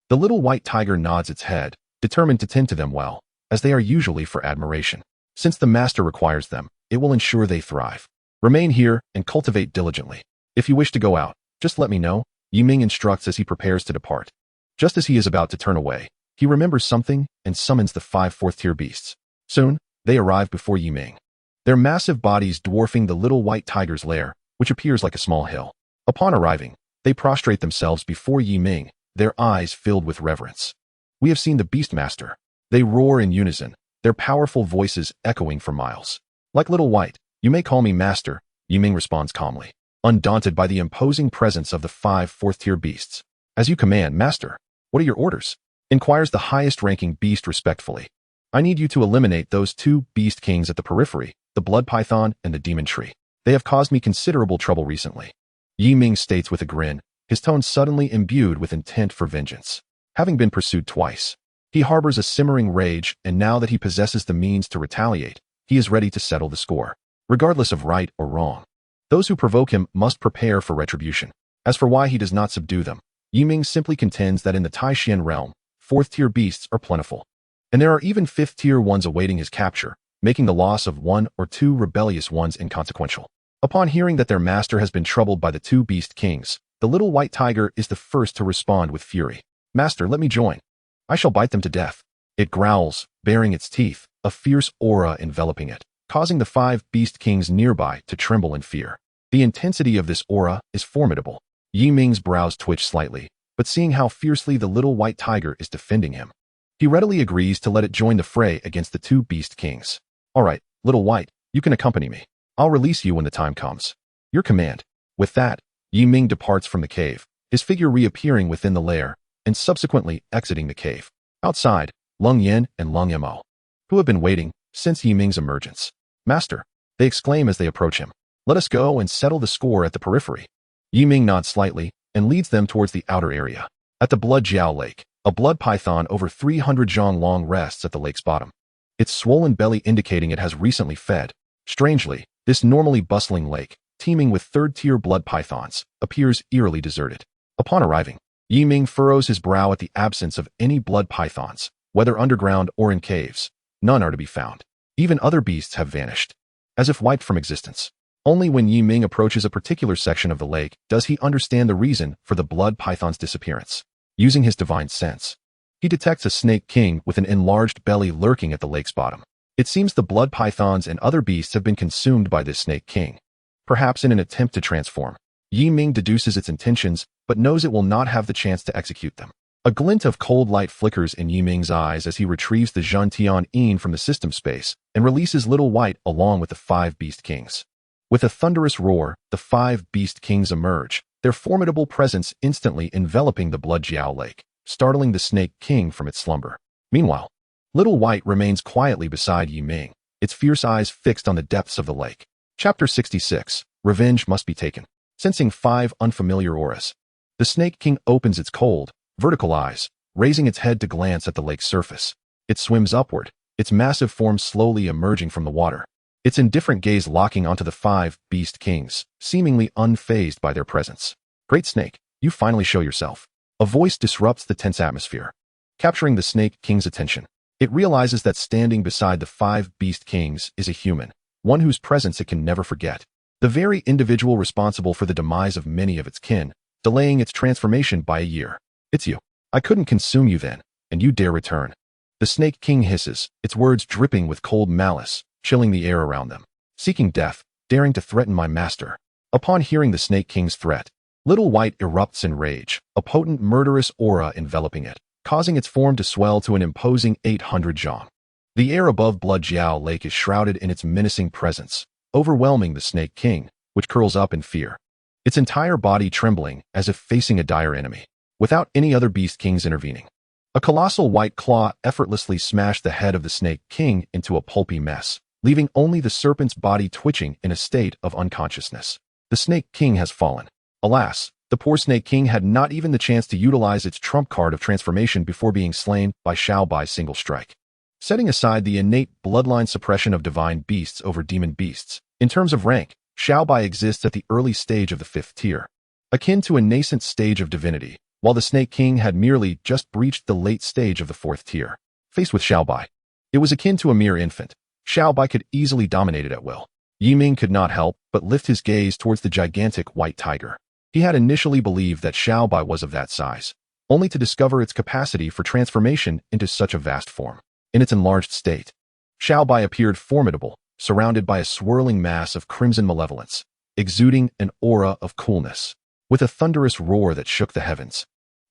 The little white tiger nods its head, determined to tend to them well, as they are usually for admiration. Since the Master requires them, it will ensure they thrive. Remain here and cultivate diligently. If you wish to go out, just let me know, Ming instructs as he prepares to depart. Just as he is about to turn away, he remembers something and summons the 5 4th-tier beasts. Soon, they arrive before Ming, their massive bodies dwarfing the little white tiger's lair, which appears like a small hill. Upon arriving, they prostrate themselves before Ming, their eyes filled with reverence. We have seen the Beastmaster. They roar in unison, their powerful voices echoing for miles. Like Little White, you may call me Master, Ming responds calmly, undaunted by the imposing presence of the 5 4th-tier beasts. As you command, Master. What are your orders? Inquires the highest-ranking beast respectfully. I need you to eliminate those 2 beast kings at the periphery, the blood python and the demon tree. They have caused me considerable trouble recently. Ming states with a grin, his tone suddenly imbued with intent for vengeance. Having been pursued twice, he harbors a simmering rage, and now that he possesses the means to retaliate, he is ready to settle the score, regardless of right or wrong. Those who provoke him must prepare for retribution. As for why he does not subdue them, Ming simply contends that in the Taishan realm, 4th-tier beasts are plentiful, and there are even 5th-tier ones awaiting his capture, making the loss of 1 or 2 rebellious ones inconsequential. Upon hearing that their master has been troubled by the 2 beast kings, the little white tiger is the first to respond with fury. Master, let me join. I shall bite them to death. It growls, baring its teeth, a fierce aura enveloping it, causing the 5 beast kings nearby to tremble in fear. The intensity of this aura is formidable. Ming's brows twitch slightly, but seeing how fiercely the little white tiger is defending him, he readily agrees to let it join the fray against the 2 beast kings. All right, Little White, you can accompany me. I'll release you when the time comes. Your command. With that, Ming departs from the cave, his figure reappearing within the lair, and subsequently exiting the cave. Outside, Lung Yin and Lung Yamo, who have been waiting since Ming's emergence. Master, they exclaim as they approach him. Let us go and settle the score at the periphery. Ming nods slightly and leads them towards the outer area. At the Blood Jiao Lake, a blood python over 300 zhang long rests at the lake's bottom, its swollen belly indicating it has recently fed. Strangely, this normally bustling lake, teeming with 3rd-tier blood pythons, appears eerily deserted. Upon arriving, Ming furrows his brow at the absence of any blood pythons, whether underground or in caves. None are to be found. Even other beasts have vanished, as if wiped from existence. Only when Ming approaches a particular section of the lake does he understand the reason for the blood python's disappearance. Using his divine sense, he detects a snake king with an enlarged belly lurking at the lake's bottom. It seems the blood pythons and other beasts have been consumed by this snake king, perhaps in an attempt to transform. Ming deduces its intentions, but knows it will not have the chance to execute them. A glint of cold light flickers in Ming's eyes as he retrieves the Zhantian Yin from the system space and releases Little White along with the 5 beast kings. With a thunderous roar, the 5 beast kings emerge, their formidable presence instantly enveloping the Blood Jiao Lake, startling the snake king from its slumber. Meanwhile, Little White remains quietly beside Ming, its fierce eyes fixed on the depths of the lake. Chapter 66. Revenge must be taken. Sensing 5 unfamiliar auras, the snake king opens its cold, vertical eyes, raising its head to glance at the lake's surface. It swims upward, its massive form slowly emerging from the water, its indifferent gaze locking onto the 5 beast kings, seemingly unfazed by their presence. Great Snake, you finally show yourself. A voice disrupts the tense atmosphere, capturing the snake king's attention. It realizes that standing beside the 5 beast kings is a human, one whose presence it can never forget. The very individual responsible for the demise of many of its kin, delaying its transformation by a year. It's you. I couldn't consume you then, and you dare return. The snake king hisses, its words dripping with cold malice, chilling the air around them. Seeking death, daring to threaten my master. Upon hearing the Snake King's threat, Little White erupts in rage, a potent murderous aura enveloping it, causing its form to swell to an imposing 800 zhang. The air above Blood Jiao Lake is shrouded in its menacing presence, overwhelming the Snake King, which curls up in fear, its entire body trembling as if facing a dire enemy, without any other beast kings intervening. A colossal white claw effortlessly smashed the head of the Snake King into a pulpy mess, leaving only the serpent's body twitching in a state of unconsciousness. The Snake King has fallen. Alas, the poor Snake King had not even the chance to utilize its trump card of transformation before being slain by Xiao Bai's single strike. Setting aside the innate bloodline suppression of divine beasts over demon beasts, in terms of rank, Xiao Bai exists at the early stage of the 5th tier, akin to a nascent stage of divinity, while the Snake King had merely just breached the late stage of the 4th tier. Faced with Xiao Bai, it was akin to a mere infant. Xiao Bai could easily dominate it at will. Ming could not help but lift his gaze towards the gigantic white tiger. He had initially believed that Xiao Bai was of that size, only to discover its capacity for transformation into such a vast form. In its enlarged state, Xiao Bai appeared formidable, surrounded by a swirling mass of crimson malevolence, exuding an aura of coolness. With a thunderous roar that shook the heavens,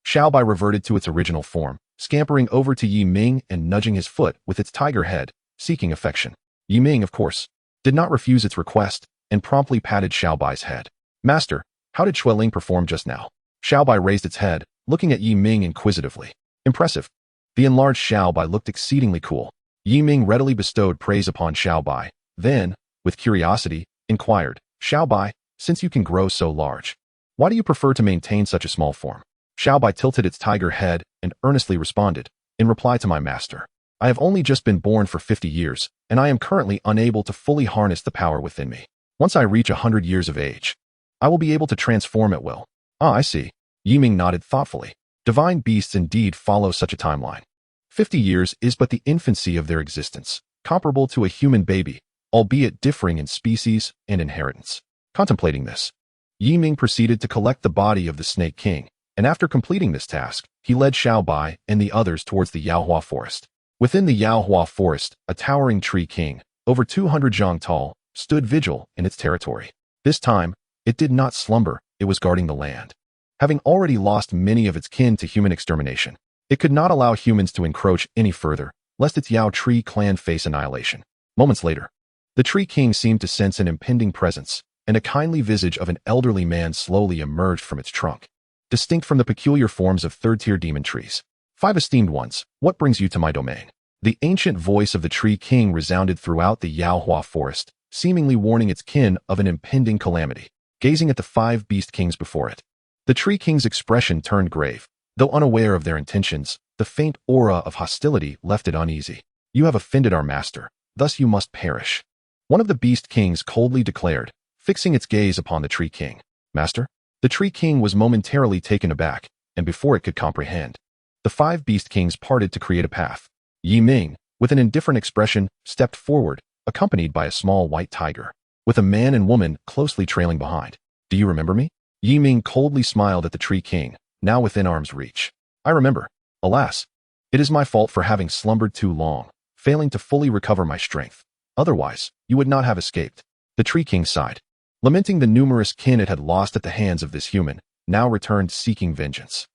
Xiao Bai reverted to its original form, scampering over to Ming and nudging his foot with its tiger head, seeking affection. Ming, of course, did not refuse its request and promptly patted Xiao Bai's head. "Master, how did Xueling perform just now?" Xiao Bai raised its head, looking at Ming inquisitively. "Impressive." The enlarged Xiao Bai looked exceedingly cool. Ming readily bestowed praise upon Xiao Bai, then, with curiosity, inquired, "Xiao Bai, since you can grow so large, why do you prefer to maintain such a small form?" Xiao Bai tilted its tiger head and earnestly responded, "In reply to my master, I have only just been born for 50 years, and I am currently unable to fully harness the power within me. Once I reach 100 years of age, I will be able to transform at will." "Ah, I see." Ming nodded thoughtfully. Divine beasts indeed follow such a timeline. 50 years is but the infancy of their existence, comparable to a human baby, albeit differing in species and inheritance. Contemplating this, Ming proceeded to collect the body of the Snake King, and after completing this task, he led Xiao Bai and the others towards the Yaohua Forest. Within the Yaohua Forest, a towering tree king, over 200 zhang tall, stood vigil in its territory. This time, it did not slumber, it was guarding the land. Having already lost many of its kin to human extermination, it could not allow humans to encroach any further, lest its Yao Tree clan face annihilation. Moments later, the Tree King seemed to sense an impending presence, and a kindly visage of an elderly man slowly emerged from its trunk, distinct from the peculiar forms of 3rd-tier demon trees. "5 esteemed ones, what brings you to my domain?" The ancient voice of the Tree King resounded throughout the Yaohua Forest, seemingly warning its kin of an impending calamity. Gazing at the 5 beast kings before it, the Tree King's expression turned grave. Though unaware of their intentions, the faint aura of hostility left it uneasy. "You have offended our master, thus you must perish," one of the beast kings coldly declared, fixing its gaze upon the Tree King. "Master?" The Tree King was momentarily taken aback, and before it could comprehend, the 5 beast kings parted to create a path. Ming, with an indifferent expression, stepped forward, accompanied by a small white tiger, with a man and woman closely trailing behind. "Do you remember me?" Ming coldly smiled at the Tree King, now within arm's reach. "I remember. Alas, it is my fault for having slumbered too long, failing to fully recover my strength. Otherwise, you would not have escaped." The Tree King sighed, lamenting the numerous kin it had lost at the hands of this human, now returned seeking vengeance.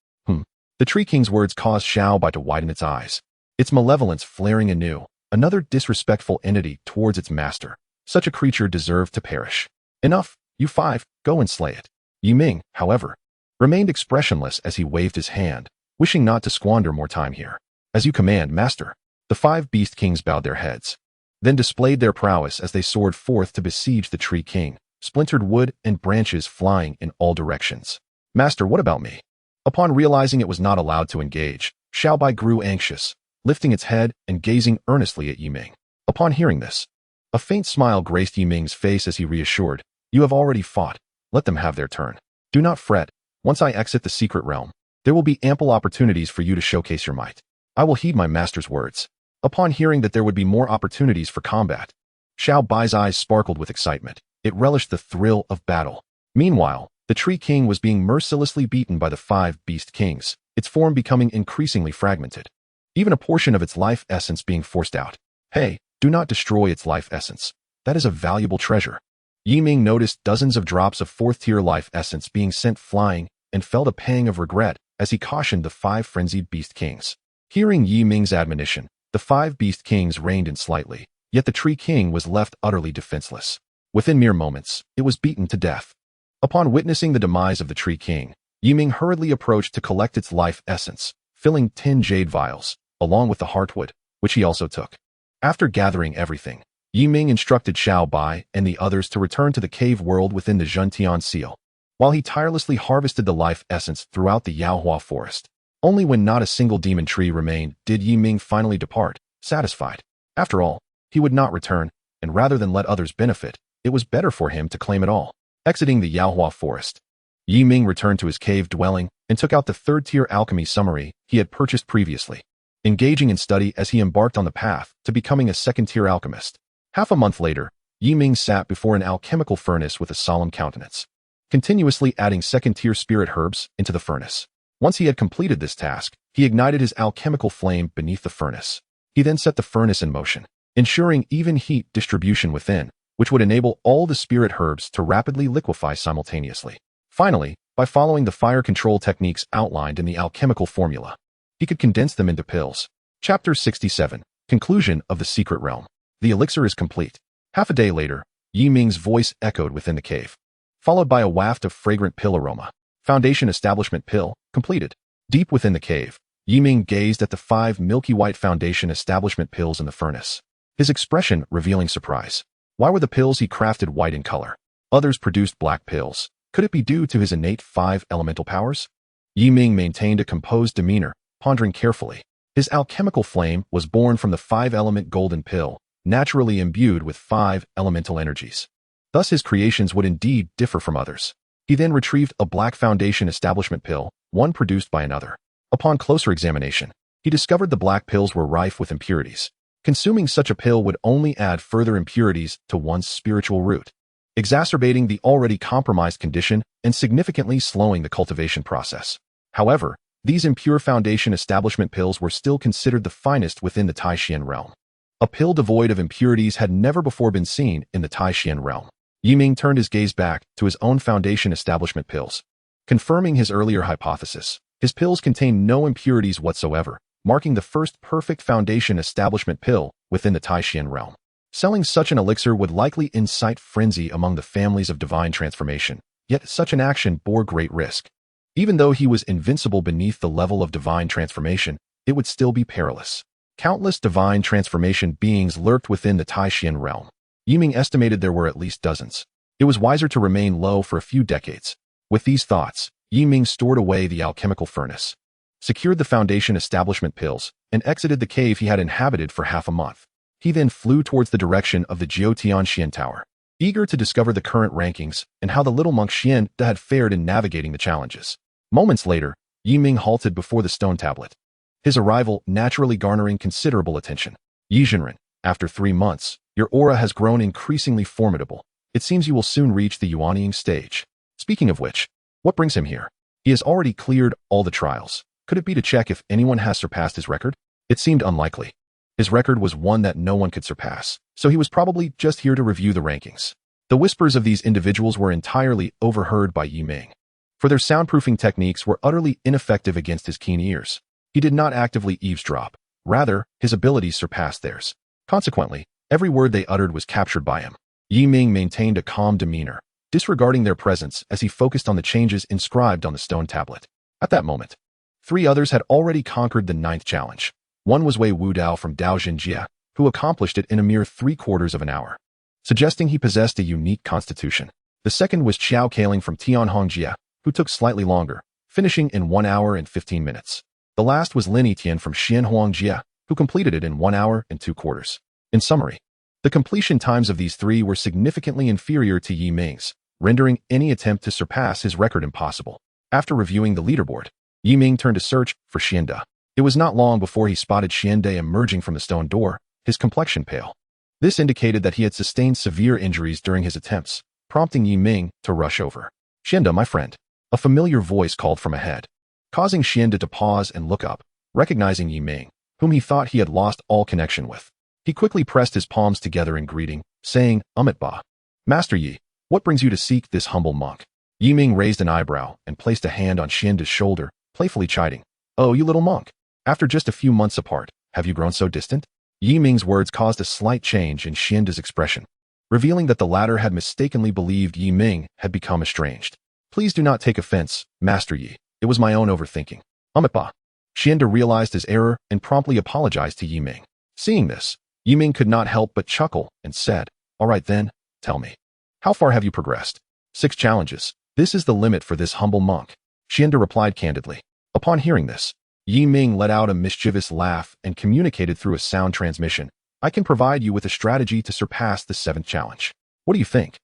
The Tree King's words caused Xiao Bai to widen its eyes, its malevolence flaring anew, another disrespectful entity towards its master. Such a creature deserved to perish. "Enough, you 5, go and slay it." Ming, however, remained expressionless as he waved his hand, wishing not to squander more time here. "As you command, master." The 5 beast kings bowed their heads, then displayed their prowess as they soared forth to besiege the Tree King, splintered wood and branches flying in all directions. "Master, what about me?" Upon realizing it was not allowed to engage, Xiao Bai grew anxious, lifting its head and gazing earnestly at Ming. Upon hearing this, a faint smile graced Ming's face as he reassured, "You have already fought. Let them have their turn. Do not fret. Once I exit the secret realm, there will be ample opportunities for you to showcase your might." "I will heed my master's words." Upon hearing that there would be more opportunities for combat, Xiao Bai's eyes sparkled with excitement. It relished the thrill of battle. Meanwhile, the Tree King was being mercilessly beaten by the 5 beast kings, its form becoming increasingly fragmented, even a portion of its life essence being forced out. "Hey, do not destroy its life essence. That is a valuable treasure." Ming noticed dozens of drops of fourth-tier life essence being sent flying and felt a pang of regret as he cautioned the 5 frenzied beast kings. Hearing Ming's admonition, the 5 beast kings reined in slightly, yet the tree king was left utterly defenseless. Within mere moments, it was beaten to death. Upon witnessing the demise of the tree king, Ming hurriedly approached to collect its life essence, filling 10 jade vials, along with the heartwood, which he also took. After gathering everything, Ming instructed Xiao Bai and the others to return to the cave world within the Zhentian seal, while he tirelessly harvested the life essence throughout the Yaohua forest. Only when not a single demon tree remained did Ming finally depart, satisfied. After all, he would not return, and rather than let others benefit, it was better for him to claim it all. Exiting the Yaohua forest, Ming returned to his cave dwelling and took out the 3rd-tier alchemy summary he had purchased previously, engaging in study as he embarked on the path to becoming a 2nd-tier alchemist. Half a month later, Ming sat before an alchemical furnace with a solemn countenance, continuously adding 2nd-tier spirit herbs into the furnace. Once he had completed this task, he ignited his alchemical flame beneath the furnace. He then set the furnace in motion, ensuring even heat distribution within, which would enable all the spirit herbs to rapidly liquefy simultaneously. Finally, by following the fire control techniques outlined in the alchemical formula, he could condense them into pills. Chapter 67. Conclusion of the Secret Realm. The elixir is complete. Half a day later, Ming's voice echoed within the cave, followed by a waft of fragrant pill aroma. Foundation Establishment Pill, completed. Deep within the cave, Ming gazed at the 5 milky white Foundation Establishment pills in the furnace, his expression revealing surprise. Why were the pills he crafted white in color? Others produced black pills. Could it be due to his innate 5 elemental powers? Ming maintained a composed demeanor, pondering carefully. His alchemical flame was born from the 5-element golden pill, naturally imbued with 5 elemental energies. Thus his creations would indeed differ from others. He then retrieved a black Foundation Establishment pill, one produced by another. Upon closer examination, he discovered the black pills were rife with impurities. Consuming such a pill would only add further impurities to one's spiritual root, exacerbating the already compromised condition and significantly slowing the cultivation process. However, these impure Foundation Establishment pills were still considered the finest within the Taishian realm. A pill devoid of impurities had never before been seen in the Taishian realm. Ming turned his gaze back to his own Foundation Establishment pills. Confirming his earlier hypothesis, his pills contained no impurities whatsoever, marking the first perfect Foundation Establishment pill within the Taishian realm. Selling such an elixir would likely incite frenzy among the families of divine transformation, yet such an action bore great risk. Even though he was invincible beneath the level of divine transformation, it would still be perilous. Countless divine transformation beings lurked within the Taishian realm. Ming estimated there were at least dozens. It was wiser to remain low for a few decades. With these thoughts, Ming stored away the alchemical furnace, secured the Foundation Establishment pills, and exited the cave he had inhabited for half a month. He then flew towards the direction of the Jiutian Tower, eager to discover the current rankings and how the little monk Xian had fared in navigating the challenges. Moments later, Ming halted before the stone tablet, his arrival naturally garnering considerable attention. Yizhenren, after 3 months, your aura has grown increasingly formidable. It seems you will soon reach the Yuanying stage. Speaking of which, what brings him here? He has already cleared all the trials. Could it be to check if anyone has surpassed his record? It seemed unlikely. His record was one that no one could surpass, so he was probably just here to review the rankings. The whispers of these individuals were entirely overheard by Ming, for their soundproofing techniques were utterly ineffective against his keen ears. He did not actively eavesdrop. Rather, his abilities surpassed theirs. Consequently, every word they uttered was captured by him. Ming maintained a calm demeanor, disregarding their presence as he focused on the changes inscribed on the stone tablet. At that moment, 3 others had already conquered the 9th challenge. One was Wei Wudao from Dao Jinjia, who accomplished it in a mere 3/4 of an hour, suggesting he possessed a unique constitution. The second was Qiao Kaling from Tianhongjia, who took slightly longer, finishing in 1 hour and 15 minutes. The last was Lin Yitian from Xianhuangjia, who completed it in 1 hour and 2/4. In summary, the completion times of these 3 were significantly inferior to Ming's, rendering any attempt to surpass his record impossible. After reviewing the leaderboard, Ming turned to search for Xianda. It was not long before he spotted Xianda emerging from the stone door, his complexion pale. This indicated that he had sustained severe injuries during his attempts, prompting Ming to rush over. "Xianda, my friend," a familiar voice called from ahead, causing Xianda to pause and look up, recognizing Ming, whom he thought he had lost all connection with. He quickly pressed his palms together in greeting, saying, "Ba. Master Yi." What brings you to seek this humble monk? Yi Ming raised an eyebrow and placed a hand on Xianda's shoulder, playfully chiding. Oh, you little monk. After just a few months apart, have you grown so distant? Yi Ming's words caused a slight change in Xianda's expression, revealing that the latter had mistakenly believed Yi Ming had become estranged. Please do not take offense, Master Yi. It was my own overthinking. Umitba. Xianda realized his error and promptly apologized to Yi Ming. Seeing this, Yi Ming could not help but chuckle and said, All right then, tell me. How far have you progressed? 6 challenges. This is the limit for this humble monk. Xianda replied candidly. Upon hearing this, Yi Ming let out a mischievous laugh and communicated through a sound transmission. I can provide you with a strategy to surpass the 7th challenge. What do you think?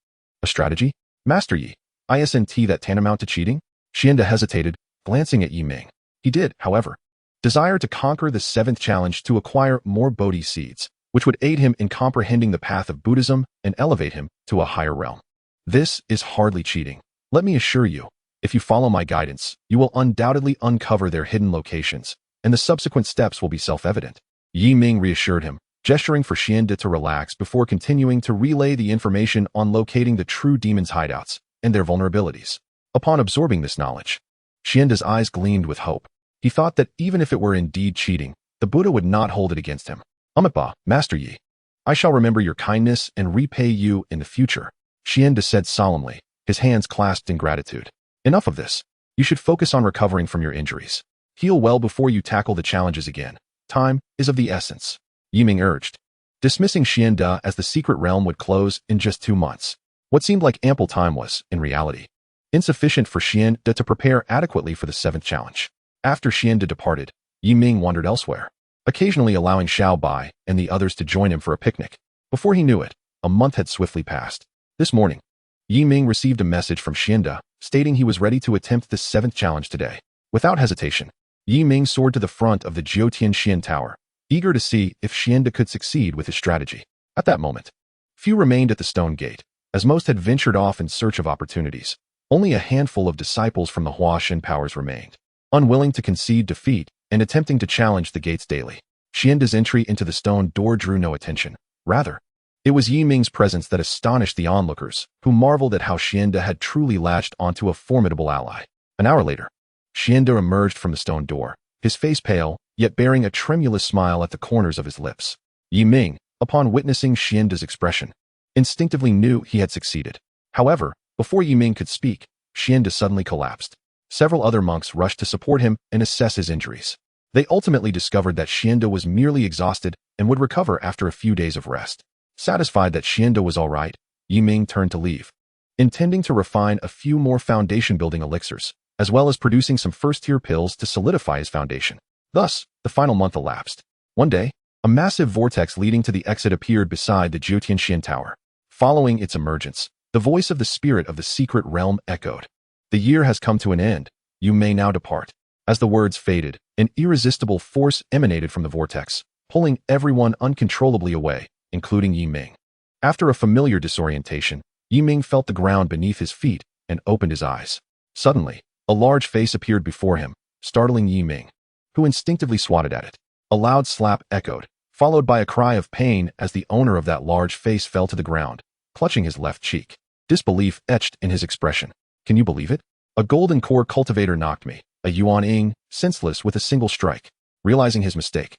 A strategy? Master Yi, isn't that tantamount to cheating? Xianda hesitated, glancing at Yi Ming. He did, however, desire to conquer the 7th challenge to acquire more Bodhi seeds, which would aid him in comprehending the path of Buddhism and elevate him to a higher realm. This is hardly cheating. Let me assure you, if you follow my guidance, you will undoubtedly uncover their hidden locations, and the subsequent steps will be self-evident. Yi Ming reassured him, gesturing for Xianda to relax before continuing to relay the information on locating the true demons' hideouts and their vulnerabilities. Upon absorbing this knowledge, Xianda's eyes gleamed with hope. He thought that even if it were indeed cheating, the Buddha would not hold it against him. Umitba, Master Yi, I shall remember your kindness and repay you in the future, Xianda said solemnly, his hands clasped in gratitude. Enough of this. You should focus on recovering from your injuries. Heal well before you tackle the challenges again. Time is of the essence, Yi Ming urged, dismissing Xianda as the secret realm would close in just 2 months. What seemed like ample time was, in reality, insufficient for Xianda to prepare adequately for the 7th challenge. After Xianda departed, Yi Ming wandered elsewhere, occasionally allowing Xiao Bai and the others to join him for a picnic. Before he knew it, a month had swiftly passed. This morning, Yi Ming received a message from Xianda, stating he was ready to attempt the 7th challenge today. Without hesitation, Yi Ming soared to the front of the Jiutian Xian Tower, eager to see if Xianda could succeed with his strategy. At that moment, few remained at the stone gate, as most had ventured off in search of opportunities. Only a handful of disciples from the Huashan powers remained, unwilling to concede defeat and attempting to challenge the gates daily. Xianda's entry into the stone door drew no attention. Rather, it was Yi Ming's presence that astonished the onlookers, who marveled at how Xianda had truly latched onto a formidable ally. An hour later, Xianda emerged from the stone door, his face pale, yet bearing a tremulous smile at the corners of his lips. Yi Ming, upon witnessing Xianda's expression, instinctively knew he had succeeded. However, before Yi Ming could speak, Xianda suddenly collapsed. Several other monks rushed to support him and assess his injuries. They ultimately discovered that Xianda was merely exhausted and would recover after a few days of rest. Satisfied that Xianda was all right, Yi Ming turned to leave, intending to refine a few more foundation-building elixirs, as well as producing some first-tier pills to solidify his foundation. Thus, the final month elapsed. One day, a massive vortex leading to the exit appeared beside the Jiutian Xian Tower. Following its emergence, the voice of the spirit of the secret realm echoed. The year has come to an end. You may now depart. As the words faded, an irresistible force emanated from the vortex, pulling everyone uncontrollably away, including Yi Ming. After a familiar disorientation, Yi Ming felt the ground beneath his feet and opened his eyes. Suddenly, a large face appeared before him, startling Yi Ming, who instinctively swatted at it. A loud slap echoed, followed by a cry of pain as the owner of that large face fell to the ground, clutching his left cheek. Disbelief etched in his expression. Can you believe it? A golden core cultivator knocked me, a Yuan-ing, senseless with a single strike. Realizing his mistake,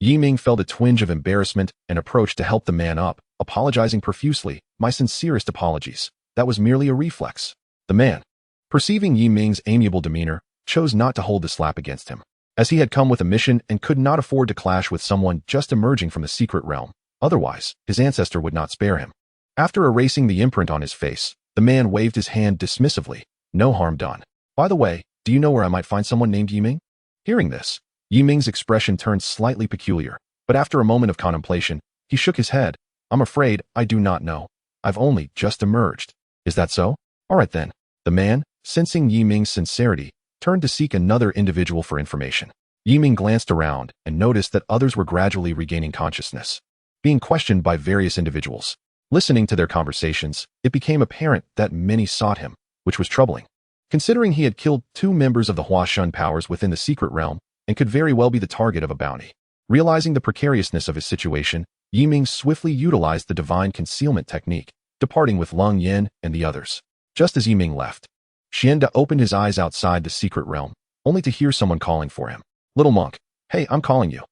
Yi Ming felt a twinge of embarrassment and approached to help the man up, apologizing profusely. My sincerest apologies. That was merely a reflex. The man, perceiving Yi Ming's amiable demeanor, chose not to hold the slap against him, as he had come with a mission and could not afford to clash with someone just emerging from the secret realm. Otherwise, his ancestor would not spare him. After erasing the imprint on his face, the man waved his hand dismissively. No harm done. By the way, do you know where I might find someone named Yi Ming? Hearing this, Yi Ming's expression turned slightly peculiar, but after a moment of contemplation, he shook his head. I'm afraid I do not know. I've only just emerged. Is that so? All right then. The man, sensing Yi Ming's sincerity, turned to seek another individual for information. Yi Ming glanced around and noticed that others were gradually regaining consciousness, being questioned by various individuals. Listening to their conversations, it became apparent that many sought him, which was troubling, considering he had killed 2 members of the Huashan powers within the secret realm and could very well be the target of a bounty. Realizing the precariousness of his situation, Yi Ming swiftly utilized the divine concealment technique, departing with Lung Yin and the others. Just as Yi Ming left, Xianda opened his eyes outside the secret realm, only to hear someone calling for him. "Little monk, hey, I'm calling you."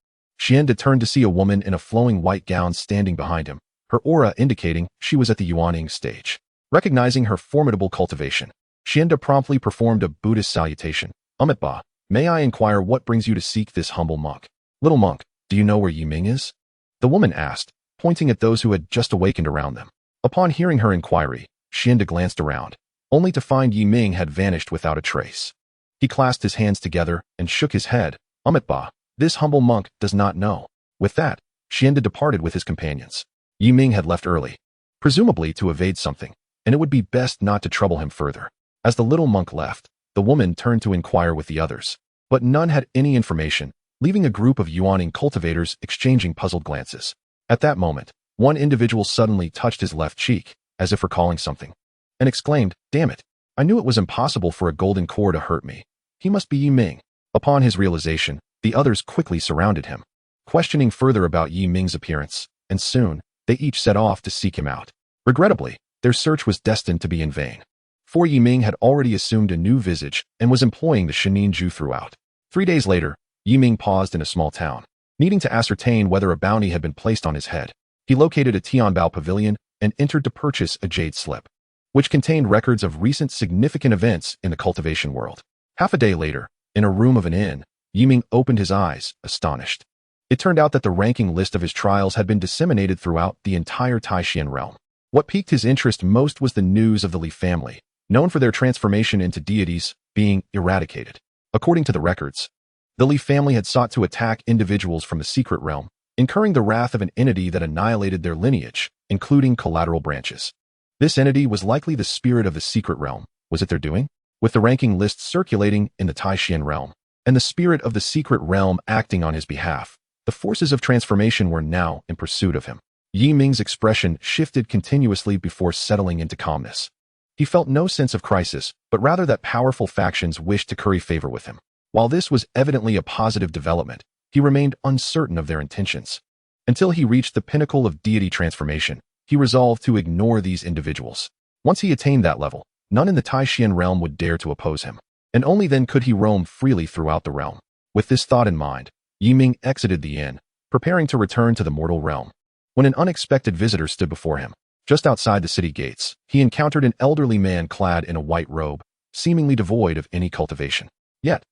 Xianda turned to see a woman in a flowing white gown standing behind him, her aura indicating she was at the yuaning stage. Recognizing her formidable cultivation, Xianda promptly performed a Buddhist salutation. "Ba, may I inquire what brings you to seek this humble monk?" "Little monk, do you know where Yi Ming is?" the woman asked, pointing at those who had just awakened around them. Upon hearing her inquiry, Xianda glanced around, only to find Yi Ming had vanished without a trace. He clasped his hands together and shook his head. Ba, this humble monk does not know." With that, Xianda departed with his companions. Yi Ming had left early, presumably to evade something, and it would be best not to trouble him further. As the little monk left, the woman turned to inquire with the others, but none had any information, leaving a group of yuaning cultivators exchanging puzzled glances. At that moment, one individual suddenly touched his left cheek, as if recalling something, and exclaimed, "Damn it, I knew it was impossible for a golden core to hurt me. He must be Yi Ming." Upon his realization, the others quickly surrounded him, questioning further about Yi Ming's appearance, and soon, they each set off to seek him out. Regrettably, their search was destined to be in vain, for Yi Ming had already assumed a new visage and was employing the Shininju throughout. 3 days later, Yi Ming paused in a small town, needing to ascertain whether a bounty had been placed on his head. He located a Tianbao pavilion and entered to purchase a jade slip, which contained records of recent significant events in the cultivation world. Half a day later, in a room of an inn, Yi Ming opened his eyes, astonished. It turned out that the ranking list of his trials had been disseminated throughout the entire Taishan realm. What piqued his interest most was the news of the Li family, known for their transformation into deities, being eradicated. According to the records, the Li family had sought to attack individuals from the secret realm, incurring the wrath of an entity that annihilated their lineage, including collateral branches. This entity was likely the spirit of the secret realm. Was it their doing? With the ranking list circulating in the Taishan realm, and the spirit of the secret realm acting on his behalf, the forces of transformation were now in pursuit of him. Yi Ming's expression shifted continuously before settling into calmness. He felt no sense of crisis, but rather that powerful factions wished to curry favor with him. While this was evidently a positive development, he remained uncertain of their intentions. Until he reached the pinnacle of deity transformation, he resolved to ignore these individuals. Once he attained that level, none in the Taishan realm would dare to oppose him, and only then could he roam freely throughout the realm. With this thought in mind, Yi Ming exited the inn, preparing to return to the mortal realm, when an unexpected visitor stood before him. Just outside the city gates, he encountered an elderly man clad in a white robe, seemingly devoid of any cultivation. Yet,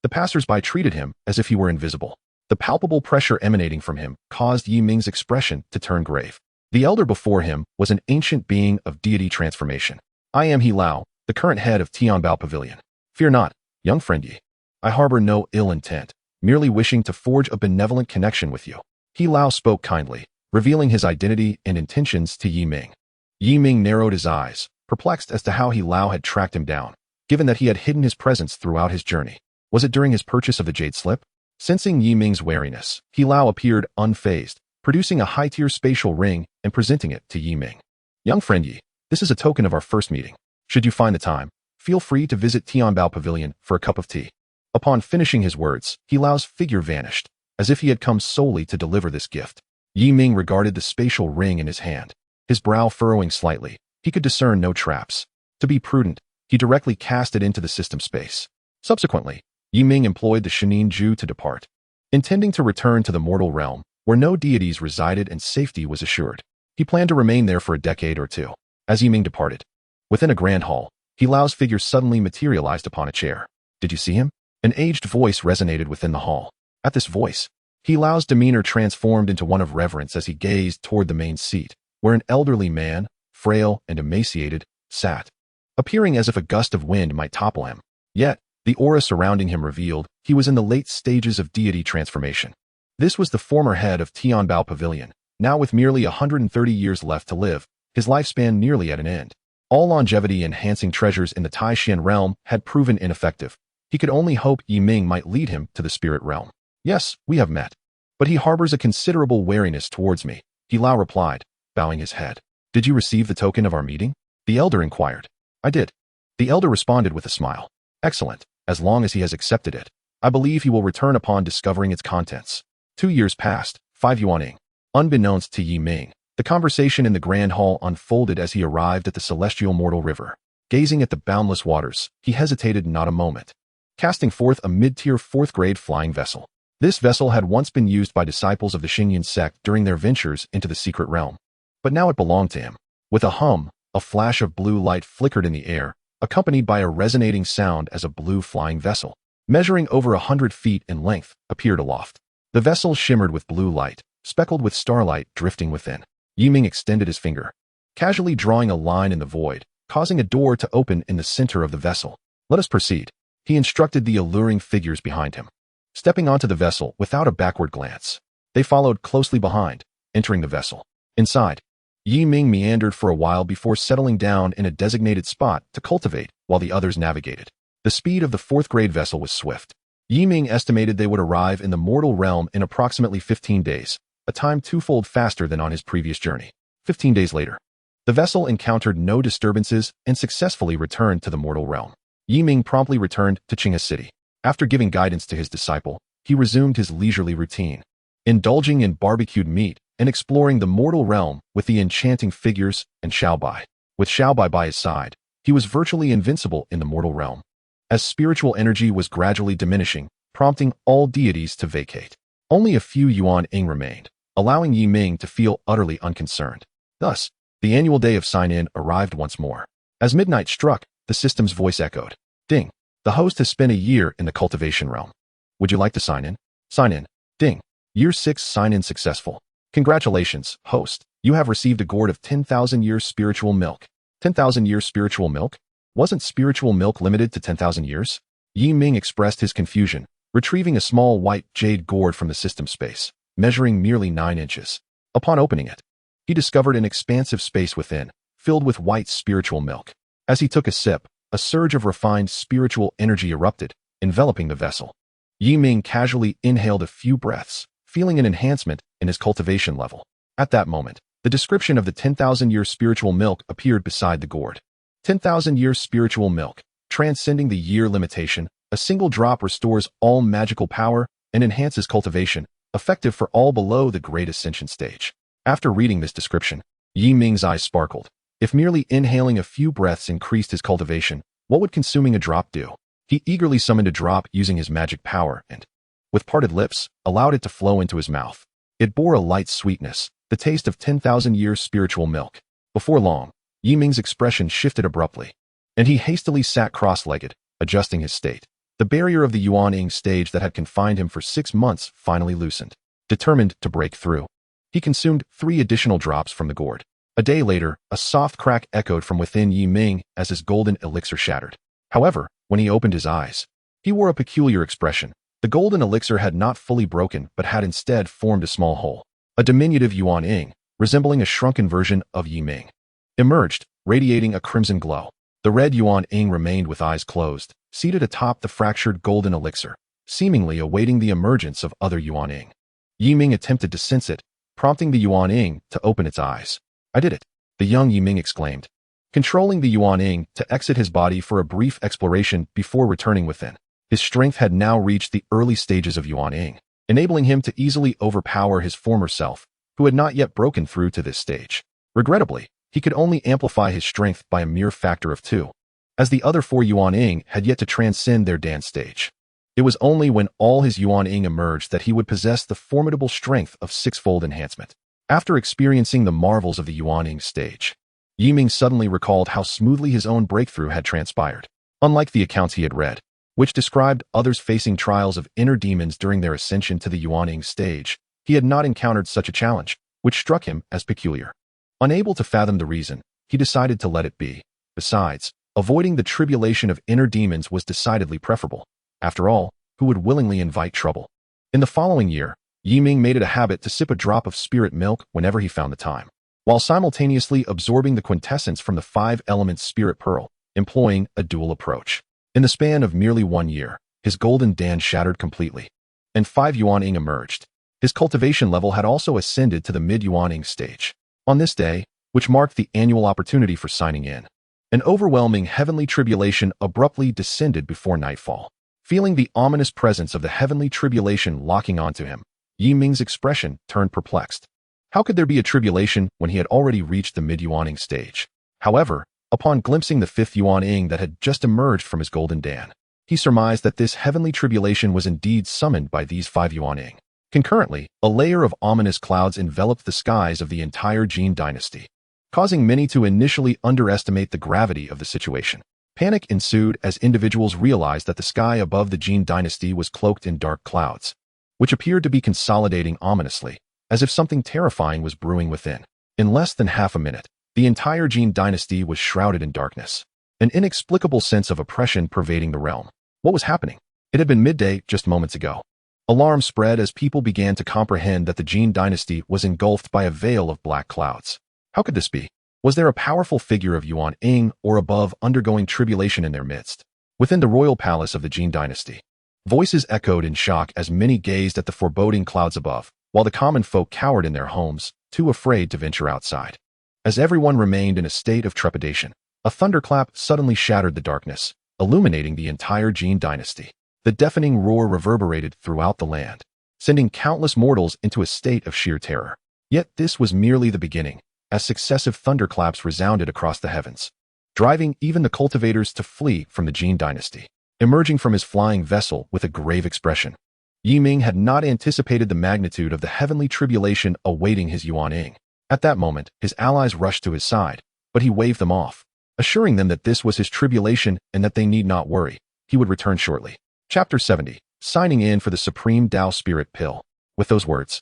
the passers-by treated him as if he were invisible. The palpable pressure emanating from him caused Yi Ming's expression to turn grave. The elder before him was an ancient being of deity transformation. "I am He Lao, the current head of Tianbao Pavilion. Fear not, young friend Yi. I harbor no ill intent, merely wishing to forge a benevolent connection with you." He Lao spoke kindly, revealing his identity and intentions to Yi Ming. Yi Ming narrowed his eyes, perplexed as to how He Lao had tracked him down, given that he had hidden his presence throughout his journey. Was it during his purchase of the jade slip? Sensing Yi Ming's wariness, He Lao appeared unfazed, producing a high-tier spatial ring and presenting it to Yi Ming. "Young friend Yi, this is a token of our first meeting. Should you find the time, feel free to visit Tianbao Pavilion for a cup of tea." Upon finishing his words, He Lao's figure vanished, as if he had come solely to deliver this gift. Yi Ming regarded the spatial ring in his hand, his brow furrowing slightly. He could discern no traps. To be prudent, he directly cast it into the system space. Subsequently, Yi Ming employed the Shininju to depart, intending to return to the mortal realm, where no deities resided and safety was assured. He planned to remain there for a decade or two. As Yi Ming departed, within a grand hall, He Lao's figure suddenly materialized upon a chair. "Did you see him?" An aged voice resonated within the hall. At this voice, He Lao's demeanor transformed into one of reverence as he gazed toward the main seat, where an elderly man, frail and emaciated, sat, appearing as if a gust of wind might topple him. Yet, the aura surrounding him revealed he was in the late stages of deity transformation. This was the former head of Tianbao Pavilion, now with merely 130 years left to live, his lifespan nearly at an end. All longevity-enhancing treasures in the Taishan realm had proven ineffective. He could only hope Yi Ming might lead him to the spirit realm. "Yes, we have met. But he harbors a considerable wariness towards me," He Lao replied, bowing his head. "Did you receive the token of our meeting?" the elder inquired. "I did." The elder responded with a smile. "Excellent. As long as he has accepted it, I believe he will return upon discovering its contents." 2 years passed, 5 yuaning. Unbeknownst to Yi Ming, The conversation in the grand hall unfolded as he arrived at the celestial mortal river. Gazing at the boundless waters, he hesitated not a moment, casting forth a mid-tier fourth-grade flying vessel. This vessel had once been used by disciples of the Xingyan sect during their ventures into the secret realm, but now it belonged to him. With a hum, a flash of blue light flickered in the air, accompanied by a resonating sound as a blue flying vessel, measuring over 100 feet in length, appeared aloft. The vessel shimmered with blue light, speckled with starlight drifting within. Ming extended his finger, casually drawing a line in the void, causing a door to open in the center of the vessel. Let us proceed, he instructed the alluring figures behind him. Stepping onto the vessel without a backward glance, they followed closely behind, entering the vessel. Inside, Ming meandered for a while before settling down in a designated spot to cultivate while the others navigated. The speed of the fourth-grade vessel was swift. Ming estimated they would arrive in the mortal realm in approximately 15 days, a time twofold faster than on his previous journey. 15 days later, the vessel encountered no disturbances and successfully returned to the mortal realm. Ming promptly returned to Qinghe City. After giving guidance to his disciple, he resumed his leisurely routine, indulging in barbecued meat and exploring the mortal realm with the enchanting figures and Xiaobai. With Xiaobai by his side, he was virtually invincible in the mortal realm, as spiritual energy was gradually diminishing, prompting all deities to vacate. Only a few Yuan-Ing remained, allowing Ming to feel utterly unconcerned. Thus, the annual day of sign-in arrived once more. As midnight struck, the system's voice echoed. Ding. The host has spent a year in the cultivation realm. Would you like to sign in? Sign in. Ding. Year 6 sign-in successful. Congratulations, host. You have received a gourd of 10,000 years spiritual milk. 10,000 years spiritual milk? Wasn't spiritual milk limited to 10,000 years? Ming expressed his confusion, retrieving a small white jade gourd from the system space, measuring merely 9 inches. Upon opening it, he discovered an expansive space within, filled with white spiritual milk. As he took a sip, a surge of refined spiritual energy erupted, enveloping the vessel. Ming casually inhaled a few breaths, feeling an enhancement in his cultivation level. At that moment, the description of the 10,000 year spiritual milk appeared beside the gourd. 10,000 years spiritual milk, transcending the year limitation, a single drop restores all magical power and enhances cultivation, effective for all below the Great Ascension stage. After reading this description, Ming's eyes sparkled. If merely inhaling a few breaths increased his cultivation, what would consuming a drop do? He eagerly summoned a drop using his magic power and, with parted lips, allowed it to flow into his mouth. It bore a light sweetness, the taste of 10,000 years spiritual milk. Before long, Ming's expression shifted abruptly, and he hastily sat cross-legged, adjusting his state. The barrier of the Yuan-Ing stage that had confined him for 6 months finally loosened. Determined to break through, he consumed 3 additional drops from the gourd. A day later, a soft crack echoed from within Ming as his golden elixir shattered. However, when he opened his eyes, he wore a peculiar expression. The golden elixir had not fully broken but had instead formed a small hole. A diminutive Yuan-Ing, resembling a shrunken version of Ming, emerged, radiating a crimson glow. The red Yuan-Ing remained with eyes closed, seated atop the fractured golden elixir, seemingly awaiting the emergence of other Yuan-Ing. Ming attempted to sense it, prompting the Yuan-Ing to open its eyes. I did it, the young Ming exclaimed, controlling the Yuan-Ing to exit his body for a brief exploration before returning within. His strength had now reached the early stages of Yuan-Ing, enabling him to easily overpower his former self, who had not yet broken through to this stage. Regrettably, he could only amplify his strength by a mere factor of 2, as the other 4 Yuan-Ing had yet to transcend their dance stage. It was only when all his Yuan-Ing emerged that he would possess the formidable strength of 6-fold enhancement. After experiencing the marvels of the Yuan-Ing stage, Ming suddenly recalled how smoothly his own breakthrough had transpired. Unlike the accounts he had read, which described others facing trials of inner demons during their ascension to the Yuan-Ing stage, he had not encountered such a challenge, which struck him as peculiar. Unable to fathom the reason, he decided to let it be. Besides, avoiding the tribulation of inner demons was decidedly preferable. After all, who would willingly invite trouble? In the following year, Ming made it a habit to sip a drop of spirit milk whenever he found the time, while simultaneously absorbing the quintessence from the 5 elements spirit pearl, employing a dual approach. In the span of merely 1 year, his golden dand shattered completely, and 5 Yuan-Ing emerged. His cultivation level had also ascended to the mid-Yuan-Ing stage. On this day, which marked the annual opportunity for signing in, an overwhelming heavenly tribulation abruptly descended before nightfall. Feeling the ominous presence of the heavenly tribulation locking onto him, Ming's expression turned perplexed. How could there be a tribulation when he had already reached the mid-yuaning stage? However, upon glimpsing the fifth yuaning that had just emerged from his golden dan, he surmised that this heavenly tribulation was indeed summoned by these 5 yuaning. Concurrently, a layer of ominous clouds enveloped the skies of the entire Jin dynasty, causing many to initially underestimate the gravity of the situation. Panic ensued as individuals realized that the sky above the Jin dynasty was cloaked in dark clouds, which appeared to be consolidating ominously, as if something terrifying was brewing within. In less than half a minute, the entire Jin dynasty was shrouded in darkness, an inexplicable sense of oppression pervading the realm. What was happening? It had been midday just moments ago. Alarm spread as people began to comprehend that the Jin dynasty was engulfed by a veil of black clouds. How could this be? Was there a powerful figure of Yuan Ing or above undergoing tribulation in their midst? Within the royal palace of the Jin dynasty, voices echoed in shock as many gazed at the foreboding clouds above, while the common folk cowered in their homes, too afraid to venture outside. As everyone remained in a state of trepidation, a thunderclap suddenly shattered the darkness, illuminating the entire Jin dynasty. The deafening roar reverberated throughout the land, sending countless mortals into a state of sheer terror. Yet this was merely the beginning, as successive thunderclaps resounded across the heavens, driving even the cultivators to flee from the Jin dynasty. Emerging from his flying vessel with a grave expression, Ming had not anticipated the magnitude of the heavenly tribulation awaiting his yuaning. At that moment, his allies rushed to his side, but he waved them off, assuring them that this was his tribulation and that they need not worry. He would return shortly. Chapter 70. Signing in for the Supreme Dao Spirit Pill. With those words,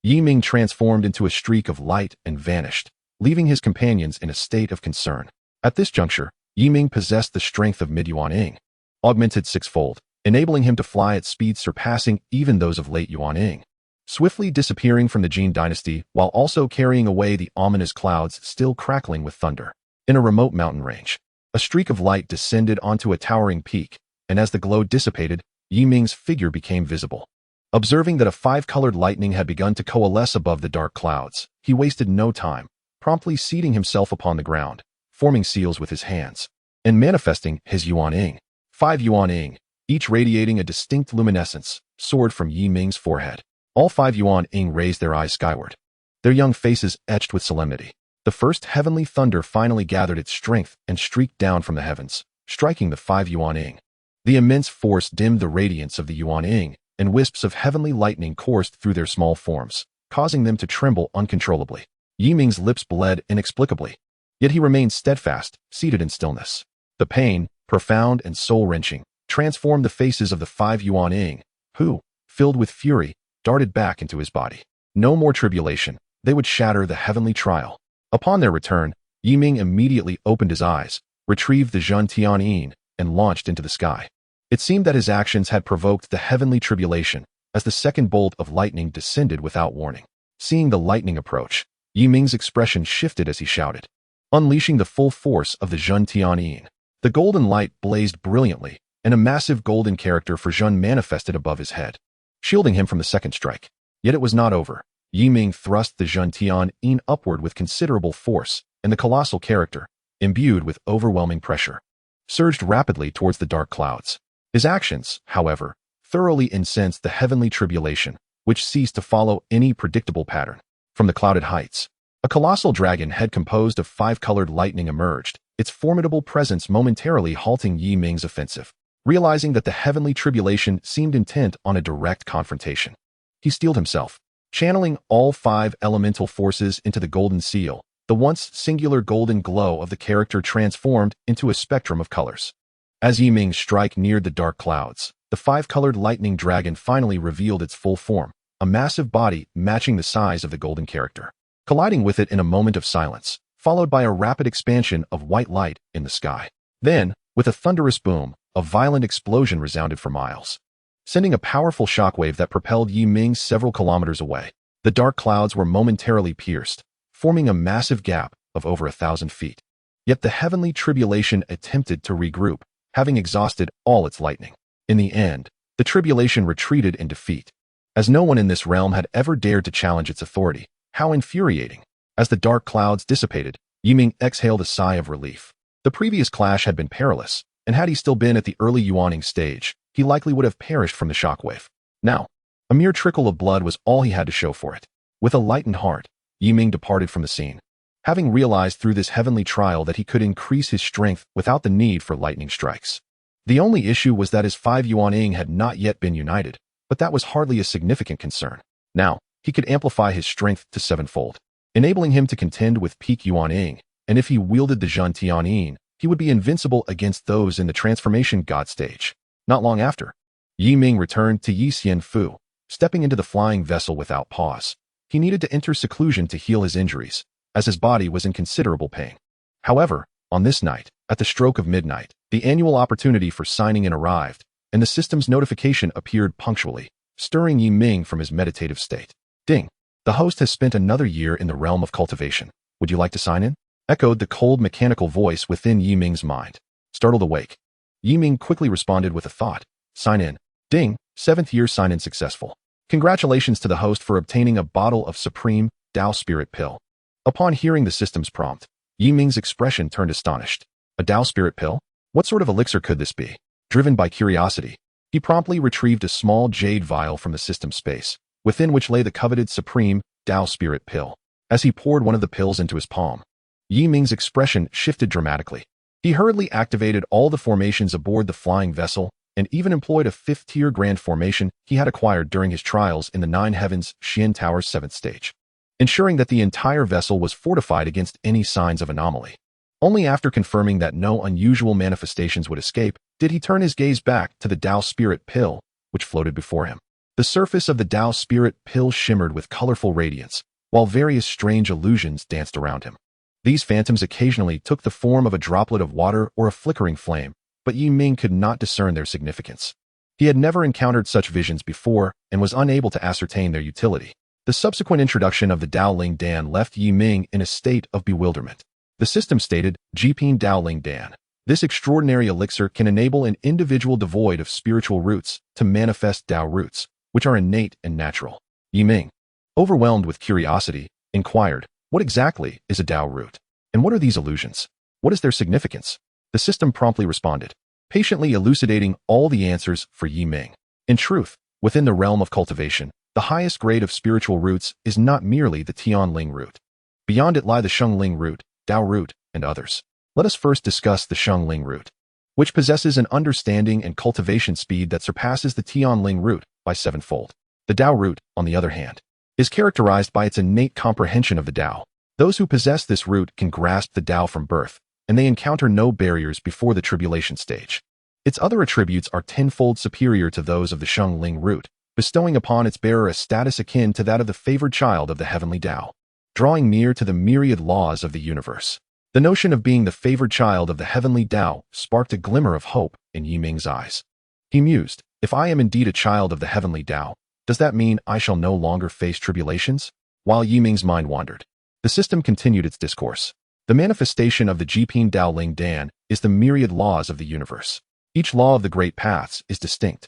Ming transformed into a streak of light and vanished, leaving his companions in a state of concern. At this juncture, Ming possessed the strength of mid-yuaning, augmented sixfold, enabling him to fly at speeds surpassing even those of late yuaning, swiftly disappearing from the Jin dynasty while also carrying away the ominous clouds still crackling with thunder. In a remote mountain range, a streak of light descended onto a towering peak, and as the glow dissipated, Ming's figure became visible. Observing that a 5-colored lightning had begun to coalesce above the dark clouds, he wasted no time, promptly seating himself upon the ground, forming seals with his hands, and manifesting his yuaning. 5 yuaning, each radiating a distinct luminescence, soared from Ming's forehead. All 5 yuaning raised their eyes skyward, their young faces etched with solemnity. The first heavenly thunder finally gathered its strength and streaked down from the heavens, striking the 5 yuaning. The immense force dimmed the radiance of the yuaning, and wisps of heavenly lightning coursed through their small forms, causing them to tremble uncontrollably. Ming's lips bled inexplicably, yet he remained steadfast, seated in stillness. The pain, profound and soul-wrenching, transformed the faces of the 5 yuaning, who, filled with fury, darted back into his body. No more tribulation, they would shatter the heavenly trial. Upon their return, Ming immediately opened his eyes, retrieved the xianxiaaudiobooks, and launched into the sky. It seemed that his actions had provoked the heavenly tribulation, as the second bolt of lightning descended without warning. Seeing the lightning approach, Ming's expression shifted as he shouted, unleashing the full force of the xianxiaaudiobooks. The golden light blazed brilliantly, and a massive golden character for Zhun manifested above his head, shielding him from the second strike. Yet it was not over. Ming thrust the xianxiaaudiobooks upward with considerable force, and the colossal character, imbued with overwhelming pressure, surged rapidly towards the dark clouds. His actions, however, thoroughly incensed the heavenly tribulation, which ceased to follow any predictable pattern. From the clouded heights, a colossal dragon head composed of 5-colored lightning emerged, its formidable presence momentarily halting Ming's offensive. Realizing that the heavenly tribulation seemed intent on a direct confrontation, he steeled himself, channeling all 5 elemental forces into the golden seal. The once singular golden glow of the character transformed into a spectrum of colors. As Ming's strike neared the dark clouds, the 5-colored lightning dragon finally revealed its full form, a massive body matching the size of the golden character, colliding with it in a moment of silence, followed by a rapid expansion of white light in the sky. Then, with a thunderous boom, a violent explosion resounded for miles, sending a powerful shockwave that propelled Ming several kilometers away. The dark clouds were momentarily pierced, forming a massive gap of over 1,000 feet. Yet the heavenly tribulation attempted to regroup, having exhausted all its lightning. In the end, the tribulation retreated in defeat, as no one in this realm had ever dared to challenge its authority. How infuriating! As the dark clouds dissipated, Ming exhaled a sigh of relief. The previous clash had been perilous, and had he still been at the early yuaning stage, he likely would have perished from the shockwave. Now, a mere trickle of blood was all he had to show for it. With a lightened heart, Yi Ming departed from the scene, having realized through this heavenly trial that he could increase his strength without the need for lightning strikes. The only issue was that his 5 Yuan had not yet been united, but that was hardly a significant concern. Now, he could amplify his strength to 7-fold, enabling him to contend with peak Yuan, and if he wielded the Zhen Tianyin, he would be invincible against those in the transformation god stage. Not long after, Yi Ming returned to Yi Xianfu, stepping into the flying vessel without pause. He needed to enter seclusion to heal his injuries, as his body was in considerable pain. However, on this night, at the stroke of midnight, the annual opportunity for signing in arrived, and the system's notification appeared punctually, stirring Yi Ming from his meditative state. Ding! The host has spent another year in the realm of cultivation. Would you like to sign in? Echoed the cold mechanical voice within Yi Ming's mind. Startled awake, Yi Ming quickly responded with a thought. Sign in. Ding! 7th year sign-in successful. Congratulations to the host for obtaining a bottle of Supreme Dao Spirit Pill. Upon hearing the system's prompt, Yi Ming's expression turned astonished. A Dao Spirit Pill? What sort of elixir could this be? Driven by curiosity, he promptly retrieved a small jade vial from the system space, within which lay the coveted Supreme Dao Spirit Pill. As he poured one of the pills into his palm, Yi Ming's expression shifted dramatically. He hurriedly activated all the formations aboard the flying vessel and even employed a 5th-tier grand formation he had acquired during his trials in the 9 Heavens Xian Tower's 7th stage, ensuring that the entire vessel was fortified against any signs of anomaly. Only after confirming that no unusual manifestations would escape did he turn his gaze back to the Dao Spirit Pill, which floated before him. The surface of the Dao Spirit Pill shimmered with colorful radiance, while various strange illusions danced around him. These phantoms occasionally took the form of a droplet of water or a flickering flame, but Yi Ming could not discern their significance. He had never encountered such visions before and was unable to ascertain their utility. The subsequent introduction of the Dao Ling Dan left Yi Ming in a state of bewilderment. The system stated, Jiping Dao Ling Dan. This extraordinary elixir can enable an individual devoid of spiritual roots to manifest Dao roots, which are innate and natural. Yi Ming, overwhelmed with curiosity, inquired, what exactly is a Dao root? And what are these illusions? What is their significance? The system promptly responded, patiently elucidating all the answers for Yi Ming. In truth, within the realm of cultivation, the highest grade of spiritual roots is not merely the Tianling root. Beyond it lie the Shengling root, Dao root, and others. Let us first discuss the Shengling root, which possesses an understanding and cultivation speed that surpasses the Tianling root by 7-fold. The Dao root, on the other hand, is characterized by its innate comprehension of the Dao. Those who possess this root can grasp the Dao from birth, and they encounter no barriers before the tribulation stage. Its other attributes are 10-fold superior to those of the Shengling root, bestowing upon its bearer a status akin to that of the favored child of the heavenly Dao, drawing near to the myriad laws of the universe. The notion of being the favored child of the heavenly Dao sparked a glimmer of hope in Yi Ming's eyes. He mused, if I am indeed a child of the heavenly Dao, does that mean I shall no longer face tribulations? While Yi Ming's mind wandered, the system continued its discourse. The manifestation of the Jiping Dao Ling Dan is the myriad laws of the universe. Each law of the great paths is distinct.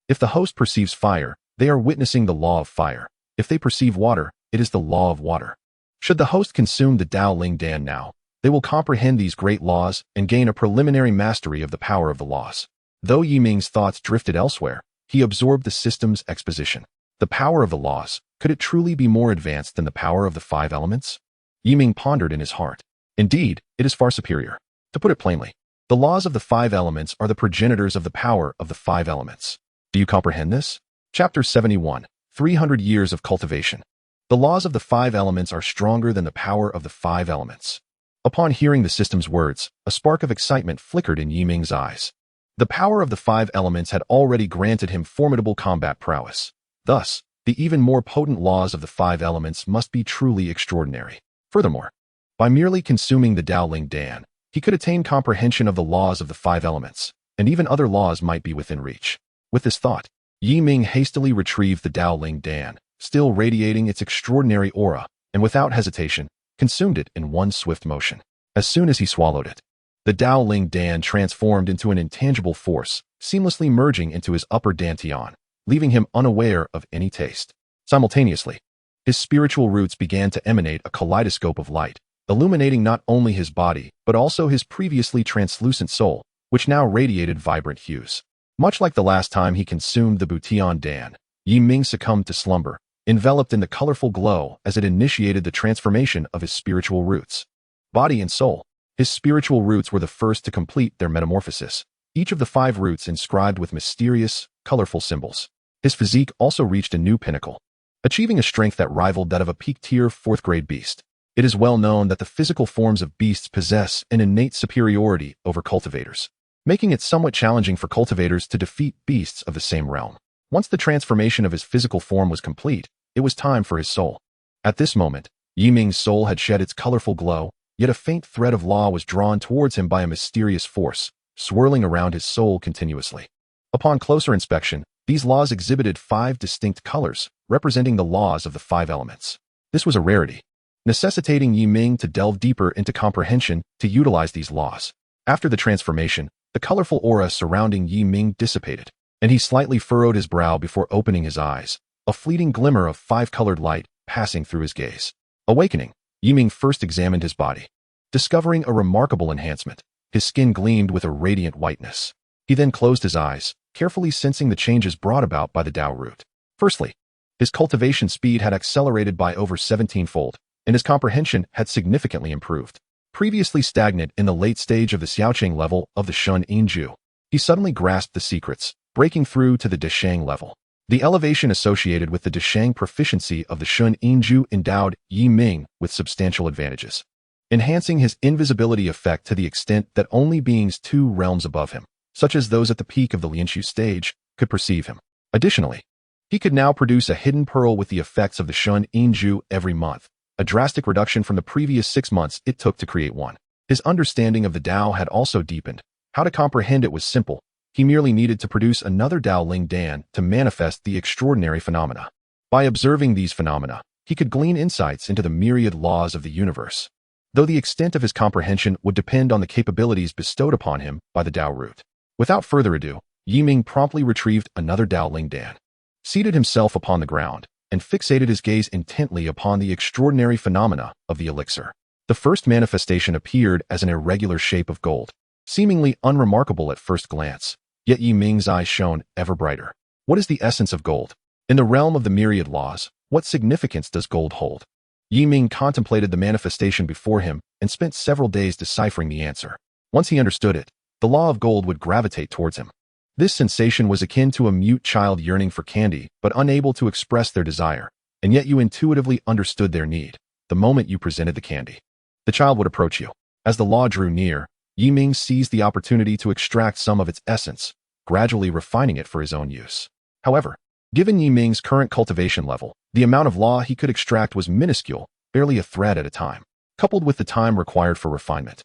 If the host perceives fire, they are witnessing the law of fire. If they perceive water, it is the law of water. Should the host consume the Dao Ling Dan now, they will comprehend these great laws and gain a preliminary mastery of the power of the laws. Though Yi Ming's thoughts drifted elsewhere, he absorbed the system's exposition. The power of the laws, could it truly be more advanced than the power of the 5 elements? Yi Ming pondered in his heart. Indeed, it is far superior. To put it plainly, the laws of the 5 elements are the progenitors of the power of the 5 elements. Do you comprehend this? Chapter 71, 300 Years of Cultivation. The laws of the 5 elements are stronger than the power of the 5 elements. Upon hearing the system's words, a spark of excitement flickered in Yi Ming's eyes. The power of the 5 elements had already granted him formidable combat prowess. Thus, the even more potent laws of the 5 elements must be truly extraordinary. Furthermore, by merely consuming the Dao Ling Dan, he could attain comprehension of the laws of the 5 elements, and even other laws might be within reach. With this thought, Yi Ming hastily retrieved the Dao Ling Dan, still radiating its extraordinary aura, and without hesitation, consumed it in one swift motion. As soon as he swallowed it, the Dao Ling Dan transformed into an intangible force, seamlessly merging into his upper dantian, leaving him unaware of any taste. Simultaneously, his spiritual roots began to emanate a kaleidoscope of light, illuminating not only his body, but also his previously translucent soul, which now radiated vibrant hues. Much like the last time he consumed the Butian Dan, Yi Ming succumbed to slumber, enveloped in the colorful glow as it initiated the transformation of his spiritual roots. Body and soul. His spiritual roots were the first to complete their metamorphosis, each of the 5 roots inscribed with mysterious, colorful symbols. His physique also reached a new pinnacle, achieving a strength that rivaled that of a peak-tier 4th-grade beast. It is well known that the physical forms of beasts possess an innate superiority over cultivators, making it somewhat challenging for cultivators to defeat beasts of the same realm. Once the transformation of his physical form was complete, it was time for his soul. At this moment, Ming's soul had shed its colorful glow, yet a faint thread of law was drawn towards him by a mysterious force, swirling around his soul continuously. Upon closer inspection, these laws exhibited 5 distinct colors, representing the laws of the 5 elements. This was a rarity, necessitating Ming to delve deeper into comprehension to utilize these laws. After the transformation, the colorful aura surrounding Ming dissipated, and he slightly furrowed his brow before opening his eyes, a fleeting glimmer of 5-colored light passing through his gaze. Awakening, Ming first examined his body, discovering a remarkable enhancement. His skin gleamed with a radiant whiteness. He then closed his eyes, carefully sensing the changes brought about by the Dao root. Firstly, his cultivation speed had accelerated by over 17-fold, and his comprehension had significantly improved. Previously stagnant in the late stage of the Xiaoqing level of the Shun Yinju, he suddenly grasped the secrets, breaking through to the Deshang level. The elevation associated with the Deshang proficiency of the Shun Yinju endowed Ming with substantial advantages, enhancing his invisibility effect to the extent that only beings 2 realms above him, such as those at the peak of the Lianxu stage, could perceive him. Additionally, he could now produce a hidden pearl with the effects of the Shun Yinju every month, a drastic reduction from the previous 6 months it took to create one. His understanding of the Dao had also deepened. How to comprehend it was simple. He merely needed to produce another Dao Ling Dan to manifest the extraordinary phenomena. By observing these phenomena, he could glean insights into the myriad laws of the universe, though the extent of his comprehension would depend on the capabilities bestowed upon him by the Dao root. Without further ado, Ming promptly retrieved another Dao Ling Dan, seated himself upon the ground, and fixated his gaze intently upon the extraordinary phenomena of the elixir. The first manifestation appeared as an irregular shape of gold, seemingly unremarkable at first glance, yet Ming's eyes shone ever brighter. What is the essence of gold? In the realm of the myriad laws, what significance does gold hold? Ming contemplated the manifestation before him and spent several days deciphering the answer. Once he understood it, the law of gold would gravitate towards him. This sensation was akin to a mute child yearning for candy but unable to express their desire, and yet you intuitively understood their need the moment you presented the candy. The child would approach you. As the law drew near, Ming seized the opportunity to extract some of its essence, gradually refining it for his own use. However, given Ming's current cultivation level, the amount of law he could extract was minuscule, barely a thread at a time, coupled with the time required for refinement.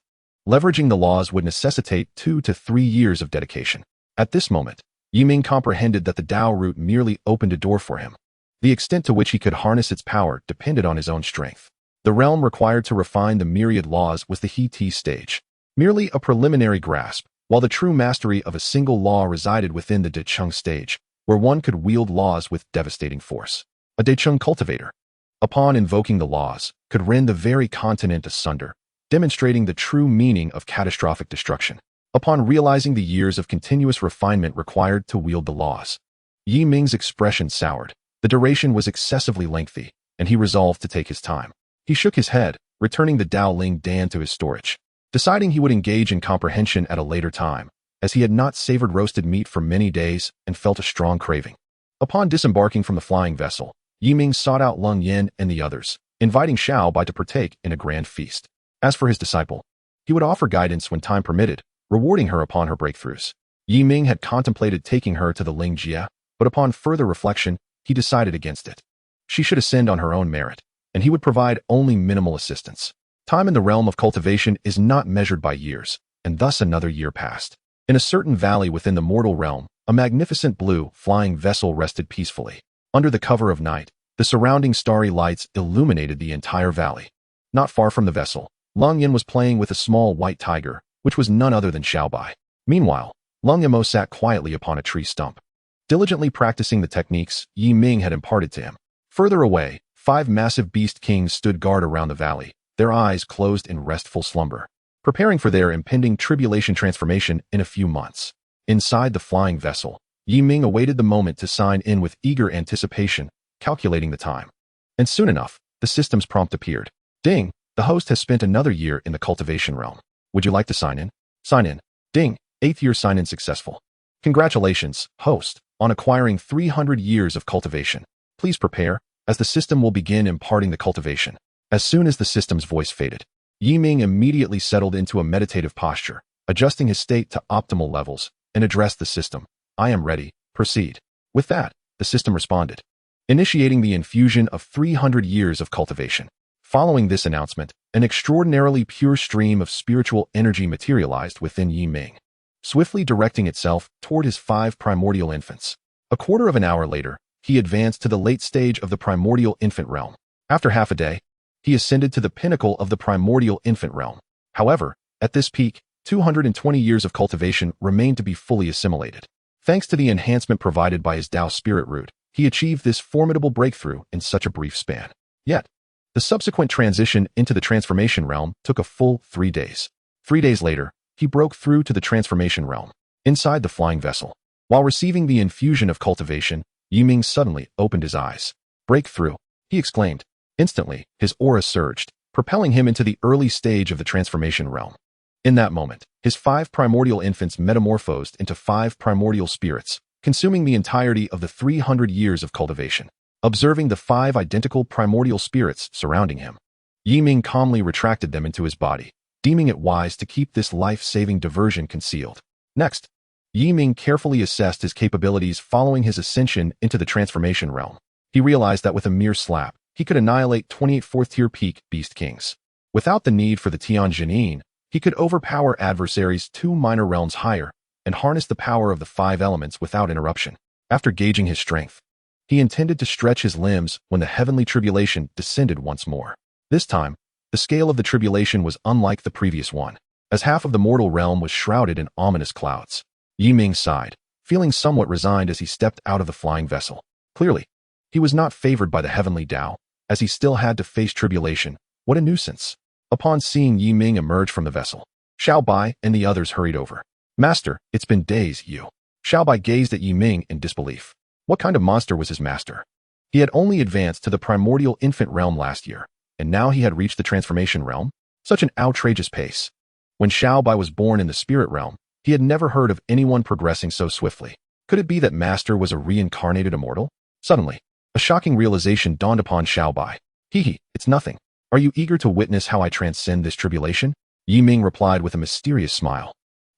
Leveraging the laws would necessitate 2 to 3 years of dedication. At this moment, Ming comprehended that the Dao root merely opened a door for him. The extent to which he could harness its power depended on his own strength. The realm required to refine the myriad laws was the He-Ti stage, merely a preliminary grasp, while the true mastery of a single law resided within the Decheng stage, where one could wield laws with devastating force. A Decheng cultivator, upon invoking the laws, could rend the very continent asunder, demonstrating the true meaning of catastrophic destruction. Upon realizing the years of continuous refinement required to wield the laws, Ming's expression soured. The duration was excessively lengthy, and he resolved to take his time. He shook his head, returning the Dao Ling Dan to his storage, deciding he would engage in comprehension at a later time, as he had not savored roasted meat for many days and felt a strong craving. Upon disembarking from the flying vessel, Ming sought out Leng Yin and the others, inviting Xiao Bai to partake in a grand feast. As for his disciple, he would offer guidance when time permitted, rewarding her upon her breakthroughs. Ming had contemplated taking her to the Ling Jia, but upon further reflection, he decided against it. She should ascend on her own merit, and he would provide only minimal assistance. Time in the realm of cultivation is not measured by years, and thus another year passed. In a certain valley within the mortal realm, a magnificent blue, flying vessel rested peacefully. Under the cover of night, the surrounding starry lights illuminated the entire valley. Not far from the vessel, Leng Yin was playing with a small white tiger, which was none other than Xiao Bai. Meanwhile, Leng Yamo sat quietly upon a tree stump, diligently practicing the techniques Ming had imparted to him. Further away, 5 massive beast kings stood guard around the valley, their eyes closed in restful slumber, preparing for their impending tribulation transformation in a few months. Inside the flying vessel, Ming awaited the moment to sign in with eager anticipation, calculating the time. And soon enough, the system's prompt appeared. Ding, the host has spent another year in the cultivation realm. Would you like to sign in? Sign in. Ding, 8th year sign-in successful. Congratulations, host, on acquiring 300 years of cultivation. Please prepare, as the system will begin imparting the cultivation. As soon as the system's voice faded, Ming immediately settled into a meditative posture, adjusting his state to optimal levels, and addressed the system. I am ready, proceed. With that, the system responded, initiating the infusion of 300 years of cultivation. Following this announcement, an extraordinarily pure stream of spiritual energy materialized within Ming, swiftly directing itself toward his 5 primordial infants. A quarter of an hour later, he advanced to the late stage of the primordial infant realm. After half a day, he ascended to the pinnacle of the primordial infant realm. However, at this peak, 220 years of cultivation remained to be fully assimilated. Thanks to the enhancement provided by his Dao spirit root, he achieved this formidable breakthrough in such a brief span. Yet, the subsequent transition into the transformation realm took a full 3 days. 3 days later, he broke through to the transformation realm, inside the flying vessel. While receiving the infusion of cultivation, Ming suddenly opened his eyes. Breakthrough, he exclaimed. Instantly, his aura surged, propelling him into the early stage of the transformation realm. In that moment, his 5 primordial infants metamorphosed into 5 primordial spirits, consuming the entirety of the 300 years of cultivation. Observing the 5 identical primordial spirits surrounding him, Ming calmly retracted them into his body, deeming it wise to keep this life-saving diversion concealed. Next, Ming carefully assessed his capabilities following his ascension into the transformation realm. He realized that with a mere slap, he could annihilate 28 4th-tier peak beast kings. Without the need for the Tianjin, he could overpower adversaries 2 minor realms higher and harness the power of the 5 elements without interruption. After gauging his strength, he intended to stretch his limbs when the heavenly tribulation descended once more. This time, the scale of the tribulation was unlike the previous one, as half of the mortal realm was shrouded in ominous clouds. Ming sighed, feeling somewhat resigned as he stepped out of the flying vessel. Clearly, he was not favored by the heavenly Dao, as he still had to face tribulation. What a nuisance. Upon seeing Ming emerge from the vessel, Xiao Bai and the others hurried over. Master, it's been days, you. Xiao Bai gazed at Ming in disbelief. What kind of monster was his master? He had only advanced to the primordial infant realm last year, and now he had reached the transformation realm? Such an outrageous pace. When Xiao Bai was born in the spirit realm, he had never heard of anyone progressing so swiftly. Could it be that Master was a reincarnated immortal? Suddenly, a shocking realization dawned upon Xiao Bai. It's nothing. Are you eager to witness how I transcend this tribulation? Ming replied with a mysterious smile,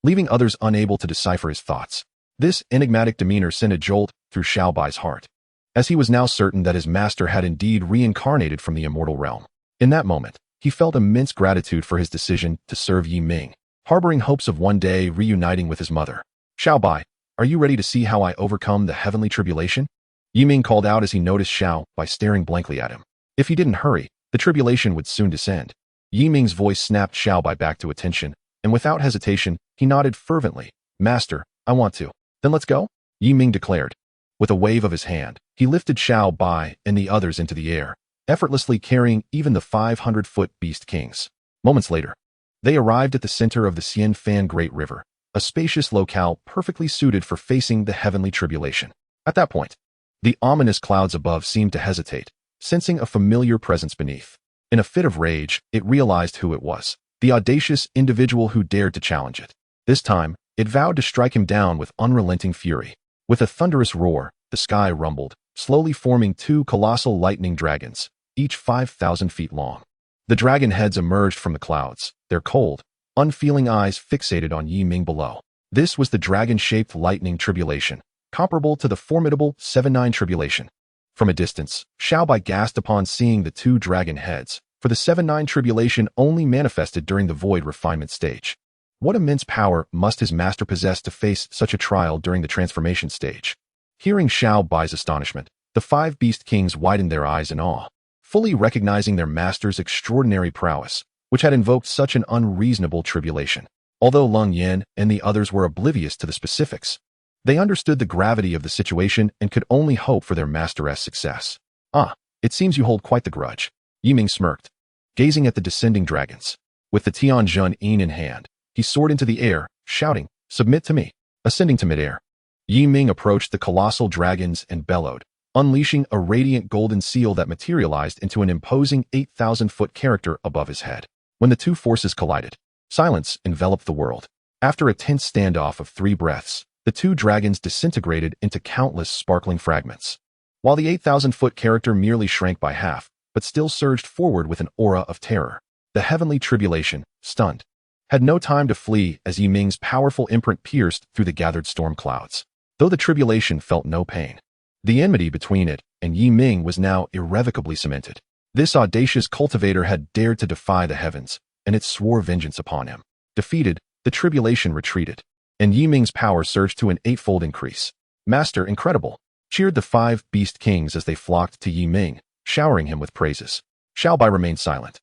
leaving others unable to decipher his thoughts. This enigmatic demeanor sent a jolt through Xiao Bai's heart, as he was now certain that his master had indeed reincarnated from the immortal realm. In that moment, he felt immense gratitude for his decision to serve Ming, harboring hopes of one day reuniting with his mother. Xiao Bai, are you ready to see how I overcome the heavenly tribulation? Ming called out as he noticed Xiao Bai staring blankly at him. If he didn't hurry, the tribulation would soon descend. Ming's voice snapped Xiao Bai back to attention, and without hesitation, he nodded fervently. Master, I want to. Then let's go? Ming declared. With a wave of his hand, he lifted Xiao Bai and the others into the air, effortlessly carrying even the 500-foot beast kings. Moments later, they arrived at the center of the Xianfan Great River, a spacious locale perfectly suited for facing the heavenly tribulation. At that point, the ominous clouds above seemed to hesitate, sensing a familiar presence beneath. In a fit of rage, it realized who it was, the audacious individual who dared to challenge it. This time, it vowed to strike him down with unrelenting fury. With a thunderous roar, the sky rumbled, slowly forming 2 colossal lightning dragons, each 5,000 feet long. The dragon heads emerged from the clouds, their cold, unfeeling eyes fixated on Ming below. This was the dragon-shaped lightning tribulation, comparable to the formidable 7-9 tribulation. From a distance, Xiao Bai gasped upon seeing the 2 dragon heads, for the 7-9 tribulation only manifested during the void refinement stage. What immense power must his master possess to face such a trial during the transformation stage? Hearing Xiao Bai's astonishment, the 5 beast kings widened their eyes in awe, fully recognizing their master's extraordinary prowess, which had invoked such an unreasonable tribulation. Although Lung Yin and the others were oblivious to the specifics, they understood the gravity of the situation and could only hope for their master's success. It seems you hold quite the grudge. Ming smirked, gazing at the descending dragons. With the Tianjin in hand, he soared into the air, shouting, "Submit to me." Ascending to midair, Ming approached the colossal dragons and bellowed, unleashing a radiant golden seal that materialized into an imposing 8,000-foot character above his head. When the two forces collided, silence enveloped the world. After a tense standoff of 3 breaths, the two dragons disintegrated into countless sparkling fragments. While the 8,000-foot character merely shrank by half, but still surged forward with an aura of terror, the heavenly tribulation, stunned, had no time to flee as Yi Ming's powerful imprint pierced through the gathered storm clouds. Though the tribulation felt no pain, the enmity between it and Yi Ming was now irrevocably cemented. This audacious cultivator had dared to defy the heavens, and it swore vengeance upon him. Defeated, the tribulation retreated, and Yi Ming's power surged to an 8-fold increase. "Master, incredible!" cheered the 5 beast kings as they flocked to Yi Ming, showering him with praises. Xiao Bai remained silent.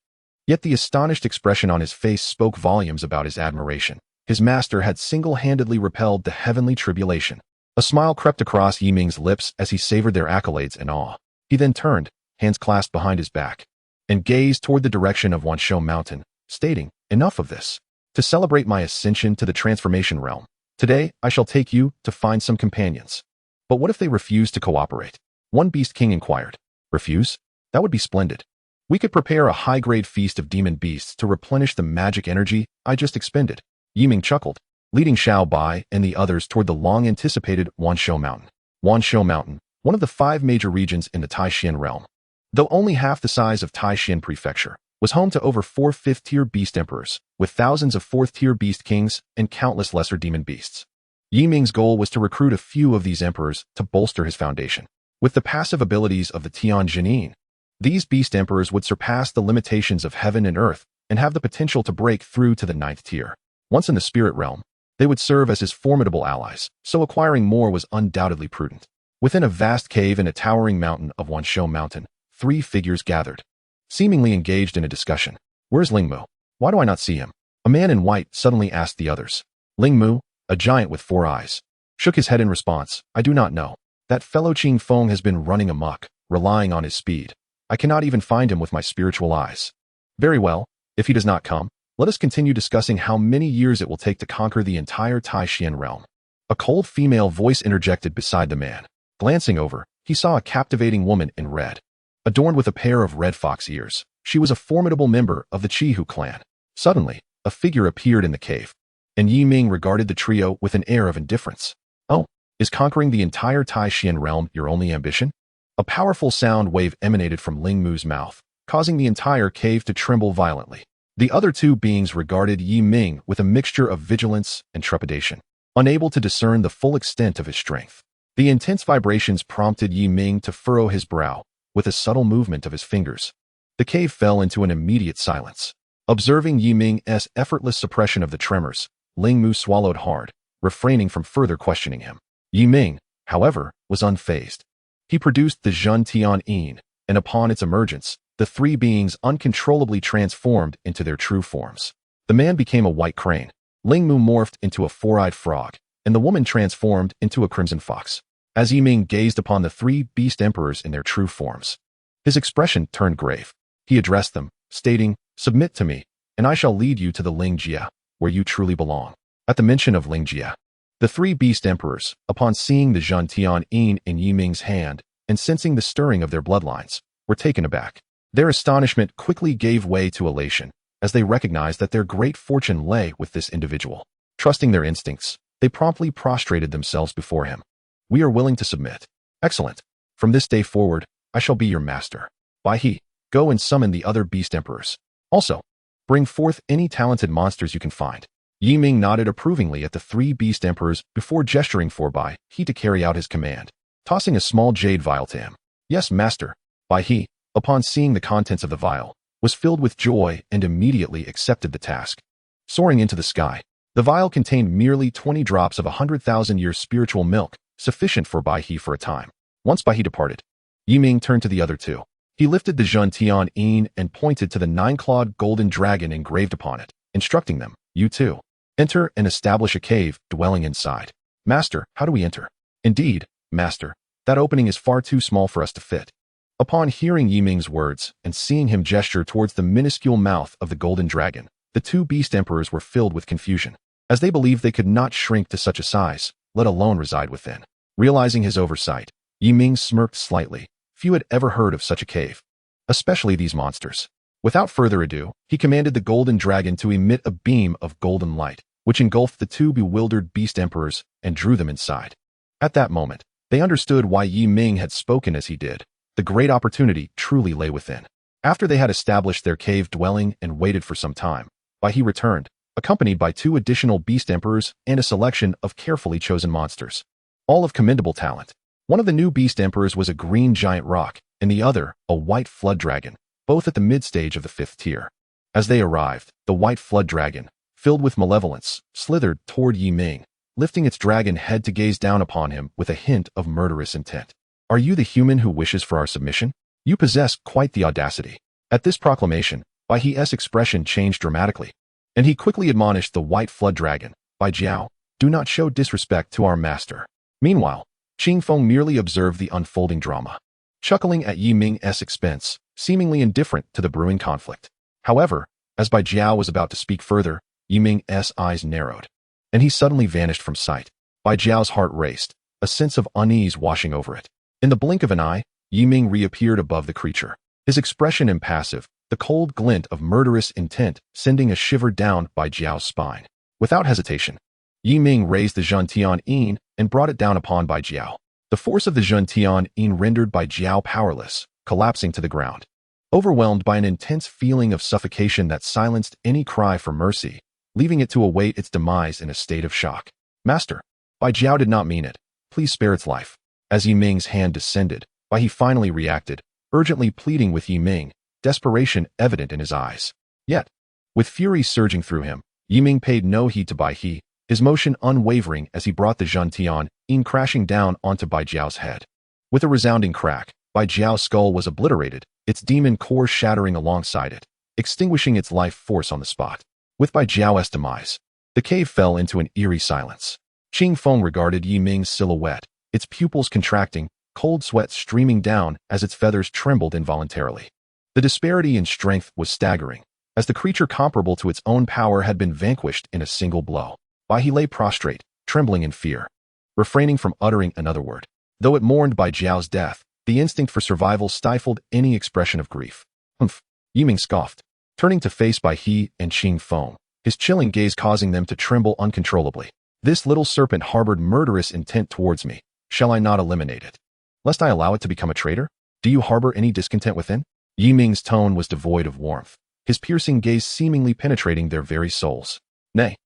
Yet the astonished expression on his face spoke volumes about his admiration. His master had single-handedly repelled the heavenly tribulation. A smile crept across Yi Ming's lips as he savored their accolades and awe. He then turned, hands clasped behind his back, and gazed toward the direction of Wansho Mountain, stating, "Enough of this. To celebrate my ascension to the transformation realm, today I shall take you to find some companions." "But what if they refuse to cooperate?" one beast king inquired. "Refuse? That would be splendid. We could prepare a high-grade feast of demon beasts to replenish the magic energy I just expended." Yi Ming chuckled, leading Xiao Bai and the others toward the long-anticipated Wansho Mountain. Wansho Mountain, one of the 5 major regions in the Taishan realm, though only half the size of Taishan Prefecture, was home to over 4 5th-tier beast emperors, with thousands of 4th-tier beast kings and countless lesser demon beasts. Yi Ming's goal was to recruit a few of these emperors to bolster his foundation. With the passive abilities of the Tian Jinin, these beast emperors would surpass the limitations of heaven and earth and have the potential to break through to the 9th tier. Once in the spirit realm, they would serve as his formidable allies, so acquiring more was undoubtedly prudent. Within a vast cave in a towering mountain of Wansho Mountain, 3 figures gathered, seemingly engaged in a discussion. "Where's Lingmu? Why do I not see him?" A man in white suddenly asked the others. Lingmu, a giant with 4 eyes, shook his head in response. "I do not know. That fellow Qing Feng has been running amok, relying on his speed. I cannot even find him with my spiritual eyes." "Very well. If he does not come, let us continue discussing how many years it will take to conquer the entire Taishan realm." A cold female voice interjected beside the man. Glancing over, he saw a captivating woman in red, adorned with a pair of red fox ears. She was a formidable member of the Qihu clan. Suddenly, a figure appeared in the cave, and Yi Ming regarded the trio with an air of indifference. "Oh, is conquering the entire Taishan realm your only ambition?" A powerful sound wave emanated from Lingmu's mouth, causing the entire cave to tremble violently. The other 2 beings regarded Yi Ming with a mixture of vigilance and trepidation, unable to discern the full extent of his strength. The intense vibrations prompted Yi Ming to furrow his brow with a subtle movement of his fingers. The cave fell into an immediate silence. Observing Yi Ming's effortless suppression of the tremors, Lingmu swallowed hard, refraining from further questioning him. Yi Ming, however, was unfazed. He produced the Zhun Tian Yin, and upon its emergence, the 3 beings uncontrollably transformed into their true forms. The man became a white crane, Lingmu morphed into a 4-eyed frog, and the woman transformed into a crimson fox. As Yi Ming gazed upon the 3 beast emperors in their true forms, his expression turned grave. He addressed them, stating, "Submit to me, and I shall lead you to the Lingjia, where you truly belong." At the mention of Lingjia, the 3 beast emperors, upon seeing the Zhun Tian Yin in Yi Ming's hand and sensing the stirring of their bloodlines, were taken aback. Their astonishment quickly gave way to elation as they recognized that their great fortune lay with this individual. Trusting their instincts, they promptly prostrated themselves before him. "We are willing to submit." "Excellent. From this day forward, I shall be your master." "Bai He, go and summon the other beast emperors. Also, bring forth any talented monsters you can find." Yi Ming nodded approvingly at the 3 beast emperors before gesturing for Bai He to carry out his command, tossing a small jade vial to him. "Yes, master." Bai He, upon seeing the contents of the vial, was filled with joy and immediately accepted the task. Soaring into the sky, the vial contained merely 20 drops of 100,000 years spiritual milk, sufficient for Bai He for a time. Once Bai He departed, Yi Ming turned to the other 2. He lifted the Zhun Tian Yin and pointed to the 9-clawed golden dragon engraved upon it, instructing them, "You too. Enter and establish a cave dwelling inside." "Master, how do we enter?" "Indeed, master, that opening is far too small for us to fit." Upon hearing Yi Ming's words and seeing him gesture towards the minuscule mouth of the golden dragon, the 2 beast emperors were filled with confusion, as they believed they could not shrink to such a size, let alone reside within. Realizing his oversight, Ming smirked slightly. Few had ever heard of such a cave. Especially these monsters. Without further ado, he commanded the golden dragon to emit a beam of golden light, which engulfed the two bewildered beast emperors and drew them inside. At that moment, they understood why Ming had spoken as he did. The great opportunity truly lay within. After they had established their cave dwelling and waited for some time, he returned, accompanied by 2 additional beast emperors and a selection of carefully chosen monsters, all of commendable talent. One of the new beast emperors was a green giant roc, and the other, a white flood dragon, both at the mid-stage of the 5th tier. As they arrived, the white flood dragon, filled with malevolence, slithered toward Ming, lifting its dragon head to gaze down upon him with a hint of murderous intent. "Are you the human who wishes for our submission? You possess quite the audacity." At this proclamation, Bai's expression changed dramatically, and he quickly admonished the white flood dragon, "Bai Jiao, do not show disrespect to our master." Meanwhile, Qing Feng merely observed the unfolding drama, chuckling at Ming's expense, seemingly indifferent to the brewing conflict. However, as Bai Jiao was about to speak further, Ming's eyes narrowed, and he suddenly vanished from sight. Bai Jiao's heart raced, a sense of unease washing over it. In the blink of an eye, Ming reappeared above the creature, his expression impassive, the cold glint of murderous intent sending a shiver down Bai Jiao's spine. Without hesitation, Ming raised the Zhentian and brought it down upon Bai Jiao. The force of the Zhentian rendered Bai Jiao powerless, collapsing to the ground. Overwhelmed by an intense feeling of suffocation that silenced any cry for mercy, leaving it to await its demise in a state of shock. "Master, Bai Jiao did not mean it. Please spare its life." As Ming's hand descended, he finally reacted, urgently pleading with Ming, desperation evident in his eyes. Yet, with fury surging through him, Ming paid no heed to Bai He, his motion unwavering as he brought the Zhentian crashing down onto Bai Jiao's head. With a resounding crack, Bai Jiao's skull was obliterated, its demon core shattering alongside it, extinguishing its life force on the spot. With Bai Jiao's demise, the cave fell into an eerie silence. Qing Feng regarded Ming's silhouette, its pupils contracting, cold sweat streaming down as its feathers trembled involuntarily. The disparity in strength was staggering, as the creature comparable to its own power had been vanquished in a single blow. He lay prostrate, trembling in fear, refraining from uttering another word. Though it mourned Bai Jiao's death, the instinct for survival stifled any expression of grief. "Humph," Ming scoffed, turning to face Bai He and Qing Feng, his chilling gaze causing them to tremble uncontrollably. "This little serpent harbored murderous intent towards me. Shall I not eliminate it? Lest I allow it to become a traitor? Do you harbor any discontent within?" Ming's tone was devoid of warmth, his piercing gaze seemingly penetrating their very souls. "Nay."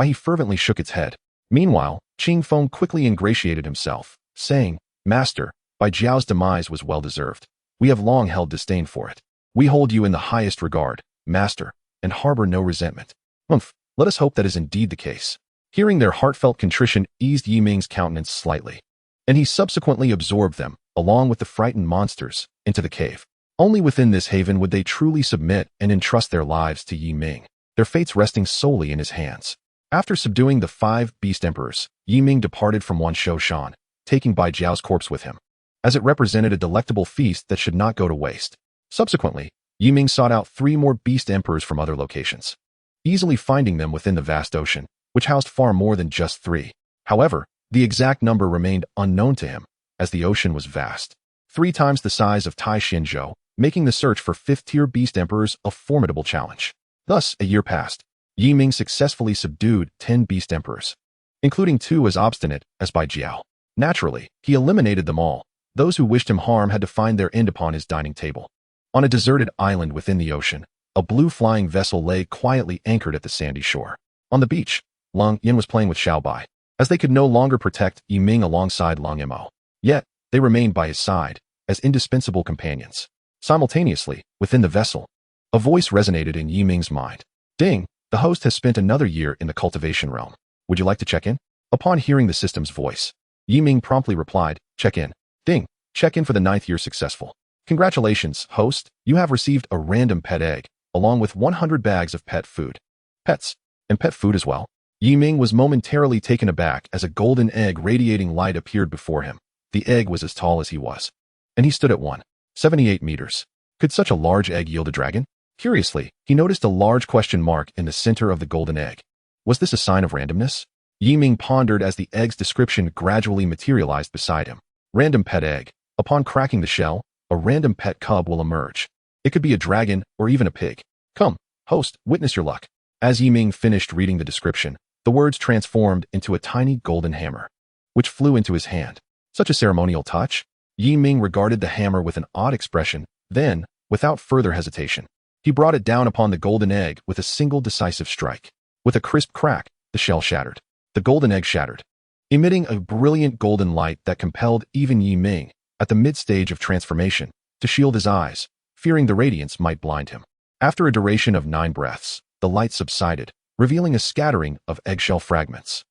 He fervently shook its head. Meanwhile, Qing Feng quickly ingratiated himself, saying, "Master, Bai Jiao's demise was well-deserved. We have long held disdain for it. We hold you in the highest regard, Master, and harbor no resentment." "Humph, let us hope that is indeed the case." Hearing their heartfelt contrition eased Ming's countenance slightly, and he subsequently absorbed them, along with the frightened monsters, into the cave. Only within this haven would they truly submit and entrust their lives to Ming, their fates resting solely in his hands. After subduing the 5 beast emperors, Ming departed from Wanshoushan, taking Bai Jiao's corpse with him, as it represented a delectable feast that should not go to waste. Subsequently, Ming sought out 3 more beast emperors from other locations, easily finding them within the vast ocean, which housed far more than just 3. However, the exact number remained unknown to him, as the ocean was vast, 3 times the size of Taishinzhou, making the search for 5th-tier beast emperors a formidable challenge. Thus, a year passed. Ming successfully subdued 10 beast emperors, including 2 as obstinate as Bai Jiao. Naturally, he eliminated them all. Those who wished him harm had to find their end upon his dining table. On a deserted island within the ocean, a blue flying vessel lay quietly anchored at the sandy shore. On the beach, Long Yin was playing with Xiao Bai, as they could no longer protect Ming alongside Long Mo. Yet, they remained by his side, as indispensable companions. Simultaneously, within the vessel, a voice resonated in Ming's mind. "Ding, the host has spent another year in the cultivation realm. Would you like to check in?" Upon hearing the system's voice, Ming promptly replied, "Check in." "Ding, check in for the 9th year successful. Congratulations, host, you have received a random pet egg, along with 100 bags of pet food." "Pets? And pet food as well?" Ming was momentarily taken aback as a golden egg radiating light appeared before him. The egg was as tall as he was, and he stood at 1.78 meters. Could such a large egg yield a dragon? Curiously, he noticed a large question mark in the center of the golden egg. Was this a sign of randomness? Ming pondered as the egg's description gradually materialized beside him. Random pet egg. Upon cracking the shell, a random pet cub will emerge. It could be a dragon or even a pig. Come, host, witness your luck. As Ming finished reading the description, the words transformed into a tiny golden hammer, which flew into his hand. Such a ceremonial touch? Ming regarded the hammer with an odd expression, then, without further hesitation, he brought it down upon the golden egg with a single decisive strike. With a crisp crack, the shell shattered. The golden egg shattered, emitting a brilliant golden light that compelled even Ming, at the mid-stage of transformation, to shield his eyes, fearing the radiance might blind him. After a duration of 9 breaths, the light subsided, revealing a scattering of eggshell fragments.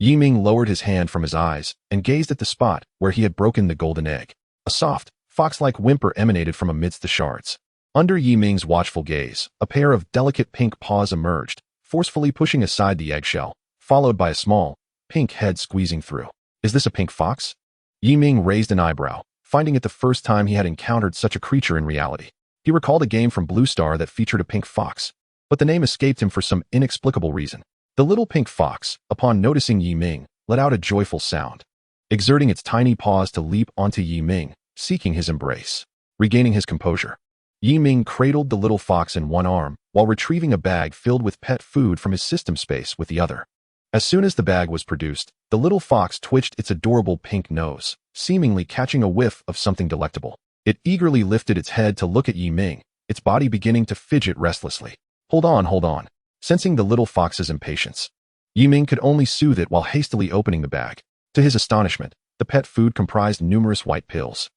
Ming lowered his hand from his eyes and gazed at the spot where he had broken the golden egg. A soft, fox-like whimper emanated from amidst the shards. Under Ming's watchful gaze, a pair of delicate pink paws emerged, forcefully pushing aside the eggshell, followed by a small, pink head squeezing through. Is this a pink fox? Ming raised an eyebrow, finding it the first time he had encountered such a creature in reality. He recalled a game from Blue Star that featured a pink fox, but the name escaped him for some inexplicable reason. The little pink fox, upon noticing Ming, let out a joyful sound, exerting its tiny paws to leap onto Ming, seeking his embrace. Regaining his composure, Ming cradled the little fox in one arm while retrieving a bag filled with pet food from his system space with the other. As soon as the bag was produced, the little fox twitched its adorable pink nose, seemingly catching a whiff of something delectable. It eagerly lifted its head to look at Ming, its body beginning to fidget restlessly. Hold on. Sensing the little fox's impatience, Ming could only soothe it while hastily opening the bag. To his astonishment, the pet food comprised numerous white pills,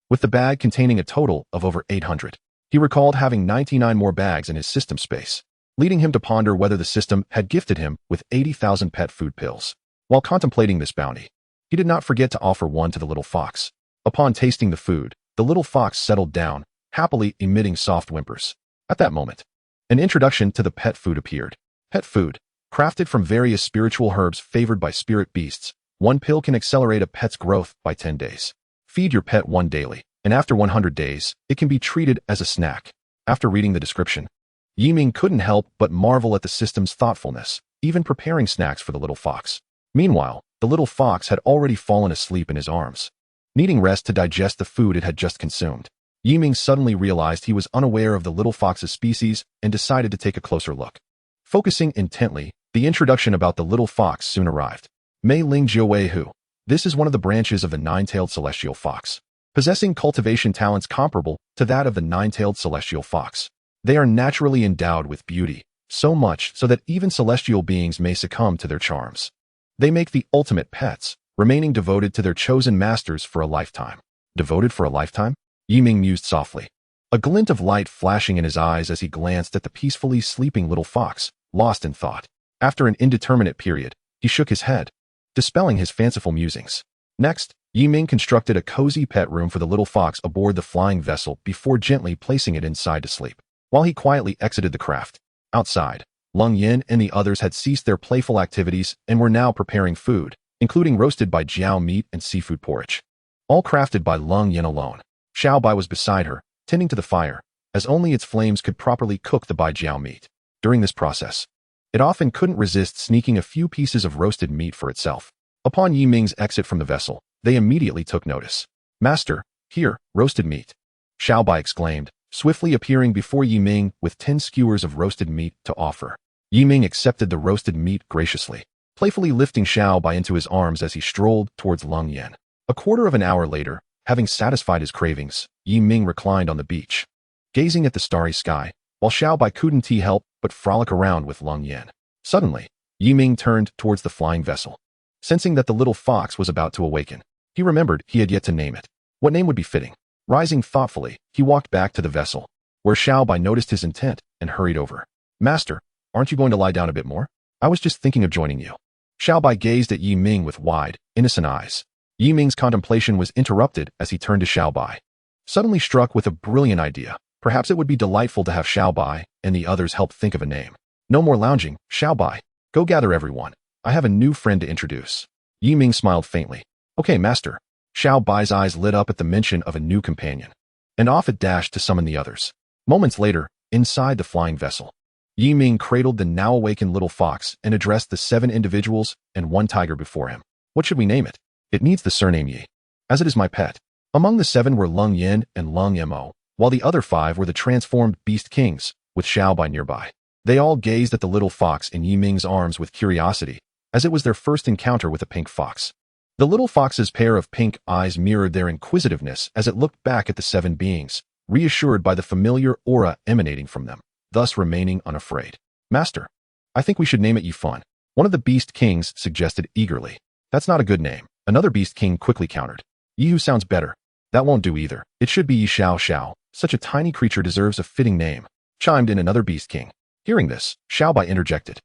with the bag containing a total of over 800. He recalled having 99 more bags in his system space, leading him to ponder whether the system had gifted him with 80,000 pet food pills. While contemplating this bounty, he did not forget to offer one to the little fox. Upon tasting the food, the little fox settled down, happily emitting soft whimpers. At that moment, an introduction to the pet food appeared. Pet food, crafted from various spiritual herbs favored by spirit beasts. One pill can accelerate a pet's growth by 10 days. Feed your pet one daily, and after 100 days, it can be treated as a snack. After reading the description, Ming couldn't help but marvel at the system's thoughtfulness, even preparing snacks for the little fox. Meanwhile, the little fox had already fallen asleep in his arms, needing rest to digest the food it had just consumed. Ming suddenly realized he was unaware of the little fox's species and decided to take a closer look. Focusing intently, the introduction about the little fox soon arrived. Mei Ling Jiawei Hu. This is one of the branches of the nine-tailed celestial fox, possessing cultivation talents comparable to that of the nine-tailed celestial fox. They are naturally endowed with beauty, so much so that even celestial beings may succumb to their charms. They make the ultimate pets, remaining devoted to their chosen masters for a lifetime. Devoted for a lifetime? Ming mused softly, a glint of light flashing in his eyes as he glanced at the peacefully sleeping little fox, lost in thought. After an indeterminate period, he shook his head, dispelling his fanciful musings. Next, Ming constructed a cozy pet room for the little fox aboard the flying vessel before gently placing it inside to sleep. While he quietly exited the craft, outside, Lung Yin and the others had ceased their playful activities and were now preparing food, including roasted by Jiao meat and seafood porridge, all crafted by Lung Yin alone. Xiao Bai was beside her, tending to the fire, as only its flames could properly cook the Bai Jiao meat. During this process, it often couldn't resist sneaking a few pieces of roasted meat for itself. Upon Ming's exit from the vessel, they immediately took notice. Master, here, roasted meat. Xiao Bai exclaimed, swiftly appearing before Ming with 10 skewers of roasted meat to offer. Ming accepted the roasted meat graciously, playfully lifting Xiao Bai into his arms as he strolled towards Lung Yin. A quarter of an hour later, having satisfied his cravings, Ming reclined on the beach, gazing at the starry sky, while Xiao Bai couldn't help but frolic around with Lung Yin. Suddenly, Ming turned towards the flying vessel. Sensing that the little fox was about to awaken, he remembered he had yet to name it. What name would be fitting? Rising thoughtfully, he walked back to the vessel, where Xiao Bai noticed his intent and hurried over. Master, aren't you going to lie down a bit more? I was just thinking of joining you. Xiao Bai gazed at Ming with wide, innocent eyes. Ming's contemplation was interrupted as he turned to Xiao Bai, suddenly struck with a brilliant idea. Perhaps it would be delightful to have Xiao Bai and the others help think of a name. No more lounging, Xiao Bai. Go gather everyone. I have a new friend to introduce. Ming smiled faintly. Okay, master. Xiao Bai's eyes lit up at the mention of a new companion, and off it dashed to summon the others. Moments later, inside the flying vessel, Ming cradled the now-awakened little fox and addressed the 7 individuals and 1 tiger before him. What should we name it? It needs the surname Yi. as it is my pet. Among the 7 were Lung Yin and Lung Mo, while the other 5 were the transformed Beast Kings, with Xiaobai nearby. They all gazed at the little fox in Yiming's arms with curiosity, as it was their first encounter with a pink fox. The little fox's pair of pink eyes mirrored their inquisitiveness as it looked back at the 7 beings, reassured by the familiar aura emanating from them, thus remaining unafraid. Master, I think we should name it Yifan, one of the Beast Kings suggested eagerly. That's not a good name, another Beast King quickly countered. Yihu sounds better. That won't do either. It should be Yixiao. Such a tiny creature deserves a fitting name, chimed in another Beast King. Hearing this, Xiaobai interjected,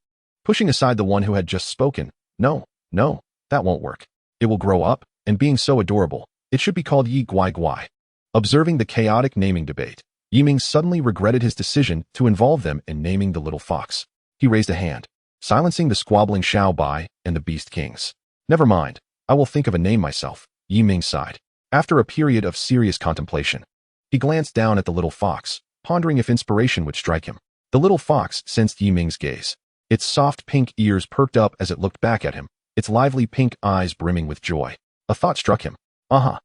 pushing aside the one who had just spoken. No, that won't work. It will grow up, and being so adorable, it should be called Yi Guai Guai. Observing the chaotic naming debate, Yiming suddenly regretted his decision to involve them in naming the little fox. He raised a hand, silencing the squabbling Xiaobai and the Beast Kings. Never mind, I will think of a name myself, Yiming sighed. After a period of serious contemplation, he glanced down at the little fox, pondering if inspiration would strike him. The little fox sensed Yiming's gaze. Its soft pink ears perked up as it looked back at him, its lively pink eyes brimming with joy. A thought struck him. I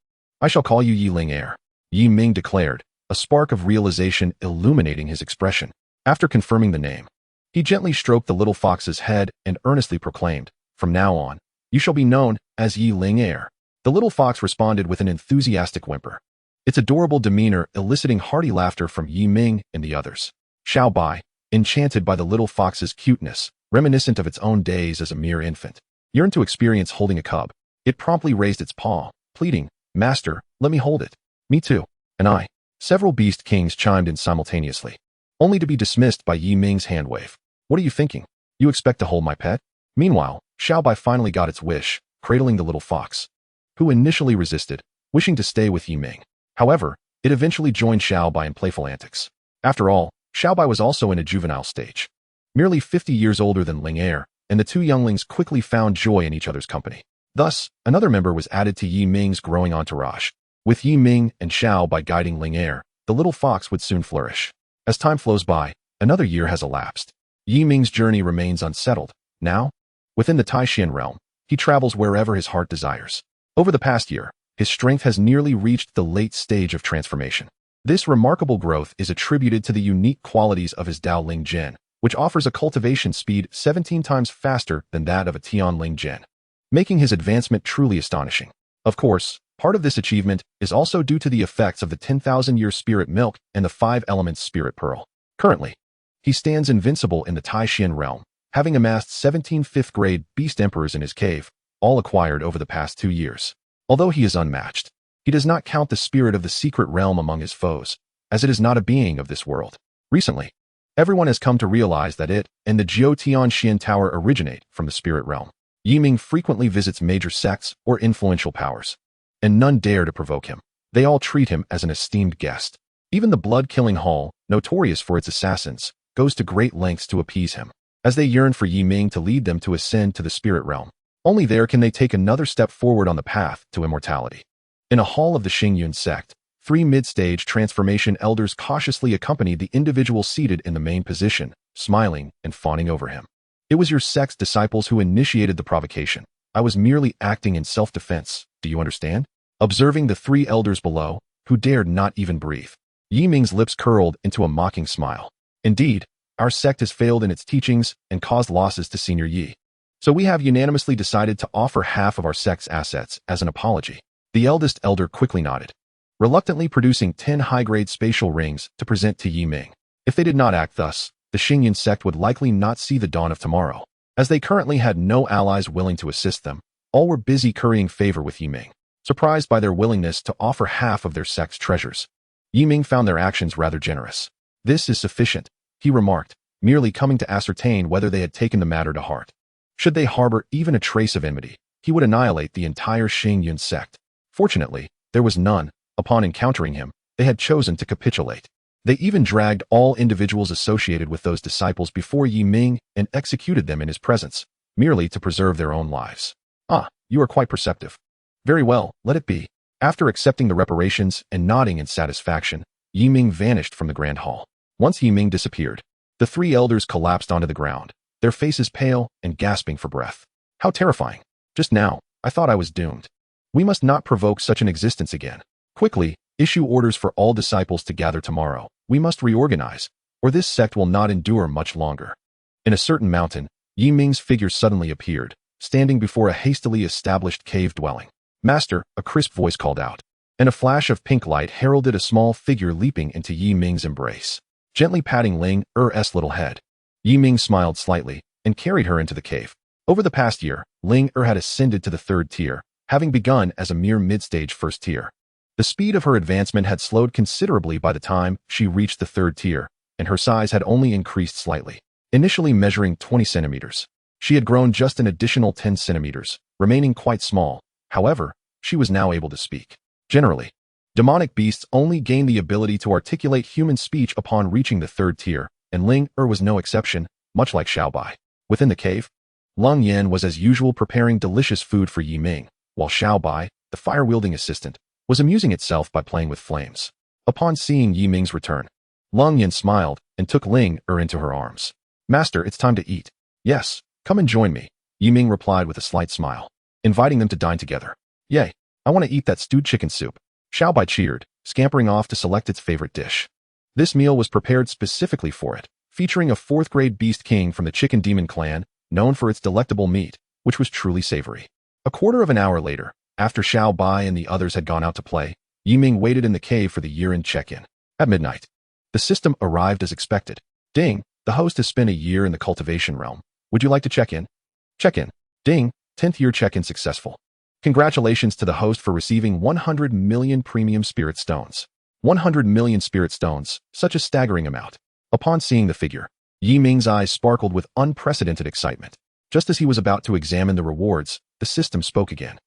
shall call you Yi Ling Air, Yiming declared, a spark of realization illuminating his expression. After confirming the name, he gently stroked the little fox's head and earnestly proclaimed, from now on, you shall be known as Yi Ling Air. The little fox responded with an enthusiastic whimper, its adorable demeanor eliciting hearty laughter from Yiming and the others. Xiaobai, enchanted by the little fox's cuteness, reminiscent of its own days as a mere infant, yearned to experience holding a cub. It promptly raised its paw, pleading, Master, let me hold it. Me too. And I. Several Beast Kings chimed in simultaneously, only to be dismissed by Yiming's hand wave. What are you thinking? You expect to hold my pet? Meanwhile, Xiaobai finally got its wish, cradling the little fox, who initially resisted, wishing to stay with Yiming. However, it eventually joined Xiaobai in playful antics. After all, Xiaobai was also in a juvenile stage, merely 50 years older than Ling Air, and the 2 younglings quickly found joy in each other's company. Thus, another member was added to Yiming's growing entourage. With Yiming and Xiaobai guiding Ling Air, the little fox would soon flourish. As time flows by, another year has elapsed. Yiming's journey remains unsettled. Now, within the Taishan realm, he travels wherever his heart desires. Over the past year, his strength has nearly reached the late stage of transformation. This remarkable growth is attributed to the unique qualities of his Dao Ling Gen, which offers a cultivation speed 17 times faster than that of a Tian Ling Gen, making his advancement truly astonishing. Of course, part of this achievement is also due to the effects of the 10,000-year spirit milk and the 5 elements spirit pearl. Currently, he stands invincible in the Taishan realm, having amassed 17 5th-grade beast emperors in his cave, all acquired over the past 2 years. Although he is unmatched, he does not count the spirit of the secret realm among his foes, as it is not a being of this world. Recently, everyone has come to realize that it and the Jiu Tianxian Tower originate from the spirit realm. Yiming frequently visits major sects or influential powers, and none dare to provoke him. They all treat him as an esteemed guest. Even the blood-killing hall, notorious for its assassins, goes to great lengths to appease him, as they yearn for Yiming to lead them to ascend to the spirit realm. Only there can they take another step forward on the path to immortality. In a hall of the Xingyun sect, 3 mid-stage transformation elders cautiously accompanied the individual seated in the main position, smiling and fawning over him. It was your sect's disciples who initiated the provocation. I was merely acting in self-defense, do you understand? Observing the 3 elders below, who dared not even breathe, Yiming's lips curled into a mocking smile. Indeed, our sect has failed in its teachings and caused losses to Senior Yi. So we have unanimously decided to offer half of our sect's assets as an apology. The eldest elder quickly nodded, reluctantly producing 10 high-grade spatial rings to present to Yiming. If they did not act thus, the Xingyun sect would likely not see the dawn of tomorrow. As they currently had no allies willing to assist them, all were busy currying favor with Yiming. Surprised by their willingness to offer half of their sect's treasures, Yiming found their actions rather generous. This is sufficient, he remarked, merely coming to ascertain whether they had taken the matter to heart. Should they harbor even a trace of enmity, he would annihilate the entire Xingyun sect. Fortunately, there was none. Upon encountering him, they had chosen to capitulate. They even dragged all individuals associated with those disciples before Yiming and executed them in his presence, merely to preserve their own lives. Ah, you are quite perceptive. Very well, let it be. After accepting the reparations and nodding in satisfaction, Yiming vanished from the grand hall. Once Yiming disappeared, the 3 elders collapsed onto the ground, their faces pale and gasping for breath. How terrifying. Just now, I thought I was doomed. We must not provoke such an existence again. Quickly, issue orders for all disciples to gather tomorrow. We must reorganize, or this sect will not endure much longer. In a certain mountain, Yi Ming's figure suddenly appeared, standing before a hastily established cave dwelling. Master, a crisp voice called out, and a flash of pink light heralded a small figure leaping into Yi Ming's embrace, gently patting Ling Er's little head. Yi Ming smiled slightly and carried her into the cave. Over the past year, Ling had ascended to the 3rd tier, having begun as a mere mid-stage 1st tier. The speed of her advancement had slowed considerably by the time she reached the 3rd tier, and her size had only increased slightly. Initially measuring 20 centimeters, she had grown just an additional 10 centimeters, remaining quite small. However, she was now able to speak. Generally, demonic beasts only gain the ability to articulate human speech upon reaching the 3rd tier, and Ling was no exception, much like Xiaobai. Within the cave, Lung Yan was as usual preparing delicious food for Yi Ming, while Xiaobai, the fire-wielding assistant, was amusing itself by playing with flames. Upon seeing Yi Ming's return, Lung Yan smiled and took Ling into her arms. Master, it's time to eat. Yes, come and join me, Yi Ming replied with a slight smile, inviting them to dine together. Yay, I want to eat that stewed chicken soup. Xiaobai cheered, scampering off to select its favorite dish. This meal was prepared specifically for it, featuring a 4th-grade beast king from the Chicken Demon clan, known for its delectable meat, which was truly savory. A quarter of an hour later, after Xiaobai and the others had gone out to play, Yi Ming waited in the cave for the year-end check-in. At midnight, the system arrived as expected. Ding, the host has spent a year in the cultivation realm. Would you like to check in? Check in. Ding, 10th year check-in successful. Congratulations to the host for receiving 100 million premium spirit stones. 100 million spirit stones, such a staggering amount. Upon seeing the figure, Yi Ming's eyes sparkled with unprecedented excitement. Just as he was about to examine the rewards, the system spoke again.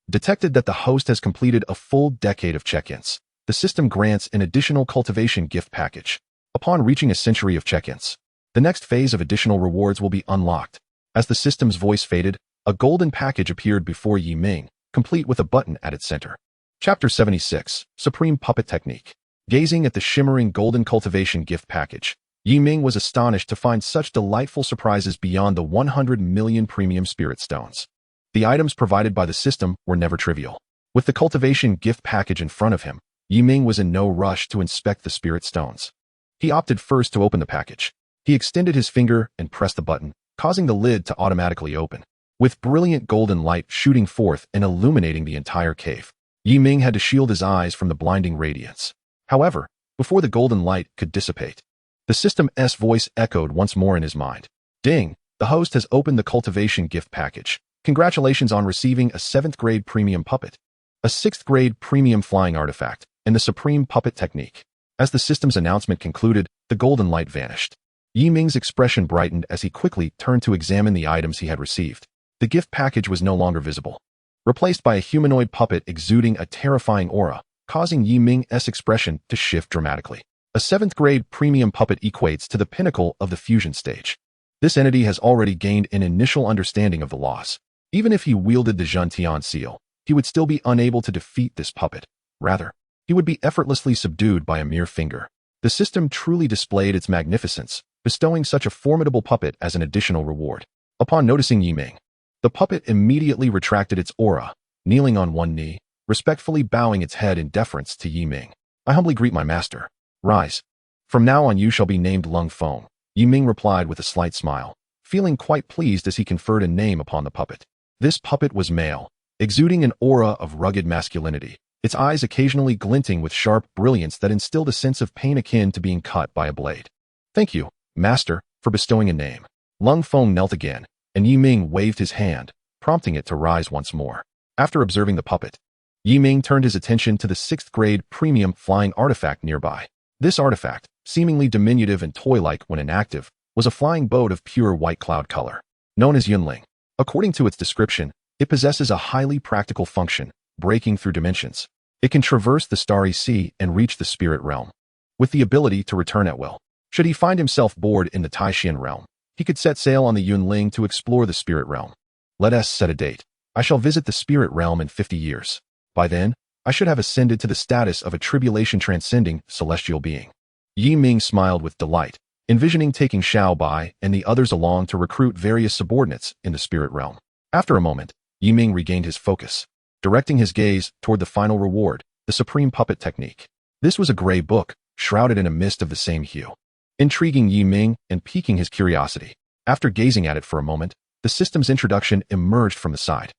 Detected that the host has completed a full decade of check-ins. The system grants an additional cultivation gift package. Upon reaching a century of check-ins, the next phase of additional rewards will be unlocked. As the system's voice faded, a golden package appeared before Yi Ming, complete with a button at its center. Chapter 76, Supreme Puppet Technique. Gazing at the shimmering golden cultivation gift package, Yi Ming was astonished to find such delightful surprises beyond the 100 million premium spirit stones. The items provided by the system were never trivial. With the cultivation gift package in front of him, Yi Ming was in no rush to inspect the spirit stones. He opted first to open the package. He extended his finger and pressed the button, causing the lid to automatically open. With brilliant golden light shooting forth and illuminating the entire cave, Yi Ming had to shield his eyes from the blinding radiance. However, before the golden light could dissipate, the system's voice echoed once more in his mind. Ding, the host has opened the cultivation gift package. Congratulations on receiving a 7th-grade premium puppet, a 6th-grade premium flying artifact, and the supreme puppet technique. As the system's announcement concluded, the golden light vanished. Yi Ming's expression brightened as he quickly turned to examine the items he had received. The gift package was no longer visible, replaced by a humanoid puppet exuding a terrifying aura, causing Yi Ming's expression to shift dramatically. A 7th-grade premium puppet equates to the pinnacle of the fusion stage. This entity has already gained an initial understanding of the laws. Even if he wielded the Zhentian seal, he would still be unable to defeat this puppet. Rather, he would be effortlessly subdued by a mere finger. The system truly displayed its magnificence, bestowing such a formidable puppet as an additional reward. Upon noticing Yi Ming, the puppet immediately retracted its aura, kneeling on one knee, respectfully bowing its head in deference to Yi Ming. I humbly greet my master. Rise. From now on you shall be named Lung Feng, Yi Ming replied with a slight smile, feeling quite pleased as he conferred a name upon the puppet. This puppet was male, exuding an aura of rugged masculinity, its eyes occasionally glinting with sharp brilliance that instilled a sense of pain akin to being cut by a blade. Thank you, master, for bestowing a name. Lung Feng knelt again, and Yi Ming waved his hand, prompting it to rise once more. After observing the puppet, Yi Ming turned his attention to the 6th-grade premium flying artifact nearby. This artifact, seemingly diminutive and toy-like when inactive, was a flying boat of pure white cloud color. Known as Yunling, according to its description, it possesses a highly practical function, breaking through dimensions. It can traverse the starry sea and reach the spirit realm, with the ability to return at will. Should he find himself bored in the Taishan realm, he could set sail on the Yunling to explore the spirit realm. Let us set a date. I shall visit the spirit realm in 50 years. By then, I should have ascended to the status of a tribulation-transcending celestial being. Yi Ming smiled with delight, envisioning taking Xiaobai and the others along to recruit various subordinates in the spirit realm. After a moment, Yi Ming regained his focus. directing his gaze toward the final reward, the Supreme Puppet Technique. This was a gray book, shrouded in a mist of the same hue, intriguing Ming and piquing his curiosity. After gazing at it for a moment, the system's introduction emerged from the side.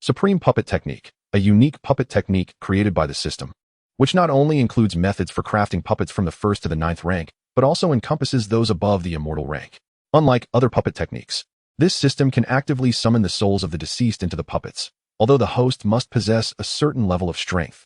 Supreme Puppet Technique, a unique puppet technique created by the system, which not only includes methods for crafting puppets from the 1st to the 9th rank, but also encompasses those above the immortal rank. Unlike other puppet techniques, this system can actively summon the souls of the deceased into the puppets, although the host must possess a certain level of strength.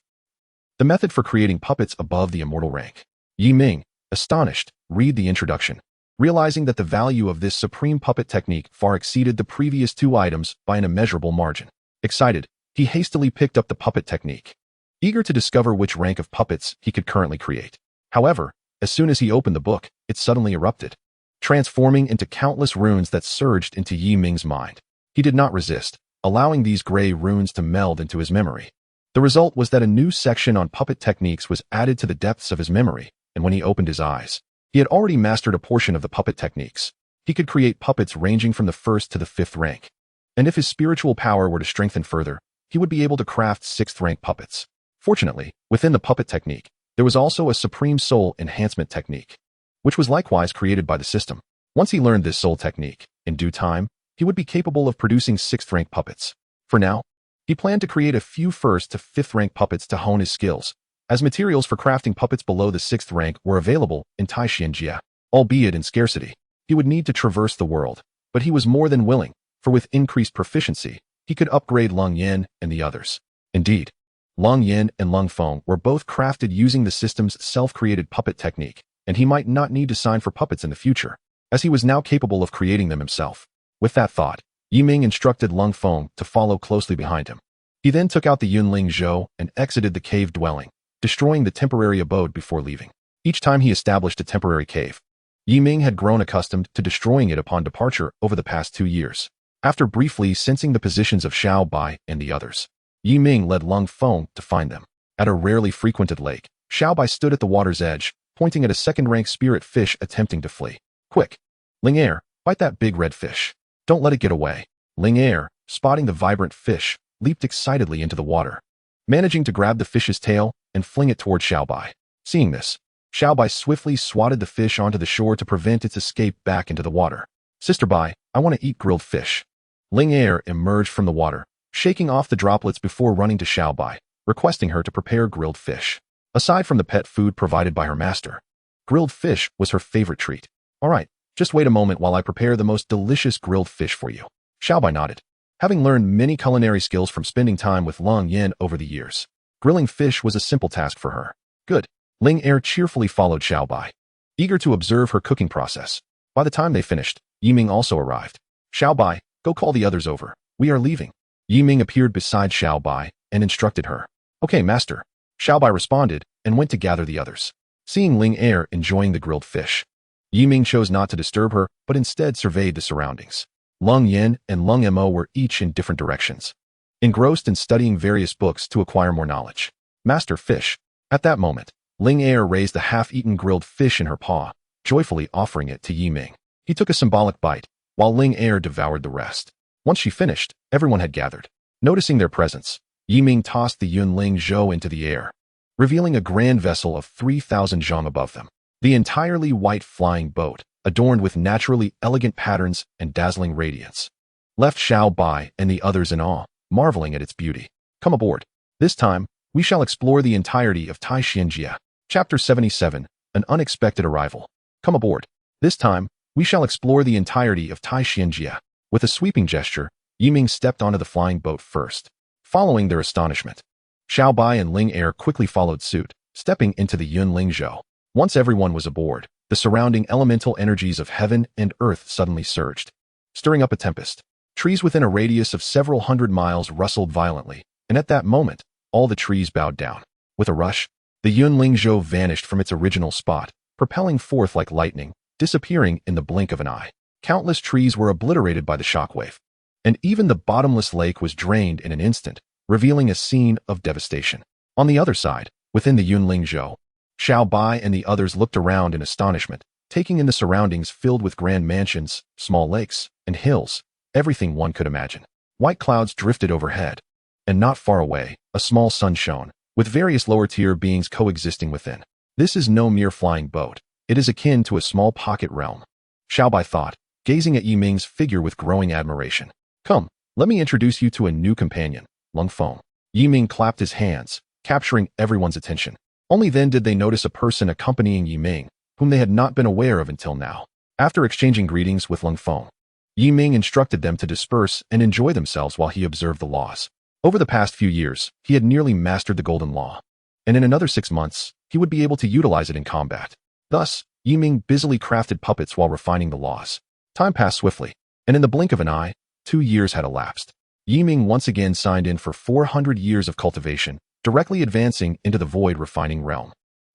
The method for creating puppets above the immortal rank. Ming, astonished, read the introduction, realizing that the value of this supreme puppet technique far exceeded the previous 2 items by an immeasurable margin. Excited, he hastily picked up the puppet technique, eager to discover which rank of puppets he could currently create. However, as soon as he opened the book, it suddenly erupted, transforming into countless runes that surged into Ming's mind. He did not resist, allowing these gray runes to meld into his memory. The result was that a new section on puppet techniques was added to the depths of his memory, and when he opened his eyes, he had already mastered a portion of the puppet techniques. He could create puppets ranging from the 1st to the 5th rank. And if his spiritual power were to strengthen further, he would be able to craft 6th rank puppets. Fortunately, within the puppet technique, there was also a supreme soul enhancement technique, which was likewise created by the system. Once he learned this soul technique, in due time, he would be capable of producing 6th rank puppets. For now, he planned to create a few 1st to 5th rank puppets to hone his skills, as materials for crafting puppets below the 6th rank were available in xianxia, albeit in scarcity. He would need to traverse the world, but he was more than willing, for with increased proficiency, he could upgrade Lung Yin and the others. Indeed, Lung Yin and Lung Feng were both crafted using the system's self-created puppet technique, and he might not need to sign for puppets in the future, as he was now capable of creating them himself. With that thought, Ming instructed Lung Feng to follow closely behind him. He then took out the Yunling Zhou and exited the cave dwelling, destroying the temporary abode before leaving. Each time he established a temporary cave, Ming had grown accustomed to destroying it upon departure over the past 2 years. After briefly sensing the positions of Xiao Bai and the others, Ming led Lung Feng to find them. At a rarely frequented lake, Xiao Bai stood at the water's edge, pointing at a 2nd-rank spirit fish attempting to flee. Quick! Ling Er, bite that big red fish. Don't let it get away. Ling Er, spotting the vibrant fish, leaped excitedly into the water, managing to grab the fish's tail and fling it toward Xiao Bai. Seeing this, Xiao Bai swiftly swatted the fish onto the shore to prevent its escape back into the water. Sister Bai, I want to eat grilled fish. Ling Er emerged from the water, shaking off the droplets before running to Xiao Bai, requesting her to prepare grilled fish. Aside from the pet food provided by her master, grilled fish was her favorite treat. All right, just wait a moment while I prepare the most delicious grilled fish for you. Xiao Bai nodded. Having learned many culinary skills from spending time with Lung Yin over the years, grilling fish was a simple task for her. Good. Ling Er cheerfully followed Xiao Bai, eager to observe her cooking process. By the time they finished, Ming also arrived. Xiao Bai, go call the others over. We are leaving. Ming appeared beside Xiao Bai and instructed her. Okay, master. Xiao Bai responded and went to gather the others. Seeing Ling Er enjoying the grilled fish, Ming chose not to disturb her, but instead surveyed the surroundings. Lung Yin and Lung Mo were each in different directions, engrossed in studying various books to acquire more knowledge. Master Fish. At that moment, Ling Er raised the half-eaten grilled fish in her paw, joyfully offering it to Ming. He took a symbolic bite, while Ling Er devoured the rest. Once she finished, everyone had gathered. Noticing their presence, Ming tossed the Yunling Zhou into the air, revealing a grand vessel of 3,000 zhang above them. The entirely white flying boat, adorned with naturally elegant patterns and dazzling radiance, left Xiao Bai and the others in awe, marveling at its beauty. Come aboard. This time, we shall explore the entirety of xianxia. Chapter 77, An Unexpected Arrival. Come aboard. This time, we shall explore the entirety of xianxia. With a sweeping gesture, Ming stepped onto the flying boat first. Following their astonishment, Xiao Bai and Ling Er quickly followed suit, stepping into the Yunling Zhou. Once everyone was aboard, the surrounding elemental energies of heaven and earth suddenly surged, stirring up a tempest. Trees within a radius of several hundred miles rustled violently, and at that moment, all the trees bowed down. With a rush, the Yunling Zhou vanished from its original spot, propelling forth like lightning, disappearing in the blink of an eye. Countless trees were obliterated by the shockwave, and even the bottomless lake was drained in an instant, revealing a scene of devastation. On the other side, within the Yunling Zhou, Xiao Bai and the others looked around in astonishment, taking in the surroundings filled with grand mansions, small lakes, and hills, everything one could imagine. White clouds drifted overhead, and not far away, a small sun shone, with various lower-tier beings coexisting within. This is no mere flying boat. It is akin to a small pocket realm. Xiaobai thought, gazing at Yi Ming's figure with growing admiration. Come, let me introduce you to a new companion, Lung Feng. Yi Ming clapped his hands, capturing everyone's attention. Only then did they notice a person accompanying Yi Ming, whom they had not been aware of until now. After exchanging greetings with Lung Feng, Yi Ming instructed them to disperse and enjoy themselves while he observed the laws. Over the past few years, he had nearly mastered the Golden Law, and in another 6 months, he would be able to utilize it in combat. Thus, Yi Ming busily crafted puppets while refining the laws. Time passed swiftly, and in the blink of an eye, 2 years had elapsed. Yi Ming once again signed in for 400 years of cultivation, directly advancing into the void refining realm.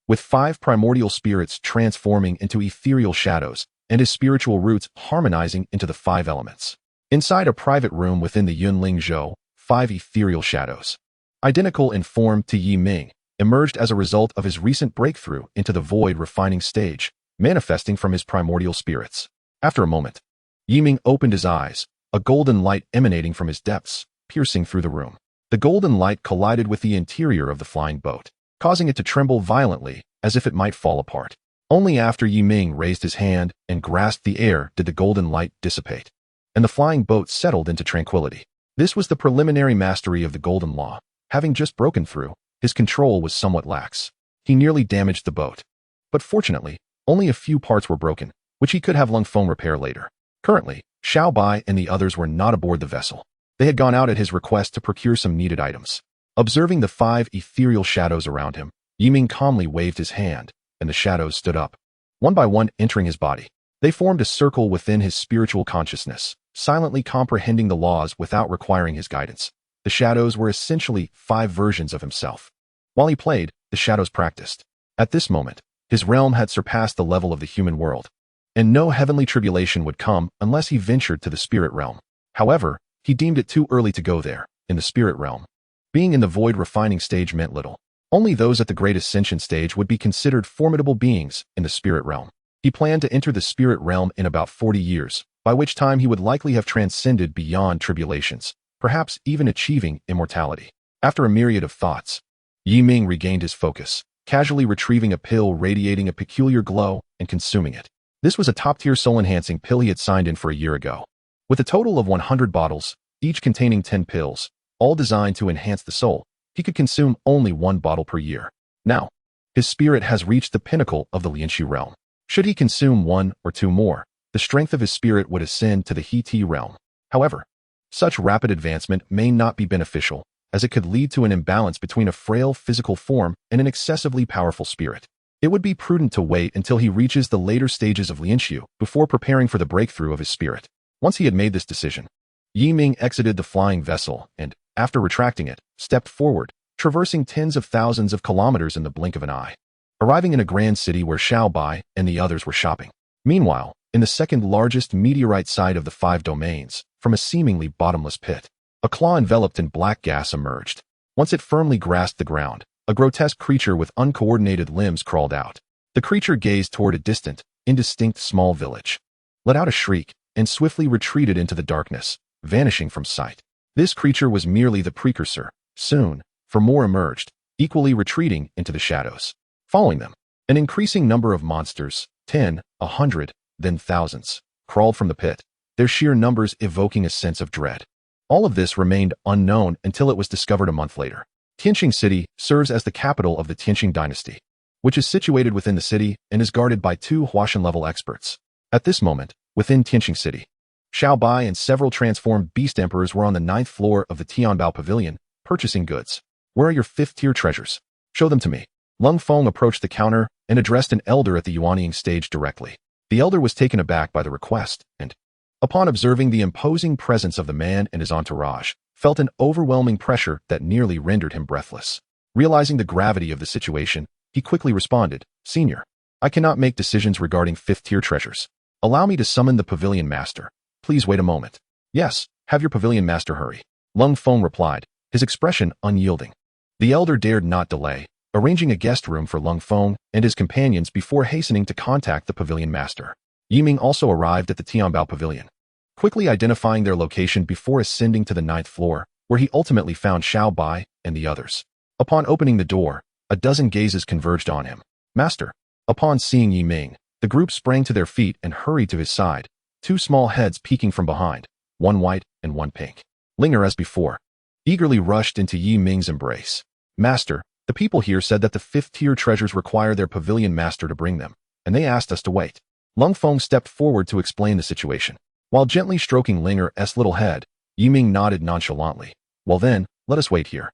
With 5 primordial spirits transforming into ethereal shadows, and his spiritual roots harmonizing into the 5 elements. Inside a private room within the Yunling Zhou, 5 ethereal shadows, identical in form to Yi Ming, emerged as a result of his recent breakthrough into the void refining stage, manifesting from his primordial spirits. After a moment, Yi Ming opened his eyes, a golden light emanating from his depths, piercing through the room. The golden light collided with the interior of the flying boat, causing it to tremble violently, as if it might fall apart. Only after Yi Ming raised his hand and grasped the air did the golden light dissipate, and the flying boat settled into tranquility. This was the preliminary mastery of the Golden Law. Having just broken through, his control was somewhat lax. He nearly damaged the boat. But fortunately, only a few parts were broken, which he could have Lung Feng repair later. Currently, Xiaobai and the others were not aboard the vessel. They had gone out at his request to procure some needed items. Observing the 5 ethereal shadows around him, Yi Ming calmly waved his hand, and the shadows stood up, one by one entering his body. They formed a circle within his spiritual consciousness, silently comprehending the laws without requiring his guidance. The shadows were essentially 5 versions of himself. While he played, the shadows practiced. At this moment, his realm had surpassed the level of the human world, and no heavenly tribulation would come unless he ventured to the spirit realm. However, he deemed it too early to go there. In the spirit realm, being in the void refining stage meant little. Only those at the great ascension stage would be considered formidable beings in the spirit realm. He planned to enter the spirit realm in about 40 years, by which time he would likely have transcended beyond tribulations, perhaps even achieving immortality. After a myriad of thoughts, Yi Ming regained his focus, casually retrieving a pill radiating a peculiar glow and consuming it. This was a top-tier soul-enhancing pill he had signed in for a year ago. With a total of 100 bottles, each containing 10 pills, all designed to enhance the soul, he could consume only 1 bottle per year. Now, his spirit has reached the pinnacle of the Lianxu realm. Should he consume 1 or 2 more, the strength of his spirit would ascend to the He-Ti realm. However, such rapid advancement may not be beneficial, as it could lead to an imbalance between a frail physical form and an excessively powerful spirit. It would be prudent to wait until he reaches the later stages of Lianxu before preparing for the breakthrough of his spirit. Once he had made this decision, Yi Ming exited the flying vessel and, after retracting it, stepped forward, traversing tens of thousands of kilometers in the blink of an eye, arriving in a grand city where Xiaobai and the others were shopping. Meanwhile, in the second largest meteorite site of the 5 domains, from a seemingly bottomless pit, a claw enveloped in black gas emerged. Once it firmly grasped the ground, a grotesque creature with uncoordinated limbs crawled out. The creature gazed toward a distant, indistinct small village, let out a shriek, and swiftly retreated into the darkness, vanishing from sight. This creature was merely the precursor. Soon, 4 more emerged, equally retreating into the shadows. Following them, an increasing number of monsters, 10, 100, then thousands, crawled from the pit, their sheer numbers evoking a sense of dread. All of this remained unknown until it was discovered a month later. Tianqing City serves as the capital of the Tianqing dynasty, which is situated within the city and is guarded by 2 Huashan-level experts. At this moment, within Tianqing City, Xiaobai and several transformed beast emperors were on the 9th floor of the Tianbao Pavilion, purchasing goods. Where are your 5th-tier treasures? Show them to me. Lung Feng approached the counter and addressed an elder at the Yuanying stage directly. The elder was taken aback by the request and, upon observing the imposing presence of the man and his entourage, felt an overwhelming pressure that nearly rendered him breathless. Realizing the gravity of the situation, he quickly responded, "Senior, I cannot make decisions regarding 5th-tier treasures. Allow me to summon the pavilion master. Please wait a moment." "Yes, have your pavilion master hurry," Lung Feng replied, his expression unyielding. The elder dared not delay, arranging a guest room for Lung Feng and his companions before hastening to contact the pavilion master. Yi Ming also arrived at the Tianbao Pavilion. Quickly identifying their location before ascending to the 9th floor, where he ultimately found Xiao Bai and the others. Upon opening the door, a dozen gazes converged on him. Master. Upon seeing Yi Ming, the group sprang to their feet and hurried to his side, two small heads peeking from behind, one white and one pink. Linger, as before, eagerly rushed into Yi Ming's embrace. Master, the people here said that the 5th-tier treasures require their pavilion master to bring them, and they asked us to wait. Lung Feng stepped forward to explain the situation. While gently stroking Linger's little head, Yi Ming nodded nonchalantly. Well then, let us wait here.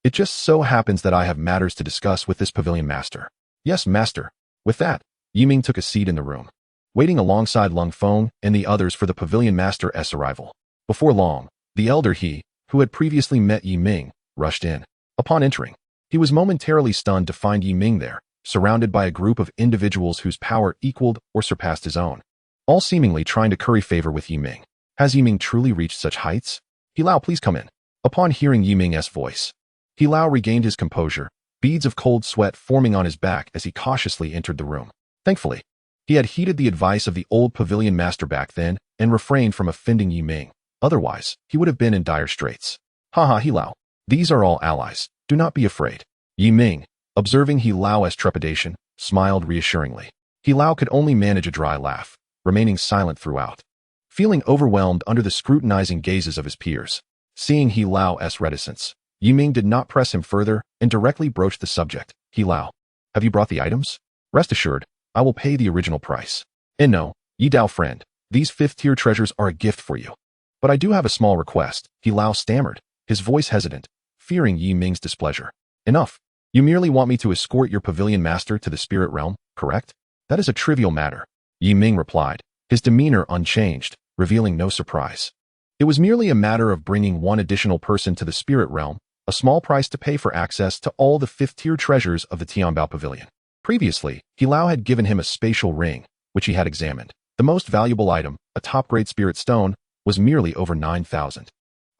It just so happens that I have matters to discuss with this pavilion master. Yes, master. With that, Yi Ming took a seat in the room, waiting alongside Lung Feng and the others for the pavilion master's arrival. Before long, the elder He, who had previously met Yi Ming, rushed in. Upon entering, he was momentarily stunned to find Yi Ming there, surrounded by a group of individuals whose power equaled or surpassed his own, all seemingly trying to curry favor with Yi Ming. Has Yi Ming truly reached such heights? He Lao, please come in. Upon hearing Yi Ming's voice, He Lao regained his composure, beads of cold sweat forming on his back as he cautiously entered the room. Thankfully, he had heeded the advice of the old pavilion master back then and refrained from offending Yi Ming. Otherwise, he would have been in dire straits. Haha, He Lao. These are all allies. Do not be afraid. Yi Ming, observing He Lao's trepidation, smiled reassuringly. He Lao could only manage a dry laugh, remaining silent throughout. Feeling overwhelmed under the scrutinizing gazes of his peers, seeing He Lao's reticence, Yi Ming did not press him further and directly broached the subject. He Lao, have you brought the items? Rest assured, I will pay the original price. And no, Yi Dao friend, these 5th-tier treasures are a gift for you. But I do have a small request, He Lao stammered, his voice hesitant, fearing Yi Ming's displeasure. Enough. You merely want me to escort your pavilion master to the spirit realm, correct? That is a trivial matter, Yi Ming replied, his demeanor unchanged, revealing no surprise. It was merely a matter of bringing one additional person to the spirit realm, a small price to pay for access to all the 5th-tier treasures of the Tianbao Pavilion. Previously, He Lao had given him a spatial ring, which he had examined. The most valuable item, a top-grade spirit stone, was merely over 9,000,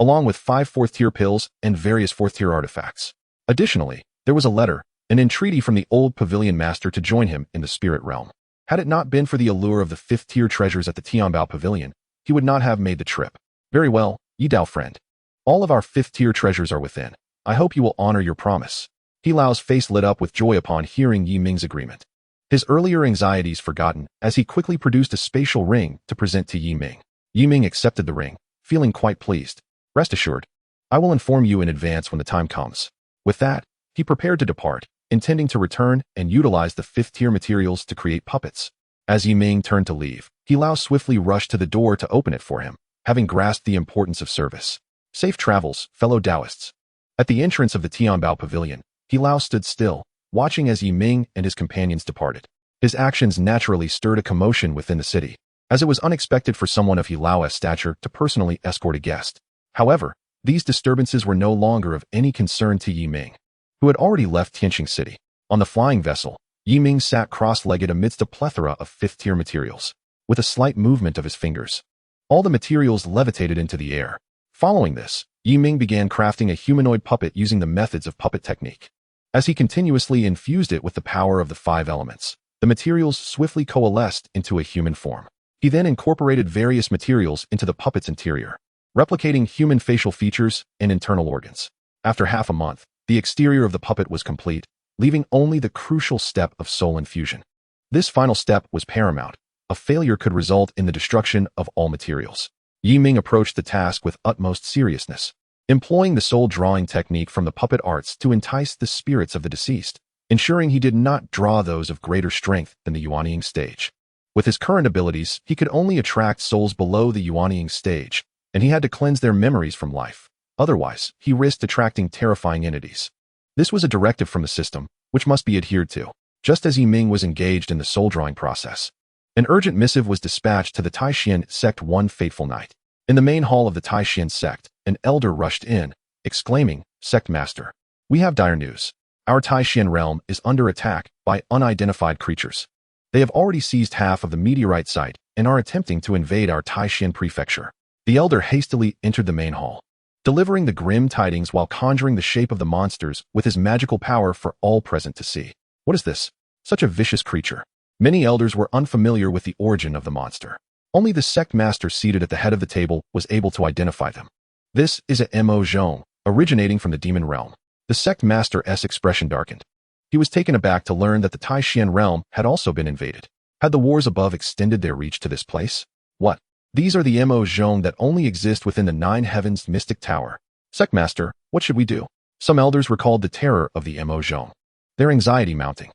along with 5 4th-tier pills and various 4th-tier artifacts. Additionally, there was a letter, an entreaty from the old pavilion master to join him in the spirit realm. Had it not been for the allure of the 5th-tier treasures at the Tianbao Pavilion, he would not have made the trip. Very well, Yi Dao friend. All of our 5th-tier treasures are within. I hope you will honor your promise. He Lao's face lit up with joy upon hearing Yi Ming's agreement. His earlier anxieties forgotten as he quickly produced a spatial ring to present to Yi Ming. Yi Ming accepted the ring, feeling quite pleased. Rest assured, I will inform you in advance when the time comes. With that, he prepared to depart, intending to return and utilize the 5th-tier materials to create puppets. As Yi Ming turned to leave, He Lao swiftly rushed to the door to open it for him, having grasped the importance of service. Safe travels, fellow Taoists. At the entrance of the Tianbao Pavilion, He Lao stood still, watching as Yi Ming and his companions departed. His actions naturally stirred a commotion within the city, as it was unexpected for someone of He Lao's stature to personally escort a guest. However, these disturbances were no longer of any concern to Yi Ming, who had already left Tianxing City. On the flying vessel, Yi Ming sat cross-legged amidst a plethora of 5th-tier materials. With a slight movement of his fingers, all the materials levitated into the air. Following this, Yi Ming began crafting a humanoid puppet using the methods of puppet technique. As he continuously infused it with the power of the 5 elements, the materials swiftly coalesced into a human form. He then incorporated various materials into the puppet's interior, replicating human facial features and internal organs. After half a month, the exterior of the puppet was complete, leaving only the crucial step of soul infusion. This final step was paramount. A failure could result in the destruction of all materials. Yi Ming approached the task with utmost seriousness, employing the soul drawing technique from the puppet arts to entice the spirits of the deceased, ensuring he did not draw those of greater strength than the Yuanying stage. With his current abilities, he could only attract souls below the Yuanying stage, and he had to cleanse their memories from life. Otherwise, he risked attracting terrifying entities. This was a directive from the system, which must be adhered to. Just as Yi Ming was engaged in the soul drawing process, an urgent missive was dispatched to the Taishan sect one fateful night. In the main hall of the Taishan sect, an elder rushed in, exclaiming, "Sect Master, we have dire news. Our Taishan realm is under attack by unidentified creatures. They have already seized half of the meteorite site and are attempting to invade our Taishan prefecture." The elder hastily entered the main hall, delivering the grim tidings while conjuring the shape of the monsters with his magical power for all present to see. What is this? Such a vicious creature. Many elders were unfamiliar with the origin of the monster. Only the sect master seated at the head of the table was able to identify them. This is a Mo Zhong, originating from the demon realm. The sect master's expression darkened. He was taken aback to learn that the Taishan realm had also been invaded. Had the wars above extended their reach to this place? What? These are the Mo Zhong that only exist within the Nine Heavens Mystic Tower. Sect Master, what should we do? Some elders recalled the terror of the Mo Zhong, their anxiety mounting.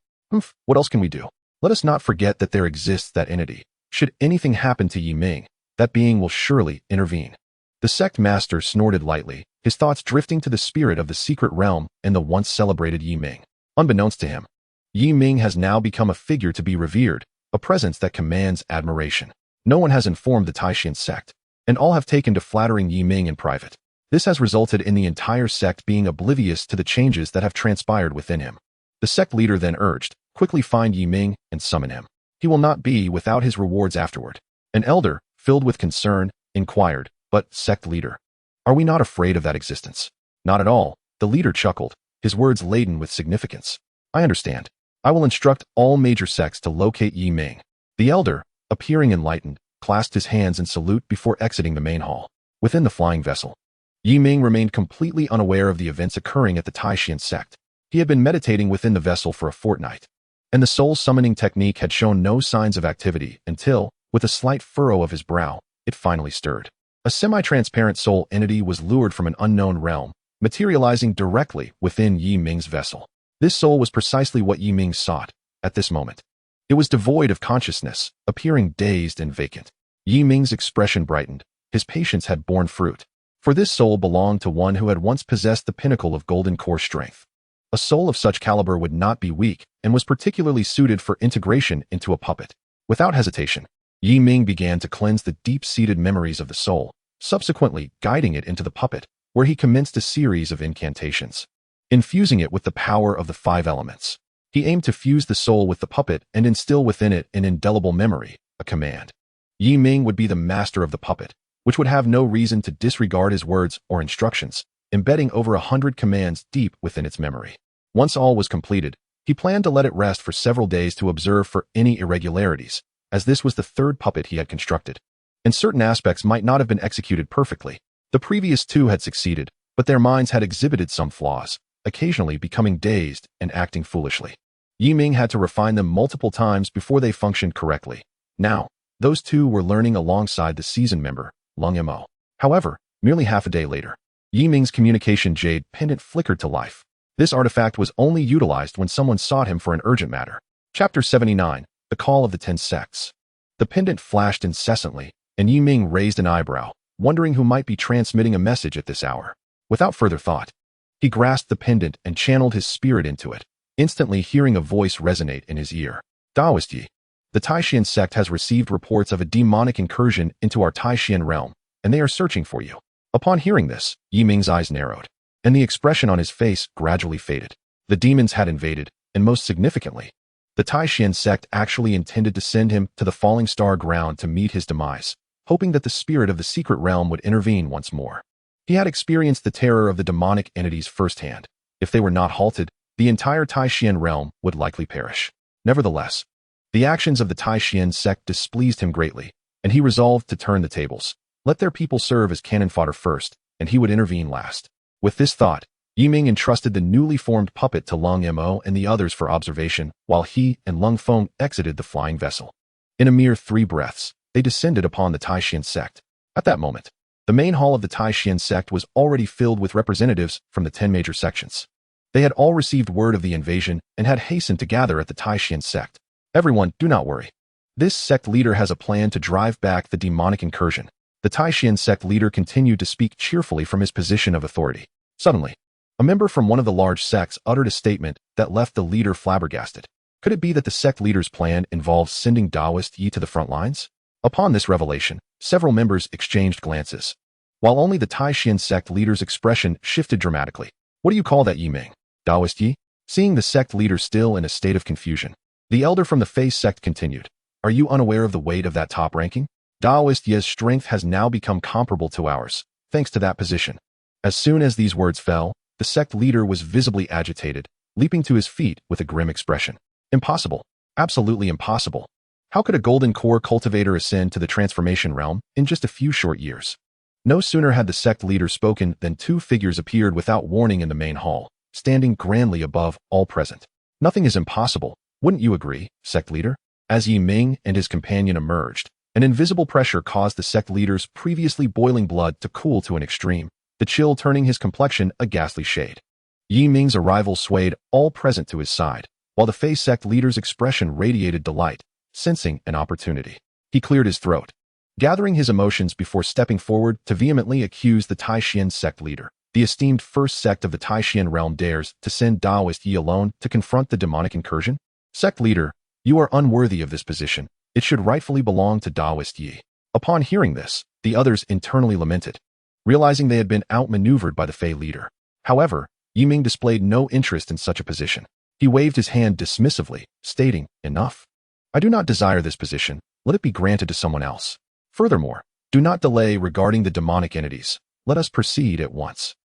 What else can we do? Let us not forget that there exists that entity. Should anything happen to Yi Ming, that being will surely intervene. The sect master snorted lightly, his thoughts drifting to the spirit of the secret realm and the once celebrated Yi Ming. Unbeknownst to him, Yi Ming has now become a figure to be revered, a presence that commands admiration. No one has informed the Taishan sect, and all have taken to flattering Yi Ming in private. This has resulted in the entire sect being oblivious to the changes that have transpired within him. The sect leader then urged, quickly find Yi Ming and summon him. He will not be without his rewards afterward. An elder, filled with concern, inquired, but, sect leader, are we not afraid of that existence? Not at all, the leader chuckled, his words laden with significance. I understand. I will instruct all major sects to locate Yi Ming. The elder, appearing enlightened, clasped his hands in salute before exiting the main hall. Within the flying vessel, Yi Ming remained completely unaware of the events occurring at the Taishan sect. He had been meditating within the vessel for a fortnight, and the soul summoning technique had shown no signs of activity until, with a slight furrow of his brow, it finally stirred. A semi-transparent soul entity was lured from an unknown realm, materializing directly within Yi Ming's vessel. This soul was precisely what Yi Ming sought at this moment. It was devoid of consciousness, appearing dazed and vacant. Yi Ming's expression brightened. His patience had borne fruit. For this soul belonged to one who had once possessed the pinnacle of golden core strength. A soul of such caliber would not be weak and was particularly suited for integration into a puppet. Without hesitation, Yi Ming began to cleanse the deep-seated memories of the soul, subsequently guiding it into the puppet, where he commenced a series of incantations, infusing it with the power of the 5 elements. He aimed to fuse the soul with the puppet and instill within it an indelible memory, a command. Yi Ming would be the master of the puppet, which would have no reason to disregard his words or instructions, embedding over 100 commands deep within its memory. Once all was completed, he planned to let it rest for several days to observe for any irregularities, as this was the 3rd puppet he had constructed, and certain aspects might not have been executed perfectly. The previous 2 had succeeded, but their minds had exhibited some flaws, occasionally becoming dazed and acting foolishly. Yi Ming had to refine them multiple times before they functioned correctly. Now, those 2 were learning alongside the seasoned member, Lung Mo. However, merely half a day later, Yi Ming's communication jade pendant flickered to life. This artifact was only utilized when someone sought him for an urgent matter. Chapter 79, The Call of the 10 Sects. The pendant flashed incessantly, and Yi Ming raised an eyebrow, wondering who might be transmitting a message at this hour. Without further thought, he grasped the pendant and channeled his spirit into it, instantly hearing a voice resonate in his ear. Daoist Yi. The Taishan sect has received reports of a demonic incursion into our Taishan realm, and they are searching for you. Upon hearing this, Yi Ming's eyes narrowed, and the expression on his face gradually faded. The demons had invaded, and most significantly, the Taishan sect actually intended to send him to the falling star ground to meet his demise, hoping that the spirit of the secret realm would intervene once more. He had experienced the terror of the demonic entities firsthand. If they were not halted, the entire Taishan realm would likely perish. Nevertheless, the actions of the Taishan sect displeased him greatly, and he resolved to turn the tables. Let their people serve as cannon fodder first, and he would intervene last. With this thought, Yi Ming entrusted the newly formed puppet to Lung Mo and the others for observation, while he and Lung Feng exited the flying vessel. In a mere 3 breaths, they descended upon the Taishan sect. At that moment, the main hall of the Taishan sect was already filled with representatives from the 10 major sections. They had all received word of the invasion and had hastened to gather at the Taishan sect. Everyone, do not worry. This sect leader has a plan to drive back the demonic incursion. The Taishan sect leader continued to speak cheerfully from his position of authority. Suddenly, a member from one of the large sects uttered a statement that left the leader flabbergasted. Could it be that the sect leader's plan involves sending Daoist Yi to the front lines? Upon this revelation, several members exchanged glances, while only the Taishan sect leader's expression shifted dramatically. What do you call that, Yi Ming? Daoist Yi? Seeing the sect leader still in a state of confusion, the elder from the Face sect continued. Are you unaware of the weight of that top ranking? Daoist Yi's strength has now become comparable to ours, thanks to that position. As soon as these words fell, the sect leader was visibly agitated, leaping to his feet with a grim expression. Impossible. Absolutely impossible. How could a golden core cultivator ascend to the transformation realm in just a few short years? No sooner had the sect leader spoken than two figures appeared without warning in the main hall, standing grandly above all present. Nothing is impossible, wouldn't you agree, sect leader? As Ming and his companion emerged, an invisible pressure caused the sect leader's previously boiling blood to cool to an extreme, the chill turning his complexion a ghastly shade. Ming's arrival swayed all present to his side, while the Fey sect leader's expression radiated delight, sensing an opportunity. He cleared his throat, gathering his emotions before stepping forward to vehemently accuse the Taishan sect leader. The esteemed first sect of the Taishan realm dares to send Daoist Yi alone to confront the demonic incursion? Sect leader, you are unworthy of this position. It should rightfully belong to Daoist Yi. Upon hearing this, the others internally lamented, realizing they had been outmaneuvered by the Fey leader. However, Ming displayed no interest in such a position. He waved his hand dismissively, stating, "Enough. I do not desire this position. Let it be granted to someone else. Furthermore, do not delay regarding the demonic entities. Let us proceed at once.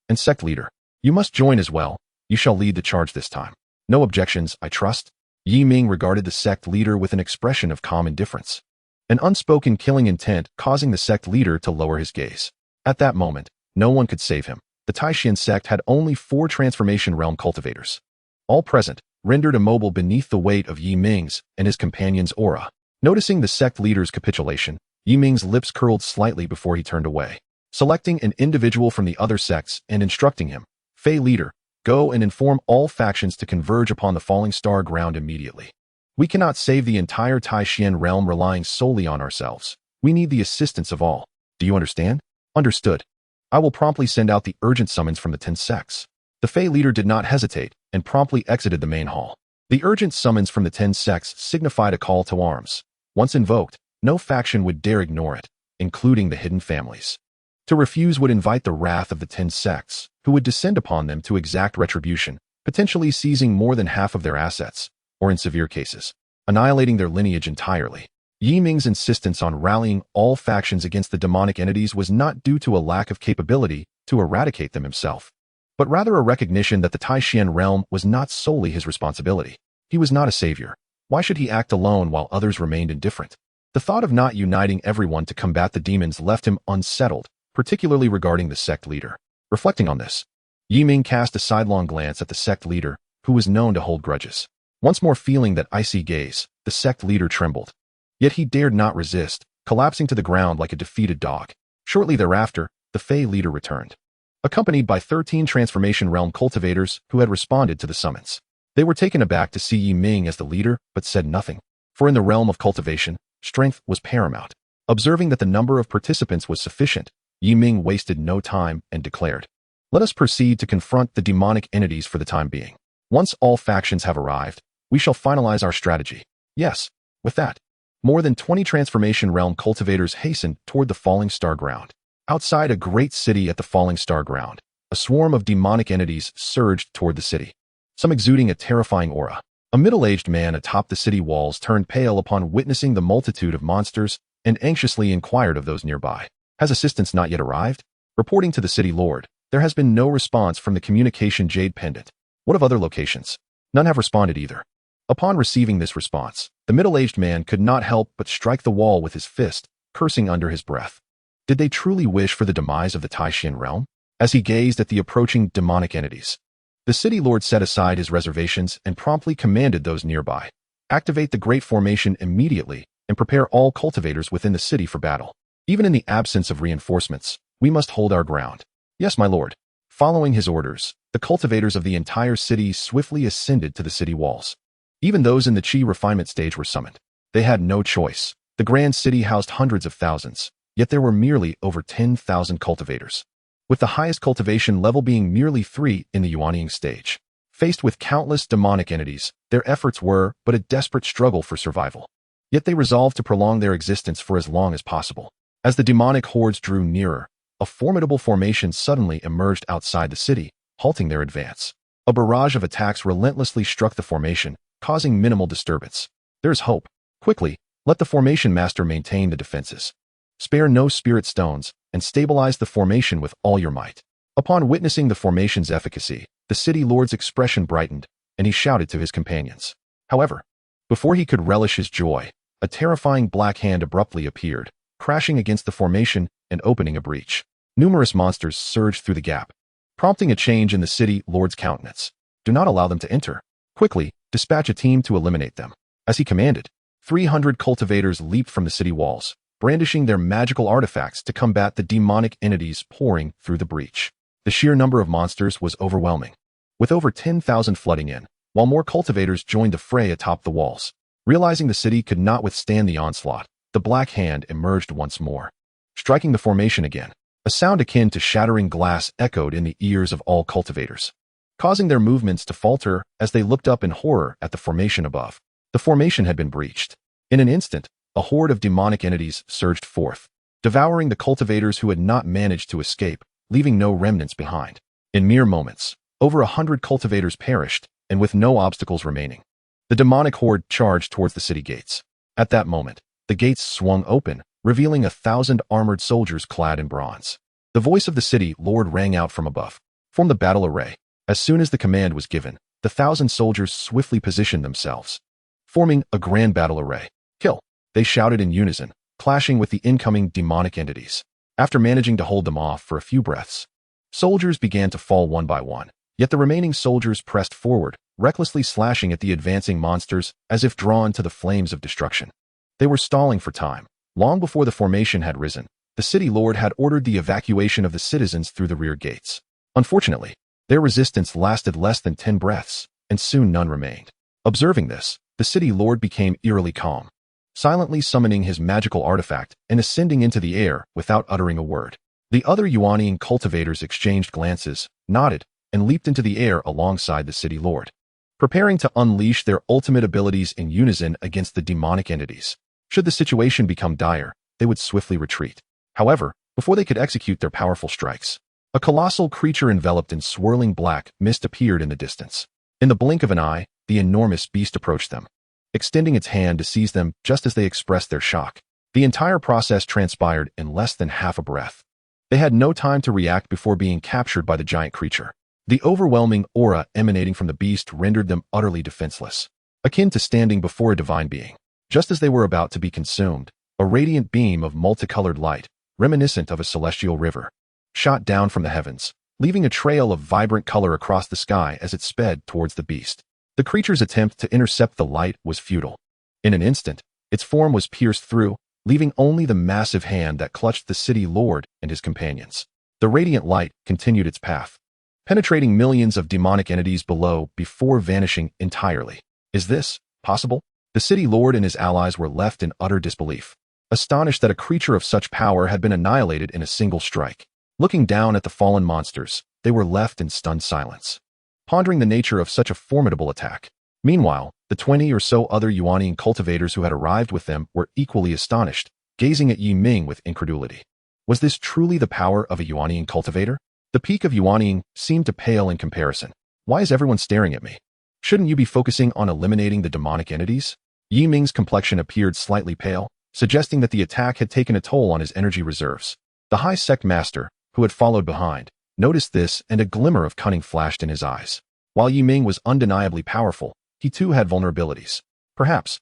And sect leader, you must join as well. You shall lead the charge this time. No objections, I trust." Ming regarded the sect leader with an expression of calm indifference, an unspoken killing intent causing the sect leader to lower his gaze. At that moment, no one could save him. The Taishan sect had only 4 transformation realm cultivators, all present, rendered immobile beneath the weight of Ming's and his companion's aura. Noticing the sect leader's capitulation, Ming's lips curled slightly before he turned away, selecting an individual from the other sects and instructing him, "Fey leader, go and inform all factions to converge upon the falling star ground immediately. We cannot save the entire Taishan realm relying solely on ourselves. We need the assistance of all. Do you understand?" "Understood. I will promptly send out the urgent summons from the 10 sects." The Fey leader did not hesitate and promptly exited the main hall. The urgent summons from the 10 sects signified a call to arms. Once invoked, no faction would dare ignore it, including the hidden families. To refuse would invite the wrath of the 10 sects, who would descend upon them to exact retribution, potentially seizing more than half of their assets, or in severe cases, annihilating their lineage entirely. Ming's insistence on rallying all factions against the demonic entities was not due to a lack of capability to eradicate them himself, but rather a recognition that the Taishan realm was not solely his responsibility. He was not a savior. Why should he act alone while others remained indifferent? The thought of not uniting everyone to combat the demons left him unsettled, particularly regarding the sect leader. Reflecting on this, Ming cast a sidelong glance at the sect leader, who was known to hold grudges. Once more feeling that icy gaze, the sect leader trembled. Yet he dared not resist, collapsing to the ground like a defeated dog. Shortly thereafter, the Fey leader returned, accompanied by 13 transformation realm cultivators who had responded to the summons. They were taken aback to see Ming as the leader, but said nothing. For in the realm of cultivation, strength was paramount. Observing that the number of participants was sufficient, Ming wasted no time and declared, "Let us proceed to confront the demonic entities for the time being. Once all factions have arrived, we shall finalize our strategy." Yes, with that, more than 20 transformation realm cultivators hastened toward the falling star ground. Outside a great city at the falling star ground, a swarm of demonic entities surged toward the city, some exuding a terrifying aura. A middle-aged man atop the city walls turned pale upon witnessing the multitude of monsters and anxiously inquired of those nearby, "Has assistance not yet arrived?" Reporting to the city lord, there has been no response from the communication jade pendant. What of other locations? None have responded either. Upon receiving this response, the middle-aged man could not help but strike the wall with his fist, cursing under his breath. Did they truly wish for the demise of the Taishan realm? As he gazed at the approaching demonic entities, the city lord set aside his reservations and promptly commanded those nearby, "Activate the Great Formation immediately and prepare all cultivators within the city for battle. Even in the absence of reinforcements, we must hold our ground." "Yes, my lord." Following his orders, the cultivators of the entire city swiftly ascended to the city walls. Even those in the Qi refinement stage were summoned. They had no choice. The grand city housed hundreds of thousands, yet there were merely over 10,000 cultivators, with the highest cultivation level being merely 3 in the Yuanying stage. Faced with countless demonic entities, their efforts were but a desperate struggle for survival. Yet they resolved to prolong their existence for as long as possible. As the demonic hordes drew nearer, a formidable formation suddenly emerged outside the city, halting their advance. A barrage of attacks relentlessly struck the formation, causing minimal disturbance. "There's hope. Quickly, let the formation master maintain the defenses. Spare no spirit stones, and stabilize the formation with all your might." Upon witnessing the formation's efficacy, the city lord's expression brightened, and he shouted to his companions. However, before he could relish his joy, a terrifying black hand abruptly appeared, crashing against the formation and opening a breach. Numerous monsters surged through the gap, prompting a change in the city lord's countenance. Do not allow them to enter. Quickly, dispatch a team to eliminate them. As he commanded, 300 cultivators leaped from the city walls, brandishing their magical artifacts to combat the demonic entities pouring through the breach. The sheer number of monsters was overwhelming, with over 10,000 flooding in, while more cultivators joined the fray atop the walls. Realizing the city could not withstand the onslaught, the Black Hand emerged once more, striking the formation again. A sound akin to shattering glass echoed in the ears of all cultivators, causing their movements to falter as they looked up in horror at the formation above. The formation had been breached. In an instant, a horde of demonic entities surged forth, devouring the cultivators who had not managed to escape, leaving no remnants behind. In mere moments, over 100 cultivators perished, and with no obstacles remaining, the demonic horde charged towards the city gates. At that moment, the gates swung open, revealing 1,000 armored soldiers clad in bronze. The voice of the city lord rang out from above. Form the battle array. As soon as the command was given, the 1,000 soldiers swiftly positioned themselves, forming a grand battle array. Kill! They shouted in unison, clashing with the incoming demonic entities. After managing to hold them off for a few breaths, soldiers began to fall one by one, yet the remaining soldiers pressed forward, recklessly slashing at the advancing monsters as if drawn to the flames of destruction. They were stalling for time. Long before the formation had risen, the city lord had ordered the evacuation of the citizens through the rear gates. Unfortunately, their resistance lasted less than 10 breaths, and soon none remained. Observing this, the city lord became eerily calm, silently summoning his magical artifact and ascending into the air without uttering a word. The other Yuanian cultivators exchanged glances, nodded, and leaped into the air alongside the city lord, preparing to unleash their ultimate abilities in unison against the demonic entities. Should the situation become dire, they would swiftly retreat. However, before they could execute their powerful strikes, a colossal creature enveloped in swirling black mist appeared in the distance. In the blink of an eye, the enormous beast approached them, extending its hand to seize them just as they expressed their shock. The entire process transpired in less than half a breath. They had no time to react before being captured by the giant creature. The overwhelming aura emanating from the beast rendered them utterly defenseless, akin to standing before a divine being. Just as they were about to be consumed, a radiant beam of multicolored light, reminiscent of a celestial river, shot down from the heavens, leaving a trail of vibrant color across the sky as it sped towards the beast. The creature's attempt to intercept the light was futile. In an instant, its form was pierced through, leaving only the massive hand that clutched the city lord and his companions. The radiant light continued its path, penetrating millions of demonic entities below before vanishing entirely. Is this possible? The city lord and his allies were left in utter disbelief, astonished that a creature of such power had been annihilated in a single strike. Looking down at the fallen monsters, they were left in stunned silence, pondering the nature of such a formidable attack. Meanwhile, the 20 or so other Yuanian cultivators who had arrived with them were equally astonished, gazing at Yi Ming with incredulity. Was this truly the power of a Yuanian cultivator? The peak of Yuanian seemed to pale in comparison. Why is everyone staring at me? Shouldn't you be focusing on eliminating the demonic entities? Yi Ming's complexion appeared slightly pale, suggesting that the attack had taken a toll on his energy reserves. The high sect master, who had followed behind, noticed this, and a glimmer of cunning flashed in his eyes. While Yi Ming was undeniably powerful, he too had vulnerabilities. Perhaps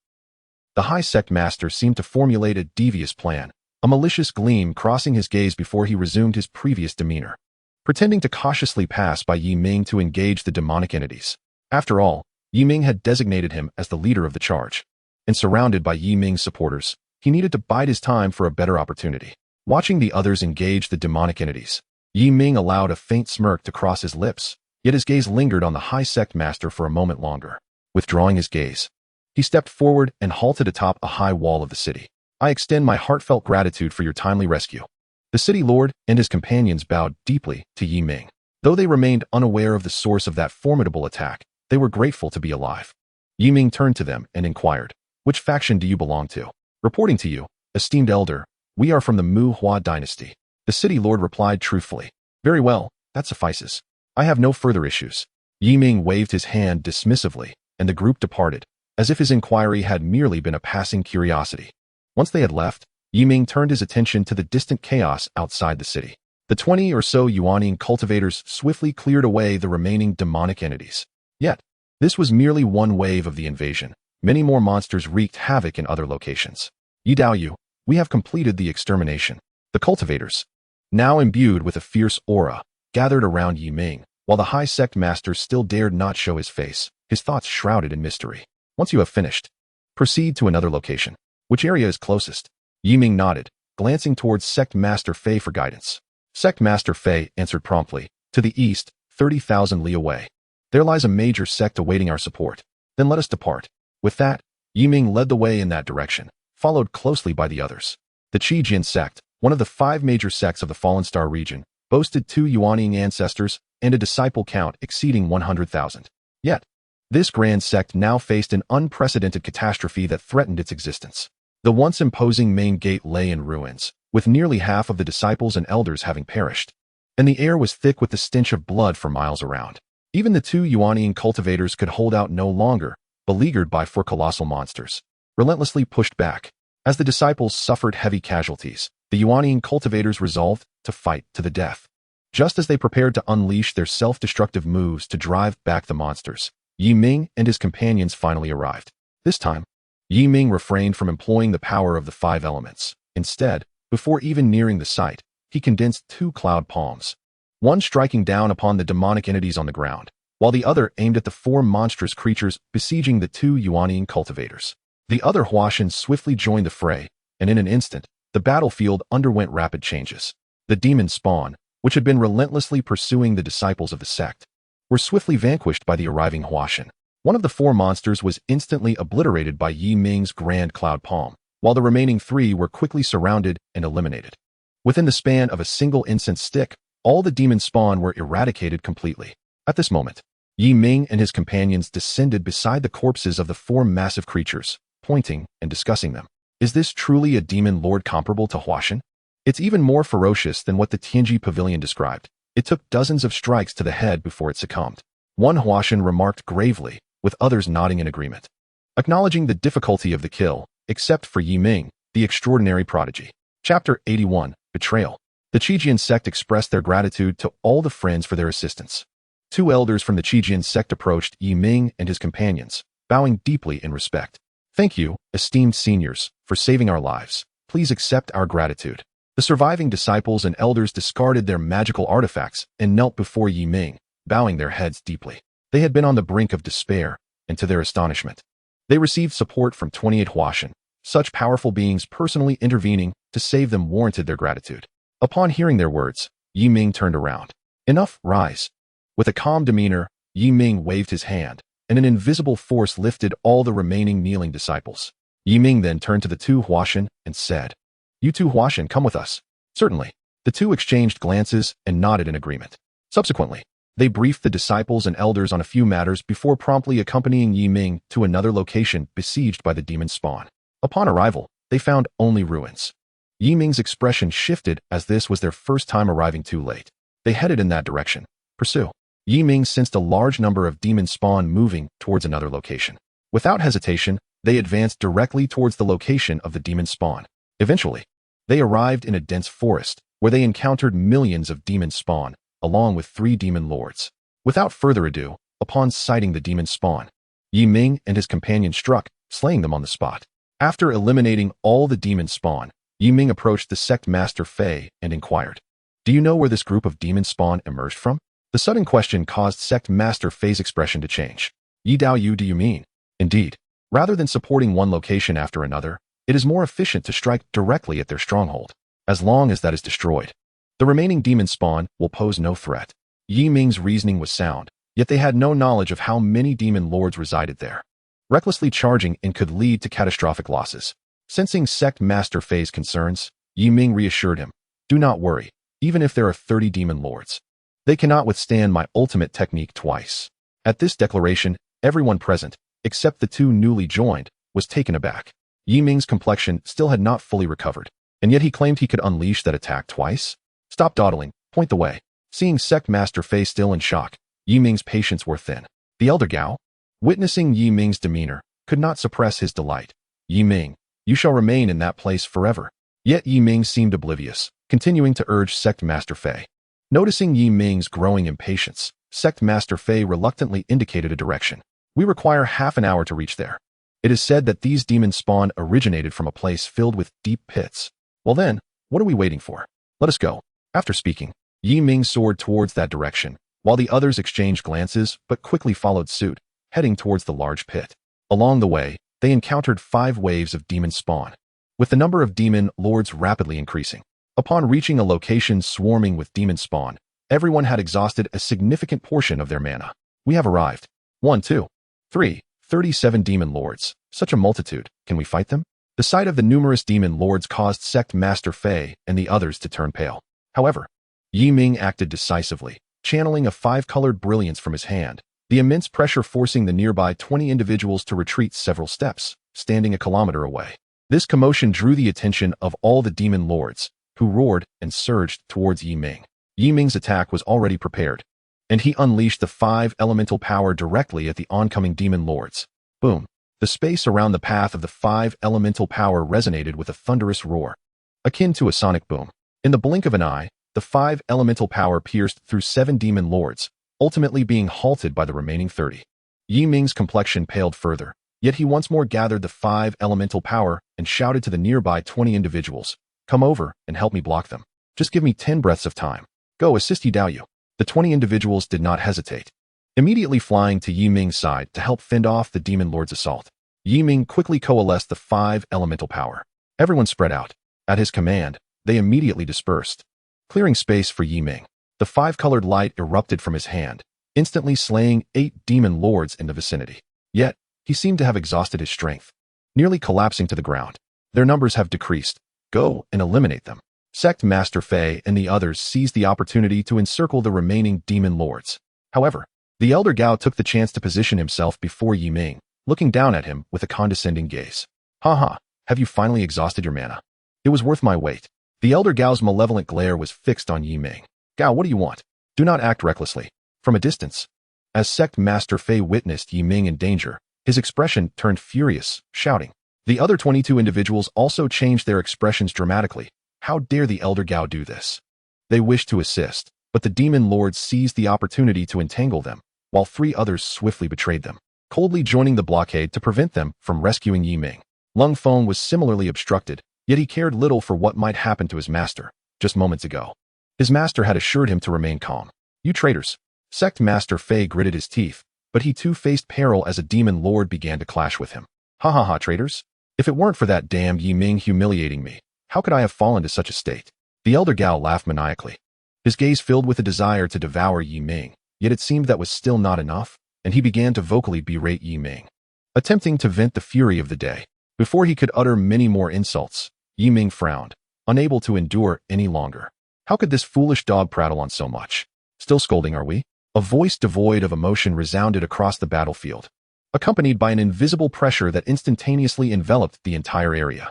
the high sect master seemed to formulate a devious plan, a malicious gleam crossing his gaze before he resumed his previous demeanor, pretending to cautiously pass by Yi Ming to engage the demonic entities. After all, Yi Ming had designated him as the leader of the charge, and surrounded by Yi Ming's supporters, he needed to bide his time for a better opportunity. Watching the others engage the demonic entities, Yi Ming allowed a faint smirk to cross his lips, yet his gaze lingered on the high sect master for a moment longer. Withdrawing his gaze, he stepped forward and halted atop a high wall of the city. I extend my heartfelt gratitude for your timely rescue. The city lord and his companions bowed deeply to Yi Ming. Though they remained unaware of the source of that formidable attack, they were grateful to be alive. Yi Ming turned to them and inquired, "Which faction do you belong to?" "Reporting to you, esteemed elder, we are from the Mu Hua dynasty." The city lord replied truthfully. "Very well, that suffices. I have no further issues." Yi Ming waved his hand dismissively, and the group departed, as if his inquiry had merely been a passing curiosity. Once they had left, Yi Ming turned his attention to the distant chaos outside the city. The 20 or so Yuanian cultivators swiftly cleared away the remaining demonic entities. Yet, this was merely one wave of the invasion. Many more monsters wreaked havoc in other locations. Yi Dao Yu, we have completed the extermination. The cultivators, now imbued with a fierce aura, gathered around Yi Ming, while the high sect master still dared not show his face, his thoughts shrouded in mystery. Once you have finished, proceed to another location. Which area is closest? Yi Ming nodded, glancing towards Sect Master Fei for guidance. Sect Master Fei answered promptly, to the east, 30,000 li away. There lies a major sect awaiting our support. Then let us depart. With that, Yi Ming led the way in that direction, followed closely by the others. The Qi sect, one of the 5 major sects of the Fallen Star region, boasted 2 Yuanning ancestors and a disciple count exceeding 100,000. Yet, this grand sect now faced an unprecedented catastrophe that threatened its existence. The once imposing main gate lay in ruins, with nearly half of the disciples and elders having perished, and the air was thick with the stench of blood for miles around. Even the 2 Yuanning cultivators could hold out no longer, beleaguered by 4 colossal monsters, relentlessly pushed back. As the disciples suffered heavy casualties, the Yuanning cultivators resolved to fight to the death. Just as they prepared to unleash their self-destructive moves to drive back the monsters, Yi Ming and his companions finally arrived. This time, Yi Ming refrained from employing the power of the 5 elements. Instead, before even nearing the site, he condensed 2 cloud palms, one striking down upon the demonic entities on the ground, while the other aimed at the 4 monstrous creatures besieging the 2 Yuanning cultivators. The other Huashan swiftly joined the fray, and in an instant, the battlefield underwent rapid changes. The demon spawn, which had been relentlessly pursuing the disciples of the sect, were swiftly vanquished by the arriving Huashan. One of the 4 monsters was instantly obliterated by Yi Ming's grand cloud palm, while the remaining 3 were quickly surrounded and eliminated. Within the span of a single incense stick, all the demon spawn were eradicated completely. At this moment, Yi Ming and his companions descended beside the corpses of the 4 massive creatures, pointing and discussing them. Is this truly a demon lord comparable to Huashan? It's even more ferocious than what the Tianji Pavilion described. It took dozens of strikes to the head before it succumbed. One Huashan remarked gravely, with others nodding in agreement, acknowledging the difficulty of the kill, except for Yi Ming, the extraordinary prodigy. Chapter 81, Betrayal. The Qijian sect expressed their gratitude to all the friends for their assistance. 2 elders from the Qijian sect approached Yi Ming and his companions, bowing deeply in respect. Thank you, esteemed seniors, for saving our lives. Please accept our gratitude. The surviving disciples and elders discarded their magical artifacts and knelt before Yi Ming, bowing their heads deeply. They had been on the brink of despair, and to their astonishment, they received support from 28 Huashan. Such powerful beings personally intervening to save them warranted their gratitude. Upon hearing their words, Yi Ming turned around. Enough, rise. With a calm demeanor, Yi Ming waved his hand, and an invisible force lifted all the remaining kneeling disciples. Yi Ming then turned to the 2 Huashan and said, "You 2 Huashan, come with us." Certainly. The 2 exchanged glances and nodded in agreement. Subsequently, they briefed the disciples and elders on a few matters before promptly accompanying Yi Ming to another location besieged by the demon spawn. Upon arrival, they found only ruins. Yi Ming's expression shifted as this was their first time arriving too late. They headed in that direction. Pursue. Yi Ming sensed a large number of demon spawn moving towards another location. Without hesitation, they advanced directly towards the location of the demon spawn. Eventually, they arrived in a dense forest, where they encountered millions of demon spawn, along with 3 demon lords. Without further ado, upon sighting the demon spawn, Yi Ming and his companion struck, slaying them on the spot. After eliminating all the demon spawn, Yi Ming approached the sect master Fei and inquired, "Do you know where this group of demon spawn emerged from?" The sudden question caused sect master Fei's expression to change. "Yi Dao Yu, do you mean?" Indeed, rather than supporting one location after another, it is more efficient to strike directly at their stronghold. As long as that is destroyed, the remaining demon spawn will pose no threat. Yi Ming's reasoning was sound, yet they had no knowledge of how many demon lords resided there. Recklessly charging in could lead to catastrophic losses. Sensing sect master Fei's concerns, Yi Ming reassured him, "Do not worry, even if there are 30 demon lords, they cannot withstand my ultimate technique twice." At this declaration, everyone present, except the 2 newly joined, was taken aback. Yi Ming's complexion still had not fully recovered, and yet he claimed he could unleash that attack twice? "Stop dawdling, point the way." Seeing sect master Fei still in shock, Yi Ming's patience wore thin. The elder Gao, witnessing Yi Ming's demeanor, could not suppress his delight. "Yi Ming, you shall remain in that place forever." Yet Yi Ming seemed oblivious, continuing to urge sect master Fei. Noticing Yi Ming's growing impatience, sect master Fei reluctantly indicated a direction. "We require half an hour to reach there. It is said that these demon spawn originated from a place filled with deep pits. Well then, What are we waiting for? Let us go. After speaking, Ming soared towards that direction, while the others exchanged glances but quickly followed suit, heading towards the large pit. Along the way, they encountered 5 waves of demon spawn, with the number of demon lords rapidly increasing. Upon reaching a location swarming with demon spawn, everyone had exhausted a significant portion of their mana. We have arrived. 1, 2, 3, 37 demon lords. Such a multitude. Can we fight them? The sight of the numerous demon lords caused Sect Master Fei and the others to turn pale. However, Ming acted decisively, channeling a 5-colored brilliance from his hand, the immense pressure forcing the nearby 20 individuals to retreat several steps, standing a kilometer away. This commotion drew the attention of all the demon lords, who roared and surged towards Ming. Ming's attack was already prepared, and he unleashed the 5 elemental power directly at the oncoming demon lords. Boom! The space around the path of the 5 elemental power resonated with a thunderous roar, akin to a sonic boom. In the blink of an eye, the 5 elemental power pierced through 7 demon lords, ultimately being halted by the remaining 30. Ming's complexion paled further, yet he once more gathered the 5 elemental power and shouted to the nearby 20 individuals, "Come over and help me block them. Just give me 10 breaths of time. Go assist Dao. The 20 individuals did not hesitate, immediately flying to Ming's side to help fend off the demon lord's assault. Ming quickly coalesced the 5 elemental power. Everyone spread out. At his command, they immediately dispersed, clearing space for Ming. The 5-colored light erupted from his hand, instantly slaying 8 demon lords in the vicinity. Yet, he seemed to have exhausted his strength, nearly collapsing to the ground. Their numbers have decreased. Go and eliminate them. Sect Master Fei and the others seized the opportunity to encircle the remaining demon lords. However, the Elder Gao took the chance to position himself before Ming, looking down at him with a condescending gaze. "Ha, have you finally exhausted your mana? It was worth my wait." The Elder Gao's malevolent glare was fixed on Ming. "Gao, what do you want? Do not act recklessly." From a distance, as Sect Master Fei witnessed Ming in danger, his expression turned furious, shouting. The other 22 individuals also changed their expressions dramatically. How dare the Elder Gao do this? They wished to assist, but the demon lords seized the opportunity to entangle them, while 3 others swiftly betrayed them, coldly joining the blockade to prevent them from rescuing Ming. Lung Feng was similarly obstructed, yet he cared little for what might happen to his master. Just moments ago, his master had assured him to remain calm. "You traitors!" Sect Master Fei gritted his teeth, but he too faced peril as a demon lord began to clash with him. Ha, traitors! If it weren't for that damned Ming humiliating me, how could I have fallen to such a state?" The Elder Gao laughed maniacally, his gaze filled with a desire to devour Ming, yet it seemed that was still not enough, and he began to vocally berate Ming, attempting to vent the fury of the day. Before he could utter many more insults, Ming frowned, unable to endure any longer. How could this foolish dog prattle on so much? "Still scolding, are we?" A voice devoid of emotion resounded across the battlefield, accompanied by an invisible pressure that instantaneously enveloped the entire area.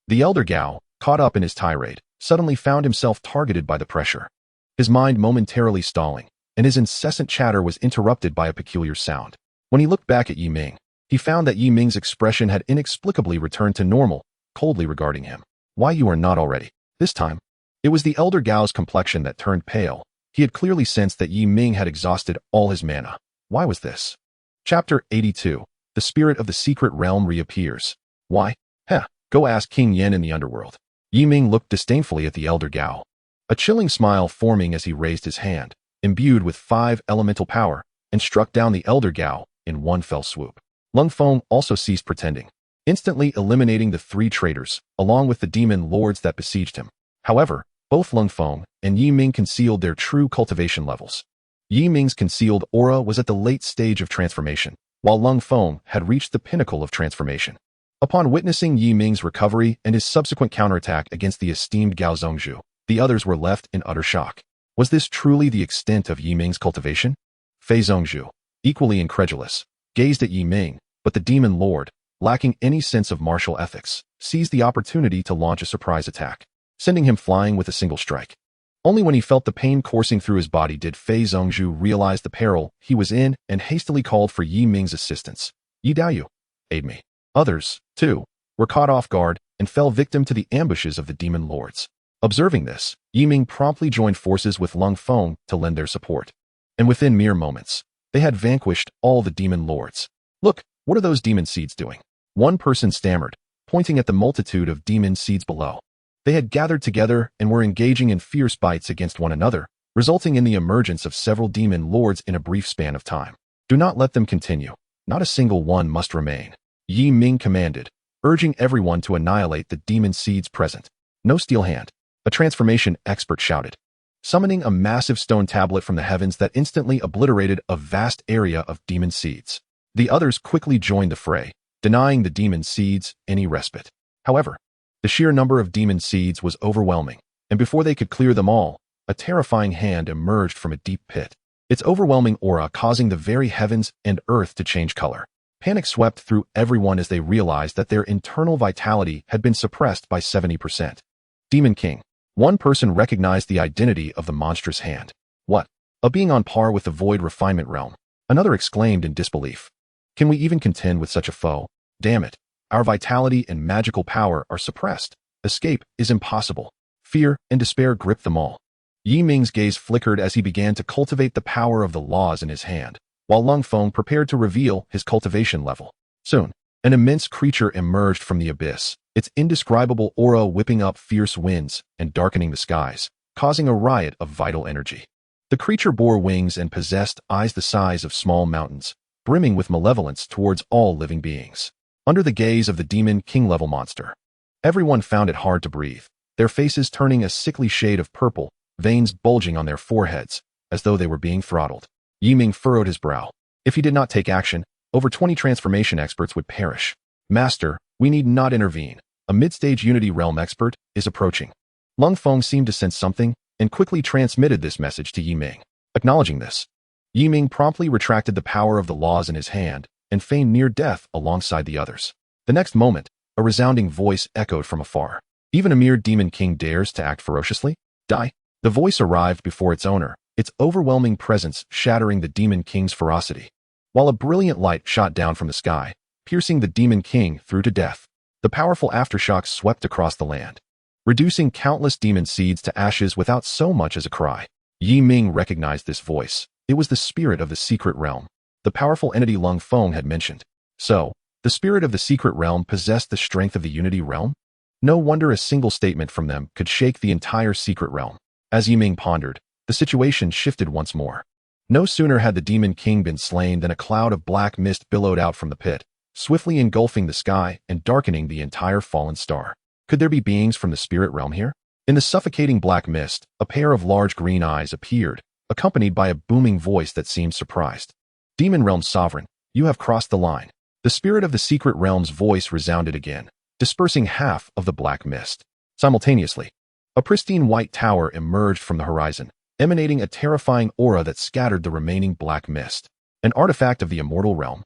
The Elder Gao, caught up in his tirade, suddenly found himself targeted by the pressure, his mind momentarily stalling, and his incessant chatter was interrupted by a peculiar sound. When he looked back at Ming, he found that Ming's expression had inexplicably returned to normal, coldly regarding him. "Why you are not already?" This time, it was the Elder Gao's complexion that turned pale. He had clearly sensed that Ming had exhausted all his mana. Why was this? Chapter 82. The Spirit of the Secret Realm reappears. Why? Go ask King Yen in the underworld. Ming looked disdainfully at the Elder Gao, a chilling smile forming as he raised his hand, imbued with 5 elemental power, and struck down the Elder Gao in one fell swoop. Lung Feng also ceased pretending, instantly eliminating the 3 traitors, along with the demon lords that besieged him. However, both Lung Feng and Ming concealed their true cultivation levels. Ming's concealed aura was at the late stage of transformation, while Lung Feng had reached the pinnacle of transformation. Upon witnessing Ming's recovery and his subsequent counterattack against the esteemed Gao Zhongzhu, the others were left in utter shock. Was this truly the extent of Ming's cultivation? Fei Zhongzhu, equally incredulous, gazed at Ming, but the demon lord, lacking any sense of martial ethics, seized the opportunity to launch a surprise attack, sending him flying with a single strike. Only when he felt the pain coursing through his body did Fei Zhongzhu realize the peril he was in and hastily called for Ming's assistance. "Dao, aid me." Others, too, were caught off guard and fell victim to the ambushes of the demon lords. Observing this, Ming promptly joined forces with Lung Feng to lend their support. And within mere moments, they had vanquished all the demon lords. "Look, what are those demon seeds doing?" One person stammered, pointing at the multitude of demon seeds below. They had gathered together and were engaging in fierce fights against one another, resulting in the emergence of several demon lords in a brief span of time. Do not let them continue. Not a single one must remain. Ming commanded, urging everyone to annihilate the demon seeds present. No steel hand, a transformation expert shouted, summoning a massive stone tablet from the heavens that instantly obliterated a vast area of demon seeds. The others quickly joined the fray, denying the demon seeds any respite. However, the sheer number of demon seeds was overwhelming, and before they could clear them all, a terrifying hand emerged from a deep pit, its overwhelming aura causing the very heavens and earth to change color. Panic swept through everyone as they realized that their internal vitality had been suppressed by 70%. Demon King. One person recognized the identity of the monstrous hand. What? A being on par with the void refinement realm. Another exclaimed in disbelief. Can we even contend with such a foe? Damn it. Our vitality and magical power are suppressed. Escape is impossible. Fear and despair gripped them all. Ming's gaze flickered as he began to cultivate the power of the laws in his hand, while Lung Feng prepared to reveal his cultivation level. Soon, an immense creature emerged from the abyss, its indescribable aura whipping up fierce winds and darkening the skies, causing a riot of vital energy. The creature bore wings and possessed eyes the size of small mountains, brimming with malevolence towards all living beings. Under the gaze of the demon king-level monster, everyone found it hard to breathe, their faces turning a sickly shade of purple, veins bulging on their foreheads, as though they were being throttled. Ming furrowed his brow. If he did not take action, over 20 transformation experts would perish. Master, we need not intervene. A mid-stage Unity Realm expert is approaching. Lung Feng seemed to sense something and quickly transmitted this message to Ming. Acknowledging this, Ming promptly retracted the power of the laws in his hand and feigned near death alongside the others. The next moment, a resounding voice echoed from afar. Even a mere demon king dares to act ferociously? Die. The voice arrived before its owner, its overwhelming presence shattering the demon king's ferocity. While a brilliant light shot down from the sky, piercing the demon king through to death, the powerful aftershocks swept across the land, reducing countless demon seeds to ashes without so much as a cry. Ming recognized this voice. It was the spirit of the secret realm, the powerful entity Lung Feng had mentioned. So, the spirit of the secret realm possessed the strength of the Unity realm? No wonder a single statement from them could shake the entire secret realm. As Ming pondered, the situation shifted once more. No sooner had the demon king been slain than a cloud of black mist billowed out from the pit, swiftly engulfing the sky and darkening the entire fallen star. Could there be beings from the spirit realm here? In the suffocating black mist, a pair of large green eyes appeared, accompanied by a booming voice that seemed surprised. Demon Realm Sovereign, you have crossed the line. The spirit of the secret realm's voice resounded again, dispersing half of the black mist. Simultaneously, a pristine white tower emerged from the horizon, emanating a terrifying aura that scattered the remaining black mist. An artifact of the immortal realm.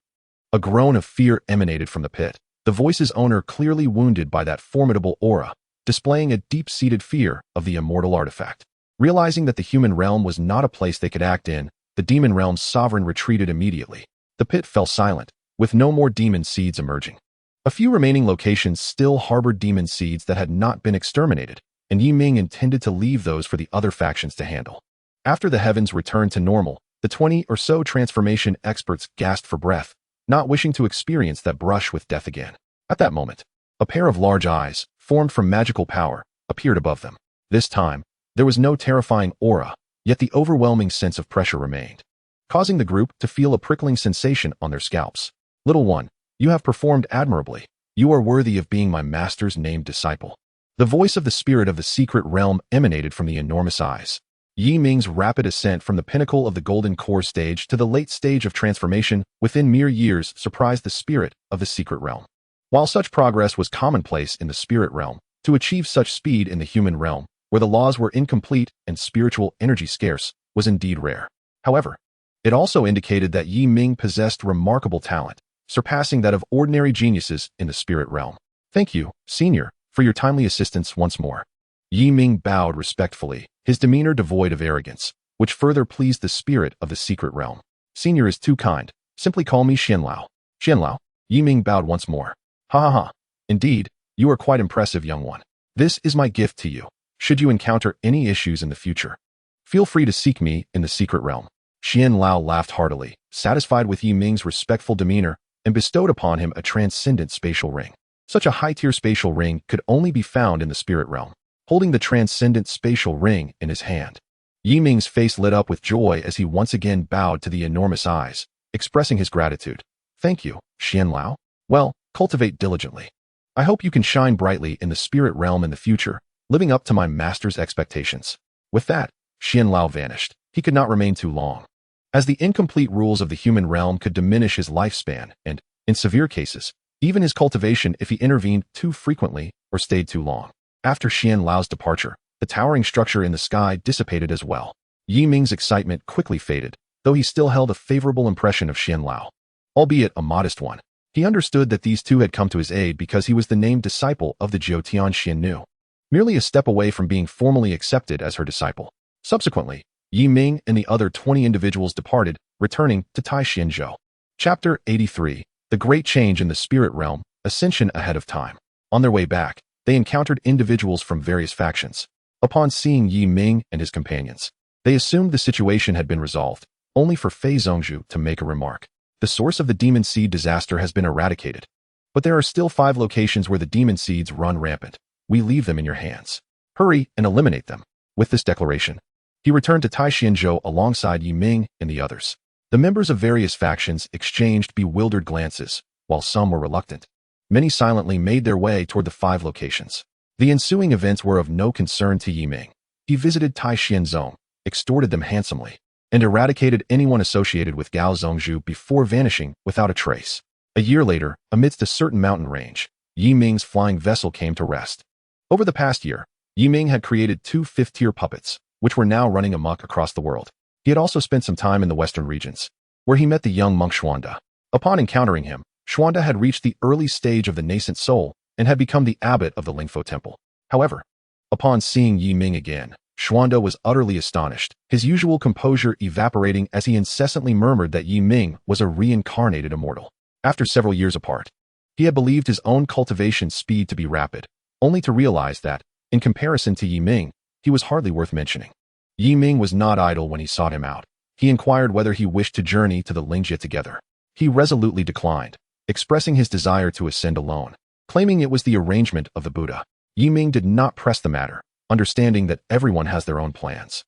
A groan of fear emanated from the pit, the voice's owner clearly wounded by that formidable aura, displaying a deep-seated fear of the immortal artifact. Realizing that the human realm was not a place they could act in, the demon realm's sovereign retreated immediately. The pit fell silent, with no more demon seeds emerging. A few remaining locations still harbored demon seeds that had not been exterminated, and Ming intended to leave those for the other factions to handle. After the heavens returned to normal, the 20 or so transformation experts gasped for breath, not wishing to experience that brush with death again. At that moment, a pair of large eyes, formed from magical power, appeared above them. This time, there was no terrifying aura, yet the overwhelming sense of pressure remained, causing the group to feel a prickling sensation on their scalps. Little one, you have performed admirably. You are worthy of being my master's named disciple. The voice of the spirit of the secret realm emanated from the enormous eyes. Ming's rapid ascent from the pinnacle of the golden core stage to the late stage of transformation within mere years surprised the spirit of the secret realm. While such progress was commonplace in the spirit realm, to achieve such speed in the human realm, where the laws were incomplete and spiritual energy scarce, was indeed rare. However, it also indicated that Ming possessed remarkable talent, surpassing that of ordinary geniuses in the spirit realm. Thank you, Senior, for your timely assistance once more. Ming bowed respectfully, his demeanor devoid of arrogance, which further pleased the spirit of the secret realm. Senior is too kind. Simply call me Xianlao. Xianlao? Ming bowed once more. Ha ha ha. Indeed, you are quite impressive, young one. This is my gift to you. Should you encounter any issues in the future, feel free to seek me in the secret realm. Xianlao laughed heartily, satisfied with Ming's respectful demeanor, and bestowed upon him a transcendent spatial ring. Such a high-tier spatial ring could only be found in the spirit realm. holding the transcendent spatial ring in his hand. Ming's face lit up with joy as he once again bowed to the enormous eyes, expressing his gratitude. Thank you, Xianlao. Well, cultivate diligently. I hope you can shine brightly in the spirit realm in the future, living up to my master's expectations. With that, Xianlao vanished. He could not remain too long, as the incomplete rules of the human realm could diminish his lifespan and, in severe cases, even his cultivation if he intervened too frequently or stayed too long. After Xianlao's departure, the towering structure in the sky dissipated as well. Ming's excitement quickly faded, though he still held a favorable impression of Xianlao, albeit a modest one. He understood that these two had come to his aid because he was the named disciple of the Jiutian Xiannu, merely a step away from being formally accepted as her disciple. Subsequently, Ming and the other 20 individuals departed, returning to Taishianzhou. Chapter 83. The Great Change in the Spirit Realm, Ascension Ahead of Time. On their way back, they encountered individuals from various factions. Upon seeing Ming and his companions, they assumed the situation had been resolved, only for Fei Zhongzhu to make a remark. The source of the demon seed disaster has been eradicated, but there are still 5 locations where the demon seeds run rampant. We leave them in your hands. Hurry and eliminate them. With this declaration, he returned to Taishianzhou alongside Ming and the others. The members of various factions exchanged bewildered glances, while some were reluctant. Many silently made their way toward the 5 locations. The ensuing events were of no concern to Ming. He visited Taishianzhou, extorted them handsomely, and eradicated anyone associated with Gao Zhongzhu before vanishing without a trace. A year later, amidst a certain mountain range, Ming's flying vessel came to rest. Over the past year, Ming had created 2 fifth-tier puppets, which were now running amok across the world. He had also spent some time in the western regions, where he met the young monk Xuanda. Upon encountering him, Xuanda had reached the early stage of the nascent soul and had become the abbot of the Lingfo Temple. However, upon seeing Ming again, Xuanda was utterly astonished, his usual composure evaporating as he incessantly murmured that Ming was a reincarnated immortal. After several years apart, he had believed his own cultivation speed to be rapid, only to realize that, in comparison to Ming, he was hardly worth mentioning. Ming was not idle when he sought him out. He inquired whether he wished to journey to the Lingjie together. He resolutely declined, expressing his desire to ascend alone, claiming it was the arrangement of the Buddha. Ming did not press the matter, understanding that everyone has their own plans.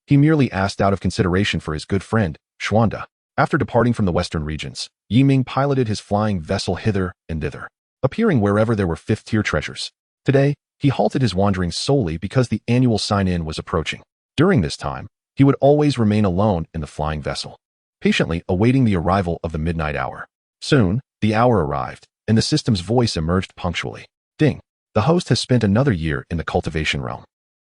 He merely asked out of consideration for his good friend, Xuanda. After departing from the western regions, Ming piloted his flying vessel hither and thither, appearing wherever there were 5th-tier treasures. Today, he halted his wanderings solely because the annual sign-in was approaching. During this time, he would always remain alone in the flying vessel, patiently awaiting the arrival of the midnight hour. Soon, the hour arrived, and the system's voice emerged punctually. Ding. The host has spent another year in the cultivation realm.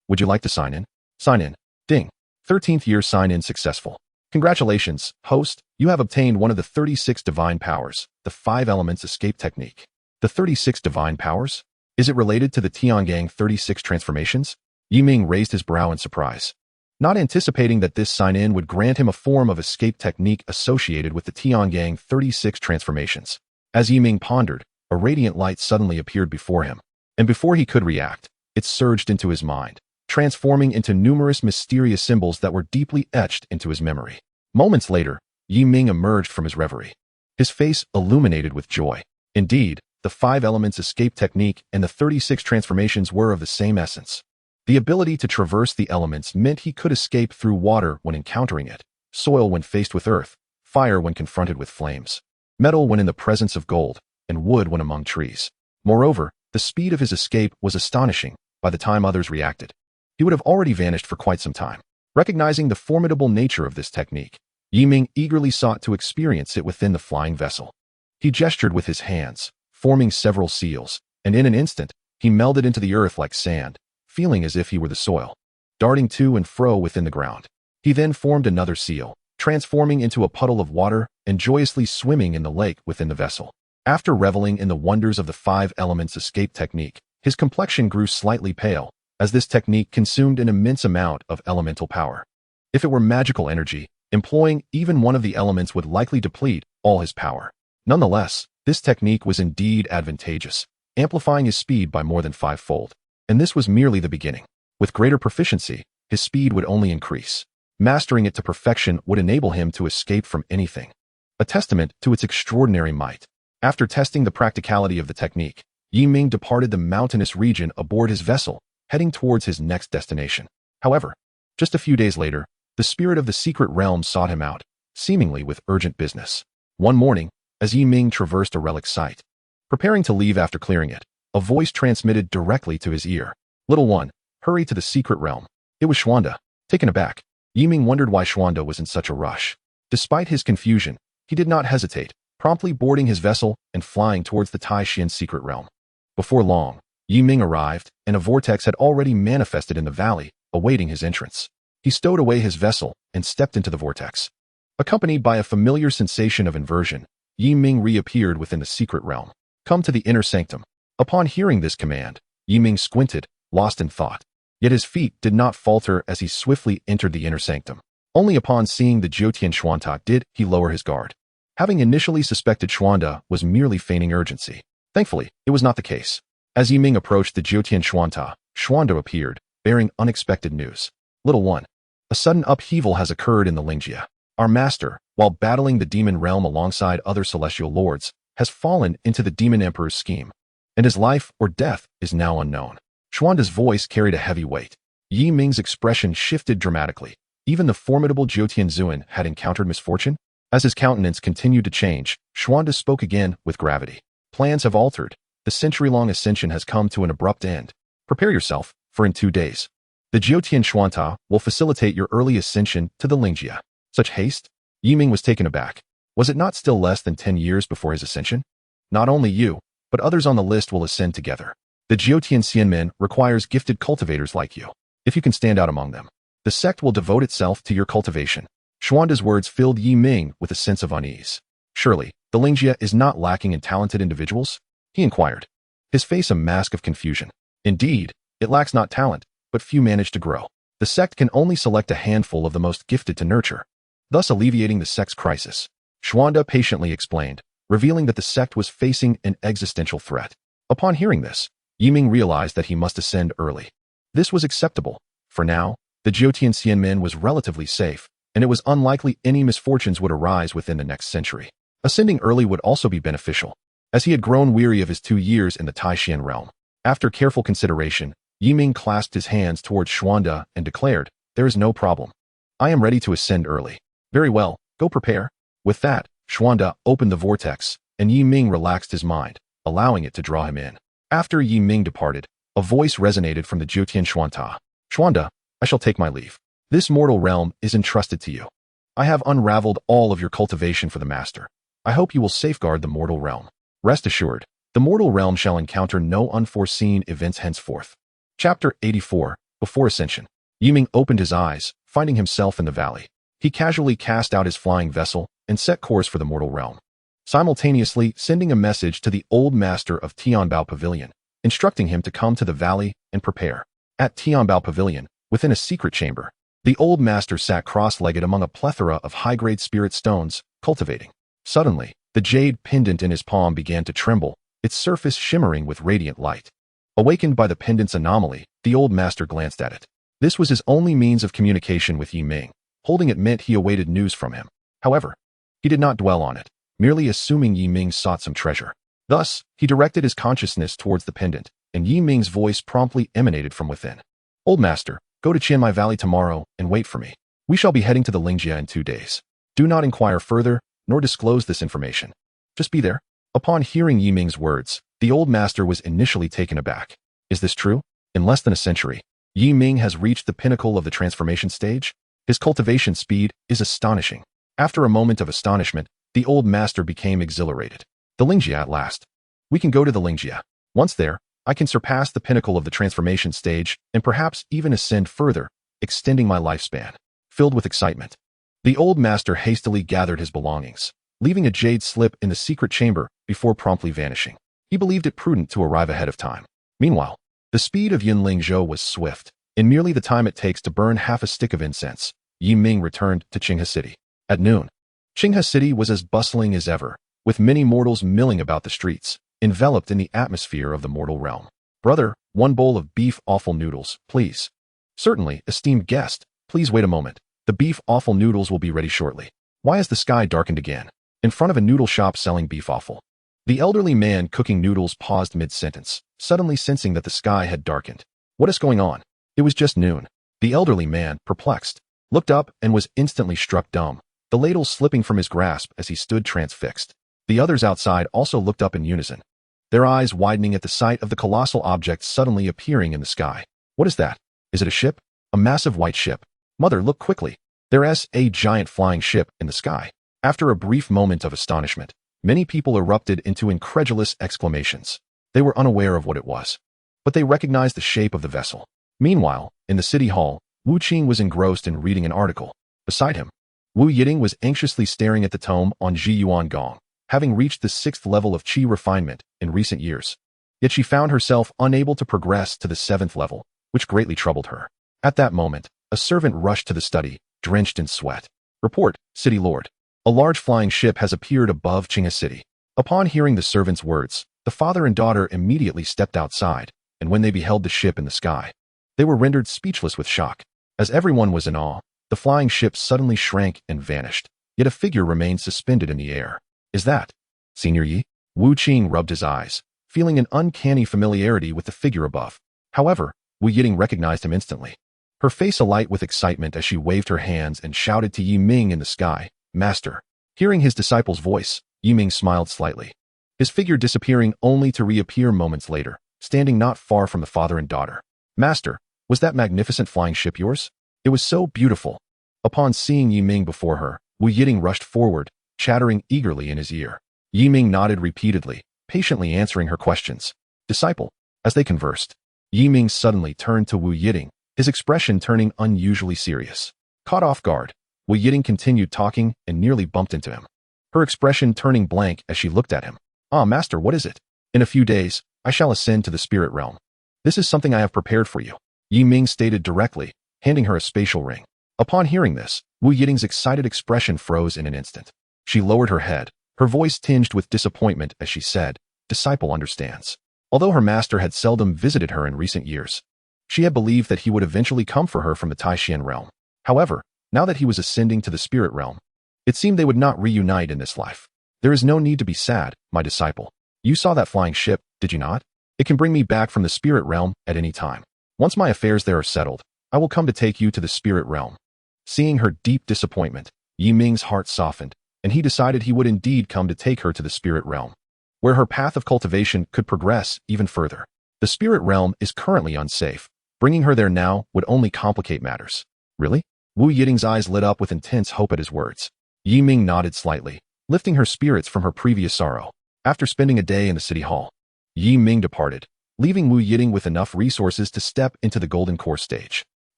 Would you like to sign in? Sign in. Ding. 13th year sign-in successful. Congratulations, host. You have obtained one of the 36 divine powers, the 5 elements escape technique. The 36 divine powers? Is it related to the Tiangang 36 transformations? Ming raised his brow in surprise, not anticipating that this sign-in would grant him a form of escape technique associated with the Tiangang 36 transformations. As Ming pondered, a radiant light suddenly appeared before him, and before he could react, it surged into his mind, transforming into numerous mysterious symbols that were deeply etched into his memory. Moments later, Ming emerged from his reverie, his face illuminated with joy. Indeed, the 5 elements escape technique and the 36 transformations were of the same essence. The ability to traverse the elements meant he could escape through water when encountering it, soil when faced with earth, fire when confronted with flames, metal when in the presence of gold, and wood when among trees. Moreover, the speed of his escape was astonishing. By the time others reacted, he would have already vanished for quite some time. Recognizing the formidable nature of this technique, Ming eagerly sought to experience it within the flying vessel. He gestured with his hands, forming several seals, and in an instant, he melded into the earth like sand, feeling as if he were the soil, darting to and fro within the ground. He then formed another seal, transforming into a puddle of water and joyously swimming in the lake within the vessel. After reveling in the wonders of the 5 elements escape technique, his complexion grew slightly pale, as this technique consumed an immense amount of elemental power. If it were magical energy, employing even one of the elements would likely deplete all his power. Nonetheless, this technique was indeed advantageous, amplifying his speed by more than 5-fold. And this was merely the beginning. With greater proficiency, his speed would only increase. Mastering it to perfection would enable him to escape from anything, a testament to its extraordinary might. After testing the practicality of the technique, Ming departed the mountainous region aboard his vessel, heading towards his next destination. However, just a few days later, the spirit of the secret realm sought him out, seemingly with urgent business. One morning, as Ming traversed a relic site, preparing to leave after clearing it, a voice transmitted directly to his ear. "Little one, hurry to the secret realm." It was Xuanda. Taken aback, Ming wondered why Xuanda was in such a rush. Despite his confusion, he did not hesitate, promptly boarding his vessel and flying towards the Taishan secret realm. Before long, Ming arrived, and a vortex had already manifested in the valley, awaiting his entrance. He stowed away his vessel and stepped into the vortex. Accompanied by a familiar sensation of inversion, Ming reappeared within the secret realm. "Come to the inner sanctum." Upon hearing this command, Ming squinted, lost in thought. Yet his feet did not falter as he swiftly entered the inner sanctum. Only upon seeing the Jiutian Xuanta did he lower his guard. Having initially suspected Xuanda was merely feigning urgency. Thankfully, it was not the case. As Ming approached the Jiutian Xuanta, Xuanda appeared, bearing unexpected news. "Little one, a sudden upheaval has occurred in the Xianxia. Our master, while battling the demon realm alongside other celestial lords, has fallen into the demon emperor's scheme, and his life or death is now unknown." Xuanda's voice carried a heavy weight. Ming's expression shifted dramatically. Even the formidable Jiutian Zuan had encountered misfortune? As his countenance continued to change, Xuanda spoke again with gravity. "Plans have altered. The century-long ascension has come to an abrupt end. Prepare yourself, for in 2 days, the Jiutian Xuanta will facilitate your early ascension to the Xianxia." Such haste? Ming was taken aback. Was it not still less than 10 years before his ascension? "Not only you, but others on the list will ascend together. The Jiutian Xianmen requires gifted cultivators like you. If you can stand out among them, the sect will devote itself to your cultivation." Xuanda's words filled Ming with a sense of unease. "Surely, the Xianxia is not lacking in talented individuals?" he inquired, his face a mask of confusion. "Indeed, it lacks not talent, but few manage to grow. The sect can only select a handful of the most gifted to nurture, thus alleviating the sect's crisis." Xuanda patiently explained, revealing that the sect was facing an existential threat. Upon hearing this, Ming realized that he must ascend early. This was acceptable. For now, the Jiutian Xianmen was relatively safe, and it was unlikely any misfortunes would arise within the next century. Ascending early would also be beneficial, as he had grown weary of his 2 years in the Taishan realm. After careful consideration, Ming clasped his hands towards Xuanda and declared, "There is no problem. I am ready to ascend early." "Very well, go prepare." With that, Xuanda opened the vortex, and Ming relaxed his mind, allowing it to draw him in. After Ming departed, a voice resonated from the Jiutian Xuanta. "Xuanda, I shall take my leave. This mortal realm is entrusted to you. I have unraveled all of your cultivation for the master. I hope you will safeguard the mortal realm. Rest assured, the mortal realm shall encounter no unforeseen events henceforth." Chapter 84. Before Ascension. Ming opened his eyes, finding himself in the valley. He casually cast out his flying vessel and set course for the mortal realm, simultaneously sending a message to the old master of Tianbao Pavilion, instructing him to come to the valley and prepare. At Tianbao Pavilion, within a secret chamber, the old master sat cross-legged among a plethora of high-grade spirit stones, cultivating. Suddenly, the jade pendant in his palm began to tremble, its surface shimmering with radiant light. Awakened by the pendant's anomaly, the old master glanced at it. This was his only means of communication with Ming. Holding it meant he awaited news from him. However, he did not dwell on it, merely assuming Ming sought some treasure. Thus, he directed his consciousness towards the pendant, and Ming's voice promptly emanated from within. "Old master, go to Chiang Mai Valley tomorrow and wait for me. We shall be heading to the Xianxia in 2 days. Do not inquire further, nor disclose this information. Just be there." Upon hearing Ming's words, the old master was initially taken aback. Is this true? In less than a century, Ming has reached the pinnacle of the transformation stage? His cultivation speed is astonishing. After a moment of astonishment, the old master became exhilarated. "The Xianxia at last. We can go to the Xianxia. Once there, I can surpass the pinnacle of the transformation stage and perhaps even ascend further, extending my lifespan." Filled with excitement, the old master hastily gathered his belongings, leaving a jade slip in the secret chamber before promptly vanishing. He believed it prudent to arrive ahead of time. Meanwhile, the speed of Yunling Zhou was swift. In merely the time it takes to burn half a stick of incense, Ming returned to Qinghe City. At noon, Qinghe City was as bustling as ever, with many mortals milling about the streets, enveloped in the atmosphere of the mortal realm. "Brother, 1 bowl of beef offal noodles, please." "Certainly, esteemed guest. Please wait a moment. The beef offal noodles will be ready shortly." Why has the sky darkened again? In front of a noodle shop selling beef offal, the elderly man cooking noodles paused mid-sentence, suddenly sensing that the sky had darkened. What is going on? It was just noon. The elderly man, perplexed, looked up and was instantly struck dumb, the ladle slipping from his grasp as he stood transfixed. The others outside also looked up in unison, their eyes widening at the sight of the colossal object suddenly appearing in the sky. What is that? Is it a ship? A massive white ship. Mother, look quickly. There's a giant flying ship in the sky. After a brief moment of astonishment, many people erupted into incredulous exclamations. They were unaware of what it was, but they recognized the shape of the vessel. Meanwhile, in the city hall, Wu Qing was engrossed in reading an article. Beside him, Wu Yiting was anxiously staring at the tome on Zhi Yuan Gong, having reached the 6th level of qi refinement in recent years. Yet she found herself unable to progress to the 7th level, which greatly troubled her. At that moment, a servant rushed to the study, drenched in sweat. Report, City Lord. A large flying ship has appeared above Qinghe City. Upon hearing the servant's words, the father and daughter immediately stepped outside, and when they beheld the ship in the sky, they were rendered speechless with shock. As everyone was in awe, the flying ship suddenly shrank and vanished, yet a figure remained suspended in the air. Is that Senior Yi? Wu Qing rubbed his eyes, feeling an uncanny familiarity with the figure above. However, Wu Yiting recognized him instantly, her face alight with excitement as she waved her hands and shouted to Yi Ming in the sky, Master. Hearing his disciple's voice, Yi Ming smiled slightly, his figure disappearing only to reappear moments later, standing not far from the father and daughter. Master, was that magnificent flying ship yours? It was so beautiful. Upon seeing Yi Ming before her, Wu Yiting rushed forward, chattering eagerly in his ear. Yi Ming nodded repeatedly, patiently answering her questions. Disciple. As they conversed, Yi Ming suddenly turned to Wu Yiting, his expression turning unusually serious. Caught off guard, Wu Yiting continued talking and nearly bumped into him, her expression turning blank as she looked at him. Ah, Master, what is it? In a few days, I shall ascend to the spirit realm. This is something I have prepared for you, Yi Ming stated directly, handing her a spatial ring. Upon hearing this, Wu Yiting's excited expression froze in an instant. She lowered her head, her voice tinged with disappointment as she said, Disciple understands. Although her master had seldom visited her in recent years, she had believed that he would eventually come for her from the Taishan realm. However, now that he was ascending to the spirit realm, it seemed they would not reunite in this life. There is no need to be sad, my disciple. You saw that flying ship, did you not? It can bring me back from the spirit realm at any time. Once my affairs there are settled, I will come to take you to the spirit realm. Seeing her deep disappointment, Yi Ming's heart softened, and he decided he would indeed come to take her to the spirit realm, where her path of cultivation could progress even further. The spirit realm is currently unsafe. Bringing her there now would only complicate matters. Really? Wu Yiting's eyes lit up with intense hope at his words. Yi Ming nodded slightly, lifting her spirits from her previous sorrow. After spending a day in the city hall, Yi Ming departed, leaving Wu Yiting with enough resources to step into the golden core stage.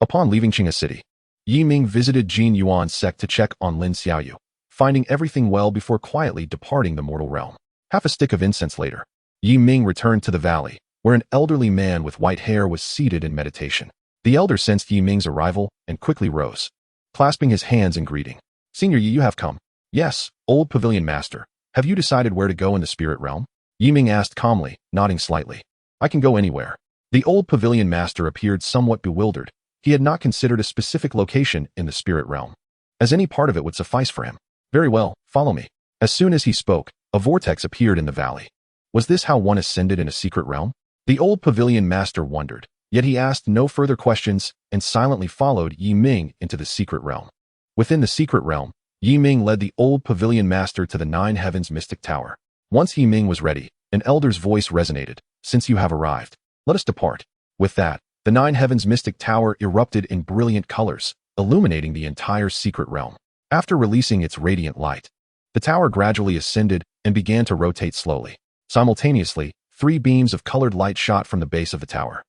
Upon leaving Qinghe City, Yi Ming visited Jin Yuan's sect to check on Lin Xiaoyu, finding everything well before quietly departing the mortal realm. Half a stick of incense later, Yi Ming returned to the valley, where an elderly man with white hair was seated in meditation. The elder sensed Yi Ming's arrival and quickly rose, clasping his hands in greeting. Senior Yi, you have come. Yes, old pavilion master. Have you decided where to go in the spirit realm? Yi Ming asked calmly, nodding slightly. I can go anywhere. The old pavilion master appeared somewhat bewildered. He had not considered a specific location in the spirit realm, as any part of it would suffice for him. Very well, follow me. As soon as he spoke, a vortex appeared in the valley. Was this how one ascended in a secret realm? The old pavilion master wondered, yet he asked no further questions and silently followed Yi Ming into the secret realm. Within the secret realm, Yi Ming led the old pavilion master to the 9 Heavens Mystic Tower. Once Yi Ming was ready, an elder's voice resonated. Since you have arrived, let us depart. With that, the 9 Heavens Mystic Tower erupted in brilliant colors, illuminating the entire secret realm. After releasing its radiant light, the tower gradually ascended and began to rotate slowly. Simultaneously, 3 beams of colored light shot from the base of the tower.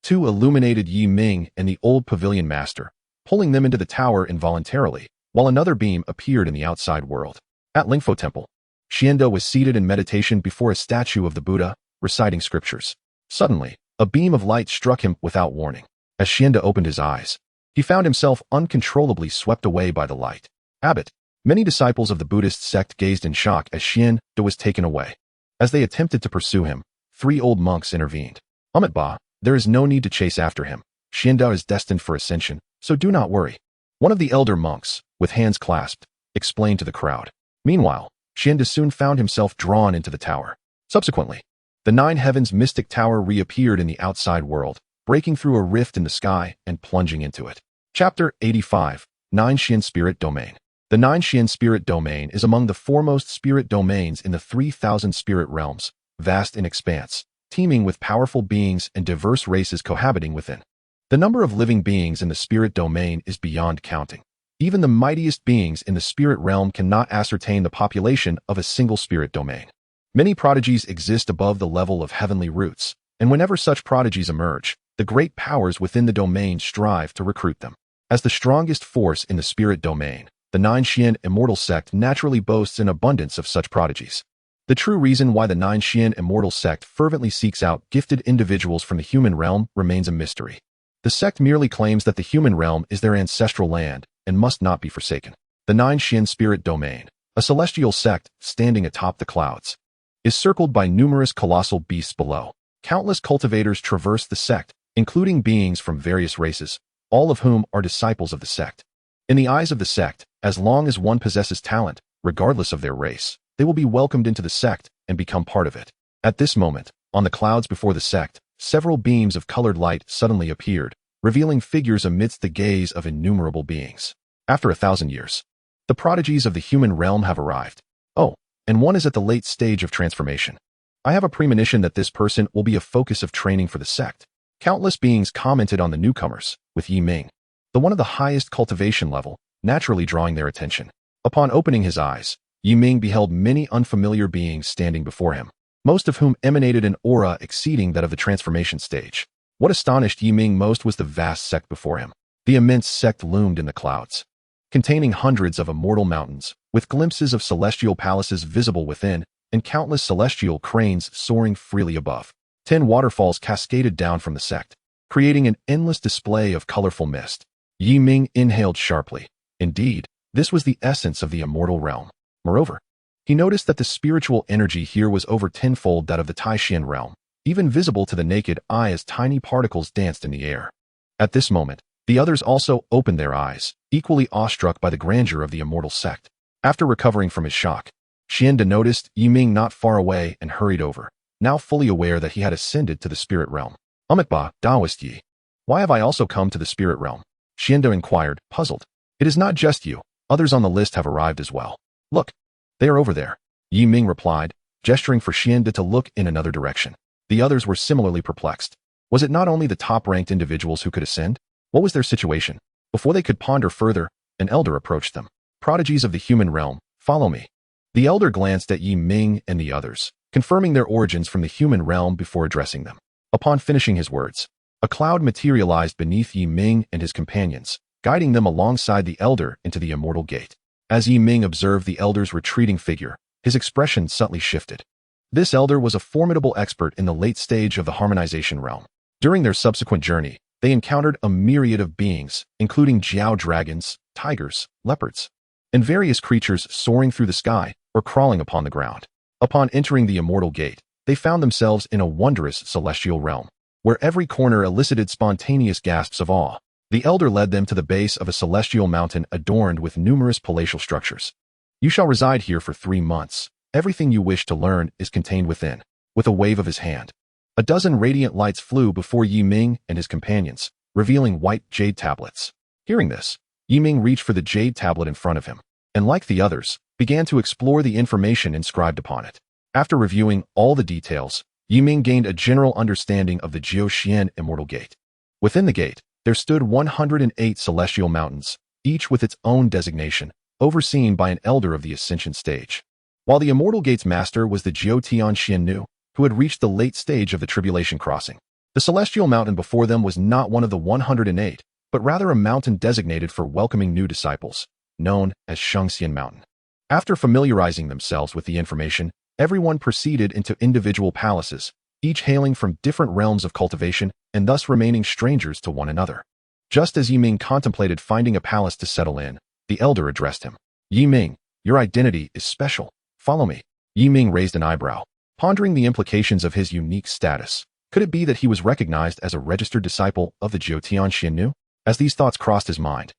2 illuminated Yi Ming and the old pavilion master, pulling them into the tower involuntarily, while another beam appeared in the outside world. At Lingfo Temple, Xiando was seated in meditation before a statue of the Buddha, reciting scriptures. Suddenly, a beam of light struck him without warning. As Xiando opened his eyes, he found himself uncontrollably swept away by the light. Abbot, many disciples of the Buddhist sect gazed in shock as Xiando was taken away. As they attempted to pursue him, 3 old monks intervened. Ba, there is no need to chase after him. Xiando is destined for ascension, so do not worry. One of the elder monks, with hands clasped, explained to the crowd. Meanwhile, Xiando soon found himself drawn into the tower. Subsequently, the 9 Heavens Mystic Tower reappeared in the outside world, breaking through a rift in the sky and plunging into it. Chapter 85, Nine Xian Spirit Domain. The Nine Xian Spirit Domain is among the foremost spirit domains in the 3,000 spirit realms, vast in expanse, teeming with powerful beings and diverse races cohabiting within. The number of living beings in the spirit domain is beyond counting. Even the mightiest beings in the spirit realm cannot ascertain the population of a single spirit domain. Many prodigies exist above the level of heavenly roots, and whenever such prodigies emerge, the great powers within the domain strive to recruit them. As the strongest force in the spirit domain, the Nine Xian Immortal Sect naturally boasts an abundance of such prodigies. The true reason why the Nine Xian Immortal Sect fervently seeks out gifted individuals from the human realm remains a mystery. The sect merely claims that the human realm is their ancestral land and must not be forsaken. The Nine Xian Spirit Domain, a celestial sect standing atop the clouds, is circled by numerous colossal beasts below. Countless cultivators traverse the sect, including beings from various races, all of whom are disciples of the sect. In the eyes of the sect, as long as one possesses talent, regardless of their race, they will be welcomed into the sect and become part of it. At this moment, on the clouds before the sect, several beams of colored light suddenly appeared, revealing figures amidst the gaze of innumerable beings. After 1,000 years, the prodigies of the human realm have arrived. Oh, and one is at the late stage of transformation. I have a premonition that this person will be a focus of training for the sect. Countless beings commented on the newcomers, with Ming, the one of the highest cultivation level, naturally drawing their attention. Upon opening his eyes, Ming beheld many unfamiliar beings standing before him, most of whom emanated an aura exceeding that of the transformation stage. What astonished Ming most was the vast sect before him. The immense sect loomed in the clouds, containing hundreds of immortal mountains, with glimpses of celestial palaces visible within, and countless celestial cranes soaring freely above. 10 waterfalls cascaded down from the sect, creating an endless display of colorful mist. Ming inhaled sharply. Indeed, this was the essence of the immortal realm. Moreover, he noticed that the spiritual energy here was over tenfold that of the Taishan realm, even visible to the naked eye as tiny particles danced in the air. At this moment, the others also opened their eyes, equally awestruck by the grandeur of the immortal sect. After recovering from his shock, Xianda noticed Ming not far away and hurried over, now fully aware that he had ascended to the spirit realm. Ba, Daoist Yi. Why have I also come to the spirit realm? Xianda inquired, puzzled. It is not just you. Others on the list have arrived as well. Look, they are over there. Ming replied, gesturing for Xianda to look in another direction. The others were similarly perplexed. Was it not only the top-ranked individuals who could ascend? What was their situation? Before they could ponder further, an elder approached them. Prodigies of the human realm, follow me. The elder glanced at Ming and the others, confirming their origins from the human realm before addressing them. Upon finishing his words, a cloud materialized beneath Ming and his companions, guiding them alongside the elder into the immortal gate. As Ming observed the elder's retreating figure, his expression subtly shifted. This elder was a formidable expert in the late stage of the harmonization realm. During their subsequent journey, they encountered a myriad of beings, including jiao dragons, tigers, leopards, and various creatures soaring through the sky or crawling upon the ground. Upon entering the immortal gate, they found themselves in a wondrous celestial realm, where every corner elicited spontaneous gasps of awe. The elder led them to the base of a celestial mountain adorned with numerous palatial structures. You shall reside here for 3 months. Everything you wish to learn is contained within. With a wave of his hand, a dozen radiant lights flew before Ming and his companions, revealing white jade tablets. Hearing this, Ming reached for the jade tablet in front of him, and like the others, began to explore the information inscribed upon it. After reviewing all the details, Ming gained a general understanding of the Jiao Immortal Gate. Within the gate, there stood 108 celestial mountains, each with its own designation, overseen by an elder of the Ascension stage. While the Immortal Gate's master was the Jiao Xianxianu, who had reached the late stage of the Tribulation Crossing. The celestial mountain before them was not one of the 108, but rather a mountain designated for welcoming new disciples, known as Xianxian Mountain. After familiarizing themselves with the information, everyone proceeded into individual palaces, each hailing from different realms of cultivation and thus remaining strangers to one another. Just as Ming contemplated finding a palace to settle in, the elder addressed him. Ming, your identity is special. Follow me. Ming raised an eyebrow, pondering the implications of his unique status. Could it be that he was recognized as a registered disciple of the Jiao Xianxianu? As these thoughts crossed his mind,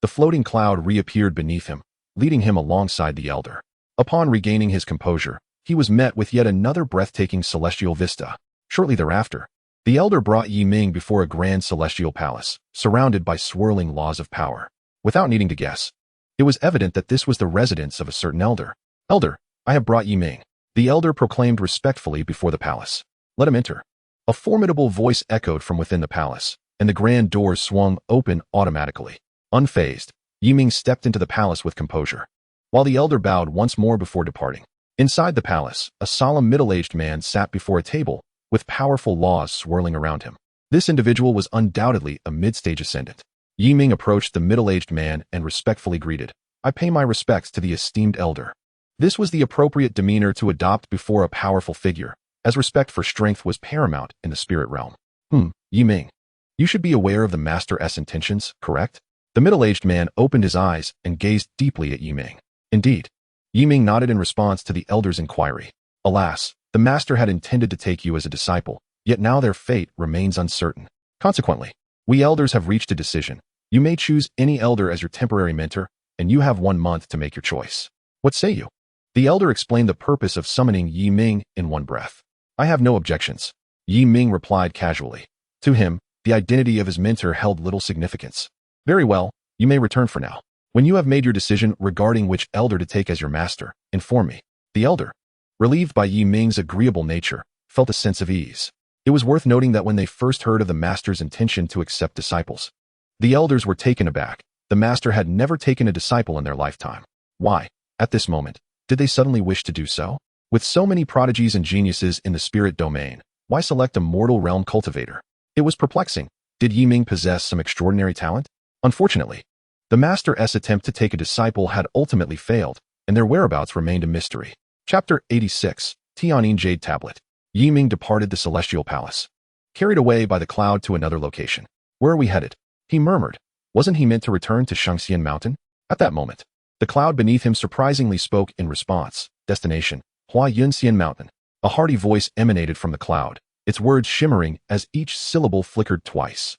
the floating cloud reappeared beneath him, leading him alongside the elder. Upon regaining his composure, he was met with yet another breathtaking celestial vista. Shortly thereafter, The elder brought Yi Ming before a grand celestial palace, surrounded by swirling laws of power. Without needing to guess, it was evident that this was the residence of a certain elder. Elder, I have brought Yi Ming. The elder proclaimed respectfully before the palace. Let him enter. A formidable voice echoed from within the palace, and the grand doors swung open automatically. Unfazed, Yi Ming stepped into the palace with composure, while the elder bowed once more before departing. Inside the palace, a solemn middle-aged man sat before a table, with powerful laws swirling around him. This individual was undoubtedly a mid-stage ascendant. Yi Ming approached the middle-aged man and respectfully greeted. I pay my respects to the esteemed elder. This was the appropriate demeanor to adopt before a powerful figure, as respect for strength was paramount in the spirit realm. Yi Ming. You should be aware of the Master's intentions, correct? The middle-aged man opened his eyes and gazed deeply at Yi Ming. Indeed. Yi Ming nodded in response to the elder's inquiry. Alas, the Master had intended to take you as a disciple, yet now their fate remains uncertain. Consequently, we elders have reached a decision. You may choose any elder as your temporary mentor, and you have 1 month to make your choice. What say you? The elder explained the purpose of summoning Yi Ming in one breath. I have no objections. Yi Ming replied casually. To him, the identity of his mentor held little significance. Very well, you may return for now. When you have made your decision regarding which elder to take as your master, inform me. The elder, relieved by Yi Ming's agreeable nature, felt a sense of ease. It was worth noting that when they first heard of the master's intention to accept disciples, the elders were taken aback. The master had never taken a disciple in their lifetime. Why, at this moment, did they suddenly wish to do so? With so many prodigies and geniuses in the spirit domain, why select a mortal realm cultivator? It was perplexing. Did Yi Ming possess some extraordinary talent? Unfortunately, the Master's attempt to take a disciple had ultimately failed, and their whereabouts remained a mystery. Chapter 86, Tianyin Jade Tablet. Yi Ming departed the celestial palace, carried away by the cloud to another location. Where are we headed? He murmured. Wasn't he meant to return to Xianxian Mountain? At that moment, the cloud beneath him surprisingly spoke in response. Destination, Huayunxian Mountain. A hearty voice emanated from the cloud, its words shimmering as each syllable flickered twice.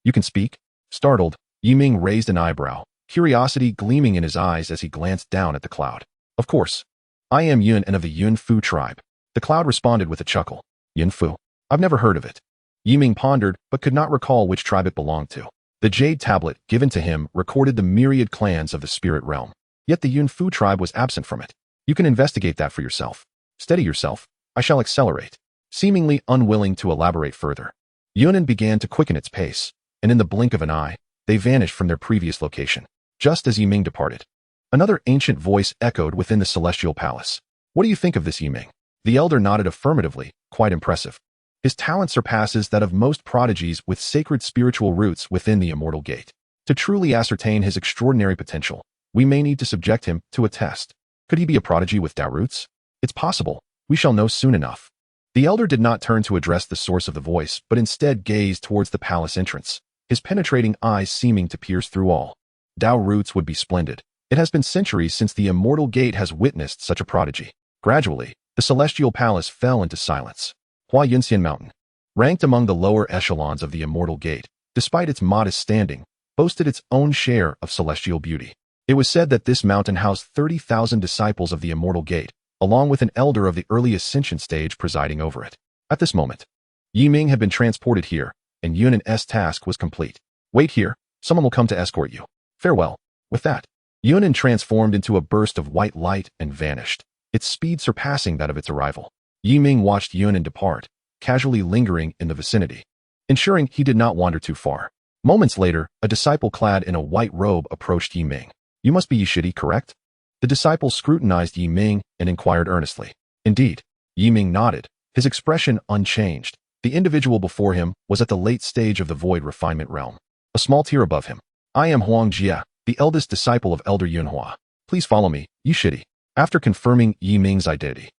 You can speak? Startled, Yi Ming raised an eyebrow, curiosity gleaming in his eyes as he glanced down at the cloud. Of course. I am Yun and of the Yun Fu tribe. The cloud responded with a chuckle. Yun Fu? I've never heard of it. Yi Ming pondered, but could not recall which tribe it belonged to. The jade tablet given to him recorded the myriad clans of the spirit realm. Yet the Yun Fu tribe was absent from it. You can investigate that for yourself. Steady yourself. I shall accelerate. Seemingly unwilling to elaborate further, Yunnan began to quicken its pace, and in the blink of an eye, they vanished from their previous location. Just as Yi Ming departed, another ancient voice echoed within the celestial palace. What do you think of this, Yi Ming? The elder nodded affirmatively, quite impressive. His talent surpasses that of most prodigies with sacred spiritual roots within the immortal gate. To truly ascertain his extraordinary potential, we may need to subject him to a test. Could he be a prodigy with Dao roots? It's possible. We shall know soon enough. The elder did not turn to address the source of the voice, but instead gazed towards the palace entrance, his penetrating eyes seeming to pierce through all. Dao roots would be splendid. It has been centuries since the immortal gate has witnessed such a prodigy. Gradually, the celestial palace fell into silence. Huayunxian Mountain, ranked among the lower echelons of the immortal gate, despite its modest standing, boasted its own share of celestial beauty. It was said that this mountain housed 30,000 disciples of the immortal gate, along with an elder of the early ascension stage presiding over it. At this moment, Yi Ming had been transported here, and Yunnan's task was complete. Wait here, someone will come to escort you. Farewell. With that, Yunnan transformed into a burst of white light and vanished, its speed surpassing that of its arrival. Yi Ming watched Yunnan depart, casually lingering in the vicinity, ensuring he did not wander too far. Moments later, a disciple clad in a white robe approached Yi Ming. You must be Yi Shidi, correct? The disciple scrutinized Yi Ming and inquired earnestly. Indeed. Yi Ming nodded, his expression unchanged. The individual before him was at the late stage of the void refinement realm. A small tier above him. I am Huang Jia, the eldest disciple of Elder Yunhua. Please follow me, Yi Shidi. After confirming Yi Ming's identity,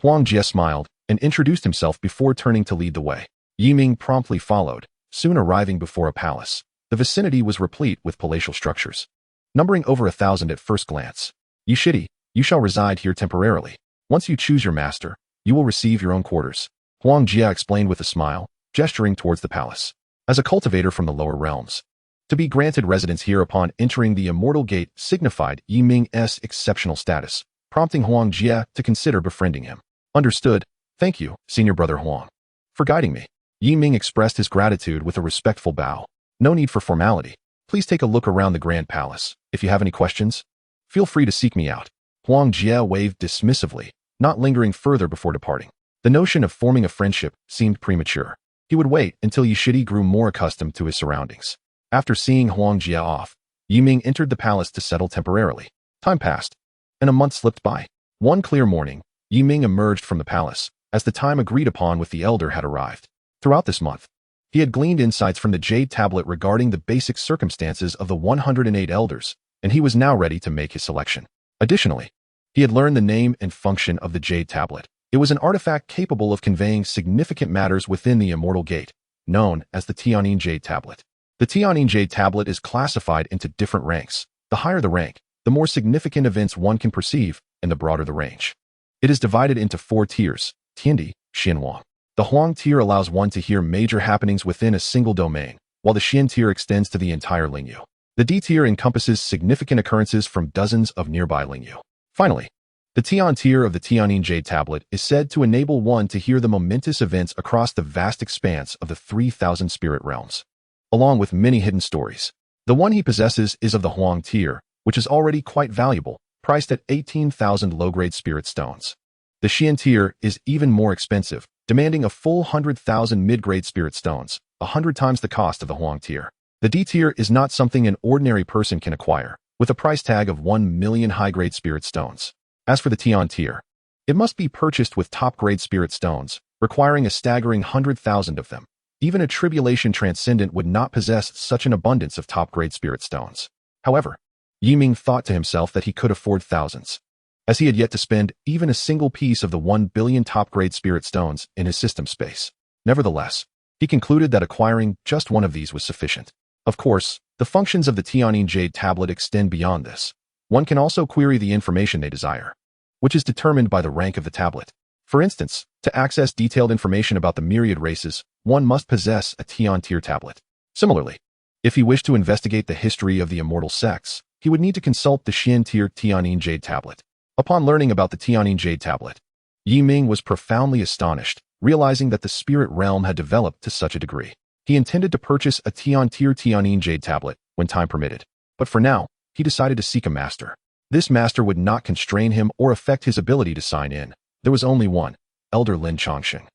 Huang Jia smiled and introduced himself before turning to lead the way. Yi Ming promptly followed, soon arriving before a palace. The vicinity was replete with palatial structures, numbering over 1,000 at first glance. Yi Shidi, you shall reside here temporarily. Once you choose your master, you will receive your own quarters. Huang Jia explained with a smile, gesturing towards the palace. As a cultivator from the lower realms, to be granted residence here upon entering the immortal gate signified Yi Ming's exceptional status, prompting Huang Jia to consider befriending him. Understood. Thank you, senior brother Huang, for guiding me. Ming expressed his gratitude with a respectful bow. No need for formality. Please take a look around the Grand Palace. If you have any questions, feel free to seek me out. Huang Jie waved dismissively, not lingering further before departing. The notion of forming a friendship seemed premature. He would wait until Yishidi grew more accustomed to his surroundings. After seeing Huang Jie off, Ming entered the palace to settle temporarily. Time passed, and a month slipped by. One clear morning, Ming emerged from the palace, as the time agreed upon with the elder had arrived. Throughout this month, he had gleaned insights from the Jade Tablet regarding the basic circumstances of the 108 elders, and he was now ready to make his selection. Additionally, he had learned the name and function of the Jade Tablet. It was an artifact capable of conveying significant matters within the Immortal Gate, known as the Tianyin Jade Tablet. The Tianyin Jade Tablet is classified into different ranks. The higher the rank, the more significant events one can perceive, and the broader the range. It is divided into 4 tiers: Tiandi, Xianhuang. The Huang tier allows one to hear major happenings within a single domain, while the Xian tier extends to the entire Lingyu. The D tier encompasses significant occurrences from dozens of nearby Lingyu. Finally, the Tian tier of the Tianyin Jade Tablet is said to enable one to hear the momentous events across the vast expanse of the 3,000 spirit realms, along with many hidden stories. The one he possesses is of the Huang tier, which is already quite valuable, priced at 18,000 low-grade spirit stones. The Xian tier is even more expensive, demanding a full 100,000 mid-grade spirit stones, 100 times the cost of the Huang tier. The D tier is not something an ordinary person can acquire, with a price tag of 1 million high-grade spirit stones. As for the Tian tier, it must be purchased with top-grade spirit stones, requiring a staggering 100,000 of them. Even a tribulation transcendent would not possess such an abundance of top-grade spirit stones. However, Ming thought to himself that he could afford thousands, as he had yet to spend even a single piece of the 1 billion top-grade spirit stones in his system space. Nevertheless, he concluded that acquiring just one of these was sufficient. Of course, the functions of the Tianyin Jade Tablet extend beyond this. One can also query the information they desire, which is determined by the rank of the tablet. For instance, to access detailed information about the myriad races, one must possess a Tian tier tablet. Similarly, if he wished to investigate the history of the immortal sects, he would need to consult the Xian tier Tianyin Jade Tablet. Upon learning about the Tianyin Jade Tablet, Ming was profoundly astonished, realizing that the spirit realm had developed to such a degree. He intended to purchase a Tian tier Tianyin Jade Tablet when time permitted, but for now, he decided to seek a master. This master would not constrain him or affect his ability to sign in. There was only one, Elder Lin Chongqing,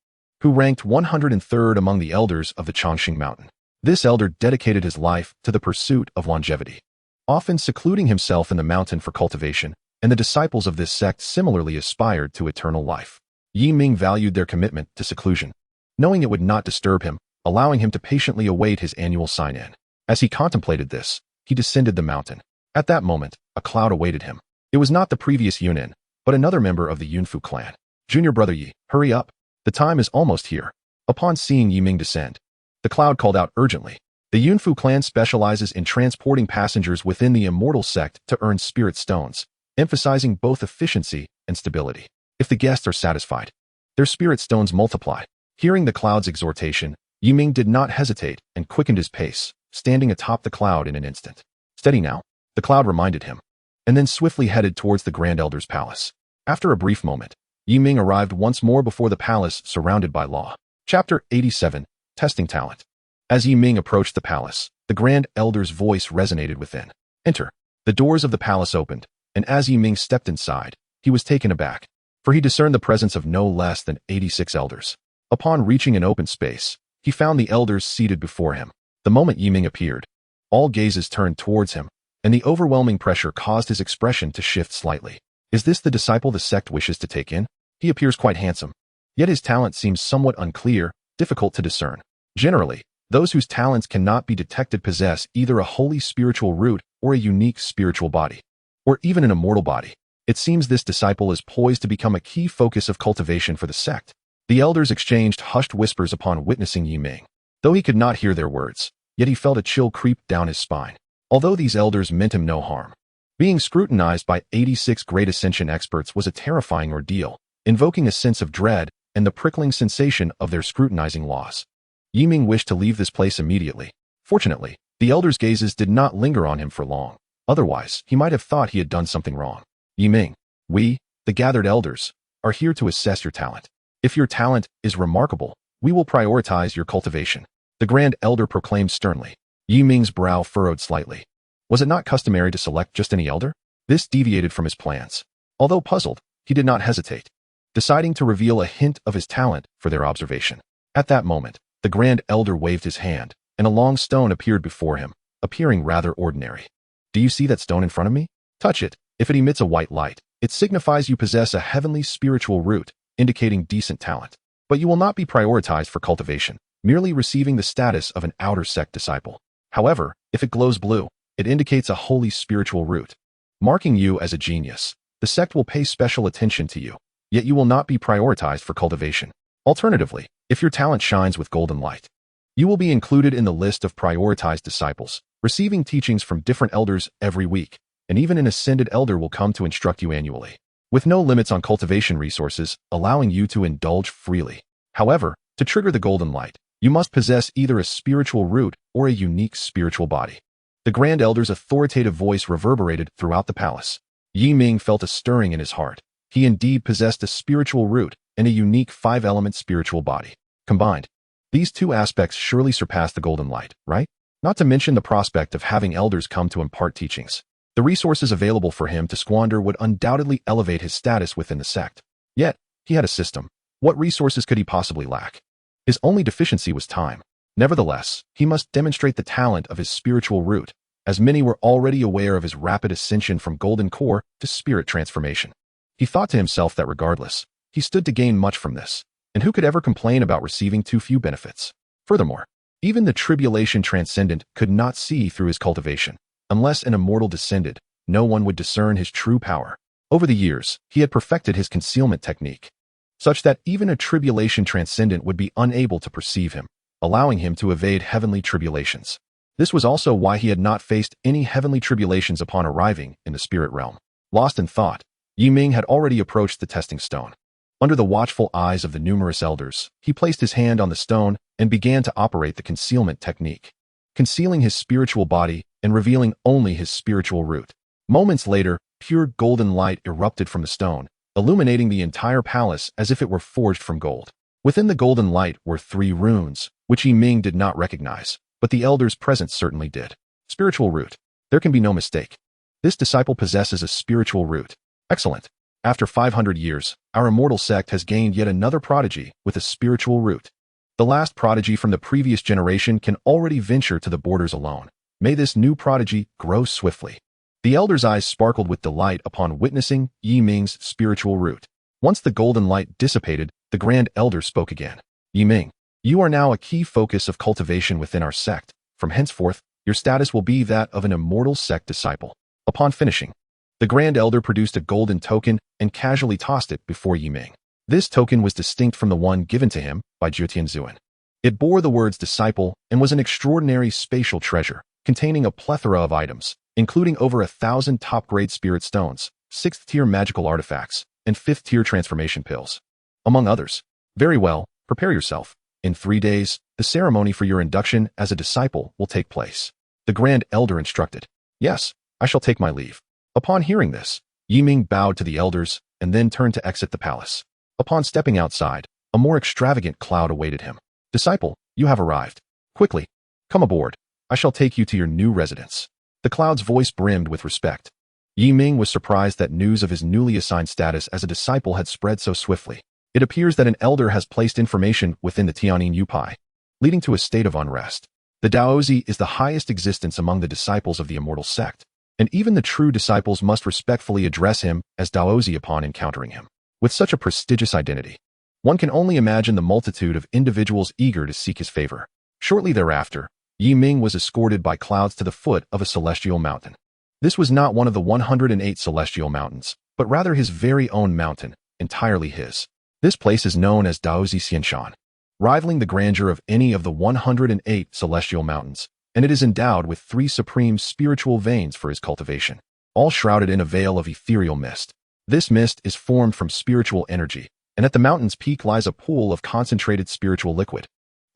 who ranked 103rd among the elders of the Chongqing Mountain. This elder dedicated his life to the pursuit of longevity, often secluding himself in the mountain for cultivation, and the disciples of this sect similarly aspired to eternal life. Ming valued their commitment to seclusion, knowing it would not disturb him, allowing him to patiently await his annual sign-in. As he contemplated this, he descended the mountain. At that moment, a cloud awaited him. It was not the previous Yunin, but another member of the Yunfu clan. Junior brother Yi, hurry up. The time is almost here. Upon seeing Ming descend, the cloud called out urgently. The Yunfu clan specializes in transporting passengers within the immortal sect to earn spirit stones, emphasizing both efficiency and stability. If the guests are satisfied, their spirit stones multiply. Hearing the cloud's exhortation, Ming did not hesitate and quickened his pace, standing atop the cloud in an instant. Steady now, the cloud reminded him, and then swiftly headed towards the Grand Elder's palace. After a brief moment, Ming arrived once more before the palace surrounded by law. Chapter 87, Testing Talent. As Ming approached the palace, the Grand Elder's voice resonated within. Enter. The doors of the palace opened, and as Ming stepped inside, he was taken aback, for he discerned the presence of no less than 86 elders. Upon reaching an open space, he found the elders seated before him. The moment Ming appeared, all gazes turned towards him, and the overwhelming pressure caused his expression to shift slightly. Is this the disciple the sect wishes to take in? He appears quite handsome, yet his talent seems somewhat unclear, difficult to discern. Generally, those whose talents cannot be detected possess either a holy spiritual root or a unique spiritual body, or even an immortal body. It seems this disciple is poised to become a key focus of cultivation for the sect. The elders exchanged hushed whispers upon witnessing Ming. Though he could not hear their words, yet he felt a chill creep down his spine. Although these elders meant him no harm, being scrutinized by 86 great Ascension experts was a terrifying ordeal, invoking a sense of dread and the prickling sensation of their scrutinizing laws. Ming wished to leave this place immediately. Fortunately, the elders' gazes did not linger on him for long. Otherwise, he might have thought he had done something wrong. Ming, we, the gathered elders, are here to assess your talent. If your talent is remarkable, We will prioritize your cultivation," the Grand Elder proclaimed sternly. Ming's brow furrowed slightly. Was it not customary to select just any elder? This deviated from his plans. Although puzzled, he did not hesitate, deciding to reveal a hint of his talent for their observation. At that moment, the Grand Elder waved his hand, and a long stone appeared before him, appearing rather ordinary. "Do you see that stone in front of me? Touch it. If it emits a white light, it signifies you possess a heavenly spiritual root, indicating decent talent. But you will not be prioritized for cultivation, merely receiving the status of an outer sect disciple. However, if it glows blue, it indicates a holy spiritual root, marking you as a genius. The sect will pay special attention to you, yet you will not be prioritized for cultivation. Alternatively, if your talent shines with golden light, you will be included in the list of prioritized disciples, receiving teachings from different elders every week, and even an ascended elder will come to instruct you annually, with no limits on cultivation resources, allowing you to indulge freely. However, to trigger the golden light, you must possess either a spiritual root or a unique spiritual body." The Grand Elder's authoritative voice reverberated throughout the palace. Ming felt a stirring in his heart. He indeed possessed a spiritual root and a unique 5-element spiritual body. Combined, these two aspects surely surpass the golden light, right? Not to mention the prospect of having elders come to impart teachings. The resources available for him to squander would undoubtedly elevate his status within the sect. Yet, he had a system. What resources could he possibly lack? His only deficiency was time. Nevertheless, he must demonstrate the talent of his spiritual root, as many were already aware of his rapid ascension from golden core to spirit transformation. He thought to himself that regardless, he stood to gain much from this, and who could ever complain about receiving too few benefits? Furthermore, even the tribulation transcendent could not see through his cultivation. Unless an immortal descended, no one would discern his true power. Over the years, he had perfected his concealment technique, such that even a tribulation transcendent would be unable to perceive him, allowing him to evade heavenly tribulations. This was also why he had not faced any heavenly tribulations upon arriving in the spirit realm. Lost in thought, Ming had already approached the testing stone. Under the watchful eyes of the numerous elders, he placed his hand on the stone and began to operate the concealment technique, concealing his spiritual body and revealing only his spiritual root. Moments later, pure golden light erupted from the stone, illuminating the entire palace as if it were forged from gold. Within the golden light were 3 runes, which Ming did not recognize, but the elders present certainly did. Spiritual root. There can be no mistake. This disciple possesses a spiritual root. Excellent. After 500 years, our immortal sect has gained yet another prodigy with a spiritual root. The last prodigy from the previous generation can already venture to the borders alone. May this new prodigy grow swiftly. The elder's eyes sparkled with delight upon witnessing Ming's spiritual root. Once the golden light dissipated, the Grand Elder spoke again. "Ming, you are now a key focus of cultivation within our sect. From henceforth, your status will be that of an immortal sect disciple." Upon finishing, the Grand Elder produced a golden token and casually tossed it before Ming. This token was distinct from the one given to him by Zhuan. It bore the words disciple and was an extraordinary spatial treasure, containing a plethora of items, including over 1,000 top-grade spirit stones, 6th-tier magical artifacts, and 5th-tier transformation pills, among others. "Very well, prepare yourself. In 3 days, the ceremony for your induction as a disciple will take place," the Grand Elder instructed. "Yes, I shall take my leave." Upon hearing this, Ming bowed to the elders and then turned to exit the palace. Upon stepping outside, a more extravagant cloud awaited him. "Disciple, you have arrived. Quickly, come aboard. I shall take you to your new residence." The cloud's voice brimmed with respect. Ming was surprised that news of his newly assigned status as a disciple had spread so swiftly. It appears that an elder has placed information within the Tianyin Yupai, leading to a state of unrest. The Daozi is the highest existence among the disciples of the immortal sect, and even the true disciples must respectfully address him as Daozi upon encountering him. With such a prestigious identity, one can only imagine the multitude of individuals eager to seek his favor. Shortly thereafter, Ming was escorted by clouds to the foot of a celestial mountain. This was not one of the 108 celestial mountains, but rather his very own mountain, entirely his. This place is known as Daozi Xianshan, rivaling the grandeur of any of the 108 celestial mountains, and it is endowed with 3 supreme spiritual veins for his cultivation, all shrouded in a veil of ethereal mist. This mist is formed from spiritual energy, and at the mountain's peak lies a pool of concentrated spiritual liquid.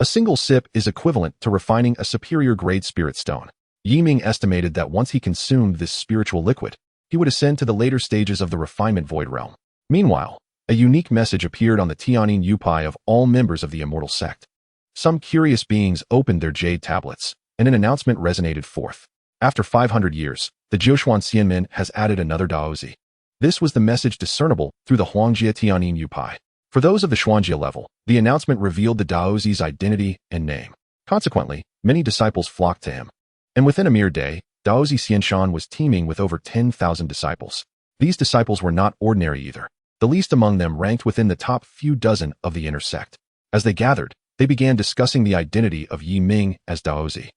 A single sip is equivalent to refining a superior grade spirit stone. Ming estimated that once he consumed this spiritual liquid, he would ascend to the later stages of the refinement void realm. Meanwhile, A unique message appeared on the Tianyin Yupai of all members of the immortal sect. Some curious beings opened their jade tablets, and an announcement resonated forth. After 500 years, the Jiushuan Xianmen has added another Daozi. This was the message discernible through the Huangjia Tianyin Yupai. For those of the Xuangjia level, the announcement revealed the Daozi's identity and name. Consequently, many disciples flocked to him. And within a mere day, Daozi Xianshan was teeming with over 10,000 disciples. These disciples were not ordinary either. The least among them ranked within the top few dozen of the inner sect. As they gathered, they began discussing the identity of Yi Ming as Daozi.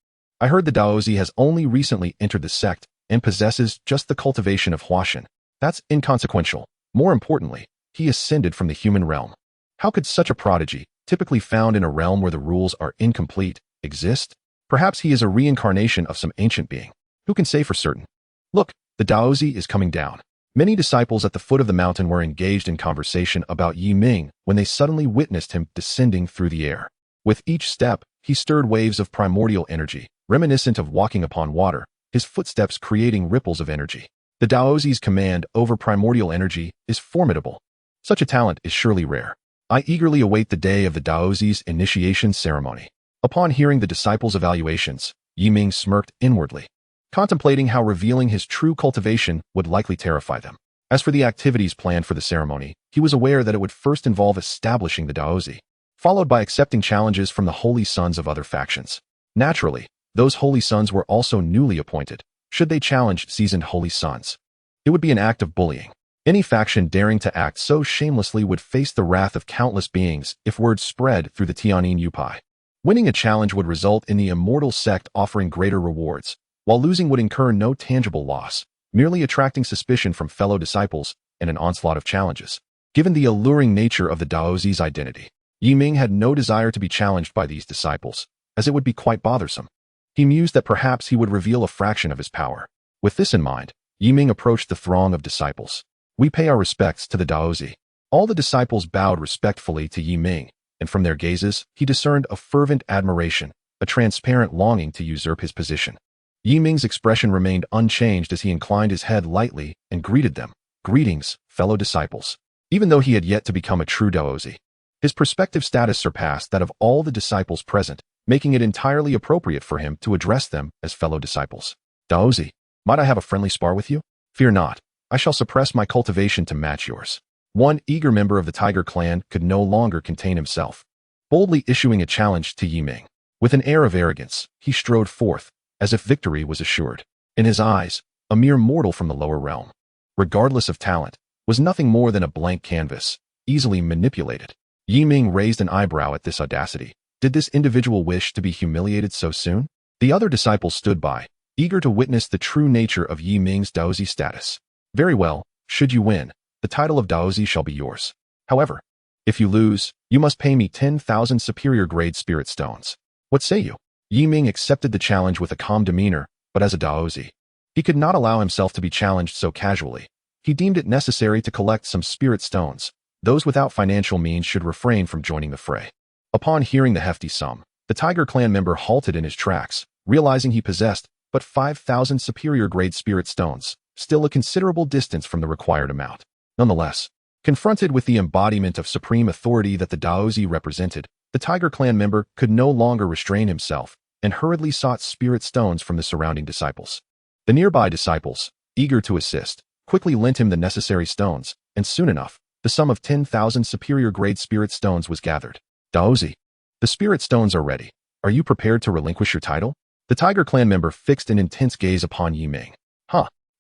I heard the Daozi has only recently entered the sect and possesses just the cultivation of Huashan. That's inconsequential. More importantly, he ascended from the human realm. How could such a prodigy, typically found in a realm where the rules are incomplete, exist? Perhaps he is a reincarnation of some ancient being. Who can say for certain? Look, the Daozi is coming down. Many disciples at the foot of the mountain were engaged in conversation about Yi Ming when they suddenly witnessed him descending through the air. With each step, he stirred waves of primordial energy, reminiscent of walking upon water, his footsteps creating ripples of energy. The Daozi's command over primordial energy is formidable. Such a talent is surely rare. I eagerly await the day of the Daozi's initiation ceremony. Upon hearing the disciples' evaluations, Yi Ming smirked inwardly, contemplating how revealing his true cultivation would likely terrify them. As for the activities planned for the ceremony, he was aware that it would first involve establishing the Daozi, followed by accepting challenges from the holy sons of other factions. Naturally, those holy sons were also newly appointed. Should they challenge seasoned holy sons, it would be an act of bullying. Any faction daring to act so shamelessly would face the wrath of countless beings if word spread through the Tianyin Yupai. Winning a challenge would result in the immortal sect offering greater rewards, while losing would incur no tangible loss, merely attracting suspicion from fellow disciples and an onslaught of challenges. Given the alluring nature of the Daozi's identity, Yi Ming had no desire to be challenged by these disciples, as it would be quite bothersome. He mused that perhaps he would reveal a fraction of his power. With this in mind, Yi Ming approached the throng of disciples. We pay our respects to the Daozi. All the disciples bowed respectfully to Yi Ming, and from their gazes, he discerned a fervent admiration, a transparent longing to usurp his position. Yi Ming's expression remained unchanged as he inclined his head lightly and greeted them. Greetings, fellow disciples. Even though he had yet to become a true Daozi, his prospective status surpassed that of all the disciples present, making it entirely appropriate for him to address them as fellow disciples. Daozi, might I have a friendly spar with you? Fear not. I shall suppress my cultivation to match yours. One eager member of the Tiger clan could no longer contain himself, boldly issuing a challenge to Yi Ming. With an air of arrogance, he strode forth, as if victory was assured. In his eyes, a mere mortal from the lower realm, regardless of talent, was nothing more than a blank canvas, easily manipulated. Yi Ming raised an eyebrow at this audacity. Did this individual wish to be humiliated so soon? The other disciples stood by, eager to witness the true nature of Yi Ming's Daozi status. Very well, should you win, the title of Daozi shall be yours. However, if you lose, you must pay me 10,000 superior-grade spirit stones. What say you? Yi Ming accepted the challenge with a calm demeanor, but as a Daozi, he could not allow himself to be challenged so casually. He deemed it necessary to collect some spirit stones. Those without financial means should refrain from joining the fray. Upon hearing the hefty sum, the Tiger clan member halted in his tracks, realizing he possessed but 5,000 superior-grade spirit stones, still a considerable distance from the required amount. Nonetheless, confronted with the embodiment of supreme authority that the Daozi represented, the Tiger clan member could no longer restrain himself and hurriedly sought spirit stones from the surrounding disciples. The nearby disciples, eager to assist, quickly lent him the necessary stones, and soon enough, the sum of 10,000 superior-grade spirit stones was gathered. Daozi, the spirit stones are ready. Are you prepared to relinquish your title? The Tiger clan member fixed an intense gaze upon Yi Ming.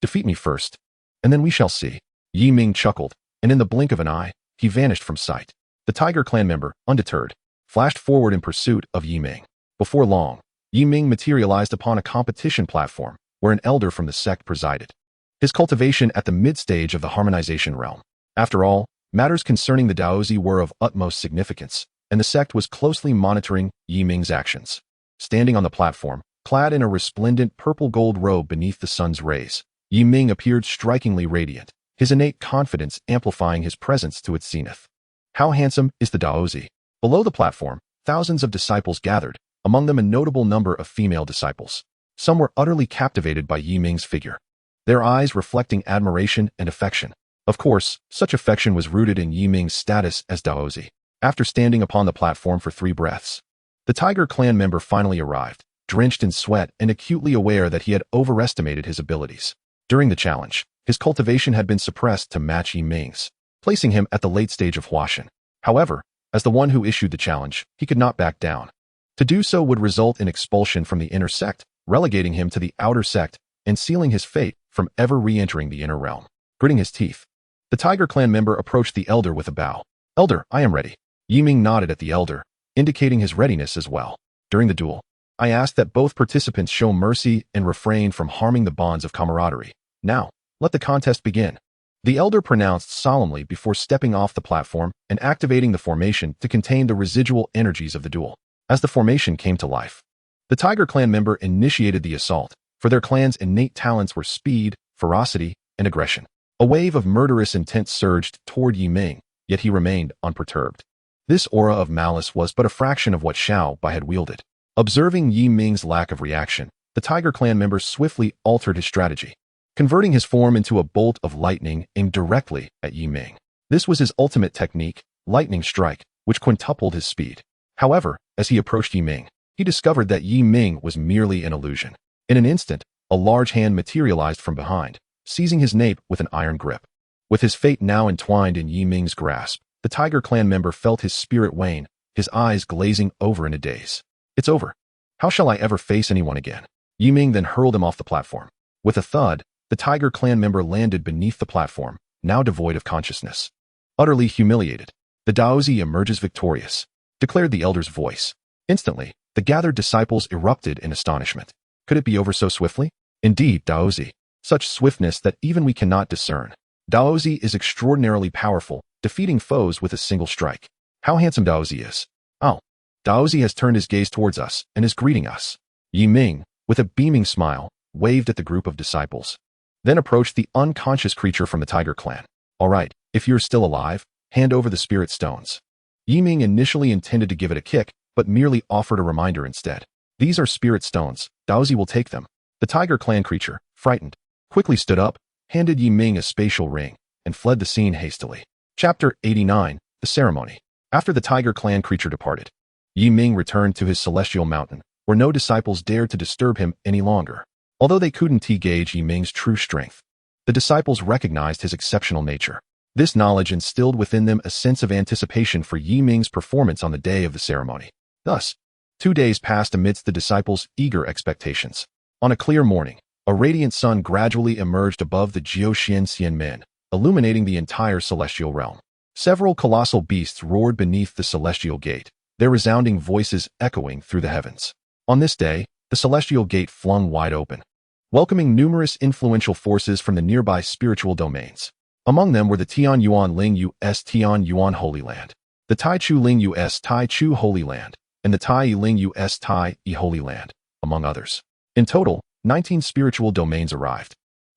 Defeat me first, and then we shall see. Yi Ming chuckled, and in the blink of an eye, he vanished from sight. The Tiger clan member, undeterred, flashed forward in pursuit of Yi Ming. Before long, Yi Ming materialized upon a competition platform where an elder from the sect presided, his cultivation at the mid-stage of the harmonization realm. After all, matters concerning the Daozi were of utmost significance, and the sect was closely monitoring Yi Ming's actions. Standing on the platform, clad in a resplendent purple-gold robe beneath the sun's rays, Yi Ming appeared strikingly radiant, his innate confidence amplifying his presence to its zenith. How handsome is the Daozi? Below the platform, thousands of disciples gathered, among them a notable number of female disciples. Some were utterly captivated by Yi Ming's figure, their eyes reflecting admiration and affection. Of course, such affection was rooted in Ming's status as Daozi. After standing upon the platform for 3 breaths, the Tiger clan member finally arrived, drenched in sweat and acutely aware that he had overestimated his abilities. During the challenge, his cultivation had been suppressed to match Ming's, placing him at the late stage of Huashan. However, as the one who issued the challenge, he could not back down. To do so would result in expulsion from the inner sect, relegating him to the outer sect and sealing his fate from ever re-entering the inner realm. Gritting his teeth, the Tiger clan member approached the Elder with a bow. "Elder, I am ready." Ming nodded at the Elder, indicating his readiness as well. During the duel, I asked that both participants show mercy and refrain from harming the bonds of camaraderie. Now, let the contest begin. The Elder pronounced solemnly before stepping off the platform and activating the formation to contain the residual energies of the duel. As the formation came to life, the Tiger clan member initiated the assault, for their clan's innate talents were speed, ferocity, and aggression. A wave of murderous intent surged toward Ming, yet he remained unperturbed. This aura of malice was but a fraction of what Xiao Bai had wielded. Observing Ming's lack of reaction, the Tiger clan member swiftly altered his strategy, converting his form into a bolt of lightning aimed directly at Ming. This was his ultimate technique, lightning strike, which quintupled his speed. However, as he approached Ming, he discovered that Ming was merely an illusion. In an instant, a large hand materialized from behind, seizing his nape with an iron grip. With his fate now entwined in Ming's grasp, the Tiger clan member felt his spirit wane, his eyes glazing over in a daze. "It's over. How shall I ever face anyone again?" Ming then hurled him off the platform. With a thud, the Tiger clan member landed beneath the platform, now devoid of consciousness. Utterly humiliated, the Daozi emerges victorious, declared the Elder's voice. Instantly, the gathered disciples erupted in astonishment. Could it be over so swiftly? Indeed, Daozi. Such swiftness that even we cannot discern. Daozi is extraordinarily powerful, defeating foes with a single strike. How handsome Daozi is. Oh. Daozi has turned his gaze towards us and is greeting us. Ming, with a beaming smile, waved at the group of disciples, then approached the unconscious creature from the Tiger clan. "All right, if you're still alive, hand over the spirit stones." Ming initially intended to give it a kick, but merely offered a reminder instead. "These are spirit stones. Daozi will take them." The Tiger clan creature, frightened, quickly stood up, handed Ming a spatial ring, and fled the scene hastily. Chapter 89, The Ceremony. After the Tiger clan creature departed, Ming returned to his celestial mountain, where no disciples dared to disturb him any longer. Although they couldn't gauge Ming's true strength, the disciples recognized his exceptional nature. This knowledge instilled within them a sense of anticipation for Ming's performance on the day of the ceremony. Thus, 2 days passed amidst the disciples' eager expectations. On a clear morning, a radiant sun gradually emerged above the Xianxian, illuminating the entire celestial realm. Several colossal beasts roared beneath the celestial gate, their resounding voices echoing through the heavens. On this day, the celestial gate flung wide open, welcoming numerous influential forces from the nearby spiritual domains. Among them were the Tian Yuan Ling US Tian Yuan Holy Land, the Tai Chu Ling US Tai Chu Holy Land, and the Tai Ling US Tai E Holy Land, among others. In total, 19 spiritual domains arrived,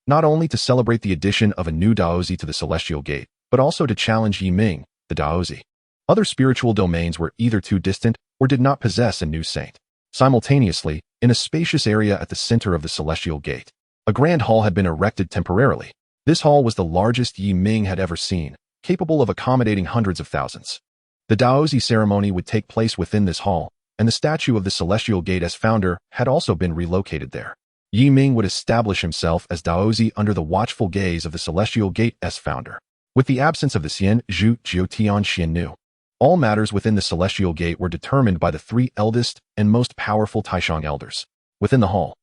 not only to celebrate the addition of a new Daozi to the celestial gate, but also to challenge Ming, the Daozi. Other spiritual domains were either too distant or did not possess a new saint. Simultaneously, in a spacious area at the center of the celestial gate, a grand hall had been erected temporarily. This hall was the largest Ming had ever seen, capable of accommodating hundreds of thousands. The Daozi ceremony would take place within this hall, and the statue of the celestial gate as founder had also been relocated there. Ming would establish himself as Daozi under the watchful gaze of the celestial gate as founder. With the absence of the Xian, Zhu, Jiu, Tian, Xian, Nu, all matters within the celestial gate were determined by the 3 eldest and most powerful Taishang elders. Within the hall,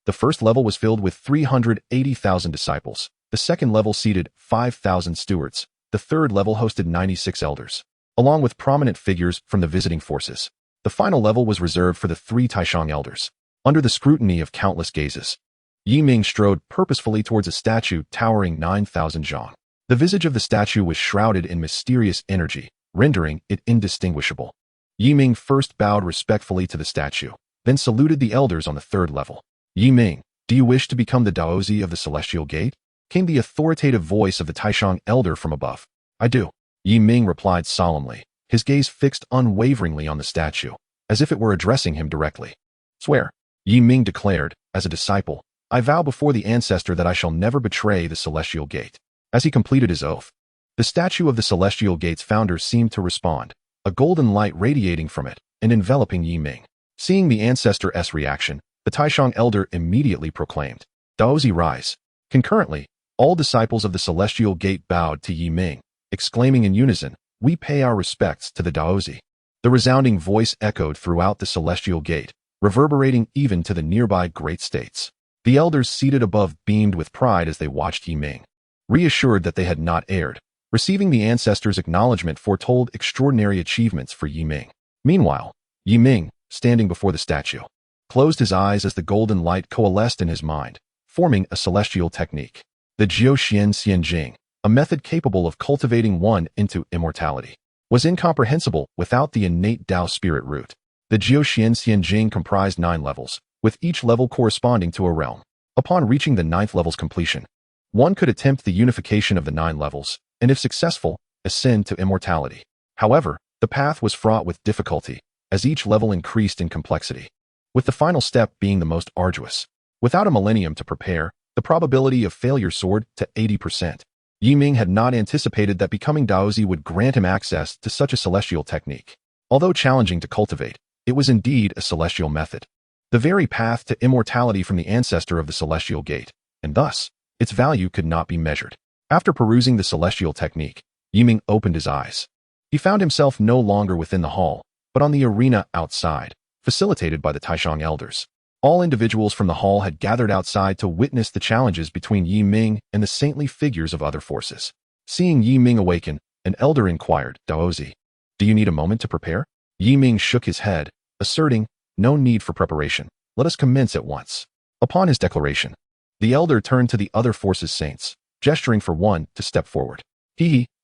the first level was filled with 380,000 disciples. The second level seated 5,000 stewards. The third level hosted 96 elders, along with prominent figures from the visiting forces. The final level was reserved for the 3 Taishang elders. Under the scrutiny of countless gazes, Ming strode purposefully towards a statue towering 9,000 zhang. The visage of the statue was shrouded in mysterious energy, rendering it indistinguishable. Ming first bowed respectfully to the statue, then saluted the elders on the third level. "Ming, do you wish to become the Daozi of the celestial gate?" came the authoritative voice of the Taishang elder from above. "I do," Ming replied solemnly, his gaze fixed unwaveringly on the statue, as if it were addressing him directly. "Swear," Ming declared, "as a disciple, I vow before the ancestor that I shall never betray the celestial gate." As he completed his oath, the statue of the Celestial Gate's founder seemed to respond, a golden light radiating from it and enveloping Yi Ming. Seeing the Ancestor's reaction, the Taishang Elder immediately proclaimed, "Daozi, rise." Concurrently, all disciples of the Celestial Gate bowed to Yi Ming, exclaiming in unison, "We pay our respects to the Daozi." The resounding voice echoed throughout the Celestial Gate, reverberating even to the nearby great states. The elders seated above beamed with pride as they watched Yi Ming, reassured that they had not erred. Receiving the Ancestor's acknowledgement foretold extraordinary achievements for Yi Ming. Meanwhile, Yi Ming, standing before the statue, closed his eyes as the golden light coalesced in his mind, forming a celestial technique. The Jiu Xian Xianjing, a method capable of cultivating one into immortality, was incomprehensible without the innate Dao spirit root. The Jiu Xian Xianjing comprised 9 levels, with each level corresponding to a realm. Upon reaching the 9th level's completion, one could attempt the unification of the 9 levels, and if successful, ascend to immortality. However, the path was fraught with difficulty, as each level increased in complexity, with the final step being the most arduous. Without a millennium to prepare, the probability of failure soared to 80%. Yi Ming had not anticipated that becoming Daozi would grant him access to such a celestial technique. Although challenging to cultivate, it was indeed a celestial method, the very path to immortality from the Ancestor of the Celestial Gate, and thus, its value could not be measured. After perusing the celestial technique, Yi Ming opened his eyes. He found himself no longer within the hall, but on the arena outside, facilitated by the Taishang elders. All individuals from the hall had gathered outside to witness the challenges between Yi Ming and the saintly figures of other forces. Seeing Yi Ming awaken, an elder inquired, "Daozi, do you need a moment to prepare?" Yi Ming shook his head, asserting, "No need for preparation. Let us commence at once." Upon his declaration, the elder turned to the other forces' saints, gesturing for one to step forward.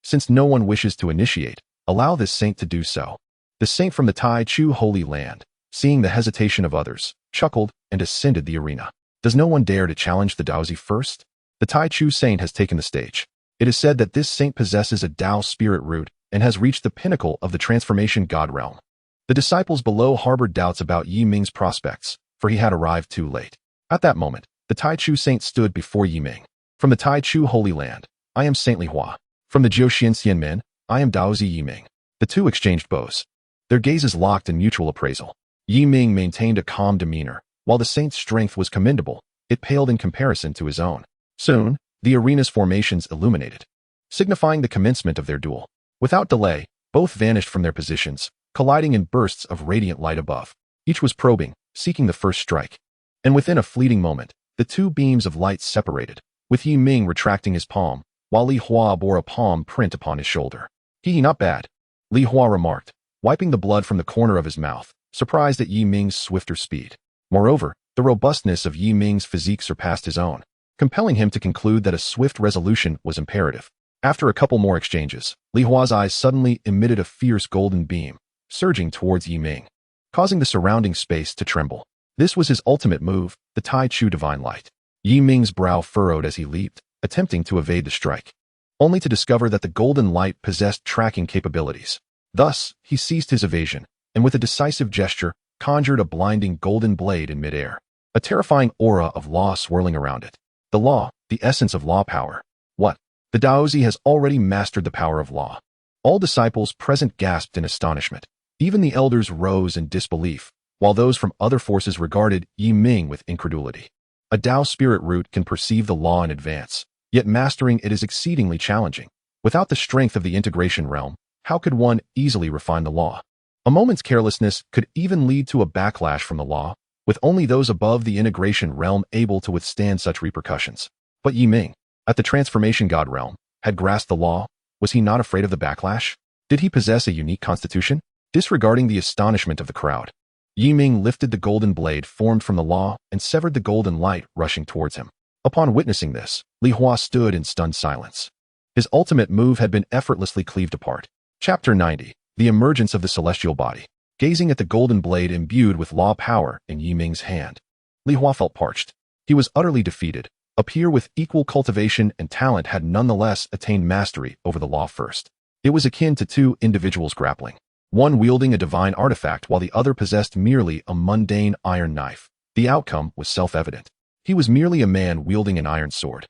Since no one wishes to initiate, allow this saint to do so." The saint from the Tai Chu Holy Land, seeing the hesitation of others, chuckled and ascended the arena. "Does no one dare to challenge the Daozi first?" The Tai Chu saint has taken the stage. It is said that this saint possesses a Dao spirit root and has reached the pinnacle of the transformation god realm. The disciples below harbored doubts about Yi Ming's prospects, for he had arrived too late. At that moment, the Tai Chu saint stood before Yi Ming. "From the Tai Chu Holy Land, I am Saintly Hua. From the Jiuxian Xianmen, I am Daozi Yi Ming." The two exchanged bows, their gazes locked in mutual appraisal. Yi Ming maintained a calm demeanor. While the saint's strength was commendable, it paled in comparison to his own. Soon, the arena's formations illuminated, signifying the commencement of their duel. Without delay, both vanished from their positions, colliding in bursts of radiant light above. Each was probing, seeking the first strike. And within a fleeting moment, the two beams of light separated, with Yi Ming retracting his palm, while Li Hua bore a palm print upon his shoulder. Not bad," Li Hua remarked, wiping the blood from the corner of his mouth, surprised at Yi Ming's swifter speed. Moreover, the robustness of Yi Ming's physique surpassed his own, compelling him to conclude that a swift resolution was imperative. After a couple more exchanges, Li Hua's eyes suddenly emitted a fierce golden beam, surging towards Yi Ming, causing the surrounding space to tremble. This was his ultimate move, the Tai Chu Divine Light. Yi Ming's brow furrowed as he leaped, attempting to evade the strike, only to discover that the golden light possessed tracking capabilities. Thus, he ceased his evasion, and with a decisive gesture, conjured a blinding golden blade in midair, a terrifying aura of law swirling around it. The law, the essence of law power. What? The Daozi has already mastered the power of law. All disciples present gasped in astonishment. Even the elders rose in disbelief, while those from other forces regarded Yi Ming with incredulity. A Dao spirit root can perceive the law in advance, yet mastering it is exceedingly challenging. Without the strength of the integration realm, how could one easily refine the law? A moment's carelessness could even lead to a backlash from the law, with only those above the integration realm able to withstand such repercussions. But Yi Ming, at the transformation god realm, had grasped the law. Was he not afraid of the backlash? Did he possess a unique constitution? Disregarding the astonishment of the crowd, Yi Ming lifted the golden blade formed from the law and severed the golden light rushing towards him. Upon witnessing this, Li Hua stood in stunned silence. His ultimate move had been effortlessly cleaved apart. Chapter 90. The Emergence of the Celestial Body. Gazing at the golden blade imbued with law power in Yi Ming's hand, Li Hua felt parched. He was utterly defeated. A peer with equal cultivation and talent had nonetheless attained mastery over the law first. It was akin to two individuals grappling, one wielding a divine artifact while the other possessed merely a mundane iron knife. The outcome was self-evident. He was merely a man wielding an iron sword.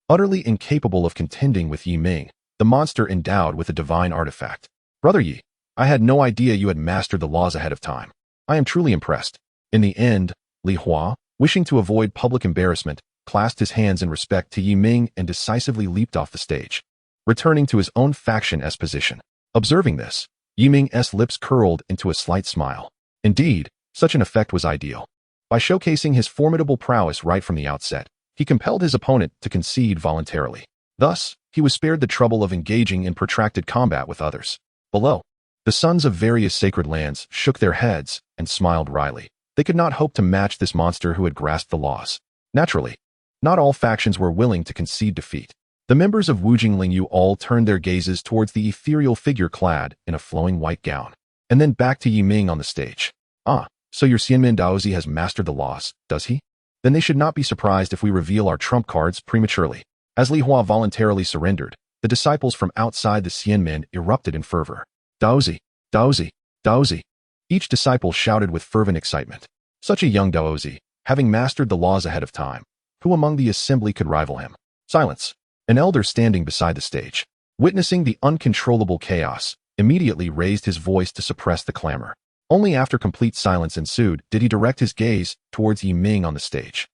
utterly incapable of contending with Yi Ming, the monster endowed with a divine artifact. Brother Yi, I had no idea you had mastered the laws ahead of time. I am truly impressed. In the end, Li Hua, wishing to avoid public embarrassment, clasped his hands in respect to Yi Ming and decisively leaped off the stage, returning to his own faction's position. Observing this, Yi Ming's lips curled into a slight smile. Indeed, such an effect was ideal. By showcasing his formidable prowess right from the outset, he compelled his opponent to concede voluntarily. Thus, he was spared the trouble of engaging in protracted combat with others. Below, the sons of various sacred lands shook their heads and smiled wryly. They could not hope to match this monster who had grasped the laws. Naturally, not all factions were willing to concede defeat. The members of Wujing Lingyu all turned their gazes towards the ethereal figure clad in a flowing white gown, and then back to Yi Ming on the stage. Ah, so your Xianmen Daozi has mastered the laws, does he? Then they should not be surprised if we reveal our trump cards prematurely. As Li Hua voluntarily surrendered, the disciples from outside the Xianmen erupted in fervor. Daozi, Daozi, Daozi. Each disciple shouted with fervent excitement. Such a young Daozi, having mastered the laws ahead of time. Who among the assembly could rival him? Silence. An elder standing beside the stage, witnessing the uncontrollable chaos, immediately raised his voice to suppress the clamor. Only after complete silence ensued did he direct his gaze towards Yi Ming on the stage.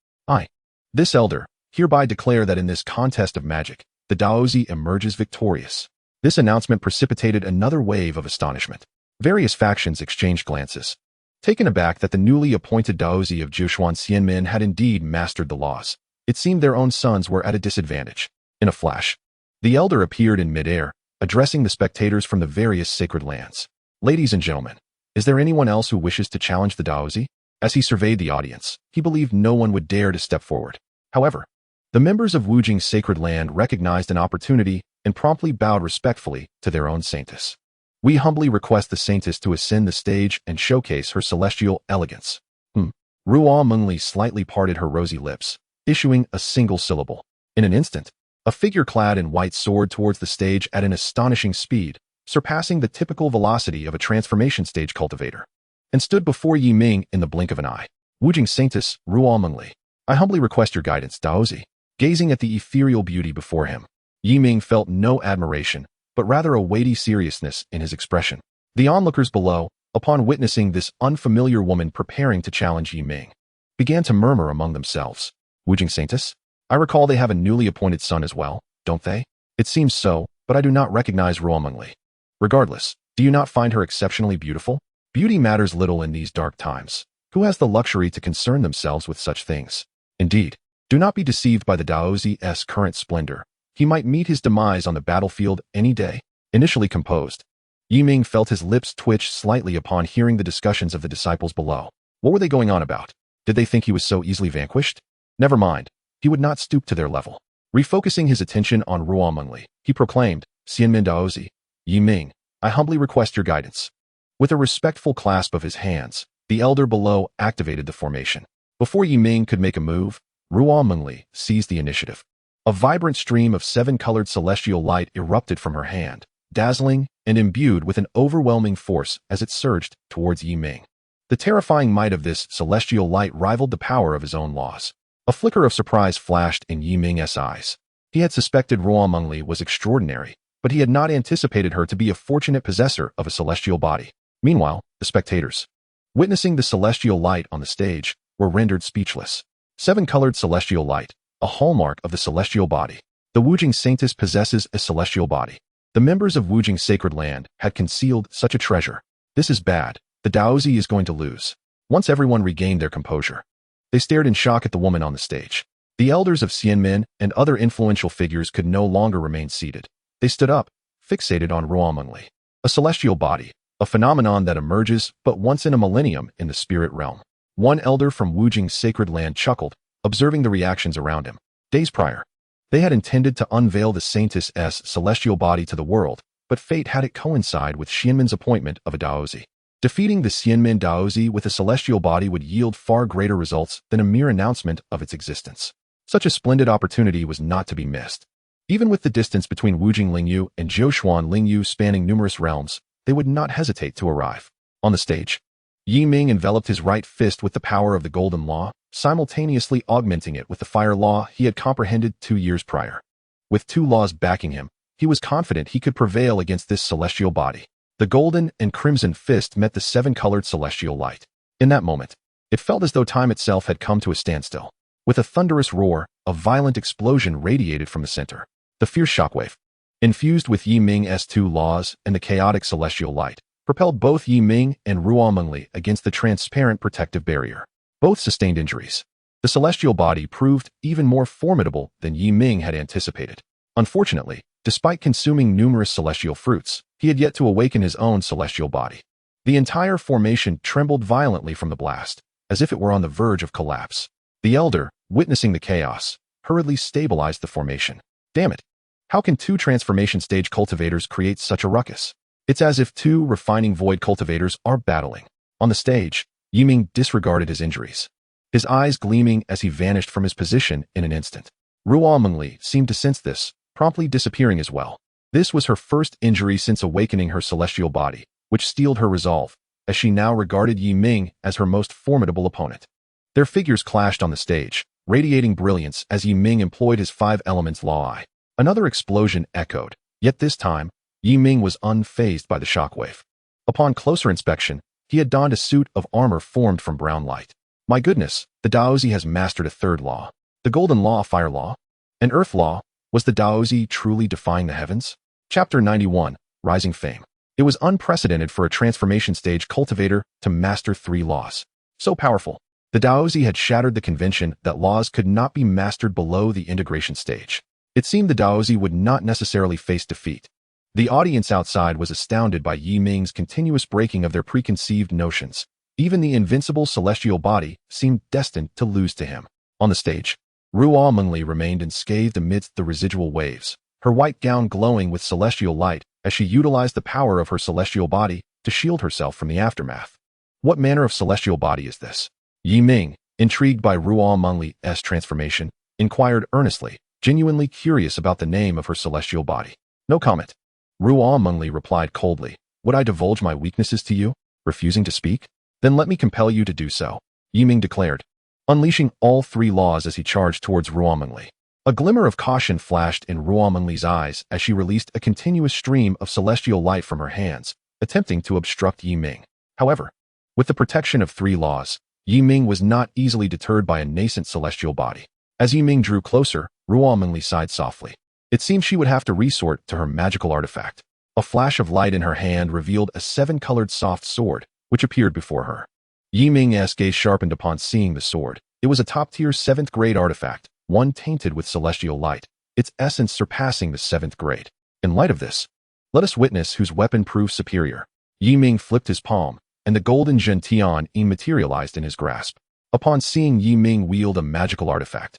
This elder, hereby declare that in this contest of magic, the Daozi emerges victorious. This announcement precipitated another wave of astonishment. Various factions exchanged glances, taken aback that the newly appointed Daozi of Jushuan Xianmen had indeed mastered the laws. It seemed their own sons were at a disadvantage. In a flash, the elder appeared in midair, addressing the spectators from the various sacred lands. Ladies and gentlemen, is there anyone else who wishes to challenge the Daozi? As he surveyed the audience, he believed no one would dare to step forward. However, the members of Wujing's sacred land recognized an opportunity and promptly bowed respectfully to their own saintess. We humbly request the saintess to ascend the stage and showcase her celestial elegance. Ruo Mengli slightly parted her rosy lips, issuing a single syllable. In an instant, a figure clad in white soared towards the stage at an astonishing speed, surpassing the typical velocity of a transformation stage cultivator, and stood before Yi Ming in the blink of an eye. Wujing saintess, Ruo Mengli, I humbly request your guidance, Daozi. Gazing at the ethereal beauty before him, Yi Ming felt no admiration, but rather a weighty seriousness in his expression. The onlookers below, upon witnessing this unfamiliar woman preparing to challenge Yi Ming, began to murmur among themselves. Wujing saintess? I recall they have a newly appointed son as well, don't they? It seems so, but I do not recognize Ruo Mengli. Regardless, do you not find her exceptionally beautiful? Beauty matters little in these dark times. Who has the luxury to concern themselves with such things? Indeed, do not be deceived by the Daozi's current splendor. He might meet his demise on the battlefield any day. Initially composed, Yi Ming felt his lips twitch slightly upon hearing the discussions of the disciples below. What were they going on about? Did they think he was so easily vanquished? Never mind, he would not stoop to their level. Refocusing his attention on Ruo Mengli, he proclaimed, Xianmen Daozi, Yi Ming, I humbly request your guidance. With a respectful clasp of his hands, the elder below activated the formation. Before Yi Ming could make a move, Ruo Mengli seized the initiative. A vibrant stream of 7-colored celestial light erupted from her hand, dazzling and imbued with an overwhelming force as it surged towards Yi Ming. The terrifying might of this celestial light rivaled the power of his own laws. A flicker of surprise flashed in Yi Ming's eyes. He had suspected Ruo Mengli was extraordinary, but he had not anticipated her to be a fortunate possessor of a celestial body. Meanwhile, the spectators, witnessing the celestial light on the stage, were rendered speechless. 7-colored celestial light, a hallmark of the celestial body. The Wujing saintess possesses a celestial body. The members of Wujing's sacred land had concealed such a treasure. This is bad. The Daozi is going to lose. Once everyone regained their composure, they stared in shock at the woman on the stage. The elders of Xianmen and other influential figures could no longer remain seated. They stood up, fixated on Ruo Mengli. A celestial body, a phenomenon that emerges but once in a millennium in the spirit realm. One elder from Wujing's sacred land chuckled, observing the reactions around him. Days prior, they had intended to unveil the saintess's celestial body to the world, but fate had it coincide with Xianmen's appointment of a Daozi. Defeating the Xianmen Daozi with a celestial body would yield far greater results than a mere announcement of its existence. Such a splendid opportunity was not to be missed. Even with the distance between Wujing Lingyu and Jushuan Lingyu spanning numerous realms, they would not hesitate to arrive. On the stage, Yi Ming enveloped his right fist with the power of the Golden Law, simultaneously augmenting it with the Fire Law he had comprehended 2 years prior. With 2 laws backing him, he was confident he could prevail against this celestial body. The golden and crimson fist met the 7-colored celestial light. In that moment, it felt as though time itself had come to a standstill. With a thunderous roar, a violent explosion radiated from the center. The fierce shockwave, infused with Yi Ming's 2 laws and the chaotic celestial light, propelled both Yi Ming and Ruo Mengli against the transparent protective barrier. Both sustained injuries. The celestial body proved even more formidable than Yi Ming had anticipated. Unfortunately, despite consuming numerous celestial fruits, he had yet to awaken his own celestial body. The entire formation trembled violently from the blast, as if it were on the verge of collapse. The Elder, witnessing the chaos, hurriedly stabilized the formation. Damn it! How can 2 transformation stage cultivators create such a ruckus? It's as if 2 refining void cultivators are battling. On the stage, Yi Ming disregarded his injuries, his eyes gleaming as he vanished from his position in an instant. Ruo Mengli seemed to sense this, promptly disappearing as well. This was her first injury since awakening her celestial body, which steeled her resolve, as she now regarded Yi Ming as her most formidable opponent. Their figures clashed on the stage, radiating brilliance as Yi Ming employed his 5 elements law eye. Another explosion echoed, yet this time, Yi Ming was unfazed by the shockwave. Upon closer inspection, he had donned a suit of armor formed from brown light. My goodness, the Daozi has mastered a 3rd law. The golden law, fire law, and earth law. Was the Daozi truly defying the heavens? Chapter 91, Rising Fame. It was unprecedented for a transformation stage cultivator to master 3 laws. So powerful. The Daozi had shattered the convention that laws could not be mastered below the integration stage. It seemed the Daozi would not necessarily face defeat. The audience outside was astounded by Yi Ming's continuous breaking of their preconceived notions. Even the invincible celestial body seemed destined to lose to him. On the stage, Ruo Mengli remained unscathed amidst the residual waves, her white gown glowing with celestial light as she utilized the power of her celestial body to shield herself from the aftermath. What manner of celestial body is this? Yi Ming, intrigued by Ruo Mengli's transformation, inquired earnestly, genuinely curious about the name of her celestial body. No comment. Ruo Mengli replied coldly, "Would I divulge my weaknesses to you? Refusing to speak? Then let me compel you to do so," Yi Ming declared, unleashing all 3 laws as he charged towards Ruo Mengli. A glimmer of caution flashed in Ruo Mengli's eyes as she released a continuous stream of celestial light from her hands, attempting to obstruct Yi Ming. However, with the protection of 3 laws, Yi Ming was not easily deterred by a nascent celestial body. As Yi Ming drew closer, Ruo Mengli sighed softly. It seemed she would have to resort to her magical artifact. A flash of light in her hand revealed a 7-colored soft sword, which appeared before her. Yi Ming's gaze sharpened upon seeing the sword. It was a top-tier 7th-grade artifact, one tainted with celestial light, its essence surpassing the 7th grade. In light of this, let us witness whose weapon proved superior. Yi Ming flipped his palm, and the golden Zhentian materialized in his grasp. Upon seeing Yi Ming wield a magical artifact,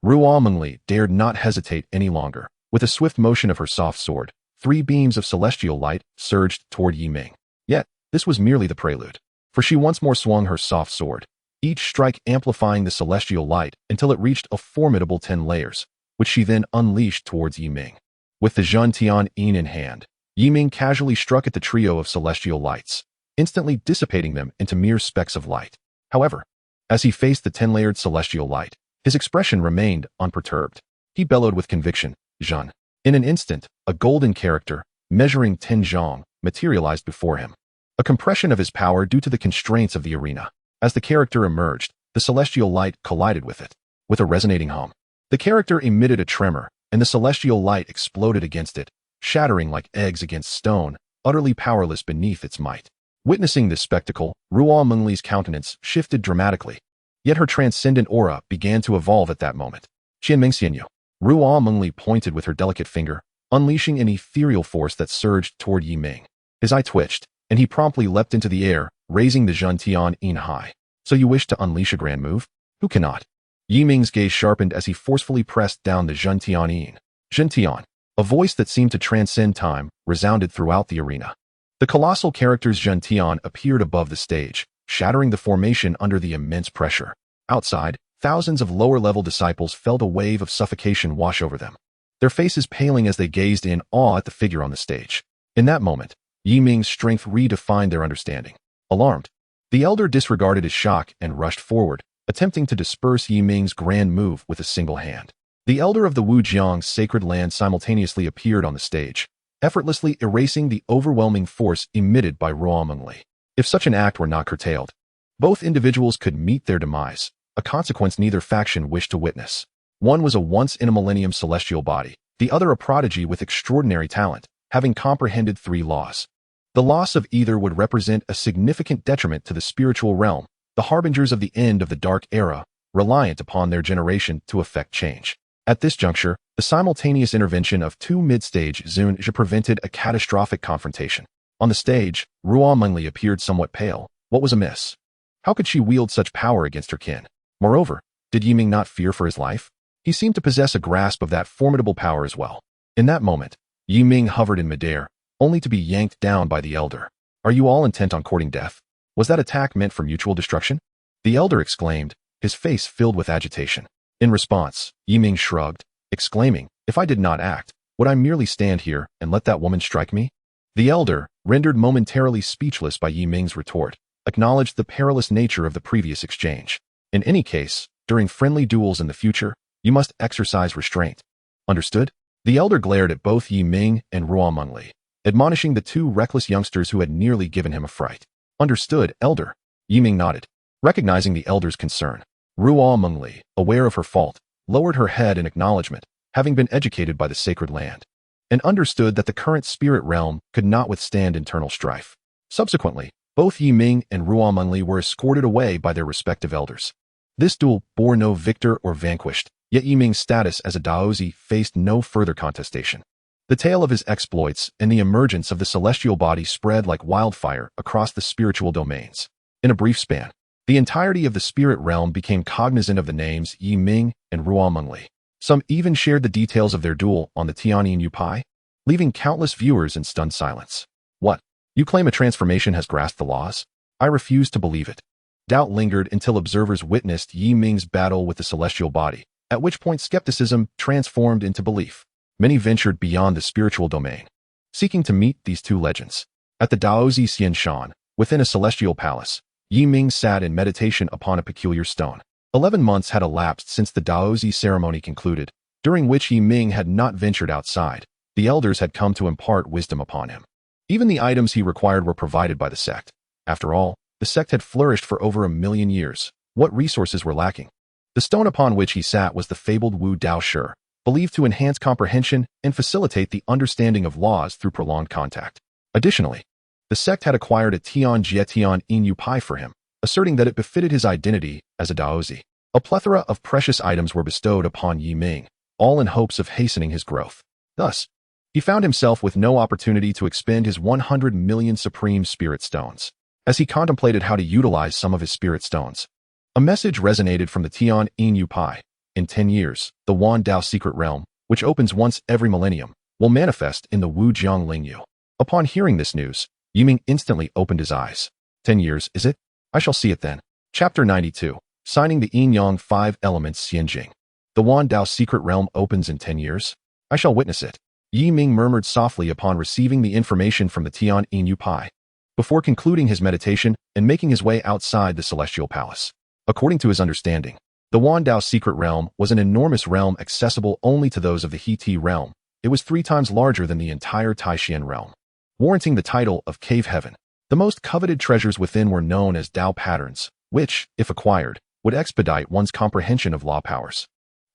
Ruo Mengli dared not hesitate any longer. With a swift motion of her soft sword, 3 beams of celestial light surged toward Yi Ming. Yet, this was merely the prelude, for she once more swung her soft sword, each strike amplifying the celestial light until it reached a formidable 10 layers, which she then unleashed towards Yi Ming. With the Zhentian in hand, Yi Ming casually struck at the trio of celestial lights, instantly dissipating them into mere specks of light. However, as he faced the 10-layered celestial light, his expression remained unperturbed. He bellowed with conviction, "Zhan." In an instant, a golden character, measuring 10 zhong, materialized before him. A compression of his power due to the constraints of the arena. As the character emerged, the celestial light collided with it. With a resonating hum, the character emitted a tremor, and the celestial light exploded against it, shattering like eggs against stone, utterly powerless beneath its might. Witnessing this spectacle, Ruo Mengli's countenance shifted dramatically. Yet her transcendent aura began to evolve at that moment. "Xianxiaaudiobooks." Ruo Mengli pointed with her delicate finger, unleashing an ethereal force that surged toward Yi Ming. His eye twitched, and he promptly leapt into the air, raising the Zhentian high. "So you wish to unleash a grand move? Who cannot?" Yi Ming's gaze sharpened as he forcefully pressed down the Zhentian. "Zhentian." A voice that seemed to transcend time resounded throughout the arena. The colossal character's Zhentian appeared above the stage, shattering the formation under the immense pressure. Outside, thousands of lower-level disciples felt a wave of suffocation wash over them, their faces paling as they gazed in awe at the figure on the stage. In that moment, Yi Ming's strength redefined their understanding. Alarmed, the elder disregarded his shock and rushed forward, attempting to disperse Yi Ming's grand move with a single hand. The Elder of the Wujiang's sacred land simultaneously appeared on the stage, effortlessly erasing the overwhelming force emitted by Ruomengli. If such an act were not curtailed, both individuals could meet their demise, a consequence neither faction wished to witness. One was a once-in-a-millennium celestial body, the other a prodigy with extraordinary talent, having comprehended 3 laws. The loss of either would represent a significant detriment to the spiritual realm, the harbingers of the end of the Dark Era, reliant upon their generation to effect change. At this juncture, the simultaneous intervention of 2 mid-stage xianxia prevented a catastrophic confrontation. On the stage, Ruomengli appeared somewhat pale. What was amiss? How could she wield such power against her kin? Moreover, did Ming not fear for his life? He seemed to possess a grasp of that formidable power as well. In that moment, Ming hovered in midair, only to be yanked down by the Elder. Are you all intent on courting death? Was that attack meant for mutual destruction? The Elder exclaimed, his face filled with agitation. In response, Ming shrugged, exclaiming, if I did not act, would I merely stand here and let that woman strike me? The Elder, rendered momentarily speechless by Ming's retort, acknowledged the perilous nature of the previous exchange. In any case, during friendly duels in the future, you must exercise restraint. Understood? The Elder glared at both Ming and Ruomengli, admonishing the 2 reckless youngsters who had nearly given him a fright. Understood, Elder. Ming nodded, recognizing the Elder's concern. Ruomengli, aware of her fault, lowered her head in acknowledgement, having been educated by the sacred land, and understood that the current spirit realm could not withstand internal strife. Subsequently, both Ming and Ruomengli were escorted away by their respective elders. This duel bore no victor or vanquished, yet Ming's status as a Daozi faced no further contestation. The tale of his exploits and the emergence of the celestial body spread like wildfire across the spiritual domains. In a brief span, the entirety of the spirit realm became cognizant of the names Ming and Ruomengli. Some even shared the details of their duel on the Tianyin Yupai, leaving countless viewers in stunned silence. What? You claim a transformation has grasped the laws? I refuse to believe it. Doubt lingered until observers witnessed Ming's battle with the celestial body, at which point skepticism transformed into belief. Many ventured beyond the spiritual domain, seeking to meet these 2 legends. At the Daozi Xianshan, within a celestial palace, Ming sat in meditation upon a peculiar stone. 11 months had elapsed since the Daozi ceremony concluded, during which Ming had not ventured outside. The elders had come to impart wisdom upon him. Even the items he required were provided by the sect. After all, the sect had flourished for over 1,000,000 years. What resources were lacking? The stone upon which he sat was the fabled Wu Dao Shi, believed to enhance comprehension and facilitate the understanding of laws through prolonged contact. Additionally, the sect had acquired a Tian Jietian Yin Pai for him, asserting that it befitted his identity as a Daozi. A plethora of precious items were bestowed upon Ming, all in hopes of hastening his growth. Thus, he found himself with no opportunity to expend his 100 million supreme spirit stones. As he contemplated how to utilize some of his spirit stones, a message resonated from the Tian Yin Pai. In 10 years, the Wan Dao secret realm, which opens once every millennium, will manifest in the Wujiang Lingyu. Upon hearing this news, Ming instantly opened his eyes. 10 years, is it? I shall see it then. Chapter 92. Signing the Yin-Yang 5 Elements Xianjing. The Wan Dao secret realm opens in 10 years? I shall witness it. Ming murmured softly upon receiving the information from the Tian Yin Pai, before concluding his meditation and making his way outside the celestial palace. According to his understanding, the Wan Dao secret realm was an enormous realm accessible only to those of the He-Ti realm. It was 3 times larger than the entire Taishan realm, warranting the title of Cave Heaven. The most coveted treasures within were known as Dao patterns, which, if acquired, would expedite one's comprehension of law powers.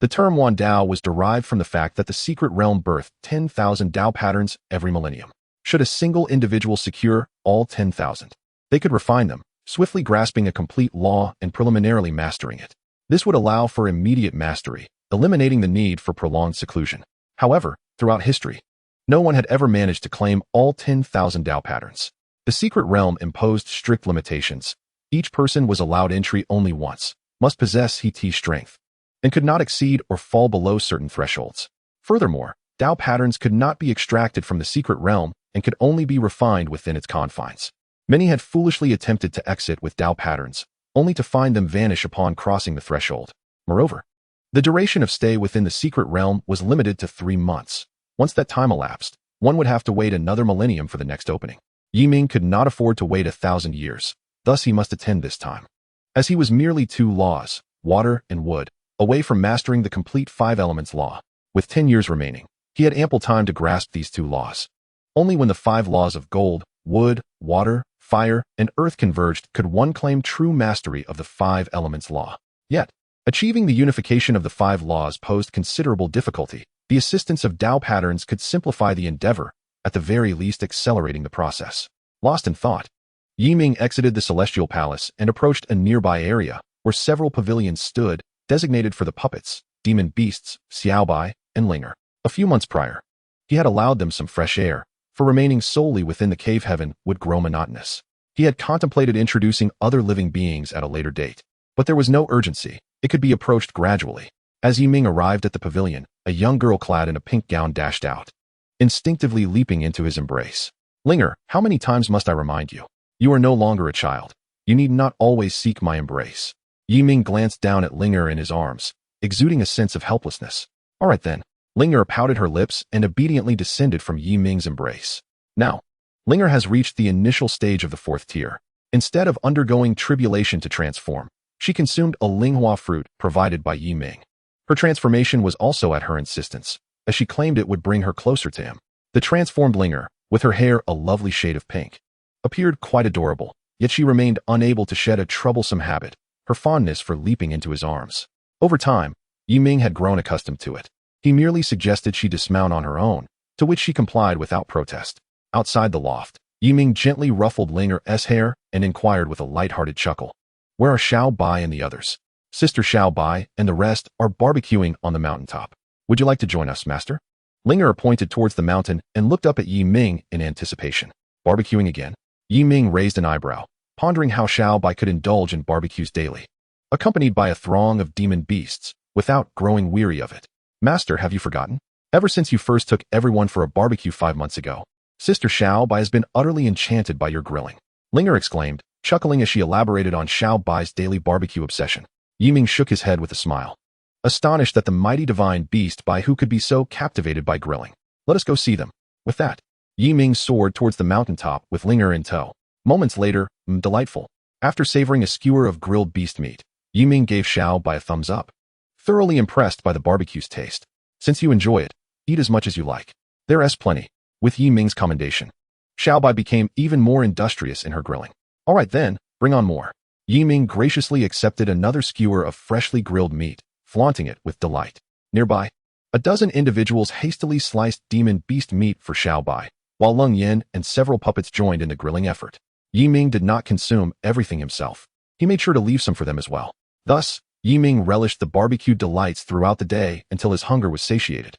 The term Wan Dao was derived from the fact that the secret realm birthed 10,000 Dao patterns every millennium. Should a single individual secure all 10,000, they could refine them, swiftly grasping a complete law and preliminarily mastering it. This would allow for immediate mastery, eliminating the need for prolonged seclusion. However, throughout history, no one had ever managed to claim all 10,000 Dao patterns. The secret realm imposed strict limitations. Each person was allowed entry only once, must possess He-Ti strength, and could not exceed or fall below certain thresholds. Furthermore, Dao patterns could not be extracted from the secret realm and could only be refined within its confines. Many had foolishly attempted to exit with Dao patterns, only to find them vanish upon crossing the threshold. Moreover, the duration of stay within the secret realm was limited to 3 months. Once that time elapsed, one would have to wait another millennium for the next opening. Ming could not afford to wait 1,000 years, thus he must attend this time. As he was merely 2 laws, water and wood, away from mastering the complete five elements law. With 10 years remaining, he had ample time to grasp these two laws. Only when the five laws of gold, wood, water, fire, and earth converged could one claim true mastery of the five elements law. Yet, achieving the unification of the five laws posed considerable difficulty. The assistance of Dao patterns could simplify the endeavor, at the very least accelerating the process. Lost in thought, Ming exited the celestial palace and approached a nearby area where several pavilions stood, designated for the puppets, demon beasts, Xiaobai, and Linger. A few months prior, he had allowed them some fresh air, for remaining solely within the cave heaven would grow monotonous. He had contemplated introducing other living beings at a later date, but there was no urgency. It could be approached gradually. As Ming arrived at the pavilion, a young girl clad in a pink gown dashed out, instinctively leaping into his embrace. Linger, how many times must I remind you? You are no longer a child. You need not always seek my embrace. Ming glanced down at Linger in his arms, exuding a sense of helplessness. All right then. Linger pouted her lips and obediently descended from Ming's embrace. Now, Linger has reached the initial stage of the fourth tier. Instead of undergoing tribulation to transform, she consumed a linghua fruit provided by Ming. Her transformation was also at her insistence, as she claimed it would bring her closer to him. The transformed Linger, with her hair a lovely shade of pink, appeared quite adorable, yet she remained unable to shed a troublesome habit, her fondness for leaping into his arms. Over time, Ming had grown accustomed to it. He merely suggested she dismount on her own, to which she complied without protest. Outside the loft, Ming gently ruffled Linger's hair and inquired with a light-hearted chuckle. Where are Xiaobai and the others? Sister Xiaobai and the rest are barbecuing on the mountaintop. Would you like to join us, master? Linger pointed towards the mountain and looked up at Ming in anticipation. Barbecuing again? Ming raised an eyebrow, pondering how Xiaobai could indulge in barbecues daily, accompanied by a throng of demon beasts, without growing weary of it. Master, have you forgotten? Ever since you first took everyone for a barbecue 5 months ago, Sister Xiaobai has been utterly enchanted by your grilling. Linger exclaimed, chuckling as she elaborated on Xiaobai's daily barbecue obsession. Ming shook his head with a smile, astonished that the mighty divine beast by who could be so captivated by grilling. Let us go see them. With that, Ming soared towards the mountaintop with Linger in tow. Moments later, delightful. After savoring a skewer of grilled beast meat, Ming gave Xiaobai a thumbs up, thoroughly impressed by the barbecue's taste. Since you enjoy it, eat as much as you like. There's plenty. With Ming's commendation, Xiaobai became even more industrious in her grilling. All right then, bring on more. Ming graciously accepted another skewer of freshly grilled meat, flaunting it with delight. Nearby, a dozen individuals hastily sliced demon beast meat for Xiaobai, while Leng Yin and several puppets joined in the grilling effort. Ming did not consume everything himself. He made sure to leave some for them as well. Thus, Ming relished the barbecue delights throughout the day until his hunger was satiated,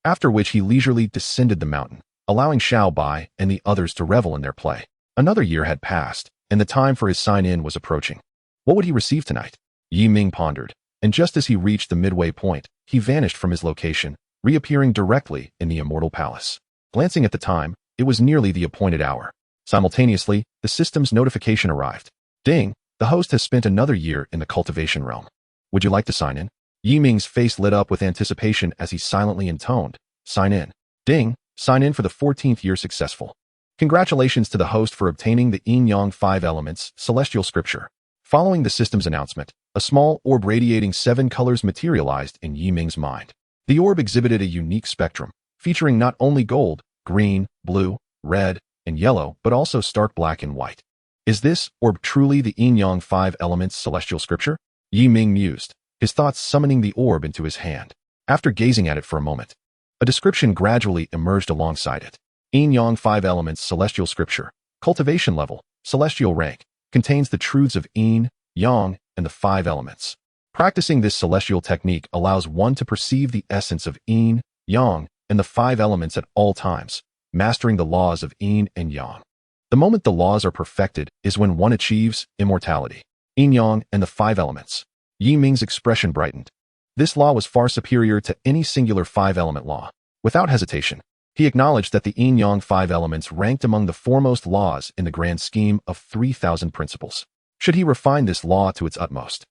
after which he leisurely descended the mountain, allowing Xiaobai and the others to revel in their play. Another year had passed, and the time for his sign-in was approaching. What would he receive tonight? Ming pondered, and just as he reached the midway point, he vanished from his location, reappearing directly in the immortal palace. Glancing at the time, it was nearly the appointed hour. Simultaneously, the system's notification arrived. Ding, the host has spent another year in the cultivation realm. Would you like to sign in? Ming's face lit up with anticipation as he silently intoned, sign in. Ding, sign in for the 14th year successful. Congratulations to the host for obtaining the Yin-Yang 5 Elements Celestial Scripture. Following the system's announcement, a small orb radiating 7 colors materialized in Ming's mind. The orb exhibited a unique spectrum, featuring not only gold, green, blue, red, and yellow, but also stark black and white. Is this orb truly the Yin-Yang 5 Elements Celestial Scripture? Ming mused, his thoughts summoning the orb into his hand. After gazing at it for a moment, a description gradually emerged alongside it. Yin-Yang 5 Elements Celestial Scripture, Cultivation Level, Celestial Rank, contains the truths of Yin, Yang, and the 5 elements. Practicing this celestial technique allows one to perceive the essence of Yin, Yang, and the 5 elements at all times, mastering the laws of Yin and Yang. The moment the laws are perfected is when one achieves immortality. Yin-Yang and the 5 elements. Ming's expression brightened. This law was far superior to any singular 5-element law. Without hesitation, he acknowledged that the Yin-Yang 5 elements ranked among the foremost laws in the grand scheme of 3,000 principles. Should he refine this law to its utmost,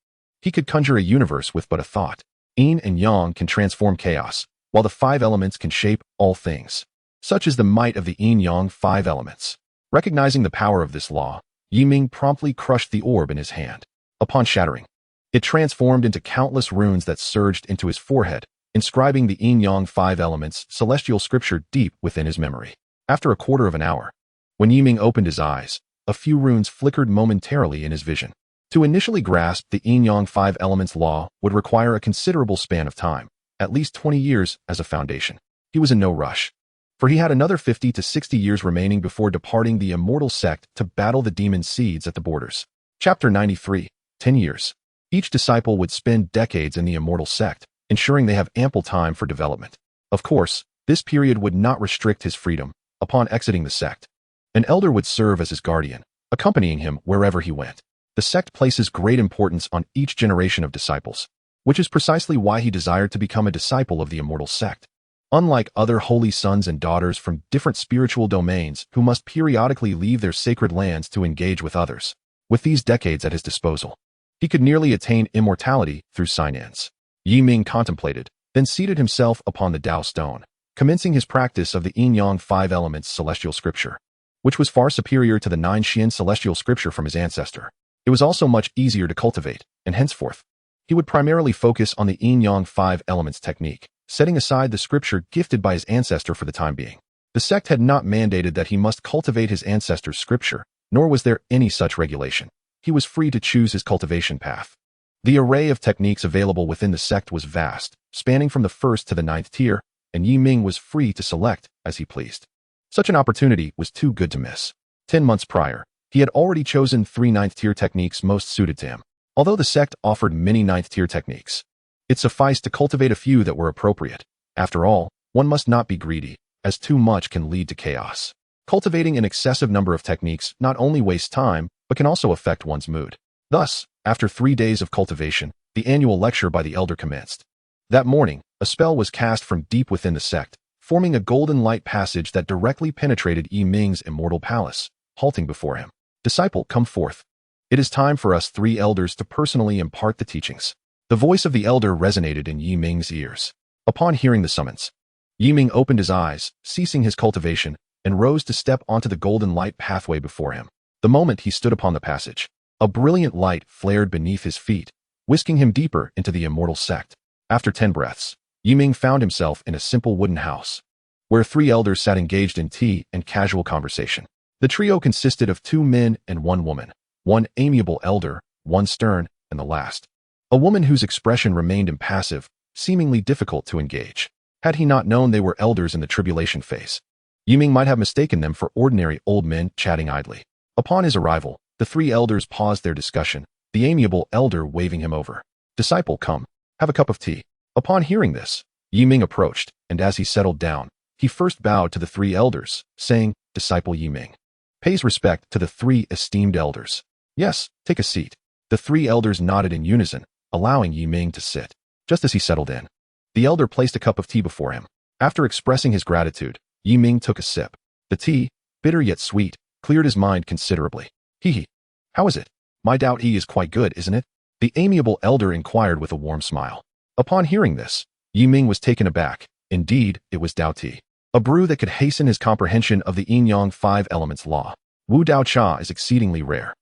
he could conjure a universe with but a thought. Yin and Yang can transform chaos, while the 5 elements can shape all things. Such is the might of the Yin-Yang 5 elements. Recognizing the power of this law, Ming promptly crushed the orb in his hand. Upon shattering, It transformed into countless runes that surged into his forehead, inscribing the yin-yang 5 elements celestial scripture deep within his memory. After a quarter of an hour, when Ming opened his eyes, a few runes flickered momentarily in his vision. To initially grasp the yin-yang 5 elements law would require a considerable span of time, at least 20 years as a foundation. He was in no rush, for he had another 50 to 60 years remaining before departing the immortal sect to battle the demon seeds at the borders. Chapter 93, 10 years. Each disciple would spend decades in the immortal sect, ensuring they have ample time for development. Of course, this period would not restrict his freedom. Upon exiting the sect, an elder would serve as his guardian, accompanying him wherever he went. The sect places great importance on each generation of disciples, which is precisely why he desired to become a disciple of the immortal sect. Unlike other holy sons and daughters from different spiritual domains who must periodically leave their sacred lands to engage with others, with these decades at his disposal, he could nearly attain immortality through science. Ming contemplated, then seated himself upon the Dao stone, commencing his practice of the yin-yang 5 elements celestial scripture, which was far superior to the 9 Xian celestial scripture from his ancestor. It was also much easier to cultivate, and henceforth, he would primarily focus on the yin-yang 5 elements technique, setting aside the scripture gifted by his ancestor for the time being. The sect had not mandated that he must cultivate his ancestor's scripture, nor was there any such regulation. He was free to choose his cultivation path. The array of techniques available within the sect was vast, spanning from the 1st to the 9th tier, and Ming was free to select as he pleased. Such an opportunity was too good to miss. 10 months prior, he had already chosen 3 9th tier techniques most suited to him. Although the sect offered many 9th tier techniques, it sufficed to cultivate a few that were appropriate. After all, one must not be greedy, as too much can lead to chaos. Cultivating an excessive number of techniques not only wastes time, but can also affect one's mood. Thus, after 3 days of cultivation, the annual lecture by the elder commenced. That morning, a spell was cast from deep within the sect, forming a golden light passage that directly penetrated Ming's immortal palace, halting before him. Disciple, come forth. It is time for us 3 elders to personally impart the teachings. The voice of the elder resonated in Ming's ears. Upon hearing the summons, Ming opened his eyes, ceasing his cultivation, and rose to step onto the golden light pathway before him. The moment he stood upon the passage, a brilliant light flared beneath his feet, whisking him deeper into the immortal sect. After 10 breaths, Ming found himself in a simple wooden house, where 3 elders sat engaged in tea and casual conversation. The trio consisted of 2 men and 1 woman, 1 amiable elder, 1 stern, and the last, a woman whose expression remained impassive, seemingly difficult to engage. Had he not known they were elders in the tribulation phase, Ming might have mistaken them for ordinary old men chatting idly. Upon his arrival, the 3 elders paused their discussion, the amiable elder waving him over. Disciple, come, have a cup of tea. Upon hearing this, Ming approached, and as he settled down, he first bowed to the 3 elders, saying, Disciple Ming pays respect to the 3 esteemed elders. Yes, take a seat. The 3 elders nodded in unison, allowing Ming to sit. Just as he settled in, the elder placed a cup of tea before him. After expressing his gratitude, Ming took a sip. The tea, bitter yet sweet, cleared his mind considerably. Hee. How is it? My doubt he is quite good, isn't it? The amiable elder inquired with a warm smile. Upon hearing this, Ming was taken aback. Indeed, it was Dao tea, a brew that could hasten his comprehension of the yin-yang 5 elements law. Wu Dao Cha is exceedingly rare.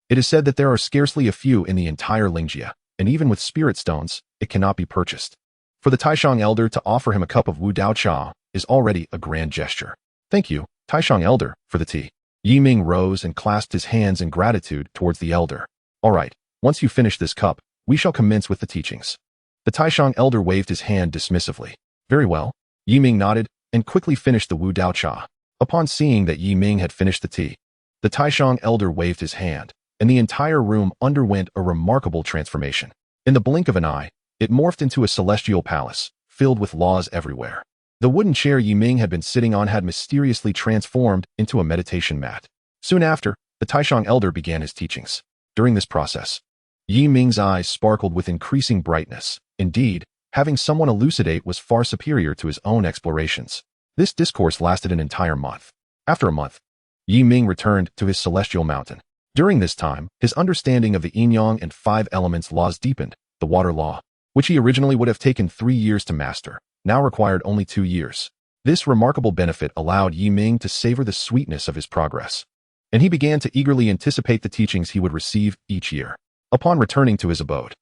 It is said that there are scarcely a few in the entire Lingjia, and even with spirit stones, it cannot be purchased. For the Taishang elder to offer him a cup of Wu Dao Cha is already a grand gesture. Thank you, Taishang elder, for the tea. Ming rose and clasped his hands in gratitude towards the elder. All right, once you finish this cup, we shall commence with the teachings. The Taishang elder waved his hand dismissively. Very well. Ming nodded and quickly finished the Wu Dao Cha. Upon seeing that Ming had finished the tea, the Taishang elder waved his hand, and the entire room underwent a remarkable transformation. In the blink of an eye, it morphed into a celestial palace, filled with laws everywhere. The wooden chair Ming had been sitting on had mysteriously transformed into a meditation mat. Soon after, the Taishang elder began his teachings. During this process, Ming's eyes sparkled with increasing brightness. Indeed, having someone elucidate was far superior to his own explorations. This discourse lasted an entire month. After a month, Ming returned to his celestial mountain. During this time, his understanding of the yin-yang and 5 elements laws deepened. The water law, which he originally would have taken 3 years to master, now required only 2 years. This remarkable benefit allowed Ming to savor the sweetness of his progress, and he began to eagerly anticipate the teachings he would receive each year. Upon returning to his abode,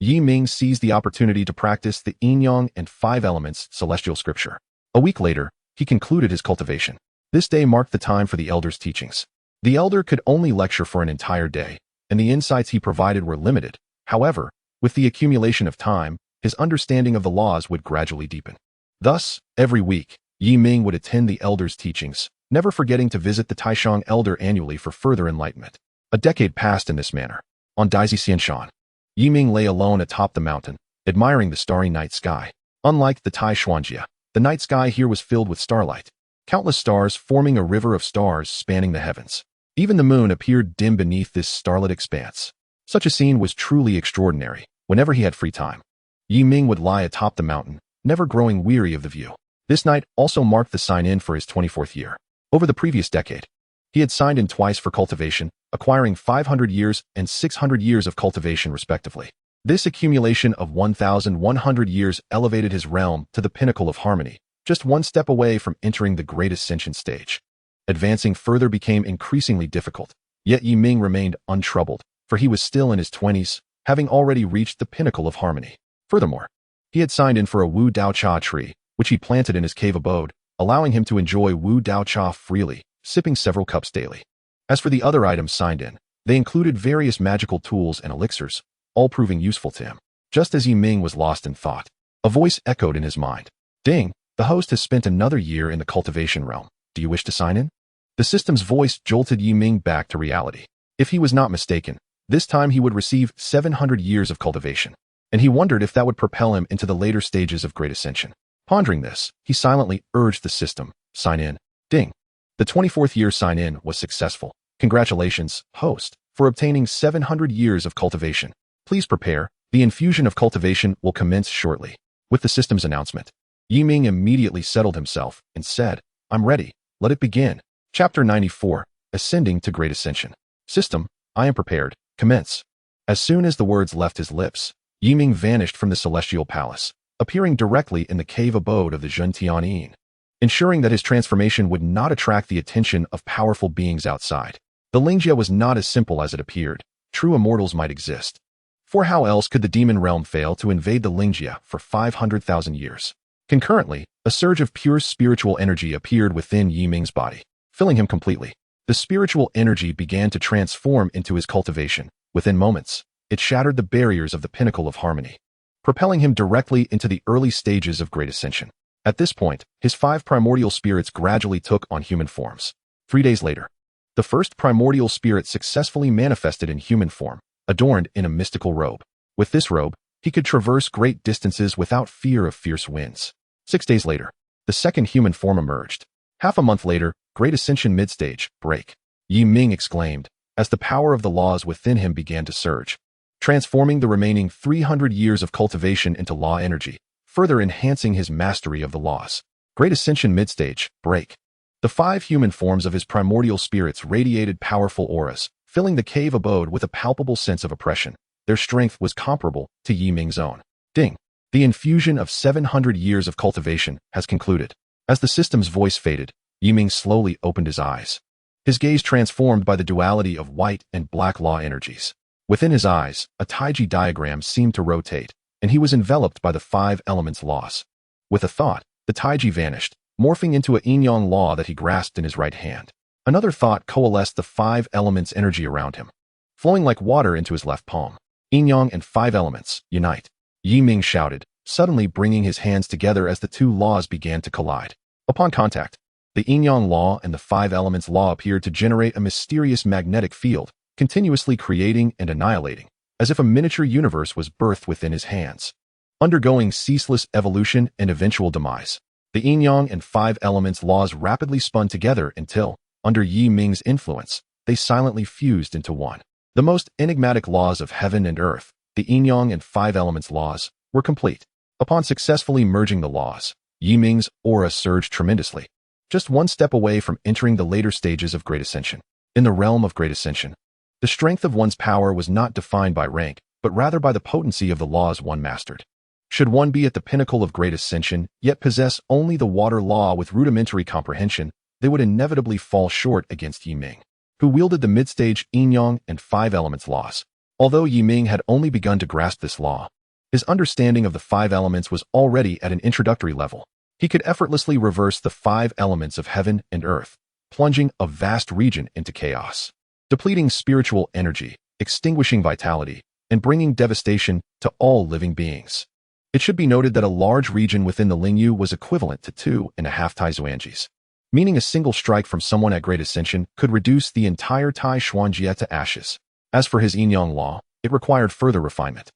Yi Ming seized the opportunity to practice the yin-yang and five elements celestial scripture. A week later, he concluded his cultivation. This day marked the time for the elder's teachings. The elder could only lecture for an entire day, and the insights he provided were limited. However, with the accumulation of time, his understanding of the laws would gradually deepen. Thus, every week, Yi Ming would attend the elder's teachings, never forgetting to visit the Taishan elder annually for further enlightenment. A decade passed in this manner. On Daisy Xianshan, Yi Ming lay alone atop the mountain, admiring the starry night sky. Unlike the Tai Xuanjia, the night sky here was filled with starlight, countless stars forming a river of stars spanning the heavens. Even the moon appeared dim beneath this starlit expanse. Such a scene was truly extraordinary. Whenever he had free time, Yi Ming would lie atop the mountain, never growing weary of the view. This night also marked the sign-in for his 24th year. Over the previous decade, he had signed in twice for cultivation, acquiring 500 years and 600 years of cultivation respectively. This accumulation of 1,100 years elevated his realm to the pinnacle of harmony, just one step away from entering the Great Ascension stage. Advancing further became increasingly difficult, yet Yi Ming remained untroubled, for he was still in his 20s, having already reached the pinnacle of harmony. Furthermore, he had signed in for a Wu Dao Cha tree, which he planted in his cave abode, allowing him to enjoy Wu Dao Cha freely, sipping several cups daily. As for the other items signed in, they included various magical tools and elixirs, all proving useful to him. Just as Yi Ming was lost in thought, a voice echoed in his mind. Ding, the host has spent another year in the cultivation realm. Do you wish to sign in? The system's voice jolted Yi Ming back to reality. If he was not mistaken, this time he would receive 700 years of cultivation, and he wondered if that would propel him into the later stages of Great Ascension. Pondering this, he silently urged the system, sign in. Ding. The 24th year sign-in was successful. Congratulations, host, for obtaining 700 years of cultivation. Please prepare, the infusion of cultivation will commence shortly. With the system's announcement, Yi Ming immediately settled himself and said, I'm ready, let it begin. Chapter 94, Ascending to Great Ascension. System, I am prepared, commence. As soon as the words left his lips, Yi Ming vanished from the celestial palace, appearing directly in the cave abode of the Zhentian, ensuring that his transformation would not attract the attention of powerful beings outside. The xianxia was not as simple as it appeared. True immortals might exist. For how else could the demon realm fail to invade the xianxia for 500,000 years? Concurrently, a surge of pure spiritual energy appeared within Yi Ming's body, filling him completely. The spiritual energy began to transform into his cultivation. Within moments, it shattered the barriers of the pinnacle of harmony, propelling him directly into the early stages of Great Ascension. At this point, his 5 primordial spirits gradually took on human forms. 3 days later, the first primordial spirit successfully manifested in human form, adorned in a mystical robe. With this robe, he could traverse great distances without fear of fierce winds. 6 days later, the second human form emerged. Half a month later, Great Ascension midstage, break. Yi Ming exclaimed, as the power of the laws within him began to surge, transforming the remaining 300 years of cultivation into law energy, further enhancing his mastery of the laws. Great Ascension midstage, break. The 5 human forms of his primordial spirits radiated powerful auras, filling the cave abode with a palpable sense of oppression. Their strength was comparable to Yi Ming's own. Ding. The infusion of 700 years of cultivation has concluded. As the system's voice faded, Yi Ming slowly opened his eyes. His gaze transformed by the duality of white and black law energies. Within his eyes, a Taiji diagram seemed to rotate, and he was enveloped by the 5 elements laws. With a thought, the Taiji vanished, morphing into a yin-yang law that he grasped in his right hand. Another thought coalesced the 5 elements energy around him, flowing like water into his left palm. Yin-yang and 5 elements, unite. Yi Ming shouted, suddenly bringing his hands together as the 2 laws began to collide. Upon contact, the yin-yang law and the 5 elements law appeared to generate a mysterious magnetic field, continuously creating and annihilating, as if a miniature universe was birthed within his hands, undergoing ceaseless evolution and eventual demise. The yin-yang and 5 elements laws rapidly spun together until, under Yi Ming's influence, they silently fused into one. The most enigmatic laws of heaven and earth, the yin-yang and 5 elements laws, were complete. Upon successfully merging the laws, Yi Ming's aura surged tremendously, just one step away from entering the later stages of Great Ascension. In the realm of Great Ascension, the strength of one's power was not defined by rank, but rather by the potency of the laws one mastered. Should one be at the pinnacle of Great Ascension, yet possess only the water law with rudimentary comprehension, they would inevitably fall short against Yi Ming, who wielded the mid-stage yin-yang and 5 elements laws. Although Yi Ming had only begun to grasp this law, his understanding of the 5 elements was already at an introductory level. He could effortlessly reverse the 5 elements of heaven and earth, plunging a vast region into chaos, depleting spiritual energy, extinguishing vitality, and bringing devastation to all living beings. It should be noted that a large region within the Lingyu was equivalent to 2.5 Taizhuanjis, meaning a single strike from someone at Great Ascension could reduce the entire Tai Xuanjie to ashes. As for his yin-yang law, it required further refinement.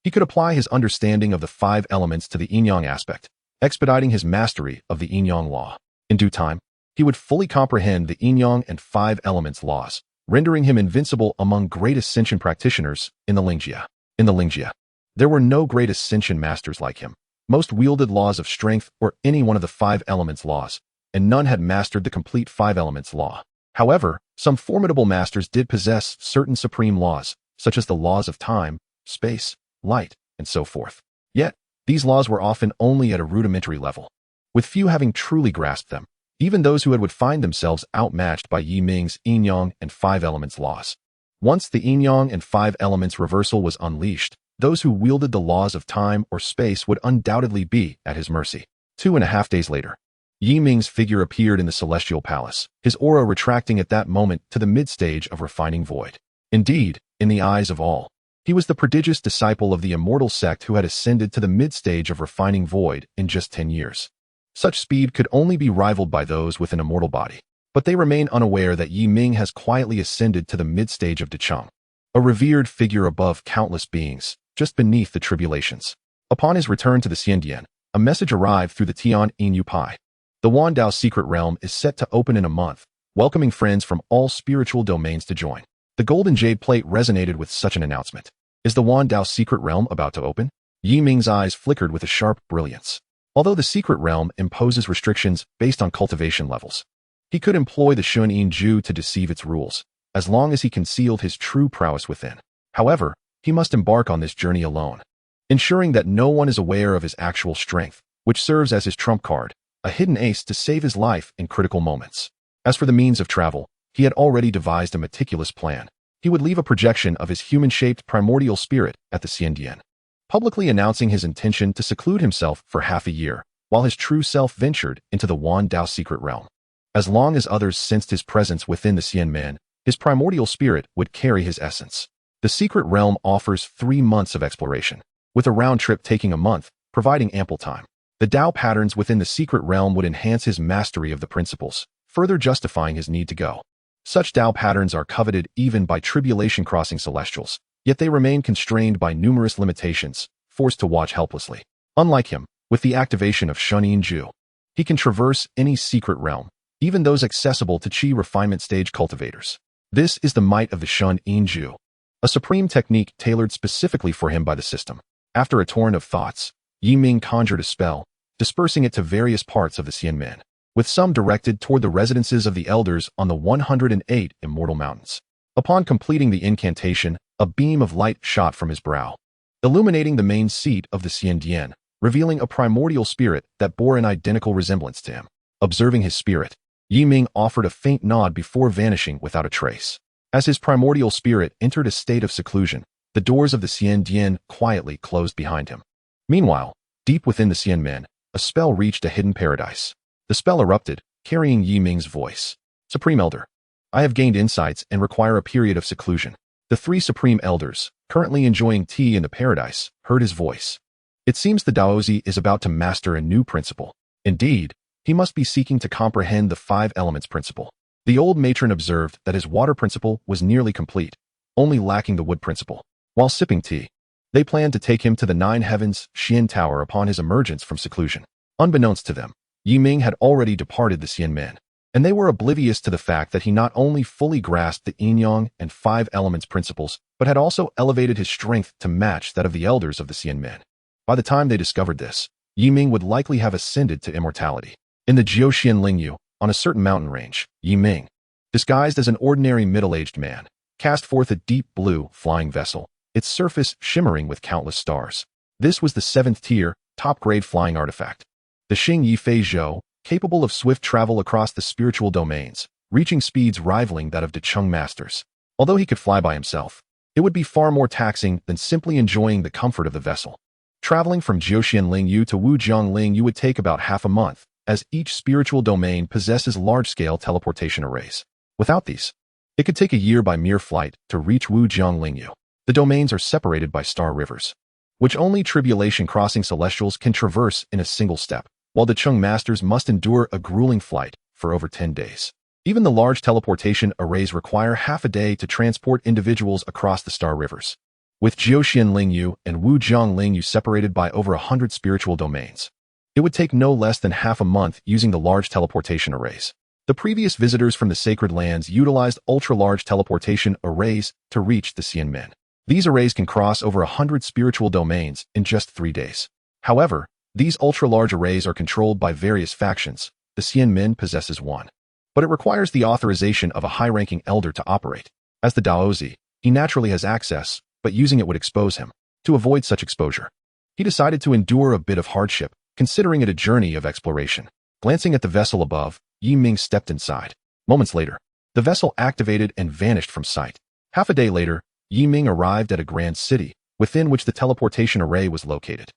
He could apply his understanding of the 5 elements to the yin-yang aspect, expediting his mastery of the yin-yang law. In due time, he would fully comprehend the yin-yang and 5 elements laws, rendering him invincible among Great Ascension practitioners in the Lingjia. In the Lingjia, there were no Great Ascension masters like him. Most wielded laws of strength or any one of the 5 elements laws, and none had mastered the complete 5 elements law. However, some formidable masters did possess certain supreme laws, such as the laws of time, space, light, and so forth. Yet, these laws were often only at a rudimentary level, with few having truly grasped them, even those who would find themselves outmatched by Yi Ming's yin-yang and 5 elements laws. Once the yin-yang and 5 elements reversal was unleashed, those who wielded the laws of time or space would undoubtedly be at his mercy. 2.5 days later, Yi Ming's figure appeared in the celestial palace, his aura retracting at that moment to the mid-stage of refining void. Indeed, in the eyes of all, he was the prodigious disciple of the immortal sect who had ascended to the mid-stage of refining void in just 10 years. Such speed could only be rivaled by those with an immortal body, but they remain unaware that Yi Ming has quietly ascended to the mid-stage of Decheng, a revered figure above countless beings, just beneath the tribulations. Upon his return to the Xiandian, a message arrived through the Tian Yin Pai. The Wandao secret realm is set to open in a month, welcoming friends from all spiritual domains to join. The golden jade plate resonated with such an announcement. Is the Wandao secret realm about to open? Yi Ming's eyes flickered with a sharp brilliance. Although the secret realm imposes restrictions based on cultivation levels, he could employ the Xuan Ju to deceive its rules, as long as he concealed his true prowess within. However, he must embark on this journey alone, ensuring that no one is aware of his actual strength, which serves as his trump card, a hidden ace to save his life in critical moments. As for the means of travel, he had already devised a meticulous plan. He would leave a projection of his human-shaped primordial spirit at the Xiandian, publicly announcing his intention to seclude himself for half a year, while his true self ventured into the Wandao secret realm. As long as others sensed his presence within the Xianman, his primordial spirit would carry his essence. The secret realm offers 3 months of exploration, with a round trip taking a month, providing ample time. The Dao patterns within the secret realm would enhance his mastery of the principles, further justifying his need to go. Such Dao patterns are coveted even by tribulation-crossing celestials, yet they remain constrained by numerous limitations, forced to watch helplessly. Unlike him, with the activation of Xuan Ju, he can traverse any secret realm, even those accessible to Qi refinement stage cultivators. This is the might of the Xuan Ju, a supreme technique tailored specifically for him by the system. After a torrent of thoughts, Yi Ming conjured a spell, dispersing it to various parts of the Xianman, with some directed toward the residences of the elders on the 108 immortal mountains. Upon completing the incantation, a beam of light shot from his brow, illuminating the main seat of the Xiandian, revealing a primordial spirit that bore an identical resemblance to him. Observing his spirit, Yi Ming offered a faint nod before vanishing without a trace. As his primordial spirit entered a state of seclusion, the doors of the Xiandian quietly closed behind him. Meanwhile, deep within the Xianman, a spell reached a hidden paradise. The spell erupted, carrying Yi Ming's voice. Supreme Elder, I have gained insights and require a period of seclusion. The 3 Supreme Elders, currently enjoying tea in the paradise, heard his voice. It seems the Daozi is about to master a new principle. Indeed, he must be seeking to comprehend the 5 elements principle. The old matron observed that his water principle was nearly complete, only lacking the wood principle. While sipping tea, they planned to take him to the 9 Heavens Xian Tower upon his emergence from seclusion. Unbeknownst to them, Yi Ming had already departed the Xianman, and they were oblivious to the fact that he not only fully grasped the yin-yang and 5 elements principles, but had also elevated his strength to match that of the elders of the Xianman. By the time they discovered this, Yi Ming would likely have ascended to immortality. In the Jiuxian Lingyu, on a certain mountain range, Yi Ming, disguised as an ordinary middle-aged man, cast forth a deep blue flying vessel, its surface shimmering with countless stars. This was the 7th tier, top-grade flying artifact. The Xing Yi Fei Zhou, capable of swift travel across the spiritual domains, reaching speeds rivaling that of Decheng masters. Although he could fly by himself, It would be far more taxing than simply enjoying the comfort of the vessel. Traveling from Jiuxianlingyu to Wujianglingyu would take about half a month, as each spiritual domain possesses large-scale teleportation arrays. Without these, it could take a year by mere flight to reach Wujianglingyu. The domains are separated by star rivers, which only tribulation-crossing celestials can traverse in a single step, while the Chung masters must endure a grueling flight for over 10 days. Even the large teleportation arrays require half a day to transport individuals across the star rivers. With Jiuxianlingyu and Wujianglingyu separated by over 100 spiritual domains, it would take no less than half a month using the large teleportation arrays. The previous visitors from the sacred lands utilized ultra-large teleportation arrays to reach the Xianmen. These arrays can cross over 100 spiritual domains in just 3 days. However, these ultra-large arrays are controlled by various factions. The Xianmen possesses one, but it requires the authorization of a high-ranking elder to operate. As the Daozi, he naturally has access, but using it would expose him. To avoid such exposure, he decided to endure a bit of hardship, considering it a journey of exploration. Glancing at the vessel above, Ming stepped inside. Moments later, the vessel activated and vanished from sight. Half a day later, Ming arrived at a grand city, within which the teleportation array was located.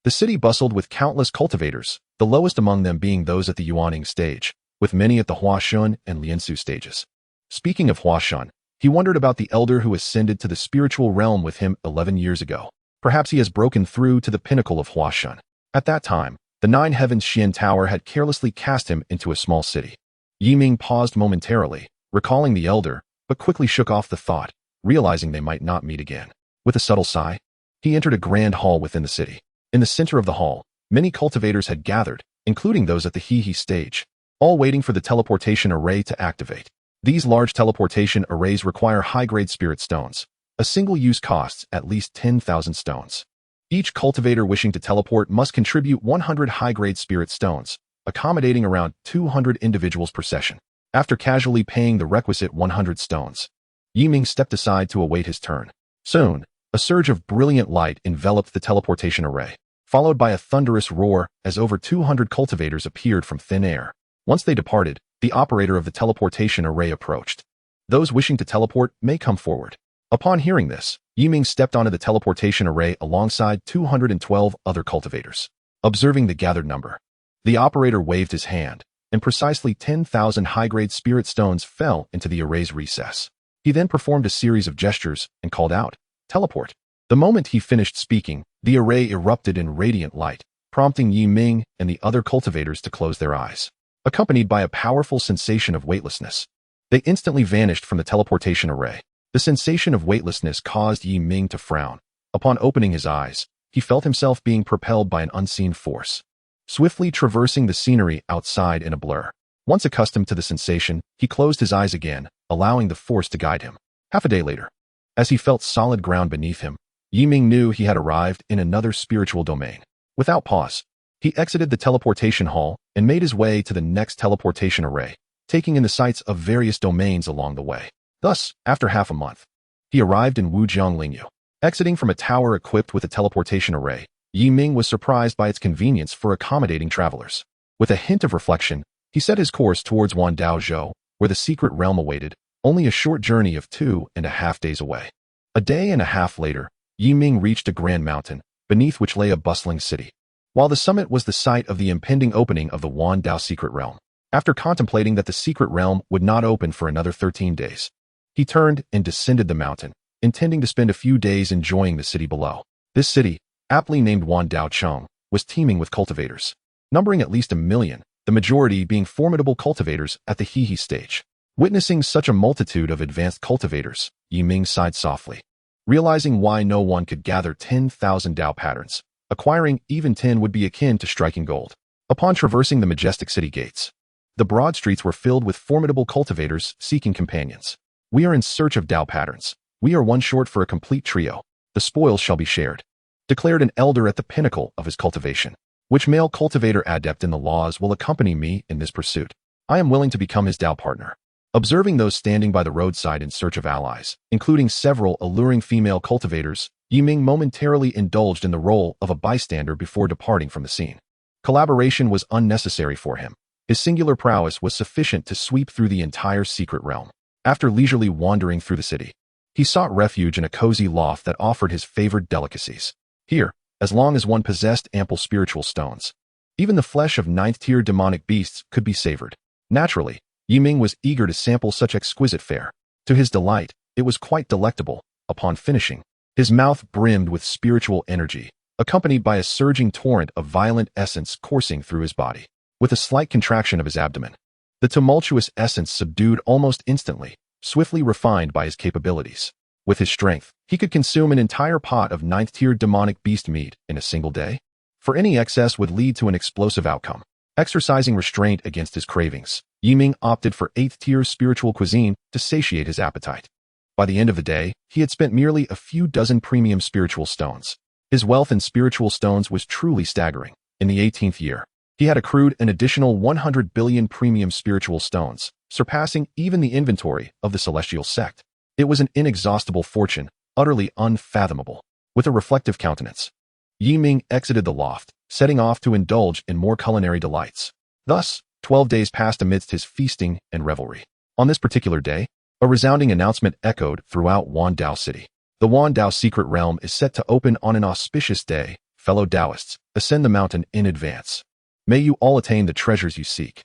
The city bustled with countless cultivators, the lowest among them being those at the Yuaning stage, with many at the Huashun and Liansu stages. Speaking of Huashun, he wondered about the elder who ascended to the spiritual realm with him 11 years ago. Perhaps he has broken through to the pinnacle of Huashun. At that time, the Nine Heavens Xian Tower had carelessly cast him into a small city. Ming paused momentarily, recalling the elder, but quickly shook off the thought, realizing they might not meet again. With a subtle sigh, he entered a grand hall within the city. In the center of the hall, many cultivators had gathered, including those at the He stage, all waiting for the teleportation array to activate. These large teleportation arrays require high-grade spirit stones. A single use costs at least 10,000 stones. Each cultivator wishing to teleport must contribute 100 high-grade spirit stones, accommodating around 200 individuals per session. After casually paying the requisite 100 stones, Ming stepped aside to await his turn. Soon, a surge of brilliant light enveloped the teleportation array, followed by a thunderous roar as over 200 cultivators appeared from thin air. Once they departed, the operator of the teleportation array approached. Those wishing to teleport may come forward. Upon hearing this, Ming stepped onto the teleportation array alongside 212 other cultivators. Observing the gathered number, the operator waved his hand, and precisely 10,000 high-grade spirit stones fell into the array's recess. He then performed a series of gestures and called out, "Teleport." The moment he finished speaking, the array erupted in radiant light, prompting Ming and the other cultivators to close their eyes. Accompanied by a powerful sensation of weightlessness, they instantly vanished from the teleportation array. The sensation of weightlessness caused Ming to frown. Upon opening his eyes, he felt himself being propelled by an unseen force, swiftly traversing the scenery outside in a blur. Once accustomed to the sensation, he closed his eyes again, allowing the force to guide him. Half a day later, as he felt solid ground beneath him, Ming knew he had arrived in another spiritual domain. Without pause, he exited the teleportation hall and made his way to the next teleportation array, taking in the sights of various domains along the way. Thus, after half a month, he arrived in Wujianglingyu. Exiting from a tower equipped with a teleportation array, Ming was surprised by its convenience for accommodating travelers. With a hint of reflection, he set his course towards Wandaozhou, where the secret realm awaited, only a short journey of 2.5 days away. A day and a half later, Ming reached a grand mountain, beneath which lay a bustling city. While the summit was the site of the impending opening of the Wandao secret realm, after contemplating that the secret realm would not open for another 13 days, he turned and descended the mountain, intending to spend a few days enjoying the city below. This city, aptly named Wandaocheng, was teeming with cultivators, numbering at least 1 million, the majority being formidable cultivators at the He stage. Witnessing such a multitude of advanced cultivators, Ming sighed softly, realizing why no one could gather 10,000 Dao patterns. Acquiring even 10 would be akin to striking gold. Upon traversing the majestic city gates, the broad streets were filled with formidable cultivators seeking companions. "We are in search of Dao patterns. We are one short for a complete trio. The spoils shall be shared," declared an elder at the pinnacle of his cultivation. "Which male cultivator adept in the laws will accompany me in this pursuit? I am willing to become his Dao partner." Observing those standing by the roadside in search of allies, including several alluring female cultivators, Ming momentarily indulged in the role of a bystander before departing from the scene. Collaboration was unnecessary for him. His singular prowess was sufficient to sweep through the entire secret realm. After leisurely wandering through the city, He sought refuge in a cozy loft that offered his favored delicacies. Here, as long as one possessed ample spiritual stones, even the flesh of ninth-tier demonic beasts could be savored. Naturally, Ming was eager to sample such exquisite fare. To his delight, it was quite delectable. Upon finishing, his mouth brimmed with spiritual energy, accompanied by a surging torrent of violent essence coursing through his body. With a slight contraction of his abdomen, the tumultuous essence subdued almost instantly, swiftly refined by his capabilities. With his strength, he could consume an entire pot of ninth-tier demonic beast meat in a single day. For any excess would lead to an explosive outcome. Exercising restraint against his cravings, Ming opted for 8th-tier spiritual cuisine to satiate his appetite. By the end of the day, he had spent merely a few dozen premium spiritual stones. His wealth in spiritual stones was truly staggering. In the 18th year, he had accrued an additional 100 billion premium spiritual stones, surpassing even the inventory of the celestial sect. It was an inexhaustible fortune, utterly unfathomable. With a reflective countenance, Ming exited the loft, setting off to indulge in more culinary delights. Thus, 12 days passed amidst his feasting and revelry. On this particular day, a resounding announcement echoed throughout Wandao City. The Wandao secret realm is set to open on an auspicious day. Fellow Taoists, ascend the mountain in advance. May you all attain the treasures you seek.